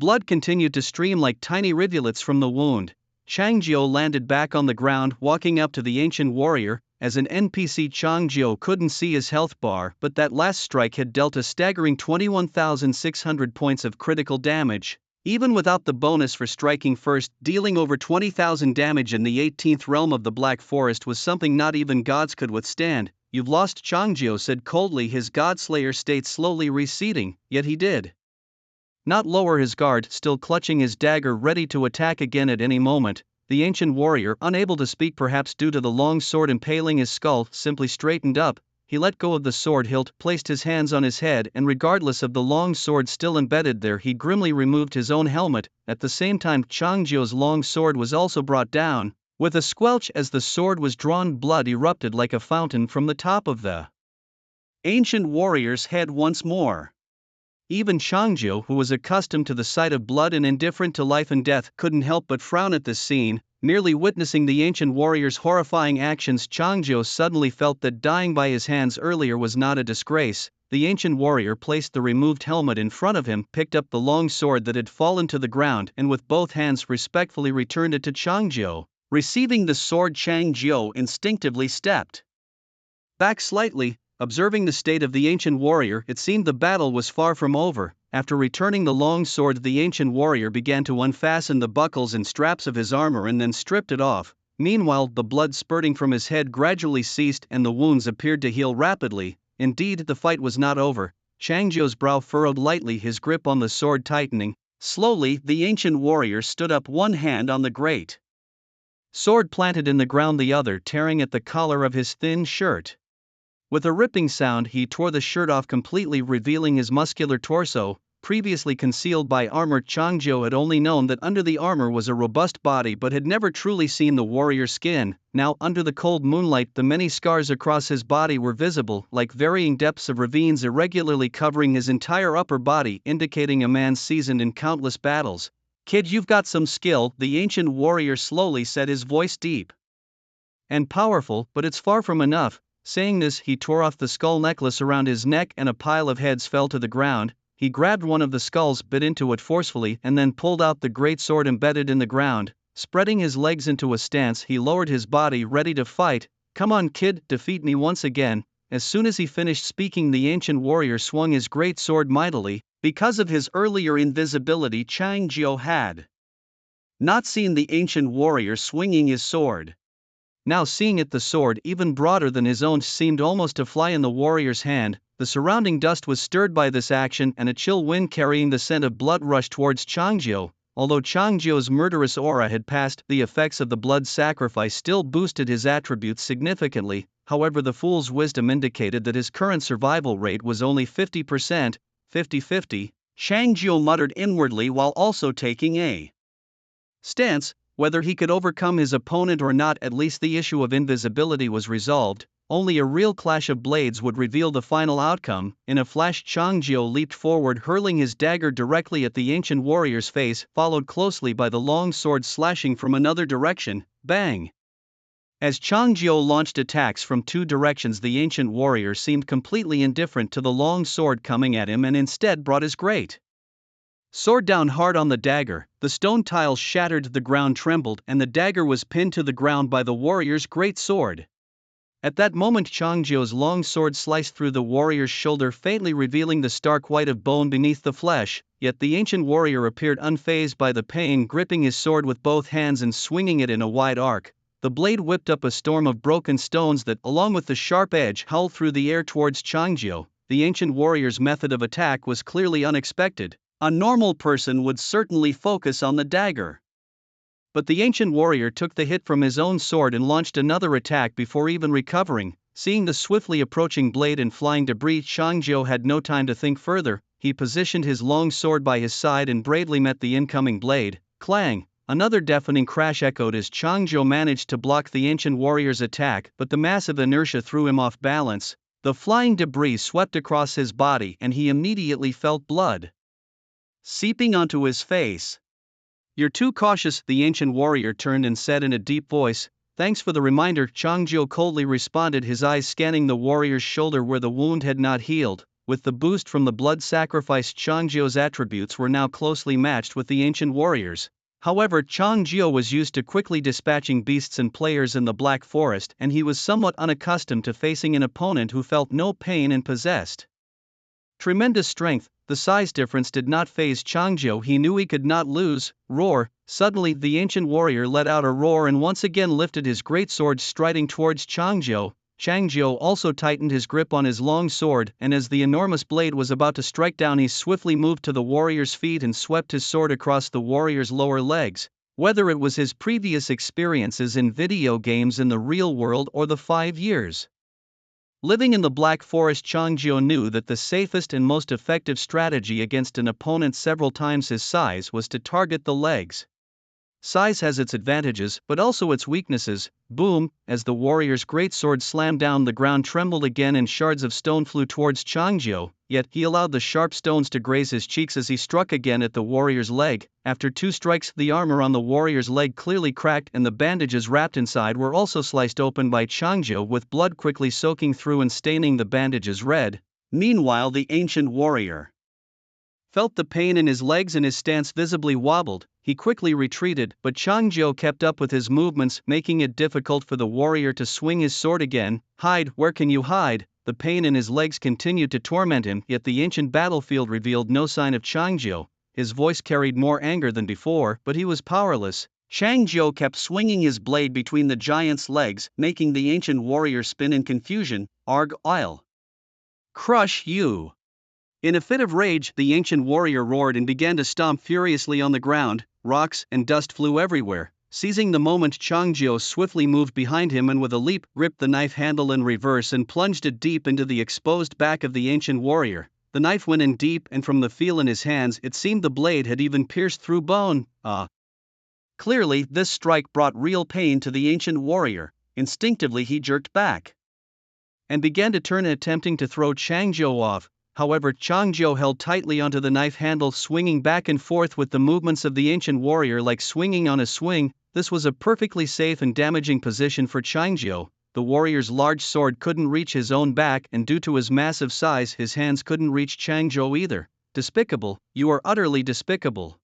Blood continued to stream like tiny rivulets from the wound. Changjiu landed back on the ground, walking up to the ancient warrior. As an NPC, Changjiu couldn't see his health bar, but that last strike had dealt a staggering 21,600 points of critical damage. Even without the bonus for striking first, dealing over 20,000 damage in the 18th realm of the Black Forest was something not even gods could withstand. "You've lost," Changjiu said coldly, his godslayer state slowly receding, yet he did not lower his guard, still clutching his dagger ready to attack again at any moment. The ancient warrior, unable to speak perhaps due to the long sword impaling his skull, simply straightened up. He let go of the sword hilt, placed his hands on his head, and regardless of the long sword still embedded there, he grimly removed his own helmet. At the same time, Changjiu's long sword was also brought down. With a squelch as the sword was drawn, blood erupted like a fountain from the top of the ancient warrior's head once more. Even Changjiu, who was accustomed to the sight of blood and indifferent to life and death, couldn't help but frown at this scene. Merely witnessing the ancient warrior's horrifying actions, Changjiu suddenly felt that dying by his hands earlier was not a disgrace. The ancient warrior placed the removed helmet in front of him, picked up the long sword that had fallen to the ground, and with both hands respectfully returned it to Changjiu. Receiving the sword, Changjiu instinctively stepped back slightly. Observing the state of the ancient warrior, it seemed the battle was far from over. After returning the long sword, the ancient warrior began to unfasten the buckles and straps of his armor and then stripped it off. Meanwhile, the blood spurting from his head gradually ceased and the wounds appeared to heal rapidly. Indeed, the fight was not over. Changjiu's brow furrowed lightly, his grip on the sword tightening. Slowly, the ancient warrior stood up, one hand on the great sword planted in the ground, the other tearing at the collar of his thin shirt. With a ripping sound, he tore the shirt off completely, revealing his muscular torso. Previously concealed by armor, Changjiu had only known that under the armor was a robust body but had never truly seen the warrior's skin. Now, under the cold moonlight, the many scars across his body were visible, like varying depths of ravines irregularly covering his entire upper body, indicating a man seasoned in countless battles. "Kid, you've got some skill," the ancient warrior slowly said, his voice deep and powerful, "but it's far from enough." Saying this, he tore off the skull necklace around his neck and a pile of heads fell to the ground. He grabbed one of the skulls, bit into it forcefully, and then pulled out the great sword embedded in the ground. Spreading his legs into a stance, he lowered his body, ready to fight. "Come on, kid, defeat me once again." As soon as he finished speaking, the ancient warrior swung his great sword mightily. Because of his earlier invisibility, Changjiu had not seen the ancient warrior swinging his sword. Now, seeing it, the sword, even broader than his own, seemed almost to fly in the warrior's hand. The surrounding dust was stirred by this action, and a chill wind carrying the scent of blood rushed towards Changjiu. Although Changjiu's murderous aura had passed, the effects of the blood sacrifice still boosted his attributes significantly. However, the fool's wisdom indicated that his current survival rate was only 50%, 50-50. Changjiu muttered inwardly while also taking a stance. Whether he could overcome his opponent or not, at least the issue of invisibility was resolved. Only a real clash of blades would reveal the final outcome. In a flash, Changjiu leaped forward, hurling his dagger directly at the ancient warrior's face, followed closely by the long sword slashing from another direction. Bang! As Changjiu launched attacks from two directions, the ancient warrior seemed completely indifferent to the long sword coming at him and instead brought his great sword down hard on the dagger. The stone tiles shattered, the ground trembled, and the dagger was pinned to the ground by the warrior's great sword. At that moment, Changjiu's long sword sliced through the warrior's shoulder, faintly revealing the stark white of bone beneath the flesh. Yet the ancient warrior appeared unfazed by the pain, gripping his sword with both hands and swinging it in a wide arc. The blade whipped up a storm of broken stones that, along with the sharp edge, howled through the air towards Changjiu. The ancient warrior's method of attack was clearly unexpected. A normal person would certainly focus on the dagger. But the ancient warrior took the hit from his own sword and launched another attack before even recovering. Seeing the swiftly approaching blade and flying debris, Changjiu had no time to think further. He positioned his long sword by his side and bravely met the incoming blade. Clang! Another deafening crash echoed as Changjiu managed to block the ancient warrior's attack, but the massive inertia threw him off balance. The flying debris swept across his body and he immediately felt blood seeping onto his face. "You're too cautious," the ancient warrior turned and said in a deep voice. "Thanks for the reminder," Changzhou coldly responded, his eyes scanning the warrior's shoulder where the wound had not healed. With the boost from the blood sacrifice, Changzhou's attributes were now closely matched with the ancient warrior's. However, Changzhou was used to quickly dispatching beasts and players in the Black Forest, and he was somewhat unaccustomed to facing an opponent who felt no pain and possessed tremendous strength. The size difference did not faze Changzhou. He knew he could not lose. Roar! Suddenly, the ancient warrior let out a roar and once again lifted his great sword, striding towards Changzhou. Changzhou also tightened his grip on his long sword, and as the enormous blade was about to strike down, he swiftly moved to the warrior's feet and swept his sword across the warrior's lower legs. Whether it was his previous experiences in video games in the real world or the 5 years living in the Black Forest, Changzhou knew that the safest and most effective strategy against an opponent several times his size was to target the legs. Size has its advantages, but also its weaknesses. Boom! As the warrior's great sword slammed down, the ground trembled again and shards of stone flew towards Changzhou, yet he allowed the sharp stones to graze his cheeks as he struck again at the warrior's leg. After 2 strikes, the armor on the warrior's leg clearly cracked and the bandages wrapped inside were also sliced open by Changzhou, with blood quickly soaking through and staining the bandages red. Meanwhile, the ancient warrior felt the pain in his legs and his stance visibly wobbled. He quickly retreated, but Changzhou kept up with his movements, making it difficult for the warrior to swing his sword again. "Hide, where can you hide?" The pain in his legs continued to torment him, yet the ancient battlefield revealed no sign of Changzhou. His voice carried more anger than before, but he was powerless. Changzhou kept swinging his blade between the giant's legs, making the ancient warrior spin in confusion. "Arg, I'll crush you!" In a fit of rage, the ancient warrior roared and began to stomp furiously on the ground. Rocks and dust flew everywhere. Seizing the moment, Changzhou swiftly moved behind him and with a leap gripped the knife handle in reverse and plunged it deep into the exposed back of the ancient warrior. The knife went in deep, and from the feel in his hands, it seemed the blade had even pierced through bone. Clearly, this strike brought real pain to the ancient warrior. Instinctively, he jerked back and began to turn, attempting to throw Changzhou off. However, Changzhou held tightly onto the knife handle, swinging back and forth with the movements of the ancient warrior like swinging on a swing. This was a perfectly safe and damaging position for Changzhou. The warrior's large sword couldn't reach his own back, and due to his massive size, his hands couldn't reach Changzhou either. "Despicable, you are utterly despicable."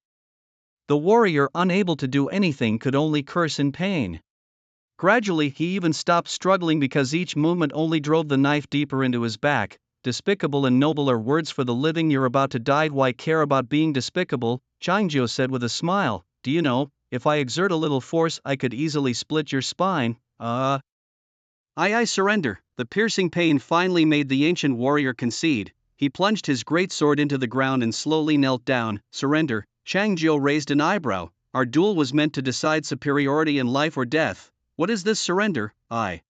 The warrior, unable to do anything, could only curse in pain. Gradually, he even stopped struggling because each movement only drove the knife deeper into his back. "Despicable and noble are words for the living. You're about to die. Why care about being despicable?" Changzhou said with a smile. "Do you know, if I exert a little force, I could easily split your spine." I surrender." The piercing pain finally made the ancient warrior concede. He plunged his great sword into the ground and slowly knelt down. "Surrender?" Changzhou raised an eyebrow. "Our duel was meant to decide superiority in life or death. What is this surrender?" I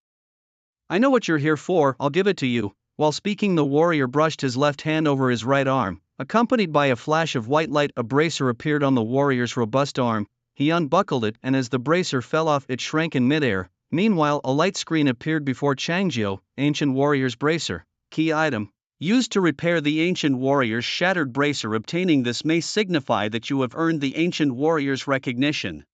know what you're here for. I'll give it to you." While speaking, the warrior brushed his left hand over his right arm. Accompanied by a flash of white light, a bracer appeared on the warrior's robust arm. He unbuckled it, and as the bracer fell off, it shrank in midair. Meanwhile, a light screen appeared before Changzhou. "Ancient warrior's bracer. Key item. Used to repair the ancient warrior's shattered bracer. Obtaining this may signify that you have earned the ancient warrior's recognition.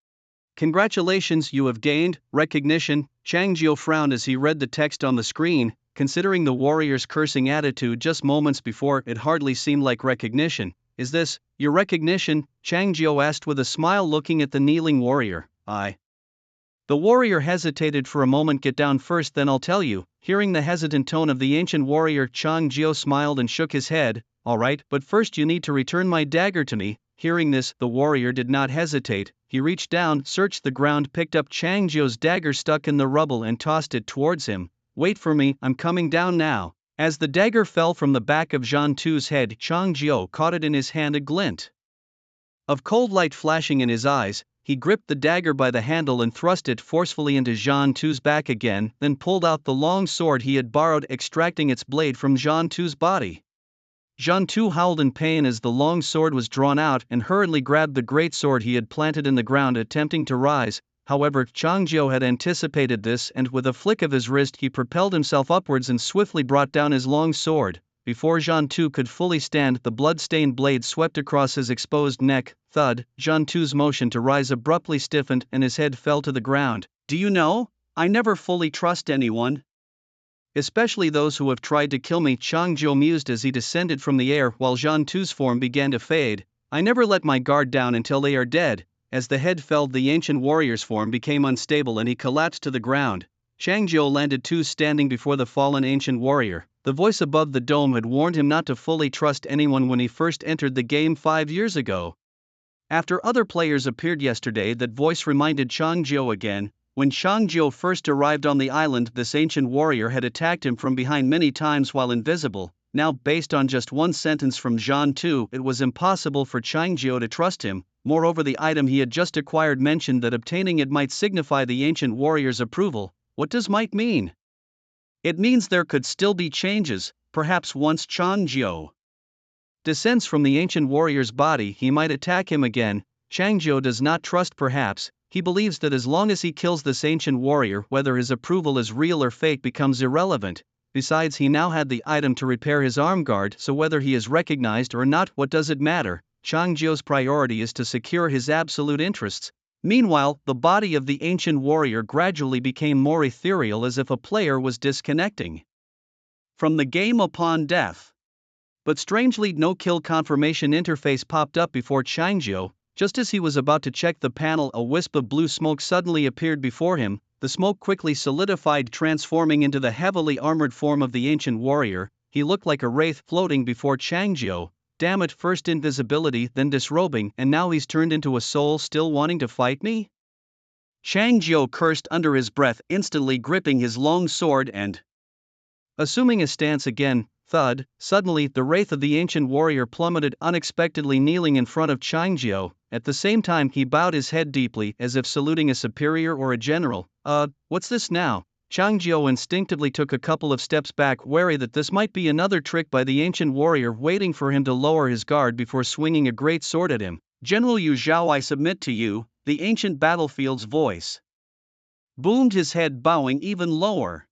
Congratulations, you have gained recognition." Changzhou frowned as he read the text on the screen. Considering the warrior's cursing attitude just moments before, it hardly seemed like recognition. "Is this your recognition?" Changzhou asked with a smile, looking at the kneeling warrior. The warrior hesitated for a moment. "Get down first, then I'll tell you." Hearing the hesitant tone of the ancient warrior, Changzhou smiled and shook his head. "All right, but first you need to return my dagger to me." Hearing this, the warrior did not hesitate. He reached down, searched the ground, picked up Changzhou's dagger stuck in the rubble and tossed it towards him. "Wait for me, I'm coming down now." As the dagger fell from the back of Zhan Tu's head, Changzhou caught it in his hand, a glint of cold light flashing in his eyes. He gripped the dagger by the handle and thrust it forcefully into Zhan Tu's back again, then pulled out the long sword he had borrowed, extracting its blade from Zhan Tu's body. Zhan Tu howled in pain as the long sword was drawn out and hurriedly grabbed the great sword he had planted in the ground, attempting to rise. However, Changzhou had anticipated this, and with a flick of his wrist he propelled himself upwards and swiftly brought down his long sword. before Jean Tu could fully stand, the blood-stained blade swept across his exposed neck. Thud, Jean Tu's motion to rise abruptly stiffened and his head fell to the ground. Do you know, I never fully trust anyone. Especially those who have tried to kill me, Chang Jiu mused as he descended from the air while Jean Tu's form began to fade. I never let my guard down until they are dead. As the head fell, the ancient warrior's form became unstable and he collapsed to the ground. Chang Jiu landed too, standing before the fallen ancient warrior. The voice above the dome had warned him not to fully trust anyone when he first entered the game 5 years ago. After other players appeared yesterday, that voice reminded Chang Jiu again. When Chang Jiu first arrived on the island, this ancient warrior had attacked him from behind many times while invisible. Now, based on just one sentence from Jean Tu, it was impossible for Chang Jiu to trust him. Moreover, the item he had just acquired mentioned that obtaining it might signify the ancient warrior's approval. What does might mean? It means there could still be changes. Perhaps once Chang Jiu descends from the ancient warrior's body, he might attack him again. Chang Jiu does not trust. Perhaps he believes that as long as he kills this ancient warrior, whether his approval is real or fake becomes irrelevant. Besides, he now had the item to repair his arm guard, so whether he is recognized or not, what does it matter? Chang Jiu's priority is to secure his absolute interests. Meanwhile, the body of the ancient warrior gradually became more ethereal, as if a player was disconnecting from the game upon death. But strangely, no kill confirmation interface popped up before Chang Jiu. Just as he was about to check the panel, a wisp of blue smoke suddenly appeared before him. The smoke quickly solidified, transforming into the heavily armored form of the ancient warrior. He looked like a wraith floating before Chang Jiu. Damn it, first invisibility, then disrobing, and now he's turned into a soul still wanting to fight me? Chang Jiu cursed under his breath, instantly gripping his long sword and assuming a stance again. Thud, suddenly the wraith of the ancient warrior plummeted unexpectedly, kneeling in front of Chang Jiu. At the same time, he bowed his head deeply, as if saluting a superior or a general. What's this now? Chang Jiu instinctively took a couple of steps back, wary that this might be another trick by the ancient warrior, waiting for him to lower his guard before swinging a great sword at him. General Yu Zhao, I submit to you, the ancient battlefield's voice boomed, his head bowing even lower.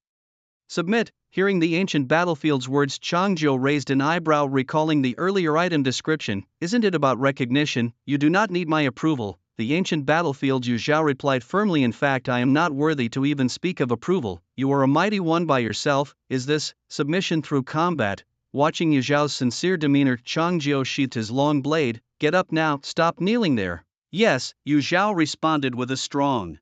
Submit. Hearing the ancient battlefield's words, Chang Jiu raised an eyebrow, recalling the earlier item description. Isn't it about recognition? You do not need my approval. The ancient battlefield Yu Zhao replied firmly. In fact, I am not worthy to even speak of approval. You are a mighty one by yourself. Is this submission through combat? Watching Yu Zhao's sincere demeanor, Chang Jiu sheathed his long blade. Get up now, stop kneeling there. Yes, Yu Zhao responded with a strong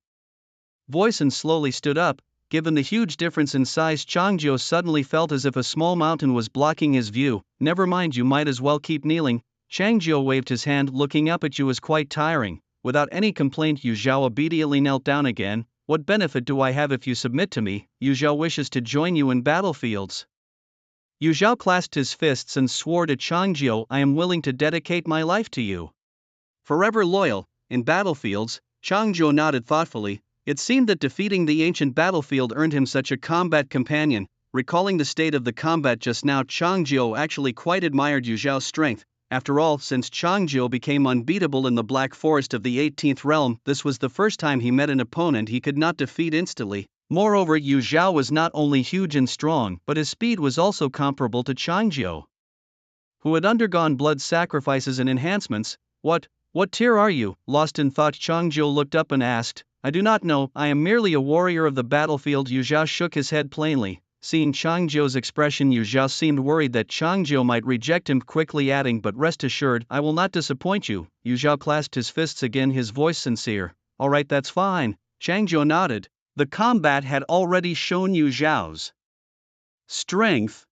voice and slowly stood up. Given the huge difference in size, Chang Jiu suddenly felt as if a small mountain was blocking his view. Never mind, you might as well keep kneeling. Chang Jiu waved his hand. Looking up at you is quite tiring. Without any complaint, Yu Zhao obediently knelt down again. What benefit do I have if you submit to me? Yu Zhao wishes to join you in battlefields. Yu Zhao clasped his fists and swore to Chang Jiu, I am willing to dedicate my life to you. Forever loyal. In battlefields, Chang Jiu nodded thoughtfully. It seemed that defeating the ancient battlefield earned him such a combat companion. Recalling the state of the combat just now, Chang Jiu actually quite admired Yu Zhao's strength. After all, since Chang Jiu became unbeatable in the Black Forest of the 18th realm, this was the first time he met an opponent he could not defeat instantly. Moreover, Yu Zhao was not only huge and strong, but his speed was also comparable to Chang Jiu, who had undergone blood sacrifices and enhancements. What tier are you? Lost in thought, Chang Jiu looked up and asked. I do not know, I am merely a warrior of the battlefield. Yu Zhao shook his head plainly. Seeing Chang Jiu's expression, Yu Zhao seemed worried that Chang Jiu might reject him, quickly adding, but rest assured, I will not disappoint you. Yu Zhao clasped his fists again, his voice sincere. Alright, that's fine. Chang Jiu nodded. The combat had already shown Yu Zhao's strength.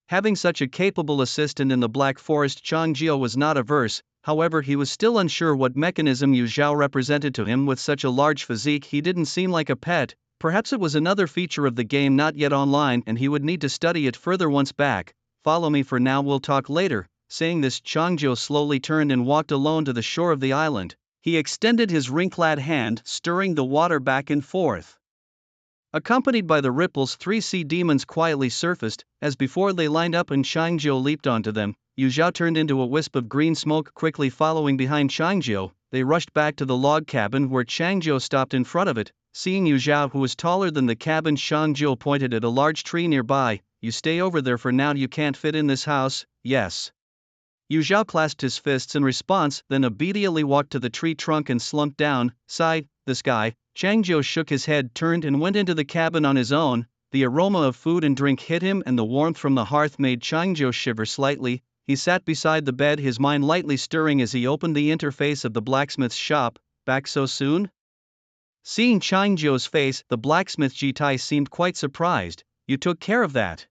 Having such a capable assistant in the Black Forest, Chang Jiu was not averse. However, he was still unsure what mechanism Yu Zhao represented to him. With such a large physique, he didn't seem like a pet. Perhaps it was another feature of the game not yet online, and he would need to study it further once back. Follow me for now, we'll talk later. Saying this, Chang Jiu slowly turned and walked alone to the shore of the island. He extended his ring-clad hand, stirring the water back and forth. Accompanied by the ripples, 3 sea demons quietly surfaced. As before, they lined up and Chang Jiu leaped onto them. Yu Zhao turned into a wisp of green smoke, quickly following behind Chang Jiu. They rushed back to the log cabin where Chang Jiu stopped in front of it. Seeing Yu Zhao, who was taller than the cabin, Chang Jiu pointed at a large tree nearby. you stay over there for now, you can't fit in this house, yes. Yu Zhao clasped his fists in response, then obediently walked to the tree trunk and slumped down. Sigh, this guy. Chang Jiu shook his head, turned and went into the cabin on his own. The aroma of food and drink hit him, and the warmth from the hearth made Chang Jiu shiver slightly. He sat beside the bed, his mind lightly stirring as he opened the interface of the blacksmith's shop. Back so soon? Seeing Chang Jiu's face, the blacksmith Jitai seemed quite surprised. You took care of that?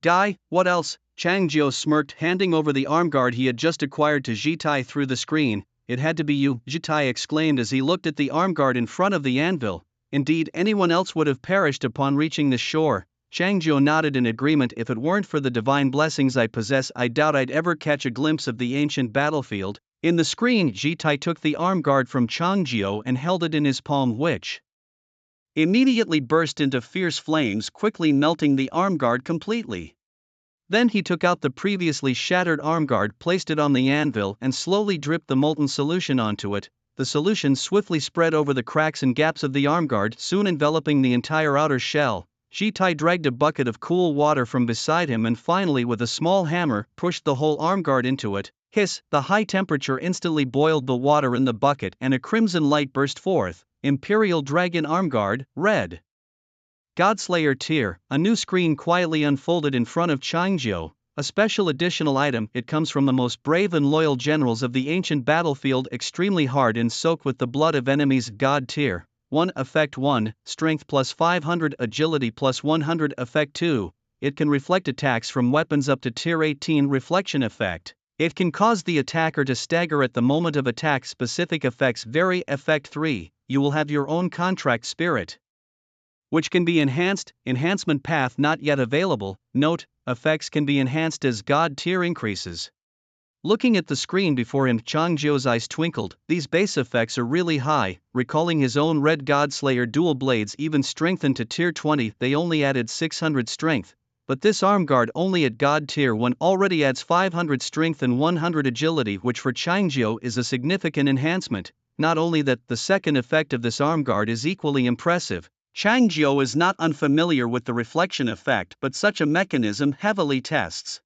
Guy, what else? Chang Jiu smirked, handing over the armguard he had just acquired to Jitai through the screen. It had to be you, Jitai exclaimed as he looked at the armguard in front of the anvil. Indeed, anyone else would have perished upon reaching the shore. Chang Jiu nodded in agreement. If it weren't for the divine blessings I possess, I doubt I'd ever catch a glimpse of the ancient battlefield. In the screen, Jitai took the armguard from Chang Jiu and held it in his palm, which immediately burst into fierce flames, quickly melting the armguard completely. Then he took out the previously shattered armguard, placed it on the anvil, and slowly dripped the molten solution onto it. The solution swiftly spread over the cracks and gaps of the armguard, soon enveloping the entire outer shell. Jitai dragged a bucket of cool water from beside him and finally, with a small hammer, pushed the whole armguard into it. Hiss! The high temperature instantly boiled the water in the bucket and a crimson light burst forth. Imperial Dragon Armguard, Red. Godslayer Tier. A new screen quietly unfolded in front of Chang Jiu. A special additional item. It comes from the most brave and loyal generals of the ancient battlefield, extremely hard and soaked with the blood of enemies. God Tier. 1. Effect 1, Strength plus 500, Agility plus 100. Effect 2. It can reflect attacks from weapons up to Tier 18. Reflection Effect. It can cause the attacker to stagger at the moment of attack. Specific effects vary. Effect 3. You will have your own contract spirit, which can be enhanced. Enhancement path not yet available. Note, effects can be enhanced as God tier increases. Looking at the screen before him, Chang Jiu's eyes twinkled. These base effects are really high. Recalling his own Red Godslayer dual blades even strengthened to tier 20, they only added 600 strength. But this armguard only at God tier 1 already adds 500 strength and 100 agility, which for Chang Jiu is a significant enhancement. Not only that, the second effect of this armguard is equally impressive. Chang Jiu is not unfamiliar with the reflection effect, but such a mechanism heavily tests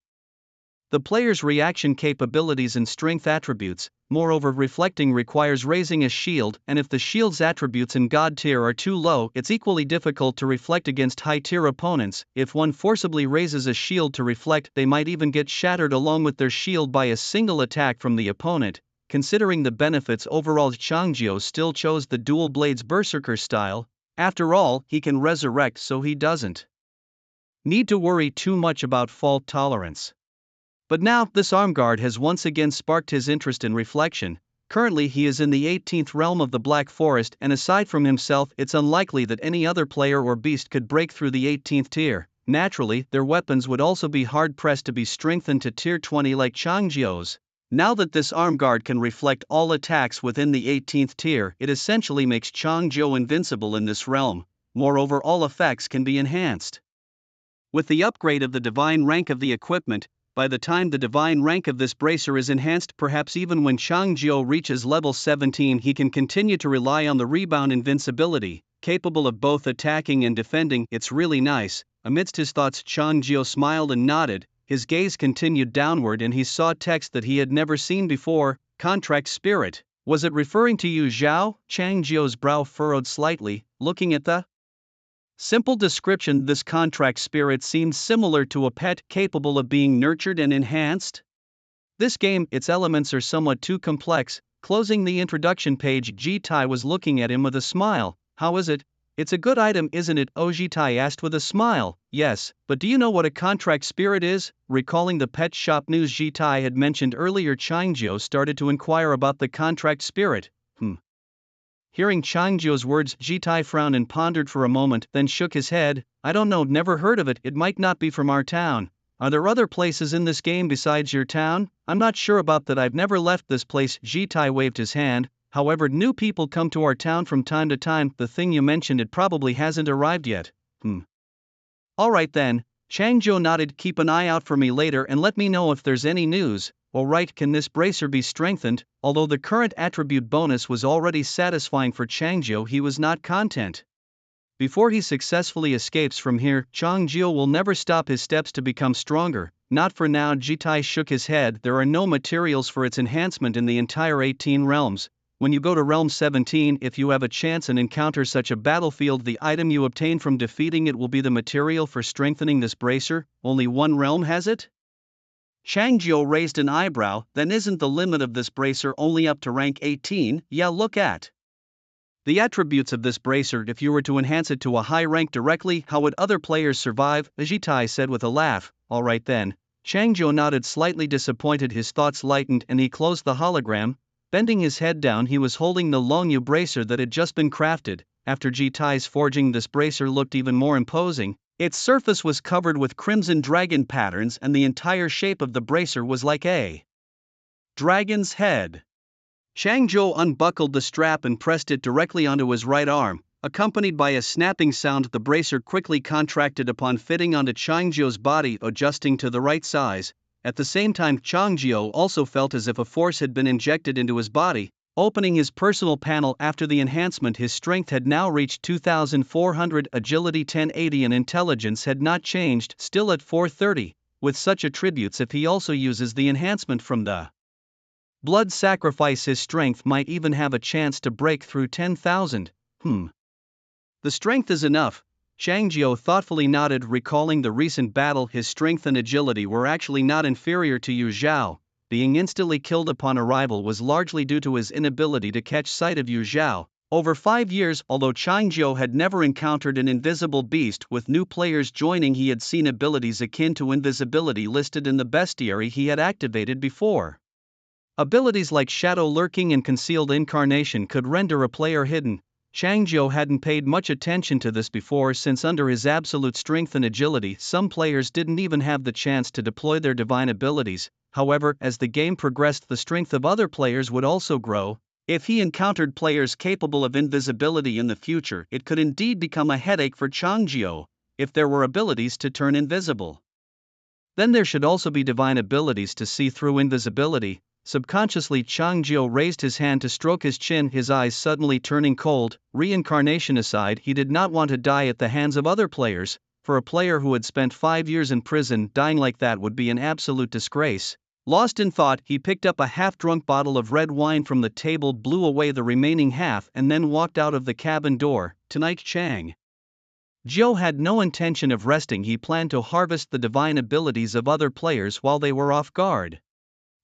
the player's reaction capabilities and strength attributes. Moreover, reflecting requires raising a shield, and if the shield's attributes in God tier are too low, it's equally difficult to reflect against high tier opponents. If one forcibly raises a shield to reflect, they might even get shattered along with their shield by a single attack from the opponent. Considering the benefits overall, Chang Jiu still chose the dual blades berserker style. After all, he can resurrect, so he doesn't need to worry too much about fault tolerance. But now, this armguard has once again sparked his interest in reflection. Currently he is in the 18th realm of the Black Forest, and aside from himself, it's unlikely that any other player or beast could break through the 18th tier. Naturally, their weapons would also be hard-pressed to be strengthened to tier 20 like Chang Jiu's. Now that this armguard can reflect all attacks within the 18th tier, it essentially makes Chang Jiu invincible in this realm. Moreover, all effects can be enhanced. With the upgrade of the divine rank of the equipment, by the time the divine rank of this bracer is enhanced, perhaps even when Chang Jiu reaches level 17, he can continue to rely on the rebound invincibility, capable of both attacking and defending. It's really nice. Amidst his thoughts, Chang Jiu smiled and nodded. His gaze continued downward and he saw text that he had never seen before. Contract spirit. Was it referring to Yu Zhao? Chang Jiu's brow furrowed slightly, looking at the simple description. This contract spirit seemed similar to a pet, capable of being nurtured and enhanced. This game, its elements are somewhat too complex. Closing the introduction page, Jitai was looking at him with a smile. How is it? It's a good item, isn't it? Jitai asked with a smile. Yes, but do you know what a contract spirit is? Recalling the pet shop news Jitai had mentioned earlier, Chang Jiu started to inquire about the contract spirit. Hearing Chang Jiu's words, Jitai frowned and pondered for a moment, then shook his head. I don't know, never heard of it. It might not be from our town. Are there other places in this game besides your town? I'm not sure about that, I've never left this place. Jitai waved his hand. However, new people come to our town from time to time. The thing you mentioned, it probably hasn't arrived yet. Alright then. Chang Jiu nodded. Keep an eye out for me later and let me know if there's any news. Alright, can this bracer be strengthened? Although the current attribute bonus was already satisfying for Chang Jiu, he was not content. Before he successfully escapes from here, Chang Jiao will never stop his steps to become stronger. Not for now. Jitai shook his head. There are no materials for its enhancement in the entire 18 realms. When you go to realm 17, if you have a chance and encounter such a battlefield, the item you obtain from defeating it will be the material for strengthening this bracer. Only one realm has it? Chang Jiao raised an eyebrow. Then isn't the limit of this bracer only up to rank 18? Yeah, look at the attributes of this bracer. If you were to enhance it to a high rank directly, how would other players survive? Ajitai said with a laugh. Alright then. Chang Jiao nodded, slightly disappointed. His thoughts lightened and he closed the hologram. Bending his head down, he was holding the Longyu bracer that had just been crafted. After Jitai's forging, this bracer looked even more imposing. Its surface was covered with crimson dragon patterns and the entire shape of the bracer was like a dragon's head. Chang Jiao unbuckled the strap and pressed it directly onto his right arm. Accompanied by a snapping sound, the bracer quickly contracted upon fitting onto Chang Jiao's body, adjusting to the right size. At the same time, Chang Jiao also felt as if a force had been injected into his body. Opening his personal panel after the enhancement, his strength had now reached 2,400, agility 1080 and intelligence had not changed, still at 430. With such attributes, if he also uses the enhancement from the blood sacrifice, his strength might even have a chance to break through 10,000. The strength is enough. Chang Jiao thoughtfully nodded, recalling the recent battle. His strength and agility were actually not inferior to Yu Zhao. Being instantly killed upon arrival was largely due to his inability to catch sight of Yu Zhao. Over 5 years, although Chang Jiao had never encountered an invisible beast, with new players joining he had seen abilities akin to invisibility listed in the bestiary he had activated before. Abilities like shadow lurking and concealed incarnation could render a player hidden. Chang Jiao hadn't paid much attention to this before, since under his absolute strength and agility, some players didn't even have the chance to deploy their divine abilities. However, as the game progressed, the strength of other players would also grow. If he encountered players capable of invisibility in the future, it could indeed become a headache for Chang Jiao. If there were abilities to turn invisible, then there should also be divine abilities to see through invisibility. Subconsciously, Chang Jiao raised his hand to stroke his chin, his eyes suddenly turning cold. Reincarnation aside, he did not want to die at the hands of other players. For a player who had spent 5 years in prison, dying like that would be an absolute disgrace. Lost in thought, he picked up a half-drunk bottle of red wine from the table, blew away the remaining half, and then walked out of the cabin door. Tonight, Chang Jiao had no intention of resting. He planned to harvest the divine abilities of other players while they were off guard.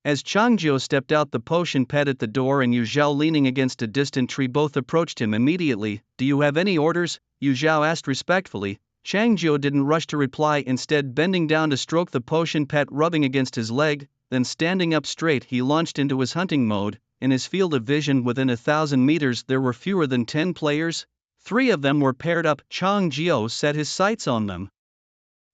As Chang Jiao stepped out, the potion pet at the door and Yu Zhao leaning against a distant tree both approached him immediately. Do you have any orders? Yu Zhao asked respectfully. Chang Jiao didn't rush to reply, instead bending down to stroke the potion pet rubbing against his leg. Then standing up straight, he launched into his hunting mode. In his field of vision within 1,000 meters there were fewer than 10 players. 3 of them were paired up. Chang Jiao set his sights on them.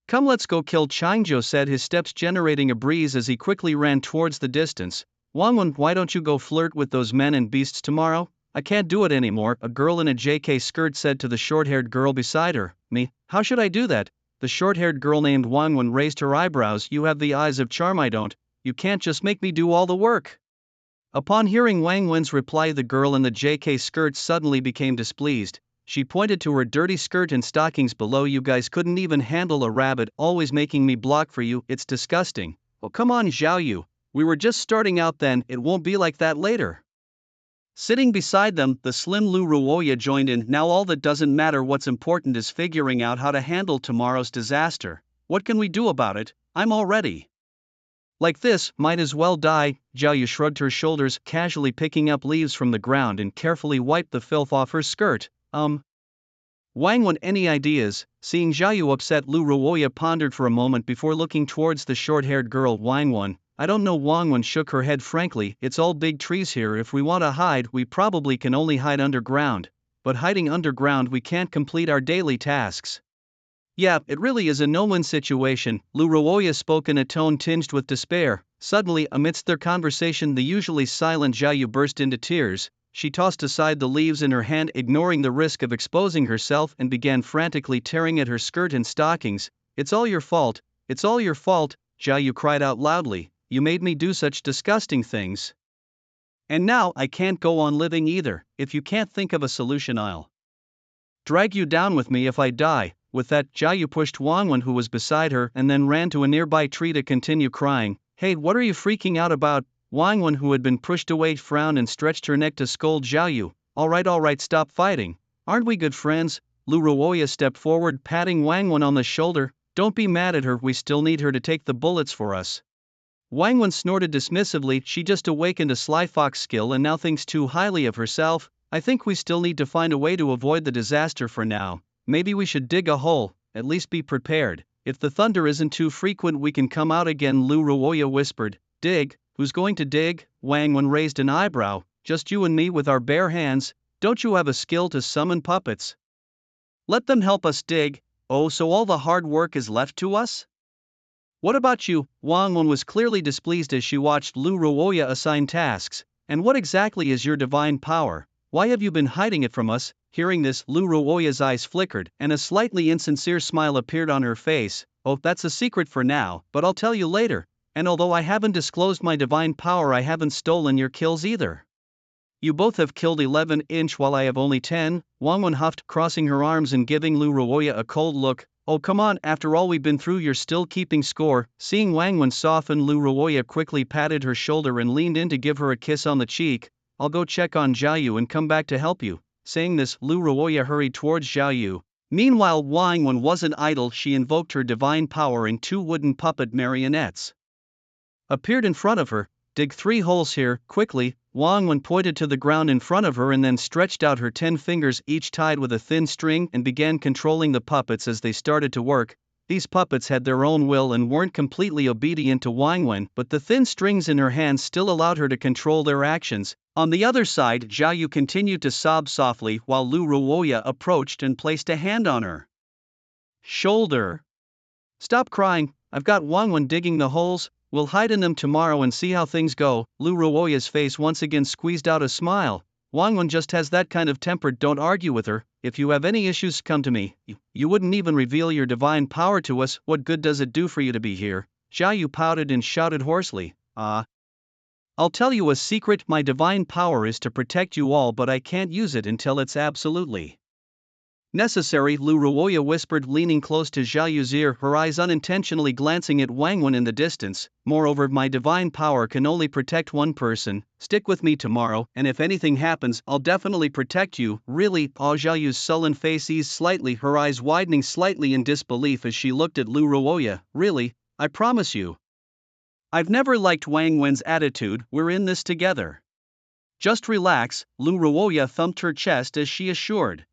Come, let's go kill, Chang Jiao said, his steps generating a breeze as he quickly ran towards the distance. Wangwen, why don't you go flirt with those men and beasts tomorrow? I can't do it anymore, a girl in a JK skirt said to the short-haired girl beside her. Me? How should I do that? The short-haired girl named Wangwen raised her eyebrows. You have the eyes of charm, I don't. You can't just make me do all the work. Upon hearing Wang Wen's reply, the girl in the JK skirt suddenly became displeased. She pointed to her dirty skirt and stockings below. You guys couldn't even handle a rabbit, always making me block for you, it's disgusting. Oh come on Zhao Yu, we were just starting out then, it won't be like that later. Sitting beside them, the slim Lu Ruoya joined in. Now all that doesn't matter, what's important is figuring out how to handle tomorrow's disaster. What can we do about it? I'm all ready. Like this, might as well die. Zhao Yu shrugged her shoulders, casually picking up leaves from the ground and carefully wiped the filth off her skirt. Wangwen, any ideas? Seeing Zhao Yu upset, Lu Ruoya pondered for a moment before looking towards the short-haired girl. Wangwen, I don't know. Wangwen shook her head frankly. It's all big trees here. If we want to hide, we probably can only hide underground. But hiding underground, we can't complete our daily tasks. Yeah, it really is a no-win situation, Lu Ruoya spoke in a tone tinged with despair. Suddenly, amidst their conversation, the usually silent Zhao Yu burst into tears. She tossed aside the leaves in her hand, ignoring the risk of exposing herself, and began frantically tearing at her skirt and stockings. It's all your fault, it's all your fault, Zhao Yu cried out loudly. You made me do such disgusting things. And now I can't go on living either. If you can't think of a solution, I'll drag you down with me if I die." With that, Jia Yu pushed Wang Wen, who was beside her, and then ran to a nearby tree to continue crying. "Hey, what are you freaking out about?" Wang Wen, who had been pushed away, frowned and stretched her neck to scold Jia Yu. All right, stop fighting. Aren't we good friends?" Lu Ruoya stepped forward, patting Wang Wen on the shoulder. "Don't be mad at her, we still need her to take the bullets for us." Wang Wen snorted dismissively. She just awakened a sly fox skill and now thinks too highly of herself. "I think we still need to find a way to avoid the disaster for now. Maybe we should dig a hole, at least be prepared. If the thunder isn't too frequent, we can come out again," Lu Ruoya whispered. "Dig? Who's going to dig?" Wang Wen raised an eyebrow. "Just you and me with our bare hands. Don't you have a skill to summon puppets? Let them help us dig." "Oh, so all the hard work is left to us? What about you?" Wang Wen was clearly displeased as she watched Lu Ruoya assign tasks. "And what exactly is your divine power? Why have you been hiding it from us?" Hearing this, Lu Ruoya's eyes flickered, and a slightly insincere smile appeared on her face. "Oh, that's a secret for now, but I'll tell you later. And although I haven't disclosed my divine power, I haven't stolen your kills either. You both have killed 11-inch while I have only 10, Wang Wen huffed, crossing her arms and giving Lu Ruoya a cold look. "Oh come on, after all we've been through you're still keeping score." Seeing Wang Wen soften, Lu Ruoya quickly patted her shoulder and leaned in to give her a kiss on the cheek. "I'll go check on Jia Yu and come back to help you." Saying this, Lu Ruoya hurried towards Jia Yu. Meanwhile, Wang Wen wasn't idle. She invoked her divine power and 2 wooden puppet marionettes appeared in front of her. "Dig 3 holes here, quickly." Wang Wen pointed to the ground in front of her and then stretched out her 10 fingers, each tied with a thin string, and began controlling the puppets as they started to work. These puppets had their own will and weren't completely obedient to Wang Wen, but the thin strings in her hands still allowed her to control their actions. On the other side, Jia Yu continued to sob softly while Lu Ruoya approached and placed a hand on her shoulder. "Stop crying, I've got Wang Wen digging the holes. We'll hide in them tomorrow and see how things go." Lu Ruoya's face once again squeezed out a smile. "Wang Wen just has that kind of temper, don't argue with her. If you have any issues, come to me. You wouldn't even reveal your divine power to us, what good does it do for you to be here?" Jia Yu pouted and shouted hoarsely. I'll tell you a secret, my divine power is to protect you all, but I can't use it until it's absolutely necessary," Lu Ruoya whispered, leaning close to Jia Yu's ear, her eyes unintentionally glancing at Wang Wen in the distance. "Moreover, my divine power can only protect one person. Stick with me tomorrow, and if anything happens, I'll definitely protect you." "Really?" Jia Yu's sullen face eased slightly, her eyes widening slightly in disbelief as she looked at Lu Ruoya. "Really? I promise you. I've never liked Wang Wen's attitude, we're in this together. Just relax." Lu Ruoya thumped her chest as she assured.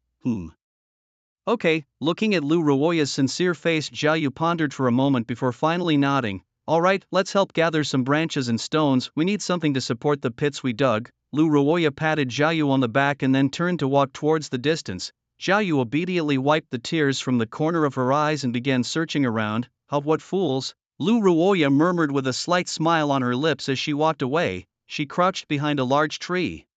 Okay." Looking at Lu Ruoya's sincere face, Jia Yu pondered for a moment before finally nodding. "All right, let's help gather some branches and stones, we need something to support the pits we dug." Lu Ruoya patted Jia Yu on the back and then turned to walk towards the distance. Jia Yu obediently wiped the tears from the corner of her eyes and began searching around. What fools," Lu Ruoya murmured with a slight smile on her lips as she walked away. She crouched behind a large tree,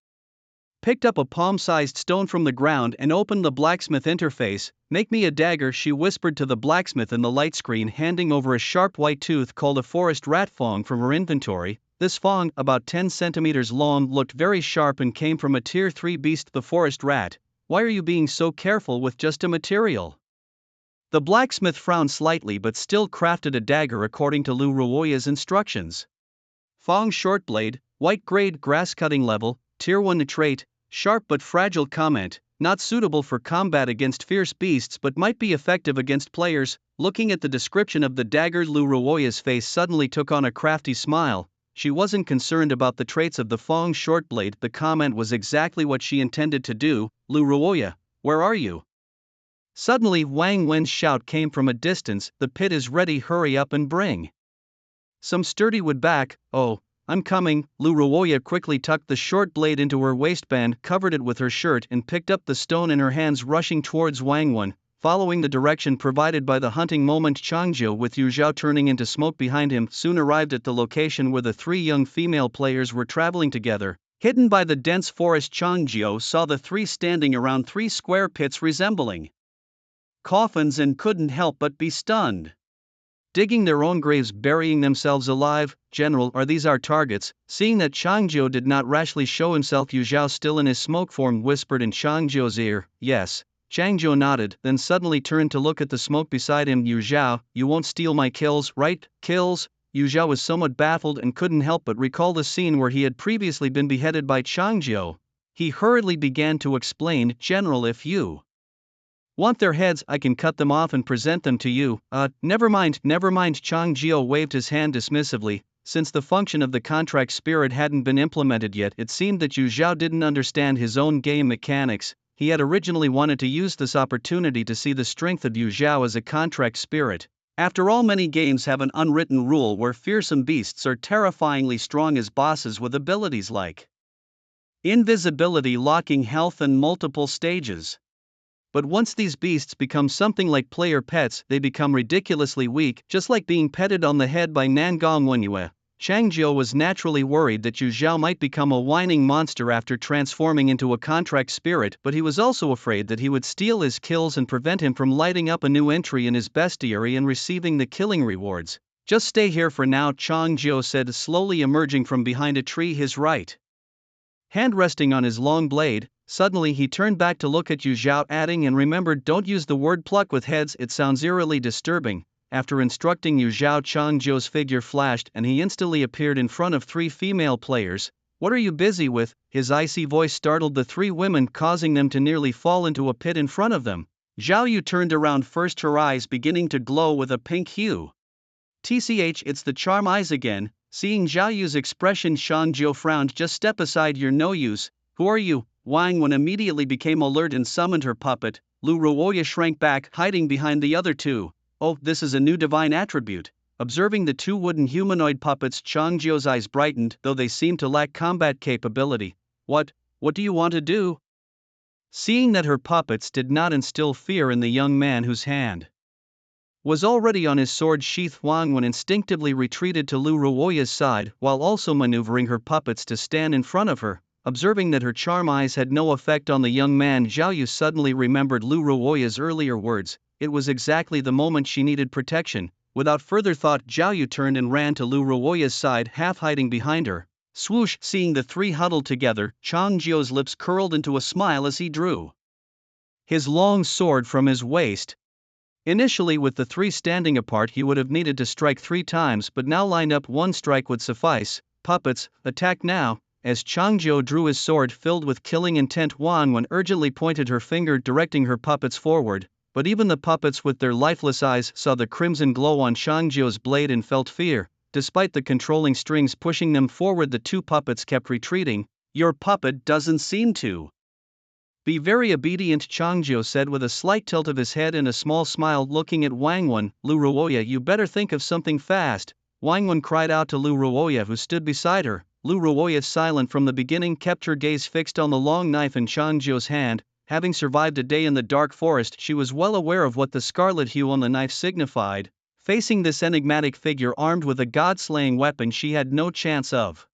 picked up a palm-sized stone from the ground and opened the blacksmith interface. "Make me a dagger," she whispered to the blacksmith in the light screen, handing over a sharp white tooth called a forest rat fong from her inventory. This fong, about 10 centimeters long, looked very sharp and came from a tier 3 beast, the forest rat. "Why are you being so careful with just a material?" The blacksmith frowned slightly but still crafted a dagger according to Lu Ruoya's instructions. Fong short blade, white grade, grass cutting level, tier 1 trait, sharp but fragile. Comment: not suitable for combat against fierce beasts but might be effective against players. Looking at the description of the dagger, Lu Ruoya's face suddenly took on a crafty smile. She wasn't concerned about the traits of the Fong short blade, the comment was exactly what she intended to do. "Lu Ruoya, where are you?" Suddenly Wang Wen's shout came from a distance. "The pit is ready, hurry up and bring some sturdy wood back." "Oh, I'm coming." Lu Ruoya quickly tucked the short blade into her waistband, covered it with her shirt, and picked up the stone in her hands, rushing towards Wang Wen. Following the direction provided by the hunting moment, Changjiu, with Yu Zhao turning into smoke behind him, soon arrived at the location where the 3 young female players were traveling together. Hidden by the dense forest, Changjiu saw the 3 standing around 3 square pits resembling coffins and couldn't help but be stunned. Digging their own graves, burying themselves alive. "General, are these our targets?" Seeing that Changjiu did not rashly show himself, Yu Zhao, still in his smoke form, whispered in Changjiu's ear. "Yes." Chang Zhou nodded, then suddenly turned to look at the smoke beside him. Yu Zhao, you won't steal my kills, right? Kills? Yu Zhao was somewhat baffled and couldn't help but recall the scene where he had previously been beheaded by Chang Zhou. He hurriedly began to explain, General, if you want their heads, I can cut them off and present them to you. Never mind. Chang Zhou waved his hand dismissively. Since the function of the contract spirit hadn't been implemented yet, it seemed that Yu Zhao didn't understand his own game mechanics. He had originally wanted to use this opportunity to see the strength of Yu Zhao as a contract spirit. After all, many games have an unwritten rule where fearsome beasts are terrifyingly strong as bosses with abilities like invisibility, locking health, and multiple stages. But once these beasts become something like player pets, they become ridiculously weak, just like being petted on the head by Nangong Wenyue. Chang Zhou was naturally worried that Yu Zhao might become a whining monster after transforming into a contract spirit, but he was also afraid that he would steal his kills and prevent him from lighting up a new entry in his bestiary and receiving the killing rewards. Just stay here for now, Chang Zhou said, slowly emerging from behind a tree, his right hand resting on his long blade. Suddenly he turned back to look at Yu Zhao, adding, and remembered, don't use the word pluck with heads, it sounds eerily disturbing. After instructing Yu Zhao, Chang Zhou's figure flashed and he instantly appeared in front of 3 female players. What are you busy with? His icy voice startled the 3 women, causing them to nearly fall into a pit in front of them. Zhao Yu turned around first, her eyes beginning to glow with a pink hue. TCH, it's the charm eyes again. Seeing Zhao Yu's expression, Chang Zhou frowned. Just step aside, you're no use. Who are you? Wang Wen immediately became alert and summoned her puppet. Lu Ruoya shrank back, hiding behind the other 2. Oh, this is a new divine attribute. Observing the 2 wooden humanoid puppets, Chang Zhou's eyes brightened, though they seemed to lack combat capability. What do you want to do? Seeing that her puppets did not instill fear in the young man whose hand was already on his sword sheath, Wang Wen instinctively retreated to Lu Ruoya's side, while also maneuvering her puppets to stand in front of her. Observing that her charm eyes had no effect on the young man, Zhao Yu suddenly remembered Lu Ruoya's earlier words. It was exactly the moment she needed protection. Without further thought, Zhao Yu turned and ran to Lu Ruoya's side, half hiding behind her. Swoosh! Seeing the 3 huddled together, Chang Zhou's lips curled into a smile as he drew his long sword from his waist. Initially, with the 3 standing apart, he would have needed to strike 3 times, but now lined up, 1 strike would suffice. Puppets, attack now! As Chang Zhou drew his sword filled with killing intent, Wang Wen urgently pointed her finger, directing her puppets forward. But even the puppets with their lifeless eyes saw the crimson glow on Chang Zhou's blade and felt fear. Despite the controlling strings pushing them forward, the 2 puppets kept retreating. Your puppet doesn't seem to be very obedient, Chang Zhou said with a slight tilt of his head and a small smile, looking at Wang Wen. Lu Ruoya, you better think of something fast. Wang Wen cried out to Lu Ruoya, who stood beside her. Lu Ruoya, silent from the beginning, kept her gaze fixed on the long knife in Chang Zhou's hand. Having survived a day in the dark forest, she was well aware of what the scarlet hue on the knife signified. Facing this enigmatic figure armed with a god-slaying weapon, she had no chance of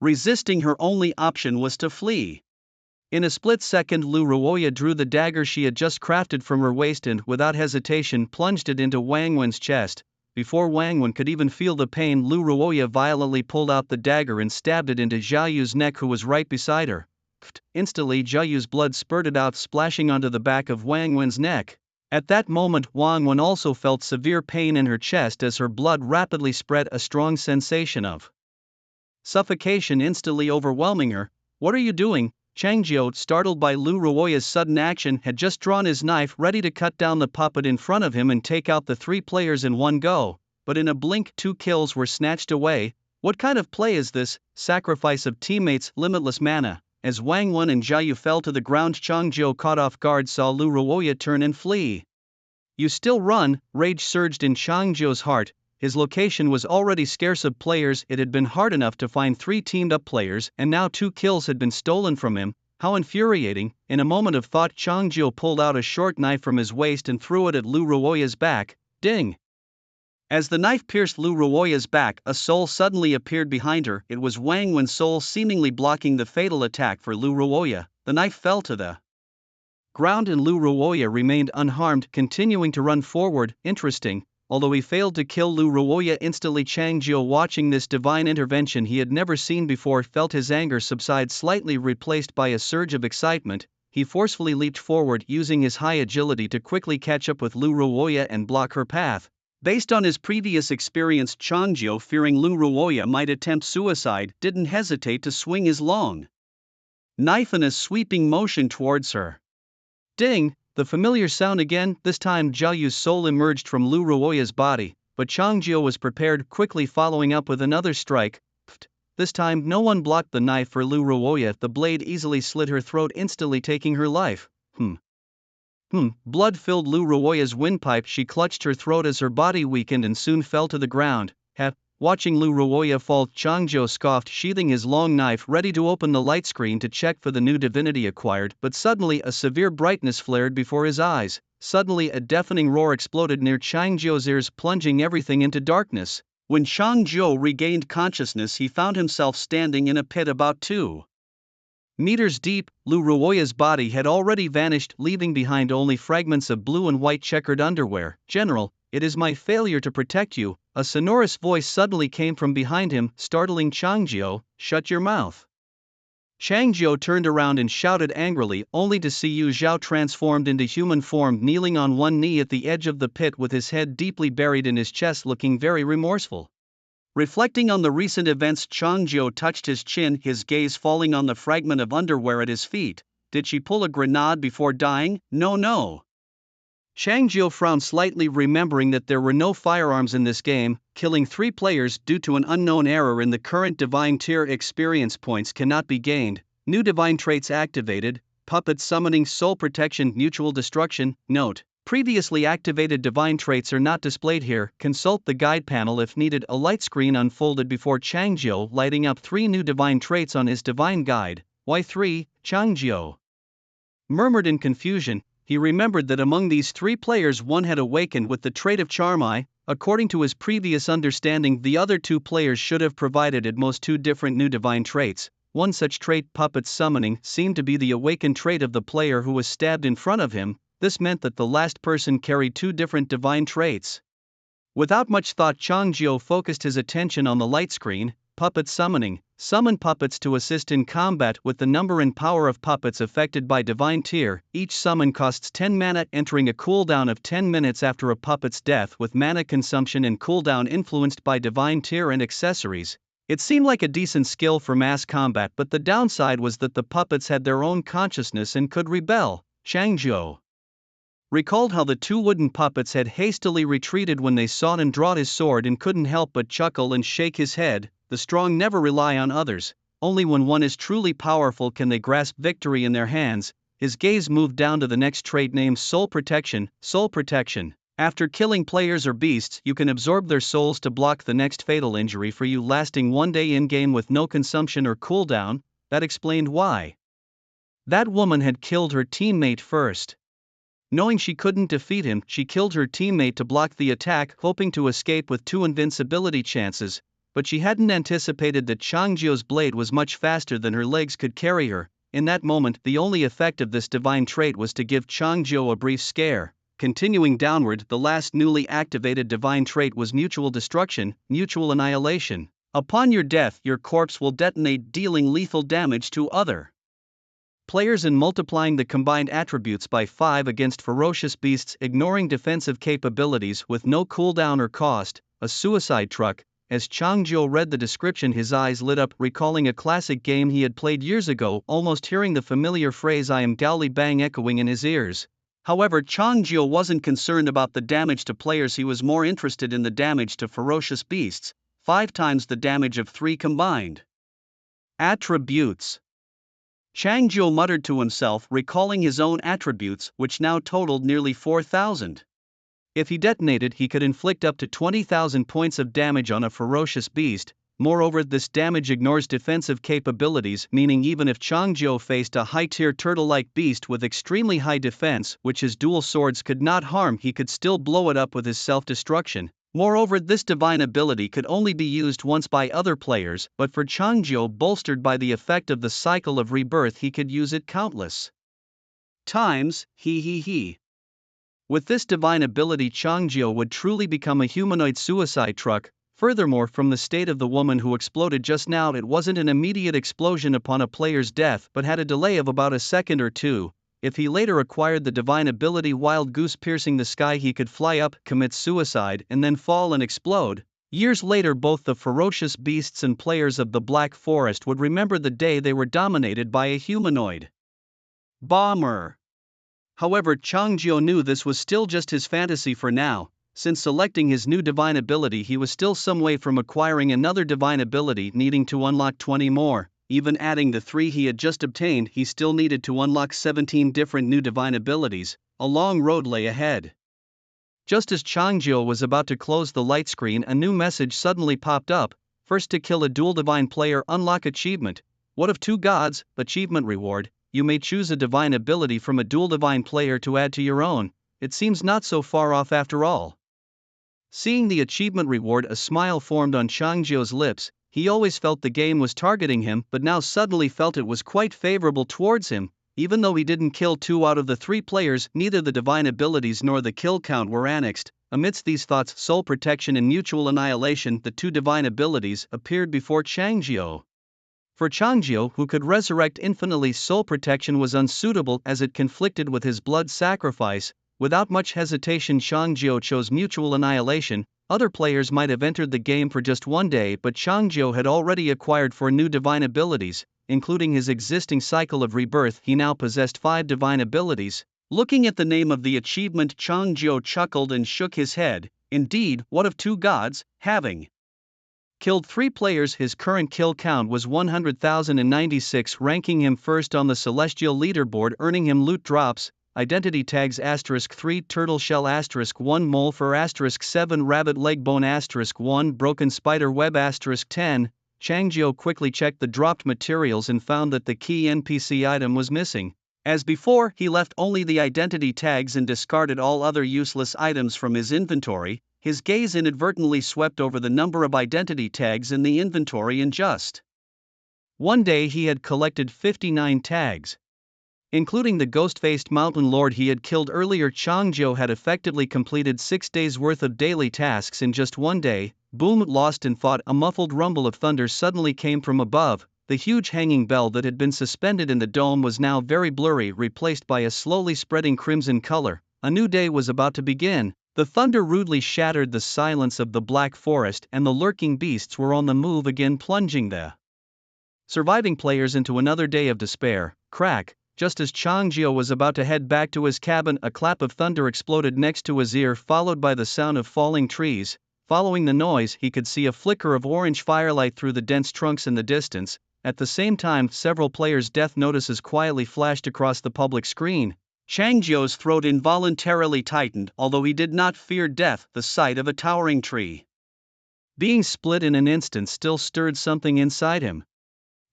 resisting. Her only option was to flee. In a split second, Lu Ruoya drew the dagger she had just crafted from her waist and, without hesitation, plunged it into Wang Wen's chest. Before Wang Wen could even feel the pain, Lu Ruoya violently pulled out the dagger and stabbed it into Zhao Yu's neck, who was right beside her. Instantly, Zhao Yu's blood spurted out, splashing onto the back of Wang Wen's neck. At that moment, Wang Wen also felt severe pain in her chest as her blood rapidly spread, a strong sensation of suffocation instantly overwhelming her. What are you doing? Chang Zhou, startled by Lu Ruoya's sudden action, had just drawn his knife, ready to cut down the puppet in front of him and take out the 3 players in one go. But in a blink, 2 kills were snatched away. What kind of play is this? Sacrifice of teammates, limitless mana. As Wang Wen and Zhao Yu fell to the ground, Chang Zhou, caught off guard, saw Lu Ruoya turn and flee. You still run? Rage surged in Chang Zhou's heart. His location was already scarce of players. It had been hard enough to find 3 teamed-up players, and now 2 kills had been stolen from him. How infuriating! In a moment of thought, Chang Zhou pulled out a short knife from his waist and threw it at Lu Ruoya's back. Ding! As the knife pierced Lu Ruoya's back, a soul suddenly appeared behind her. It was Wang Wen's soul, seemingly blocking the fatal attack for Lu Ruoya. The knife fell to the ground and Lu Ruoya remained unharmed, continuing to run forward. Interesting. Although he failed to kill Lu Ruoya instantly, Chang Zhou, watching this divine intervention he had never seen before, felt his anger subside slightly, replaced by a surge of excitement. he forcefully leaped forward using his high agility to quickly catch up with Lu Ruoya and block her path. Based on his previous experience, Changjiu, fearing Lu Ruoya might attempt suicide, didn't hesitate to swing his long knife in a sweeping motion towards her. Ding! The familiar sound again. This time Zhao Yu's soul emerged from Lu Ruoya's body, but Changjiu was prepared, quickly following up with another strike. Pfft. This time no one blocked the knife for Lu Ruoya. The blade easily slit her throat, instantly taking her life. Blood filled Lu Ruoya's windpipe. She clutched her throat as her body weakened and soon fell to the ground. Watching Lu Ruoya fall, Changjiu scoffed, sheathing his long knife ready to open the light screen to check for the new divinity acquired, but suddenly a severe brightness flared before his eyes. Suddenly a deafening roar exploded near Changjiu's ears, plunging everything into darkness. When Changjiu regained consciousness, he found himself standing in a pit about 2 meters deep. Lu Ruoya's body had already vanished, leaving behind only fragments of blue and white checkered underwear. "General, it is my failure to protect you," a sonorous voice suddenly came from behind him, startling Changjiu. "Shut your mouth." Changjiu turned around and shouted angrily, only to see Yu Zhao transformed into human form, kneeling on one knee at the edge of the pit with his head deeply buried in his chest, looking very remorseful. Reflecting on the recent events, Changjiu touched his chin, his gaze falling on the fragment of underwear at his feet. Did she pull a grenade before dying? No. Changjiu frowned slightly, remembering that there were no firearms in this game. Killing 3 players due to an unknown error in the current divine tier. Experience points cannot be gained. New divine traits activated. Puppet summoning, soul protection, mutual destruction. Note: previously activated divine traits are not displayed here. Consult the guide panel if needed. A light screen unfolded before Changjiu, lighting up 3 new divine traits on his divine guide. Why 3? Changjiu murmured in confusion. He remembered that among these 3 players, one had awakened with the trait of Charm Eye. According to his previous understanding, the other 2 players should have provided at most 2 different new divine traits. One such trait, Puppet Summoning, seemed to be the awakened trait of the player who was stabbed in front of him. This meant that the last person carried 2 different divine traits. Without much thought, Changjiu focused his attention on the light screen. Puppet Summoning. Summon puppets to assist in combat. With the number and power of puppets affected by divine tier, each summon costs 10 mana, entering a cooldown of 10 minutes after a puppet's death, with mana consumption and cooldown influenced by divine tier and accessories. It seemed like a decent skill for mass combat, but the downside was that the puppets had their own consciousness and could rebel. Changjiu recalled how the 2 wooden puppets had hastily retreated when they saw him draw his sword and couldn't help but chuckle and shake his head. The strong never rely on others. Only when one is truly powerful can they grasp victory in their hands. His gaze moved down to the next trait named Soul Protection. Soul Protection. After killing players or beasts, you can absorb their souls to block the next fatal injury for you, lasting 1 day in-game with no consumption or cooldown. That explained why that woman had killed her teammate first. Knowing she couldn't defeat him, she killed her teammate to block the attack, hoping to escape with 2 invincibility chances. But she hadn't anticipated that Changjiu's blade was much faster than her legs could carry her. In that moment, the only effect of this divine trait was to give Changjiu a brief scare. Continuing downward, the last newly activated divine trait was Mutual Destruction, Mutual Annihilation. Upon your death, your corpse will detonate, dealing lethal damage to other players and multiplying the combined attributes by 5 against ferocious beasts, ignoring defensive capabilities with no cooldown or cost. A suicide truck. As Changjiu read the description, his eyes lit up, recalling a classic game he had played years ago, almost hearing the familiar phrase "I am Gaoli Bang" echoing in his ears. However, Changjiu wasn't concerned about the damage to players, he was more interested in the damage to ferocious beasts, 5 times the damage of 3 combined attributes. Changjiu muttered to himself, recalling his own attributes, which now totaled nearly 4,000. If he detonated, he could inflict up to 20,000 points of damage on a ferocious beast. Moreover, this damage ignores defensive capabilities, meaning even if Changjiu faced a high-tier turtle-like beast with extremely high defense, which his dual swords could not harm, he could still blow it up with his self-destruction. Moreover, this divine ability could only be used once by other players, but for Changjiu, bolstered by the effect of the cycle of rebirth, he could use it countless times. With this divine ability, Changjiu would truly become a humanoid suicide truck. Furthermore, from the state of the woman who exploded just now, it wasn't an immediate explosion upon a player's death, but had a delay of about a second or 2. if he later acquired the divine ability Wild Goose piercing the sky, he could fly up, commit suicide, and then fall and explode. Years later, both the ferocious beasts and players of the Black Forest would remember the day they were dominated by a humanoid bomber. However, Changjiu knew this was still just his fantasy for now. Since selecting his new divine ability, he was still some way from acquiring another divine ability, needing to unlock 20 more. Even adding the 3 he had just obtained, he still needed to unlock 17 different new divine abilities. A long road lay ahead. Just as Changjiu was about to close the light screen, a new message suddenly popped up. First to kill a dual divine player, unlock achievement. What of 2 gods? Achievement reward. You may choose a divine ability from a dual divine player to add to your own. It seems not so far off after all. Seeing the achievement reward, a smile formed on Changjiu's lips. He always felt the game was targeting him, but now suddenly felt it was quite favorable towards him. Even though he didn't kill 2 out of the 3 players, neither the divine abilities nor the kill count were annexed. Amidst these thoughts, soul protection and mutual annihilation, the 2 divine abilities, appeared before Changjiu. For Changjiu, who could resurrect infinitely, soul protection was unsuitable as it conflicted with his blood sacrifice. Without much hesitation, Changjiu chose mutual annihilation. Other players might have entered the game for just 1 day, but Changjiu had already acquired 4 new divine abilities, including his existing cycle of rebirth. He now possessed 5 divine abilities. Looking at the name of the achievement, Changjiu chuckled and shook his head. Indeed, what of 2 gods? Having killed 3 players, his current kill count was 100,096, ranking him first on the celestial leaderboard, earning him loot drops, identity tags *3 turtle shell *1 mole fur *7 rabbit leg bone *1 broken spider web *10. Changjiu quickly checked the dropped materials and found that the key NPC item was missing. As before, he left only the identity tags and discarded all other useless items from his inventory. His gaze inadvertently swept over the number of identity tags in the inventory. In just 1 day, he had collected 59 tags. Including the ghost-faced mountain lord he had killed earlier, Changjiu had effectively completed 6 days' worth of daily tasks in just 1 day. Boom! Lost in thought, a muffled rumble of thunder suddenly came from above. The huge hanging bell that had been suspended in the dome was now very blurry, replaced by a slowly spreading crimson color. A new day was about to begin. The thunder rudely shattered the silence of the Black Forest, and the lurking beasts were on the move again, plunging the surviving players into another day of despair. Crack! Just as Changjiu was about to head back to his cabin, a clap of thunder exploded next to his ear, followed by the sound of falling trees. Following the noise, he could see a flicker of orange firelight through the dense trunks in the distance. At the same time, several players' death notices quietly flashed across the public screen. Changjiu's throat involuntarily tightened. Although he did not fear death, the sight of a towering tree being split in an instant still stirred something inside him.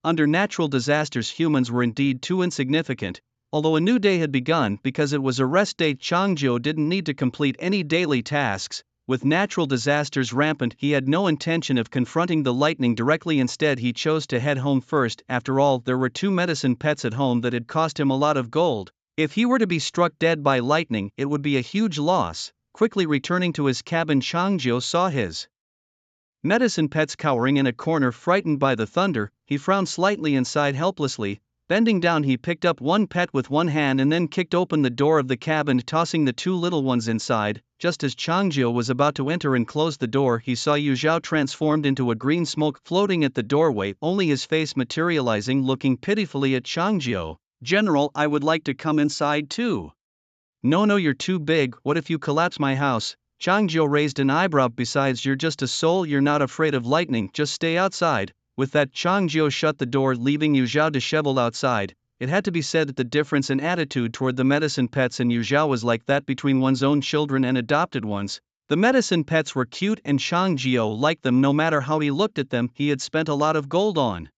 Under natural disasters, humans were indeed too insignificant. Although a new day had begun, because it was a rest day, Changjiu didn't need to complete any daily tasks. With natural disasters rampant, he had no intention of confronting the lightning directly. Instead, he chose to head home first. After all, there were 2 medicine pets at home that had cost him a lot of gold. If he were to be struck dead by lightning, it would be a huge loss. Quickly returning to his cabin, Changjiu saw his medicine pets cowering in a corner, frightened by the thunder. He frowned slightly and sighed helplessly. Bending down, he picked up one pet with one hand and then kicked open the door of the cabin, tossing the 2 little ones inside. Just as Changjiu was about to enter and close the door, he saw Yu Zhao transformed into a green smoke floating at the doorway, only his face materializing, looking pitifully at Changjiu. "General, I would like to come inside too." No, you're too big. What if you collapse my house?" Changjiu raised an eyebrow. "Besides, you're just a soul, you're not afraid of lightning, just stay outside." With that, Changjiu shut the door, leaving Yu Zhao disheveled outside. It had to be said that the difference in attitude toward the medicine pets and Yu Zhao was like that between one's own children and adopted ones. The medicine pets were cute and Changjiu liked them no matter how he looked at them. He had spent a lot of gold on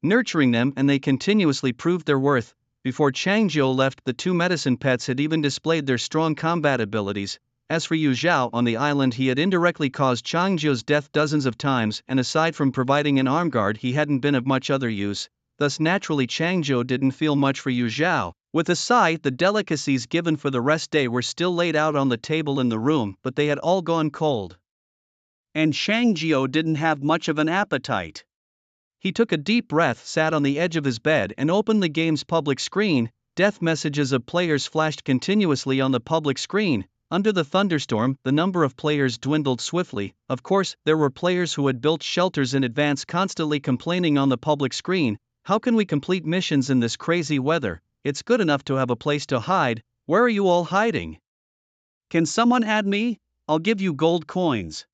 nurturing them, and they continuously proved their worth. Before Changjiu left, the 2 medicine pets had even displayed their strong combat abilities. As for Yu Zhao, on the island he had indirectly caused Changjiu's death dozens of times, and aside from providing an arm guard, he hadn't been of much other use. Thus naturally Changjiu didn't feel much for Yu Zhao. With a sigh, the delicacies given for the rest day were still laid out on the table in the room, but they had all gone cold. And Changjiu didn't have much of an appetite. He took a deep breath, sat on the edge of his bed and opened the game's public screen. Death messages of players flashed continuously on the public screen. Under the thunderstorm, the number of players dwindled swiftly. Of course, there were players who had built shelters in advance constantly complaining on the public screen, "How can we complete missions in this crazy weather? It's good enough to have a place to hide. Where are you all hiding? Can someone add me? I'll give you gold coins.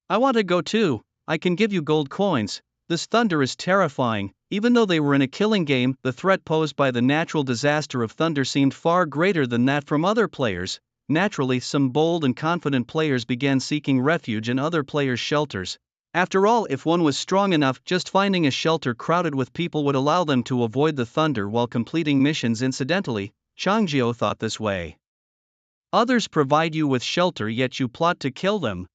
I want to go too. I can give you gold coins." This thunder is terrifying. Even though they were in a killing game, the threat posed by the natural disaster of thunder seemed far greater than that from other players. Naturally, some bold and confident players began seeking refuge in other players' shelters. After all, if one was strong enough, just finding a shelter crowded with people would allow them to avoid the thunder while completing missions incidentally. Changjio thought this way. Others provide you with shelter, yet you plot to kill them.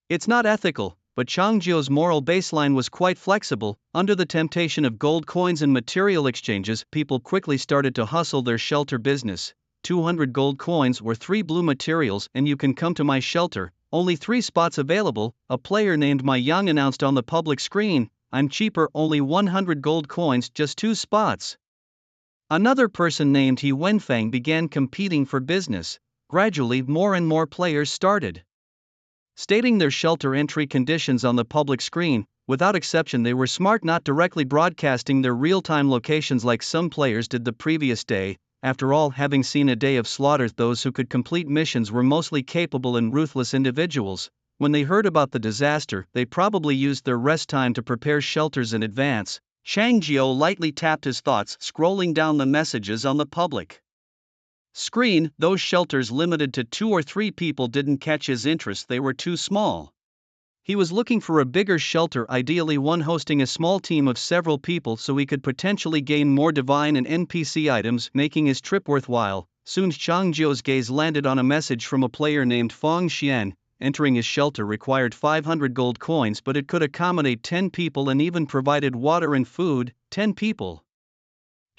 It's not ethical, but Changjio's moral baseline was quite flexible. Under the temptation of gold coins and material exchanges, people quickly started to hustle their shelter business. 200 gold coins or 3 blue materials and you can come to my shelter. Only 3 spots available, a player named My Yang announced on the public screen. I'm cheaper, only 100 gold coins, just 2 spots. Another person named He Wenfang began competing for business. Gradually, more and more players started stating their shelter entry conditions on the public screen. Without exception, they were smart, not directly broadcasting their real-time locations like some players did the previous day. After all, having seen a day of slaughter, those who could complete missions were mostly capable and ruthless individuals. When they heard about the disaster, they probably used their rest time to prepare shelters in advance. Changjio lightly tapped his thoughts, scrolling down the messages on the public screen. Those shelters limited to 2 or 3 people didn't catch his interest, they were too small. He was looking for a bigger shelter, ideally one hosting a small team of several people so he could potentially gain more divine and NPC items, making his trip worthwhile. Soon Changjio's gaze landed on a message from a player named Feng Xian. Entering his shelter required 500 gold coins, but it could accommodate 10 people and even provided water and food. 10 people.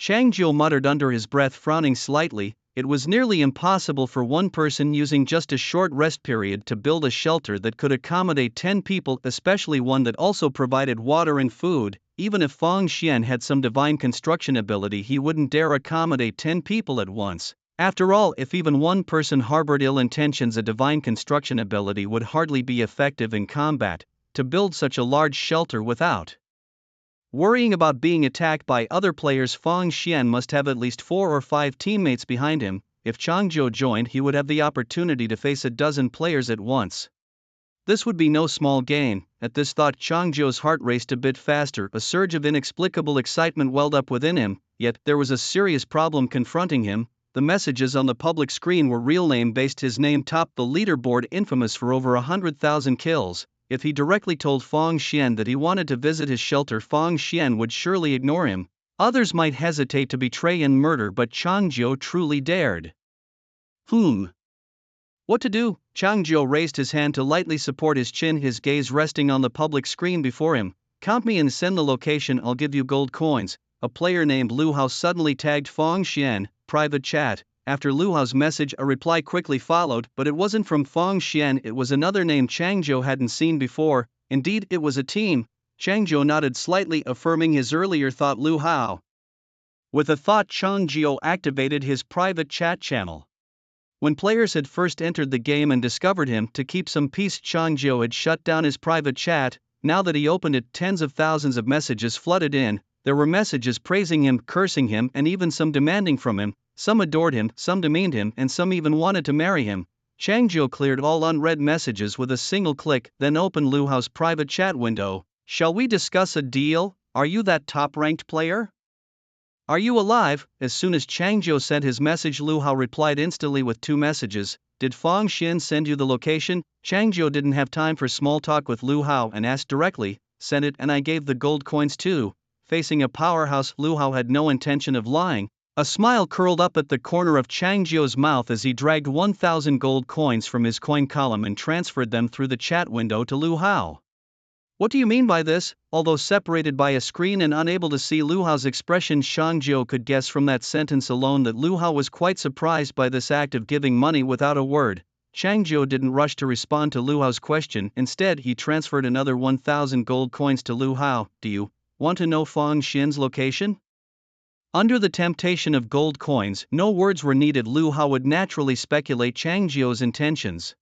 Changjio muttered under his breath, frowning slightly. It was nearly impossible for one person using just a short rest period to build a shelter that could accommodate 10 people, especially one that also provided water and food. Even if Feng Xian had some divine construction ability, he wouldn't dare accommodate 10 people at once. After all, if even one person harbored ill intentions, a divine construction ability would hardly be effective in combat. To build such a large shelter without worrying about being attacked by other players, Feng Xian must have at least 4 or 5 teammates behind him. If Changjio joined, he would have the opportunity to face a dozen players at once. This would be no small gain. At this thought, Changjio's heart raced a bit faster. A surge of inexplicable excitement welled up within him, yet there was a serious problem confronting him. The messages on the public screen were real name-based. His name topped the leaderboard, infamous for over 100,000 kills. If he directly told Feng Xian that he wanted to visit his shelter, Feng Xian would surely ignore him. Others might hesitate to betray and murder, but Changjio truly dared. What to do? Changjio raised his hand to lightly support his chin, his gaze resting on the public screen before him. Count me and send the location, I'll give you gold coins. A player named Lu Hao suddenly tagged Feng Xian, private chat. After Lu Hao's message, a reply quickly followed, but it wasn't from Feng Xian, it was another name Changjio hadn't seen before. Indeed, it was a team. Changjio nodded slightly, affirming his earlier thought. Lu Hao. With a thought, Changjio activated his private chat channel. When players had first entered the game and discovered him, to keep some peace, Changjio had shut down his private chat. Now that he opened it, tens of thousands of messages flooded in. There were messages praising him, cursing him, and even some demanding from him. Some adored him, some demeaned him, and some even wanted to marry him. Changjio cleared all unread messages with a single click, then opened Lu Hao's private chat window. Shall we discuss a deal? Are you that top-ranked player? Are you alive? As soon as Changjio sent his message, Lu Hao replied instantly with 2 messages. Did Feng Xian send you the location? Changjio didn't have time for small talk with Lu Hao and asked directly. Sent it, and I gave the gold coins too. Facing a powerhouse, Lu Hao had no intention of lying. A smile curled up at the corner of Changjio's mouth as he dragged 1,000 gold coins from his coin column and transferred them through the chat window to Lu Hao. What do you mean by this? Although separated by a screen and unable to see Lu Hao's expression, Changjio could guess from that sentence alone that Lu Hao was quite surprised by this act of giving money without a word. Changjio didn't rush to respond to Lu Hao's question. Instead, he transferred another 1,000 gold coins to Lu Hao. Do you want to know Feng Xian's location? Under the temptation of gold coins, no words were needed. Lu Hao would naturally speculate Chang Jiu's intentions.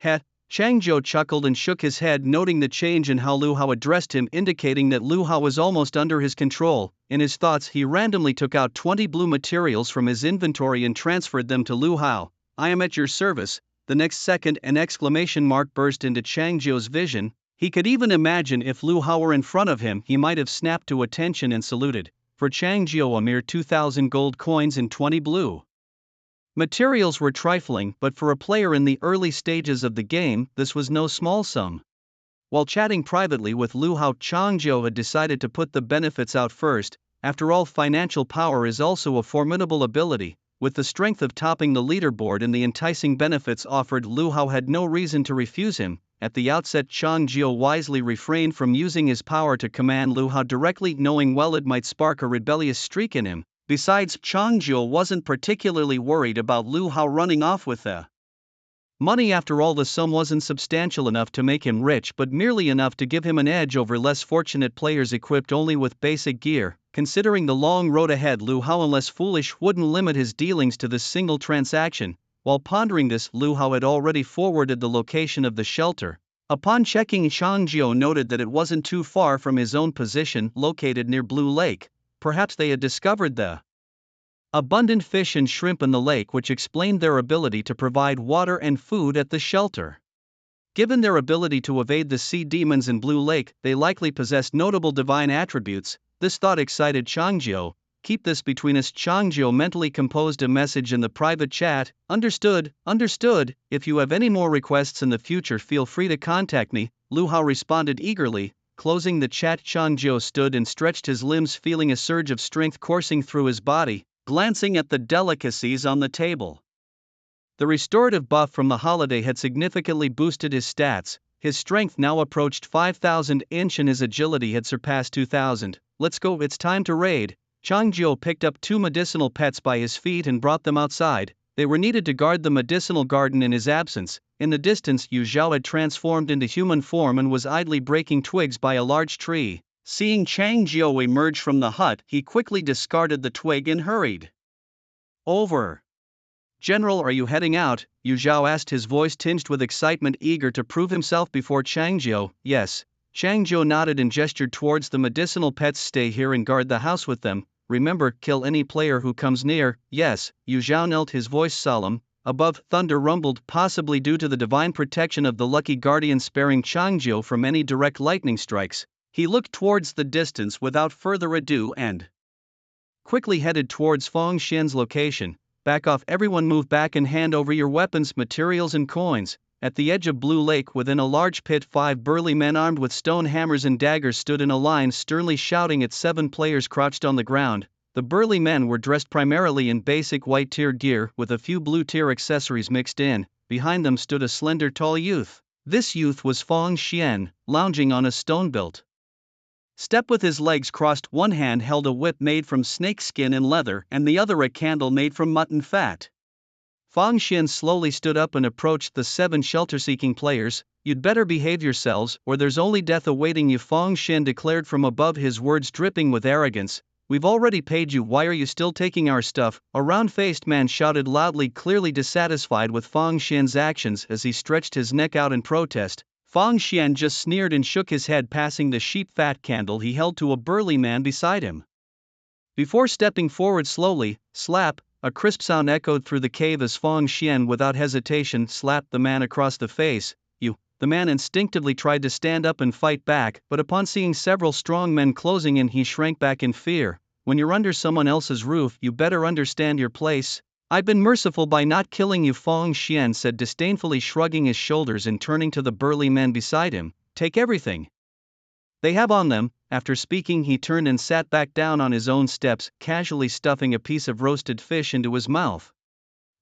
Heh, Chang Jiu chuckled and shook his head, noting the change in how Lu Hao addressed him, indicating that Lu Hao was almost under his control. In his thoughts, he randomly took out 20 blue materials from his inventory and transferred them to Lu Hao. I am at your service. The next second, an exclamation mark burst into Chang Jiu's vision. He could even imagine if Lu Hao were in front of him, he might have snapped to attention and saluted. For Chang Jiu, a mere 2,000 gold coins and 20 blue materials were trifling, but for a player in the early stages of the game, this was no small sum. While chatting privately with Lu Hao, Chang Jiu had decided to put the benefits out first. After all, financial power is also a formidable ability. With the strength of topping the leaderboard and the enticing benefits offered, Lu Hao had no reason to refuse him. At the outset, Chang Jiu wisely refrained from using his power to command Lu Hao directly, knowing well it might spark a rebellious streak in him. Besides, Chang Jiu wasn't particularly worried about Lu Hao running off with the money. After all, the sum wasn't substantial enough to make him rich, but merely enough to give him an edge over less fortunate players equipped only with basic gear. Considering the long road ahead, Lu Hao, unless foolish, wouldn't limit his dealings to this single transaction. While pondering this, Lu Hao had already forwarded the location of the shelter. Upon checking, Chang Jiu noted that it wasn't too far from his own position, located near Blue Lake. Perhaps they had discovered the abundant fish and shrimp in the lake, which explained their ability to provide water and food at the shelter. Given their ability to evade the sea demons in Blue Lake, they likely possessed notable divine attributes. This thought excited Chang Jiu. Keep this between us. Chang Jiu mentally composed a message in the private chat. Understood, understood. If you have any more requests in the future, feel free to contact me. Lu Hao responded eagerly. Closing the chat, Chang Jiu stood and stretched his limbs, feeling a surge of strength coursing through his body. Glancing at the delicacies on the table, the restorative buff from the holiday had significantly boosted his stats. His strength now approached 5,000 inch and his agility had surpassed 2,000. Let's go, it's time to raid. Chang Jiu picked up 2 medicinal pets by his feet and brought them outside. They were needed to guard the medicinal garden in his absence. In the distance, Yu Zhao had transformed into human form and was idly breaking twigs by a large tree. Seeing Chang Jiu emerge from the hut, he quickly discarded the twig and hurried over. General, are you heading out? Yu Zhao asked, his voice tinged with excitement, eager to prove himself before Chang Jiu. Yes. Chang Jiu nodded and gestured towards the medicinal pets. Stay here and guard the house with them. Remember, kill any player who comes near. Yes. Yu Zhao knelt, his voice solemn. Above, thunder rumbled, possibly due to the divine protection of the lucky guardian sparing Chang Jiu from any direct lightning strikes. He looked towards the distance without further ado and quickly headed towards Feng Xian's location. Back off, everyone, move back and hand over your weapons, materials and coins. At the edge of Blue Lake, within a large pit, 5 burly men armed with stone hammers and daggers stood in a line, sternly shouting at 7 players crouched on the ground. The burly men were dressed primarily in basic white tier gear, with a few blue tier accessories mixed in. Behind them stood a slender, tall youth. This youth was Feng Xian, lounging on a stone-built step with his legs crossed. One hand held a whip made from snake skin and leather, and the other a candle made from mutton fat. Feng Xian slowly stood up and approached the 7 shelter-seeking players. You'd better behave yourselves, or there's only death awaiting you, Feng Xian declared from above, his words dripping with arrogance. We've already paid you, why are you still taking our stuff? A round-faced man shouted loudly, clearly dissatisfied with Feng Xian's actions as he stretched his neck out in protest. Feng Xian just sneered and shook his head, passing the sheep-fat candle he held to a burly man beside him. Before stepping forward slowly, slap, a crisp sound echoed through the cave as Feng Xian without hesitation slapped the man across the face. You. The man instinctively tried to stand up and fight back, but upon seeing several strong men closing in, he shrank back in fear. When you're under someone else's roof, you better understand your place. I've been merciful by not killing you, Feng Xian said, disdainfully shrugging his shoulders and turning to the burly men beside him. Take everything they have on them. After speaking, he turned and sat back down on his own steps, casually stuffing a piece of roasted fish into his mouth.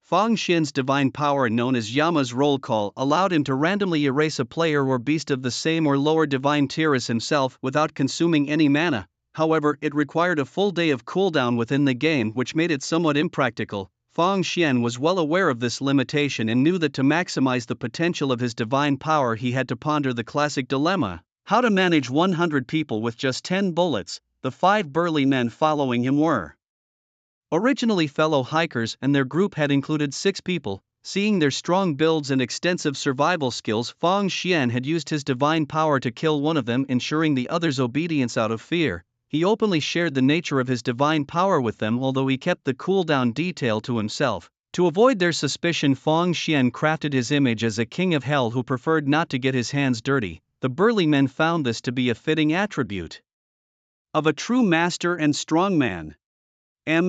Feng Xian's divine power, known as Yama's roll call, allowed him to randomly erase a player or beast of the same or lower divine tier as himself without consuming any mana. However, it required a full day of cooldown within the game, which made it somewhat impractical. Feng Xian was well aware of this limitation and knew that to maximize the potential of his divine power he had to ponder the classic dilemma: how to manage 100 people with just 10 bullets. The 5 burly men following him were originally fellow hikers, and their group had included 6 people. Seeing their strong builds and extensive survival skills, Feng Xian had used his divine power to kill one of them, ensuring the others' obedience out of fear. He openly shared the nature of his divine power with them, although he kept the cooldown detail to himself. To avoid their suspicion, Feng Xian crafted his image as a king of hell who preferred not to get his hands dirty. The burly men found this to be a fitting attribute of a true master and strong man. As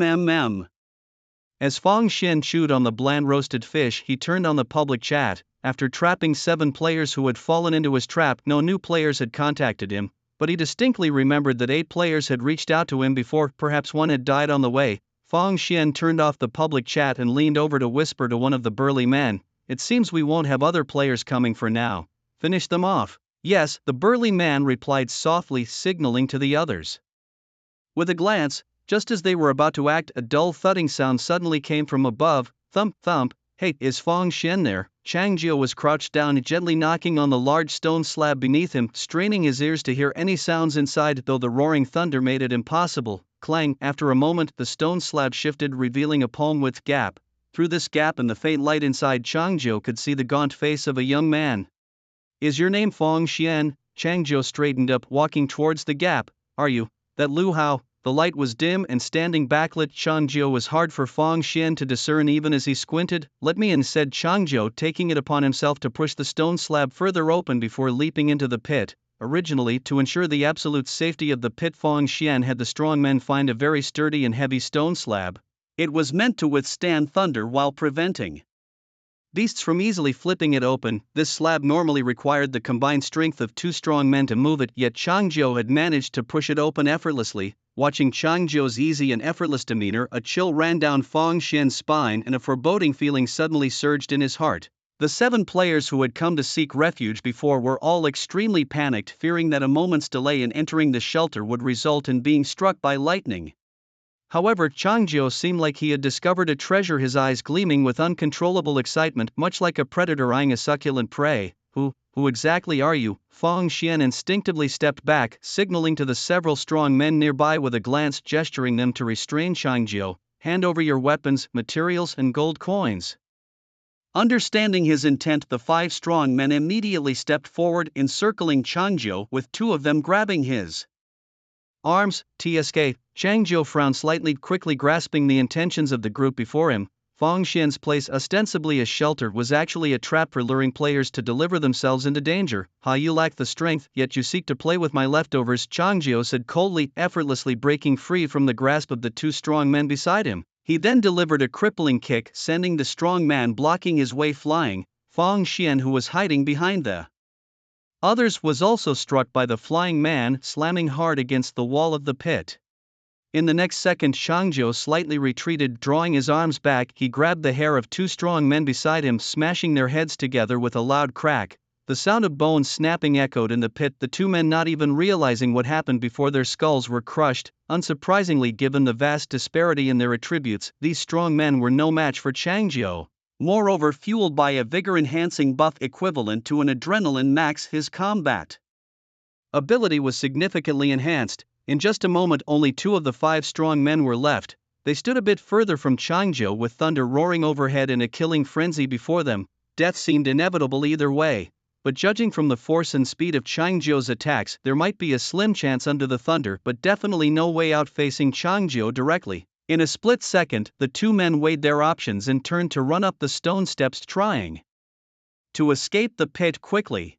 Feng Xian chewed on the bland roasted fish, he turned on the public chat. After trapping 7 players who had fallen into his trap, no new players had contacted him, but he distinctly remembered that 8 players had reached out to him before. Perhaps one had died on the way. Feng Xian turned off the public chat and leaned over to whisper to one of the burly men, "It seems we won't have other players coming for now. Finish them off." "Yes," the burly man replied softly, signaling to the others. With a glance, just as they were about to act, a dull thudding sound suddenly came from above. Thump, thump. "Hey, is Feng Xian there?" Changjiu was crouched down, gently knocking on the large stone slab beneath him, straining his ears to hear any sounds inside, though the roaring thunder made it impossible. Clang! After a moment, the stone slab shifted, revealing a palm-width gap. Through this gap and the faint light inside, Changjiu could see the gaunt face of a young man. "Is your name Feng Xian?" Changjiu straightened up, walking towards the gap. "Are you that Lu Hao?" The light was dim and standing backlit. Changjiu was hard for Feng Xian to discern even as he squinted. "Let me in," said Changjiu, taking it upon himself to push the stone slab further open before leaping into the pit. Originally, to ensure the absolute safety of the pit, Feng Xian had the strong men find a very sturdy and heavy stone slab. It was meant to withstand thunder while preventing beasts from easily flipping it open. This slab normally required the combined strength of 2 strong men to move it, yet Changjiu had managed to push it open effortlessly. Watching Changjiu's easy and effortless demeanor, a chill ran down Feng Xian's spine and a foreboding feeling suddenly surged in his heart. The 7 players who had come to seek refuge before were all extremely panicked, fearing that a moment's delay in entering the shelter would result in being struck by lightning. However, Changjiu seemed like he had discovered a treasure, his eyes gleaming with uncontrollable excitement, much like a predator eyeing a succulent prey. Who exactly are you?" Feng Xian instinctively stepped back, signaling to the several strong men nearby with a glance, gesturing them to restrain Changjiu. "Hand over your weapons, materials, and gold coins." Understanding his intent, the 5 strong men immediately stepped forward, encircling Changjiu, with 2 of them grabbing his arms. "Tsk." Changjiu frowned slightly, quickly grasping the intentions of the group before him. Feng Xian's place, ostensibly as shelter, was actually a trap for luring players to deliver themselves into danger. "Ha, you lack the strength, yet you seek to play with my leftovers," Changjiu said coldly, effortlessly breaking free from the grasp of the 2 strong men beside him. He then delivered a crippling kick, sending the strong man blocking his way flying. Feng Xian, who was hiding behind the others, was also struck by the flying man, slamming hard against the wall of the pit. In the next second, Changjiu slightly retreated, drawing his arms back. He grabbed the hair of 2 strong men beside him, smashing their heads together with a loud crack. The sound of bones snapping echoed in the pit, the 2 men not even realizing what happened before their skulls were crushed. Unsurprisingly, given the vast disparity in their attributes, these strong men were no match for Changjiu. Moreover, fueled by a vigor-enhancing buff equivalent to an adrenaline max, his combat ability was significantly enhanced. In just a moment, only 2 of the 5 strong men were left. They stood a bit further from Changjiu, with thunder roaring overhead and a killing frenzy before them. Death seemed inevitable either way. But judging from the force and speed of Changjiu's attacks, there might be a slim chance under the thunder, but definitely no way out facing Changjiu directly. In a split second, the 2 men weighed their options and turned to run up the stone steps, trying to escape the pit quickly.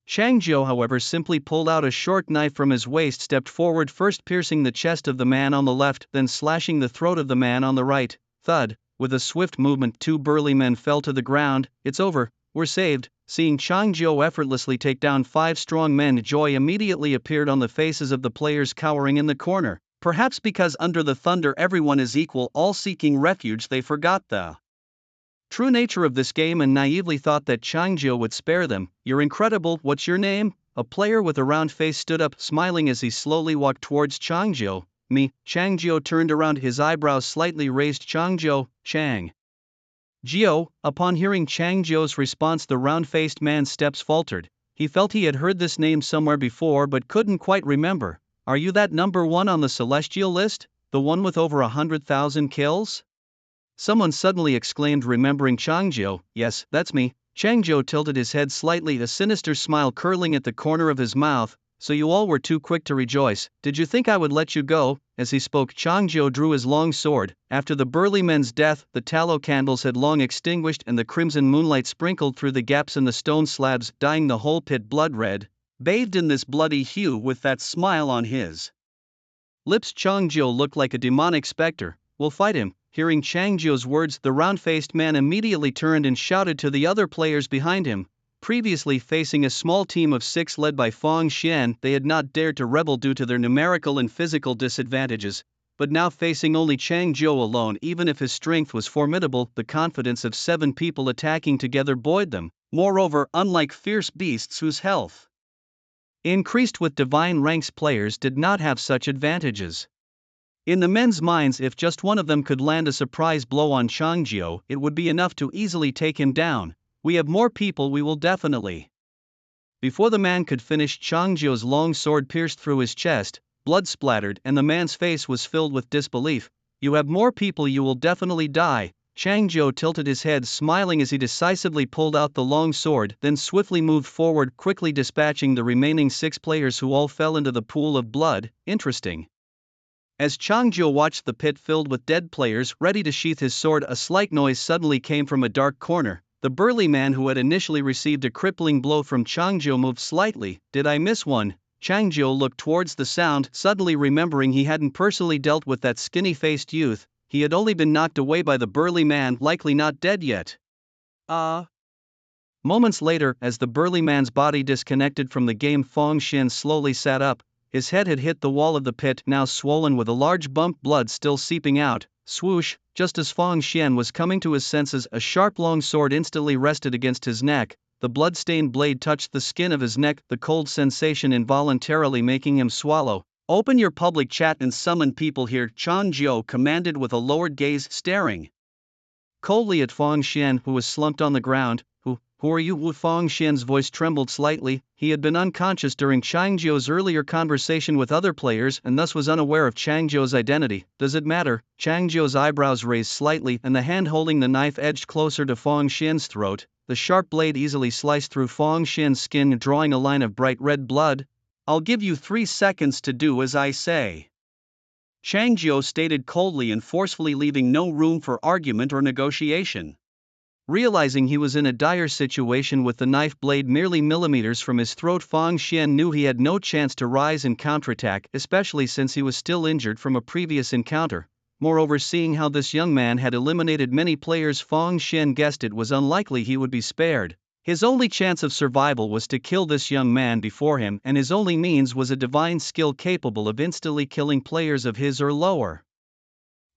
Changjiu, however, simply pulled out a short knife from his waist, stepped forward, first piercing the chest of the man on the left, then slashing the throat of the man on the right. Thud! With a swift movement, 2 burly men fell to the ground. "It's over, we're saved." Seeing Changjiu effortlessly take down 5 strong men, joy immediately appeared on the faces of the players cowering in the corner. Perhaps because under the thunder everyone is equal, all seeking refuge, they forgot the true nature of this game and naively thought that Changjiu would spare them. "You're incredible, what's your name?" A player with a round face stood up, smiling as he slowly walked towards Changjiu. "Me." Changjiu turned around, his eyebrows slightly raised. "Changjiu, Chang Jiu." Upon hearing Changjiu's response, the round-faced man's steps faltered. He felt he had heard this name somewhere before but couldn't quite remember. Are you that number one on the celestial list, the one with over 100,000 kills? Someone suddenly exclaimed, remembering Changzhou. Yes, that's me. Changzhou tilted his head slightly, a sinister smile curling at the corner of his mouth. So you all were too quick to rejoice. Did you think I would let you go? As he spoke, Changzhou drew his long sword. After the burly men's death, the tallow candles had long extinguished and the crimson moonlight sprinkled through the gaps in the stone slabs, dyeing the whole pit blood red. Bathed in this bloody hue with that smile on his lips, Changzhou looked like a demonic specter. We'll fight him. Hearing Changzhou's words, the round-faced man immediately turned and shouted to the other players behind him. Previously facing a small team of 6 led by Fang Xian, they had not dared to rebel due to their numerical and physical disadvantages, but now facing only Changzhou alone, even if his strength was formidable, the confidence of 7 people attacking together buoyed them. Moreover, unlike fierce beasts whose health increased with divine ranks, players did not have such advantages. In the men's minds, if just one of them could land a surprise blow on Changzhou, it would be enough to easily take him down. We have more people, we will definitely. Before the man could finish, Changzhou's long sword pierced through his chest, blood splattered, and the man's face was filled with disbelief. You have more people, you will definitely die. Changzhou tilted his head, smiling as he decisively pulled out the long sword, then swiftly moved forward, quickly dispatching the remaining 6 players who all fell into the pool of blood. Interesting. As Changzhou watched the pit filled with dead players ready to sheath his sword, a slight noise suddenly came from a dark corner. The burly man who had initially received a crippling blow from Changzhou moved slightly. Did I miss one? Changzhou looked towards the sound, suddenly remembering he hadn't personally dealt with that skinny-faced youth. He had only been knocked away by the burly man, likely not dead yet. Moments later, as the burly man's body disconnected from the game, Fang Xian slowly sat up. His head had hit the wall of the pit, now swollen with a large bump, blood still seeping out. Swoosh! Just as Fang Xian was coming to his senses, a sharp long sword instantly rested against his neck. The blood-stained blade touched the skin of his neck, the cold sensation involuntarily making him swallow. Open your public chat and summon people here, Changzhou commanded with a lowered gaze, staring coldly at Fang Xian, who was slumped on the ground. Who are you? Fang Xian's voice trembled slightly. He had been unconscious during Changzhou's earlier conversation with other players and thus was unaware of Changzhou's identity. Does it matter? Changzhou's eyebrows raised slightly and the hand holding the knife edged closer to Fang Xian's throat. The sharp blade easily sliced through Fang Xian's skin, drawing a line of bright red blood. I'll give you 3 seconds to do as I say, Changzhou stated coldly and forcefully, leaving no room for argument or negotiation. Realizing he was in a dire situation with the knife blade merely millimeters from his throat, Fang Xian knew he had no chance to rise and counterattack, especially since he was still injured from a previous encounter. Moreover, seeing how this young man had eliminated many players, Fang Xian guessed it was unlikely he would be spared. His only chance of survival was to kill this young man before him, and his only means was a divine skill capable of instantly killing players of his or lower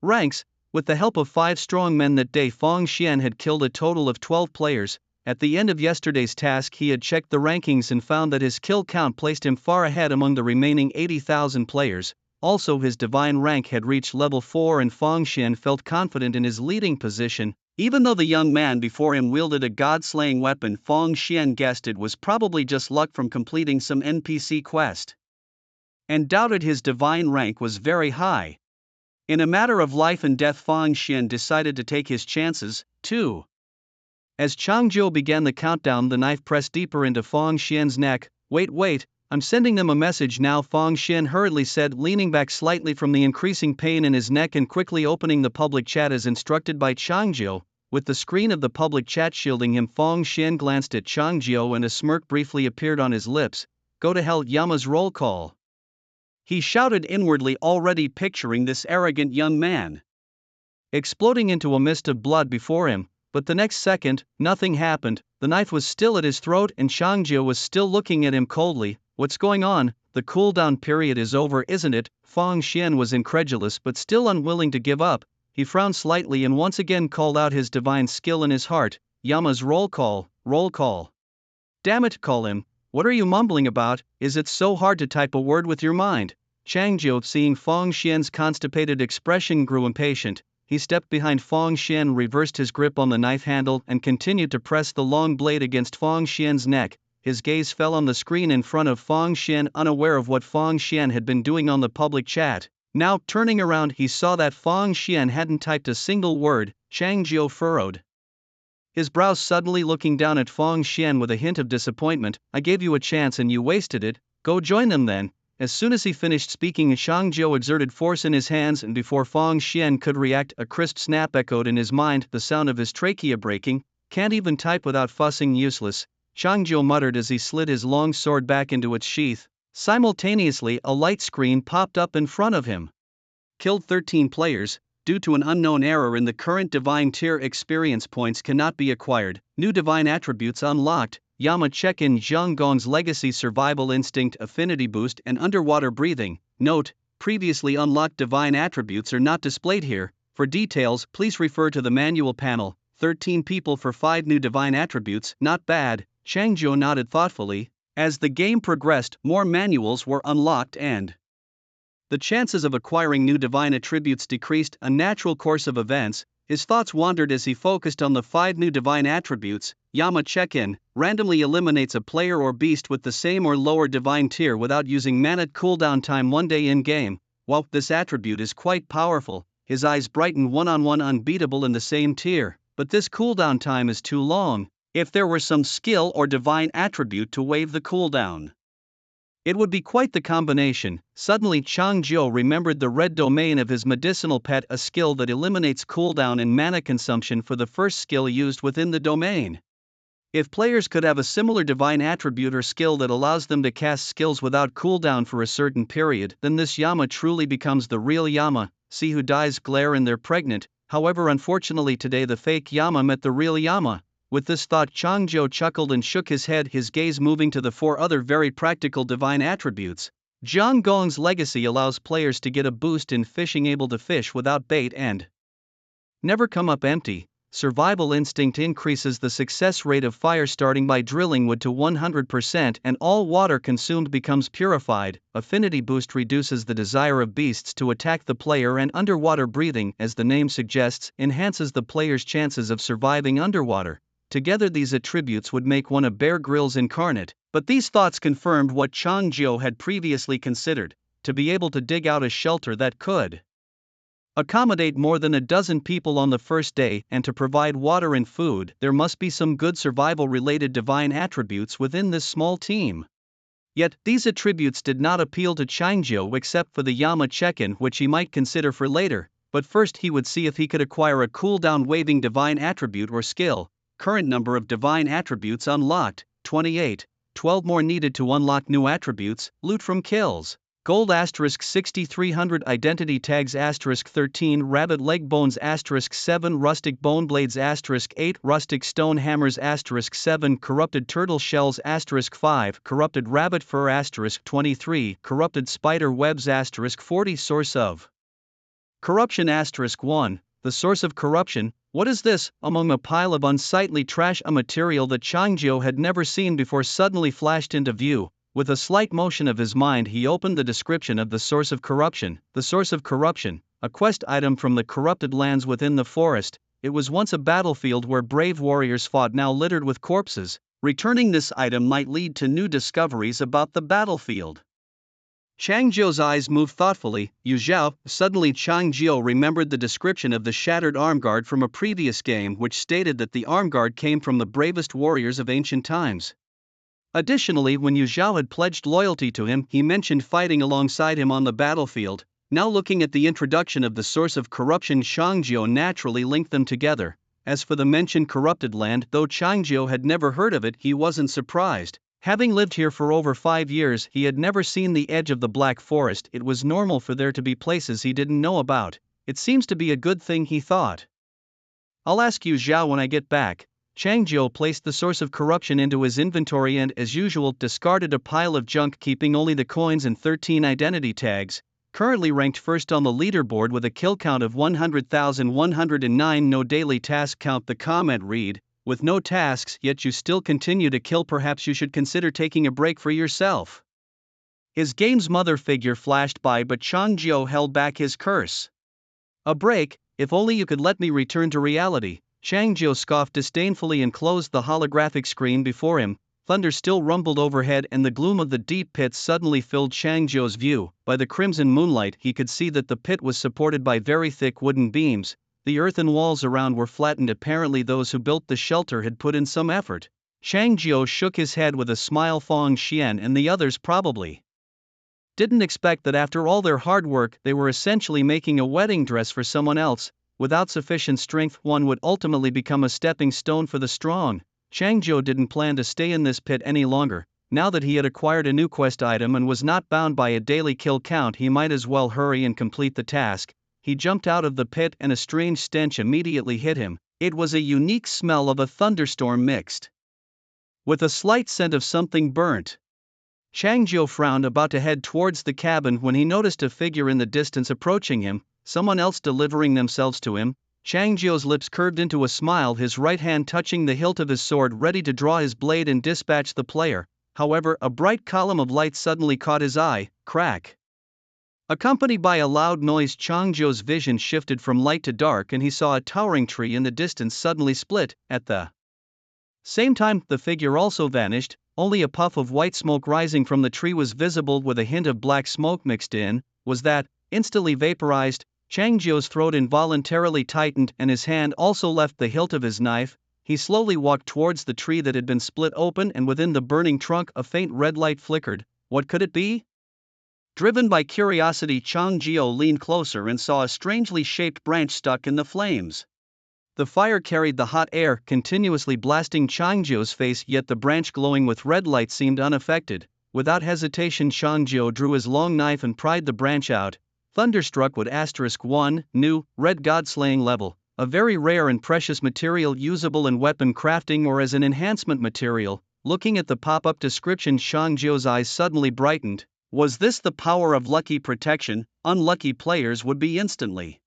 ranks. With the help of 5 strong men that day, Fang Xian had killed a total of 12 players. At the end of yesterday's task, he had checked the rankings and found that his kill count placed him far ahead among the remaining 80,000 players. Also, his divine rank had reached level 4 and Fang Xian felt confident in his leading position. Even though the young man before him wielded a god-slaying weapon, Fang Xian guessed it was probably just luck from completing some NPC quest, and doubted his divine rank was very high. In a matter of life and death, Fang Xian decided to take his chances, too. As Changzhou began the countdown, the knife pressed deeper into Fang Xian's neck. Wait, I'm sending them a message now, Fang Xian hurriedly said, leaning back slightly from the increasing pain in his neck and quickly opening the public chat as instructed by Changzhou. With the screen of the public chat shielding him, Fang Xian glanced at Changzhou and a smirk briefly appeared on his lips. Go to hell, Yama's roll call, he shouted inwardly, already picturing this arrogant young man exploding into a mist of blood before him. But the next second, nothing happened. The knife was still at his throat and Changzhou was still looking at him coldly. What's going on? The cooldown period is over, isn't it? Fang Xian was incredulous but still unwilling to give up. He frowned slightly and once again called out his divine skill in his heart. Yama's roll call. Damn it, call him. What are you mumbling about? Is it so hard to type a word with your mind? Changzhou, seeing Fang Xian's constipated expression, grew impatient. He stepped behind Fang Xian, reversed his grip on the knife handle, and continued to press the long blade against Fang Xian's neck. his gaze fell on the screen in front of Feng Xian, unaware of what Feng Xian had been doing on the public chat. Now, turning around, he saw that Feng Xian hadn't typed a single word. Chang Jiu furrowed his brows, suddenly looking down at Feng Xian with a hint of disappointment. I gave you a chance and you wasted it. Go join them then. As soon as he finished speaking, Chang Jiu exerted force in his hands, and before Feng Xian could react, a crisp snap echoed in his mind, the sound of his trachea breaking. Can't even type without fussing, useless, Chang Jiu muttered as he slid his long sword back into its sheath. Simultaneously, a light screen popped up in front of him. Killed 13 players. Due to an unknown error in the current divine tier, experience points cannot be acquired. New divine attributes unlocked. Yama check-in: Zhang Gong's legacy, survival instinct, affinity boost, and underwater breathing. Note: previously unlocked divine attributes are not displayed here. For details, please refer to the manual panel. 13 people for 5 new divine attributes. Not bad. Chang Jiu nodded thoughtfully. As the game progressed, more manuals were unlocked and the chances of acquiring new divine attributes decreased. A natural course of events. His thoughts wandered as he focused on the 5 new divine attributes. Yama check-in randomly eliminates a player or beast with the same or lower divine tier without using mana. Cooldown time 1 day in-game. While this attribute is quite powerful, his eyes brighten. One-on-one unbeatable in the same tier, but this cooldown time is too long. If there were some skill or divine attribute to waive the cooldown, it would be quite the combination. Suddenly Chang Jiu remembered the red domain of his medicinal pet, a skill that eliminates cooldown and mana consumption for the first skill used within the domain. If players could have a similar divine attribute or skill that allows them to cast skills without cooldown for a certain period, then this Yama truly becomes the real Yama. See who dies, glare, and they're pregnant. However, unfortunately today the fake Yama met the real Yama. With this thought, Chang Jiu chuckled and shook his head, his gaze moving to the 4 other very practical divine attributes. Zhang Gong's legacy allows players to get a boost in fishing, able to fish without bait and never come up empty. Survival instinct increases the success rate of fire starting by drilling wood to 100%, and all water consumed becomes purified. Affinity boost reduces the desire of beasts to attack the player, and underwater breathing, as the name suggests, enhances the player's chances of surviving underwater. Together these attributes would make one a Bear Grylls incarnate, but these thoughts confirmed what Chang Jiu had previously considered: to be able to dig out a shelter that could accommodate more than a dozen people on the first day, and to provide water and food, there must be some good survival-related divine attributes within this small team. Yet, these attributes did not appeal to Chang Jiu except for the Yama check-in, which he might consider for later, but first he would see if he could acquire a cooldown-waiving divine attribute or skill. Current number of divine attributes unlocked: 28. 12 more needed to unlock new attributes. Loot from kills. Gold * 6300. Identity tags * 13. Rabbit leg bones * 7. Rustic bone blades * 8. Rustic stone hammers * 7. Corrupted turtle shells * 5. Corrupted rabbit fur * 23. Corrupted spider webs * 40. Source of corruption * 1. The source of corruption. What is this? Among a pile of unsightly trash, a material that Chang Jiu had never seen before suddenly flashed into view. With a slight motion of his mind, he opened the description of the source of corruption. The source of corruption, a quest item from the corrupted lands within the forest. It was once a battlefield where brave warriors fought, now littered with corpses. Returning this item might lead to new discoveries about the battlefield. Chang Jiu's eyes moved thoughtfully. Yu Zhao. Suddenly Chang Jiu remembered the description of the shattered armguard from a previous game, which stated that the armguard came from the bravest warriors of ancient times. Additionally, when Yu Zhao had pledged loyalty to him, he mentioned fighting alongside him on the battlefield. Now looking at the introduction of the source of corruption, Chang Jiu naturally linked them together. As for the mentioned corrupted land, though Chang Jiu had never heard of it, he wasn't surprised. Having lived here for over 5 years, he had never seen the edge of the Black Forest. It was normal for there to be places he didn't know about. It seems to be a good thing, he thought. I'll ask Yu Zhao when I get back. Chang Jiu placed the source of corruption into his inventory and, as usual, discarded a pile of junk, keeping only the coins and 13 identity tags. Currently ranked first on the leaderboard with a kill count of 100,109. No daily task count. The comment read: with no tasks, yet you still continue to kill. Perhaps you should consider taking a break for yourself. His game's mother figure flashed by, but Chang Jiu held back his curse. A break? If only you could let me return to reality. Chang Jiu scoffed disdainfully and closed the holographic screen before him. Thunder still rumbled overhead, and the gloom of the deep pit suddenly filled Chang Jiu's view. By the crimson moonlight, he could see that the pit was supported by very thick wooden beams. The earthen walls around were flattened. Apparently those who built the shelter had put in some effort. Chang Jiu shook his head with a smile. Fong Xian and the others probably didn't expect that after all their hard work they were essentially making a wedding dress for someone else. Without sufficient strength, one would ultimately become a stepping stone for the strong. Chang Jiu didn't plan to stay in this pit any longer. Now that he had acquired a new quest item and was not bound by a daily kill count, he might as well hurry and complete the task. He jumped out of the pit and a strange stench immediately hit him. It was a unique smell of a thunderstorm mixed with a slight scent of something burnt. Chang Jiu frowned, about to head towards the cabin, when he noticed a figure in the distance approaching him, someone else delivering themselves to him. Chang Jiu's lips curved into a smile, his right hand touching the hilt of his sword, ready to draw his blade and dispatch the player. However, a bright column of light suddenly caught his eye. Crack! Accompanied by a loud noise, Chang Jiu's vision shifted from light to dark, and he saw a towering tree in the distance suddenly split. At the same time, the figure also vanished. Only a puff of white smoke rising from the tree was visible, with a hint of black smoke mixed in. Was that instantly vaporized? Chang Jiu's throat involuntarily tightened, and his hand also left the hilt of his knife. He slowly walked towards the tree that had been split open, and within the burning trunk a faint red light flickered. What could it be? Driven by curiosity, Chang Jiu leaned closer and saw a strangely shaped branch stuck in the flames. The fire carried the hot air, continuously blasting Chang Jiu's face, yet the branch glowing with red light seemed unaffected. Without hesitation, Chang Jiu drew his long knife and pried the branch out. Thunderstruck wood *1, new, red god-slaying level, a very rare and precious material usable in weapon crafting or as an enhancement material. Looking at the pop-up description, Chang Jiu's eyes suddenly brightened. Was this the power of lucky protection? Unlucky players would be instantly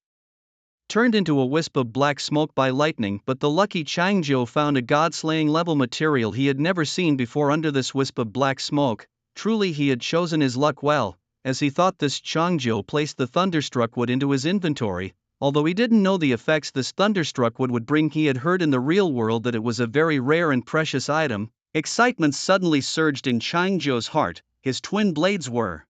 turned into a wisp of black smoke by lightning, but the lucky Chang Jiu found a god-slaying level material he had never seen before under this wisp of black smoke. Truly he had chosen his luck well. As he thought this, Chang Jiu placed the thunderstruck wood into his inventory. Although he didn't know the effects this thunderstruck wood would bring, he had heard in the real world that it was a very rare and precious item. Excitement suddenly surged in Chang Jiu's heart. His twin blades were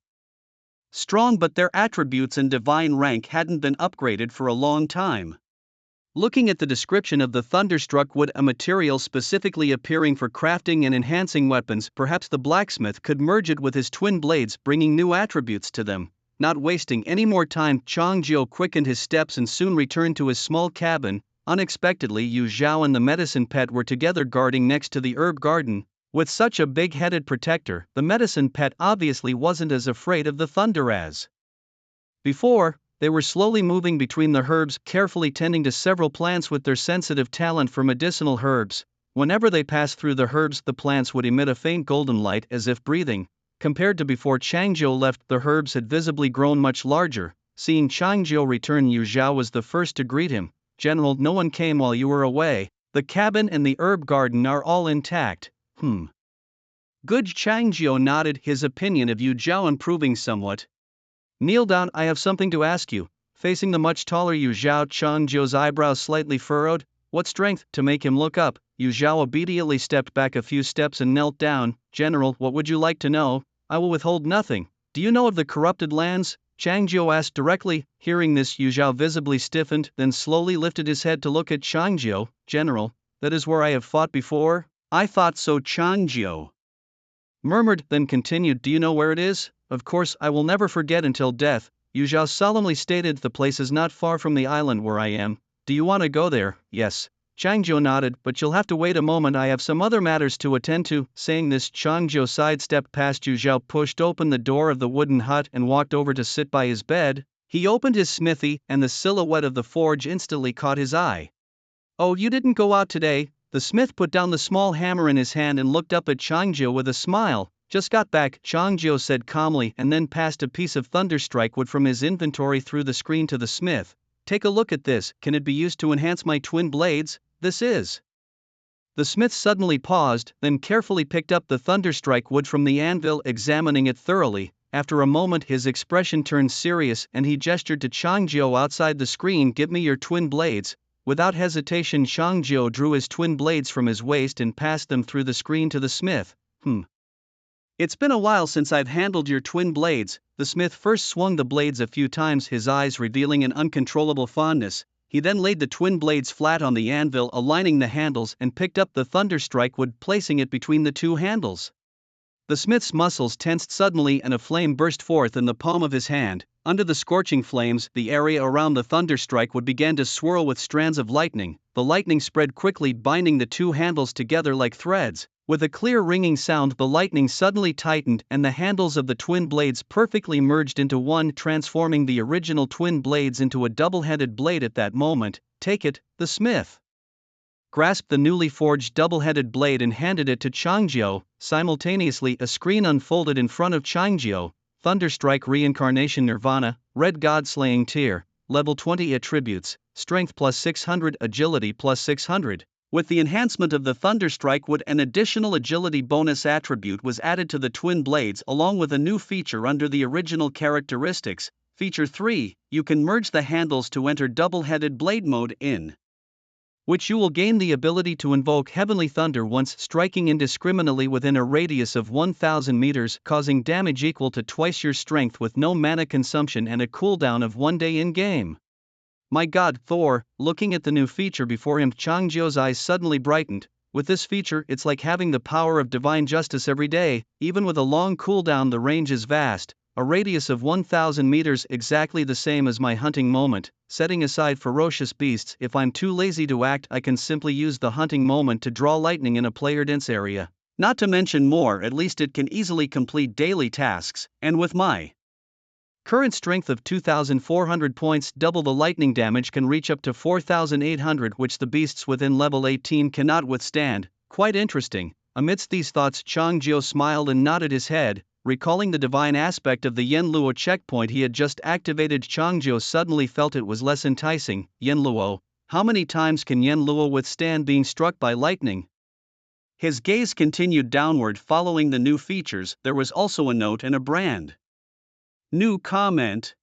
strong, but their attributes and divine rank hadn't been upgraded for a long time. Looking at the description of the thunderstruck wood, a material specifically appearing for crafting and enhancing weapons, perhaps the blacksmith could merge it with his twin blades, bringing new attributes to them. Not wasting any more time, Chang Jiu quickened his steps and soon returned to his small cabin. Unexpectedly, Yu Zhao and the medicine pet were together guarding next to the herb garden. With such a big-headed protector, the medicine pet obviously wasn't as afraid of the thunder as before. They were slowly moving between the herbs, carefully tending to several plants with their sensitive talent for medicinal herbs. Whenever they passed through the herbs, the plants would emit a faint golden light as if breathing. Compared to before Chang Jiu left, the herbs had visibly grown much larger. Seeing Chang Jiu return, Yu Zhao was the first to greet him. "General, no one came while you were away. The cabin and the herb garden are all intact." Good. Chang Jiu nodded, his opinion of Yu Zhao improving somewhat. "Kneel down, I have something to ask you." Facing the much taller Yu Zhao, Chang Jiu's eyebrows slightly furrowed. What strength? To make him look up, Yu Zhao obediently stepped back a few steps and knelt down. "General, what would you like to know?" "I will withhold nothing. Do you know of the corrupted lands?" Chang Jiu asked directly. Hearing this, Yu Zhao visibly stiffened, then slowly lifted his head to look at Chang Jiu. "General, that is where I have fought before?" "I thought so," Chang Jiu murmured, then continued. "Do you know where it is?" "Of course, I will never forget until death," Yu Zhao solemnly stated. "The place is not far from the island where I am. Do you want to go there?" "Yes." Chang Jiu nodded, "But you'll have to wait a moment, I have some other matters to attend to." Saying this, Chang Jiu sidestepped past Yu Zhao, pushed open the door of the wooden hut and walked over to sit by his bed. He opened his smithy, and the silhouette of the forge instantly caught his eye. "Oh, you didn't go out today?" The smith put down the small hammer in his hand and looked up at Chang Jiu with a smile. "Just got back," Chang Jiu said calmly, and then passed a piece of thunderstrike wood from his inventory through the screen to the smith. "Take a look at this. Can it be used to enhance my twin blades?" "This is." The smith suddenly paused, then carefully picked up the thunderstrike wood from the anvil, examining it thoroughly. After a moment, his expression turned serious, and he gestured to Chang Jiu outside the screen. "Give me your twin blades." Without hesitation, Chang Jiu drew his twin blades from his waist and passed them through the screen to the smith. It's been a while since I've handled your twin blades. The smith first swung the blades a few times, his eyes revealing an uncontrollable fondness. He then laid the twin blades flat on the anvil, aligning the handles, and picked up the thunderstrike wood, placing it between the two handles. The smith's muscles tensed suddenly and a flame burst forth in the palm of his hand. Under the scorching flames, the area around the thunderstrike wood began to swirl with strands of lightning. The lightning spread quickly, binding the two handles together like threads. With a clear ringing sound, the lightning suddenly tightened and the handles of the twin blades perfectly merged into one, transforming the original twin blades into a double-headed blade. At that moment, "Take it," the smith grasped the newly forged double-headed blade and handed it to Changjiu. Simultaneously, a screen unfolded in front of Changjiu. Thunderstrike Reincarnation Nirvana, Red God Slaying Tier, Level 20 Attributes, Strength plus 600, Agility plus 600. With the enhancement of the Thunderstrike wood, an additional agility bonus attribute was added to the twin blades along with a new feature under the original characteristics. Feature 3, you can merge the handles to enter double-headed blade mode, in which you will gain the ability to invoke heavenly thunder once, striking indiscriminately within a radius of 1,000 meters, causing damage equal to twice your strength with no mana consumption and a cooldown of 1 day in-game. My god, Thor, looking at the new feature before him, Changjiu's eyes suddenly brightened. With this feature, it's like having the power of divine justice every day. Even with a long cooldown, the range is vast, a radius of 1,000 meters, exactly the same as my hunting moment. Setting aside ferocious beasts, if I'm too lazy to act, I can simply use the hunting moment to draw lightning in a player-dense area. Not to mention more, at least it can easily complete daily tasks, and with my current strength of 2,400 points, double the lightning damage can reach up to 4,800, which the beasts within level 18 cannot withstand. Quite interesting. Amidst these thoughts, Changjiu smiled and nodded his head, recalling the divine aspect of the Yenluo checkpoint he had just activated. Changjiu suddenly felt it was less enticing. Yenluo? How many times can Yenluo withstand being struck by lightning? His gaze continued downward, following the new features. There was also a note and a brand new comment.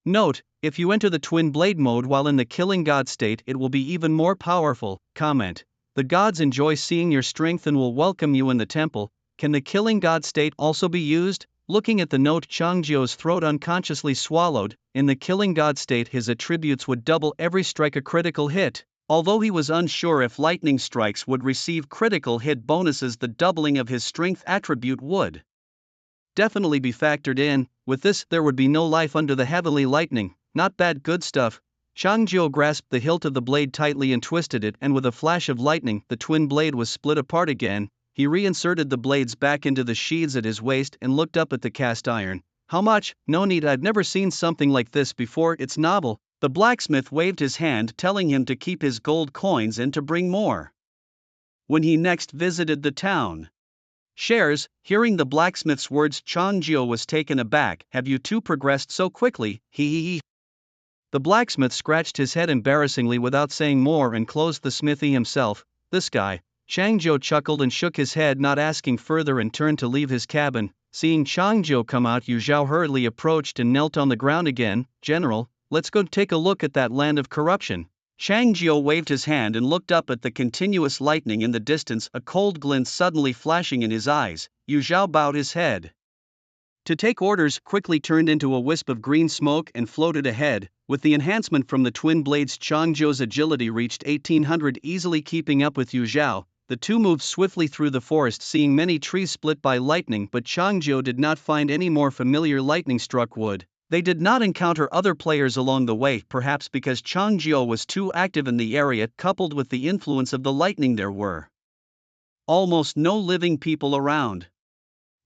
Note: if you enter the twin blade mode while in the killing god state, it will be even more powerful. Comment: the gods enjoy seeing your strength and will welcome you in the temple. Can the killing god state also be used? Looking at the note, Changjiu's throat unconsciously swallowed. In the killing god state, his attributes would double every strike a critical hit. Although he was unsure if lightning strikes would receive critical hit bonuses, the doubling of his strength attribute would definitely be factored in. With this, there would be no life under the heavenly lightning. Not bad, good stuff. Changjiu grasped the hilt of the blade tightly and twisted it, and with a flash of lightning, the twin blade was split apart again. He reinserted the blades back into the sheaths at his waist and looked up at the cast iron. How much? No need, I've never seen something like this before, it's novel. The blacksmith waved his hand, telling him to keep his gold coins and to bring more when he next visited the town. Shares. Hearing the blacksmith's words, Changjiu was taken aback. Have you two progressed so quickly? He. The blacksmith scratched his head embarrassingly without saying more and closed the smithy himself. This guy. Changjiu chuckled and shook his head, not asking further, and turned to leave his cabin. Seeing Changjiu come out, Yu Zhao hurriedly approached and knelt on the ground again. General, let's go take a look at that land of corruption. Changjiu waved his hand and looked up at the continuous lightning in the distance, a cold glint suddenly flashing in his eyes. Yu Zhao bowed his head to take orders, quickly turned into a wisp of green smoke and floated ahead. With the enhancement from the twin blades, Changjiu's agility reached 1800, easily keeping up with Yu Zhao. The two moved swiftly through the forest, seeing many trees split by lightning, but Changjiu did not find any more familiar lightning-struck wood. They did not encounter other players along the way, perhaps because Changjiu was too active in the area. Coupled with the influence of the lightning, there were almost no living people around.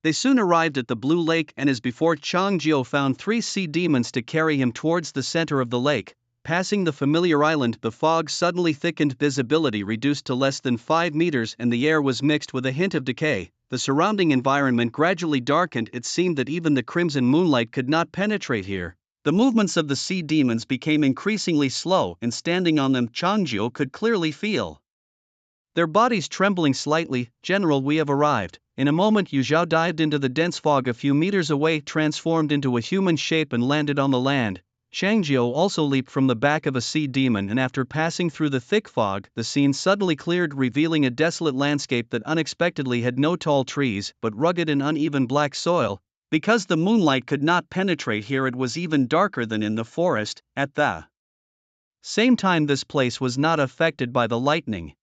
They soon arrived at the Blue Lake, and as before, Changjiu found 3 sea demons to carry him towards the center of the lake. Passing the familiar island, the fog suddenly thickened, visibility reduced to less than 5 meters, and the air was mixed with a hint of decay. The surrounding environment gradually darkened. It seemed that even the crimson moonlight could not penetrate here. The movements of the sea demons became increasingly slow, and standing on them, Changjiu could clearly feel their bodies trembling slightly. General, we have arrived. In a moment, Yu Zhao dived into the dense fog a few meters away, transformed into a human shape, and landed on the land. Changjiu also leaped from the back of a sea demon, and after passing through the thick fog, the scene suddenly cleared, revealing a desolate landscape that unexpectedly had no tall trees but rugged and uneven black soil. Because the moonlight could not penetrate here, it was even darker than in the forest. At the same time, this place was not affected by the lightning.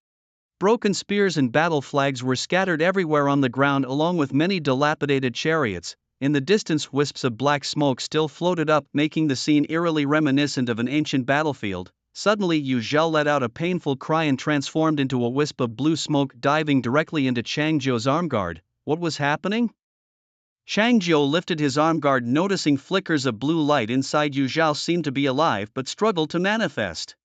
Broken spears and battle flags were scattered everywhere on the ground, along with many dilapidated chariots. In the distance, wisps of black smoke still floated up, making the scene eerily reminiscent of an ancient battlefield. Suddenly, Yu Zhao let out a painful cry and transformed into a wisp of blue smoke, diving directly into Changjiu's armguard. What was happening? Changjiu lifted his armguard, noticing flickers of blue light inside. Yu Zhao seemed to be alive but struggled to manifest.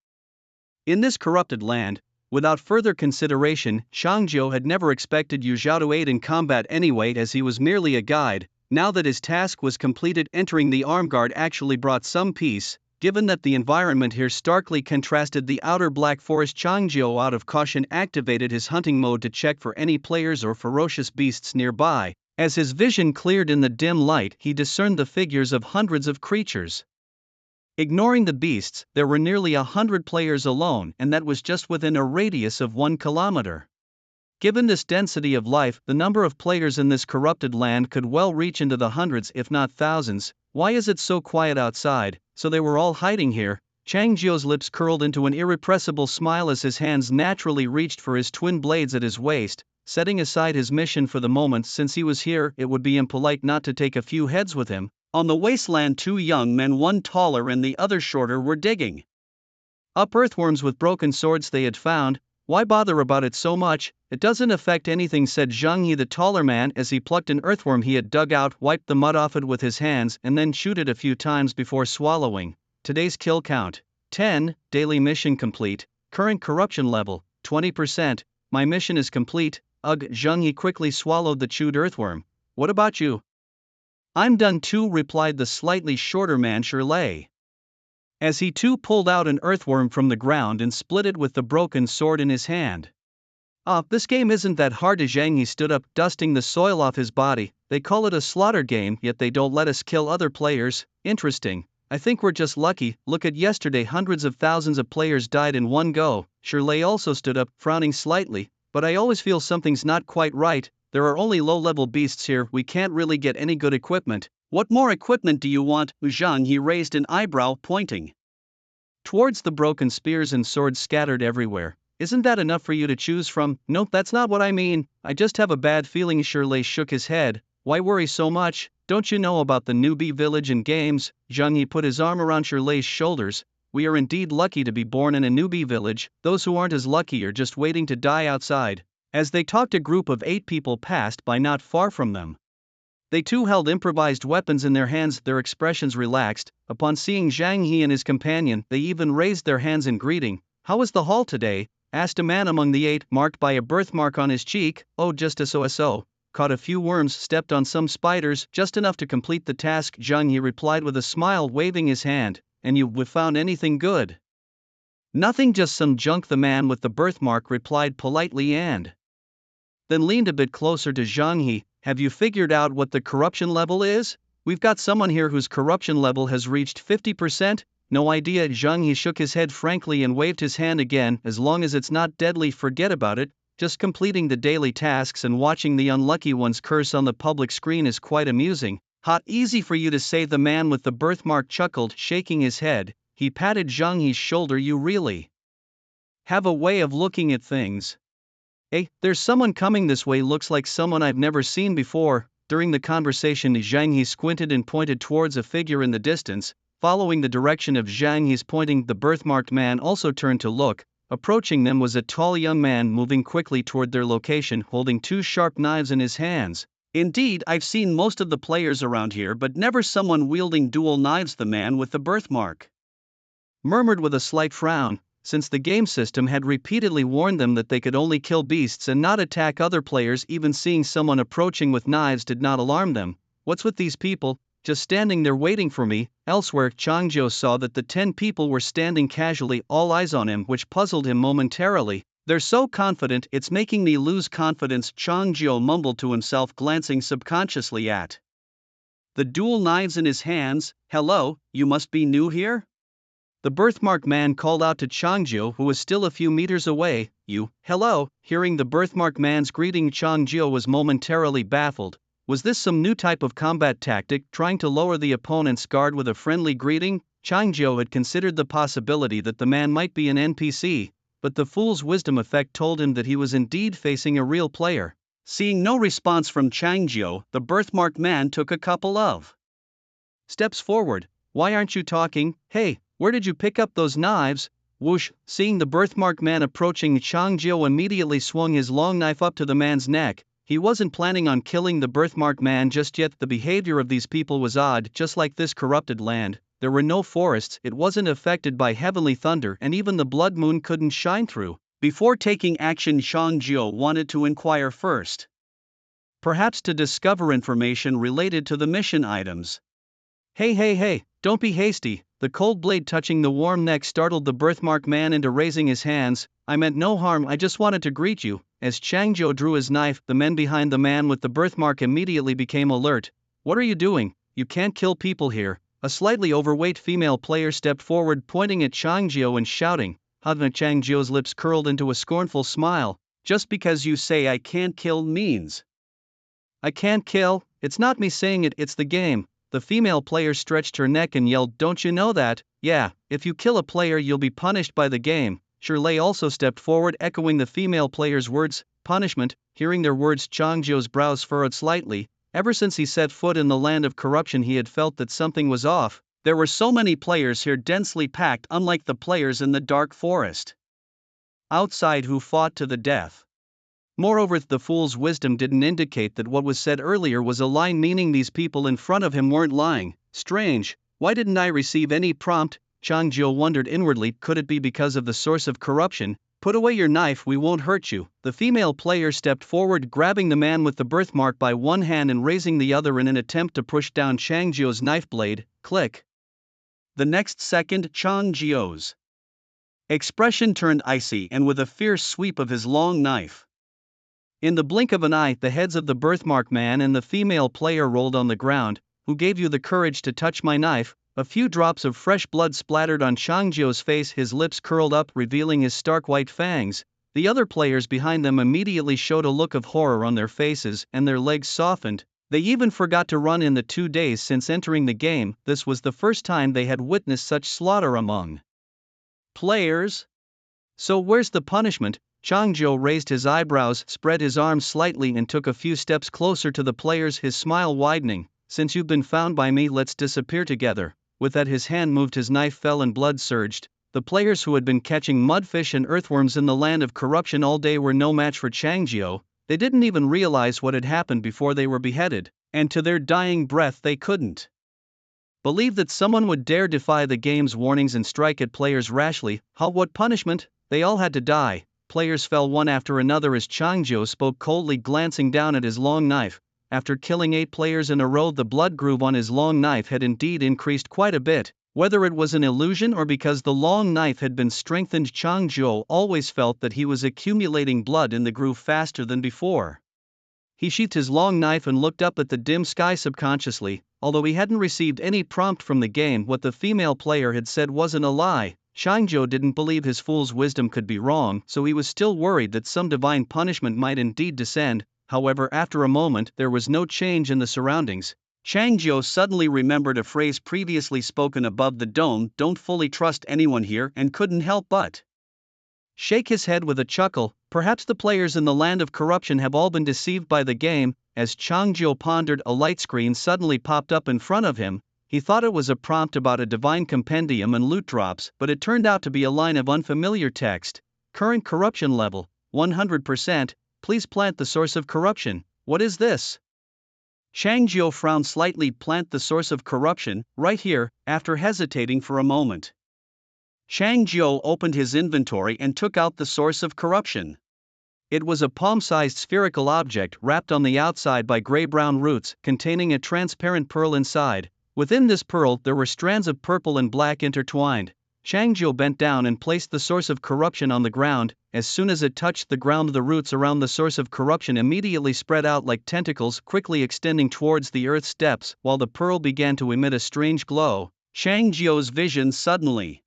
In this corrupted land, without further consideration, Changjiu had never expected Yu Zhao to aid in combat anyway, as he was merely a guide. Now that his task was completed, entering the armguard actually brought some peace. Given that the environment here starkly contrasted the outer black forest, Changjiu, out of caution, activated his hunting mode to check for any players or ferocious beasts nearby. As his vision cleared in the dim light, he discerned the figures of hundreds of creatures. Ignoring the beasts, there were nearly 100 players alone, and that was just within a radius of 1 kilometer. Given this density of life, the number of players in this corrupted land could well reach into the hundreds if not thousands. Why is it so quiet outside? So they were all hiding here? Changjiu's lips curled into an irrepressible smile as his hands naturally reached for his twin blades at his waist. Setting aside his mission for the moment, since he was here, it would be impolite not to take a few heads with him. On the wasteland, 2 young men, one taller and the other shorter, were digging up earthworms with broken swords they had found. Why bother about it so much? It doesn't affect anything, said Zhang Yi, the taller man, as he plucked an earthworm he had dug out, wiped the mud off it with his hands, and then chewed it a few times before swallowing. Today's kill count: 10, daily mission complete, current corruption level, 20%, my mission is complete. Ugh, Zhang Yi quickly swallowed the chewed earthworm. What about you? I'm done too, replied the slightly shorter man, Shirley, as he too pulled out an earthworm from the ground and split it with the broken sword in his hand. This game isn't that hard. Zhang Yi stood up, dusting the soil off his body. They call it a slaughter game, yet they don't let us kill other players. Interesting. I think we're just lucky. Look at yesterday, hundreds of thousands of players died in one go. Shirley also stood up, frowning slightly. But I always feel something's not quite right. There are only low-level beasts here, we can't really get any good equipment. What more equipment do you want? Zhang Yi raised an eyebrow, pointing towards the broken spears and swords scattered everywhere. Isn't that enough for you to choose from? No, that's not what I mean. I just have a bad feeling. Shirley shook his head. Why worry so much? Don't you know about the newbie village and games? Zhang Yi put his arm around Shirley's shoulders. We are indeed lucky to be born in a newbie village. Those who aren't as lucky are just waiting to die outside. As they talked, a group of 8 people passed by not far from them. They too held improvised weapons in their hands, their expressions relaxed. Upon seeing Zhang Yi and his companion, they even raised their hands in greeting. How was the haul today? Asked a man among the 8, marked by a birthmark on his cheek. Oh, just so. Caught a few worms, stepped on some spiders, just enough to complete the task, Zhang Yi replied with a smile, waving his hand. And you've found anything good? Nothing, just some junk, the man with the birthmark replied politely, and then leaned a bit closer to Zhang Yi. Have you figured out what the corruption level is? We've got someone here whose corruption level has reached 50%. No idea. Zhang Yi shook his head frankly and waved his hand again. As long as it's not deadly, forget about it. Just completing the daily tasks and watching the unlucky ones curse on the public screen is quite amusing. Hot, easy for you to say, the man with the birthmark chuckled, shaking his head. He patted Zhang Yi's shoulder. You really have a way of looking at things. Hey, there's someone coming this way, looks like someone I've never seen before. During the conversation, Zhang Yi squinted and pointed towards a figure in the distance. Following the direction of Zhang Yi's pointing, the birthmarked man also turned to look. Approaching them was a tall young man moving quickly toward their location, holding 2 sharp knives in his hands. Indeed, I've seen most of the players around here, but never someone wielding dual knives, the man with the birthmark murmured with a slight frown. Since the game system had repeatedly warned them that they could only kill beasts and not attack other players, even seeing someone approaching with knives did not alarm them. What's with these people, just standing there waiting for me? Elsewhere, Changjiu saw that the 10 people were standing casually, all eyes on him, which puzzled him momentarily. They're so confident, it's making me lose confidence, Changjiu mumbled to himself, glancing subconsciously at the dual knives in his hands. "Hello, you must be new here?" The birthmark man called out to Changjiu, who was still a few meters away. Hello." Hearing the birthmark man's greeting, Changjiu was momentarily baffled. Was this some new type of combat tactic, trying to lower the opponent's guard with a friendly greeting? Changjiu had considered the possibility that the man might be an NPC, but the fool's wisdom effect told him that he was indeed facing a real player. Seeing no response from Changjiu, the birthmark man took a couple of steps forward. "Why aren't you talking? Hey, where did you pick up those knives?" Whoosh! Seeing the birthmark man approaching, Changjiu immediately swung his long knife up to the man's neck. He wasn't planning on killing the birthmark man just yet. The behavior of these people was odd. Just like this corrupted land, there were no forests, it wasn't affected by heavenly thunder, and even the blood moon couldn't shine through. Before taking action, Changjiu wanted to inquire first, perhaps to discover information related to the mission items. Hey, don't be hasty." The cold blade touching the warm neck startled the birthmark man into raising his hands. "I meant no harm, I just wanted to greet you." As Changjiu drew his knife, the men behind the man with the birthmark immediately became alert. "What are you doing? You can't kill people here." A slightly overweight female player stepped forward, pointing at Changjiu and shouting. Changjiu's lips curled into a scornful smile. "Just because you say I can't kill means I can't kill? It's not me saying it, it's the game." The female player stretched her neck and yelled, "Don't you know that? Yeah, if you kill a player you'll be punished by the game." Shirley also stepped forward, echoing the female player's words. "Punishment?" Hearing their words, Changjiu's brows furrowed slightly. Ever since he set foot in the land of corruption, he had felt that something was off. There were so many players here, densely packed, unlike the players in the dark forest outside who fought to the death. Moreover, the fool's wisdom didn't indicate that what was said earlier was a lie, meaning these people in front of him weren't lying. Strange, why didn't I receive any prompt? Changjiu wondered inwardly. Could it be because of the source of corruption? "Put away your knife, we won't hurt you." The female player stepped forward, grabbing the man with the birthmark by one hand and raising the other in an attempt to push down Changjiu's knife blade. Click. The next second, Changjiu's expression turned icy, and with a fierce sweep of his long knife, in the blink of an eye, the heads of the birthmark man and the female player rolled on the ground. "Who gave you the courage to touch my knife?" A few drops of fresh blood splattered on Changjiu's face, his lips curled up, revealing his stark white fangs. The other players behind them immediately showed a look of horror on their faces, and their legs softened. They even forgot to run. In the 2 days since entering the game, this was the first time they had witnessed such slaughter among players. "So where's the punishment?" Changjiu raised his eyebrows, spread his arms slightly, and took a few steps closer to the players, his smile widening. "Since you've been found by me, let's disappear together." With that, his hand moved, his knife fell, and blood surged. The players who had been catching mudfish and earthworms in the land of corruption all day were no match for Changjiu. They didn't even realize what had happened before they were beheaded, and to their dying breath they couldn't believe that someone would dare defy the game's warnings and strike at players rashly. What punishment? They all had to die. Players fell one after another as Changjiu spoke coldly, glancing down at his long knife. After killing 8 players in a row, the blood groove on his long knife had indeed increased quite a bit. Whether it was an illusion or because the long knife had been strengthened, Changjiu always felt that he was accumulating blood in the groove faster than before. He sheathed his long knife and looked up at the dim sky subconsciously. Although he hadn't received any prompt from the game, what the female player had said wasn't a lie. Changjiu didn't believe his fool's wisdom could be wrong, so he was still worried that some divine punishment might indeed descend. However, after a moment, there was no change in the surroundings. Changjiu suddenly remembered a phrase previously spoken above the dome, "Don't fully trust anyone here," and couldn't help but shake his head with a chuckle. Perhaps the players in the land of corruption have all been deceived by the game. As Changjiu pondered, a light screen suddenly popped up in front of him. He thought it was a prompt about a divine compendium and loot drops, but it turned out to be a line of unfamiliar text. "Current corruption level, 100%, please plant the source of corruption." What is this? Changjiu frowned slightly. Plant the source of corruption, right here. After hesitating for a moment, Changjiu opened his inventory and took out the source of corruption. It was a palm-sized spherical object wrapped on the outside by gray-brown roots, containing a transparent pearl inside. Within this pearl there were strands of purple and black intertwined. Changzhou bent down and placed the source of corruption on the ground. As soon as it touched the ground, the roots around the source of corruption immediately spread out like tentacles, quickly extending towards the earth's depths. While the pearl began to emit a strange glow, Changzhou's vision suddenly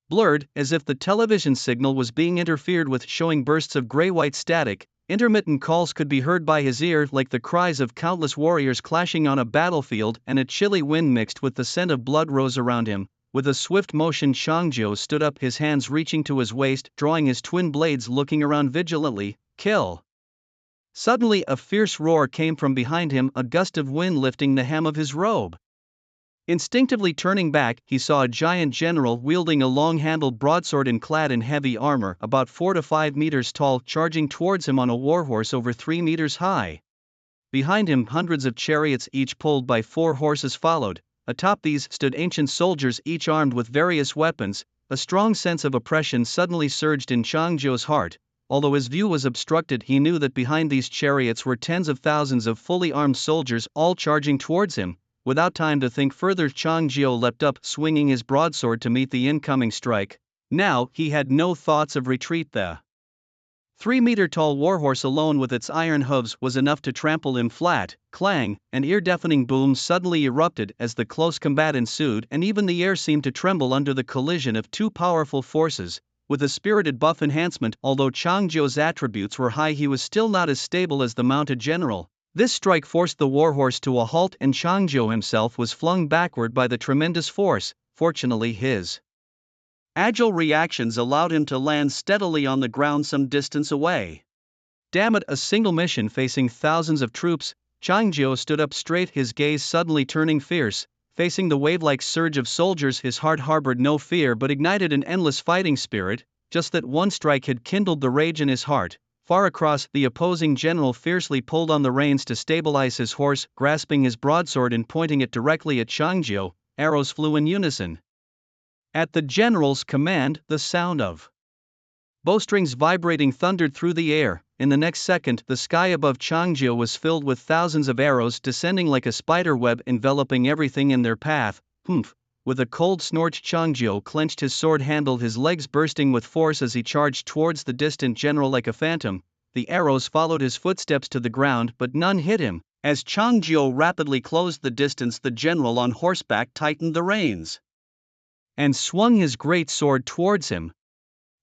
blurred, as if the television signal was being interfered with, showing bursts of gray-white static. Intermittent calls could be heard by his ear, like the cries of countless warriors clashing on a battlefield, and a chilly wind mixed with the scent of blood rose around him. With a swift motion, Changzhou stood up, his hands reaching to his waist, drawing his twin blades, looking around vigilantly. Kill! Suddenly, a fierce roar came from behind him, a gust of wind lifting the hem of his robe. Instinctively turning back, he saw a giant general wielding a long-handled broadsword and clad in heavy armor, about 4 to 5 meters tall, charging towards him on a warhorse over 3 meters high. Behind him, hundreds of chariots, each pulled by 4 horses, followed. Atop these stood ancient soldiers, each armed with various weapons. A strong sense of oppression suddenly surged in Changzhou's heart. Although his view was obstructed, he knew that behind these chariots were tens of thousands of fully armed soldiers, all charging towards him. Without time to think further, Changzhou leapt up, swinging his broadsword to meet the incoming strike. Now, he had no thoughts of retreat. The 3-meter-tall warhorse alone with its iron hooves was enough to trample him flat. Clang! An ear-deafening boom suddenly erupted as the close combat ensued, and even the air seemed to tremble under the collision of 2 powerful forces. With a spirited buff enhancement, although Changzhou's attributes were high, he was still not as stable as the mounted general. This strike forced the warhorse to a halt, and Changzhou himself was flung backward by the tremendous force. Fortunately, his agile reactions allowed him to land steadily on the ground some distance away. Damn it, a single mission facing thousands of troops. Changzhou stood up straight, his gaze suddenly turning fierce. Facing the wave-like surge of soldiers, his heart harbored no fear but ignited an endless fighting spirit. Just that one strike had kindled the rage in his heart. Far across, the opposing general fiercely pulled on the reins to stabilize his horse, grasping his broadsword and pointing it directly at Changzhou. Arrows flew in unison. At the general's command, the sound of bowstrings vibrating thundered through the air. In the next second, the sky above Changzhou was filled with thousands of arrows descending like a spider web, enveloping everything in their path. Humph! With a cold snort, Changzhou clenched his sword handle, his legs bursting with force as he charged towards the distant general like a phantom. The arrows followed his footsteps to the ground, but none hit him. As Changzhou rapidly closed the distance, the general on horseback tightened the reins and swung his great sword towards him.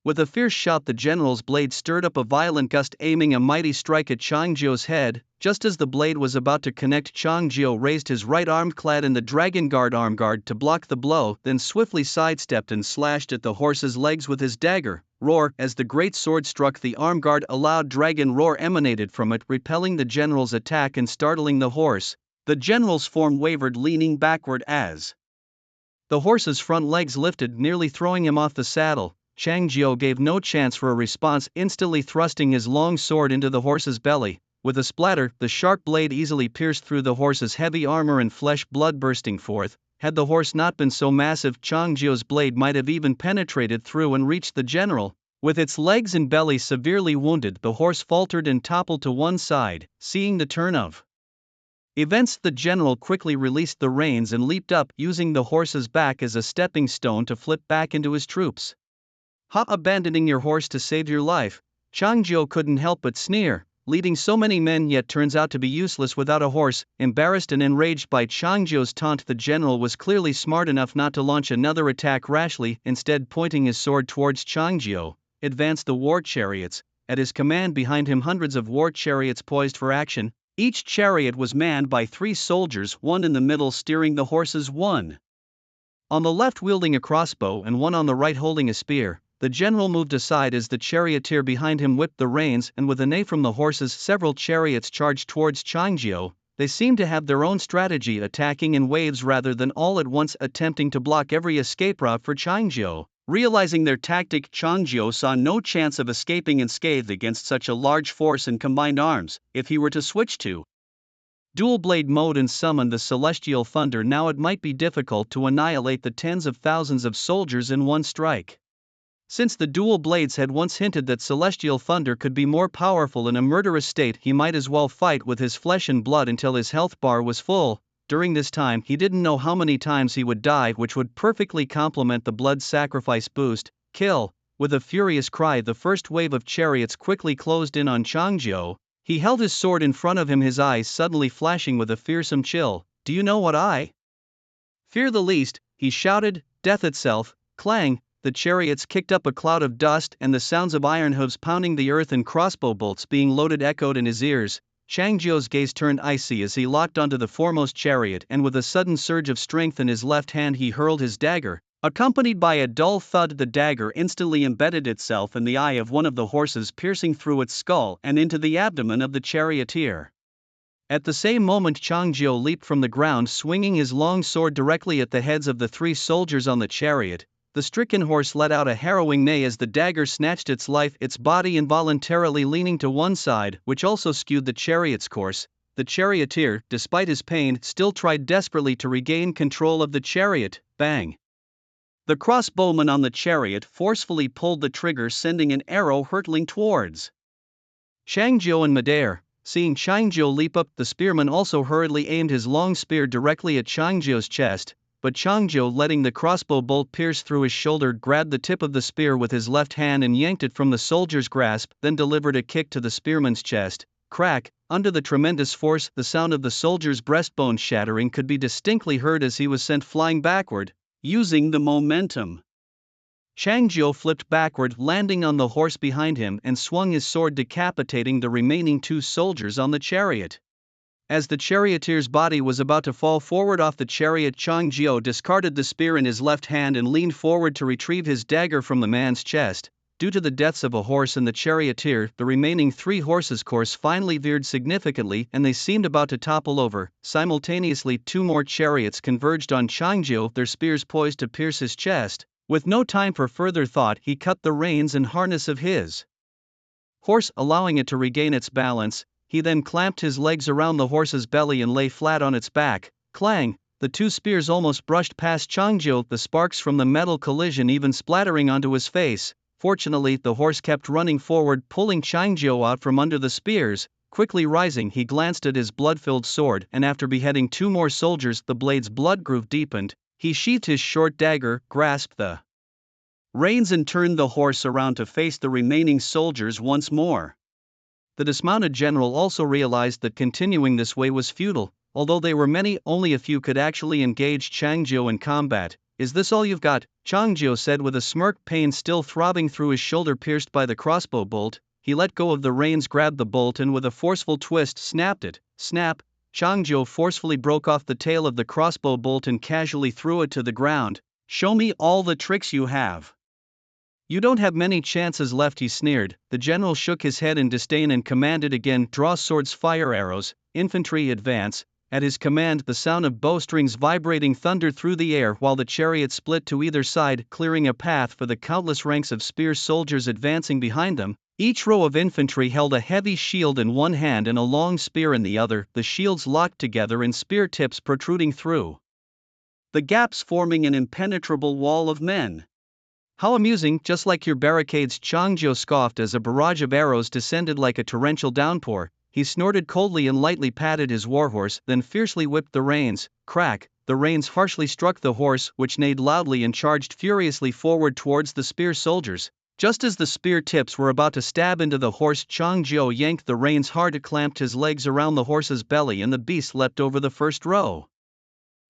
With a fierce shout, the general's blade stirred up a violent gust, aiming a mighty strike at Changzhou's head. Just as the blade was about to connect, Changzhou raised his right arm, clad in the dragon guard armguard, to block the blow, then swiftly sidestepped and slashed at the horse's legs with his dagger. Roar! As the great sword struck the armguard, a loud dragon roar emanated from it, repelling the general's attack and startling the horse. The general's form wavered, leaning backward as the horse's front legs lifted, nearly throwing him off the saddle. Changzhou gave no chance for a response, instantly thrusting his long sword into the horse's belly. With a splatter, the sharp blade easily pierced through the horse's heavy armor and flesh, blood bursting forth. Had the horse not been so massive, Changzhou's blade might have even penetrated through and reached the general. With its legs and belly severely wounded, the horse faltered and toppled to one side. Seeing the turn of events, the general quickly released the reins and leaped up, using the horse's back as a stepping stone to flip back into his troops. Ha! Abandoning your horse to save your life? Changzhou couldn't help but sneer. Leading so many men yet turns out to be useless without a horse. Embarrassed and enraged by Changzhou's taunt, the general was clearly smart enough not to launch another attack rashly. Instead, pointing his sword towards Changzhou, advanced the war chariots. At his command, behind him hundreds of war chariots poised for action. Each chariot was manned by 3 soldiers, one in the middle steering the horses, one on the left wielding a crossbow and one on the right holding a spear. The general moved aside as the charioteer behind him whipped the reins, and with a neigh from the horses, several chariots charged towards Changzhou. They seemed to have their own strategy, attacking in waves rather than all at once, attempting to block every escape route for Changzhou. Realizing their tactic, Changzhou saw no chance of escaping unscathed against such a large force and combined arms. If he were to switch to dual blade mode and summon the celestial thunder, now it might be difficult to annihilate the tens of thousands of soldiers in one strike. Since the dual blades had once hinted that celestial thunder could be more powerful in a murderous state, he might as well fight with his flesh and blood until his health bar was full. during this time he didn't know how many times he would die, which would perfectly complement the blood sacrifice boost. Kill! With a furious cry, the first wave of chariots quickly closed in on Changzhou. He held his sword in front of him, his eyes suddenly flashing with a fearsome chill. Do you know what I fear the least? He shouted. Death itself. Clang! The chariots kicked up a cloud of dust, and the sounds of iron hooves pounding the earth and crossbow bolts being loaded echoed in his ears. Changzhou's gaze turned icy as he locked onto the foremost chariot, and with a sudden surge of strength in his left hand he hurled his dagger. Accompanied by a dull thud, the dagger instantly embedded itself in the eye of one of the horses, piercing through its skull and into the abdomen of the charioteer. At the same moment, Changzhou leaped from the ground, swinging his long sword directly at the heads of the 3 soldiers on the chariot. The stricken horse let out a harrowing neigh as the dagger snatched its life, its body involuntarily leaning to one side, which also skewed the chariot's course. The charioteer, despite his pain, still tried desperately to regain control of the chariot. Bang! The crossbowman on the chariot forcefully pulled the trigger, sending an arrow hurtling towards Changzhou in midair. Seeing Changzhou leap up, the spearman also hurriedly aimed his long spear directly at Changzhou's chest, but Changzhou, letting the crossbow bolt pierce through his shoulder, grabbed the tip of the spear with his left hand and yanked it from the soldier's grasp, then delivered a kick to the spearman's chest. Crack! Under the tremendous force, the sound of the soldier's breastbone shattering could be distinctly heard as he was sent flying backward. Using the momentum, Changzhou flipped backward, landing on the horse behind him, and swung his sword, decapitating the remaining 2 soldiers on the chariot. As the charioteer's body was about to fall forward off the chariot, Changzhou discarded the spear in his left hand and leaned forward to retrieve his dagger from the man's chest. Due to the deaths of a horse and the charioteer, the remaining 3 horses' course finally veered significantly and they seemed about to topple over. Simultaneously, 2 more chariots converged on Changzhou, their spears poised to pierce his chest. With no time for further thought, he cut the reins and harness of his horse, allowing it to regain its balance. He then clamped his legs around the horse's belly and lay flat on its back. Clang! The 2 spears almost brushed past Changzhou, the sparks from the metal collision even splattering onto his face. Fortunately, the horse kept running forward, pulling Changzhou out from under the spears. Quickly rising, he glanced at his blood-filled sword, and after beheading 2 more soldiers, the blade's blood groove deepened. He sheathed his short dagger, grasped the reins and turned the horse around to face the remaining soldiers once more. The dismounted general also realized that continuing this way was futile. Although they were many, only a few could actually engage Changzhou in combat. Is this all you've got? Changzhou said with a smirk, pain still throbbing through his shoulder pierced by the crossbow bolt. He let go of the reins, grabbed the bolt, and with a forceful twist snapped it. Snap! Changzhou forcefully broke off the tail of the crossbow bolt and casually threw it to the ground. Show me all the tricks you have. You don't have many chances left, he sneered. The general shook his head in disdain and commanded again, draw swords, fire arrows, infantry advance. At his command, the sound of bowstrings vibrating thundered through the air while the chariot split to either side, clearing a path for the countless ranks of spear soldiers advancing behind them. Each row of infantry held a heavy shield in one hand and a long spear in the other, the shields locked together and spear tips protruding through the gaps, forming an impenetrable wall of men. How amusing, just like your barricades, Changzhou scoffed as a barrage of arrows descended like a torrential downpour. He snorted coldly and lightly patted his warhorse, then fiercely whipped the reins. Crack! The reins harshly struck the horse, which neighed loudly and charged furiously forward towards the spear soldiers. Just as the spear tips were about to stab into the horse, Changzhou yanked the reins hard, clamped his legs around the horse's belly, and the beast leapt over the first row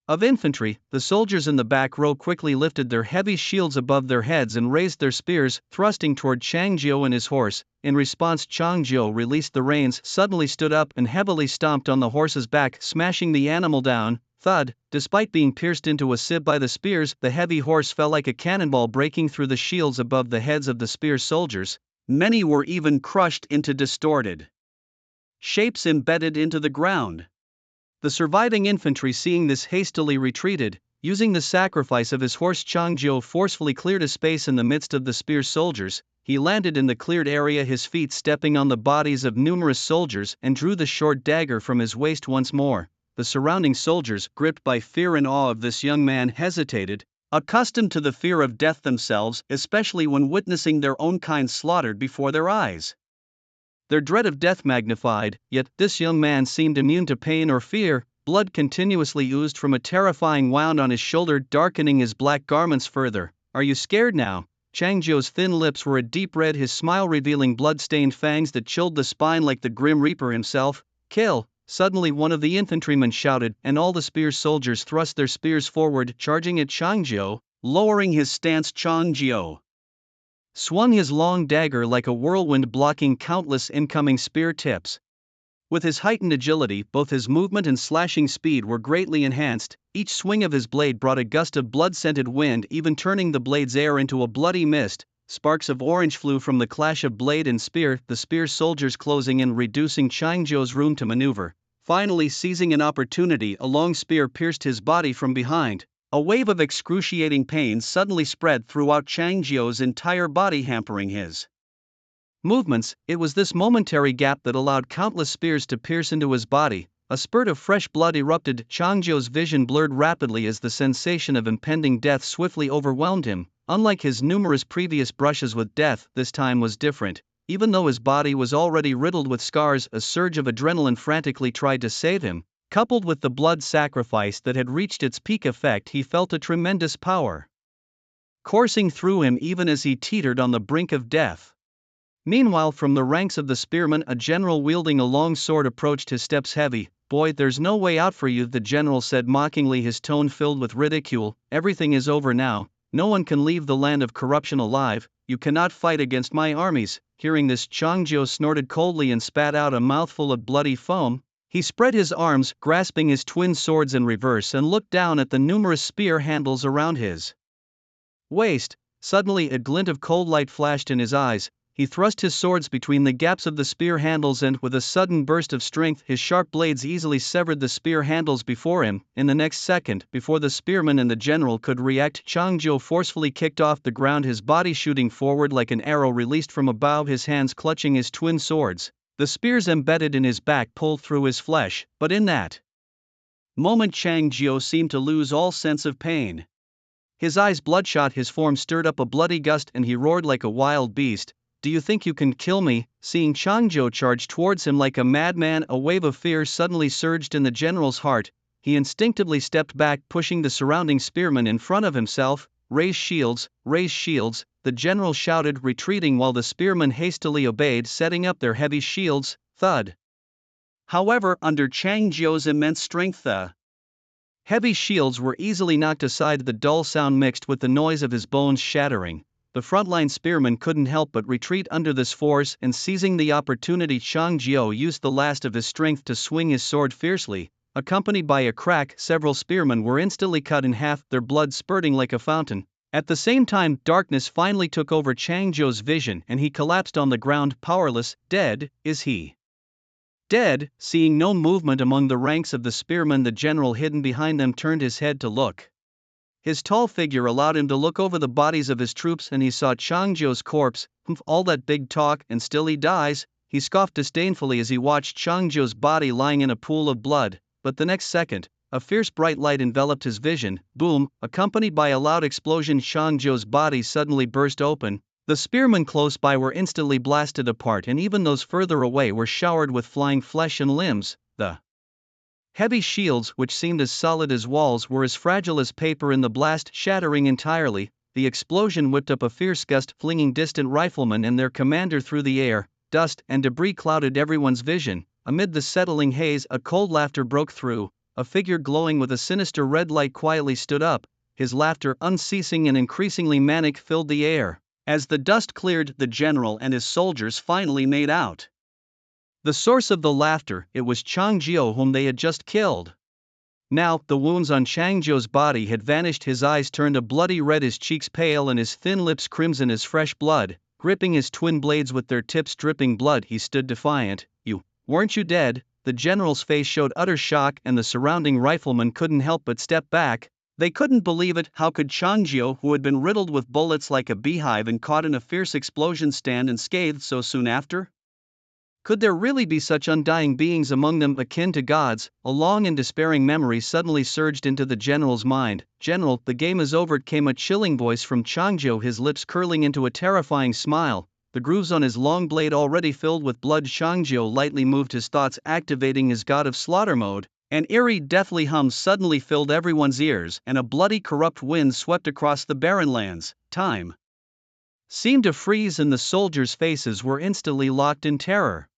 of infantry. The soldiers in the back row quickly lifted their heavy shields above their heads and raised their spears, thrusting toward Changzhou and his horse. In response, Changzhou released the reins, suddenly stood up, and heavily stomped on the horse's back, smashing the animal down. Thud! Despite being pierced into a sib by the spears, the heavy horse fell like a cannonball, breaking through the shields above the heads of the spear soldiers. Many were even crushed into distorted shapes embedded into the ground. The surviving infantry, seeing this, hastily retreated. Using the sacrifice of his horse, Changzhou forcefully cleared a space in the midst of the spear soldiers. He landed in the cleared area, his feet stepping on the bodies of numerous soldiers, and drew the short dagger from his waist once more. The surrounding soldiers, gripped by fear and awe of this young man, hesitated, accustomed to the fear of death themselves, especially when witnessing their own kind slaughtered before their eyes. Their dread of death magnified, yet this young man seemed immune to pain or fear. Blood continuously oozed from a terrifying wound on his shoulder, darkening his black garments further. "Are you scared now?" Changzhou's thin lips were a deep red, his smile revealing blood-stained fangs that chilled the spine like the Grim Reaper himself. "Kill!" Suddenly one of the infantrymen shouted, and all the spear soldiers thrust their spears forward, charging at Changzhou. Lowering his stance, Changzhou swung his long dagger like a whirlwind, blocking countless incoming spear tips. With his heightened agility, both his movement and slashing speed were greatly enhanced. Each swing of his blade brought a gust of blood-scented wind, even turning the blade's air into a bloody mist. Sparks of orange flew from the clash of blade and spear, the spear soldiers closing in, reducing Changzhou's room to maneuver. Finally, seizing an opportunity, a long spear pierced his body from behind. A wave of excruciating pain suddenly spread throughout Changzhou's entire body, hampering his movements. It was this momentary gap that allowed countless spears to pierce into his body. A spurt of fresh blood erupted. Changzhou's vision blurred rapidly as the sensation of impending death swiftly overwhelmed him. Unlike his numerous previous brushes with death, this time was different. Even though his body was already riddled with scars, a surge of adrenaline frantically tried to save him. Coupled with the blood sacrifice that had reached its peak effect, he felt a tremendous power coursing through him even as he teetered on the brink of death. Meanwhile, from the ranks of the spearmen, a general wielding a long sword approached his steps heavy. "Boy, there's no way out for you," the general said mockingly, his tone filled with ridicule. "Everything is over now. No one can leave the land of corruption alive. You cannot fight against my armies." Hearing this, Changzhou snorted coldly and spat out a mouthful of bloody foam. He spread his arms, grasping his twin swords in reverse, and looked down at the numerous spear handles around his waist. Suddenly, a glint of cold light flashed in his eyes. He thrust his swords between the gaps of the spear handles, and with a sudden burst of strength, his sharp blades easily severed the spear handles before him. In the next second, before the spearman and the general could react, Changzhou forcefully kicked off the ground, his body shooting forward like an arrow released from a bow, his hands clutching his twin swords. The spears embedded in his back pulled through his flesh, but in that moment Changzhou seemed to lose all sense of pain. His eyes bloodshot, his form stirred up a bloody gust, and he roared like a wild beast. "Do you think you can kill me?" Seeing Changzhou charge towards him like a madman, a wave of fear suddenly surged in the general's heart. He instinctively stepped back, pushing the surrounding spearmen in front of himself. Raise shields, the general shouted, retreating while the spearmen hastily obeyed, setting up their heavy shields. Thud. However, under Changzhou's immense strength, the heavy shields were easily knocked aside, the dull sound mixed with the noise of his bones shattering. The frontline spearmen couldn't help but retreat under this force, and seizing the opportunity, Changzhou used the last of his strength to swing his sword fiercely. Accompanied by a crack, several spearmen were instantly cut in half, their blood spurting like a fountain. At the same time, darkness finally took over Changzhou's vision, and he collapsed on the ground, powerless. "Dead, is he?" "Dead." Seeing no movement among the ranks of the spearmen, the general hidden behind them turned his head to look. His tall figure allowed him to look over the bodies of his troops, and he saw Changzhou's corpse. "All that big talk, and still he dies," he scoffed disdainfully as he watched Changzhou's body lying in a pool of blood. But the next second, a fierce bright light enveloped his vision. Boom! Accompanied by a loud explosion, Changzhou's body suddenly burst open. The spearmen close by were instantly blasted apart, and even those further away were showered with flying flesh and limbs. The heavy shields, which seemed as solid as walls, were as fragile as paper in the blast, shattering entirely. The explosion whipped up a fierce gust, flinging distant riflemen and their commander through the air. Dust and debris clouded everyone's vision. Amid the settling haze, a cold laughter broke through. A figure glowing with a sinister red light quietly stood up. His laughter, unceasing and increasingly manic, filled the air. As the dust cleared, the general and his soldiers finally made out the source of the laughter. It was Changzhou, whom they had just killed. Now, the wounds on Changzhou's body had vanished, his eyes turned a bloody red, his cheeks pale, and his thin lips crimson as fresh blood. Gripping his twin blades with their tips dripping blood, he stood defiant. Weren't you dead?" The general's face showed utter shock, and the surrounding riflemen couldn't help but step back. They couldn't believe it. How could Changzhou, who had been riddled with bullets like a beehive and caught in a fierce explosion, stand unscathed so soon after? Could there really be such undying beings among them, akin to gods? A long and despairing memory suddenly surged into the general's mind. "General, the game is over," came a chilling voice from Changzhou, his lips curling into a terrifying smile. The grooves on his long blade already filled with blood. Changzhou lightly moved his thoughts, activating his God of Slaughter mode. An eerie, deathly hum suddenly filled everyone's ears, and a bloody, corrupt wind swept across the barren lands. Time seemed to freeze, and the soldiers' faces were instantly locked in terror.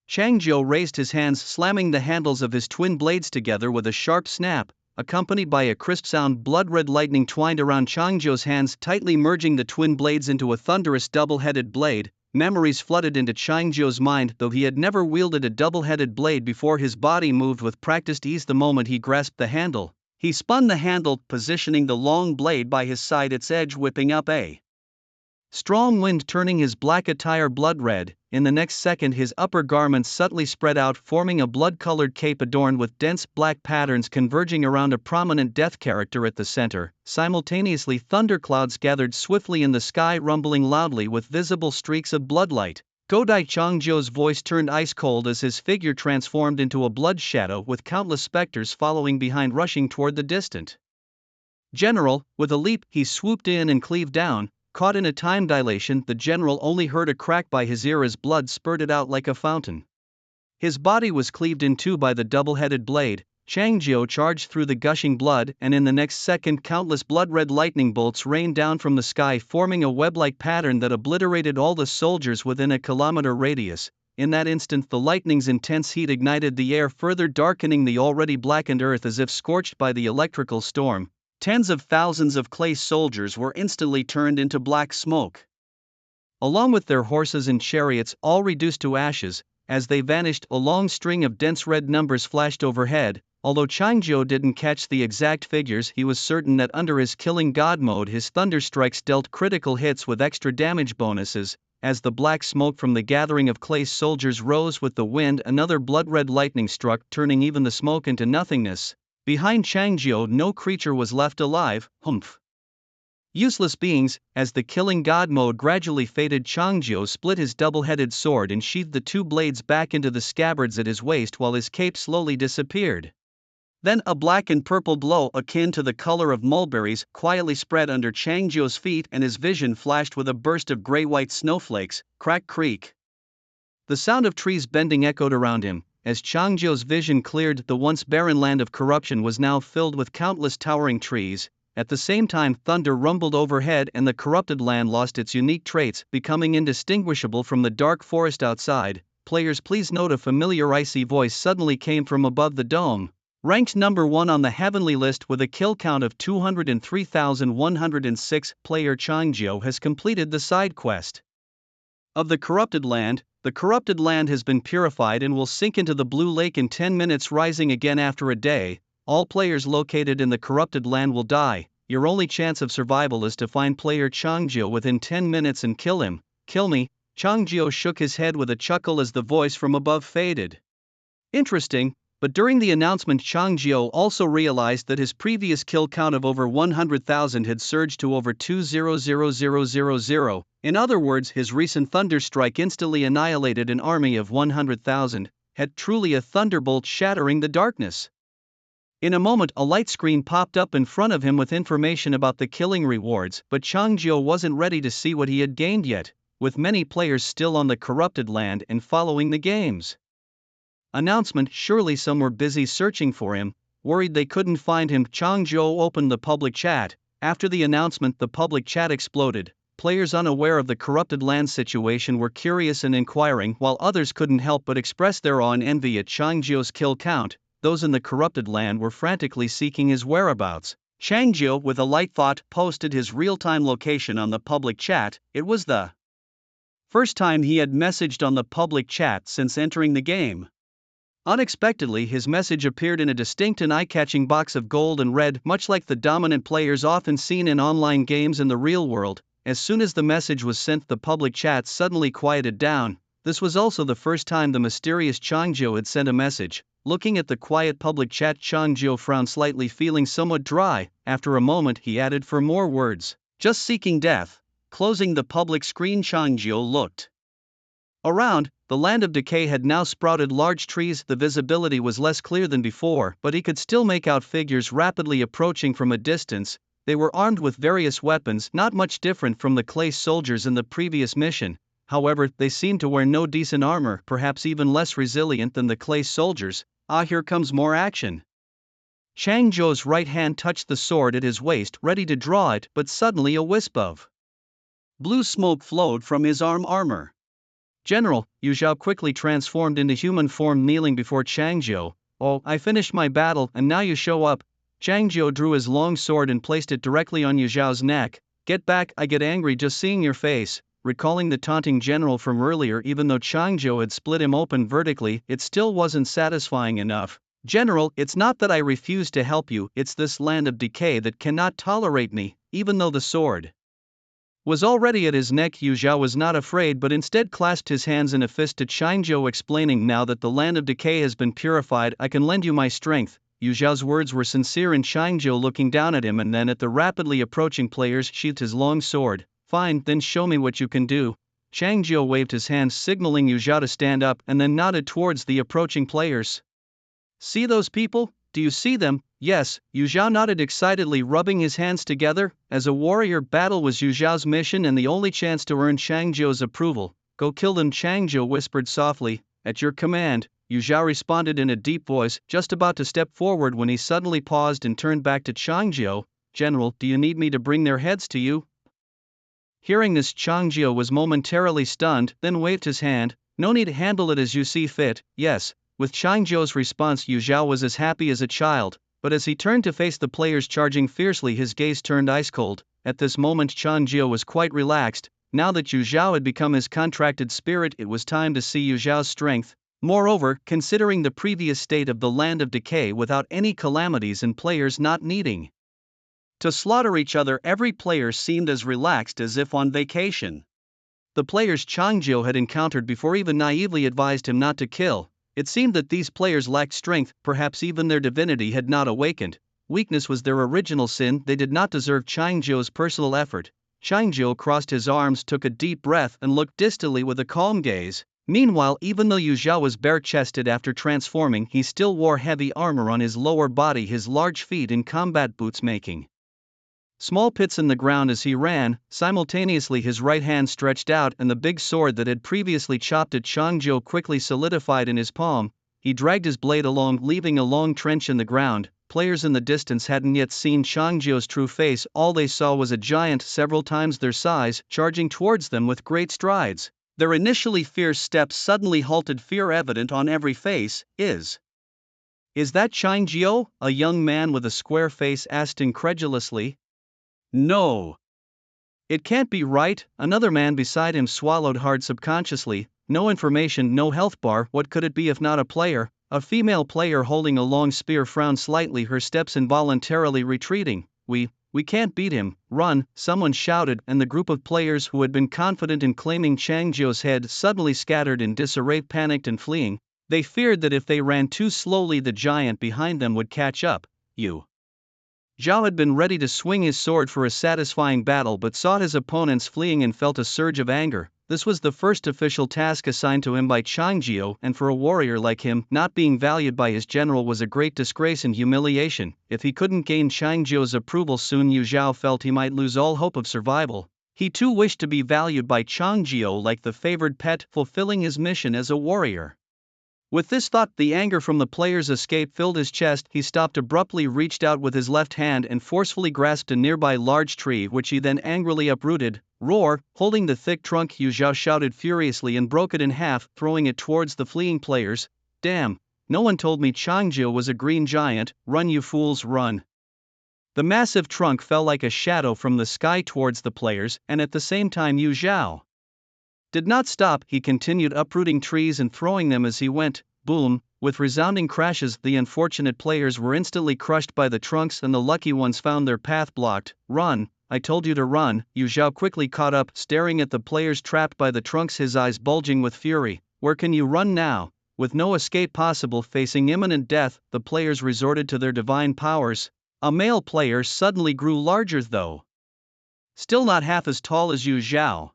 Chang Jiu raised his hands, slamming the handles of his twin blades together with a sharp snap, accompanied by a crisp sound. Blood-red lightning twined around Chang Jiu's hands, tightly merging the twin blades into a thunderous double-headed blade. Memories flooded into Chang Jiu's mind. Though he had never wielded a double-headed blade before, his body moved with practiced ease the moment he grasped the handle. He spun the handle, positioning the long blade by his side, its edge whipping up a strong wind, turning his black attire blood red. In the next second, his upper garments subtly spread out, forming a blood-colored cape adorned with dense black patterns converging around a prominent death character at the center. Simultaneously, thunderclouds gathered swiftly in the sky, rumbling loudly with visible streaks of bloodlight. Godai Chang Jiu's voice turned ice cold as his figure transformed into a blood shadow, with countless specters following behind, rushing toward the distant general. With a leap, he swooped in and cleaved down. Caught in a time dilation, the general only heard a crack by his ear as blood spurted out like a fountain. His body was cleaved in two by the double-headed blade. Chang Jiu charged through the gushing blood, and in the next second, countless blood-red lightning bolts rained down from the sky, forming a web-like pattern that obliterated all the soldiers within a kilometer radius. In that instant, the lightning's intense heat ignited the air, further darkening the already blackened earth as if scorched by the electrical storm. Tens of thousands of clay soldiers were instantly turned into black smoke, along with their horses and chariots, all reduced to ashes. As they vanished, a long string of dense red numbers flashed overhead. Although Chang Jiu didn't catch the exact figures, he was certain that under his killing god mode, his thunder strikes dealt critical hits with extra damage bonuses. As the black smoke from the gathering of clay soldiers rose with the wind, another blood-red lightning struck, turning even the smoke into nothingness. Behind Chang Jiu, no creature was left alive. Humph. Useless beings. As the killing god mode gradually faded, Chang Jiu split his double-headed sword and sheathed the two blades back into the scabbards at his waist while his cape slowly disappeared. Then a black and purple glow, akin to the color of mulberries, quietly spread under Chang Jiu's feet, and his vision flashed with a burst of gray-white snowflakes. Crack, creak. The sound of trees bending echoed around him. As Chang Jiu's vision cleared, the once barren land of corruption was now filled with countless towering trees. At the same time, thunder rumbled overhead, and the corrupted land lost its unique traits, becoming indistinguishable from the dark forest outside. Players, please note, a familiar icy voice suddenly came from above the dome. Ranked number 1 on the heavenly list with a kill count of 203,106, player Chang Jiu has completed the side quest of the corrupted land. The corrupted land has been purified and will sink into the blue lake in 10 minutes, rising again after a day. All players located in the corrupted land will die. Your only chance of survival is to find player Chang Jiu within 10 minutes and kill him. Kill me? Chang Jiu shook his head with a chuckle as the voice from above faded. Interesting. But during the announcement, Chang Jiu also realized that his previous kill count of over 100,000 had surged to over 200,000. In other words, his recent thunder strike instantly annihilated an army of 100,000, had truly a thunderbolt shattering the darkness. In a moment, a light screen popped up in front of him with information about the killing rewards, but Chang Jiu wasn't ready to see what he had gained yet, with many players still on the corrupted land and following the games. Announcement: surely some were busy searching for him. Worried they couldn't find him, Chang Jiu opened the public chat. After the announcement, the public chat exploded. Players unaware of the corrupted land situation were curious and inquiring, while others couldn't help but express their awe and envy at Chang Jiu's kill count. Those in the corrupted land were frantically seeking his whereabouts. Chang Jiu, with a light thought, posted his real-time location on the public chat. It was the first time he had messaged on the public chat since entering the game. Unexpectedly, his message appeared in a distinct and eye-catching box of gold and red, much like the dominant players often seen in online games in the real world. As soon as the message was sent, the public chat suddenly quieted down. This was also the first time the mysterious Chang Jiu had sent a message. Looking at the quiet public chat, Chang Jiu frowned slightly, feeling somewhat dry. After a moment, he added 4 more words. Just seeking death. Closing the public screen, Chang Jiu looked around. The land of decay had now sprouted large trees. The visibility was less clear than before, but he could still make out figures rapidly approaching from a distance. They were armed with various weapons, not much different from the clay soldiers in the previous mission. However, they seemed to wear no decent armor, perhaps even less resilient than the clay soldiers. Here comes more action. Chang Zhou's right hand touched the sword at his waist, ready to draw it, but suddenly a wisp of blue smoke flowed from his armor. General, Yu Zhao quickly transformed into human form, kneeling before Chang Zhou. Oh, I finished my battle and now you show up. Chang Zhou drew his long sword and placed it directly on Yu Zhao's neck. Get back, I get angry just seeing your face. Recalling the taunting general from earlier, even though Chang Zhou had split him open vertically, it still wasn't satisfying enough. General, it's not that I refuse to help you, it's this land of decay that cannot tolerate me, even though the sword was already at his neck. Yu Zhao was not afraid but instead clasped his hands in a fist to Chang Zhou, explaining, now that the land of decay has been purified, I can lend you my strength. Yu Zhao's words were sincere, and Chang Zhou, looking down at him and then at the rapidly approaching players, sheathed his long sword. Fine, then show me what you can do. Chang Zhou waved his hands, signaling Yu Zhao to stand up, and then nodded towards the approaching players. See those people? Do you see them? Yes, Yu Zhao nodded excitedly, rubbing his hands together. As a warrior, battle was Yu Zhao's mission and the only chance to earn Chang Zhou's approval. Go kill them, Chang Zhou whispered softly. At your command, Yu Zhao responded in a deep voice, just about to step forward when he suddenly paused and turned back to Chang Zhou. General, do you need me to bring their heads to you? Hearing this, Chang Zhou was momentarily stunned, then waved his hand. No need, handle it as you see fit. Yes. With Chang Zhou's response, Yu Zhao was as happy as a child, but as he turned to face the players charging fiercely, his gaze turned ice cold. At this moment, Chang Zhou was quite relaxed. Now that Yu Zhao had become his contracted spirit, it was time to see Yu Zhao's strength. Moreover, considering the previous state of the land of decay without any calamities and players not needing to slaughter each other, every player seemed as relaxed as if on vacation. The players Chang Zhou had encountered before even naively advised him not to kill. It seemed that these players lacked strength, perhaps even their divinity had not awakened. Weakness was their original sin, they did not deserve Chang Zhou's personal effort. Chang Zhou crossed his arms, took a deep breath and looked distantly with a calm gaze. Meanwhile, even though Yu Zhao was bare-chested after transforming, he still wore heavy armor on his lower body, his large feet in combat boots making small pits in the ground as he ran. Simultaneously, his right hand stretched out and the big sword that had previously chopped at Chang Zhou quickly solidified in his palm. He dragged his blade along, leaving a long trench in the ground. Players in the distance hadn't yet seen Chang Zhou's true face, all they saw was a giant several times their size, charging towards them with great strides. Their initially fierce steps suddenly halted, fear evident on every face. Is that Chang Zhou? A young man with a square face asked incredulously. No. It can't be right, another man beside him swallowed hard subconsciously. No information, no health bar, what could it be if not a player? A female player holding a long spear frowned slightly, her steps involuntarily retreating. We can't beat him, run, someone shouted, and the group of players who had been confident in claiming Chang Zhou's head suddenly scattered in disarray, panicked and fleeing. They feared that if they ran too slowly the giant behind them would catch up. Yu Zhao had been ready to swing his sword for a satisfying battle but saw his opponents fleeing and felt a surge of anger. This was the first official task assigned to him by Chang Zhou, and for a warrior like him, not being valued by his general was a great disgrace and humiliation. If he couldn't gain Chang Zhou's approval soon, Yu Zhao felt he might lose all hope of survival. He too wished to be valued by Chang Zhou like the favored pet, fulfilling his mission as a warrior. With this thought, the anger from the player's escape filled his chest. He stopped abruptly, reached out with his left hand and forcefully grasped a nearby large tree, which he then angrily uprooted. Roar! Holding the thick trunk, Yu Zhao shouted furiously and broke it in half, throwing it towards the fleeing players. Damn! No one told me Chang Zhou was a green giant. Run, you fools, run! The massive trunk fell like a shadow from the sky towards the players, and at the same time Yu Zhao did not stop. He continued uprooting trees and throwing them as he went. Boom! With resounding crashes, the unfortunate players were instantly crushed by the trunks and the lucky ones found their path blocked. Run! I told you to run! Yu Zhao quickly caught up, staring at the players trapped by the trunks, his eyes bulging with fury. Where can you run now? With no escape possible, facing imminent death, the players resorted to their divine powers. A male player suddenly grew larger, though still not half as tall as Yu Zhao.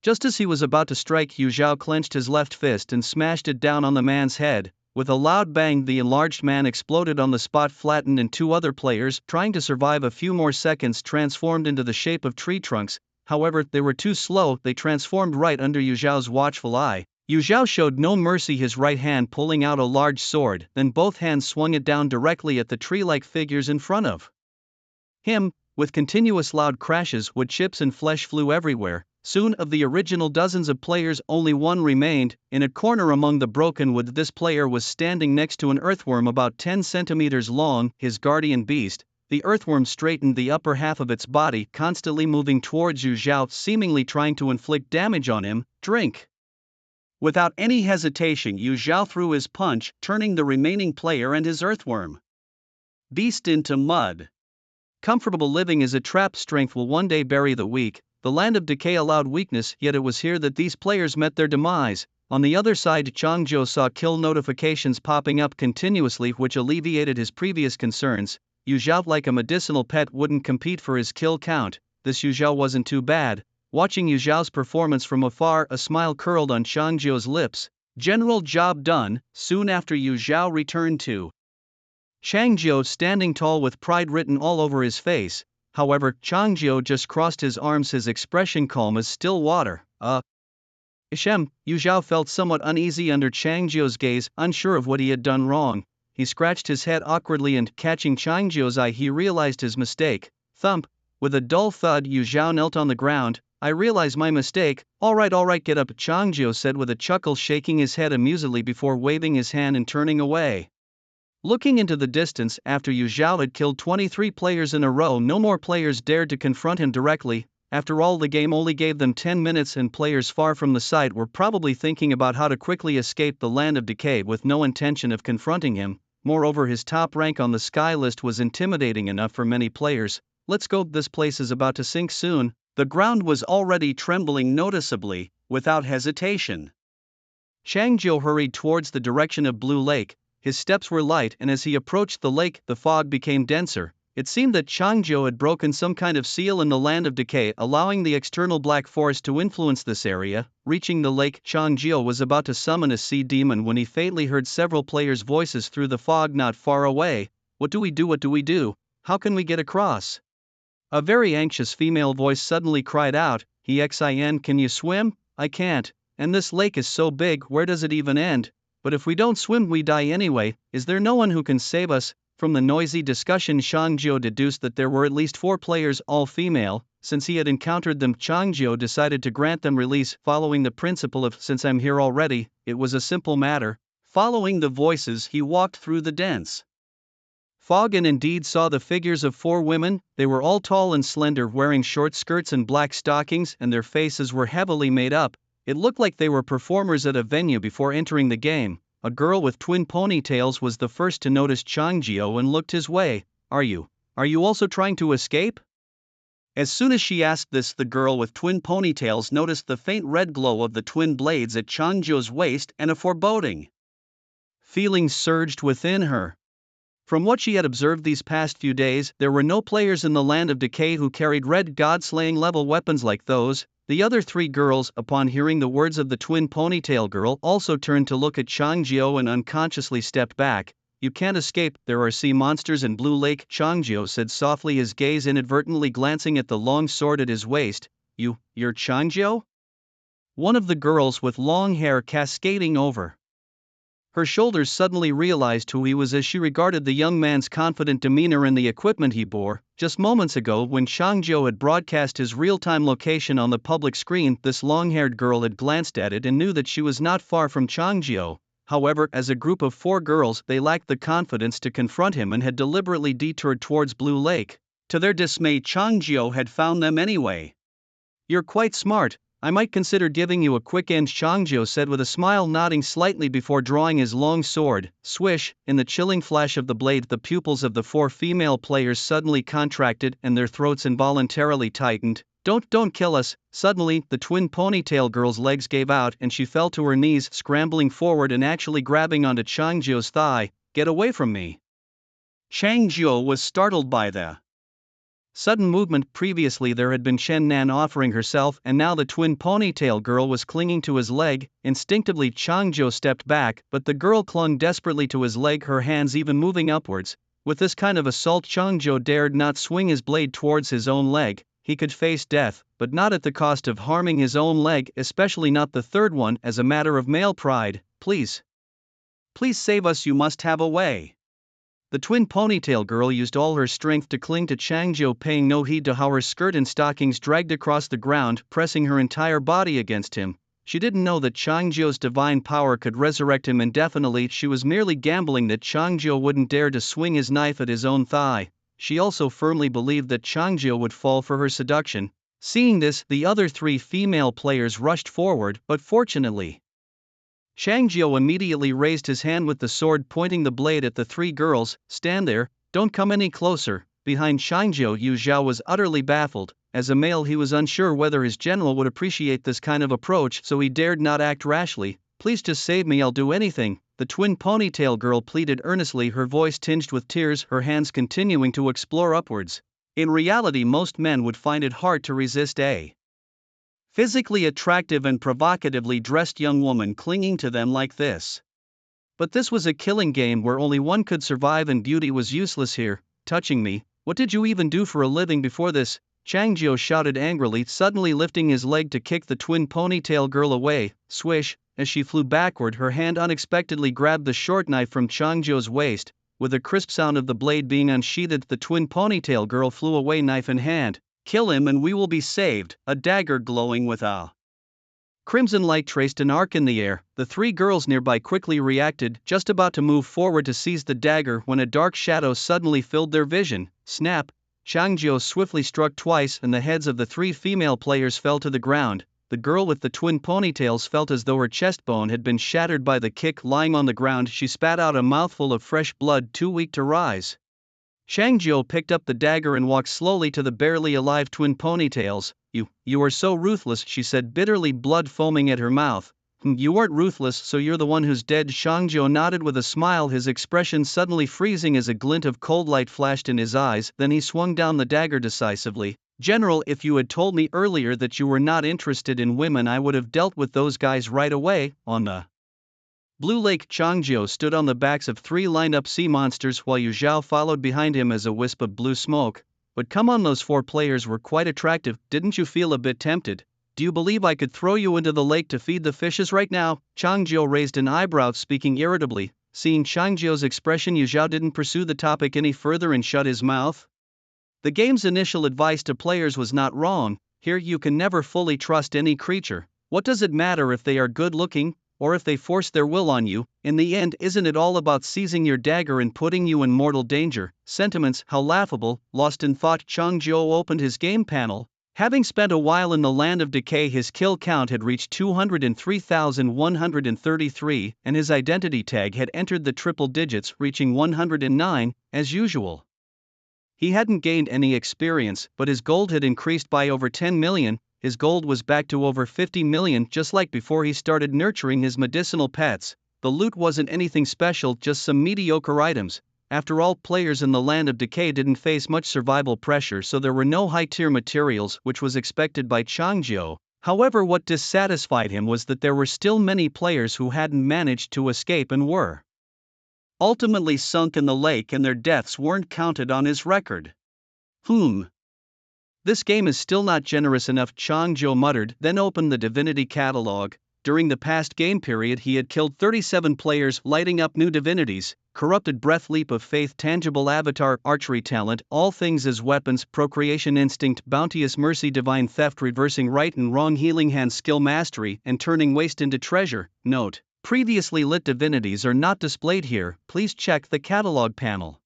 Just as he was about to strike, Yu Zhao clenched his left fist and smashed it down on the man's head. With a loud bang, the enlarged man exploded on the spot, flattened, and two other players, trying to survive a few more seconds, transformed into the shape of tree trunks. However, they were too slow, they transformed right under Yu Zhao's watchful eye. Yu Zhao showed no mercy, his right hand pulling out a large sword, then both hands swung it down directly at the tree-like figures in front of him. With continuous loud crashes, wood chips and flesh flew everywhere. Soon, of the original dozens of players, only one remained. In a corner among the broken wood, this player was standing next to an earthworm about 10 centimeters long, his guardian beast. The earthworm straightened the upper half of its body, constantly moving towards Yu Zhao, seemingly trying to inflict damage on him. Drink! Without any hesitation, Yu Zhao threw his punch, turning the remaining player and his earthworm beast into mud. Comfortable living is a trap. Strength will one day bury the weak. The land of decay allowed weakness, yet it was here that these players met their demise. On the other side, Changzhou saw kill notifications popping up continuously, which alleviated his previous concerns. Yu Zhao, like a medicinal pet, wouldn't compete for his kill count. This Yu Zhao wasn't too bad. Watching Yu Zhao's performance from afar, a smile curled on Changzhou's lips. General, job done. Soon after, Yu Zhao returned to Changzhou, standing tall with pride written all over his face. However, Changzhou just crossed his arms, his expression calm as still water. Ishem, Yu Zhao felt somewhat uneasy under Changzhou's gaze, unsure of what he had done wrong. He scratched his head awkwardly and, catching Changzhou's eye, he realized his mistake. Thump! With a dull thud, Yu Zhao knelt on the ground. I realize my mistake. All right, get up, Changzhou said with a chuckle, shaking his head amusedly before waving his hand and turning away. Looking into the distance, after Yu Zhao had killed 23 players in a row, no more players dared to confront him directly. After all, the game only gave them 10 minutes, and players far from the site were probably thinking about how to quickly escape the land of decay with no intention of confronting him. Moreover, his top rank on the sky list was intimidating enough for many players. Let's go, this place is about to sink soon. The ground was already trembling noticeably. Without hesitation, Changzhou hurried towards the direction of Blue Lake. His steps were light, and as he approached the lake, the fog became denser. It seemed that Changzhou had broken some kind of seal in the land of decay, allowing the external black forest to influence this area. Reaching the lake, Changzhou was about to summon a sea demon when he faintly heard several players' voices through the fog not far away. What do we do? How can we get across? A very anxious female voice suddenly cried out, Xin, can you swim? I can't. And this lake is so big, where does it even end? But if we don't swim, we die anyway. Is there no one who can save us? From the noisy discussion, Changzhou deduced that there were at least 4 players, all female. Since he had encountered them, Changzhou decided to grant them release, following the principle of, since I'm here already. It was a simple matter. Following the voices, he walked through the dense fog and indeed saw the figures of 4 women. They were all tall and slender, wearing short skirts and black stockings, and their faces were heavily made up. It looked like they were performers at a venue before entering the game. A girl with twin ponytails was the first to notice Changzhou and looked his way. Are you also trying to escape? As soon as she asked this, the girl with twin ponytails noticed the faint red glow of the twin blades at Changzhou's waist, and a foreboding feeling surged within her. From what she had observed these past few days, there were no players in the land of decay who carried red god-slaying level weapons like those. The other 3 girls, upon hearing the words of the twin ponytail girl, also turned to look at Changzhou and unconsciously stepped back. You can't escape, there are sea monsters in Blue Lake, Changzhou said softly, his gaze inadvertently glancing at the long sword at his waist. You're Changzhou? One of the girls with long hair cascading over her shoulders suddenly realized who he was as she regarded the young man's confident demeanor and the equipment he bore. Just moments ago, when Changzhou had broadcast his real-time location on the public screen, this long-haired girl had glanced at it and knew that she was not far from Changzhou. However, as a group of 4 girls, they lacked the confidence to confront him and had deliberately detoured towards Blue Lake. To their dismay, Changzhou had found them anyway. You're quite smart. I might consider giving you a quick end, Changzhou said with a smile, nodding slightly before drawing his long sword. Swish! In the chilling flash of the blade, the pupils of the 4 female players suddenly contracted and their throats involuntarily tightened. Don't kill us! Suddenly, the twin ponytail girl's legs gave out and she fell to her knees, scrambling forward and actually grabbing onto Changzhou's thigh. Get away from me! Changzhou was startled by the sudden movement. Previously there had been Shen Nan offering herself, and now the twin ponytail girl was clinging to his leg. Instinctively Changzhou stepped back, but the girl clung desperately to his leg, her hands even moving upwards. With this kind of assault, Changzhou dared not swing his blade towards his own leg. he could face death, but not at the cost of harming his own leg, especially not the third one. As a matter of male pride, please. Please save us, you must have a way. The twin ponytail girl used all her strength to cling to Changzhou, paying no heed to how her skirt and stockings dragged across the ground, pressing her entire body against him. She didn't know that Changzhou's divine power could resurrect him indefinitely. She was merely gambling that Changzhou wouldn't dare to swing his knife at his own thigh. She also firmly believed that Changzhou would fall for her seduction. Seeing this, the other three female players rushed forward, but fortunately, Changzhou immediately raised his hand with the sword, pointing the blade at the three girls. Stand there, don't come any closer. Behind Changzhou, Yu Zhao was utterly baffled. As a male, he was unsure whether his general would appreciate this kind of approach, so he dared not act rashly. Please just save me, I'll do anything, the twin ponytail girl pleaded earnestly, her voice tinged with tears, her hands continuing to explore upwards. In reality, most men would find it hard to resist a physically attractive and provocatively dressed young woman clinging to them like this. But this was a killing game where only one could survive, and beauty was useless here. Touching me? What did you even do for a living before this? Changzhou shouted angrily, suddenly lifting his leg to kick the twin ponytail girl away. Swish! As she flew backward, her hand unexpectedly grabbed the short knife from Changzhou's waist. With a crisp sound of the blade being unsheathed, the twin ponytail girl flew away, knife in hand. Kill him and we will be saved. A dagger glowing with a crimson light traced an arc in the air. The three girls nearby quickly reacted, just about to move forward to seize the dagger when a dark shadow suddenly filled their vision. Snap! Changzhou swiftly struck twice and the heads of the three female players fell to the ground. The girl with the twin ponytails felt as though her chest bone had been shattered by the kick. Lying on the ground, she spat out a mouthful of fresh blood, too weak to rise. Changzhou picked up the dagger and walked slowly to the barely alive twin ponytails. You are so ruthless, she said bitterly, blood foaming at her mouth. You weren't ruthless, so you're the one who's dead. Changzhou nodded with a smile, his expression suddenly freezing as a glint of cold light flashed in his eyes. Then he swung down the dagger decisively. General, if you had told me earlier that you were not interested in women, I would have dealt with those guys right away. On the Blue Lake, Changzhou stood on the backs of three lined-up sea monsters while Yu Zhao followed behind him as a wisp of blue smoke. But come on, those four players were quite attractive. Didn't you feel a bit tempted? Do you believe I could throw you into the lake to feed the fishes right now? Changzhou raised an eyebrow, speaking irritably. Seeing Changzhou's expression, Yu Zhao didn't pursue the topic any further and shut his mouth. The game's initial advice to players was not wrong. Here you can never fully trust any creature. What does it matter if they are good-looking, or if they force their will on you? In the end, isn't it all about seizing your dagger and putting you in mortal danger? Sentiments, how laughable. Lost in thought, Changzhou opened his game panel. Having spent a while in the land of decay, his kill count had reached 203,133, and his identity tag had entered the triple digits, reaching 109, as usual. He hadn't gained any experience, but his gold had increased by over 10 million. His gold was back to over 50 million, just like before he started nurturing his medicinal pets. The loot wasn't anything special, just some mediocre items. After all, players in the land of decay didn't face much survival pressure, so there were no high-tier materials, which was expected by Changzhou. However, what dissatisfied him was that there were still many players who hadn't managed to escape and were ultimately sunk in the lake, and their deaths weren't counted on his record. This game is still not generous enough, Changzhou muttered, then opened the divinity catalog. During the past game period, he had killed 37 players, lighting up new divinities: corrupted breath, leap of faith, tangible avatar, archery talent, all things as weapons, procreation instinct, bounteous mercy, divine theft, reversing right and wrong, healing hand, skill mastery, and turning waste into treasure. Note: previously lit divinities are not displayed here, please check the catalog panel.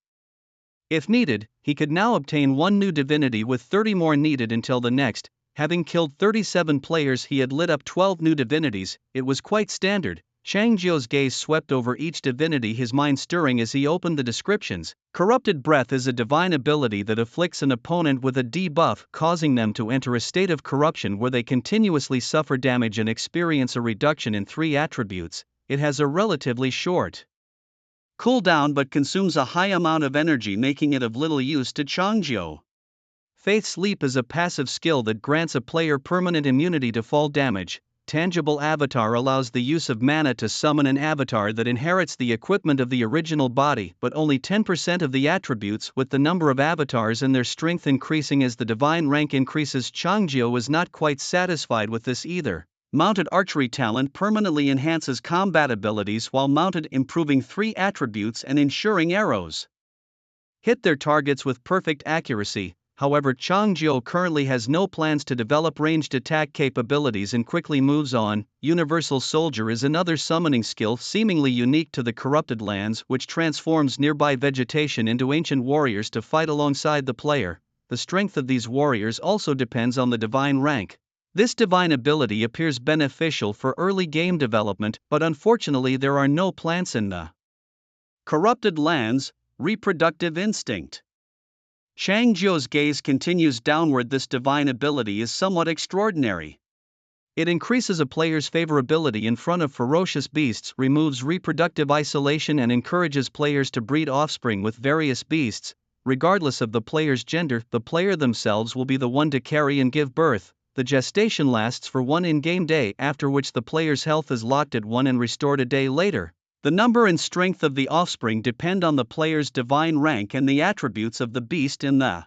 If needed, he could now obtain one new divinity with 30 more needed until the next. Having killed 37 players, he had lit up 12 new divinities. It was quite standard. Changzhou's gaze swept over each divinity, his mind stirring as he opened the descriptions. Corrupted breath is a divine ability that afflicts an opponent with a debuff, causing them to enter a state of corruption where they continuously suffer damage and experience a reduction in 3 attributes. It has a relatively short cooldown but consumes a high amount of energy, making it of little use to Changzhou. Faith Sleep is a passive skill that grants a player permanent immunity to fall damage. tangible avatar allows the use of mana to summon an avatar that inherits the equipment of the original body, but only 10% of the attributes, with the number of avatars and their strength increasing as the divine rank increases. Changjio was not quite satisfied with this either. Mounted archery talent permanently enhances combat abilities, while mounted improving 3 attributes and ensuring arrows hit their targets with perfect accuracy. However, Changjio currently has no plans to develop ranged attack capabilities and quickly moves on. Universal Soldier is another summoning skill seemingly unique to the Corrupted Lands, which transforms nearby vegetation into ancient warriors to fight alongside the player. The strength of these warriors also depends on the divine rank. This divine ability appears beneficial for early game development, but unfortunately there are no plants in the Corrupted Lands. Reproductive instinct. Changjio's gaze continues downward. This divine ability is somewhat extraordinary. It increases a player's favorability in front of ferocious beasts, removes reproductive isolation, and encourages players to breed offspring with various beasts. Regardless of the player's gender, the player themselves will be the one to carry and give birth. The gestation lasts for 1 in-game day, after which the player's health is locked at 1 and restored a day later. The number and strength of the offspring depend on the player's divine rank and the attributes of the beast in the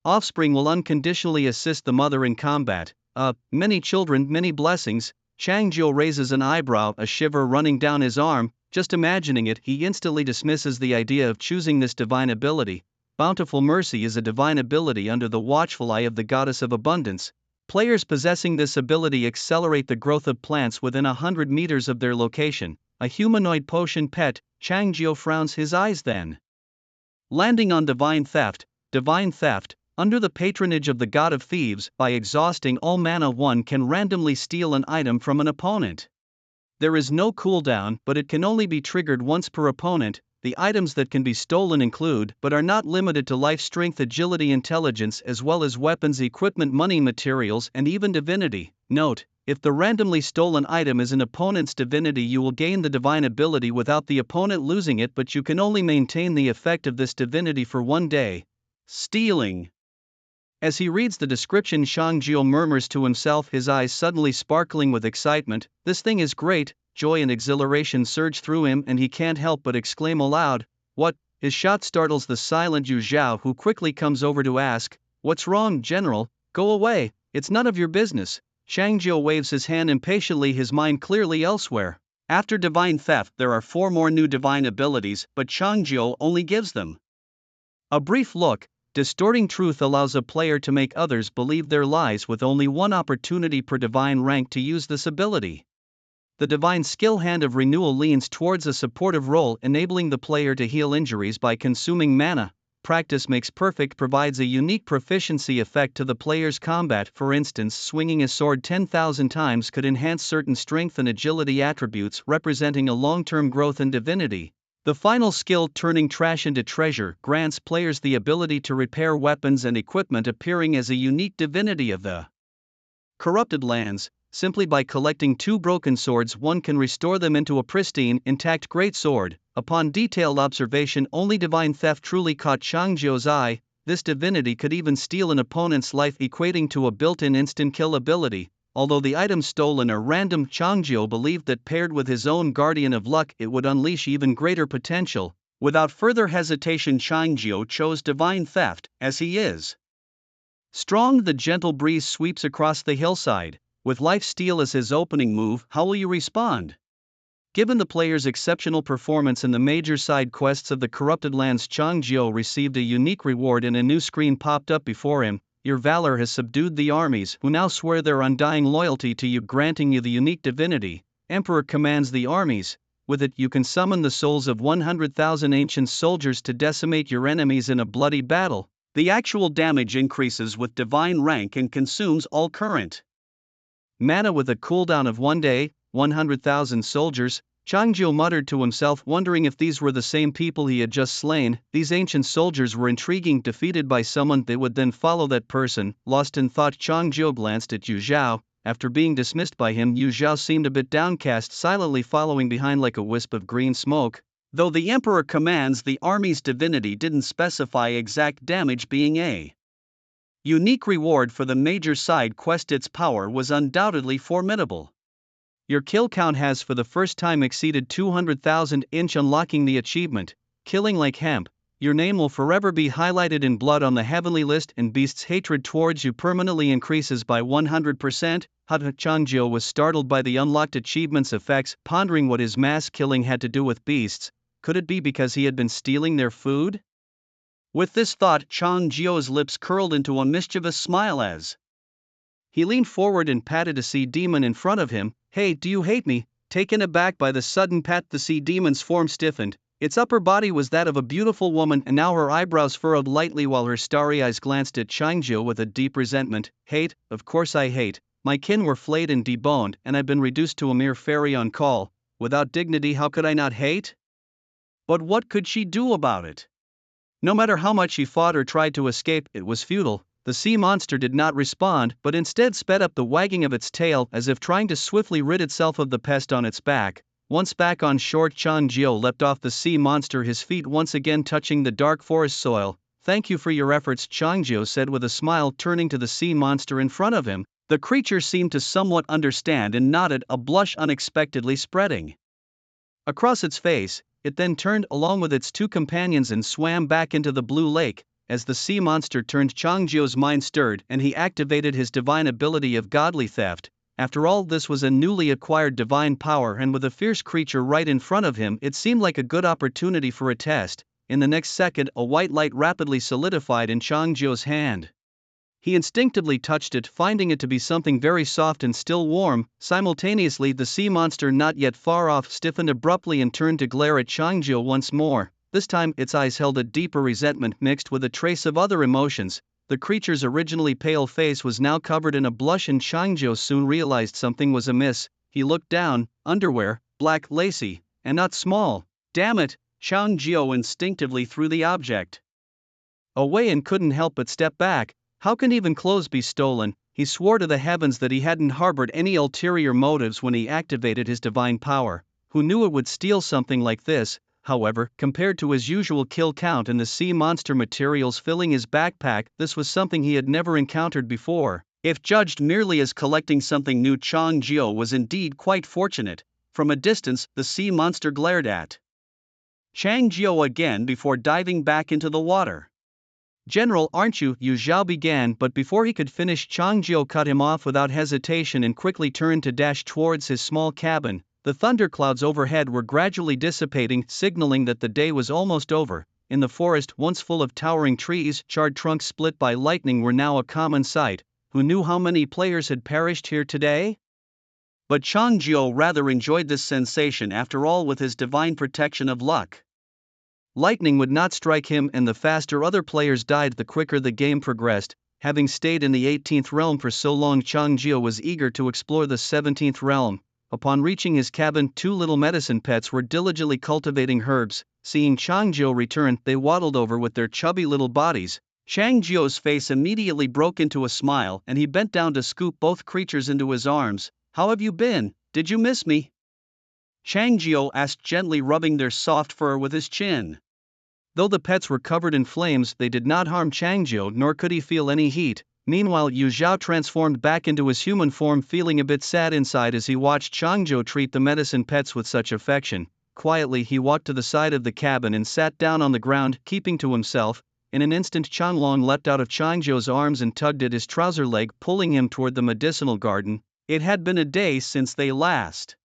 offspring will unconditionally assist the mother in combat. Many children, many blessings. Changjio raises an eyebrow, a shiver running down his arm. Just imagining it, he instantly dismisses the idea of choosing this divine ability. Bountiful Mercy is a divine ability under the watchful eye of the goddess of abundance. Players possessing this ability accelerate the growth of plants within 100 meters of their location. A humanoid potion pet. Changjio frowns his eyes, then landing on Divine Theft. Divine Theft. Under the patronage of the god of thieves, by exhausting all mana one can randomly steal an item from an opponent. There is no cooldown, but it can only be triggered once per opponent. The items that can be stolen include, but are not limited to, life, strength, agility, intelligence, as well as weapons, equipment, money, materials, and even divinity. Note: if the randomly stolen item is an opponent's divinity, you will gain the divine ability without the opponent losing it, but you can only maintain the effect of this divinity for 1 day. Stealing. As he reads the description, Changjio murmurs to himself, his eyes suddenly sparkling with excitement. This thing is great. Joy and exhilaration surge through him, and he can't help but exclaim aloud, "What?" His shot startles the silent Yu Zhao, who quickly comes over to ask, "What's wrong, General? Go away, it's none of your business." Changjio waves his hand impatiently, his mind clearly elsewhere. After Divine Theft, there are 4 more new divine abilities, but Changjio only gives them a brief look. Distorting truth allows a player to make others believe their lies with only 1 opportunity per divine rank to use this ability. The divine skill Hand of Renewal leans towards a supportive role, enabling the player to heal injuries by consuming mana. Practice makes perfect provides a unique proficiency effect to the player's combat. For instance, swinging a sword 10,000 times could enhance certain strength and agility attributes, representing a long-term growth in divinity. The final skill, Turning Trash into Treasure, grants players the ability to repair weapons and equipment, appearing as a unique divinity of the Corrupted Lands. Simply by collecting 2 broken swords, one can restore them into a pristine, intact great sword. Upon detailed observation, only Divine Theft truly caught Changjio's eye. This divinity could even steal an opponent's life, equating to a built-in instant kill ability. Although the items stolen are random, Changjio believed that paired with his own Guardian of Luck, it would unleash even greater potential. Without further hesitation, Changjio chose Divine Theft. As he is strong, the gentle breeze sweeps across the hillside. With Life Steal as his opening move, how will you respond? Given the player's exceptional performance in the major side quests of the Corrupted Lands, Changjio received a unique reward, and a new screen popped up before him. Your valor has subdued the armies, who now swear their undying loyalty to you, granting you the unique divinity. Emperor commands the armies. With it, you can summon the souls of 100,000 ancient soldiers to decimate your enemies in a bloody battle. The actual damage increases with divine rank and consumes all current mana with a cooldown of 1 day. 100,000 soldiers. Changjio muttered to himself, wondering if these were the same people he had just slain. These ancient soldiers were intriguing. Defeated by someone, they would then follow that person. Lost in thought, Changjio glanced at Yu Zhao. After being dismissed by him, Yu Zhao seemed a bit downcast, silently following behind like a wisp of green smoke. Though the Emperor commands the army's divinity didn't specify exact damage, being a Unique reward for the major side quest. Its power was undoubtedly formidable. Your kill count has for the first time exceeded 200,000 inch unlocking the achievement, killing like hemp. Your name will forever be highlighted in blood on the heavenly list and beasts' hatred towards you permanently increases by 100%. Changjiu was startled by the unlocked achievement's effects, pondering what his mass killing had to do with beasts. Could it be because he had been stealing their food? With this thought, Changjiu's lips curled into a mischievous smile as he leaned forward and patted a sea demon in front of him. Hey, do you hate me? Taken aback by the sudden pat, the sea demon's form stiffened. Its upper body was that of a beautiful woman, and now her eyebrows furrowed lightly while her starry eyes glanced at Changjiu with a deep resentment. Hate? Of course I hate. My kin were flayed and deboned, and I've been reduced to a mere fairy on call. Without dignity, how could I not hate? But what could she do about it? No matter how much she fought or tried to escape, it was futile. The sea monster did not respond, but instead sped up the wagging of its tail as if trying to swiftly rid itself of the pest on its back. Once back on shore, Changjiu leapt off the sea monster, his feet once again touching the dark forest soil. Thank you for your efforts, Changjiu said with a smile, turning to the sea monster in front of him. The creature seemed to somewhat understand and nodded, a blush unexpectedly spreading across its face. It then turned along with its two companions and swam back into the blue lake. As the sea monster turned, Changjiu's mind stirred and he activated his divine ability of godly theft. After all, this was a newly acquired divine power, and with a fierce creature right in front of him, it seemed like a good opportunity for a test. In the next second, a white light rapidly solidified in Changjiu's hand. He instinctively touched it, finding it to be something very soft and still warm. Simultaneously, the sea monster, not yet far off, stiffened abruptly and turned to glare at Changjiu once more. This time, its eyes held a deeper resentment mixed with a trace of other emotions. The creature's originally pale face was now covered in a blush, and Changjiu soon realized something was amiss. He looked down. Underwear, black, lacy, and not small. Damn it! Changjiu instinctively threw the object away and couldn't help but step back. How can even clothes be stolen? He swore to the heavens that he hadn't harbored any ulterior motives when he activated his divine power. Who knew it would steal something like this? However, compared to his usual kill count and the sea monster materials filling his backpack, this was something he had never encountered before. If judged merely as collecting something new, Changjiu was indeed quite fortunate. From a distance, the sea monster glared at Changjiu again before diving back into the water. General, aren't you? Yu Zhao began, but before he could finish, Changjiu cut him off without hesitation and quickly turned to dash towards his small cabin. The thunderclouds overhead were gradually dissipating, signaling that the day was almost over. In the forest, once full of towering trees, charred trunks split by lightning were now a common sight. Who knew how many players had perished here today? But Changjiu rather enjoyed this sensation. After all, with his divine protection of luck, lightning would not strike him, and the faster other players died, the quicker the game progressed. Having stayed in the 18th realm for so long, Changjiu was eager to explore the 17th realm. Upon reaching his cabin, two little medicine pets were diligently cultivating herbs. Seeing Changjiu return, they waddled over with their chubby little bodies. Changjiu's face immediately broke into a smile, and he bent down to scoop both creatures into his arms. How have you been? Did you miss me? Changjiu asked, gently rubbing their soft fur with his chin. Though the pets were covered in flames, they did not harm Changjiu, nor could he feel any heat. Meanwhile, Yu Zhao transformed back into his human form, feeling a bit sad inside as he watched Changjiu treat the medicine pets with such affection. Quietly, he walked to the side of the cabin and sat down on the ground, keeping to himself. In an instant, Changlong leapt out of Changjiu's arms and tugged at his trouser leg, pulling him toward the medicinal garden. It had been a day since they last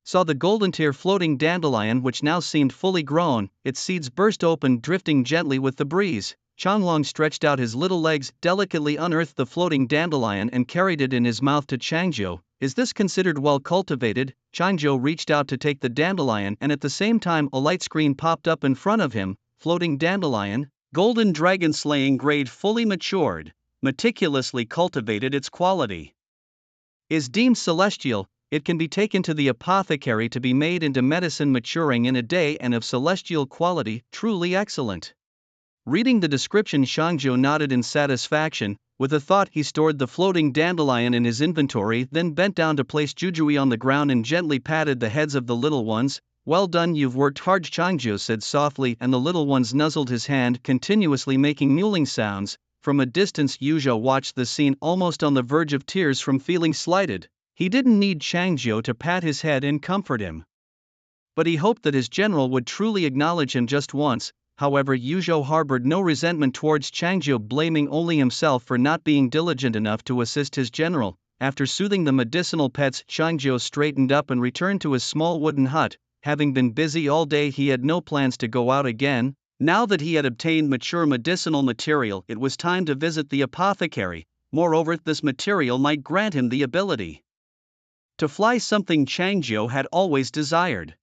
saw the golden tear floating dandelion, which now seemed fully grown. Its seeds burst open, drifting gently with the breeze. Changlong stretched out his little legs, delicately unearthed the floating dandelion and carried it in his mouth to Changjiu. Is this considered well cultivated? Changjiu reached out to take the dandelion, and at the same time a light screen popped up in front of him. Floating dandelion, golden dragon slaying grade, fully matured, meticulously cultivated. Its quality is deemed celestial. It can be taken to the apothecary to be made into medicine, maturing in a day and of celestial quality, truly excellent. Reading the description, Changjiu nodded in satisfaction. With a thought, he stored the floating dandelion in his inventory, then bent down to place Jujui on the ground and gently patted the heads of the little ones. Well done, you've worked hard, Changjiu said softly, and the little ones nuzzled his hand, continuously making mewling sounds. From a distance Yuzhou watched the scene almost on the verge of tears from feeling slighted. He didn't need Changzhou to pat his head and comfort him. But he hoped that his general would truly acknowledge him just once. However, Yuzhou harbored no resentment towards Changzhou, blaming only himself for not being diligent enough to assist his general. After soothing the medicinal pets, Changzhou straightened up and returned to his small wooden hut. Having been busy all day, he had no plans to go out again. Now that he had obtained mature medicinal material, it was time to visit the apothecary. Moreover, this material might grant him the ability to fly, something Changzhou had always desired.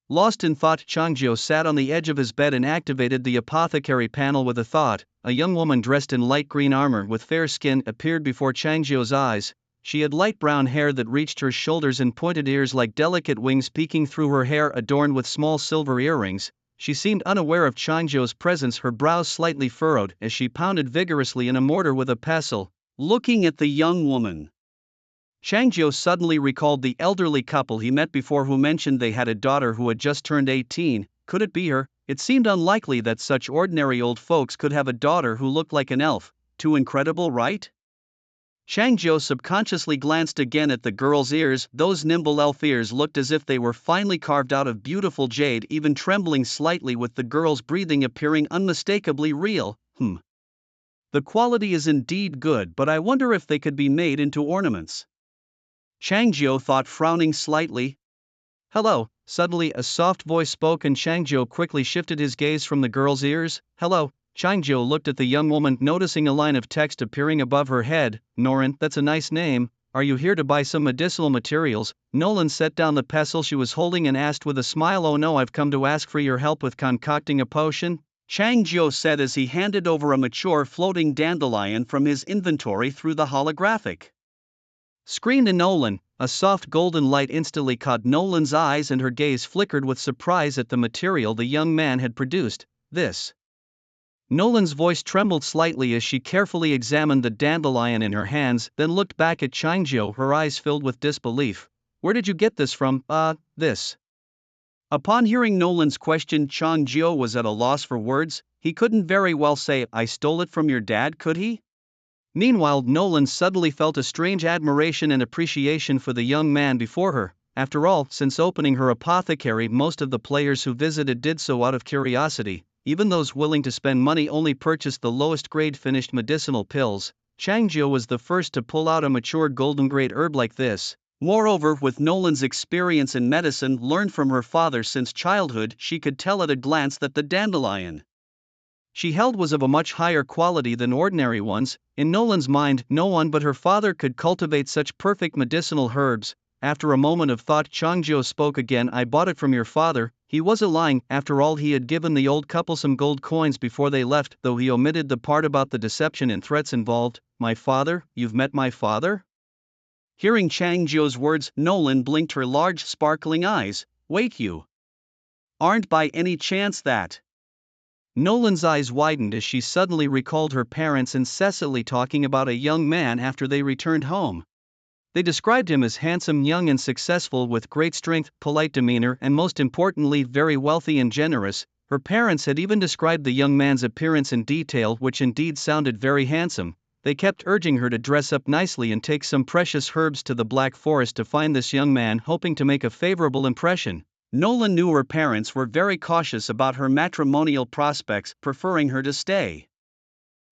Lost in thought, Changzhou sat on the edge of his bed and activated the apothecary panel with a thought. A young woman dressed in light green armor with fair skin appeared before Changzhou's eyes. She had light brown hair that reached her shoulders and pointed ears like delicate wings peeking through her hair adorned with small silver earrings. She seemed unaware of Changzhou's presence, her brows slightly furrowed as she pounded vigorously in a mortar with a pestle. Looking at the young woman, Changzhou suddenly recalled the elderly couple he met before, who mentioned they had a daughter who had just turned 18. Could it be her? It seemed unlikely that such ordinary old folks could have a daughter who looked like an elf. Too incredible, right? Changzhou subconsciously glanced again at the girl's ears. Those nimble elf ears looked as if they were finely carved out of beautiful jade, even trembling slightly with the girl's breathing appearing unmistakably real. The quality is indeed good, but I wonder if they could be made into ornaments. Changzhou thought, frowning slightly. Hello, suddenly a soft voice spoke and Changzhou quickly shifted his gaze from the girl's ears. Hello. Changzhou looked at the young woman, noticing a line of text appearing above her head. Norin, that's a nice name. Are you here to buy some medicinal materials? Nolan set down the pestle she was holding and asked with a smile. Oh no, I've come to ask for your help with concocting a potion, Changzhou said as he handed over a mature floating dandelion from his inventory through the holographic screen to Nolan. A soft golden light instantly caught Nolan's eyes and her gaze flickered with surprise at the material the young man had produced. This. Nolan's voice trembled slightly as she carefully examined the dandelion in her hands, then looked back at Changzhou, her eyes filled with disbelief. Where did you get this from? This. Upon hearing Nolan's question, Changzhou was at a loss for words. He couldn't very well say, I stole it from your dad, could he? Meanwhile, Nolan suddenly felt a strange admiration and appreciation for the young man before her. After all, since opening her apothecary, most of the players who visited did so out of curiosity. Even those willing to spend money only purchased the lowest grade finished medicinal pills. Changzhou was the first to pull out a mature golden grade herb like this. Moreover, with Nolan's experience in medicine learned from her father since childhood, she could tell at a glance that the dandelion she held was of a much higher quality than ordinary ones. In Nolan's mind, no one but her father could cultivate such perfect medicinal herbs. After a moment of thought, Changzhou spoke again. I bought it from your father. He wasn't lying. After all, he had given the old couple some gold coins before they left, though he omitted the part about the deception and threats involved. My father? You've met my father? Hearing Changzhou's words, Nolan blinked her large sparkling eyes. Wait, you aren't by any chance that? Nolan's eyes widened as she suddenly recalled her parents incessantly talking about a young man after they returned home. They described him as handsome, young and successful, with great strength, polite demeanor, and most importantly, very wealthy and generous. Her parents had even described the young man's appearance in detail, which indeed sounded very handsome. They kept urging her to dress up nicely and take some precious herbs to the Black Forest to find this young man, hoping to make a favorable impression. Nolan knew her parents were very cautious about her matrimonial prospects, preferring her to stay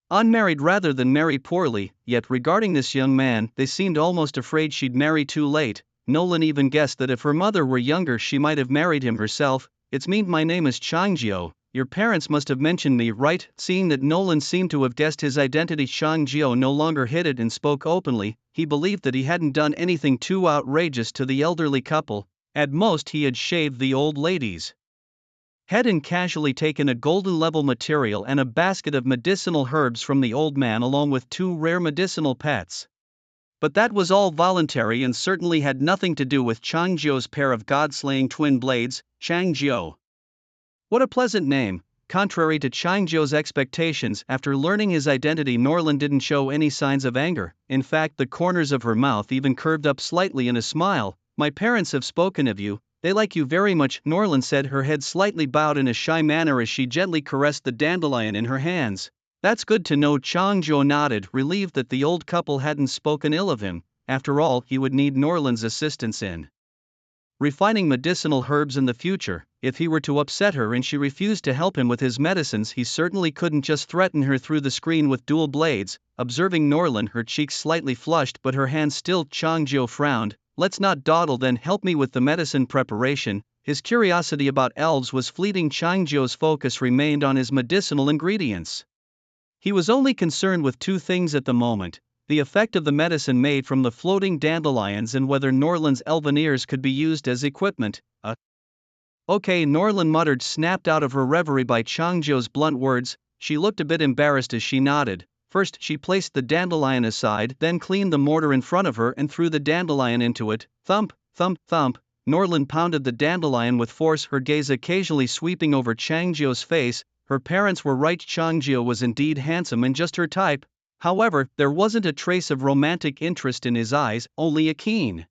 unmarried rather than marry poorly, yet regarding this young man, they seemed almost afraid she'd marry too late. Nolan even guessed that if her mother were younger she might have married him herself. It's me, my name is Changzhou. Your parents must have mentioned me, right? Seeing that Nolan seemed to have guessed his identity, Changzhou no longer hid it and spoke openly. He believed that he hadn't done anything too outrageous to the elderly couple. At most he had shaved the old lady's head and casually taken a golden level material and a basket of medicinal herbs from the old man along with 2 rare medicinal pets. But that was all voluntary and certainly had nothing to do with Changzhou's pair of god-slaying twin blades. Changzhou. What a pleasant name. Contrary to Changzhou's expectations, after learning his identity, Nolan didn't show any signs of anger. In fact, the corners of her mouth even curved up slightly in a smile. My parents have spoken of you. They like you very much, Nolan said, her head slightly bowed in a shy manner as she gently caressed the dandelion in her hands. That's good to know. Changzhou nodded, relieved that the old couple hadn't spoken ill of him. After all, he would need Norland's assistance in refining medicinal herbs in the future. If he were to upset her and she refused to help him with his medicines, he certainly couldn't just threaten her through the screen with dual blades. Observing Norland, her cheeks slightly flushed but her hands still. Changzhou frowned. Let's not dawdle then, help me with the medicine preparation. His curiosity about elves was fleeting. Changzhou's focus remained on his medicinal ingredients. He was only concerned with two things at the moment: the effect of the medicine made from the floating dandelions and whether Norland's elven ears could be used as equipment. Okay, Norland muttered, snapped out of her reverie by Changzhou's blunt words. She looked a bit embarrassed as she nodded. First, she placed the dandelion aside, then cleaned the mortar in front of her and threw the dandelion into it. Thump, thump, thump. Norland pounded the dandelion with force, her gaze occasionally sweeping over Changzhou's face. Her parents were right, Changzhou was indeed handsome and just her type. However, there wasn't a trace of romantic interest in his eyes, only a keen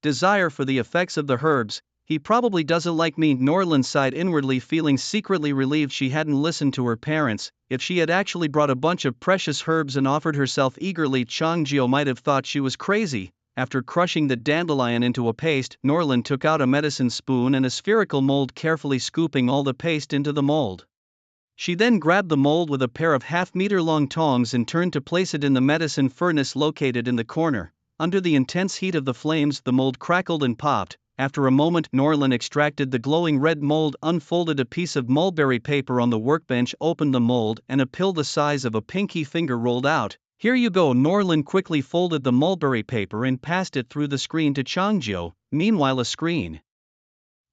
desire for the effects of the herbs. He probably doesn't like me, Norland sighed inwardly, feeling secretly relieved she hadn't listened to her parents. If she had actually brought a bunch of precious herbs and offered herself eagerly, Changzhou might have thought she was crazy. After crushing the dandelion into a paste, Norland took out a medicine spoon and a spherical mold, carefully scooping all the paste into the mold. She then grabbed the mold with a pair of half-meter-long tongs and turned to place it in the medicine furnace located in the corner. Under the intense heat of the flames, the mold crackled and popped. After a moment, Norland extracted the glowing red mold, unfolded a piece of mulberry paper on the workbench, opened the mold, and a pill the size of a pinky finger rolled out. Here you go. Norland quickly folded the mulberry paper and passed it through the screen to Changzhou. Meanwhile, a screen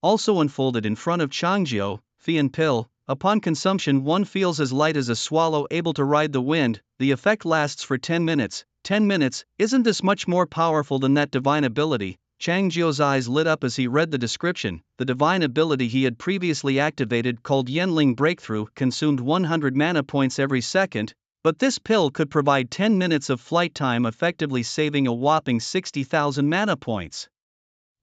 also unfolded in front of Changzhou. Fian pill. Upon consumption, one feels as light as a swallow, able to ride the wind. The effect lasts for 10 minutes. 10 minutes, isn't this much more powerful than that divine ability? Changzhou's eyes lit up as he read the description. The divine ability he had previously activated, called Yenling Breakthrough, consumed 100 mana points every second, but this pill could provide 10 minutes of flight time, effectively saving a whopping 60,000 mana points.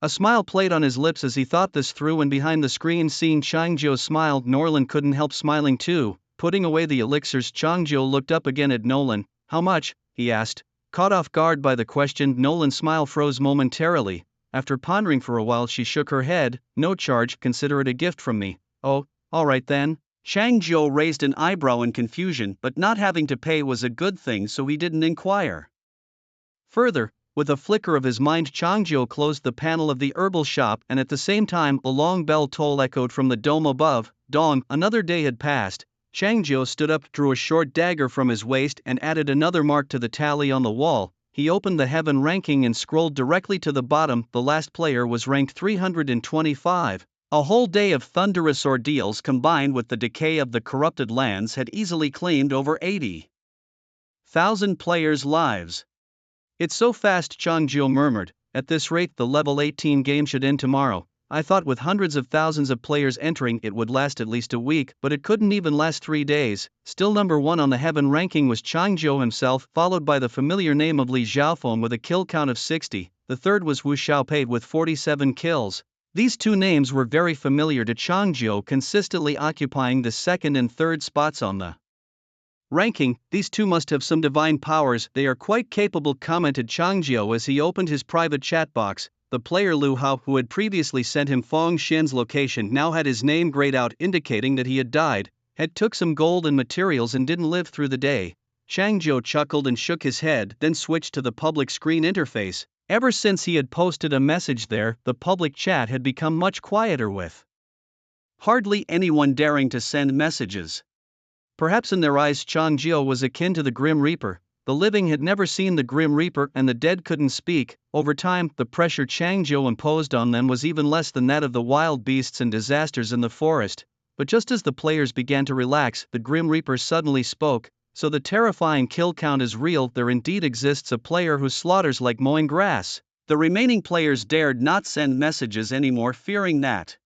A smile played on his lips as he thought this through, and behind the screen, seeing Changzhou smile, Norland couldn't help smiling too. Putting away the elixirs, Changzhou looked up again at Nolan. How much? He asked. Caught off guard by the question, Nolan's smile froze momentarily. After pondering for a while, she shook her head. No charge, consider it a gift from me. Oh, all right then. Changzhou raised an eyebrow in confusion, but not having to pay was a good thing, so he didn't inquire further. With a flicker of his mind, Changzhou closed the panel of the herbal shop, and at the same time, a long bell toll echoed from the dome above. Dawn, another day had passed. Changzhou stood up, drew a short dagger from his waist, and added another mark to the tally on the wall. He opened the heaven ranking and scrolled directly to the bottom. The last player was ranked 325. A whole day of thunderous ordeals combined with the decay of the corrupted lands had easily claimed over 80,000 players' lives. It's so fast, Changzhou murmured. At this rate, the level 18 game should end tomorrow. I thought with hundreds of thousands of players entering it would last at least a week, but it couldn't even last 3 days. Still number one on the heaven ranking was Changzhou himself, followed by the familiar name of Li Xiaofeng with a kill count of 60. The third was Wu Xiaopei with 47 kills. These two names were very familiar to Changzhou, consistently occupying the second and third spots on the ranking. These two must have some divine powers, they are quite capable, commented Changzhou as he opened his private chat box. The player Lu Hao, who had previously sent him Feng Shen's location, now had his name grayed out, indicating that he had died, had took some gold and materials and didn't live through the day. Changzhou chuckled and shook his head, then switched to the public screen interface. Ever since he had posted a message there, the public chat had become much quieter, with hardly anyone daring to send messages. Perhaps in their eyes Changzhou was akin to the Grim Reaper. The living had never seen the Grim Reaper and the dead couldn't speak. Over time, the pressure Changzhou imposed on them was even less than that of the wild beasts and disasters in the forest. But just as the players began to relax, the Grim Reaper suddenly spoke. So the terrifying kill count is real, there indeed exists a player who slaughters like mowing grass. The remaining players dared not send messages anymore, fearing that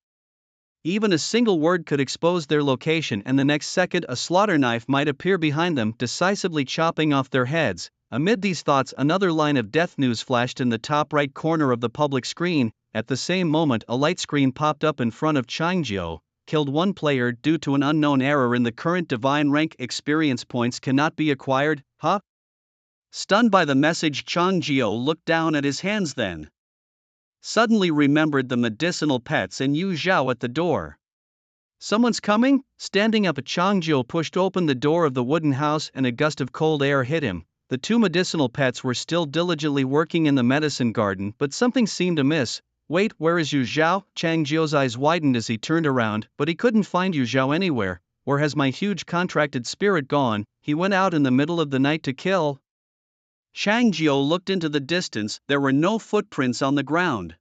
even a single word could expose their location, and the next second a slaughter knife might appear behind them, decisively chopping off their heads. Amid these thoughts, another line of death news flashed in the top right corner of the public screen. At the same moment, a light screen popped up in front of Changzhou. killed one player due to an unknown error in the current divine rank. Experience points cannot be acquired, huh? Stunned by the message, Chang Jiao looked down at his hands, then suddenly remembered the medicinal pets and Yu Zhao at the door. Someone's coming? Standing up, Chang Jiao pushed open the door of the wooden house and a gust of cold air hit him. The two medicinal pets were still diligently working in the medicine garden, but something seemed amiss. Wait, where is Yu Zhao? Chang Jiao's eyes widened as he turned around, but he couldn't find Yu Zhao anywhere. Where has my huge contracted spirit gone? He went out in the middle of the night to kill. Chang Jiao looked into the distance. There were no footprints on the ground,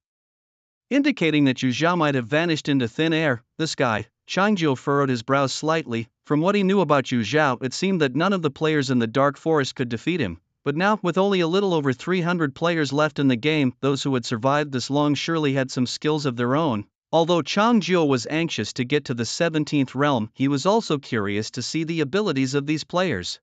indicating that Yu Zhao might have vanished into thin air. The sky. Chang Jiao furrowed his brows slightly. From what he knew about Yu Zhao, it seemed that none of the players in the Dark Forest could defeat him. But now, with only a little over 300 players left in the game, those who had survived this long surely had some skills of their own. Although Chang Jiao was anxious to get to the 17th realm, he was also curious to see the abilities of these players.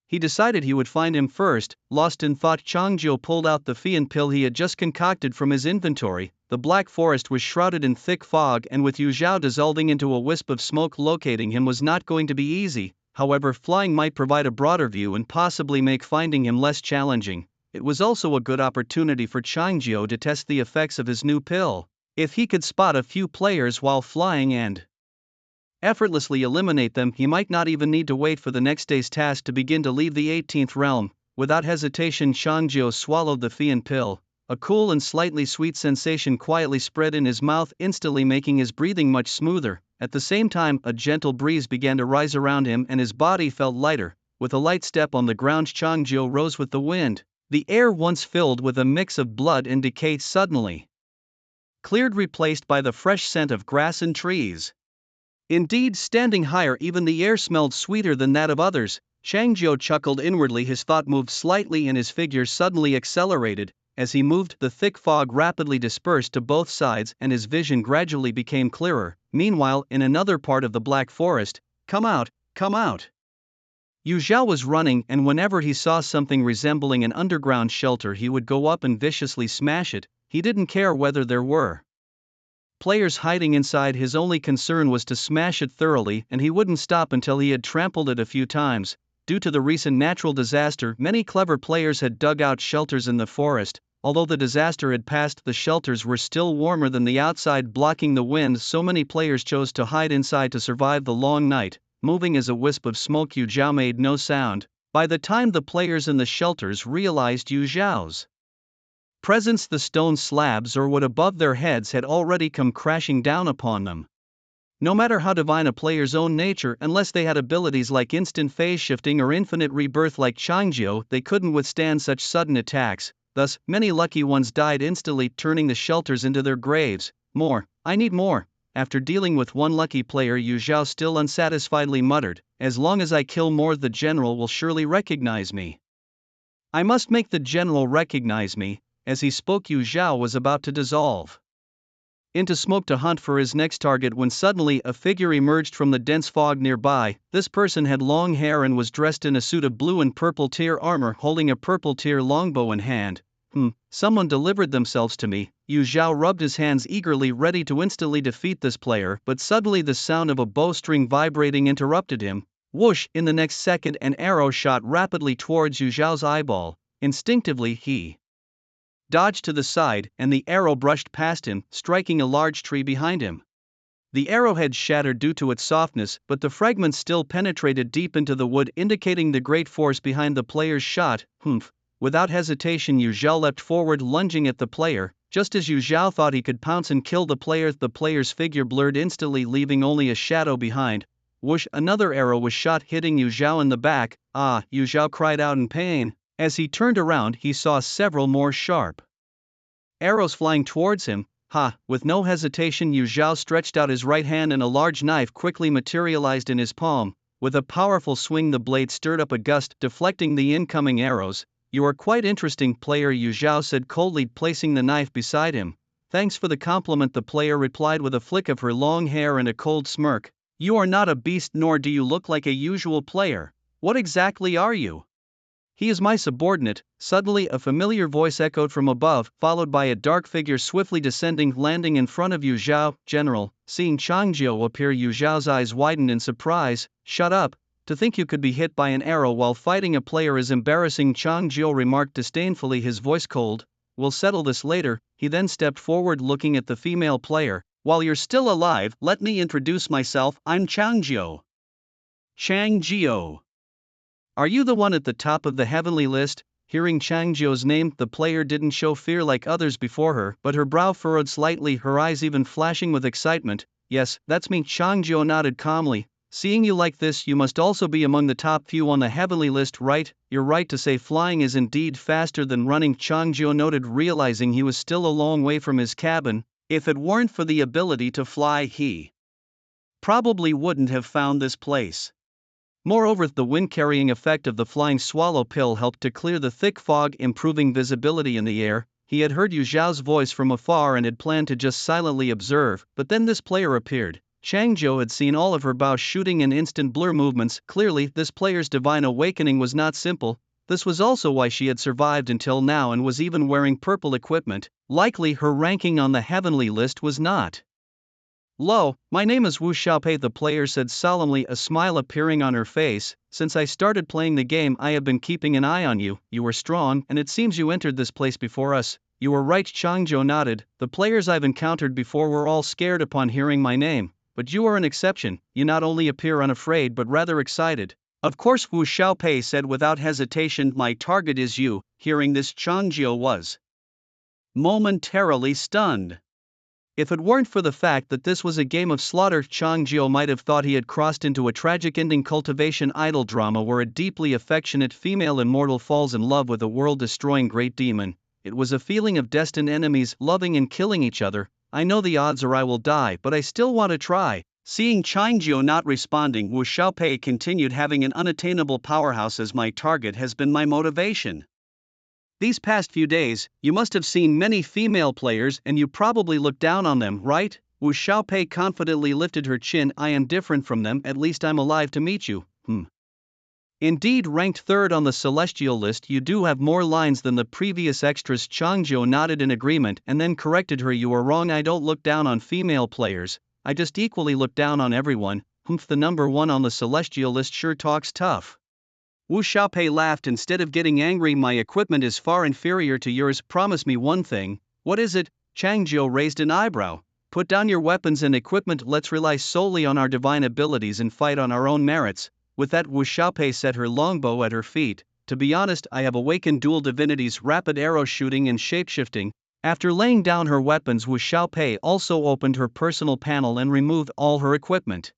He decided he would find him first. Lost in thought, Chang Jiao pulled out the fian pill he had just concocted from his inventory. The Black Forest was shrouded in thick fog, and with Yu Zhao dissolving into a wisp of smoke, locating him was not going to be easy. However, flying might provide a broader view and possibly make finding him less challenging. It was also a good opportunity for Chang Jiao to test the effects of his new pill. If he could spot a few players while flying and effortlessly eliminate them, he might not even need to wait for the next day's task to begin to leave the 18th realm. Without hesitation, Chang Jiao swallowed the fian pill. A cool and slightly sweet sensation quietly spread in his mouth, instantly making his breathing much smoother. At the same time, a gentle breeze began to rise around him and his body felt lighter. With a light step on the ground, Chang Jiao rose with the wind. The air, once filled with a mix of blood and decay, suddenly cleared, replaced by the fresh scent of grass and trees. Indeed, standing higher, even the air smelled sweeter than that of others. Chang Jiao chuckled inwardly. His thought moved slightly and his figure suddenly accelerated. As he moved, the thick fog rapidly dispersed to both sides and his vision gradually became clearer. Meanwhile, in another part of the Black Forest, come out, come out. Yu Zhao was running, and whenever he saw something resembling an underground shelter, he would go up and viciously smash it. He didn't care whether there were players hiding inside. His only concern was to smash it thoroughly, and he wouldn't stop until he had trampled it a few times. Due to the recent natural disaster, many clever players had dug out shelters in the forest. Although the disaster had passed, the shelters were still warmer than the outside, blocking the wind. So many players chose to hide inside to survive the long night. Moving as a wisp of smoke, Yu Zhao made no sound. By the time the players in the shelters realized Yu Zhao's presence, the stone slabs or wood above their heads had already come crashing down upon them. No matter how divine a player's own nature, unless they had abilities like instant phase shifting or infinite rebirth like Chang Jiao, they couldn't withstand such sudden attacks. Thus, many lucky ones died instantly, turning the shelters into their graves. More, I need more. After dealing with one lucky player, Yu Zhao still unsatisfiedly muttered, as long as I kill more, the general will surely recognize me. I must make the general recognize me. As he spoke, Yu Zhao was about to dissolve into smoke to hunt for his next target when suddenly a figure emerged from the dense fog nearby. This person had long hair and was dressed in a suit of blue and purple tier armor, holding a purple tier longbow in hand. Someone delivered themselves to me. Yu Zhao rubbed his hands eagerly, ready to instantly defeat this player, but suddenly the sound of a bowstring vibrating interrupted him. Whoosh! In the next second, an arrow shot rapidly towards Yu Zhao's eyeball. Instinctively, he dodged to the side, and the arrow brushed past him, striking a large tree behind him. The arrowhead shattered due to its softness, but the fragments still penetrated deep into the wood, indicating the great force behind the player's shot. Without hesitation, Yu Zhao leapt forward, lunging at the player. Just as Yu Zhao thought he could pounce and kill the player's figure blurred instantly, leaving only a shadow behind. Whoosh! Another arrow was shot, hitting Yu Zhao in the back. Ah! Yu Zhao cried out in pain. As he turned around, he saw several more sharp arrows flying towards him. With no hesitation, Yu Zhao stretched out his right hand and a large knife quickly materialized in his palm. With a powerful swing, the blade stirred up a gust, deflecting the incoming arrows. You are quite interesting, player, Yu Zhao said coldly, placing the knife beside him. Thanks for the compliment, the player replied with a flick of her long hair and a cold smirk. You are not a beast, nor do you look like a usual player. What exactly are you? He is my subordinate. Suddenly a familiar voice echoed from above, followed by a dark figure swiftly descending, landing in front of Yu Zhao. General, seeing Chang Jiu appear, Yu Zhao's eyes widened in surprise. Shut up. To think you could be hit by an arrow while fighting a player is embarrassing, Chang Jiu remarked disdainfully, his voice cold. We'll settle this later. He then stepped forward, looking at the female player. While you're still alive, let me introduce myself. I'm Chang Jiu. Chang Jiu. Are you the one at the top of the heavenly list? Hearing Chang Jiu's name, the player didn't show fear like others before her, but her brow furrowed slightly, her eyes even flashing with excitement. Yes, that's me. Chang Jiu nodded calmly. Seeing you like this, you must also be among the top few on the heavenly list, right? You're right to say flying is indeed faster than running, Chang Jiu noted, realizing he was still a long way from his cabin. If it weren't for the ability to fly, he probably wouldn't have found this place. Moreover, the wind-carrying effect of the flying swallow pill helped to clear the thick fog, improving visibility in the air. He had heard Yu Zhao's voice from afar and had planned to just silently observe, but then this player appeared. Chang Jiu had seen all of her bow shooting and instant blur movements. Clearly, this player's divine awakening was not simple. This was also why she had survived until now and was even wearing purple equipment. Likely her ranking on the heavenly list was not low. My name is Wu Xiaopei, the player said solemnly, a smile appearing on her face. Since I started playing the game, I have been keeping an eye on you. You were strong, and it seems you entered this place before us. You were right, Chang Jiu nodded. The players I've encountered before were all scared upon hearing my name. But you are an exception. You not only appear unafraid but rather excited. Of course, Wu Xiaopei said without hesitation. My target is you. Hearing this, Chang Jiu was momentarily stunned. If it weren't for the fact that this was a game of slaughter, Chang Jiu might have thought he had crossed into a tragic ending cultivation idol drama where a deeply affectionate female immortal falls in love with a world-destroying great demon. It was a feeling of destined enemies loving and killing each other. I know the odds are I will die, but I still want to try. Seeing Chang Jiu not responding, Wu Xiaopei continued, having an unattainable powerhouse as my target has been my motivation. These past few days, you must have seen many female players and you probably look down on them, right? Wu Xiaopei confidently lifted her chin. I am different from them, at least I'm alive to meet you. Indeed, ranked third on the celestial list, you do have more lines than the previous extras. Chang Jiu nodded in agreement and then corrected her. You are wrong, I don't look down on female players, I just equally look down on everyone. The number one on the celestial list sure talks tough. Wu Xiaopei laughed. Instead of getting angry, my equipment is far inferior to yours. Promise me one thing. What is it? Chang Jiu raised an eyebrow. Put down your weapons and equipment. Let's rely solely on our divine abilities and fight on our own merits. With that, Wu Xiaopei set her longbow at her feet. To be honest, I have awakened dual divinities, rapid arrow shooting and shapeshifting. After laying down her weapons, Wu Xiaopei also opened her personal panel and removed all her equipment.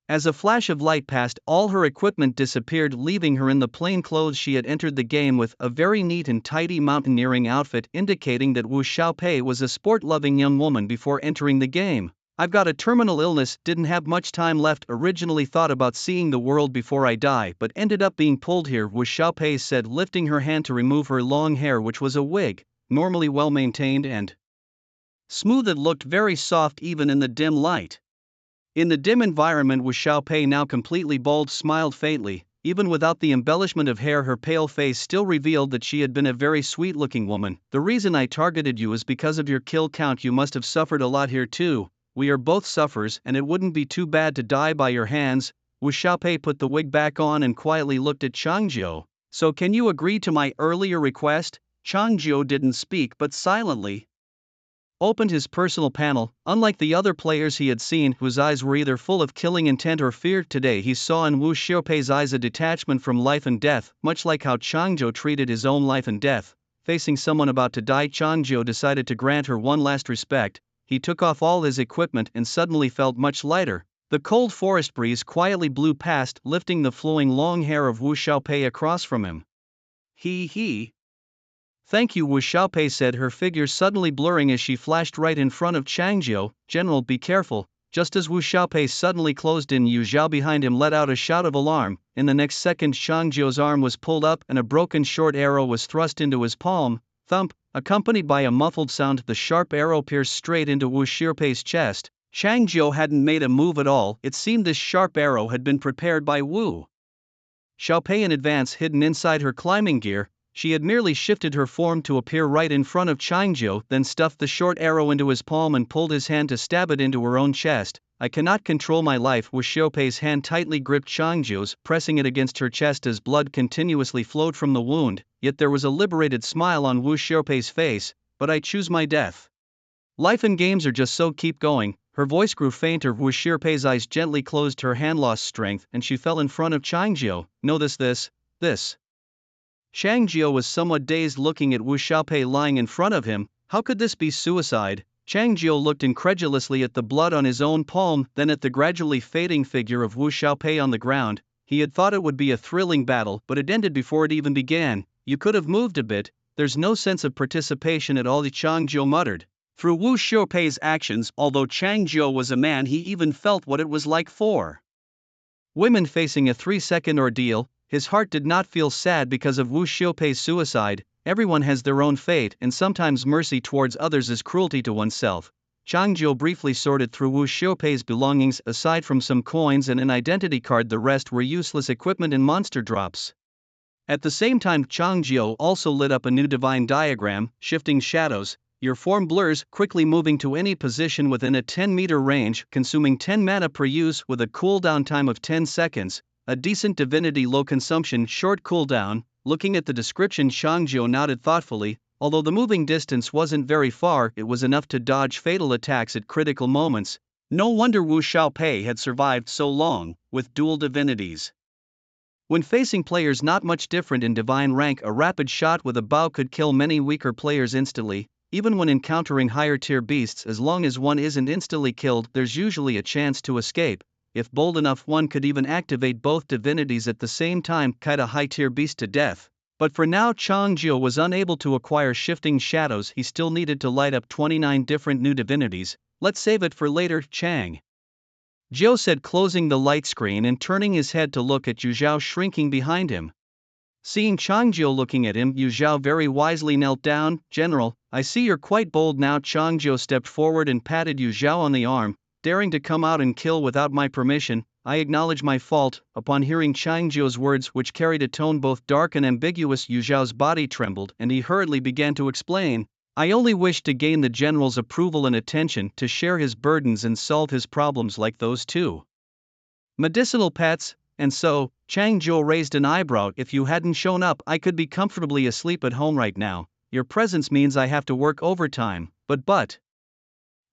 As a flash of light passed, all her equipment disappeared, leaving her in the plain clothes she had entered the game with, a very neat and tidy mountaineering outfit indicating that Wu Xiaopei was a sport-loving young woman before entering the game. I've got a terminal illness, didn't have much time left, originally thought about seeing the world before I die but ended up being pulled here, Wu Xiaopei said, lifting her hand to remove her long hair, which was a wig, normally well maintained and smooth. It looked very soft even in the dim light. In the dim environment, Wu Xiaopei, now completely bald, smiled faintly. Even without the embellishment of hair, her pale face still revealed that she had been a very sweet-looking woman. The reason I targeted you is because of your kill count. You must have suffered a lot here too. We are both sufferers and it wouldn't be too bad to die by your hands. Wu Xiaopei put the wig back on and quietly looked at Chang Jiu. So can you agree to my earlier request? Chang Jiu didn't speak but silently opened his personal panel. Unlike the other players he had seen, whose eyes were either full of killing intent or fear, today he saw in Wu Xiaopei's eyes a detachment from life and death, much like how Chang Jiu treated his own life and death. Facing someone about to die, Chang Jiu decided to grant her one last respect. He took off all his equipment and suddenly felt much lighter. The cold forest breeze quietly blew past, lifting the flowing long hair of Wu Xiaopei across from him. Thank you, Wu Xiaopei said, her figure suddenly blurring as she flashed right in front of Chang Jiu. General, be careful. Just as Wu Xiaopei suddenly closed in, Yu Zhao behind him let out a shout of alarm. In the next second, Chang Jiu's arm was pulled up and a broken short arrow was thrust into his palm. Thump, accompanied by a muffled sound, the sharp arrow pierced straight into Wu Xiaopei's chest. Chang Jiu hadn't made a move at all. It seemed this sharp arrow had been prepared by Wu Xiaopei in advance hidden inside her climbing gear. She had merely shifted her form to appear right in front of Changzhou, then stuffed the short arrow into his palm and pulled his hand to stab it into her own chest. I cannot control my life. Wu Xiaopei's hand tightly gripped Changzhou's, pressing it against her chest as blood continuously flowed from the wound, yet there was a liberated smile on Wu Xiaopei's face. But I choose my death. Life and games are just so, keep going. Her voice grew fainter. Wu Xiaopei's eyes gently closed, her hand lost strength, and she fell in front of Changzhou. No, this. Changzhou was somewhat dazed, looking at Wu Xiaopei lying in front of him. How could this be suicide? Changzhou looked incredulously at the blood on his own palm, then at the gradually fading figure of Wu Xiaopei on the ground. He had thought it would be a thrilling battle, but it ended before it even began. You could have moved a bit. There's no sense of participation at all, Changzhou muttered. Through Wu Xiaopei's actions, although Changzhou was a man, he even felt what it was like for women facing a 3-second ordeal. His heart did not feel sad because of Wu Xiaopei's suicide. Everyone has their own fate, and sometimes mercy towards others is cruelty to oneself. Changzhou briefly sorted through Wu Xiaopei's belongings. Aside from some coins and an identity card, the rest were useless equipment and monster drops. At the same time, Changzhou also lit up a new divine diagram, shifting shadows. Your form blurs, quickly moving to any position within a 10-meter range, consuming 10 mana per use with a cooldown time of 10 seconds. A decent divinity, low consumption, short cooldown. Looking at the description, Changzhou nodded thoughtfully. Although the moving distance wasn't very far, it was enough to dodge fatal attacks at critical moments. No wonder Wu Xiaopei had survived so long, with dual divinities. When facing players not much different in divine rank, a rapid shot with a bow could kill many weaker players instantly. Even when encountering higher tier beasts, as long as one isn't instantly killed, there's usually a chance to escape. If bold enough, one could even activate both divinities at the same time, kite a high tier beast to death. But for now, Changzhou was unable to acquire shifting shadows. He still needed to light up 29 different new divinities. Let's save it for later, Chang Zhou said, closing the light screen and turning his head to look at Yu Zhao shrinking behind him. Seeing Changzhou looking at him, Yu Zhao very wisely knelt down. General, I see you're quite bold now. Changzhou stepped forward and patted Yu Zhao on the arm. Daring to come out and kill without my permission, I acknowledge my fault. Upon hearing Changzhou's words, which carried a tone both dark and ambiguous, Yu Zhao's body trembled and he hurriedly began to explain. I only wished to gain the general's approval and attention, to share his burdens and solve his problems like those two medicinal pets. And so, Changzhou raised an eyebrow. If you hadn't shown up, I could be comfortably asleep at home right now. Your presence means I have to work overtime. But.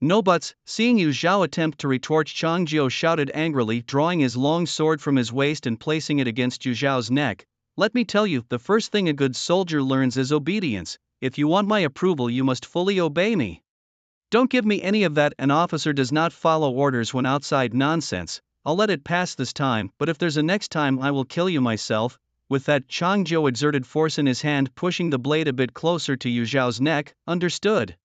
No buts. Seeing Yu Zhao attempt to retort, Changzhou shouted angrily, drawing his long sword from his waist and placing it against Yu Zhao's neck. Let me tell you, the first thing a good soldier learns is obedience. If you want my approval, you must fully obey me. Don't give me any of that. An officer does not follow orders when outside nonsense. I'll let it pass this time, but if there's a next time, I will kill you myself. With that, Changzhou exerted force in his hand, pushing the blade a bit closer to Yu Zhao's neck. Understood.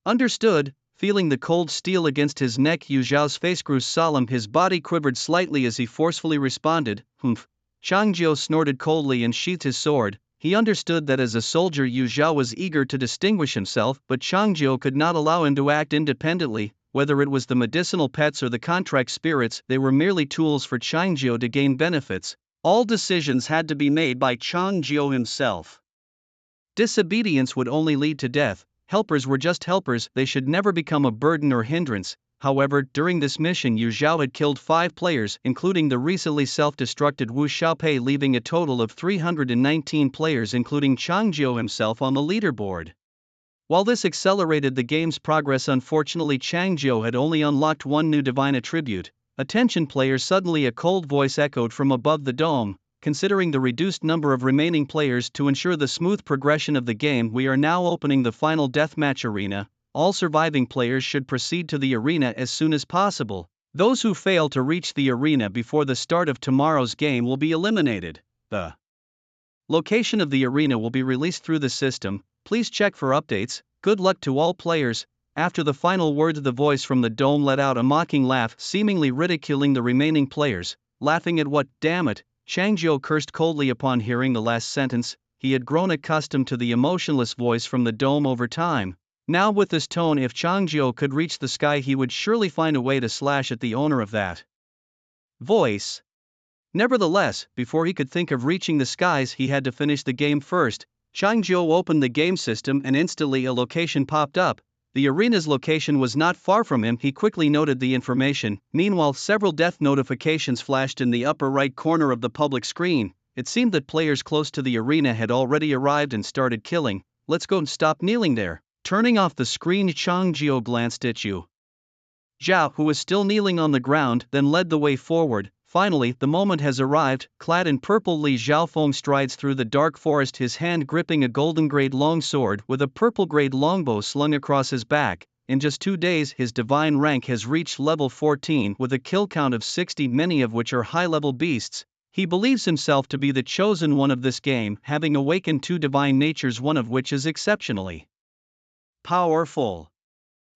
Understood. Feeling the cold steel against his neck, Yu Zhao's face grew solemn. His body quivered slightly as he forcefully responded. Humph. Changzhou snorted coldly and sheathed his sword. He understood that as a soldier, Yu Zhao was eager to distinguish himself, but Changzhou could not allow him to act independently. Whether it was the medicinal pets or the contract spirits, they were merely tools for Changzhou to gain benefits. All decisions had to be made by Changzhou himself. Disobedience would only lead to death. Helpers were just helpers, they should never become a burden or hindrance. However, during this mission, Yu Zhao had killed 5 players, including the recently self-destructed Wu Xiaopei, leaving a total of 319 players, including Changzhou himself, on the leaderboard. While this accelerated the game's progress, unfortunately Changzhou had only unlocked one new divine attribute. Attention players! Suddenly a cold voice echoed from above the dome. Considering the reduced number of remaining players, to ensure the smooth progression of the game, we are now opening the final deathmatch arena. All surviving players should proceed to the arena as soon as possible. Those who fail to reach the arena before the start of tomorrow's game will be eliminated. The location of the arena will be released through the system. Please check for updates. Good luck to all players. After the final words, the voice from the dome let out a mocking laugh, seemingly ridiculing the remaining players. Laughing at what? Damn it! Changzhou cursed coldly upon hearing the last sentence. He had grown accustomed to the emotionless voice from the dome over time. Now with this tone, if Changzhou could reach the sky, he would surely find a way to slash at the owner of that voice. Nevertheless, before he could think of reaching the skies, he had to finish the game first. Changzhou opened the game system and instantly a location popped up. The arena's location was not far from him. He quickly noted the information. Meanwhile, several death notifications flashed in the upper right corner of the public screen. It seemed that players close to the arena had already arrived and started killing. Let's go and stop kneeling there. Turning off the screen, Changzhou glanced at Yu Zhao, who was still kneeling on the ground, then led the way forward. Finally, the moment has arrived. Clad in purple, Li Xiaofeng strides through the dark forest, his hand gripping a golden grade long sword with a purple grade longbow slung across his back. In just 2 days, his divine rank has reached level 14 with a kill count of 60, many of which are high-level beasts. He believes himself to be the chosen one of this game, having awakened 2 divine natures, one of which is exceptionally powerful.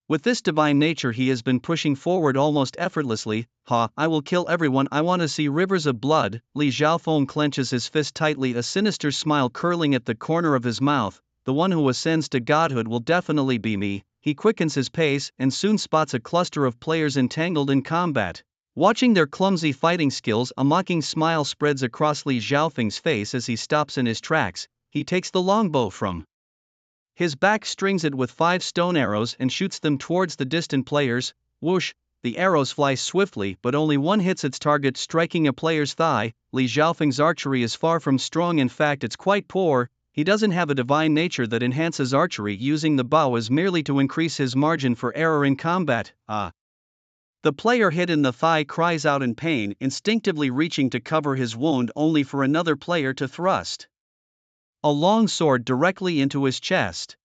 With this divine nature he has been pushing forward almost effortlessly. I will kill everyone, I want to see rivers of blood. Li Xiaofeng clenches his fist tightly, a sinister smile curling at the corner of his mouth. The one who ascends to godhood will definitely be me. He quickens his pace and soon spots a cluster of players entangled in combat. Watching their clumsy fighting skills, a mocking smile spreads across Li Xiaofeng's face as he stops in his tracks. He takes the longbow from his back, strings it with 5 stone arrows and shoots them towards the distant players. Whoosh! The arrows fly swiftly, but only one hits its target, striking a player's thigh. Li Xiaofeng's archery is far from strong, in fact it's quite poor. He doesn't have a divine nature that enhances archery. Using the bow is merely to increase his margin for error in combat. The player hit in the thigh cries out in pain, instinctively reaching to cover his wound, only for another player to thrust a long sword directly into his chest.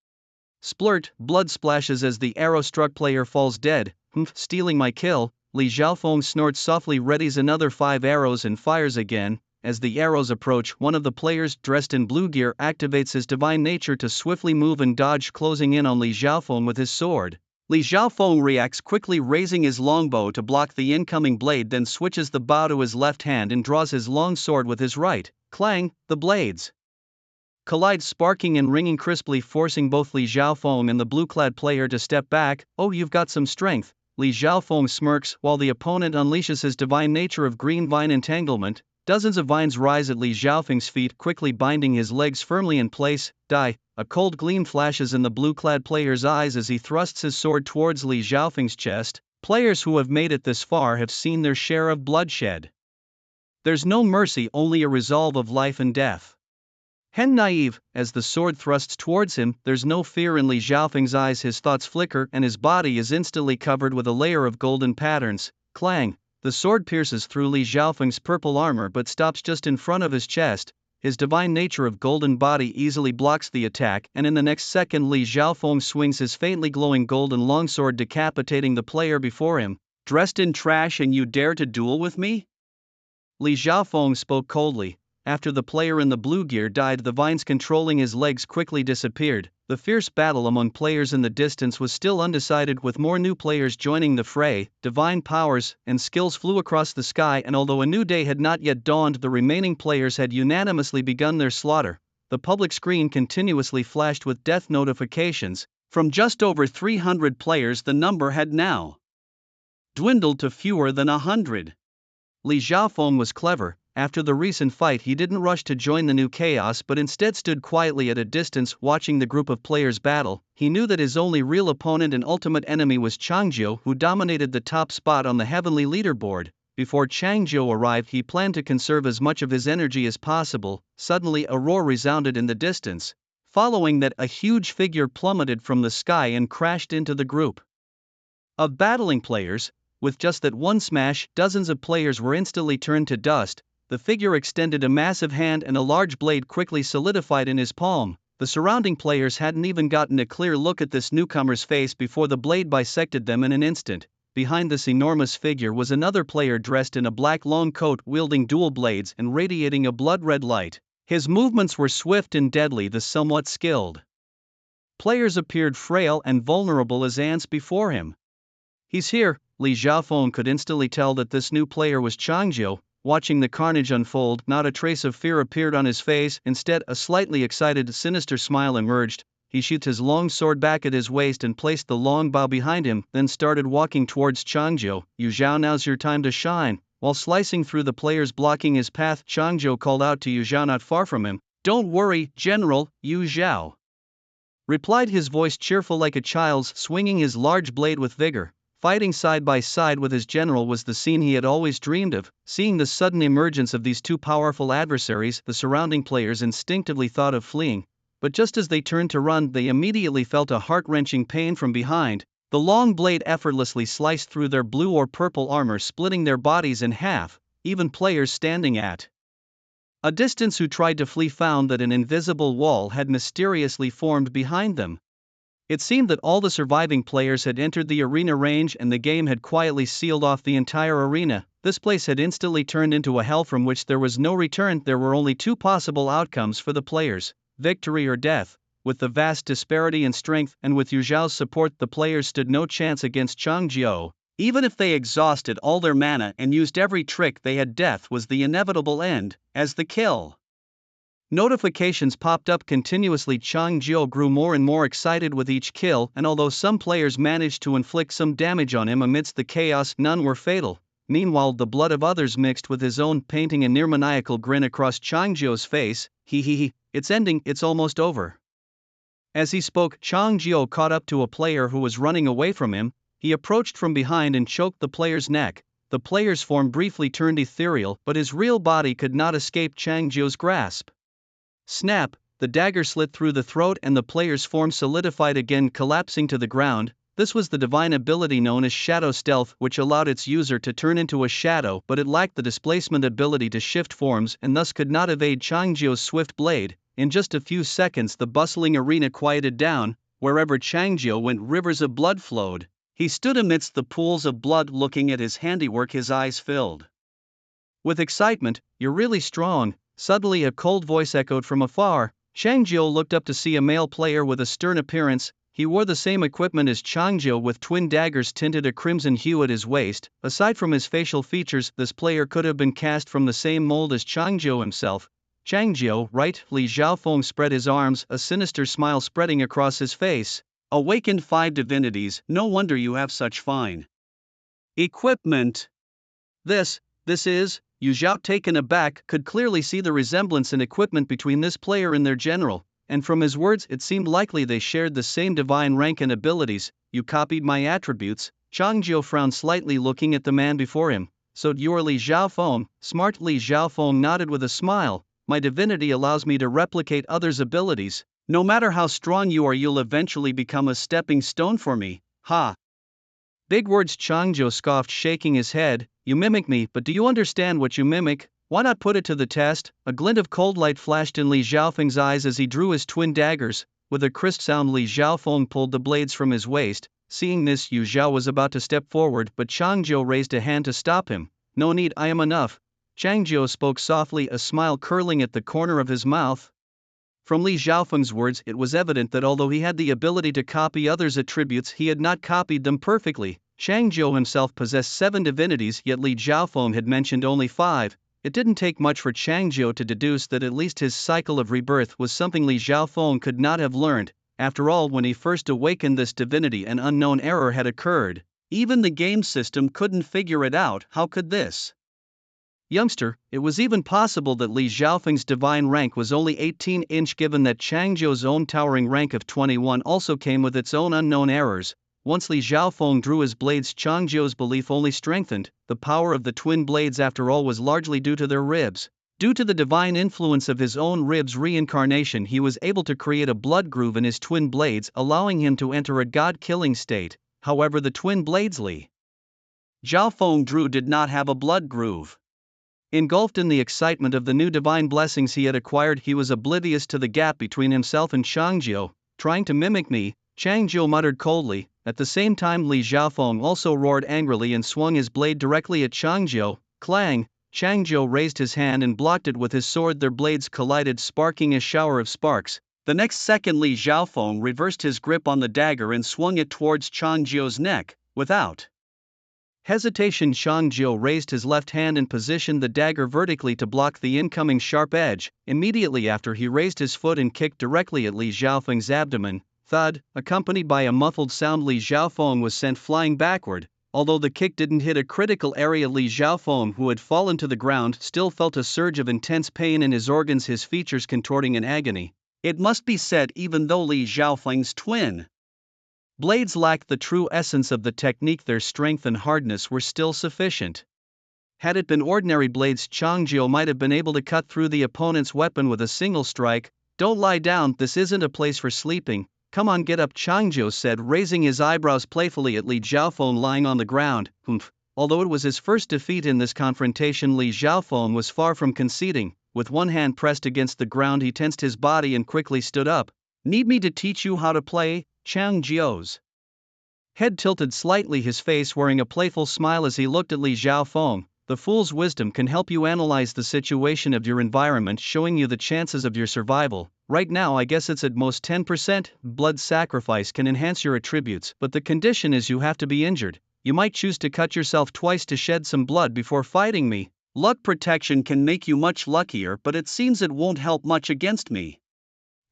Splurt! Blood splashes as the arrow-struck player falls dead. Stealing my kill. Li Xiaofeng snorts softly, readies another 5 arrows and fires again. As the arrows approach, one of the players, dressed in blue gear, activates his divine nature to swiftly move and dodge, closing in on Li Xiaofeng with his sword. Li Xiaofeng reacts quickly, raising his longbow to block the incoming blade, then switches the bow to his left hand and draws his long sword with his right. Clang! The blades collide, sparking and ringing crisply, forcing both Li Xiaofeng and the blue-clad player to step back. Oh, you've got some strength. Li Xiaofeng smirks, while the opponent unleashes his divine nature of green vine entanglement. Dozens of vines rise at Li Xiaofeng's feet, quickly binding his legs firmly in place. Die! A cold gleam flashes in the blue-clad player's eyes as he thrusts his sword towards Li Xiaofeng's chest. Players who have made it this far have seen their share of bloodshed. There's no mercy, only a resolve of life and death. Naive, as the sword thrusts towards him, there's no fear in Li Xiaofeng's eyes. His thoughts flicker and his body is instantly covered with a layer of golden patterns. Clang! The sword pierces through Li Xiaofeng's purple armor but stops just in front of his chest. His divine nature of golden body easily blocks the attack, and in the next second Li Xiaofeng swings his faintly glowing golden longsword, decapitating the player before him. Dressed in trash and you dare to duel with me? Li Xiaofeng spoke coldly. After the player in the blue gear died, the vines controlling his legs quickly disappeared. The fierce battle among players in the distance was still undecided, with more new players joining the fray. Divine powers and skills flew across the sky, and although a new day had not yet dawned, the remaining players had unanimously begun their slaughter. The public screen continuously flashed with death notifications. From just over 300 players, the number had now dwindled to fewer than 100. Li Xiaofeng was clever. After the recent fight, he didn't rush to join the new chaos but instead stood quietly at a distance, watching the group of players battle. He knew that his only real opponent and ultimate enemy was Changzhou, who dominated the top spot on the heavenly leaderboard. Before Changzhou arrived, he planned to conserve as much of his energy as possible. Suddenly, a roar resounded in the distance. Following that, a huge figure plummeted from the sky and crashed into the group of battling players. With just that one smash, dozens of players were instantly turned to dust. The figure extended a massive hand and a large blade quickly solidified in his palm. The surrounding players hadn't even gotten a clear look at this newcomer's face before the blade bisected them in an instant. Behind this enormous figure was another player dressed in a black long coat, wielding dual blades and radiating a blood-red light. His movements were swift and deadly. The somewhat skilled players appeared frail and vulnerable as ants before him. He's here. Li Xiaofeng could instantly tell that this new player was Changzhou. Watching the carnage unfold, not a trace of fear appeared on his face. Instead, a slightly excited, sinister smile emerged. He sheathed his long sword back at his waist and placed the long bow behind him, then started walking towards Changzhou. "You Zhao, now's your time to shine." While slicing through the players blocking his path, Chang Zhou called out to Yu Zhao not far from him. "Don't worry, General," Yu Zhao replied, his voice cheerful like a child's, swinging his large blade with vigor. Fighting side by side with his general was the scene he had always dreamed of. Seeing the sudden emergence of these two powerful adversaries, the surrounding players instinctively thought of fleeing. But just as they turned to run, they immediately felt a heart-wrenching pain from behind. The long blade effortlessly sliced through their blue or purple armor, splitting their bodies in half. Even players standing at a distance who tried to flee found that an invisible wall had mysteriously formed behind them. It seemed that all the surviving players had entered the arena range and the game had quietly sealed off the entire arena. This place had instantly turned into a hell from which there was no return. There were only two possible outcomes for the players: victory or death. With the vast disparity in strength and with Yu Zhao's support, the players stood no chance against Chang Zhou. Even if they exhausted all their mana and used every trick they had, death was the inevitable end. As the kill notifications popped up continuously, Chang Zhou grew more and more excited with each kill, and although some players managed to inflict some damage on him amidst the chaos, none were fatal. Meanwhile, the blood of others mixed with his own, painting a near maniacal grin across Chang Zhou's face. He, it's ending, it's almost over. As he spoke, Chang Zhou caught up to a player who was running away from him. He approached from behind and choked the player's neck. The player's form briefly turned ethereal, but his real body could not escape Chang Zhou's grasp. Snap! The dagger slit through the throat and the player's form solidified again, collapsing to the ground. This was the divine ability known as Shadow Stealth, which allowed its user to turn into a shadow, but it lacked the displacement ability to shift forms and thus could not evade Chang Zhou's swift blade. In just a few seconds, the bustling arena quieted down. Wherever Chang Zhou went, rivers of blood flowed. He stood amidst the pools of blood looking at his handiwork, his eyes filled with excitement. "You're really strong." Suddenly a cold voice echoed from afar. Chang Zhou looked up to see a male player with a stern appearance. He wore the same equipment as Chang Zhou, with twin daggers tinted a crimson hue at his waist. Aside from his facial features, this player could have been cast from the same mold as Chang Zhou himself. "Chang Zhou, right?" Li Xiaofeng spread his arms, a sinister smile spreading across his face. "Awakened 5 divinities, no wonder you have such fine equipment. This is..." Yu Zhao, taken aback, could clearly see the resemblance in equipment between this player and their general, and from his words it seemed likely they shared the same divine rank and abilities. "You copied my attributes?" Chang Zhou frowned slightly, looking at the man before him. "So you're Li Xiaofeng?" Smart. Li Xiaofeng nodded with a smile. "My divinity allows me to replicate others' abilities. No matter how strong you are, you'll eventually become a stepping stone for me." "Ha! Big words," Chang Zhou scoffed, shaking his head. "You mimic me, but do you understand what you mimic? Why not put it to the test?" A glint of cold light flashed in Li Xiaofeng's eyes as he drew his twin daggers. With a crisp sound, Li Xiaofeng pulled the blades from his waist. Seeing this, Yu Zhao was about to step forward, but Chang Zhou raised a hand to stop him. "No need, I am enough." Chang Zhou spoke softly, a smile curling at the corner of his mouth. From Li Xiaofeng's words, it was evident that although he had the ability to copy others' attributes, he had not copied them perfectly. Chang Zhou himself possessed 7 divinities, yet Li Xiaofeng had mentioned only 5. It didn't take much for Chang Zhou to deduce that at least his cycle of rebirth was something Li Xiaofeng could not have learned. After all, when he first awakened this divinity, an unknown error had occurred. Even the game system couldn't figure it out. How could this youngster? It was even possible that Li Xiaofeng's divine rank was only 18-inch, given that Chang Zhou's own towering rank of 21 also came with its own unknown errors. Once Li Xiaofeng drew his blades, Chang Zhou's belief only strengthened. The power of the twin blades, after all, was largely due to their ribs. Due to the divine influence of his own ribs' reincarnation, he was able to create a blood groove in his twin blades, allowing him to enter a god-killing state. However, the twin blades Li Xiaofeng drew did not have a blood groove. Engulfed in the excitement of the new divine blessings he had acquired, he was oblivious to the gap between himself and Chang Zhou. "Trying to mimic me?" Chang Zhou muttered coldly. At the same time, Li Xiaofeng also roared angrily and swung his blade directly at Chang Zhou. Clang! Chang Zhou raised his hand and blocked it with his sword. Their blades collided, sparking a shower of sparks. The next second, Li Xiaofeng reversed his grip on the dagger and swung it towards Chang Zhou's neck. Without hesitation, Chang Zhou raised his left hand and positioned the dagger vertically to block the incoming sharp edge. Immediately after, he raised his foot and kicked directly at Li Xiaofeng's abdomen. Thud! Accompanied by a muffled sound, Li Xiaofeng was sent flying backward. Although the kick didn't hit a critical area, Li Xiaofeng, who had fallen to the ground, still felt a surge of intense pain in his organs, his features contorting in agony. It must be said, even though Li Xiaofeng's twin blades lacked the true essence of the technique, their strength and hardness were still sufficient. Had it been ordinary blades, Changjiu might have been able to cut through the opponent's weapon with a single strike. "Don't lie down, this isn't a place for sleeping. Come on, get up," Changjiu said, raising his eyebrows playfully at Li Xiaofeng lying on the ground. Although it was his first defeat in this confrontation, Li Xiaofeng was far from conceding. With one hand pressed against the ground, he tensed his body and quickly stood up. "Need me to teach you how to play?" Changjiu's head tilted slightly, his face wearing a playful smile as he looked at Li Xiaofeng. "The fool's wisdom can help you analyze the situation of your environment, showing you the chances of your survival. Right now I guess it's at most 10%. Blood sacrifice can enhance your attributes, but the condition is you have to be injured. You might choose to cut yourself twice to shed some blood before fighting me. Luck protection can make you much luckier, but it seems it won't help much against me.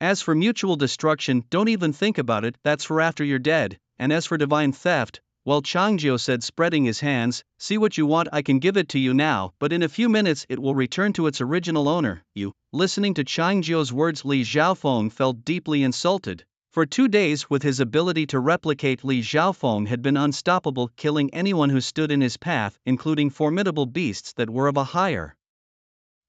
As for mutual destruction, don't even think about it, that's for after you're dead. And as for divine theft, well," Changjiu said, spreading his hands, "see what you want, I can give it to you now, but in a few minutes it will return to its original owner, you." Listening to Changjiu's words, Li Xiaofeng felt deeply insulted. For 2 days, with his ability to replicate, Li Xiaofeng had been unstoppable, killing anyone who stood in his path, including formidable beasts that were of a higher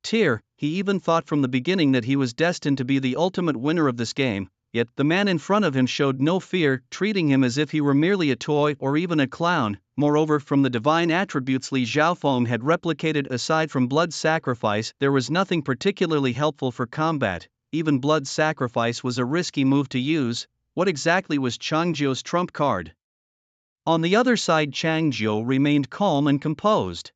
tier. He even thought from the beginning that he was destined to be the ultimate winner of this game. Yet the man in front of him showed no fear, treating him as if he were merely a toy or even a clown. Moreover, from the divine attributes Li Xiaofeng had replicated, aside from blood sacrifice, there was nothing particularly helpful for combat. Even blood sacrifice was a risky move to use. What exactly was Changjiu's trump card? On the other side, Changjiu remained calm and composed.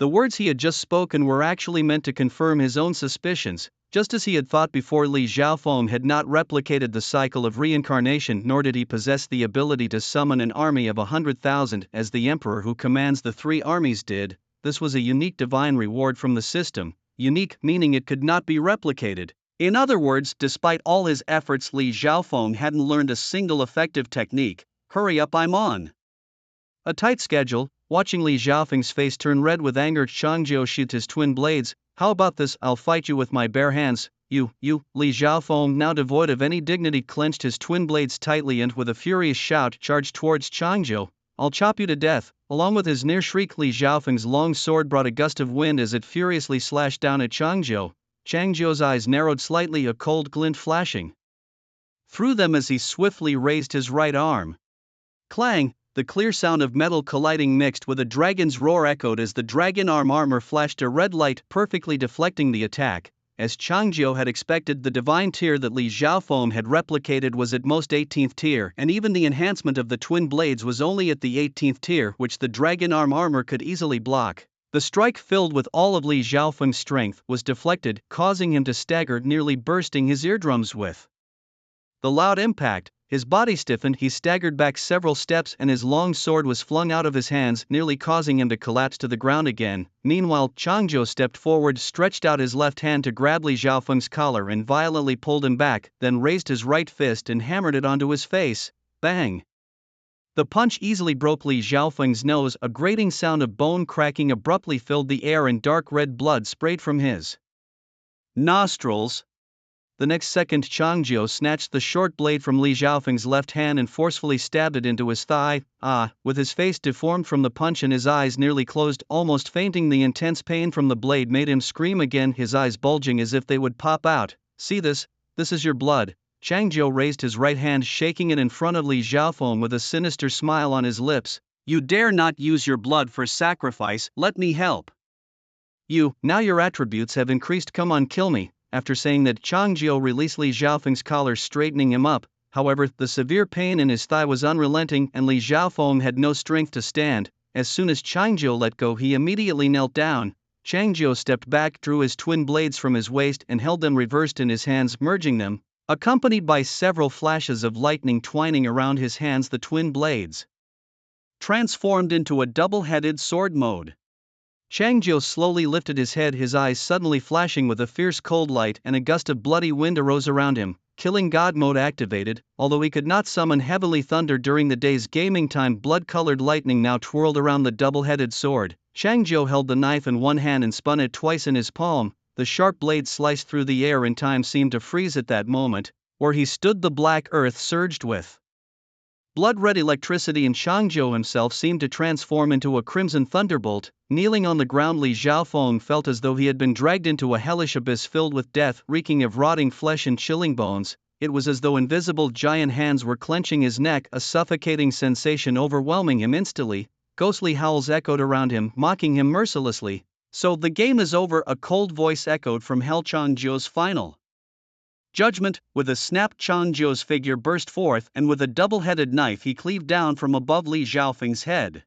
The words he had just spoken were actually meant to confirm his own suspicions. Just as he had thought before, Li Xiaofeng had not replicated the cycle of reincarnation, nor did he possess the ability to summon an army of 100,000 as the emperor who commands the 3 armies did. This was a unique divine reward from the system, unique meaning it could not be replicated. In other words, despite all his efforts, Li Xiaofeng hadn't learned a single effective technique. "Hurry up, I'm on a tight schedule." Watching Li Xiaofeng's face turn red with anger, Changjiu sheathed his twin blades. "How about this? I'll fight you with my bare hands." You. Li Xiaofeng, now devoid of any dignity, clenched his twin blades tightly and with a furious shout charged towards Changjiu. "I'll chop you to death." Along with his near shriek, Li Xiaofeng's long sword brought a gust of wind as it furiously slashed down at Changjiu. Changjiu's eyes narrowed slightly, a cold glint flashing through them as he swiftly raised his right arm. Clang! The clear sound of metal colliding mixed with a dragon's roar echoed as the dragon armor flashed a red light, perfectly deflecting the attack. As Changjiu had expected, the divine tier that Li Xiaofeng had replicated was at most 18th tier, and even the enhancement of the twin blades was only at the 18th tier, which the dragon armor could easily block. The strike, filled with all of Li Xiaofeng's strength, was deflected, causing him to stagger, nearly bursting his eardrums with the loud impact. His body stiffened, he staggered back several steps, and his long sword was flung out of his hands, nearly causing him to collapse to the ground again. Meanwhile, Changjiu stepped forward, stretched out his left hand to grab Li Xiaofeng's collar and violently pulled him back, then raised his right fist and hammered it onto his face. Bang! The punch easily broke Li Xiaofeng's nose, a grating sound of bone cracking abruptly filled the air and dark red blood sprayed from his nostrils. The next second, Changjiu snatched the short blade from Li Xiaofeng's left hand and forcefully stabbed it into his thigh. With his face deformed from the punch and his eyes nearly closed, almost fainting, the intense pain from the blade made him scream again, his eyes bulging as if they would pop out. "See this? This is your blood." Changjiu raised his right hand, shaking it in front of Li Xiaofeng with a sinister smile on his lips. "You dare not use your blood for sacrifice, let me help you. Now your attributes have increased, come on, kill me." After saying that, Changjiu released Li Xiaofeng's collar, straightening him up. However, the severe pain in his thigh was unrelenting, and Li Xiaofeng had no strength to stand. As soon as Changjiu let go, he immediately knelt down. Changjiu stepped back, drew his twin blades from his waist, and held them reversed in his hands, merging them, accompanied by several flashes of lightning twining around his hands. The twin blades transformed into a double-headed sword mode. Changjiu slowly lifted his head, his eyes suddenly flashing with a fierce cold light, and a gust of bloody wind arose around him. killing god mode activated. Although he could not summon heavenly thunder during the day's gaming time, blood-colored lightning now twirled around the double-headed sword. Changzhou held the knife in one hand and spun it twice in his palm. The sharp blade sliced through the air, and time seemed to freeze at that moment. Where he stood, the black earth surged with blood-red electricity, and Changzhou himself seemed to transform into a crimson thunderbolt. Kneeling on the ground, Li Xiaofeng felt as though he had been dragged into a hellish abyss filled with death, reeking of rotting flesh and chilling bones. It was as though invisible giant hands were clenching his neck, a suffocating sensation overwhelming him instantly. Ghostly howls echoed around him, mocking him mercilessly. "So the game is over," a cold voice echoed from hell. Changzhou's final judgment. With a snap, Changzhou's figure burst forth, and with a double-headed knife he cleaved down from above Li Xiaofeng's head.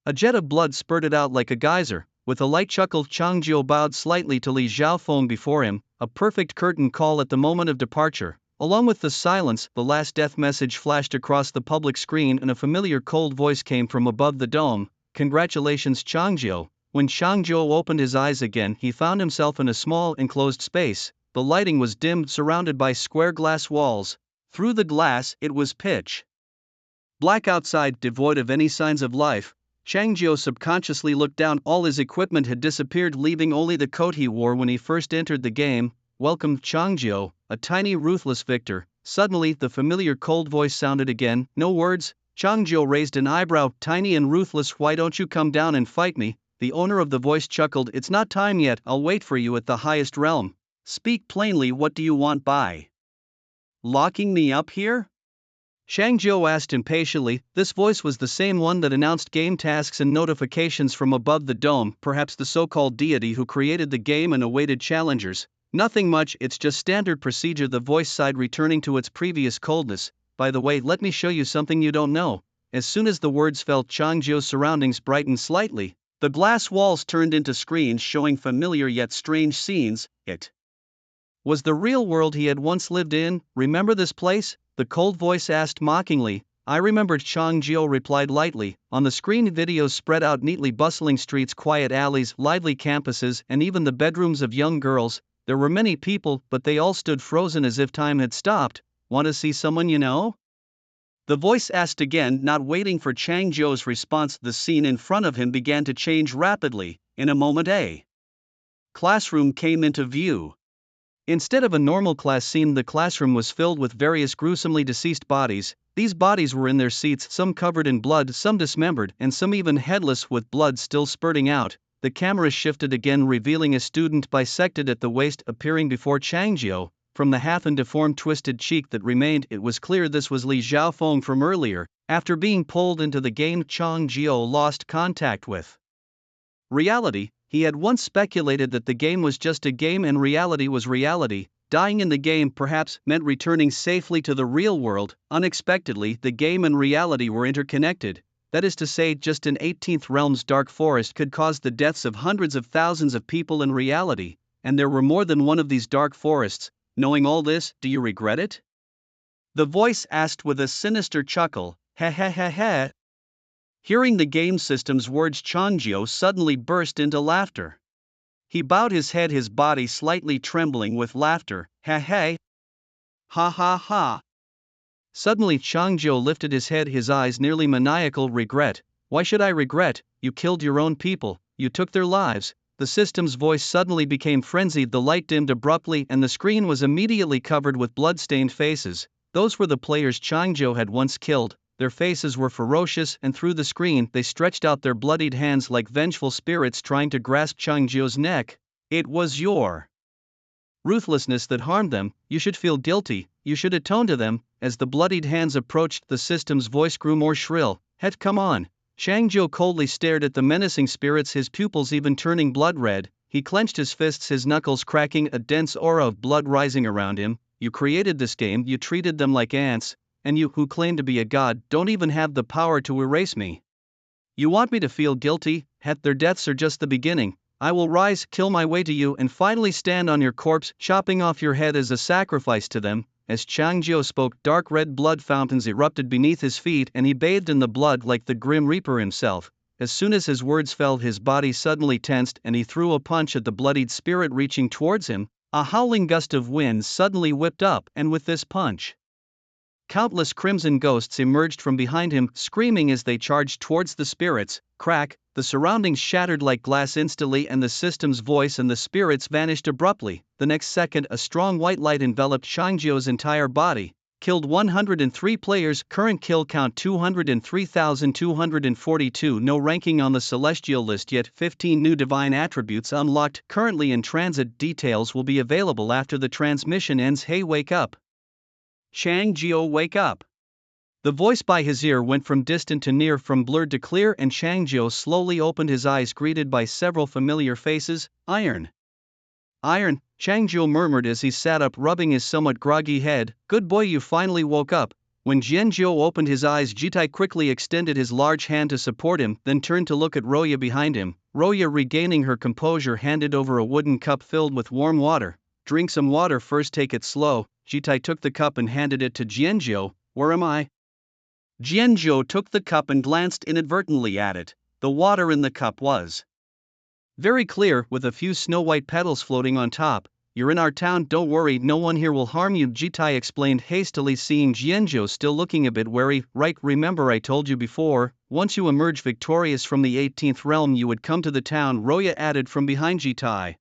A jet of blood spurted out like a geyser. With a light chuckle, Changzhou bowed slightly to Li Xiaofeng before him, a perfect curtain call at the moment of departure. Along with the silence, the last death message flashed across the public screen, and a familiar cold voice came from above the dome. "Congratulations, Changzhou." When Changzhou opened his eyes again, he found himself in a small, enclosed space. The lighting was dimmed, surrounded by square glass walls. Through the glass, it was pitch black outside, devoid of any signs of life. Changzhou subconsciously looked down. All his equipment had disappeared, leaving only the coat he wore when he first entered the game. "Welcome, Changzhou, a tiny, ruthless victor." Suddenly, the familiar cold voice sounded again. "No words?" Changzhou raised an eyebrow. "Tiny and ruthless, why don't you come down and fight me?" The owner of the voice chuckled. "It's not time yet, I'll wait for you at the highest realm." "Speak plainly, what do you want by locking me up here?" Changzhou asked impatiently. This voice was the same one that announced game tasks and notifications from above the dome, perhaps the so-called deity who created the game and awaited challengers. "Nothing much, it's just standard procedure," the voice sighed, returning to its previous coldness. "By the way, let me show you something you don't know." As soon as the words fell, Changzhou's surroundings brightened slightly. The glass walls turned into screens showing familiar yet strange scenes. It was the real world he had once lived in. "Remember this place?" the cold voice asked mockingly. "I remembered," Changzhou replied lightly. On the screen, videos spread out neatly: bustling streets, quiet alleys, lively campuses, and even the bedrooms of young girls. There were many people, but they all stood frozen as if time had stopped. "Want to see someone you know?" the voice asked again. Not waiting for Changzhou's response, the scene in front of him began to change rapidly. In a moment, a classroom came into view. Instead of a normal class scene, the classroom was filled with various gruesomely deceased bodies. These bodies were in their seats, some covered in blood, some dismembered, and some even headless, with blood still spurting out. The camera shifted again, revealing a student bisected at the waist appearing before Changzhou. From the half and deformed twisted cheek that remained, it was clear this was Li Xiaofeng from earlier. After being pulled into the game, Changzhou lost contact with reality. He had once speculated that the game was just a game and reality was reality. Dying in the game perhaps meant returning safely to the real world. Unexpectedly, the game and reality were interconnected. That is to say, just an 18th realm's dark forest could cause the deaths of hundreds of thousands of people in reality, and there were more than one of these dark forests. Knowing all this, do you regret it? the voice asked with a sinister chuckle. "Heh heh heh heh." Hearing the game system's words, Changzhou suddenly burst into laughter. He bowed his head, his body slightly trembling with laughter. "Heh heh. Ha ha ha." Suddenly Changzhou lifted his head, his eyes nearly maniacal. "Regret? Why should I regret? You killed your own people, you took their lives." The system's voice suddenly became frenzied. The light dimmed abruptly, and the screen was immediately covered with blood-stained faces. Those were the players Changzhou had once killed. Their faces were ferocious, and through the screen they stretched out their bloodied hands like vengeful spirits trying to grasp Changzhou's neck. "It was your ruthlessness that harmed them. You should feel guilty, you should atone to them." As the bloodied hands approached, the system's voice grew more shrill. "Het, come on." Changzhou coldly stared at the menacing spirits, his pupils even turning blood red. He clenched his fists, his knuckles cracking, a dense aura of blood rising around him. "You created this game, you treated them like ants. And you, who claim to be a god, don't even have the power to erase me. You want me to feel guilty? Het, their deaths are just the beginning. I will rise, kill my way to you, and finally stand on your corpse, chopping off your head as a sacrifice to them." As Changzhou spoke, dark red blood fountains erupted beneath his feet, and he bathed in the blood like the Grim Reaper himself. As soon as his words fell, his body suddenly tensed, and he threw a punch at the bloodied spirit reaching towards him. A howling gust of wind suddenly whipped up, and with this punch, countless crimson ghosts emerged from behind him, screaming as they charged towards the spirits. Crack, the surroundings shattered like glass instantly, and the system's voice and the spirits vanished abruptly. The next second, a strong white light enveloped Shangzhou's entire body. Killed 103 players, current kill count 203,242. No ranking on the celestial list yet. 15 new divine attributes unlocked, currently in transit. Details will be available after the transmission ends. Hey, wake up! Shangzhou, wake up! The voice by his ear went from distant to near, from blurred to clear, and Shangzhou slowly opened his eyes, greeted by several familiar faces. Iron. Iron, Shangzhou murmured as he sat up, rubbing his somewhat groggy head. Good boy, you finally woke up. When Jianzhou opened his eyes, Jitai quickly extended his large hand to support him, then turned to look at Roya behind him. Roya, regaining her composure, handed over a wooden cup filled with warm water. Drink some water first, take it slow. Jitai took the cup and handed it to Jianzhou. Where am I? Jianzhou took the cup and glanced inadvertently at it. The water in the cup was very clear, with a few snow-white petals floating on top. You're in our town, don't worry, no one here will harm you, Jitai explained hastily, seeing Jianzhou still looking a bit wary. Right, remember I told you before, once you emerge victorious from the 18th realm you would come to the town, Roya added from behind Jitai.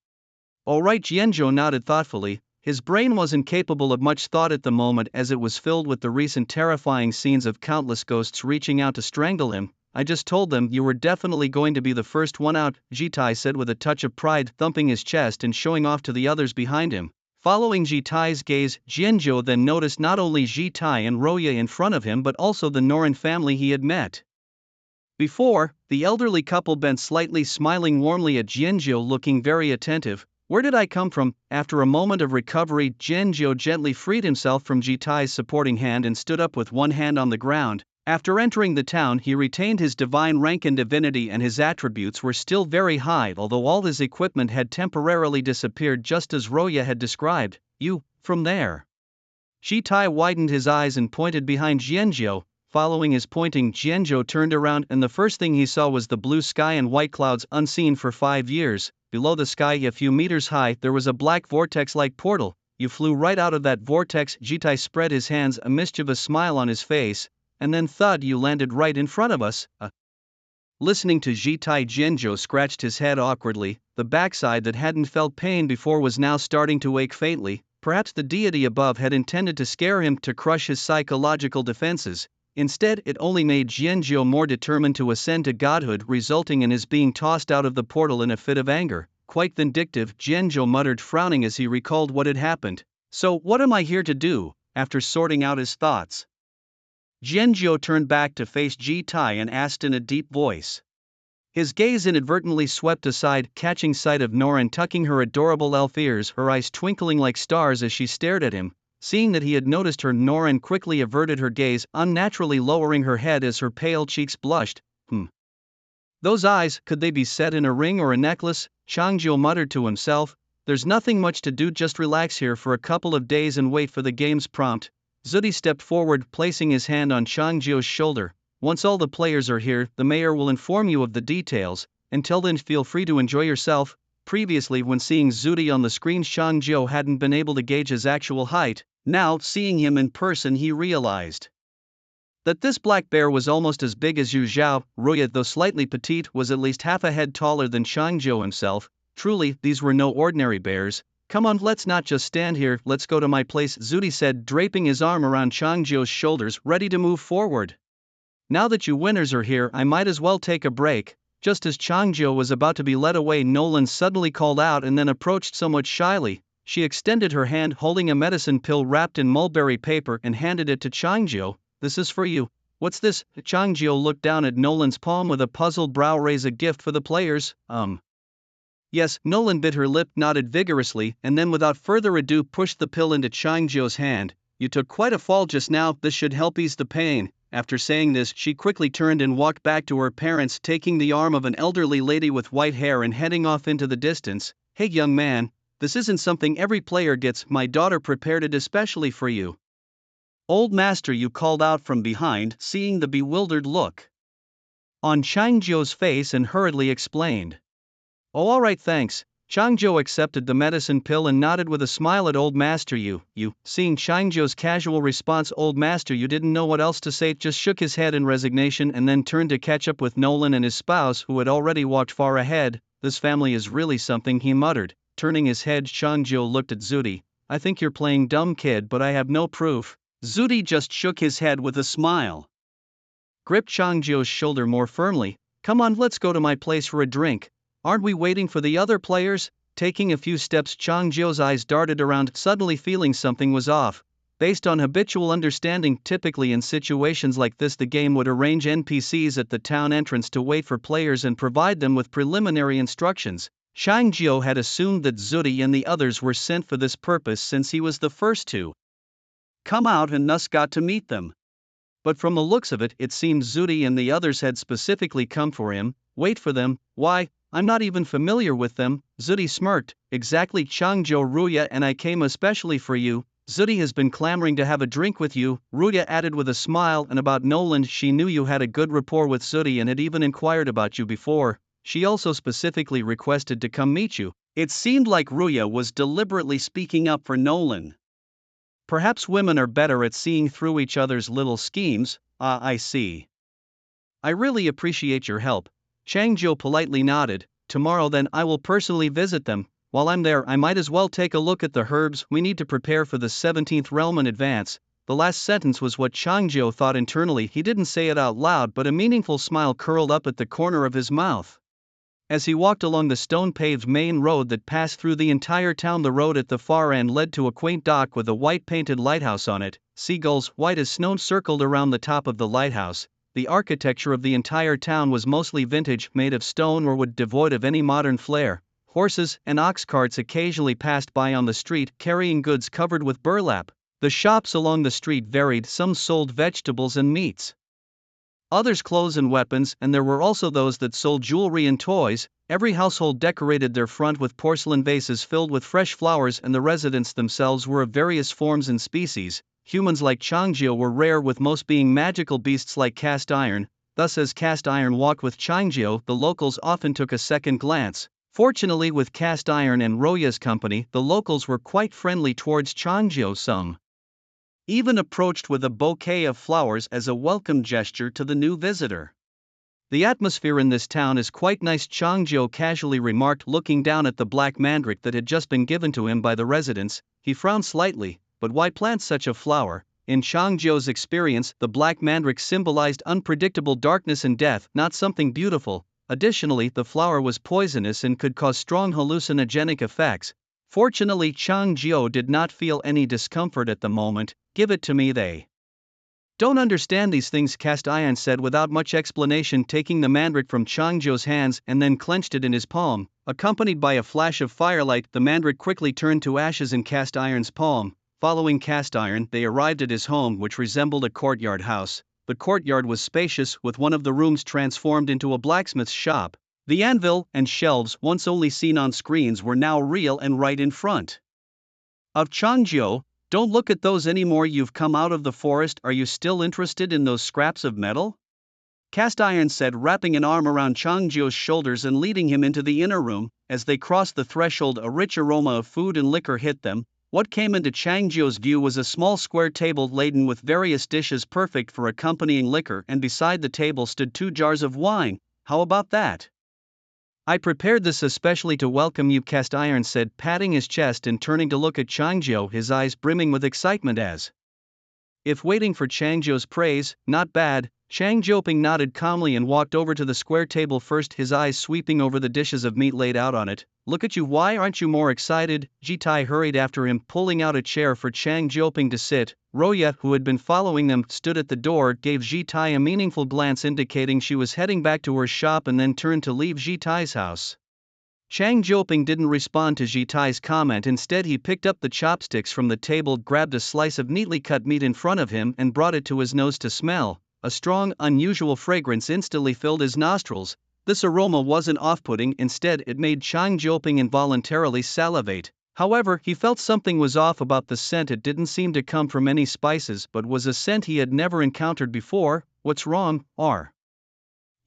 All right, Jianzhou nodded thoughtfully. His brain wasn't capable of much thought at the moment, as it was filled with the recent terrifying scenes of countless ghosts reaching out to strangle him. I just told them you were definitely going to be the first one out, Jitai said with a touch of pride, thumping his chest and showing off to the others behind him. Following Jitai's gaze, Jianzhou then noticed not only Jitai and Roya in front of him but also the Norin family he had met before. The elderly couple bent slightly, smiling warmly at Jianzhou, looking very attentive. Where did I come from? After a moment of recovery, Jianzhou gently freed himself from Jitai's supporting hand and stood up with one hand on the ground. After entering the town, he retained his divine rank and divinity, and his attributes were still very high, although all his equipment had temporarily disappeared, just as Roya had described. You, from there? Jitai widened his eyes and pointed behind Jianzhou. Following his pointing, Jianzhou turned around, and the first thing he saw was the blue sky and white clouds, unseen for 5 years. Below the sky, a few meters high, there was a black vortex-like portal. You flew right out of that vortex. Jitai spread his hands, a mischievous smile on his face, and then thud, you landed right in front of us. Listening to Jitai, Jianzhou scratched his head awkwardly. The backside that hadn't felt pain before was now starting to ache faintly. Perhaps the deity above had intended to scare him, to crush his psychological defenses. Instead, it only made Jianzhou more determined to ascend to godhood, resulting in his being tossed out of the portal in a fit of anger. Quite vindictive, Jianzhou muttered, frowning as he recalled what had happened. So, what am I here to do? After sorting out his thoughts, Jianzhou turned back to face Jitai and asked in a deep voice. His gaze inadvertently swept aside, catching sight of Norin tucking her adorable elf ears, her eyes twinkling like stars as she stared at him. Seeing that he had noticed her, Norin quickly averted her gaze, unnaturally lowering her head as her pale cheeks blushed. Those eyes, could they be set in a ring or a necklace? Shangzhou muttered to himself. There's nothing much to do, just relax here for a couple of days and wait for the game's prompt. Zudi stepped forward, placing his hand on Shangzhou's shoulder. Once all the players are here, the mayor will inform you of the details. Until then, feel free to enjoy yourself. Previously, when seeing Zudi on the screen, Shangzhou hadn't been able to gauge his actual height. Now, seeing him in person, he realized that this black bear was almost as big as Yu Zhao. Roya, though slightly petite, was at least half a head taller than Shangzhou himself. Truly, these were no ordinary bears. Come on, let's not just stand here, let's go to my place, Zudi said, draping his arm around Shangzhou's shoulders, ready to move forward. Now that you winners are here, I might as well take a break. Just as Shangzhou was about to be led away, Nolan suddenly called out and then approached somewhat shyly. She extended her hand, holding a medicine pill wrapped in mulberry paper, and handed it to Shangzhou. This is for you. What's this? Shangzhou looked down at Nolan's palm with a puzzled brow. Raise a gift for the players? Yes, Nolan bit her lip, nodded vigorously, and then without further ado pushed the pill into Shangzhou's hand. You took quite a fall just now, this should help ease the pain. After saying this, she quickly turned and walked back to her parents, taking the arm of an elderly lady with white hair and heading off into the distance. Hey young man, this isn't something every player gets, my daughter prepared it especially for you. Old master, you called out from behind, seeing the bewildered look on Shangzhou's face, and hurriedly explained. Oh, alright, thanks. Changzhou accepted the medicine pill and nodded with a smile at Old Master Yu. Seeing Changzhou's casual response, Old Master Yu didn't know what else to say, just shook his head in resignation and then turned to catch up with Nolan and his spouse, who had already walked far ahead. This family is really something, he muttered. Turning his head, Changzhou looked at Zudi. I think you're playing dumb, kid, but I have no proof. Zudi just shook his head with a smile. Gripped Changzhou's shoulder more firmly. Come on, let's go to my place for a drink. Aren't we waiting for the other players? Taking a few steps, Changzhou's eyes darted around, suddenly feeling something was off. Based on habitual understanding, typically in situations like this the game would arrange NPCs at the town entrance to wait for players and provide them with preliminary instructions. Changzhou had assumed that Zudi and the others were sent for this purpose since he was the first to come out and thus got to meet them. But from the looks of it, it seemed Zudi and the others had specifically come for him. Wait for them? Why, I'm not even familiar with them. Zudi smirked. Exactly, Changzhou. Ruya and I came especially for you. Zudi has been clamoring to have a drink with you, Ruya added with a smile. And about Nolan, she knew you had a good rapport with Zudi and had even inquired about you before. She also specifically requested to come meet you. It seemed like Ruya was deliberately speaking up for Nolan. Perhaps women are better at seeing through each other's little schemes. I see. I really appreciate your help. Changzhou politely nodded. Tomorrow then I will personally visit them. While I'm there I might as well take a look at the herbs we need to prepare for the 17th realm in advance. The last sentence was what Changzhou thought internally. He didn't say it out loud, but a meaningful smile curled up at the corner of his mouth. As he walked along the stone-paved main road that passed through the entire town, the road at the far end led to a quaint dock with a white-painted lighthouse on it. Seagulls, white as snow, circled around the top of the lighthouse. The architecture of the entire town was mostly vintage, made of stone or wood, devoid of any modern flair. Horses and ox carts occasionally passed by on the street, carrying goods covered with burlap. The shops along the street varied, some sold vegetables and meats, others clothes and weapons, and there were also those that sold jewelry and toys. Every household decorated their front with porcelain vases filled with fresh flowers, and the residents themselves were of various forms and species. Humans like Changzhou were rare, with most being magical beasts like cast iron. Thus, as cast iron walked with Changzhou, the locals often took a second glance. Fortunately, with cast iron and Roya's company, the locals were quite friendly towards Changzhou. Some even approached with a bouquet of flowers as a welcome gesture to the new visitor. The atmosphere in this town is quite nice, Changzhou casually remarked, looking down at the black mandrake that had just been given to him by the residents. He frowned slightly. But why plant such a flower? In Changzhou's experience, the black mandrake symbolized unpredictable darkness and death, not something beautiful. Additionally, the flower was poisonous and could cause strong hallucinogenic effects. Fortunately, Changzhou did not feel any discomfort at the moment. Give it to me. They don't understand these things, Cast Iron said without much explanation, taking the mandrake from Changzhou's hands and then clenched it in his palm. Accompanied by a flash of firelight, the mandrake quickly turned to ashes in Cast Iron's palm. Following Cast Iron, they arrived at his home, which resembled a courtyard house. The courtyard was spacious, with one of the rooms transformed into a blacksmith's shop. The anvil and shelves, once only seen on screens, were now real and right in front of Changzhou. Don't look at those anymore. You've come out of the forest. Are you still interested in those scraps of metal? Cast Iron said, wrapping an arm around Changzhou's shoulders and leading him into the inner room. As they crossed the threshold, a rich aroma of food and liquor hit them. What came into Changzhou's view was a small square table laden with various dishes perfect for accompanying liquor, and beside the table stood 2 jars of wine. How about that? I prepared this especially to welcome you, Cast Iron said, patting his chest and turning to look at Changzhou, his eyes brimming with excitement as if waiting for Changzhou's praise. Not bad. Changzhou nodded calmly and walked over to the square table first, his eyes sweeping over the dishes of meat laid out on it. Look at you, why aren't you more excited? Jitai hurried after him, pulling out a chair for Changzhou to sit. Roya, who had been following them, stood at the door, gave Jitai a meaningful glance indicating she was heading back to her shop, and then turned to leave Jitai's house. Changzhou didn't respond to Jitai's comment. Instead, he picked up the chopsticks from the table, grabbed a slice of neatly cut meat in front of him, and brought it to his nose to smell. A strong, unusual fragrance instantly filled his nostrils. This aroma wasn't off-putting, instead it made Changzhou involuntarily salivate. However, he felt something was off about the scent. It didn't seem to come from any spices, but was a scent he had never encountered before. What's wrong? Are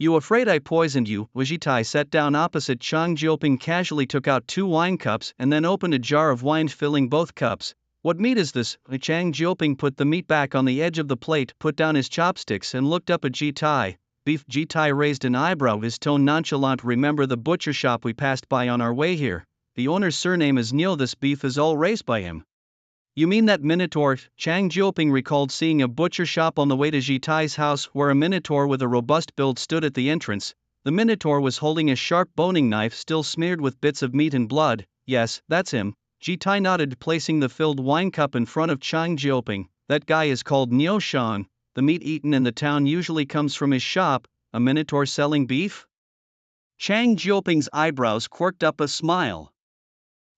You afraid I poisoned you? Wajitai sat down opposite Chang Jioping, casually took out 2 wine cups and then opened a jar of wine, filling both cups. What meat is this? Chang Jioping put the meat back on the edge of the plate, put down his chopsticks and looked up at Jitai. Beef. Jitai raised an eyebrow, his tone nonchalant. Remember the butcher shop we passed by on our way here? The owner's surname is Neo. This beef is all raised by him. You mean that Minotaur? Chang Jioping recalled seeing a butcher shop on the way to Jitai's house where a Minotaur with a robust build stood at the entrance. The Minotaur was holding a sharp boning knife still smeared with bits of meat and blood. Yes, that's him. Jitai nodded, placing the filled wine cup in front of Chang Jioping. That guy is called Neo Shan. The meat eaten in the town usually comes from his shop. A Minotaur selling beef? Chang Jioping's eyebrows quirked up a smile,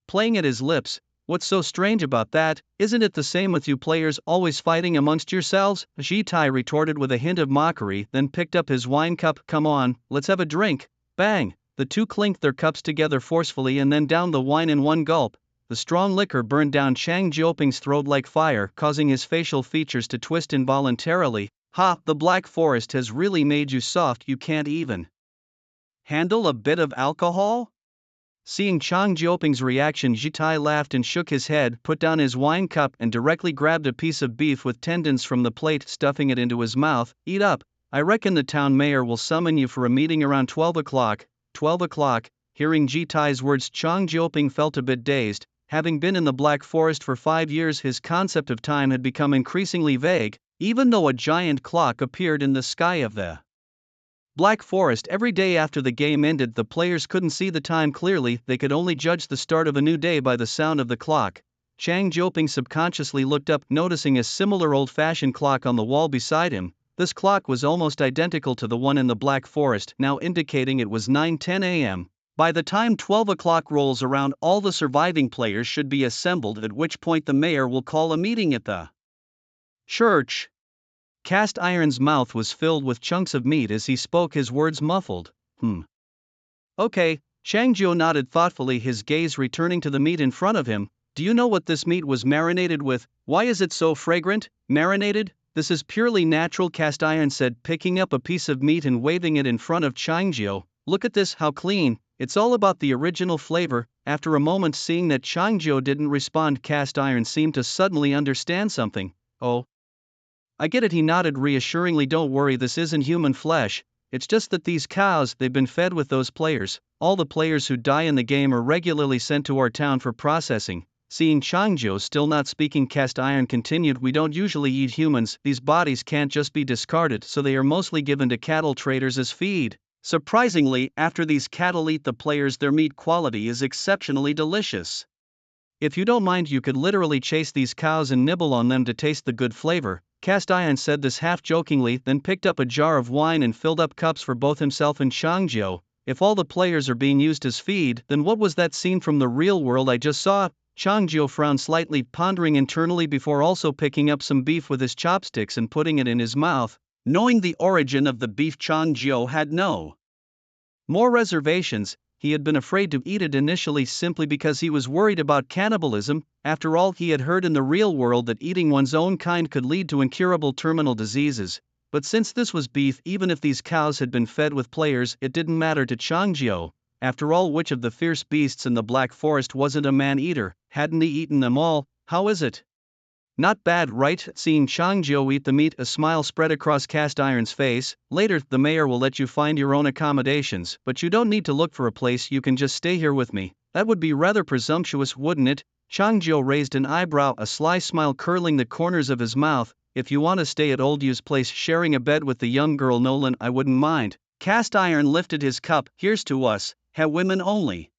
playing at his lips. What's so strange about that? Isn't it the same with you players, always fighting amongst yourselves? Jitai retorted with a hint of mockery, then picked up his wine cup. Come on, let's have a drink. Bang! The two clinked their cups together forcefully and then downed the wine in one gulp. The strong liquor burned down Chang Jioping's throat like fire, causing his facial features to twist involuntarily. Ha! The Black Forest has really made you soft. You can't even handle a bit of alcohol? Seeing Chang Jioping's reaction, Jitai laughed and shook his head, put down his wine cup and directly grabbed a piece of beef with tendons from the plate, stuffing it into his mouth. Eat up. I reckon the town mayor will summon you for a meeting around 12 o'clock. 12 o'clock. Hearing Jitai's words, Chang Jioping felt a bit dazed. Having been in the Black Forest for 5 years, his concept of time had become increasingly vague, even though a giant clock appeared in the sky of the Black Forest every day after the game ended. The players couldn't see the time clearly, they could only judge the start of a new day by the sound of the clock. Chang Jioping subconsciously looked up, noticing a similar old-fashioned clock on the wall beside him. This clock was almost identical to the one in the Black Forest, now indicating it was 9:10 a.m. By the time 12 o'clock rolls around, all the surviving players should be assembled, at which point the mayor will call a meeting at the church. Cast Iron's mouth was filled with chunks of meat as he spoke, his words muffled. Okay, Chang Jiao nodded thoughtfully, his gaze returning to the meat in front of him. Do you know what this meat was marinated with? Why is it so fragrant? Marinated? This is purely natural, Cast Iron said, picking up a piece of meat and waving it in front of Chang Jiao. Look at this, how clean. It's all about the original flavor. After a moment, seeing that Chang Jiao didn't respond, Cast Iron seemed to suddenly understand something. Oh, I get it, he nodded reassuringly. Don't worry, this isn't human flesh. It's just that these cows, they've been fed with those players. All the players who die in the game are regularly sent to our town for processing. Seeing Chang Jiao still not speaking, Cast Iron continued, we don't usually eat humans. These bodies can't just be discarded, so they are mostly given to cattle traders as feed. Surprisingly, after these cattle eat the players, their meat quality is exceptionally delicious. If you don't mind, you could literally chase these cows and nibble on them to taste the good flavor. Cast Iron said this half-jokingly, then picked up a jar of wine and filled up cups for both himself and Chang Jiao. If all the players are being used as feed, then what was that scene from the real world I just saw? Chang Jiao frowned slightly, pondering internally before also picking up some beef with his chopsticks and putting it in his mouth. Knowing the origin of the beef, Chang Jiao had no more reservations. He had been afraid to eat it initially simply because he was worried about cannibalism. After all, he had heard in the real world that eating one's own kind could lead to incurable terminal diseases. But since this was beef, even if these cows had been fed with players, it didn't matter to Chang Jiao. After all, which of the fierce beasts in the Black Forest wasn't a man-eater? Hadn't he eaten them all? How is it? Not bad, right? Seeing Chang Jiao eat the meat, a smile spread across Cast Iron's face. Later, the mayor will let you find your own accommodations, but you don't need to look for a place, you can just stay here with me. That would be rather presumptuous, wouldn't it? Chang Jiao raised an eyebrow, a sly smile curling the corners of his mouth. If you want to stay at Old Yu's place sharing a bed with the young girl Nolan, I wouldn't mind. Cast Iron lifted his cup. Here's to us, women only.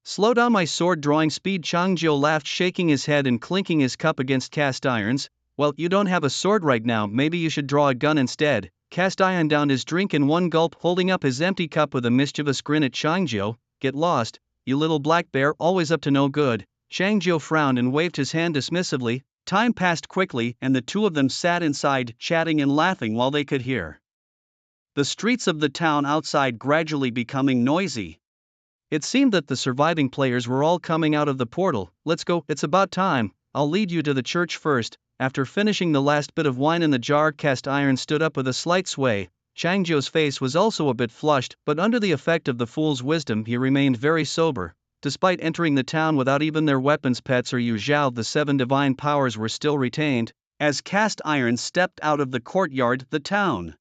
Slow down my sword drawing speed, Chang Jiao laughed, shaking his head and clinking his cup against Cast Iron's. Well, you don't have a sword right now, maybe you should draw a gun instead. Cast Iron downed his drink in one gulp, holding up his empty cup with a mischievous grin at Chang Jiao. Get lost, you little black bear, always up to no good. Chang Jiao frowned and waved his hand dismissively. Time passed quickly, and the two of them sat inside, chatting and laughing while they could hear the streets of the town outside gradually becoming noisy. It seemed that the surviving players were all coming out of the portal. Let's go, it's about time. I'll lead you to the church first. After finishing the last bit of wine in the jar, Cast Iron stood up with a slight sway. Changzhou's face was also a bit flushed, but under the effect of the fool's wisdom he remained very sober. Despite entering the town without even their weapons pets or Yu Zhao, the 7 divine powers were still retained. As Cast Iron stepped out of the courtyard, the town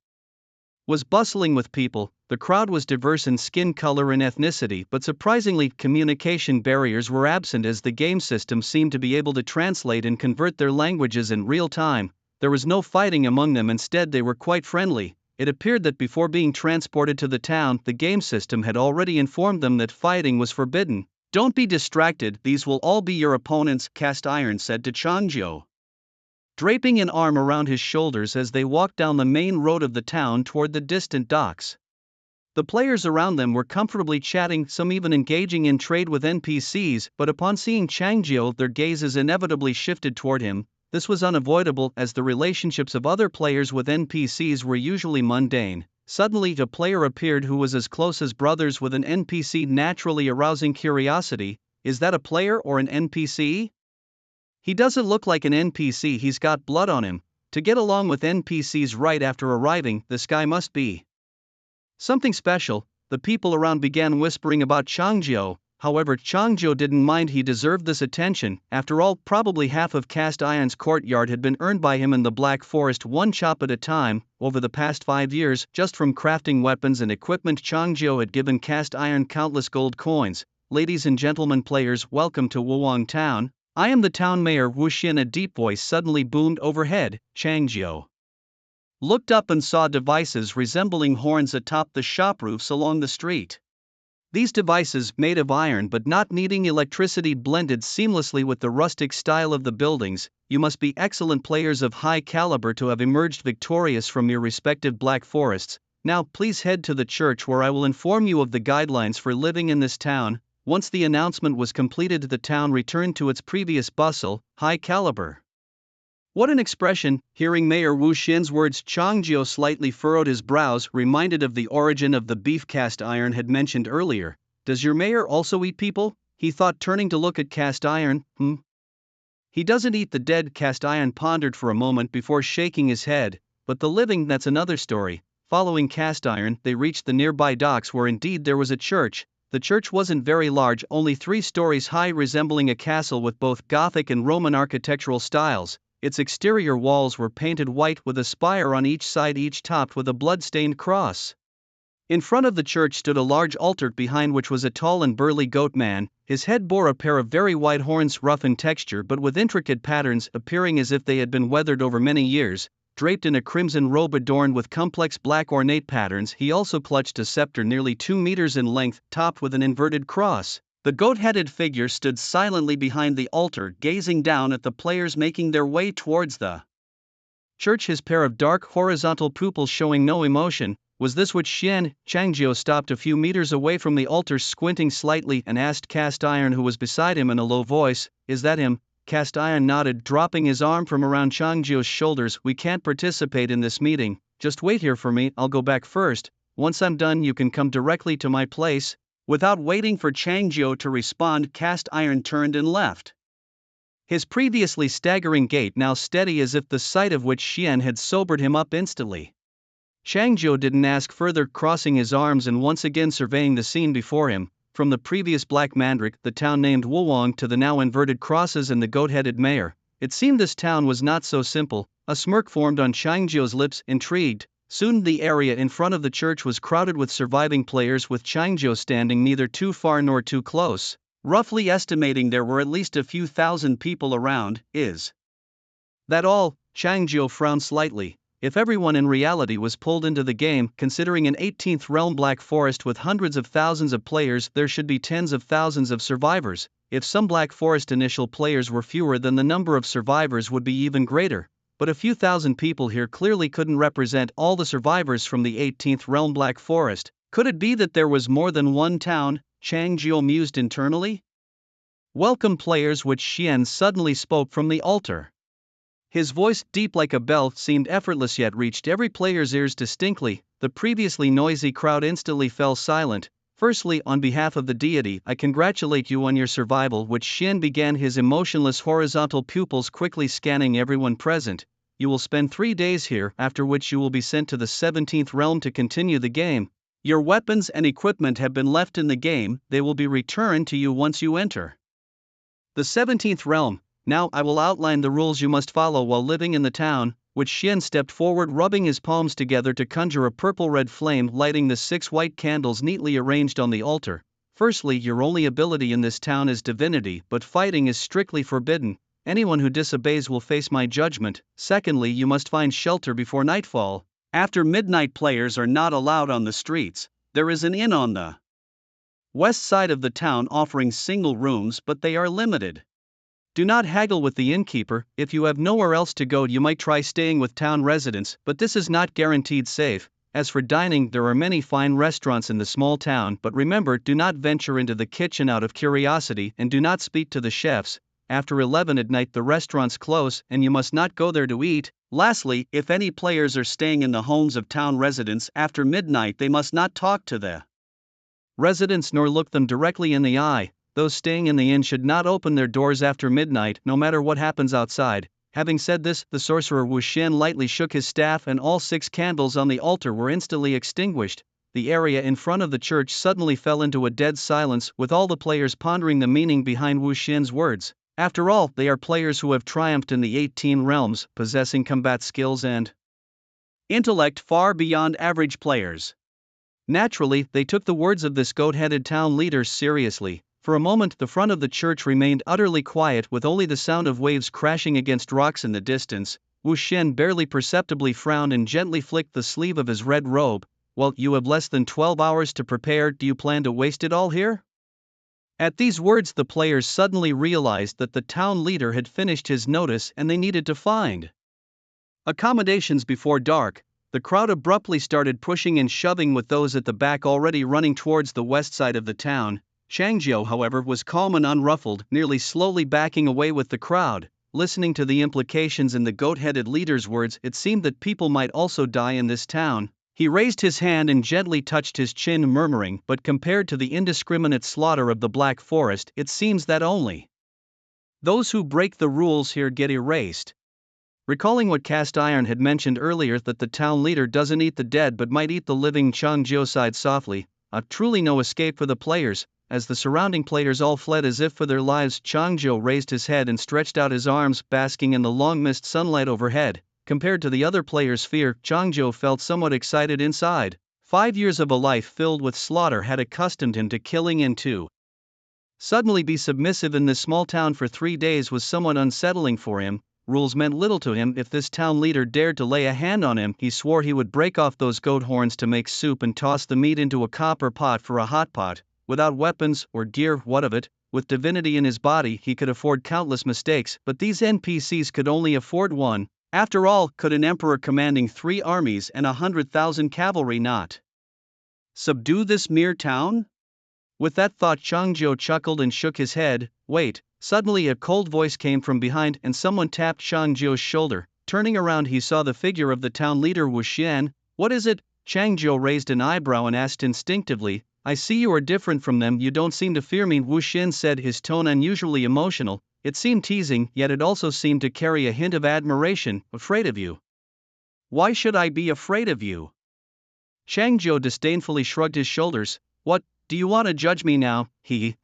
was bustling with people. The crowd was diverse in skin color and ethnicity, but surprisingly, communication barriers were absent as the game system seemed to be able to translate and convert their languages in real time. There was no fighting among them, instead, they were quite friendly. It appeared that before being transported to the town, the game system had already informed them that fighting was forbidden. "Don't be distracted, these will all be your opponents," Cast Iron said to Changzhou, draping an arm around his shoulders as they walked down the main road of the town toward the distant docks. The players around them were comfortably chatting, some even engaging in trade with NPCs, but upon seeing Changzhou, their gazes inevitably shifted toward him. This was unavoidable, as the relationships of other players with NPCs were usually mundane. Suddenly, a player appeared who was as close as brothers with an NPC, naturally arousing curiosity. Is that a player or an NPC? He doesn't look like an NPC, he's got blood on him. To get along with NPCs right after arriving, this guy must be something special. The people around began whispering about Changzhou. However, Changzhou didn't mind, he deserved this attention. After all, probably half of Cast Iron's courtyard had been earned by him in the Black Forest, one chop at a time, over the past 5 years, just from crafting weapons and equipment. Changzhou had given Cast Iron countless gold coins. "Ladies and gentlemen players, welcome to Wuwang Town. I am the town mayor Wu Xin," a deep voice suddenly boomed overhead. Changzhou looked up and saw devices resembling horns atop the shop roofs along the street. These devices, made of iron but not needing electricity, blended seamlessly with the rustic style of the buildings. You must be excellent players of high caliber to have emerged victorious from your respective black forests. Now please head to the church where I will inform you of the guidelines for living in this town. Once the announcement was completed, the town returned to its previous bustle. High caliber. What an expression! Hearing Mayor Wu Xin's words, Changzhou slightly furrowed his brows, reminded of the origin of the beef Cast Iron had mentioned earlier. Does your mayor also eat people? He thought, turning to look at Cast Iron. He doesn't eat the dead, Cast Iron pondered for a moment before shaking his head. But the living, that's another story. Following Cast Iron, they reached the nearby docks where indeed there was a church. The church wasn't very large, only 3 stories high, resembling a castle with both Gothic and Roman architectural styles. Its exterior walls were painted white with a spire on each side, each topped with a blood-stained cross. In front of the church stood a large altar, behind which was a tall and burly goat man. His head bore a pair of very wide horns, rough in texture but with intricate patterns, appearing as if they had been weathered over many years. Draped in a crimson robe adorned with complex black ornate patterns, he also clutched a scepter nearly 2 meters in length, topped with an inverted cross. The goat-headed figure stood silently behind the altar, gazing down at the players making their way towards the church, his pair of dark horizontal pupils showing no emotion. Was this what Xian? Changzhou stopped a few meters away from the altar, squinting slightly, and asked Cast Iron, who was beside him, in a low voice, "Is that him?" Cast Iron nodded, dropping his arm from around Changzhou's shoulders. "We can't participate in this meeting, just wait here for me, I'll go back first. Once I'm done you can come directly to my place." Without waiting for Changzhou to respond, Cast Iron turned and left, his previously staggering gait now steady, as if the sight of which Xian had sobered him up instantly. Changzhou didn't ask further, crossing his arms and once again surveying the scene before him. From the previous Black Mandrake, the town named Wuwang, to the now inverted crosses and the goat-headed mayor, it seemed this town was not so simple. A smirk formed on Changzhou's lips, intrigued. Soon the area in front of the church was crowded with surviving players, with Changzhou standing neither too far nor too close. Roughly estimating there were at least a few thousand people around. Is that all? Changzhou frowned slightly. If everyone in reality was pulled into the game, considering an 18th realm Black Forest with hundreds of thousands of players, there should be tens of thousands of survivors. If some Black Forest initial players were fewer, then the number of survivors would be even greater. But a few thousand people here clearly couldn't represent all the survivors from the 18th realm Black Forest. Could it be that there was more than one town? Changzhou mused internally. "Welcome players," which Xian suddenly spoke from the altar. His voice, deep like a bell, seemed effortless yet reached every player's ears distinctly. The previously noisy crowd instantly fell silent. "Firstly, on behalf of the deity, I congratulate you on your survival," which Xian began, his emotionless horizontal pupils quickly scanning everyone present. you will spend 3 days here, after which you will be sent to the 17th realm to continue the game. Your weapons and equipment have been left in the game, they will be returned to you once you enter the 17th realm. Now I will outline the rules you must follow while living in the town. Which Xian stepped forward, rubbing his palms together to conjure a purple-red flame, lighting the 6 white candles neatly arranged on the altar. Firstly, your only ability in this town is divinity, but fighting is strictly forbidden. Anyone who disobeys will face my judgment. Secondly, you must find shelter before nightfall. After midnight, players are not allowed on the streets. There is an inn on the west side of the town offering single rooms, but they are limited. Do not haggle with the innkeeper. If you have nowhere else to go, you might try staying with town residents, but this is not guaranteed safe. As for dining, there are many fine restaurants in the small town, but remember, do not venture into the kitchen out of curiosity, and do not speak to the chefs. After 11 at night the restaurants close, and you must not go there to eat. Lastly, if any players are staying in the homes of town residents after midnight, they must not talk to the residents nor look them directly in the eye. Those staying in the inn should not open their doors after midnight, no matter what happens outside. Having said this, the sorcerer Wu Xian lightly shook his staff and all 6 candles on the altar were instantly extinguished. The area in front of the church suddenly fell into a dead silence, with all the players pondering the meaning behind Wu Xian's words. After all, they are players who have triumphed in the 18 realms, possessing combat skills and intellect far beyond average players. Naturally, they took the words of this goat-headed town leader seriously. For a moment, the front of the church remained utterly quiet, with only the sound of waves crashing against rocks in the distance. Wu Xian barely perceptibly frowned and gently flicked the sleeve of his red robe. Well, you have less than 12 hours to prepare. Do you plan to waste it all here? At these words, the players suddenly realized that the town leader had finished his notice and they needed to find accommodations before dark. The crowd abruptly started pushing and shoving, with those at the back already running towards the west side of the town. Changzhou, however, was calm and unruffled, nearly slowly backing away with the crowd. Listening to the implications in the goat-headed leader's words, it seemed that people might also die in this town. He raised his hand and gently touched his chin, murmuring, "But compared to the indiscriminate slaughter of the Black Forest, it seems that only those who break the rules here get erased." Recalling what Cast Iron had mentioned earlier, that the town leader doesn't eat the dead but might eat the living, Changzhou sighed softly. Truly no escape for the players. As the surrounding players all fled as if for their lives, Changzhou raised his head and stretched out his arms, basking in the long mist sunlight overhead. Compared to the other players' fear, Changzhou felt somewhat excited inside. 5 years of a life filled with slaughter had accustomed him to killing, and to suddenly be submissive in this small town for 3 days was somewhat unsettling for him. Rules meant little to him. If this town leader dared to lay a hand on him, he swore he would break off those goat horns to make soup and toss the meat into a copper pot for a hot pot. Without weapons or gear, what of it? With divinity in his body, he could afford countless mistakes, but these NPCs could only afford one. After all, could an emperor commanding 3 armies and 100,000 cavalry not subdue this mere town? With that thought, Changzhou chuckled and shook his head. Wait! Suddenly a cold voice came from behind and someone tapped Changzhou's shoulder. Turning around, he saw the figure of the town leader Wu Xian. What is it? Changzhou raised an eyebrow and asked instinctively. I see you are different from them. You don't seem to fear me, Wu Xian said, his tone unusually emotional. It seemed teasing, yet it also seemed to carry a hint of admiration. Afraid of you? Why should I be afraid of you? Changzhou disdainfully shrugged his shoulders. What, do you want to judge me now?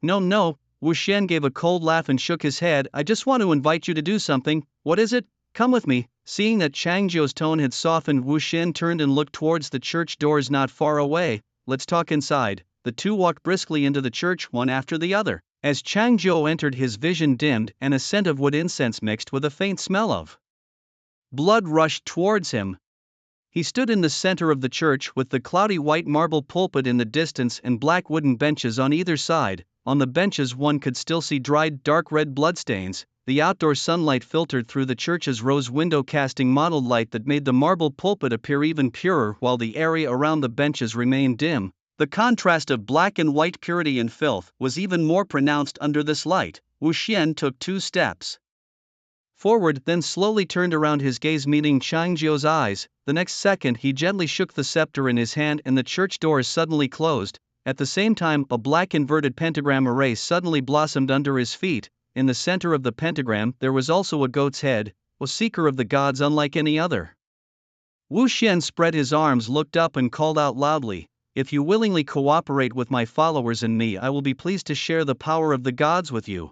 No. Wu Xian gave a cold laugh and shook his head. I just want to invite you to do something. What is it? Come with me. Seeing that Changzhou's tone had softened, Wu Xian turned and looked towards the church doors not far away. Let's talk inside. The two walked briskly into the church, one after the other. As Changzhou entered, his vision dimmed, and a scent of wood incense mixed with a faint smell of blood rushed towards him. He stood in the center of the church, with the cloudy white marble pulpit in the distance and black wooden benches on either side. On the benches one could still see dried, dark red bloodstains. The outdoor sunlight filtered through the church's rose window, casting mottled light that made the marble pulpit appear even purer, while the area around the benches remained dim. The contrast of black and white, purity and filth, was even more pronounced under this light. Wu Xian took 2 steps forward, then slowly turned around, his gaze meeting Changzhou's eyes. The next second he gently shook the scepter in his hand and the church doors suddenly closed. At the same time, a black inverted pentagram array suddenly blossomed under his feet. In the center of the pentagram there was also a goat's head. a seeker of the gods unlike any other. Wu Xian spread his arms, looked up, and called out loudly, "If you willingly cooperate with my followers and me, I will be pleased to share the power of the gods with you."